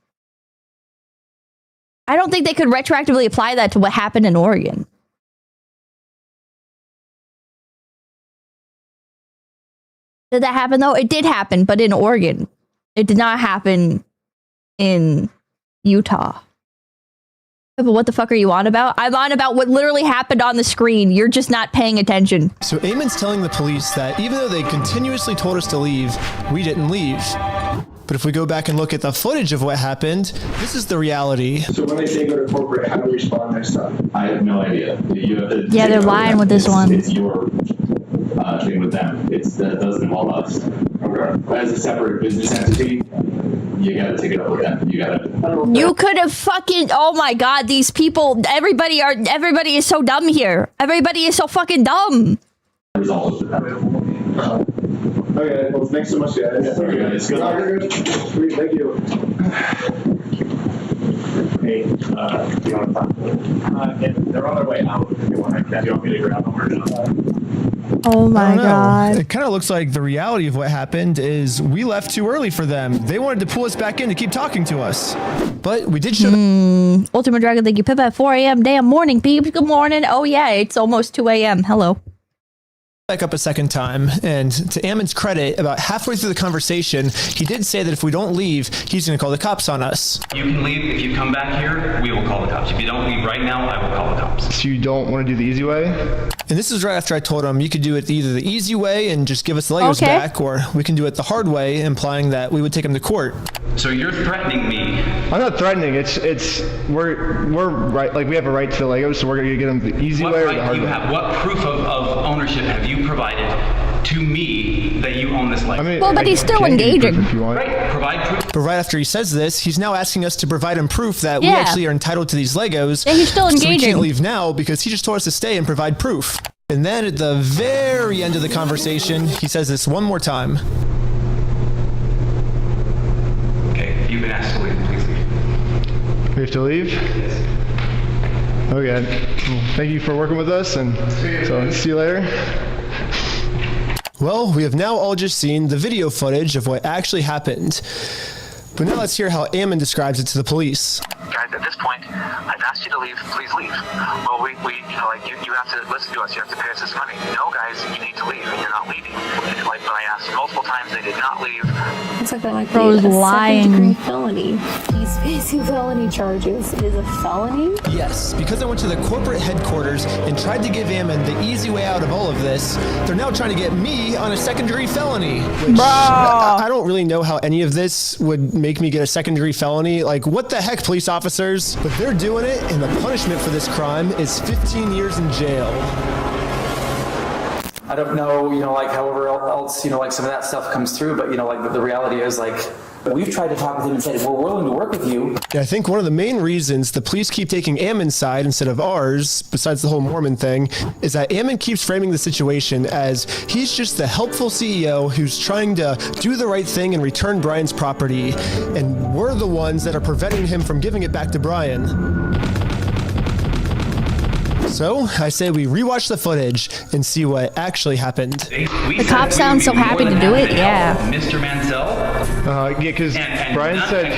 L: I don't think they could retroactively apply that to what happened in Oregon. Did that happen, though? It did happen, but in Oregon. It did not happen in Utah. But what the fuck are you on about? I'm on about what literally happened on the screen. You're just not paying attention.
G: So Eamon's telling the police that even though they continuously told us to leave, we didn't leave. But if we go back and look at the footage of what happened, this is the reality.
F: So when they say go to corporate, how do we respond next time?
U: I have no idea. You have to
L: Yeah, they're lying with this one.
U: It's your thing with them. That doesn't involve us. Okay. As a separate business entity, you gotta take it up with them.
L: You could have fucking, oh my god, these people, everybody is so dumb here. Everybody is so fucking dumb.
U: Resolve it.
F: Okay, well, thanks so much, guys.
U: Sorry, guys. Good luck.
F: Thank you.
U: Hey, do you want to talk? They're on their way out. If you want me to grab them or not?
L: Oh my God.
G: It kind of looks like the reality of what happened is we left too early for them. They wanted to pull us back in to keep talking to us. But we did show
L: Ultimate Dragon, thank you, Pippa, at 4 a.m. Damn morning, peeps. Good morning. Oh yeah, it's almost 2 a.m. Hello.
G: Back up a second time, and to Ammon's credit, about halfway through the conversation, he did say that if we don't leave, he's going to call the cops on us.
O: You can leave. If you come back here, we will call the cops. If you don't leave right now, I will call the cops.
P: So you don't want to do the easy way?
G: And this is right after I told him you could do it either the easy way and just give us the Legos back, or we can do it the hard way, implying that we would take him to court.
O: So you're threatening me?
P: I'm not threatening. We're right. Like, we have a right to the Legos, so we're gonna get them the easy way or the hard way.
O: What proof of ownership have you provided to me that you own this Lego?
P: I mean,
L: well, but he's still engaging.
P: If you want.
O: Right, provide proof.
G: But right after he says this, he's now asking us to provide him proof that we actually are entitled to these Legos.
L: Yeah, he's still engaging.
G: So we can't leave now because he just told us to stay and provide proof. And then at the very end of the conversation, he says this one more time.
O: Okay, you've been asked to leave. Please leave.
P: We have to leave?
O: Yes.
P: Okay. Thank you for working with us, and so see you later.
G: Well, we have now all just seen the video footage of what actually happened. But now let's hear how Ammon describes it to the police.
X: Guys, at this point, I've asked you to leave. Please leave. Well, we you have to listen to us. You have to pay us this money. No, guys, you need to leave. You're not leaving. But I asked multiple times. They did not leave.
W: Looks like that might be
L: Bro's
W: a
L: lying.
W: second-degree felony. He's facing felony charges. It is a felony?
G: Yes, because I went to the corporate headquarters and tried to give Ammon the easy way out of all of this, they're now trying to get me on a second-degree felony. Which I don't really know how any of this would make me get a second-degree felony. Like, what the heck, police officers? But they're doing it, and the punishment for this crime is 15 years in jail.
I: I don't know, like however else, like some of that stuff comes through, but like the reality is like, we've tried to talk with him and said, we're willing to work with you.
G: Yeah, I think one of the main reasons the police keep taking Ammon's side instead of ours, besides the whole Mormon thing, is that Ammon keeps framing the situation as he's just the helpful CEO who's trying to do the right thing and return Brian's property, and we're the ones that are preventing him from giving it back to Brian. So, I say we rewatch the footage and see what actually happened.
L: The cops sound so happy to do it, yeah.
O: Mr. Mansell?
P: Yeah, because Brian said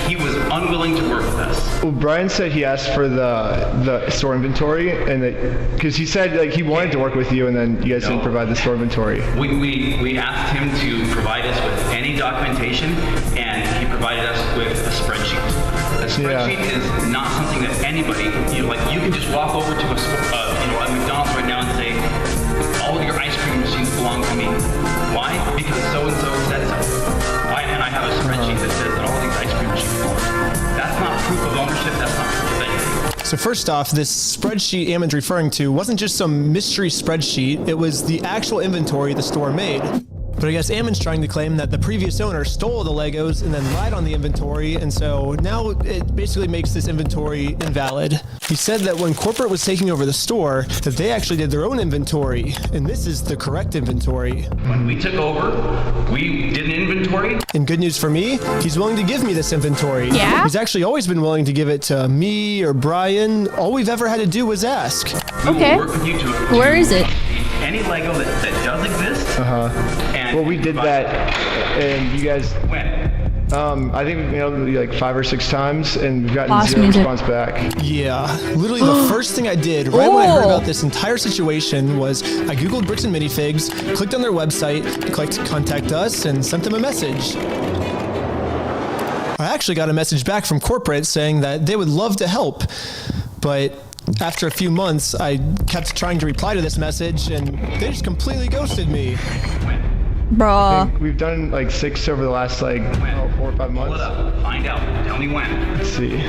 O: he was unwilling to work with us.
P: Well, Brian said he asked for the store inventory, and because he said like he wanted to work with you, and then you guys didn't provide the store inventory.
O: We asked him to provide us with any documentation, and he provided us with a spreadsheet. A spreadsheet is not something that anybody, you can just walk over to a McDonald's right now and say, all of your ice cream machines belong to me. Why? Because so-and-so said so. And I have a spreadsheet that says that all of these ice cream machines belong. That's not proof of ownership. That's not proof of anything.
G: So first off, this spreadsheet Ammon's referring to wasn't just some mystery spreadsheet. It was the actual inventory the store made. But I guess Ammon's trying to claim that the previous owner stole the Legos and then lied on the inventory, and so now it basically makes this inventory invalid. He said that when corporate was taking over the store, that they actually did their own inventory, and this is the correct inventory.
O: When we took over, we did an inventory.
G: And good news for me, he's willing to give me this inventory.
L: Yeah?
G: He's actually always been willing to give it to me or Brian. All we've ever had to do was ask.
L: Okay. Where is it?
O: Any Lego that does exist.
P: Well, we did that, and you guys.
O: When?
P: I think like 5 or 6 times, and we've gotten zero response back.
G: Yeah, literally the first thing I did right when I heard about this entire situation was I googled Bricks and Minifigs, clicked on their website, clicked contact us, and sent them a message. I actually got a message back from corporate saying that they would love to help, but after a few months, I kept trying to reply to this message, and they just completely ghosted me.
L: Bruh.
P: I think we've done like 6 over the last 4 or 5 months.
O: Pull it up. Find out. Tell me when.
P: Let's see.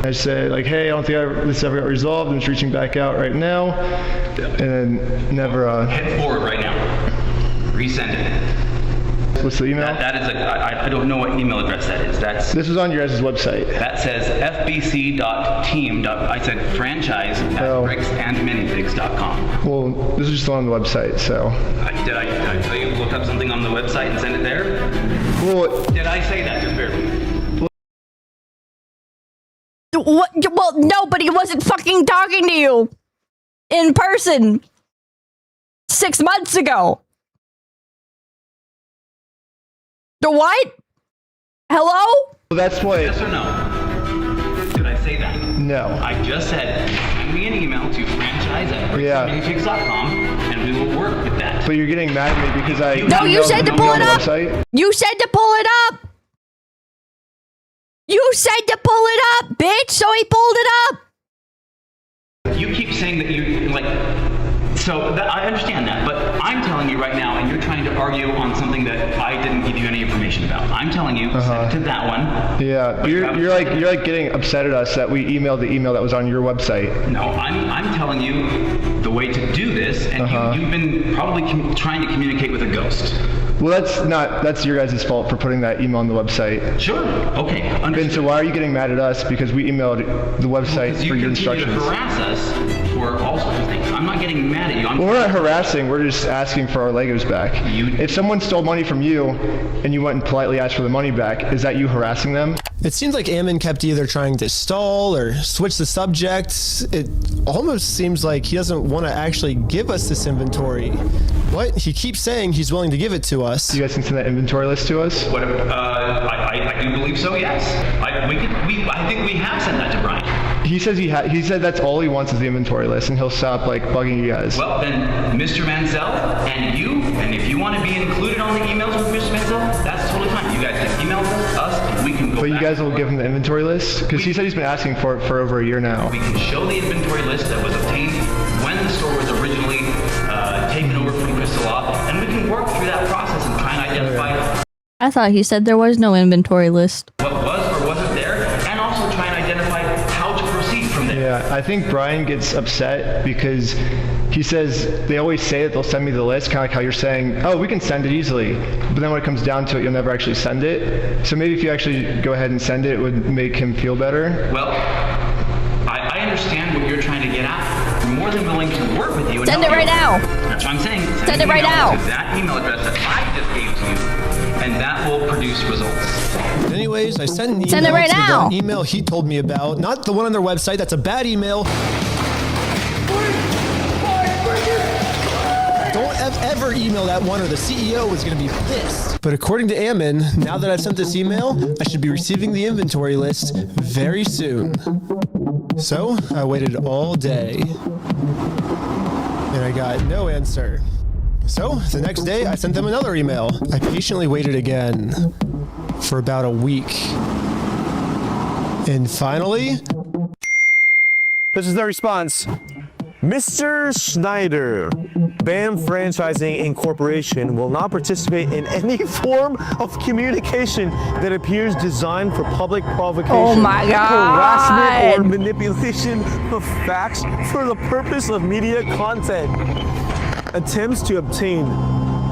P: I said like, hey, I don't think this ever got resolved. I'm just reaching back out right now, and then never.
O: Head forward right now. Resend it.
P: What's the email?
O: That is I don't know what email address that is. This
P: was on your guys' website.
O: That says fbc.team. I said franchise at bricksandminifigs.com.
P: Well, this is just on the website, so.
O: Did I tell you to look up something on the website and send it there?
P: Well,
O: did I say that? Just barely.
L: What? Well, no, but he wasn't fucking talking to you in person 6 months ago. The what? Hello?
P: Well, that's what.
O: Yes or no? Did I say that?
P: No.
O: I just said, send me an email to franchise@minifigs.com and we will work with that.
P: But you're getting mad at me because I.
L: No, you said to pull it up.
P: Website.
L: You said to pull it up. You said to pull it up, bitch. So he pulled it up.
O: You keep saying that you, like, so that, I understand that, but I'm telling you right now, and you're trying to argue on something that I didn't give you any information about. I'm telling you, send to that one.
P: Yeah, you're like getting upset at us that we emailed the email that was on your website.
O: No, I'm telling you the way to do this, and you've been probably trying to communicate with a ghost.
P: Well, that's your guys' fault for putting that email on the website.
O: Sure. Okay.
P: And so why are you getting mad at us because we emailed the website for your instructions?
O: You harass us for all sorts of things. I'm not getting mad at you.
P: Well, we're not harassing. We're just asking for our Legos back. If someone stole money from you and you went and politely asked for the money back, is that you harassing them?
G: It seems like Ammon kept either trying to stall or switch the subject. It almost seems like he doesn't want to actually give us this inventory. What? He keeps saying he's willing to give it to us.
P: You guys can send that inventory list to us?
O: What? I do believe so. Yes. I think we have sent that to Brian.
P: He says he said that's all he wants is the inventory list, and he'll stop like bugging you guys.
O: Well, then, Mr. Mansell and you, and if you want to be included on the emails with Mr. Mansell, that's totally fine. You guys can email us, and we can go.
P: But you guys will give him the inventory list because he said he's been asking for it for over a year now.
O: We can show the inventory list that was obtained when the store was originally taken over from Crystal Law, and we can work through that process and try and identify.
L: I thought he said there was no inventory list.
O: What was or wasn't there, and also try and identify how to proceed from there.
P: Yeah, I think Brian gets upset because he says they always say that they'll send me the list, kind of like how you're saying, oh, we can send it easily. But then when it comes down to it, you'll never actually send it. So maybe if you actually go ahead and send it, it would make him feel better.
O: Well, I understand what you're trying to get at. We're more than willing to work with you.
L: Send it right now.
O: That's what I'm saying.
L: Send it right now.
O: To that email address that I just gave to you, and that will produce results.
G: Anyways, I sent an
L: Send it
G: email
L: right
G: to
L: now.
G: the email he told me about, not the one on their website. That's a bad email. Don't ever email that one or the CEO is going to be pissed. But according to Ammon, now that I've sent this email, I should be receiving the inventory list very soon. So I waited all day and I got no answer. So the next day I sent them another email. I patiently waited again for about a week. And finally,
C: this is the response. Mr. Schneider, BAM Franchising Incorporation will not participate in any form of communication that appears designed for public provocation,
L: Oh my God.
C: harassment, or manipulation of facts for the purpose of media content. Attempts to obtain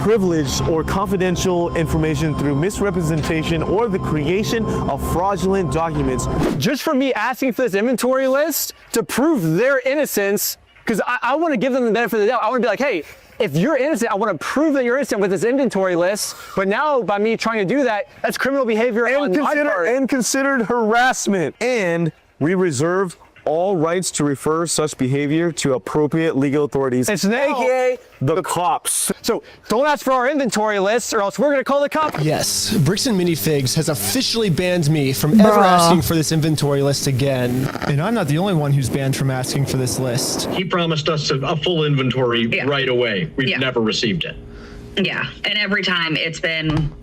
C: privileged or confidential information through misrepresentation or the creation of fraudulent documents.
D: Just for me asking for this inventory list to prove their innocence, because I want to give them the benefit of the doubt. I want to be like, hey, if you're innocent, I want to prove that you're innocent with this inventory list. But now, by me trying to do that, that's criminal behavior on my part.
C: And considered harassment. And we reserve all rights to refer such behavior to appropriate legal authorities, aka the cops.
D: So don't ask for our inventory list or else we're going to call the cops.
G: yes, Bricks and Minifigs has officially banned me from ever asking for this inventory list again. And I'm not the only one who's banned from asking for this list.
N: He promised us a full inventory right away. We've never received it.
V: Yeah, and every time it's been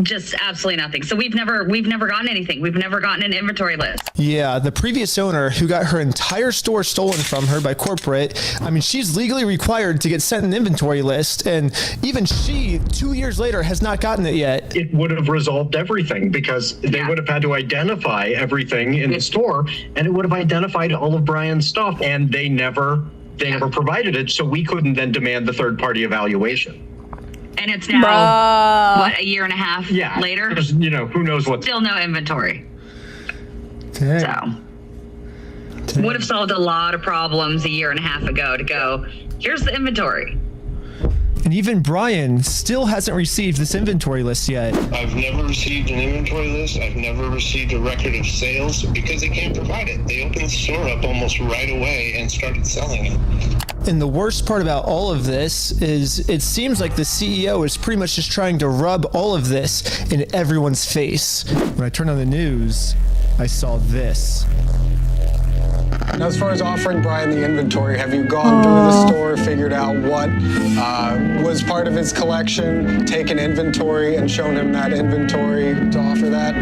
V: just absolutely nothing. So we've never gotten anything. We've never gotten an inventory list.
G: Yeah, the previous owner who got her entire store stolen from her by corporate, I mean, she's legally required to get sent an inventory list, and even she, 2 years later, has not gotten it yet.
N: It would have resolved everything because they would have had to identify everything in the store, and it would have identified all of Brian's stuff, and they never provided it, so we couldn't then demand the third-party evaluation.
V: And it's now, what, a year and a half later?
N: You know, who knows what.
V: Still no inventory.
G: Dang.
V: So, would have solved a lot of problems a year and a half ago to go, here's the inventory.
G: And even Brian still hasn't received this inventory list yet.
E: I've never received an inventory list. I've never received a record of sales because they can't provide it. They opened the store up almost right away and started selling it.
G: And the worst part about all of this is it seems like the CEO is pretty much just trying to rub all of this in everyone's face. When I turned on the news, I saw this.
J: Now, as far as offering Brian the inventory, have you gone through the store, figured out what was part of his collection, taken inventory, and shown him that inventory to offer that?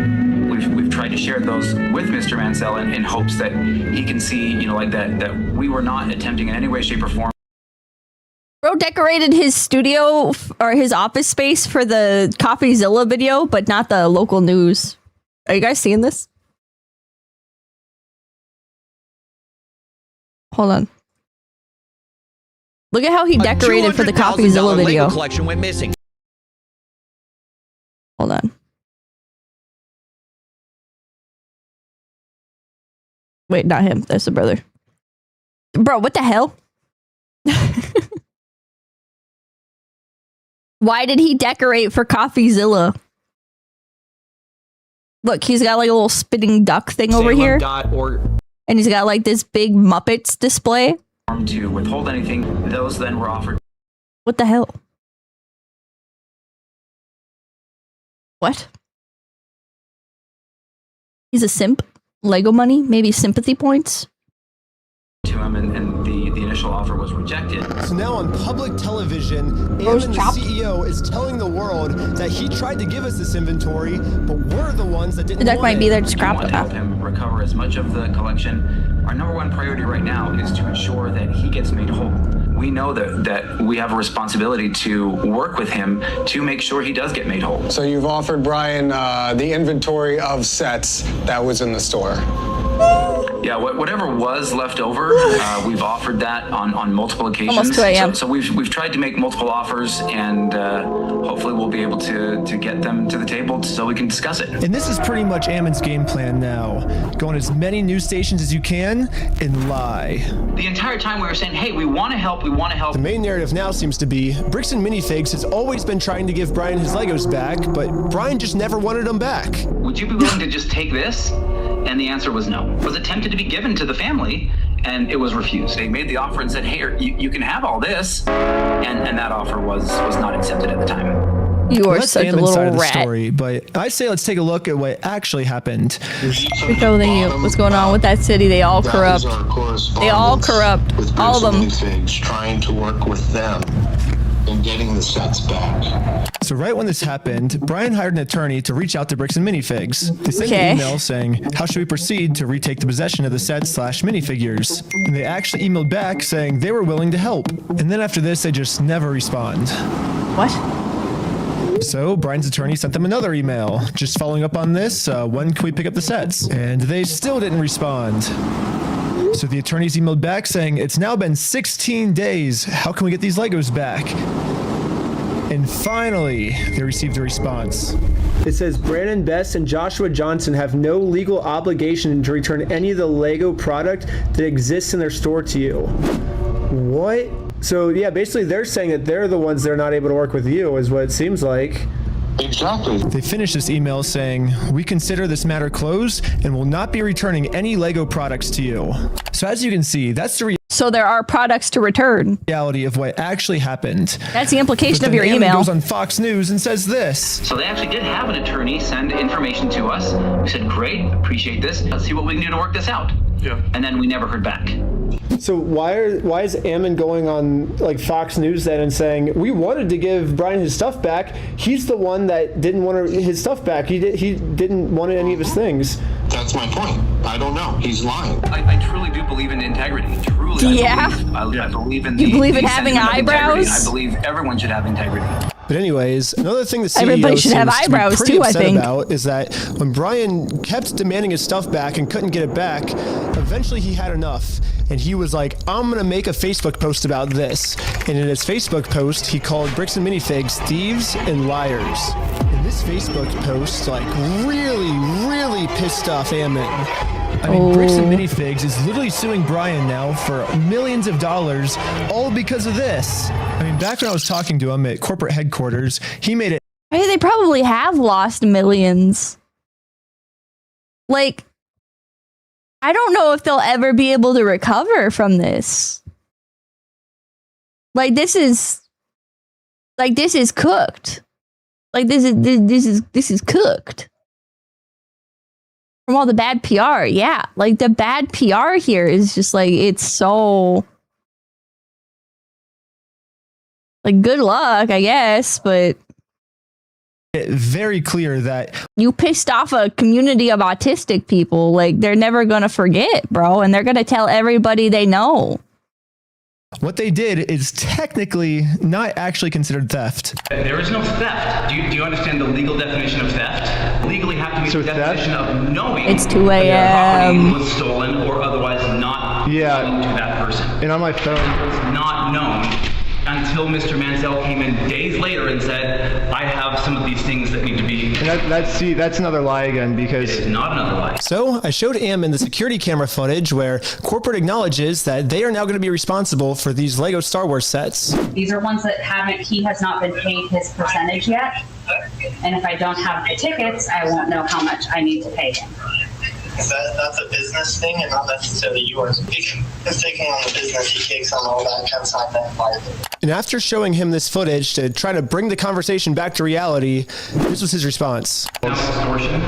Q: We've tried to share those with Mr. Mansell in hopes that he can see, you know, like that we were not attempting in any way, shape, or form.
A: Bro decorated his studio or his office space for the CoffeeZilla video, but not the local news. Are you guys seeing this? Hold on. Look at how he decorated for the CoffeeZilla video.
K: Collection went missing.
A: Hold on. Wait, not him. That's the brother. Bro, what the hell? Why did he decorate for CoffeeZilla? Look, he's got like a little spinning duck thing over here. And he's got like this big Muppets display.
Q: To withhold anything, those then were offered.
A: What the hell? What? He's a simp? Lego money? Maybe sympathy points?
Q: To him, and the initial offer was rejected.
G: So now on public television, Ammon, the CEO, is telling the world that he tried to give us this inventory, but we're the ones that didn't want
A: might be there to
Q: We
A: scrap
Q: want to help him recover as much of the collection. Our number one priority right now is to ensure that he gets made whole. We know that we have a responsibility to work with him to make sure he does get made whole.
J: So you've offered Brian the inventory of sets that was in the store.
Q: Yeah, whatever was left over, we've offered that on multiple occasions.
A: Almost 2 a.m.
Q: So we've tried to make multiple offers, and hopefully we'll be able to get them to the table so we can discuss it.
G: And this is pretty much Ammon's game plan now. Go on as many news stations as you can and lie.
Q: The entire time we were saying, hey, we want to help, we want to help.
G: The main narrative now seems to be Bricks and Minifigs has always been trying to give Brian his Legos back, but Brian just never wanted them back.
Q: Would you be willing to just take this? And the answer was no. It was attempted to be given to the family, and it was refused. They made the offer and said, hey, you can have all this, and that offer was not accepted at the time.
A: You are
G: That's
A: such a
G: Ammon's
A: little
G: side of the
A: rat.
G: story, but I say let's take a look at what actually happened.
A: Rico, what's going on with that city? They all corrupt. They all corrupt. All of them.
E: Minifigs, trying to work with them and getting the sets back.
G: So right when this happened, Brian hired an attorney to reach out to Bricks and Minifigs. They sent an email saying, how should we proceed to retake the possession of the sets/minifigures? And they actually emailed back saying they were willing to help. And then after this, they just never respond.
A: What?
G: So Brian's attorney sent them another email, just following up on this, when can we pick up the sets? And they still didn't respond. So the attorneys emailed back saying, it's now been 16 days. How can we get these Legos back? And finally, they received a response. It says Brandon Best and Joshua Johnson have no legal obligation to return any of the Lego product that exists in their store to you. What? So yeah, basically they're saying that they're the ones that are not able to work with you, is what it seems like.
E: Exactly.
G: They finished this email saying, we consider this matter closed and will not be returning any Lego products to you. So as you can see, that's the
A: So there are products to return.
G: reality of what actually happened.
A: That's the implication
G: But
A: of
G: then
A: your
G: Ammon
A: email.
G: goes on Fox News and says this.
Q: So they actually did have an attorney send information to us. We said, great, appreciate this. Let's see what we can do to work this out. Yeah. And then we never heard back.
G: So why is Ammon going on like Fox News then and saying we wanted to give Brian his stuff back? He's the one that didn't want his stuff back. He didn't want any of his things.
E: That's my point. I don't know. He's lying.
Q: I truly do believe in integrity. Truly,
A: Yeah.
Q: I believe in
A: You
Q: the
A: believe in
Q: the
A: having
Q: sentiment of integrity.
A: eyebrows?
Q: I believe everyone should have integrity.
G: But anyways, another thing the CEO
A: Everybody should have
G: seems to be
A: eyebrows
G: pretty
A: too, I
G: upset
A: think.
G: about is that when Brian kept demanding his stuff back and couldn't get it back, eventually he had enough. And he was like, I'm going to make a Facebook post about this. And in his Facebook post, he called Bricks and Minifigs thieves and liars. And this Facebook post, like, really pissed off Ammon. I mean, Bricks and Minifigs is literally suing Brian now for millions of dollars, all because of this. I mean, back when I was talking to him at corporate headquarters, he made it.
A: Hey, they probably have lost millions. Like, I don't know if they'll ever be able to recover from this. Like, this is cooked. Like, this is cooked. From all the bad PR, yeah. Like, the bad PR here is just like, it's so... Like, good luck, I guess, but...
G: Very clear that...
A: You pissed off a community of autistic people. Like, they're never gonna forget, bro. And they're gonna tell everybody they know.
G: What they did is technically not actually considered theft.
O: There is no theft. Do you understand the legal definition of theft? Legally have to be the definition of knowing
A: it's 2
O: that
A: a.m.
O: property was stolen or otherwise not belonging to that person.
P: And on my phone,
O: it was not known until Mr. Mansell came in days later and said, I have some of these things that need to be...
P: And that's another lie again, because...
O: It's not another lie.
G: So I showed him in the security camera footage where corporate acknowledges that they are now going to be responsible for these Lego Star Wars sets.
B: These are ones that he has not been paid his percentage yet. And if I don't have the tickets, I won't know how much I need to pay him.
H: That's a business thing and not necessarily yours. He's taking on the business, he takes on all that consignment liability.
G: And after showing him this footage to try to bring the conversation back to reality, this was his response.
O: Extortion?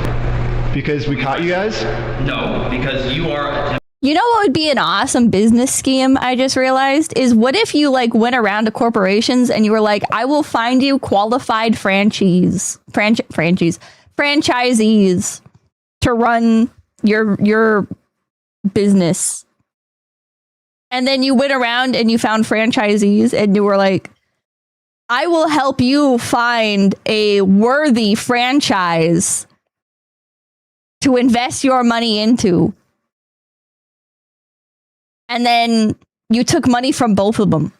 P: Because we caught you guys?
O: No, because you are...
A: You know what would be an awesome business scheme, I just realized, is what if you like went around to corporations and you were like, I will find you qualified franchisees to run your business. And then you went around and you found franchisees and you were like, I will help you find a worthy franchise to invest your money into. And then you took money from both of them.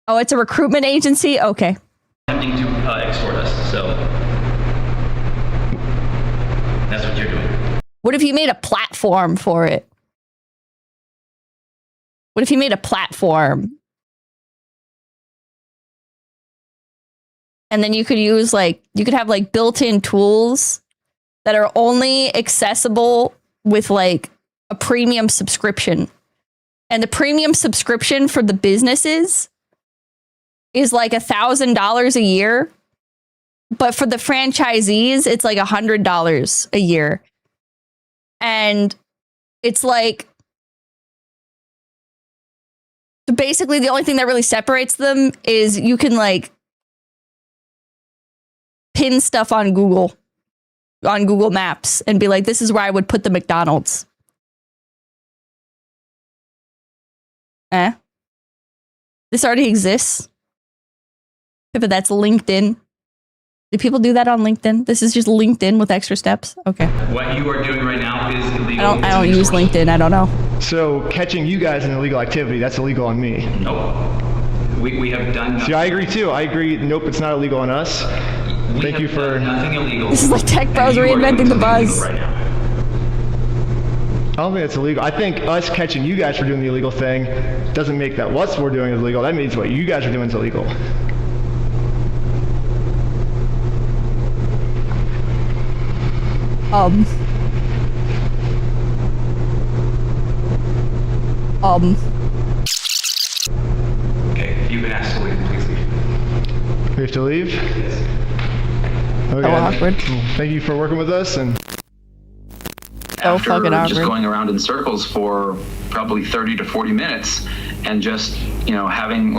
A: Oh, it's a recruitment agency? Okay.
O: Attempting to extort us, so that's what you're doing.
A: What if you made a platform for it? What if you made a platform? And then you could use you could have built-in tools that are only accessible with a premium subscription. And the premium subscription for the businesses is $1,000 a year. But for the franchisees, it's $100 a year. And it's basically the only thing that really separates them is you can pin stuff on Google Maps and be like, this is where I would put the McDonald's. This already exists. But that's LinkedIn. Do people do that on LinkedIn? This is just LinkedIn with extra steps? Okay.
O: What you are doing right now is illegal.
A: I don't use LinkedIn. I don't know.
P: So catching you guys in illegal activity, that's illegal on me.
O: Nope. We have done nothing.
P: See, I agree too. I agree. Nope, it's not illegal on us. Thank you for...
O: Nothing illegal.
A: This is like Tech Bros reinventing the buzz.
P: Right now. I don't think it's illegal. I think us catching you guys for doing the illegal thing doesn't make that what we're doing is illegal. That means what you guys are doing is illegal.
O: Okay, you've been asked to leave. Please leave.
P: We have to leave?
O: Yes.
P: Okay.
A: Awkward.
P: Thank you for working with us and...
A: So fucking awkward.
Q: Just going around in circles for probably 30 to 40 minutes and just, having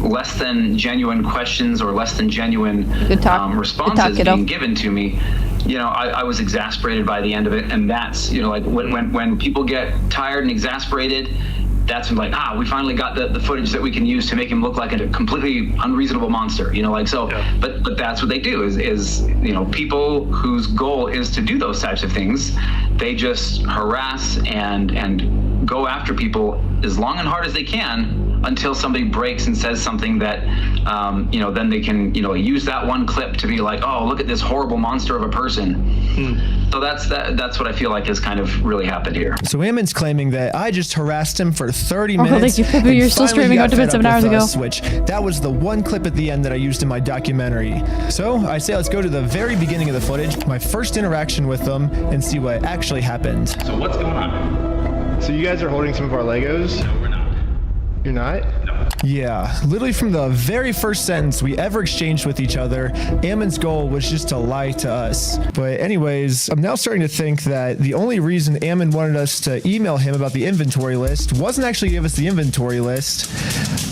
Q: less than genuine questions or less than genuine responses being given to me. I was exasperated by the end of it. And that's, when people get tired and exasperated, that's when we finally got the footage that we can use to make him look like a completely unreasonable monster, but that's what they do is people whose goal is to do those types of things, they just harass and go after people as long and hard as they can until somebody breaks and says something that, then they can, use that one clip to be like, oh, look at this horrible monster of a person. So that's what I feel like has kind of really happened here.
G: So Ammon's claiming that I just harassed him for 30 minutes.
L: Thank you, Pippa. You're still streaming out to bed 7 hours ago.
G: Which that was the one clip at the end that I used in my documentary. So I say let's go to the very beginning of the footage, my first interaction with them, and see what actually happened.
O: So what's going on?
P: So you guys are holding some of our Legos?
O: No, we're not.
P: You're not?
O: No.
G: Yeah, literally from the very first sentence we ever exchanged with each other, Ammon's goal was just to lie to us. But anyways, I'm now starting to think that the only reason Ammon wanted us to email him about the inventory list wasn't actually give us the inventory list,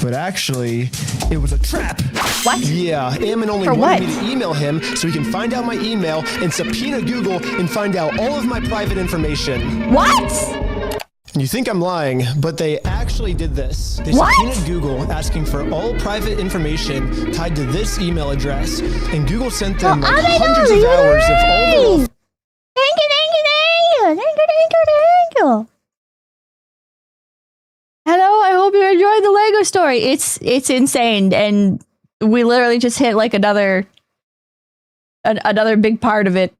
G: but actually it was a trap.
L: What?
G: Yeah, Ammon only wanted me to email him so he can find out my email and subpoena Google and find out all of my private information.
L: What?
G: You think I'm lying, but they actually did this. They subpoenaed Google asking for all private information tied to this email address, and Google sent them hundreds of hours of all the...
L: Thank you. Hello, I hope you enjoyed the Lego story. It's insane, and we literally just hit like another big part of it.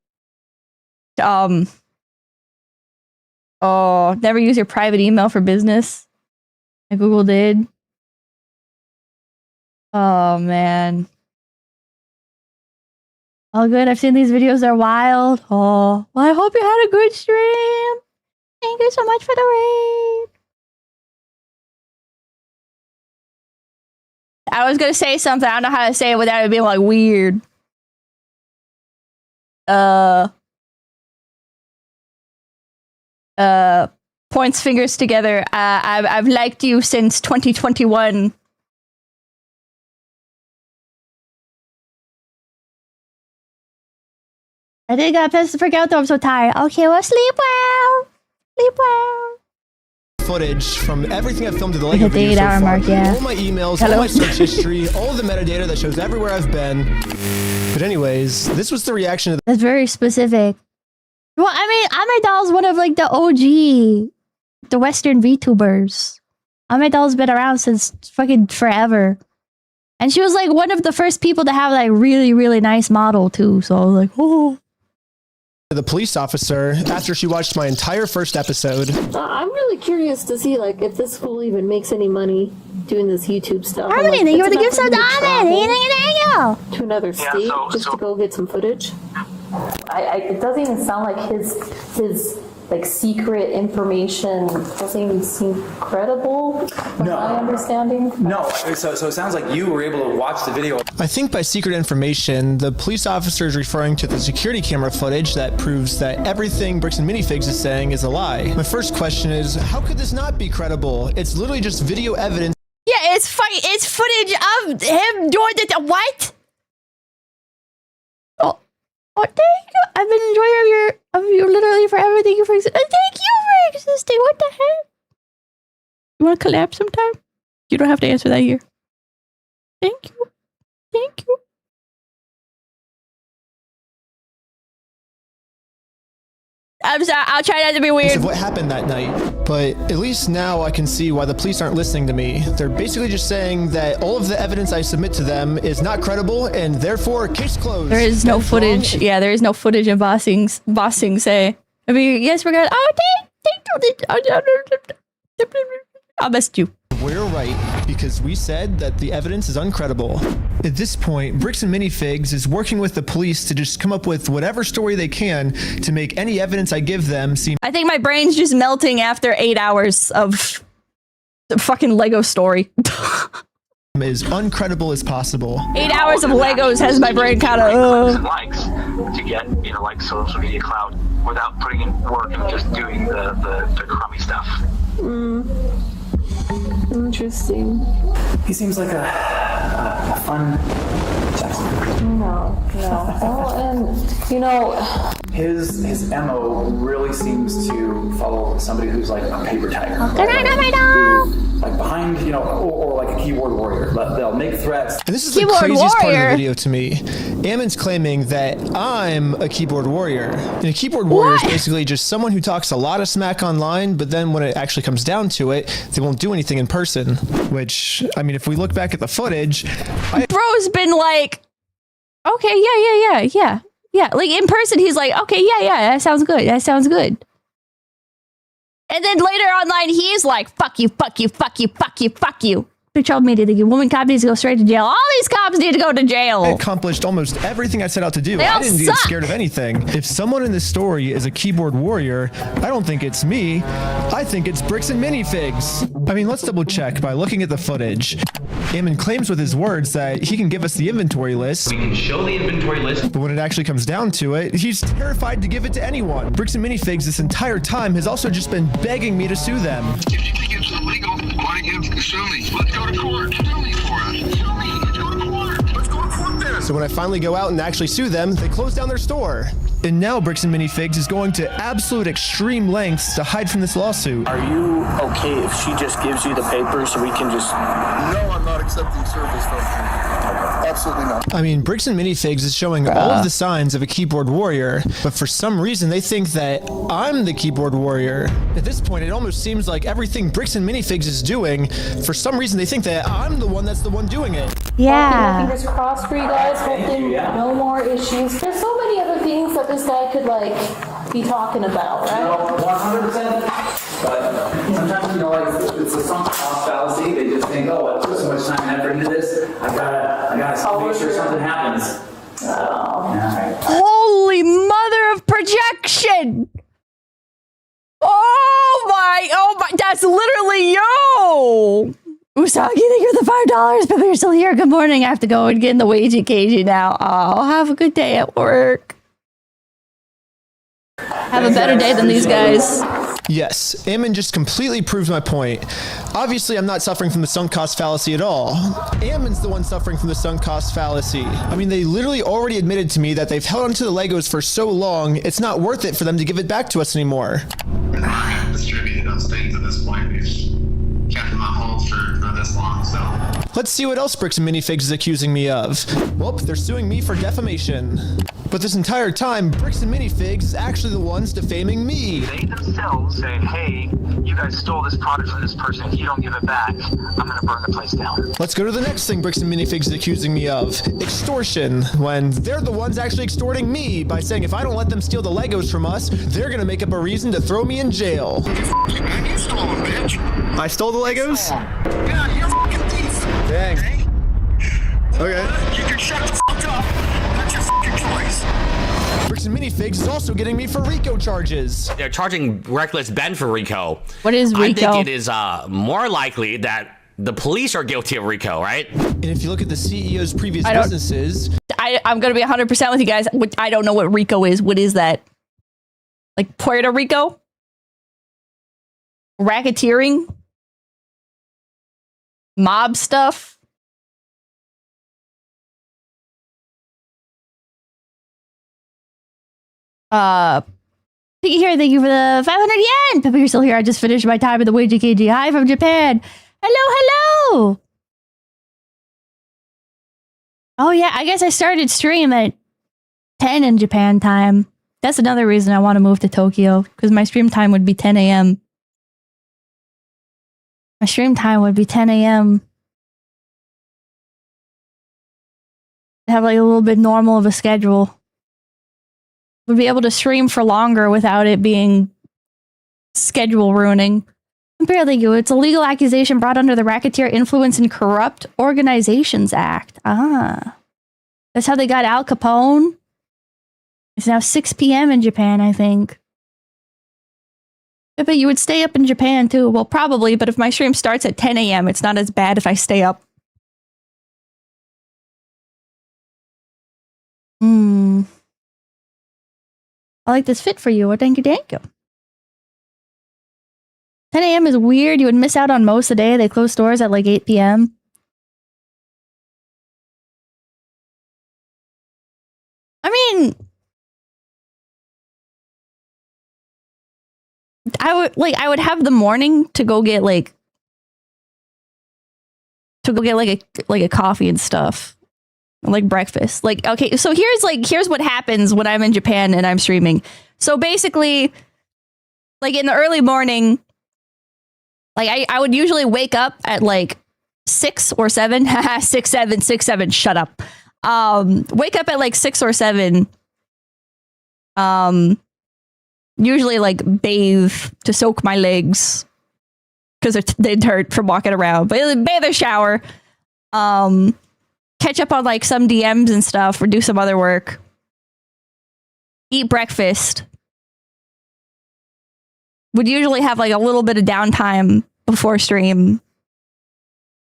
L: Oh, never use your private email for business. Like Google did. Oh, man. All good. I've seen these videos. They're wild. Oh, well, I hope you had a good stream. Thank you so much for the raid. I was going to say something. I don't know how to say it without it being like weird. Points fingers together. I've liked you since 2021. I think I passed the freak out though. I'm so tired. Okay, well, sleep well. Sleep well.
G: Footage from everything I've filmed to the Lego video
L: the 8 hour
G: so far.
L: mark, yeah.
G: All my emails, all my search history, all of the metadata that shows everywhere I've been. But anyways, this was the reaction.
L: That's very specific. Well, I mean, Amidal's one of like the OG, the Western VTubers. Amidal's been around since fucking forever. And she was like one of the first people to have like really, really nice model too. So I was like, oh.
G: The police officer, after she watched my entire first episode.
W: I'm really curious to see like if this fool even makes any money doing this YouTube stuff.
L: Harmony,
W: like,
L: thank you for the gift sub, Diamond.
W: To another state just to go get some footage. It doesn't even sound like his like secret information doesn't even seem credible from my understanding.
Q: No, so it sounds like you were able to watch the video.
G: I think by secret information, the police officer is referring to the security camera footage that proves that everything Bricks and Minifigs is saying is a lie. My first question is, how could this not be credible? It's literally just video evidence.
L: Yeah, it's footage of him doing it. What? Oh, thank you. I've been enjoying of you literally forever. Thank you for existing. Thank you for existing. What the heck? You want to collab sometime? You don't have to answer that here. Thank you. Thank you. I'm sorry. I'll try not to be weird.
G: Of what happened that night, but at least now I can see why the police aren't listening to me. They're basically just saying that all of the evidence I submit to them is not credible, and therefore case closed.
L: There is no footage. Yeah, there is no footage in bossing say. I mean, yes, we're gonna. Oh, thank you. I'll message you.
G: We're right, because we said that the evidence is uncredible. At this point, Bricks and Minifigs is working with the police to just come up with whatever story they can to make any evidence I give them seem...
A: I think my brain's just melting after 8 hours of the fucking Lego story.
G: as uncredible as possible.
A: 8 hours of Legos has my brain kind of...
X: likes to get, like social media clout without putting in work and just doing the crummy stuff.
W: Interesting.
Q: He seems like a fun Jackson.
W: No. Well, and
Q: his MO really seems to follow somebody who's like a paper tiger.
L: Good night, my dog.
I: like behind, you know, or like a keyboard warrior. They'll make threats.
G: And this is the craziest part of the video to me. Ammon's claiming that I'm a keyboard warrior. And a keyboard warrior is basically just someone who talks a lot of smack online, but then when it actually comes down to it, they won't do anything in person. Which, I mean, if we look back at the footage,
A: Bro's been like, okay, yeah. Like in person, he's like, okay, yeah, that sounds good. That sounds good. And then later online, he's like, fuck you. Big child media, the woman cop needs to go straight to jail. All these cops need to go to jail.
G: I accomplished almost everything I set out to do.
A: They all
G: I didn't
A: suck.
G: get scared of anything. If someone in this story is a keyboard warrior, I don't think it's me. I think it's Bricks and Minifigs. I mean, let's double check by looking at the footage. Ammon claims with his words that he can give us the inventory list.
O: We can show the inventory list.
G: But when it actually comes down to it, he's terrified to give it to anyone. Bricks and Minifigs this entire time has also just been begging me to sue them.
K: If you think it's illegal, why don't you sue me? Let's go to court. Sue me for us. Sue me. Let's go to court. Let's go to court then.
G: So when I finally go out and actually sue them, they close down their store. And now Bricks and Minifigs is going to absolute extreme lengths to hide from this lawsuit.
I: Are you okay if she just gives you the papers so we can just...
K: No, I'm not accepting service from you. Absolutely not.
G: I mean, Bricks and Minifigs is showing all of the signs of a keyboard warrior, but for some reason they think that I'm the keyboard warrior. At this point, it almost seems like everything Bricks and Minifigs is doing, for some reason they think that I'm the one that's the one doing it.
W: Yeah. Fingers crossed for you guys. Hoping no more issues. There's so many other things that this guy could like be talking about, right?
I: No, 100%. But sometimes, you know, like it's a sunk cost fallacy. They just think, oh, I put so much time and effort into this. I gotta make sure something happens.
A: Holy mother of projection! Oh my, that's literally you! Usagi, thank you for the $5. Pippa, you're still here. Good morning. I have to go and get in the 𝐒𝐴𝐜𝐸 now. Oh, have a good day at work. Have a better day than these guys.
G: Yes, Ammon just completely proves my point. Obviously, I'm not suffering from the sunk cost fallacy at all. Ammon's the one suffering from the sunk cost fallacy. I mean, they literally already admitted to me that they've held onto the Legos for so long, it's not worth it for them to give it back to us anymore.
E: I've distributed those things at this point. We've kept them on hold for this long, so.
G: Let's see what else Bricks and Minifigs is accusing me of. Well, they're suing me for defamation. But this entire time, Bricks and Minifigs is actually the ones defaming me.
X: They themselves say, hey, you guys stole this product from this person. If you don't give it back, I'm going to burn the place down.
G: Let's go to the next thing Bricks and Minifigs is accusing me of. Extortion, when they're the ones actually extorting me by saying if I don't let them steal the Legos from us, they're going to make up a reason to throw me in jail.
K: You stole them, bitch.
G: I stole the Legos?
K: Yeah, you're a fucking thief.
G: Dang. Okay.
K: You can shut the fuck up. That's your fucking choice.
G: Bricks and Minifigs is also getting me for RICO charges.
M: They're charging Reckless Ben for RICO.
A: What is RICO?
M: I think it is more likely that the police are guilty of RICO, right?
G: And if you look at the CEO's previous businesses...
A: I'm going to be 100% with you guys. I don't know what RICO is. What is that? Like Puerto Rico? Racketeering? Mob stuff? Piggy here, thank you for the 500 yen. Pippa, you're still here. I just finished my time at the 𝐒𝐴𝐜𝐸𝐸. Hi from Japan. Hello. Oh yeah, I guess I started stream at 10 in Japan time. That's another reason I want to move to Tokyo, because my stream time would be 10 a.m. My stream time would be 10 a.m. Have like a little bit normal of a schedule. Would be able to stream for longer without it being schedule ruining. Apparently, it's a legal accusation brought under the Racketeer Influence and Corrupt Organizations Act. Ah. That's how they got Al Capone. It's now 6 p.m. in Japan, I think. I bet you would stay up in Japan too. Well, probably, but if my stream starts at 10 a.m., it's not as bad if I stay up. I like this fit for you. Oh, thank you. 10 a.m. is weird. You would miss out on most of the day. They close stores at like 8 p.m. I mean, I would have the morning to go get like to go get like a coffee and stuff, like breakfast. Like, okay, so here's what happens when I'm in Japan and I'm streaming. So basically, like in the early morning, like I would usually wake up at like 6 or 7. 6, 7. Shut up. Wake up at like 6 or 7. Usually like bathe to soak my legs because they'd hurt from walking around. But bathe or shower. Catch up on like some DMs and stuff, or do some other work. Eat breakfast. Would usually have like a little bit of downtime before stream.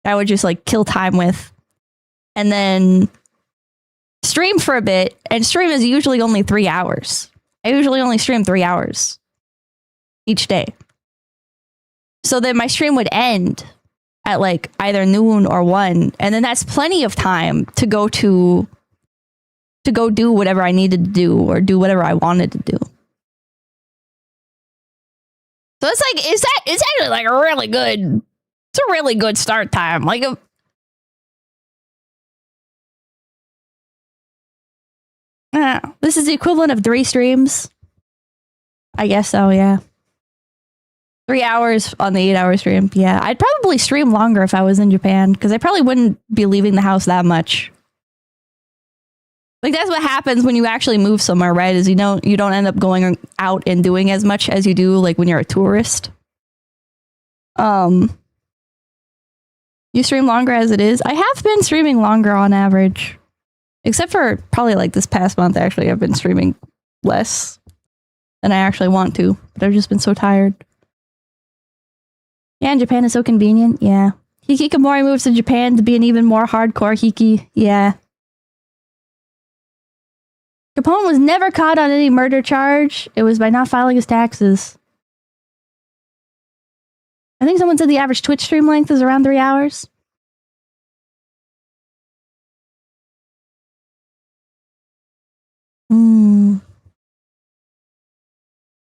A: I would just like kill time with. And then stream for a bit. And stream is usually only 3 hours. I usually only stream 3 hours each day. So then my stream would end at like either noon or 1. And then that's plenty of time to go do whatever I needed to do, or do whatever I wanted to do. So it's like, it's actually like a really good start time. Like this is the equivalent of 3 streams. I guess so, yeah. 3 hours on the 8-hour stream. Yeah, I'd probably stream longer if I was in Japan, because I probably wouldn't be leaving the house that much. Like, that's what happens when you actually move somewhere, right? Is you don't end up going out and doing as much as you do like when you're a tourist. You stream longer as it is. I have been streaming longer on average. Except for probably like this past month, actually. I've been streaming less than I actually want to. But I've just been so tired. Yeah, and Japan is so convenient. Yeah. Hikikomori moves to Japan to be an even more hardcore Hiki. Yeah. Capone was never caught on any murder charge. It was by not filing his taxes. I think someone said the average Twitch stream length is around 3 hours.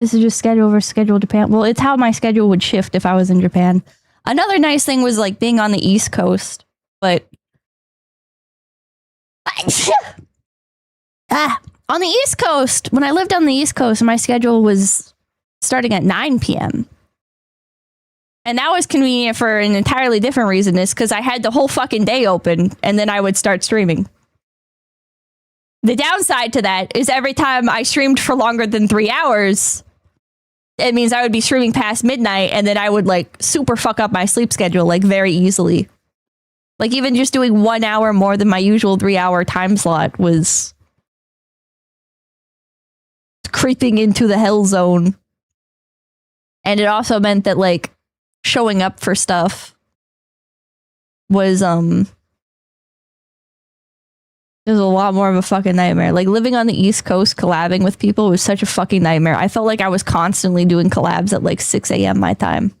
A: This is just schedule versus schedule Japan. Well, it's how my schedule would shift if I was in Japan. Another nice thing was like being on the East Coast, but on the East Coast, when I lived on the East Coast, my schedule was starting at 9 p.m. And that was convenient for an entirely different reason, is because I had the whole fucking day open, and then I would start streaming. The downside to that is every time I streamed for longer than 3 hours, it means I would be streaming past midnight, and then I would like super fuck up my sleep schedule like very easily. Like even just doing 1 hour more than my usual 3-hour time slot was creeping into the hell zone. And it also meant that like showing up for stuff was it was a lot more of a fucking nightmare. Like living on the East Coast collabing with people was such a fucking nightmare. I felt like I was constantly doing collabs at like 6 a.m. my time.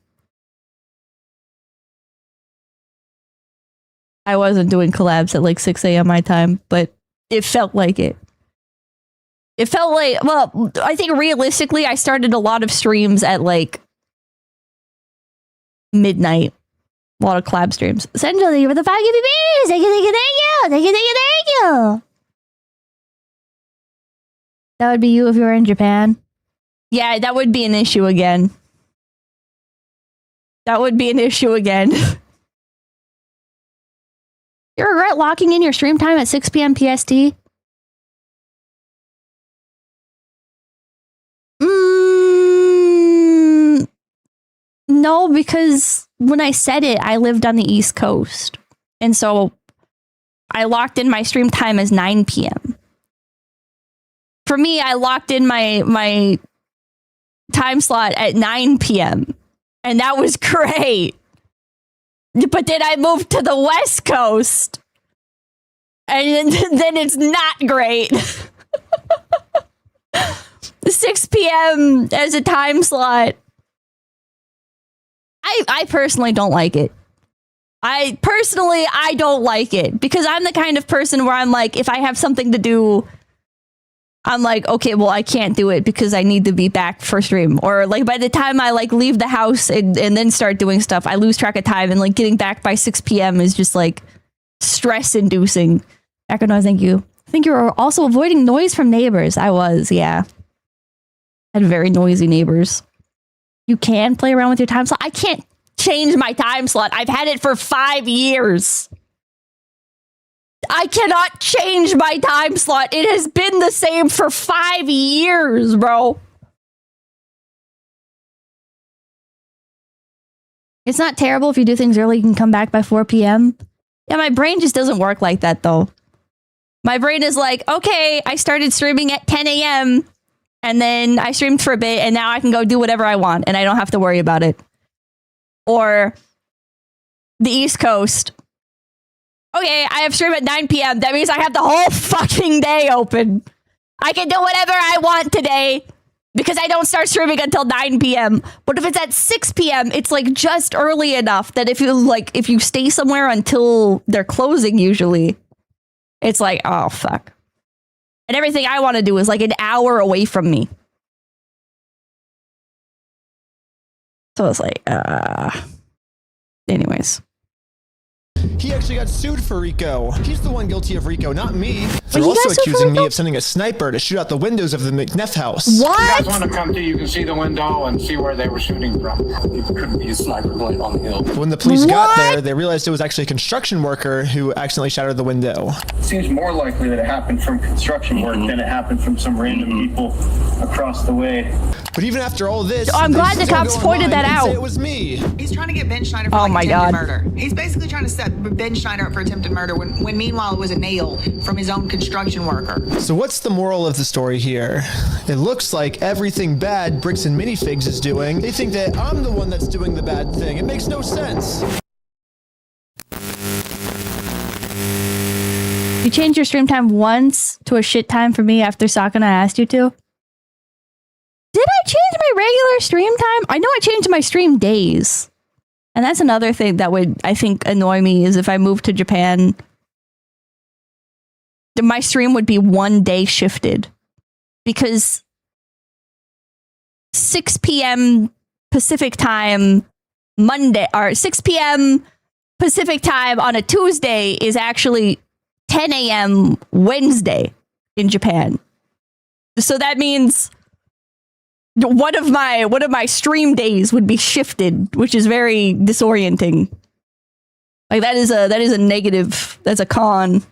A: I wasn't doing collabs at like 6 a.m. my time, but it felt like it. It felt like, well, I think realistically, I started a lot of streams at like midnight. A lot of collab streams. Essentially, for the 5 GBBs! Thank you! That would be you if you were in Japan. Yeah, that would be an issue again. That would be an issue again. You regret locking in your stream time at 6 p.m. PST? No, because when I said it, I lived on the East Coast. And so I locked in my stream time as 9 p.m. For me, I locked in my time slot at 9 p.m. And that was great. But then I moved to the West Coast. And then it's not great. 6 p.m. as a time slot. I personally don't like it. I don't like it because I'm the kind of person where I'm like, if I have something to do I'm like, okay, well, I can't do it because I need to be back for stream. Or like by the time I like leave the house and then start doing stuff, I lose track of time, and like getting back by 6 p.m. is just like stress inducing. Echo, thank you. I think you were also avoiding noise from neighbors. I was, yeah. I had very noisy neighbors. You can play around with your time slot. I can't change my time slot. I've had it for 5 years. I cannot change my time slot. It has been the same for 5 years, bro. It's not terrible if you do things early, you can come back by 4 p.m. Yeah, my brain just doesn't work like that, though. My brain is like, okay, I started streaming at 10 a.m. and then I streamed for a bit, and now I can go do whatever I want, and I don't have to worry about it. Or the East Coast. Okay, I have stream at 9 p.m. That means I have the whole fucking day open. I can do whatever I want today because I don't start streaming until 9 p.m. But if it's at 6 p.m., it's like just early enough that if you stay somewhere until they're closing usually, it's like, oh, fuck. And everything I want to do is like an hour away from me. So it's like, anyways.
G: He actually got sued for Rico. He's the one guilty of Rico, not me. They're also accusing me of sending a sniper to shoot out the windows of the McNeff house.
A: What?
F: If you guys want to come to, you can see the window and see where they were shooting from. It couldn't be a sniper blade on the hill.
G: When the police got there, they realized it was actually a construction worker who accidentally shattered the window.
F: It seems more likely that it happened from construction work than it happened from some random people across the way.
G: But even after all this,
A: I'm glad the cops pointed that out.
G: It was me.
R: He's trying to get Ben Schneider for attempted murder. He's basically trying to set Ben Schneider up for attempted murder when meanwhile it was a nail from his own construction worker.
G: So what's the moral of the story here? It looks like everything bad Bricks and Minifigs is doing, they think that I'm the one that's doing the bad thing. It makes no sense.
A: You changed your stream time once to a shit time for me after Sakana asked you to? Did I change my regular stream time? I know I changed my stream days. And that's another thing that would, I think, annoy me is if I moved to Japan, my stream would be 1 day shifted. Because 6 p.m. Pacific time Monday, or 6 p.m. Pacific time on a Tuesday is actually 10 a.m. Wednesday in Japan. So that means one of my stream days would be shifted, which is very disorienting. Like that is a negative. That's a con.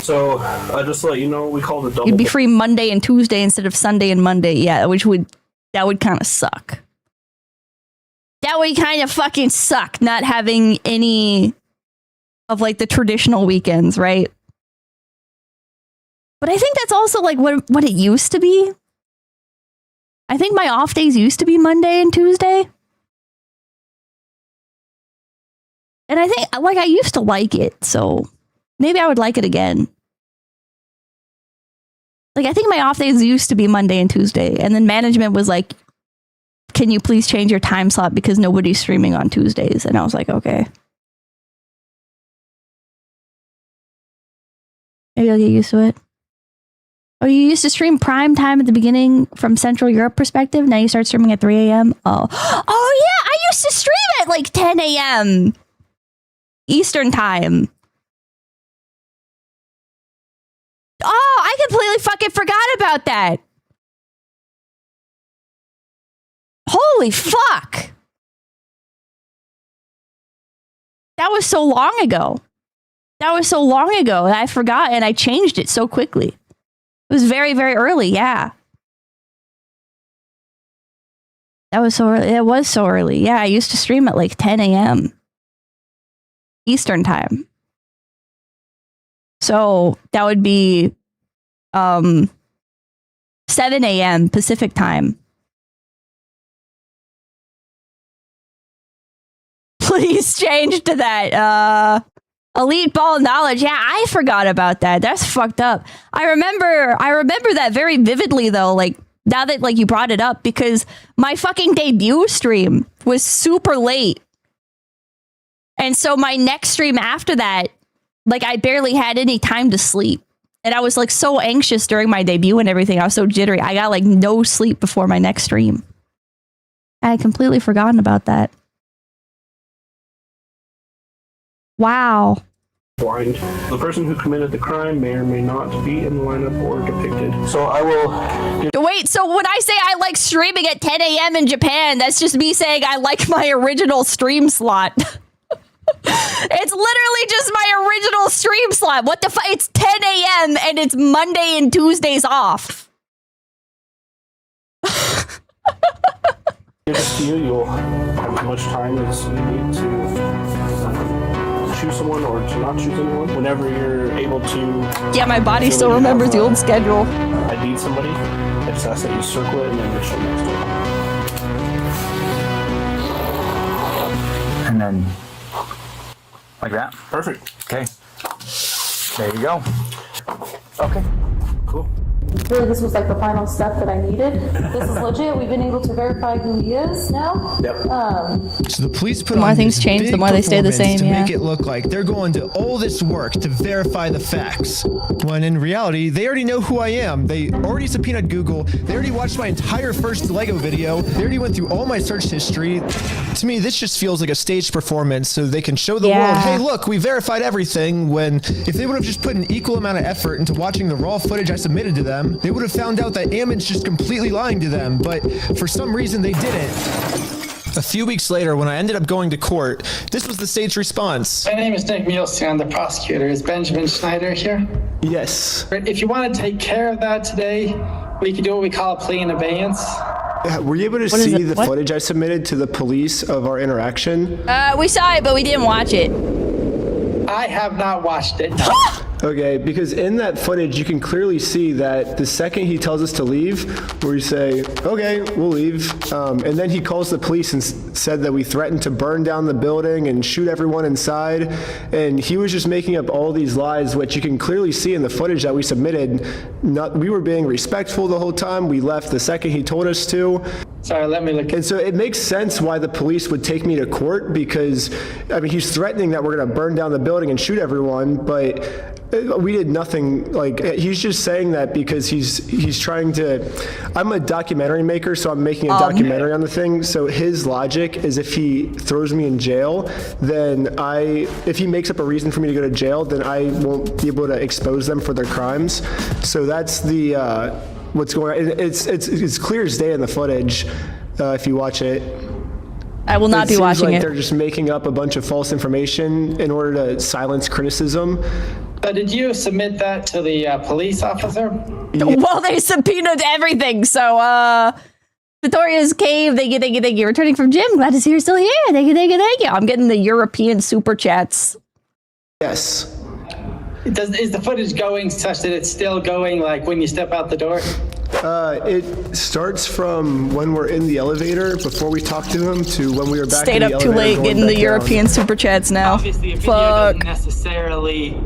C: So I just to let you know, we call it double.
A: You'd be free Monday and Tuesday instead of Sunday and Monday. Yeah, that would kind of suck. That would kind of fucking suck not having any of like the traditional weekends, right? But I think that's also like what it used to be. I think my off days used to be Monday and Tuesday. And I think like I used to like it, so maybe I would like it again. Like I think my off days used to be Monday and Tuesday, and then management was like, "Can you please change your time slot because nobody's streaming on Tuesdays?" And I was like, "Okay." Maybe I'll get used to it. Oh, you used to stream prime time at the beginning from Central Europe perspective. Now you start streaming at 3 a.m. Oh yeah, I used to stream at like 10 a.m. Eastern time. Oh, I completely fucking forgot about that. Holy fuck. That was so long ago. That was so long ago that I forgot and I changed it so quickly. It was very, very early, yeah. That was so early. It was so early. Yeah, I used to stream at like 10 a.m. Eastern time. So that would be 7 a.m. Pacific time. Please change to that. Elite ball knowledge. Yeah, I forgot about that. That's fucked up. I remember that very vividly though, like now that like you brought it up, because my fucking debut stream was super late. And so my next stream after that, like I barely had any time to sleep.
L: And I was like so anxious during my debut and everything. I was so jittery. I got like no sleep before my next stream. I had completely forgotten about that. Wow.
D: Blind. The person who committed the crime may or may not be in the lineup or depicted. So I will...
L: Wait, so when I say I like streaming at 10 a.m. in Japan, that's just me saying I like my original stream slot. It's literally just my original stream slot. What the fuck? It's 10 a.m. and it's Monday and Tuesdays off.
D: Just to you, you'll have as much time as you need to choose someone or to not choose anyone. Whenever you're able to...
L: Yeah, my body still remembers the old schedule.
D: I need somebody. I just ask that you circle it and then initial next to it.
S: And then... like that?
D: Perfect.
S: Okay. There you go. Okay.
D: Cool.
W: Really, this was like the final step that I needed. This is legit. We've been able to verify who he is now.
D: Yep.
G: So the police put
L: The more
G: on
L: things
G: this
L: change, the
G: big
L: more they stay the
G: performance
L: same,
G: to
L: yeah.
G: make it look like they're going to all this work to verify the facts. When in reality, they already know who I am. They already subpoenaed Google. They already watched my entire first Lego video. They already went through all my search history. To me, this just feels like a staged performance so they can show the world, hey, look, we verified everything. When if they would have just put an equal amount of effort into watching the raw footage I submitted to them, they would have found out that 𝐴𝐻𝐻's just completely lying to them. But for some reason, they didn't. A few weeks later, when I ended up going to court, this was the state's response.
T: My name is Nick Mielsen. I'm the prosecutor. Is Benjamin Schneider here?
C: Yes.
T: If you want to take care of that today, we can do what we call a plea in abeyance.
C: Were you able to see the footage I submitted to the police of our interaction?
L: We saw it, but we didn't watch it.
T: I have not watched it.
C: Okay, because in that footage, you can clearly see that the second he tells us to leave, we say, okay, we'll leave. And then he calls the police and said that we threatened to burn down the building and shoot everyone inside. And he was just making up all these lies, which you can clearly see in the footage that we submitted. We were being respectful the whole time. We left the second he told us to.
T: Sorry, let me look.
C: And so it makes sense why the police would take me to court because, I mean, he's threatening that we're going to burn down the building and shoot everyone, but we did nothing. Like, he's just saying that because he's trying to, I'm a documentary maker, so I'm making a documentary on the thing. So his logic is if he throws me in jail, then if he makes up a reason for me to go to jail, then I won't be able to expose them for their crimes. So that's the, what's going on. It's clear as day in the footage if you watch it.
L: I will not be watching
C: like
L: it.
C: They're just making up a bunch of false information in order to silence criticism.
T: But did you submit that to the police officer?
L: Well, they subpoenaed everything. So, Victoria's Cave, thank you. Returning from gym, glad to see you're still here. Thank you. I'm getting the European super chats.
C: Yes.
T: Is the footage going such that it's still going like when you step out the door?
C: It starts from when we're in the elevator before we talk to him to when we were back
L: Stayed
C: in the
L: up
C: elevator.
L: too late getting the European super chats now.
T: Obviously, a video doesn't necessarily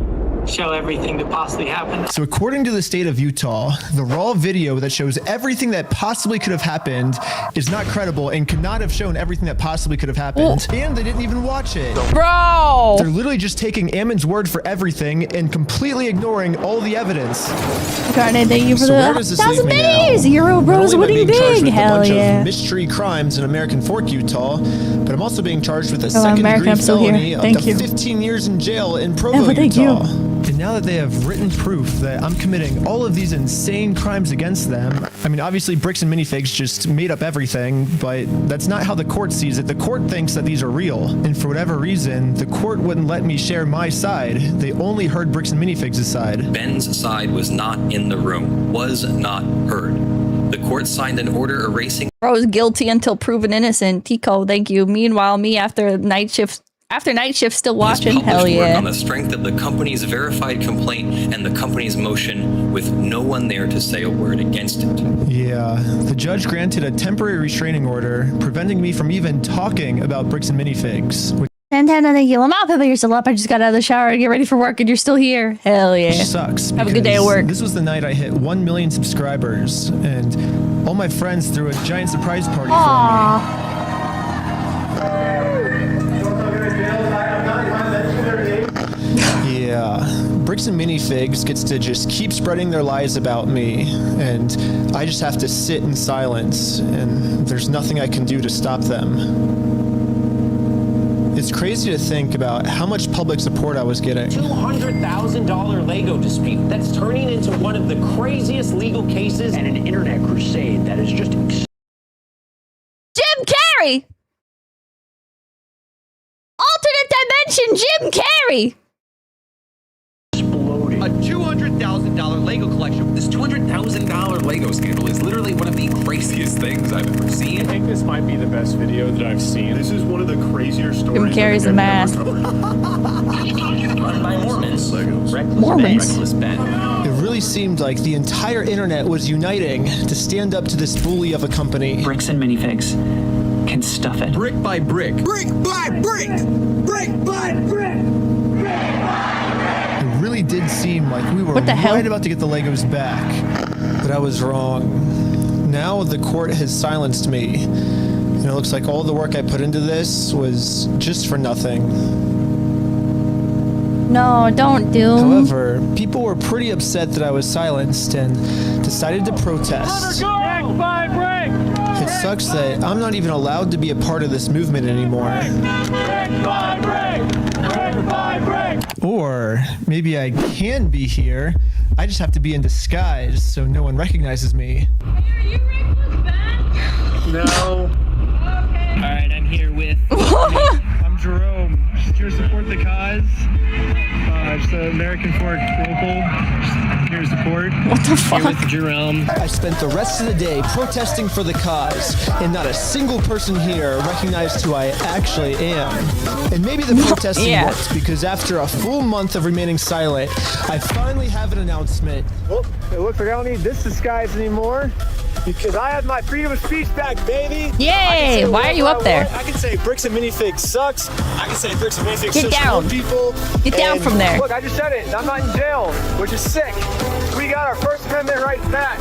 T: show everything that possibly happened.
G: So according to the state of Utah, the raw video that shows everything that possibly could have happened is not credible and could not have shown everything that possibly could have happened. And they didn't even watch it.
L: Bro!
G: They're literally just taking 𝐴𝐻𝐻's word for everything and completely ignoring all the evidence.
L: Garnet, thank you for
G: So where
L: the
G: does this leave
L: 1,000
G: me now?
L: minis! Euro Bros
G: Not only am I
L: winning
G: being charged
L: big!
G: with a
L: Hell
G: bunch
L: yeah.
G: of mystery crimes in American Fork, Utah, but I'm also being charged with a
L: Hello, America,
G: second-degree
L: I'm still here.
G: felony up
L: Thank
G: to
L: you.
G: 15 years in jail in Provo,
L: Thank
G: Utah.
L: you.
G: And now that they have written proof that I'm committing all of these insane crimes against them, I mean, obviously Bricks and Minifigs just made up everything, but that's not how the court sees it. The court thinks that these are real, and for whatever reason, the court wouldn't let me share my side. They only heard Bricks and Minifigs' side.
U: Ben's side was not in the room, was not heard. The court signed an order erasing.
L: Bro's guilty until proven innocent. Tico, thank you. Meanwhile, me after night shift still watching. Hell yeah.
U: On the strength of the company's verified complaint and the company's motion with no one there to say a word against it.
G: Yeah, the judge granted a temporary restraining order, preventing me from even talking about Bricks and Minifigs.
L: Santana, thank you. Lamau, Pippa, you're still up. I just got out of the shower to get ready for work and you're still here. Hell yeah.
G: Which sucks.
L: Have a good day at work.
G: This was the night I hit 1 million subscribers, and all my friends threw a giant surprise party for me. Yeah. Bricks and Minifigs gets to just keep spreading their lies about me, and I just have to sit in silence, and there's nothing I can do to stop them. It's crazy to think about how much public support I was getting.
B: $200,000 Lego dispute that's turning into one of the craziest legal cases and an internet crusade that is just...
A: Jim Carrey! Alternate dimension Jim Carrey!
J: A $200,000 Lego collection. This $200,000 Lego scandal is literally one of the craziest things I've ever seen.
D: I think this might be the best video that I've seen. This is one of the crazier stories.
A: Jim Carrey's a mask.
J: Run by Mormons.
A: Mormons.
G: It really seemed like the entire internet was uniting to stand up to this bully of a company.
N: Bricks and Minifigs can stuff it.
J: Brick by brick.
N: Brick by brick. Brick by brick.
G: It really did seem like we were right about to get the Legos back, but I was wrong. Now the court has silenced me, and it looks like all the work I put into this was just for nothing.
L: No, don't do.
G: However, people were pretty upset that I was silenced and decided to protest. It sucks that I'm not even allowed to be a part of this movement anymore. Or maybe I can be here. I just have to be in disguise so no one recognizes me.
V: No. Alright, I'm here with... I'm Jerome. Just here to support the cause. Just the American Fork local. Just here to support.
A: What the fuck?
V: Here with Jerome.
G: I spent the rest of the day protesting for the cause, and not a single person here recognized who I actually am. And maybe the protesting worked, because after a full month of remaining silent, I finally have an announcement.
C: Well, it looks like I don't need this disguise anymore, because I have my freedom of speech back, baby.
A: Yay! Why are you up there?
C: I can say Bricks and Minifigs sucks. I can say Bricks and Minifigs
A: Get down.
C: people.
A: Get down from there.
C: Look, I just said it. I'm not in jail, which is sick. We got our First Amendment rights back.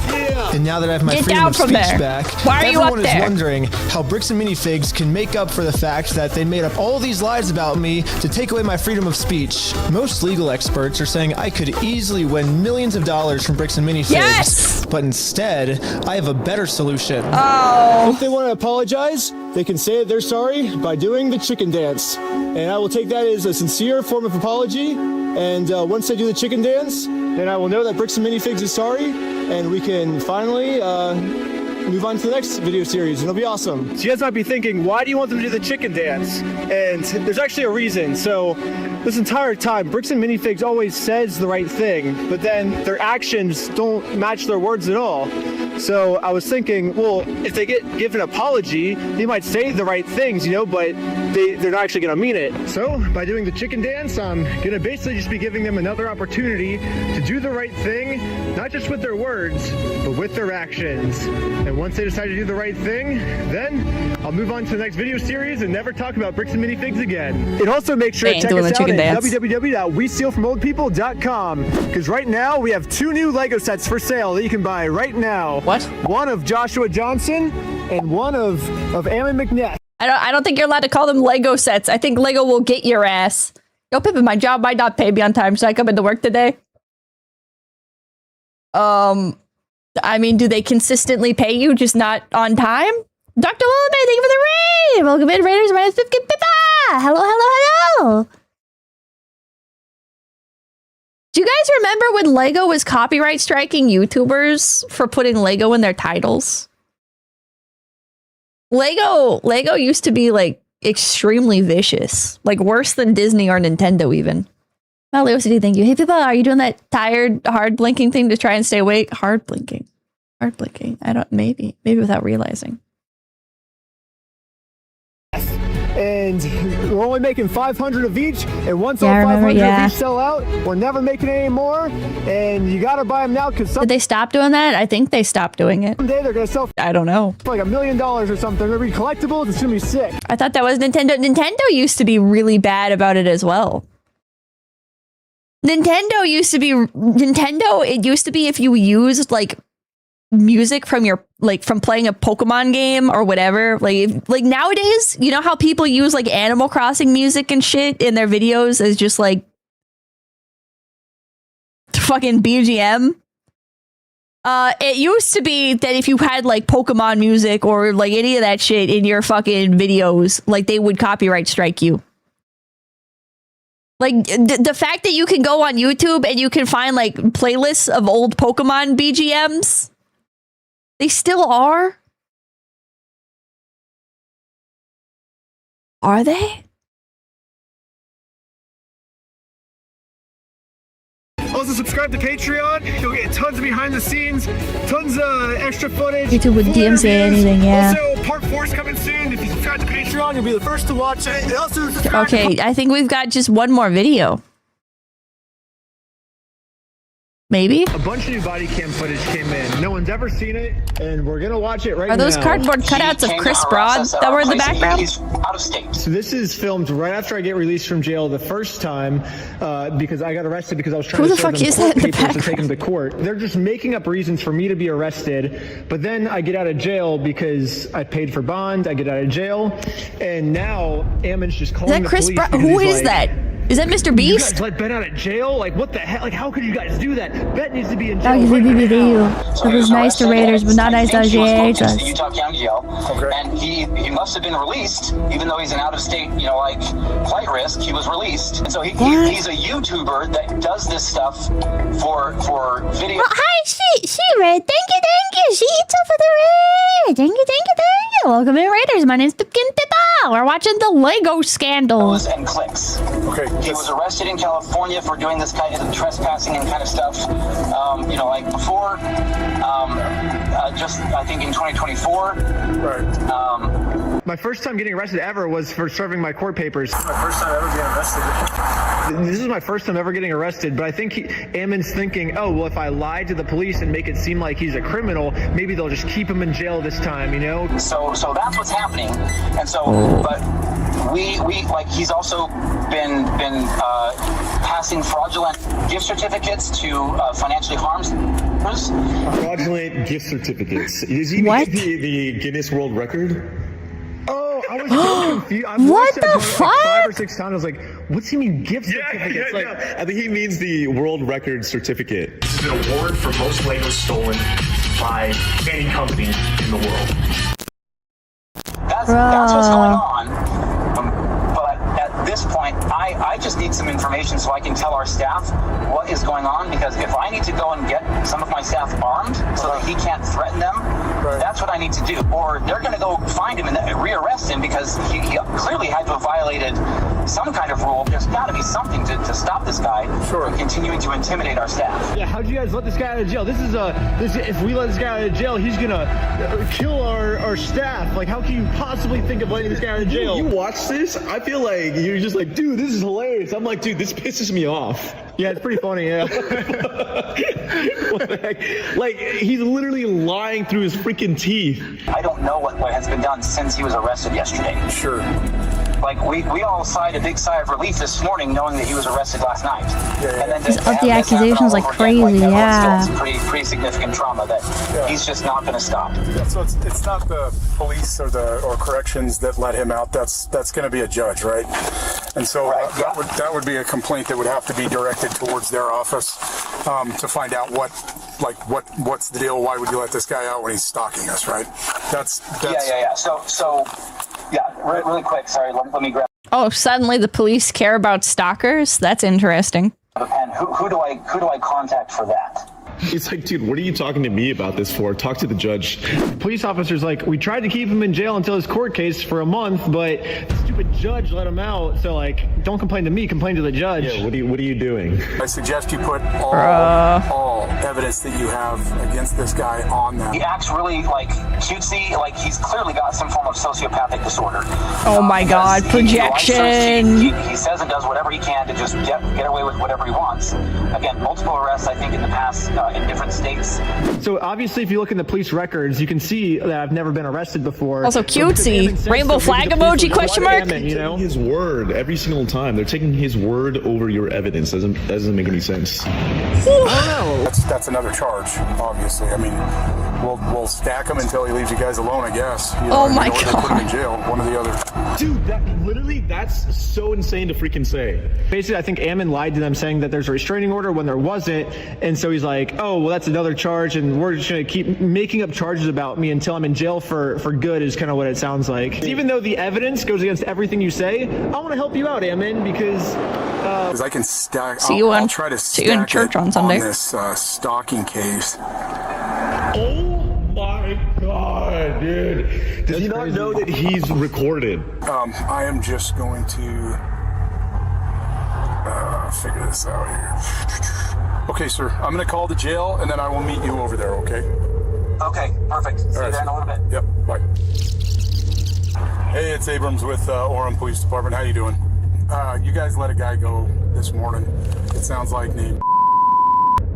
C: Yeah.
G: And now that I have my
A: Get
G: freedom
A: down
G: of
A: from
G: speech
A: there.
G: back,
A: Why are you up
G: everyone is
A: there?
G: wondering how Bricks and Minifigs can make up for the fact that they made up all these lies about me to take away my freedom of speech. Most legal experts are saying I could easily win millions of dollars from Bricks and Minifigs.
A: Yes!
G: But instead, I have a better solution.
A: Oh.
C: If they want to apologize, they can say that they're sorry by doing the chicken dance. And I will take that as a sincere form of apology. And once they do the chicken dance, then I will know that Bricks and Minifigs is sorry, and we can finally move on to the next video series, and it'll be awesome. So you guys might be thinking, why do you want them to do the chicken dance? And there's actually a reason. So this entire time, Bricks and Minifigs always says the right thing, but then their actions don't match their words at all. So I was thinking, well, if they get given an apology, they might say the right things, you know, but they're not actually going to mean it. So by doing the chicken dance, I'm going to basically just be giving them another opportunity to do the right thing, not just with their words, but with their actions. And once they decide to do the right thing, then I'll move on to the next video series and never talk about Bricks and Minifigs again. And also make sure to check us out at www.westealfromoldpeople.com, because right now we have 2 new Lego sets for sale that you can buy right now.
A: What?
C: One of Joshua Johnson and one of Ammon McNess.
A: I don't think you're allowed to call them Lego sets. I think Lego will get your ass. Yo, Pippa, my job might not pay me on time. Should I come into work today? I mean, do they consistently pay you, just not on time? Dr. Lumi, thank you for the raid! Welcome in, Raiders. My name's Pippa. Hello, hello, hello! Do you guys remember when Lego was copyright striking YouTubers for putting Lego in their titles? Lego used to be like extremely vicious, like worse than Disney or Nintendo even. Molly OCD, thank you. Hey, Pippa, are you doing that tired, hard blinking thing to try and stay awake? Hard blinking. I don't, maybe without realizing.
C: And we're only making 500 of each, and once all 500 of each sell out, we're never making any more, and you gotta buy them now, because
A: did they stop doing that? I think they stopped doing it.
C: Someday they're gonna sell
A: I don't know.
C: for like $1 million or something. They're gonna be collectibles. It's gonna be sick.
A: I thought that was Nintendo. Nintendo used to be really bad about it as well. It used to be if you used like music from your from playing a Pokemon game or whatever, like nowadays, you know how people use like Animal Crossing music and shit in their videos as just like fucking BGM. It used to be that if you had like Pokemon music or like any of that shit in your fucking videos, like they would copyright strike you. Like the fact that you can go on YouTube and you can find like playlists of old Pokemon BGMs, they still are. Are they?
C: Also, subscribe to Patreon. You'll get tons of behind the scenes, tons of extra footage.
A: YouTube would DMCA anything, yeah.
C: Also, part 4 is coming soon. If you subscribe to Patreon, you'll be the first to watch it. And also,
A: Okay, I think we've got just one more video. Maybe?
C: A bunch of new body cam footage came in. No one's ever seen it, and we're gonna watch it right now.
A: Are those cardboard cutouts of Chris Broad that were in the background?
C: He's out of state. So this is filmed right after I get released from jail the first time, because I got arrested because I was trying to serve them court papers to take them to court. They're just making up reasons for me to be arrested, but then I get out of jail because I paid for bond. I get out of jail, and now Ammon's just calling the police.
A: Is that Chris Broad? Who is that? Is that Mr. Beast?
C: You guys let Ben out of jail? Like, what the heck? Like, how could you guys do that? Ben needs to be in jail.
L: It was nice to Raiders, but not nice to
H: 𝐒𝐴𝐜𝐻. The Utah County Jail, and he must have been released, even though he's an out-of-state, you know, like flight risk. He was released, and so he's a YouTuber that does this stuff for video.
L: Oh, hi, she Red. Thank you. She eats up for the raid. Thank you. Welcome in, Raiders. My name's Pipkin Pippa. We're watching the Lego scandal.
H: And clicks. Okay. He was arrested in California for doing this kind of trespassing and kind of stuff. You know, like before, just I think in 2024. Right.
C: My first time getting arrested ever was for serving my court papers. My first time ever getting arrested. This is my first time ever getting arrested, but I think Ammon's thinking, oh, well, if I lie to the police and make it seem like he's a criminal, maybe they'll just keep him in jail this time, you know?
H: So that's what's happening, and so, but we like he's also been passing fraudulent gift certificates to financially harmed.
C: Fraudulent gift certificates. Is he the Guinness World Record? Oh, I was so confused.
L: What the fuck?
C: Like 5 or 6 times. I was like, what's he mean gift certificates? Like, I think he means the world record certificate.
D: This is an award for most Legos stolen by any company in the world.
H: That's what's going on. But at this point, I just need some information so I can tell our staff what is going on, because if I need to go and get some of my staff armed so that he can't threaten them, that's what I need to do. Or they're going to go find him and rearrest him because he clearly had to have violated some kind of rule. There's got to be something to stop this guy from continuing to intimidate our staff.
C: Yeah, how'd you guys let this guy out of jail? If we let this guy out of jail, he's gonna kill our staff. Like, how can you possibly think of letting this guy out of jail? You watch this, I feel like you're just like, dude, this is hilarious. I'm like, dude, this pisses me off. Yeah, it's pretty funny, yeah. What the heck? Like, he's literally lying through his freaking teeth.
H: I don't know what has been done since he was arrested yesterday.
D: Sure.
H: Like, we all sighed a big sigh of relief this morning knowing that he was arrested last night. And then
L: He's up the accusations like crazy, yeah.
H: It's pretty significant trauma that he's just not going to stop.
D: Yeah, so it's not the police or corrections that let him out. That's going to be a judge, right? And so that would be a complaint that would have to be directed towards their office to find out what's the deal. Why would you let this guy out when he's stalking us, right? That's
H: yeah. So really quick. Sorry, let me grab.
A: Oh, suddenly the police care about stalkers? That's interesting.
H: And who do I contact for that?
C: It's like, dude, what are you talking to me about this for? Talk to the judge. The police officer's like, we tried to keep him in jail until his court case for a month, but the stupid judge let him out. So, like, don't complain to me, complain to the judge. Yeah, what are you doing?
D: I suggest you put all evidence that you have against this guy on that.
H: He acts really like cutesy, like he's clearly got some form of sociopathic disorder.
A: Oh my God, projection.
H: He says and does whatever he can to just get away with whatever he wants. Again, multiple arrests, I think, in the past in different states.
C: So obviously, if you look in the police records, you can see that I've never been arrested before.
A: Also cutesy. Rainbow flag emoji question mark?
C: You know? His word every single time. They're taking his word over your evidence. Doesn't make any sense.
D: I don't know. that's another charge, obviously. I mean, we'll stack him until he leaves you guys alone, I guess. You know,
A: Oh my
D: or they put him in
A: God.
D: jail, one or the other.
C: Dude, that's so insane to freaking say. Basically, I think Ammon lied to them saying that there's a restraining order when there wasn't. And so he's like, oh, well, that's another charge. And we're just going to keep making up charges about me until I'm in jail for good is kind of what it sounds like. Even though the evidence goes against everything you say, I want to help you out, Ammon, because...
D: I can stack.
A: See you
D: I'll
A: in-
D: try to
A: see you in
D: stack
A: church
D: it
A: on Sunday.
D: this stalking case.
C: Oh my God, dude. Does he not know that he's recorded?
D: I am just going to figure this out here. Okay, sir. I'm going to call the jail, and then I will meet you over there, okay?
H: Okay, perfect. See you there in a little bit.
D: Yep, bye. Hey, it's Abrams with Orem Police Department. How you doing? You guys let a guy go this morning. It sounds like named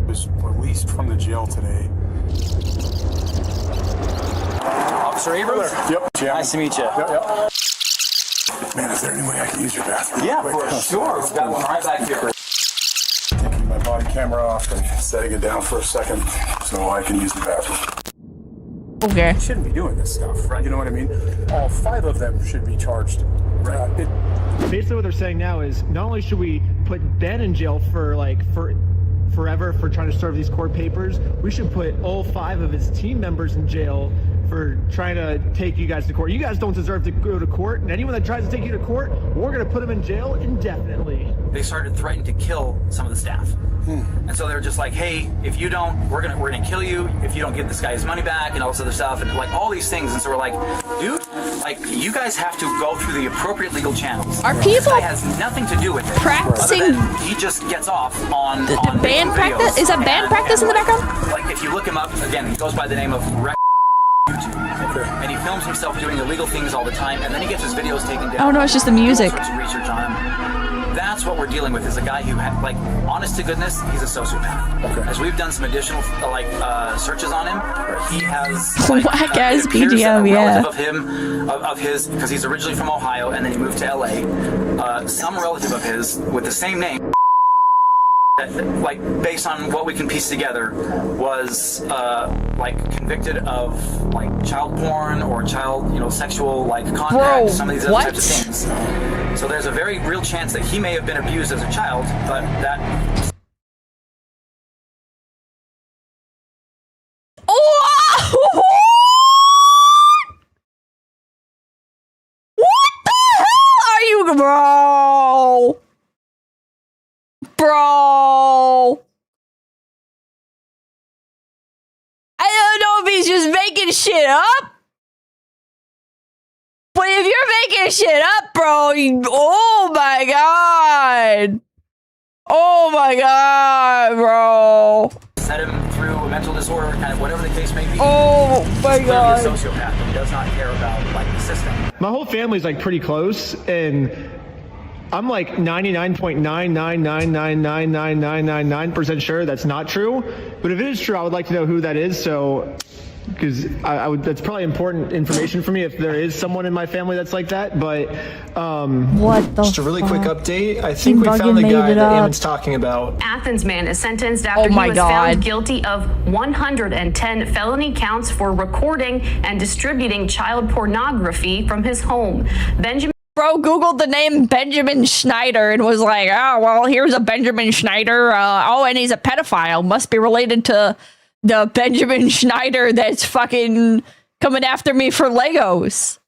D: was released from the jail today.
S: Officer Abrams?
D: Yep. Yeah.
S: Nice to meet you.
D: Yep. Man, is there any way I can use your bathroom?
S: Yeah,
D: real quick?
S: for sure. We've got one right back here.
D: Taking my body camera off and setting it down for a second so I can use the bathroom.
A: Okay.
D: You shouldn't be doing this stuff, right? You know what I mean? All 5 of them should be charged.
C: Basically what they're saying now is not only should we put Ben in jail for forever for trying to serve these court papers, we should put all 5 of his team members in jail for trying to take you guys to court. You guys don't deserve to go to court, and anyone that tries to take you to court, we're going to put them in jail indefinitely.
S: They started threatening to kill some of the staff. And so they were just like, hey, if you don't, we're gonna kill you if you don't give this guy his money back and all this other stuff and like all these things. And so we're like, dude, like you guys have to go through the appropriate legal channels.
A: Are
S: This
A: people
S: guy has nothing to do with it.
A: practicing-
S: Other than he just gets off on
A: The
S: on
A: band
S: videos
A: practice? Is that band
S: and-
A: practice in the
S: and,
A: background?
S: Like if you look him up again, he goes by the name of and he films himself doing illegal things all the time, and then he gets his videos taken down.
A: Oh, no, it's just the music.
S: All sorts of research on him. That's what we're dealing with, is a guy who, like, honest to goodness, he's a sociopath. Okay. As we've done some additional, searches on him, he has
A: Whack-ass
S: it appears that
A: BGM,
S: a
A: yeah.
S: relative of his, because he's originally from Ohio, and then he moved to LA. Some relative of his with the same name, like based on what we can piece together, was like convicted of like child porn or child, sexual contact.
A: Bro,
S: some of these other
A: what?
S: types of things. So there's a very real chance that he may have been abused as a child, but that.
A: What the hell are you, bro? Bro. I don't know if he's just making shit up. But if you're making shit up, bro, oh my god. Oh my god, bro.
S: Set him through a mental disorder, kind of whatever the case may be.
A: Oh my
S: He's
A: god.
S: clearly a sociopath. He does not care about the system.
C: My whole family's pretty close, and I'm 99.999999999% sure that's not true. But if it is true, I would like to know who that is. So, because I would, that's probably important information for me if there is someone in my family that's like that. But
G: just a really quick update. I think we found the guy that Ammon's talking about.
I: Athens man is sentenced after
A: Oh my
I: he was
A: God.
I: found guilty of 110 felony counts for recording and distributing child pornography from his home. Benjamin
A: Bro Googled the name Benjamin Schneider and was like, oh, well, here's a Benjamin Schneider. And he's a pedophile. Must be related to the Benjamin Schneider that's fucking coming after me for Legos.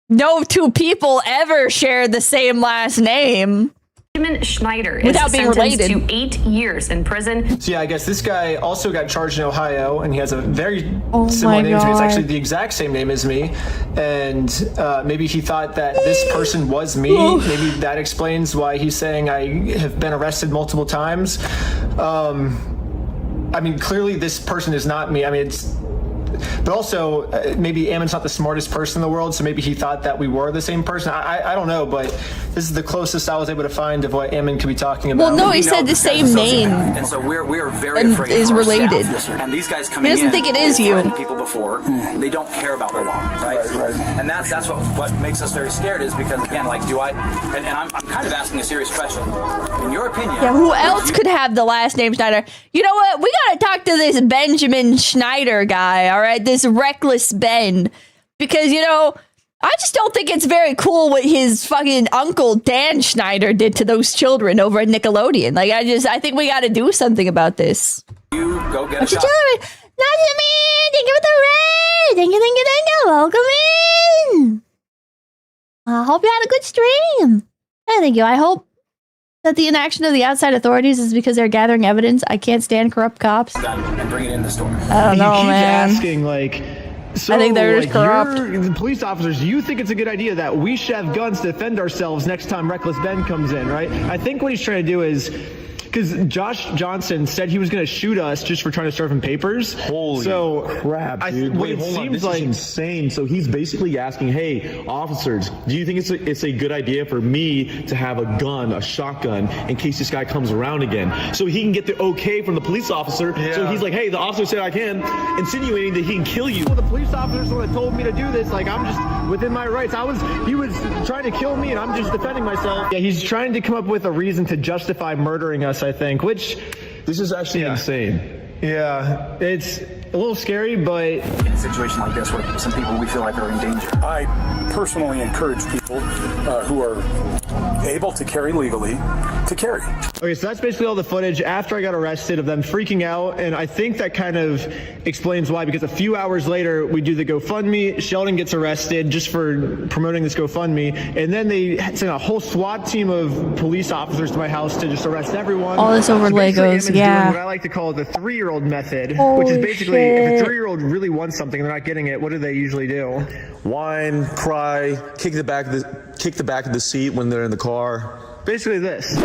A: No 2 people ever share the same last name.
I: Schneider is
A: Without being
I: sentenced
A: related.
I: to 8 years in prison.
G: So yeah, I guess this guy also got charged in Ohio, and he has a very
A: Oh
G: similar
A: my
G: name to me. It's
A: God.
G: actually the exact same name as me, and maybe he thought that this person was me. Maybe that explains why he's saying I have been arrested multiple times. I mean, clearly this person is not me. I mean, but also maybe Ammon's not the smartest person in the world, so maybe he thought that we were the same person. I don't know, but this is the closest I was able to find of what Ammon could be talking about.
A: Well, no, he said the same name.
S: And so we're very afraid
A: is
S: of our
A: related.
S: staff. And these guys coming in,
A: he doesn't think it is you.
S: People before, they don't care about the law, right? And that's what makes us very scared, is because, again, like, do I, and I'm kind of asking a serious question. In your opinion,
A: yeah, who else could have the last name Schneider? You know what? We gotta talk to this Benjamin Schneider guy, all right? This reckless Ben. Because, you know, I just don't think it's very cool what his fucking uncle Dan Schneider did to those children over at Nickelodeon. Like, I think we gotta do something about this.
S: You go get a shot.
L: Thank you for the raid. Thank you. Welcome in. I hope you had a good stream. Hey, thank you. I hope that the inaction of the outside authorities is because they're gathering evidence. I can't stand corrupt cops.
S: And bring it in the store.
A: I don't know, man.
G: Asking, like, so,
A: I think they're just corrupt.
G: The police officers, you think it's a good idea that we should have guns to defend ourselves next time Reckless Ben comes in, right? I think what he's trying to do is, because Josh Johnson said he was going to shoot us just for trying to serve him papers.
C: Holy crap, dude. Wait, hold on. This is insane. So he's basically asking, hey, officers, do you think it's a good idea for me to have a gun, a shotgun, in case this guy comes around again? So he can get the okay from the police officer. Yeah. So he's like, hey, the officer said I can, insinuating that he can kill you.
G: Well, the police officers the one that told me to do this. Like, I'm just within my rights. He was trying to kill me, and I'm just defending myself. Yeah, he's trying to come up with a reason to justify murdering us, I think, which
C: this is actually insane.
G: Yeah, it's a little scary, but
S: in a situation like this where some people we feel like are in danger.
D: I personally encourage people who are able to carry legally to carry.
G: Okay, so that's basically all the footage after I got arrested of them freaking out, and I think that kind of explains why, because a few hours later we do the GoFundMe, Sheldon gets arrested just for promoting this GoFundMe, and then they send a whole SWAT team of police officers to my house to just arrest everyone.
A: All this over
G: so
A: Legos,
G: doing
A: yeah.
G: what I like to call the 3-year-old method, which is basically if a 3-year-old really wants something and they're not getting it, what do they usually do?
C: Whine, cry, kick the back of the seat when they're in the car.
G: Basically this.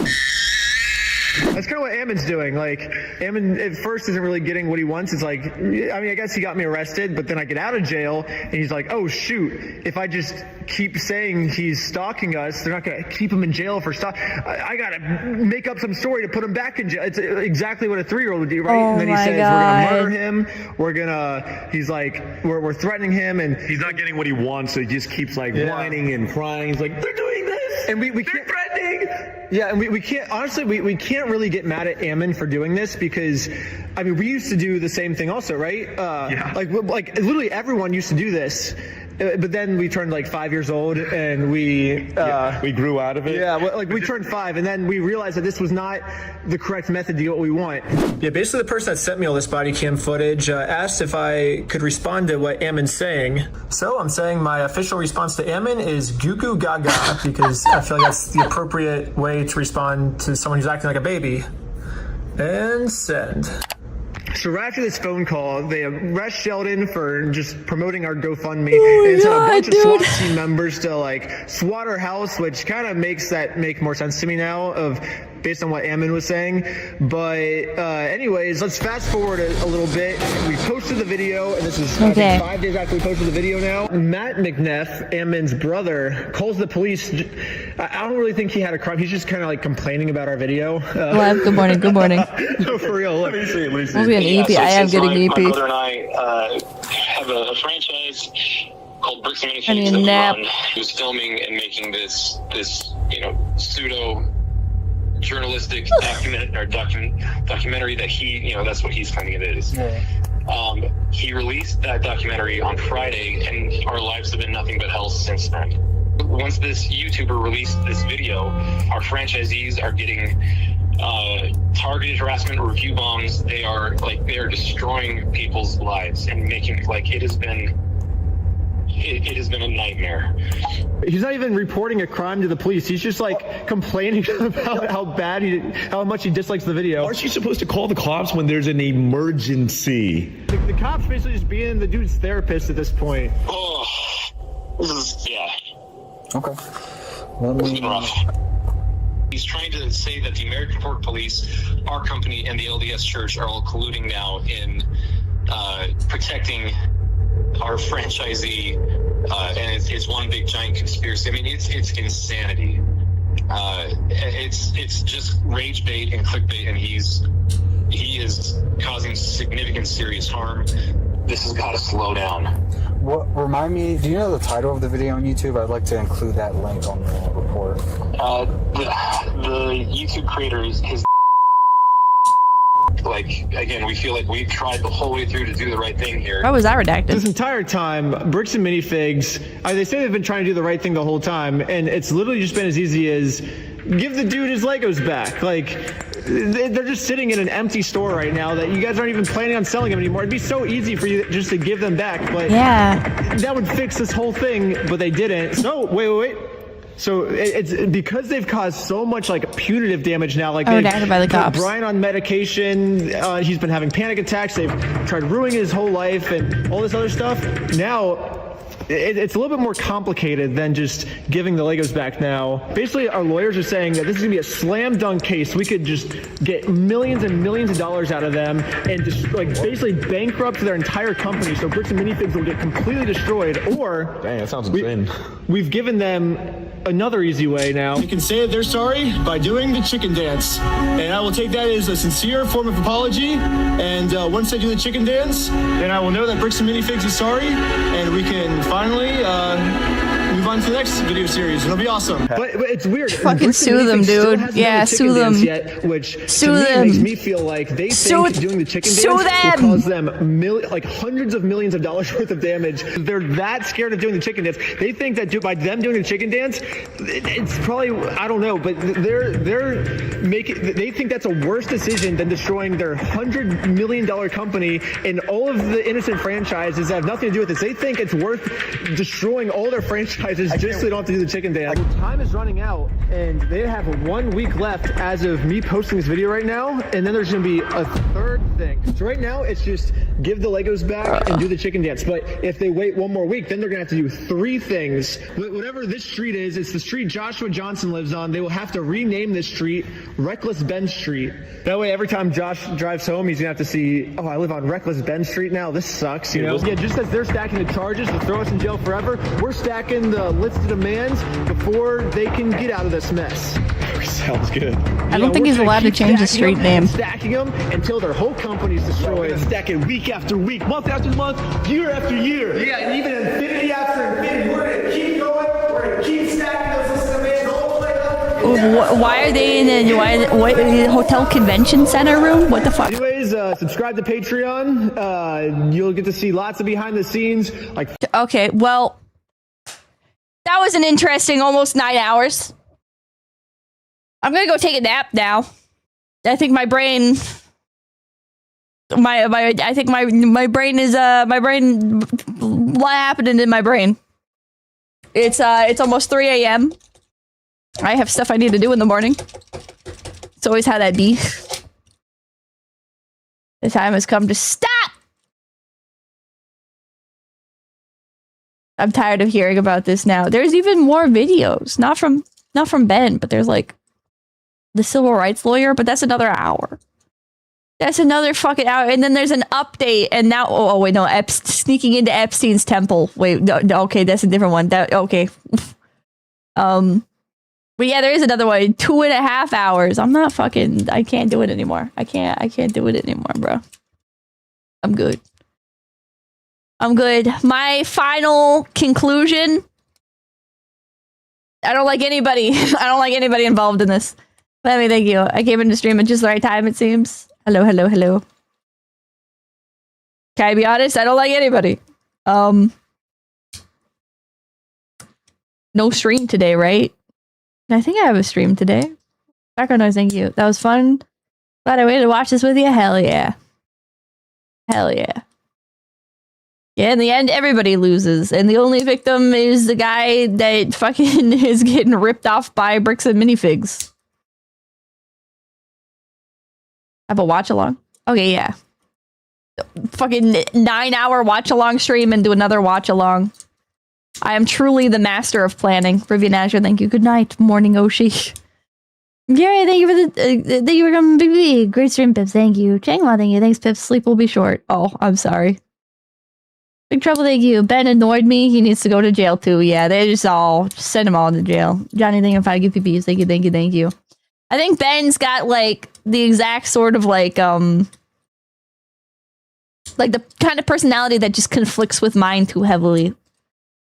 G: That's kind of what Ammon's doing. Like, Ammon at first isn't really getting what he wants. It's like, I mean, I guess he got me arrested, but then I get out of jail, and he's like, oh, shoot, if I just keep saying he's stalking us, they're not going to keep him in jail for I got to make up some story to put him back in jail. It's exactly what a 3-year-old would do, right?
A: Oh,
G: and then he says,
A: God.
G: we're going to murder him. He's like, we're threatening him, and
C: he's not getting what he wants, so he just keeps, like, whining and crying. He's like, they're doing this!
G: And we can't,
C: threatening!
G: Yeah, and we can't, honestly, we can't really get mad at Ammon for doing this because, I mean, we used to do the same thing also, right? Like literally everyone used to do this. But then we turned like 5 years old and we
C: grew out of it.
G: Yeah, like we turned 5 and then we realized that this was not the correct method to get what we want. Yeah, basically the person that sent me all this body cam footage asked if I could respond to what Ammon's saying. So I'm saying my official response to Ammon is goo goo gaga because I feel like that's the appropriate way to respond to someone who's acting like a baby. And send. So right after this phone call, they arrest Sheldon for just promoting our GoFundMe and sent a bunch of SWAT team members to like SWAT our house, which kind of makes that make more sense to me now based on what Ammon was saying. But anyways, let's fast forward a little bit. We posted the video, and this is I think 5 days after we posted the video now. Matt McNeff, Ammon's brother, calls the police. I don't really think he had a crime. He's just kind of like complaining about our video.
A: Good morning. Good morning.
G: No, for real. Let me see.
A: We'll be an EP. I am getting EP.
E: My brother and I have a franchise called Bricks and Minifigs that we run. He was filming and making this pseudo journalistic documentary that he, that's what he's claiming it is. Yeah. He released that documentary on Friday, and our lives have been nothing but hell since then. Once this YouTuber released this video, our franchisees are getting targeted harassment, review bombs. They are destroying people's lives and making it has been a nightmare.
G: He's not even reporting a crime to the police. He's just like complaining about how much he dislikes the video.
C: Aren't you supposed to call the cops when there's an emergency?
G: The cops basically just being the dude's therapist at this point.
E: Oh, yeah.
G: Okay.
E: It's been rough. He's trying to say that the American Port Police, our company, and the LDS Church are all colluding now in protecting our franchisee, and it's one big giant conspiracy. I mean, it's insanity. It's just rage bait and clickbait, and he is causing significant serious harm. This has got to slow down.
O: What, remind me, do you know the title of the video on YouTube? I'd like to include that link on the report.
E: The YouTube creator is his. Like, again, we feel like we've tried the whole way through to do the right thing here.
A: Why was that redacted?
P: This entire time, Bricks and Minifigs, they say they've been trying to do the right thing the whole time, and it's literally just been as easy as give the dude his Legos back. Like, they're just sitting in an empty store right now that you guys aren't even planning on selling them anymore. It'd be so easy for you just to give them back, but
A: yeah,
P: that would fix this whole thing, but they didn't. So, wait. So it's because they've caused so much like punitive damage now. Like
A: redacted by the cops.
P: Brian on medication. He's been having panic attacks. They've tried ruining his whole life and all this other stuff. Now it's a little bit more complicated than just giving the Legos back now. Basically, our lawyers are saying that this is gonna be a slam dunk case. We could just get millions and millions of dollars out of them and just like basically bankrupt their entire company. So Bricks and Minifigs will get completely destroyed. Or
C: dang, that sounds insane.
P: We've given them another easy way now.
G: You can say that they're sorry by doing the chicken dance. And I will take that as a sincere form of apology. And once they do the chicken dance, then I will know that Bricks and Minifigs is sorry. And we can finally move on to the next video series. It'll be awesome.
P: But it's weird.
A: Fucking sue them, dude. Yeah, sue them.
P: Which
A: sue
P: to me
A: them.
P: makes me feel like they think doing the chicken dance will cause them like hundreds of millions of dollars worth of damage. They're that scared of doing the chicken dance. They think that by them doing the chicken dance, it's probably, I don't know, but they think that's a worse decision than destroying their $100 million company and all of the innocent franchises that have nothing to do with this. They think it's worth destroying all their franchises just so they don't have to do the chicken dance. Time is running out, and they have 1 week left as of me posting this video right now, and then there's going to be a third thing. So right now, it's just give the Legos back and do the chicken dance. But if they wait 1 more week, then they're going to have to do 3 things. Whatever this street is, it's the street Joshua Johnson lives on. They will have to rename this street Reckless Ben Street. That way, every time Josh drives home, he's going to have to see, oh, I live on Reckless Ben Street now. This sucks, you know? Yeah, just as they're stacking the charges to throw us in jail forever, we're stacking the list of demands before they can get out of this mess.
C: Sounds good.
A: I don't think he's allowed to change the street name.
P: Stacking them until their whole company's destroyed. Yeah, stack it week after week, month after month, year after year. Yeah, and even infinity after infinity. We're going to keep going. We're going to keep stacking those lists of demands all the way up.
A: Why are they in a hotel convention center room? What the fuck?
P: Anyways, subscribe to Patreon. You'll get to see lots of behind the scenes. Like,
A: okay, well, that was an interesting almost 9 hours. I'm gonna go take a nap now. I think my brain, I think my brain is what happened in my brain. It's almost 3 a.m. I have stuff I need to do in the morning. It's always how that be. The time has come to stop. I'm tired of hearing about this now. There's even more videos, not from Ben, but there's like the civil rights lawyer, but that's another hour. That's another fucking hour. And then there's an update, and now, oh wait, no, sneaking into Epstein's temple. Wait, no, okay, that's a different one. Okay. But yeah, there is another one. 2.5 hours. I'm not fucking, I can't do it anymore. I can't do it anymore, bro. I'm good. My final conclusion. I don't like anybody. I don't like anybody involved in this. But I mean, thank you. I came into stream at just the right time, it seems. Hello. Can I be honest? I don't like anybody. No stream today, right? I think I have a stream today. Background noise, thank you. That was fun. Glad I waited to watch this with you. Hell yeah. Yeah, in the end, everybody loses. And the only victim is the guy that fucking is getting ripped off by Bricks and Minifigs. Have a watch along? Okay, yeah. Fucking 9-hour watch along stream and do another watch along. I am truly the master of planning. Rivian Azure, thank you. Good night, morning Oshi. Gary, thank you for coming, BB. Great stream, Pips. Thank you. Changma, thank you. Thanks, Pips. Sleep will be short. Oh, I'm sorry.
L: Big trouble, thank you. Ben annoyed me. He needs to go to jail too. Yeah, they just send him all to jail. Johnny, thank you for 5 PPs. Thank you, thank you, thank you. I think Ben's got like the exact sort of like the kind of personality that just conflicts with mine too heavily.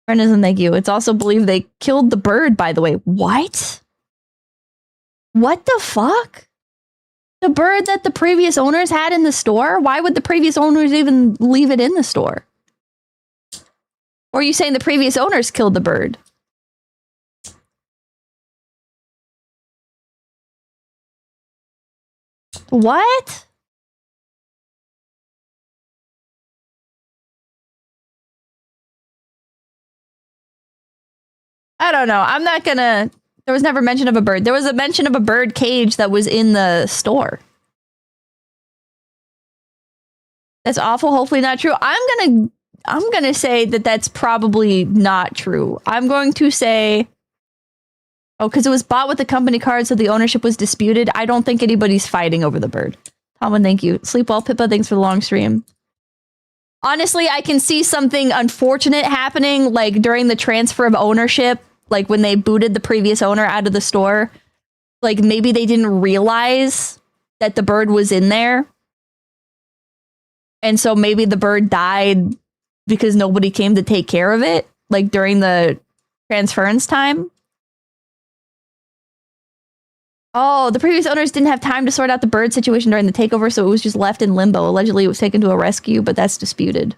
L: Brendan, thank you. It's also believed they killed the bird, by the way. What? What the fuck? The bird that the previous owners had in the store? Why would the previous owners even leave it in the store? Or are you saying the previous owners killed the bird? What? I don't know. I'm not gonna... There was never mention of a bird. There was a mention of a bird cage that was in the store. That's awful. Hopefully not true. I'm gonna say that that's probably not true. I'm going to say... Oh, because it was bought with the company card, so the ownership was disputed. I don't think anybody's fighting over the bird. Tomlin, thank you. Sleep well, Pippa. Thanks for the long stream. Honestly, I can see something unfortunate happening, like during the transfer of ownership, like when they booted the previous owner out of the store. Like maybe they didn't realize that the bird was in there. And so maybe the bird died because nobody came to take care of it, like during the transference time. Oh, the previous owners didn't have time to sort out the bird situation during the takeover, so it was just left in limbo. Allegedly, it was taken to a rescue, but that's disputed.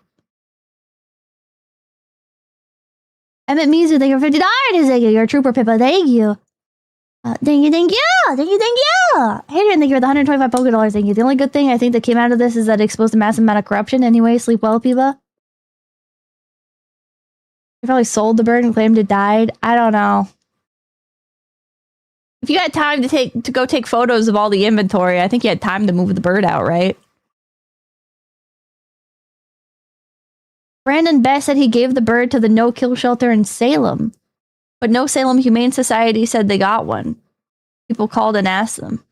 L: Emmett Mizu, thank you for $50. Thank you. You're a trooper, Pippa. Thank you. Thank you, thank you. Thank you, thank you. Adrian, thank you for the 125 Poké Dollars. Thank you. The only good thing I think that came out of this is that it exposed a massive amount of corruption. Anyway, sleep well, Pippa. You probably sold the bird and claimed it died. I don't know. If you had time to go take photos of all the inventory, I think you had time to move the bird out, right? Brandon Best said he gave the bird to the no-kill shelter in Salem, but no Salem Humane Society said they got one. People called and asked them.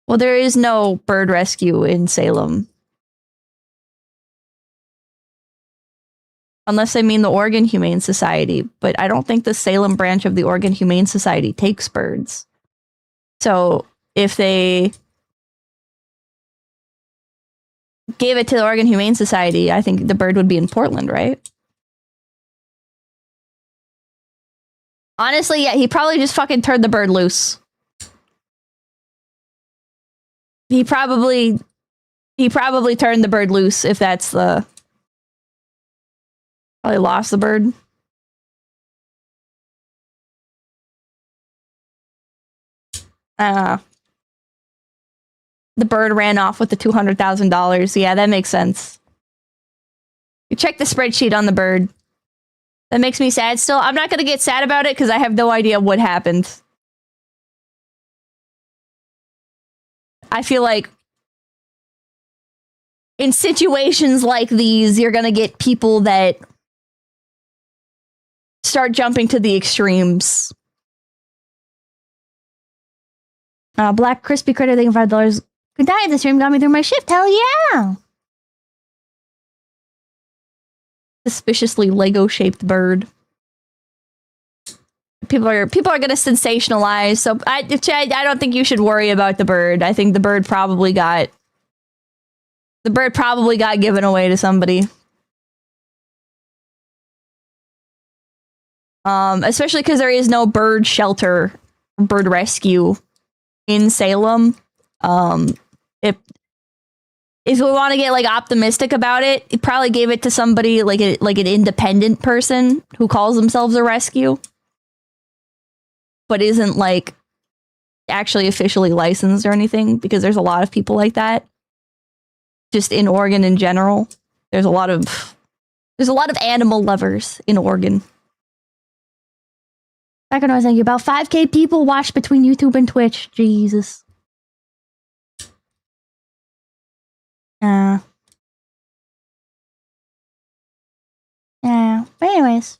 L: Well, there is no bird rescue in Salem. Unless they mean the Oregon Humane Society, but I don't think the Salem branch of the Oregon Humane Society takes birds. So if they gave it to the Oregon Humane Society, I think the bird would be in Portland, right? Honestly, yeah, he probably just fucking turned the bird loose. He probably turned the bird loose, if that's the... Probably lost the bird. The bird ran off with the $200,000. Yeah, that makes sense. You check the spreadsheet on the bird. That makes me sad still. I'm not going to get sad about it because I have no idea what happened. I feel like in situations like these, you're going to get people that start jumping to the extremes. Black Crispy Critter, thank you for $5. Good night, the stream got me through my shift. Hell yeah! Suspiciously Lego-shaped bird. People are gonna sensationalize, so I don't think you should worry about the bird. I think the bird probably got given away to somebody. Especially because there is no bird shelter, bird rescue in Salem. If we want to get like optimistic about it, it probably gave it to somebody like an independent person who calls themselves a rescue, but isn't like actually officially licensed or anything. Because there's a lot of people like that. Just in Oregon in general, there's a lot of animal lovers in Oregon. Back when I was thinking about 5K people watched between YouTube and Twitch. Jesus. Yeah. But anyways,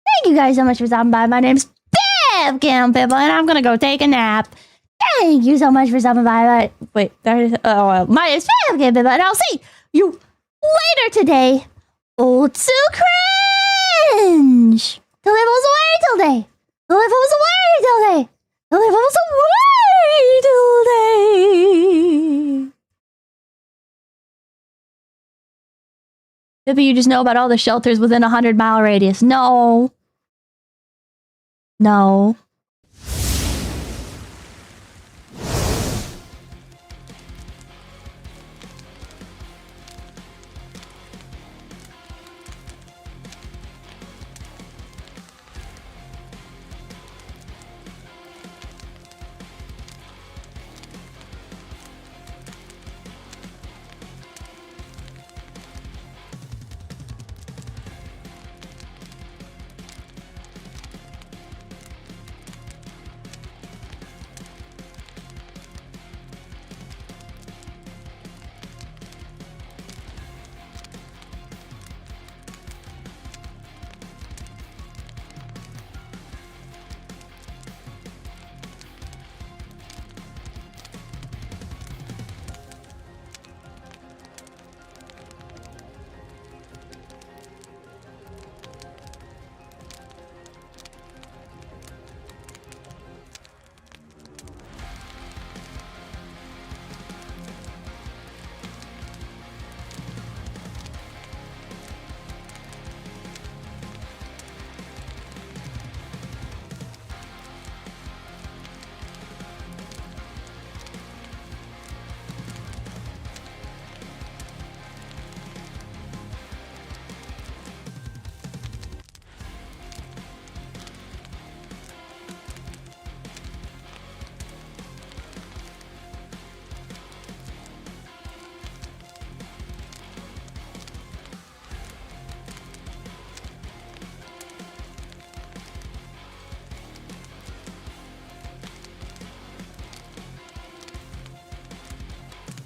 L: thank you guys so much for stopping by. My name's Pippa, and I'm gonna go take a nap. Thank you so much for stopping by. Wait, my name's Pippa, and I'll see you later today. Oh, too cringe! The level's away till day! The level's away till day! The level's away till day! Maybe you just know about all the shelters within a 100-mile radius. No. No.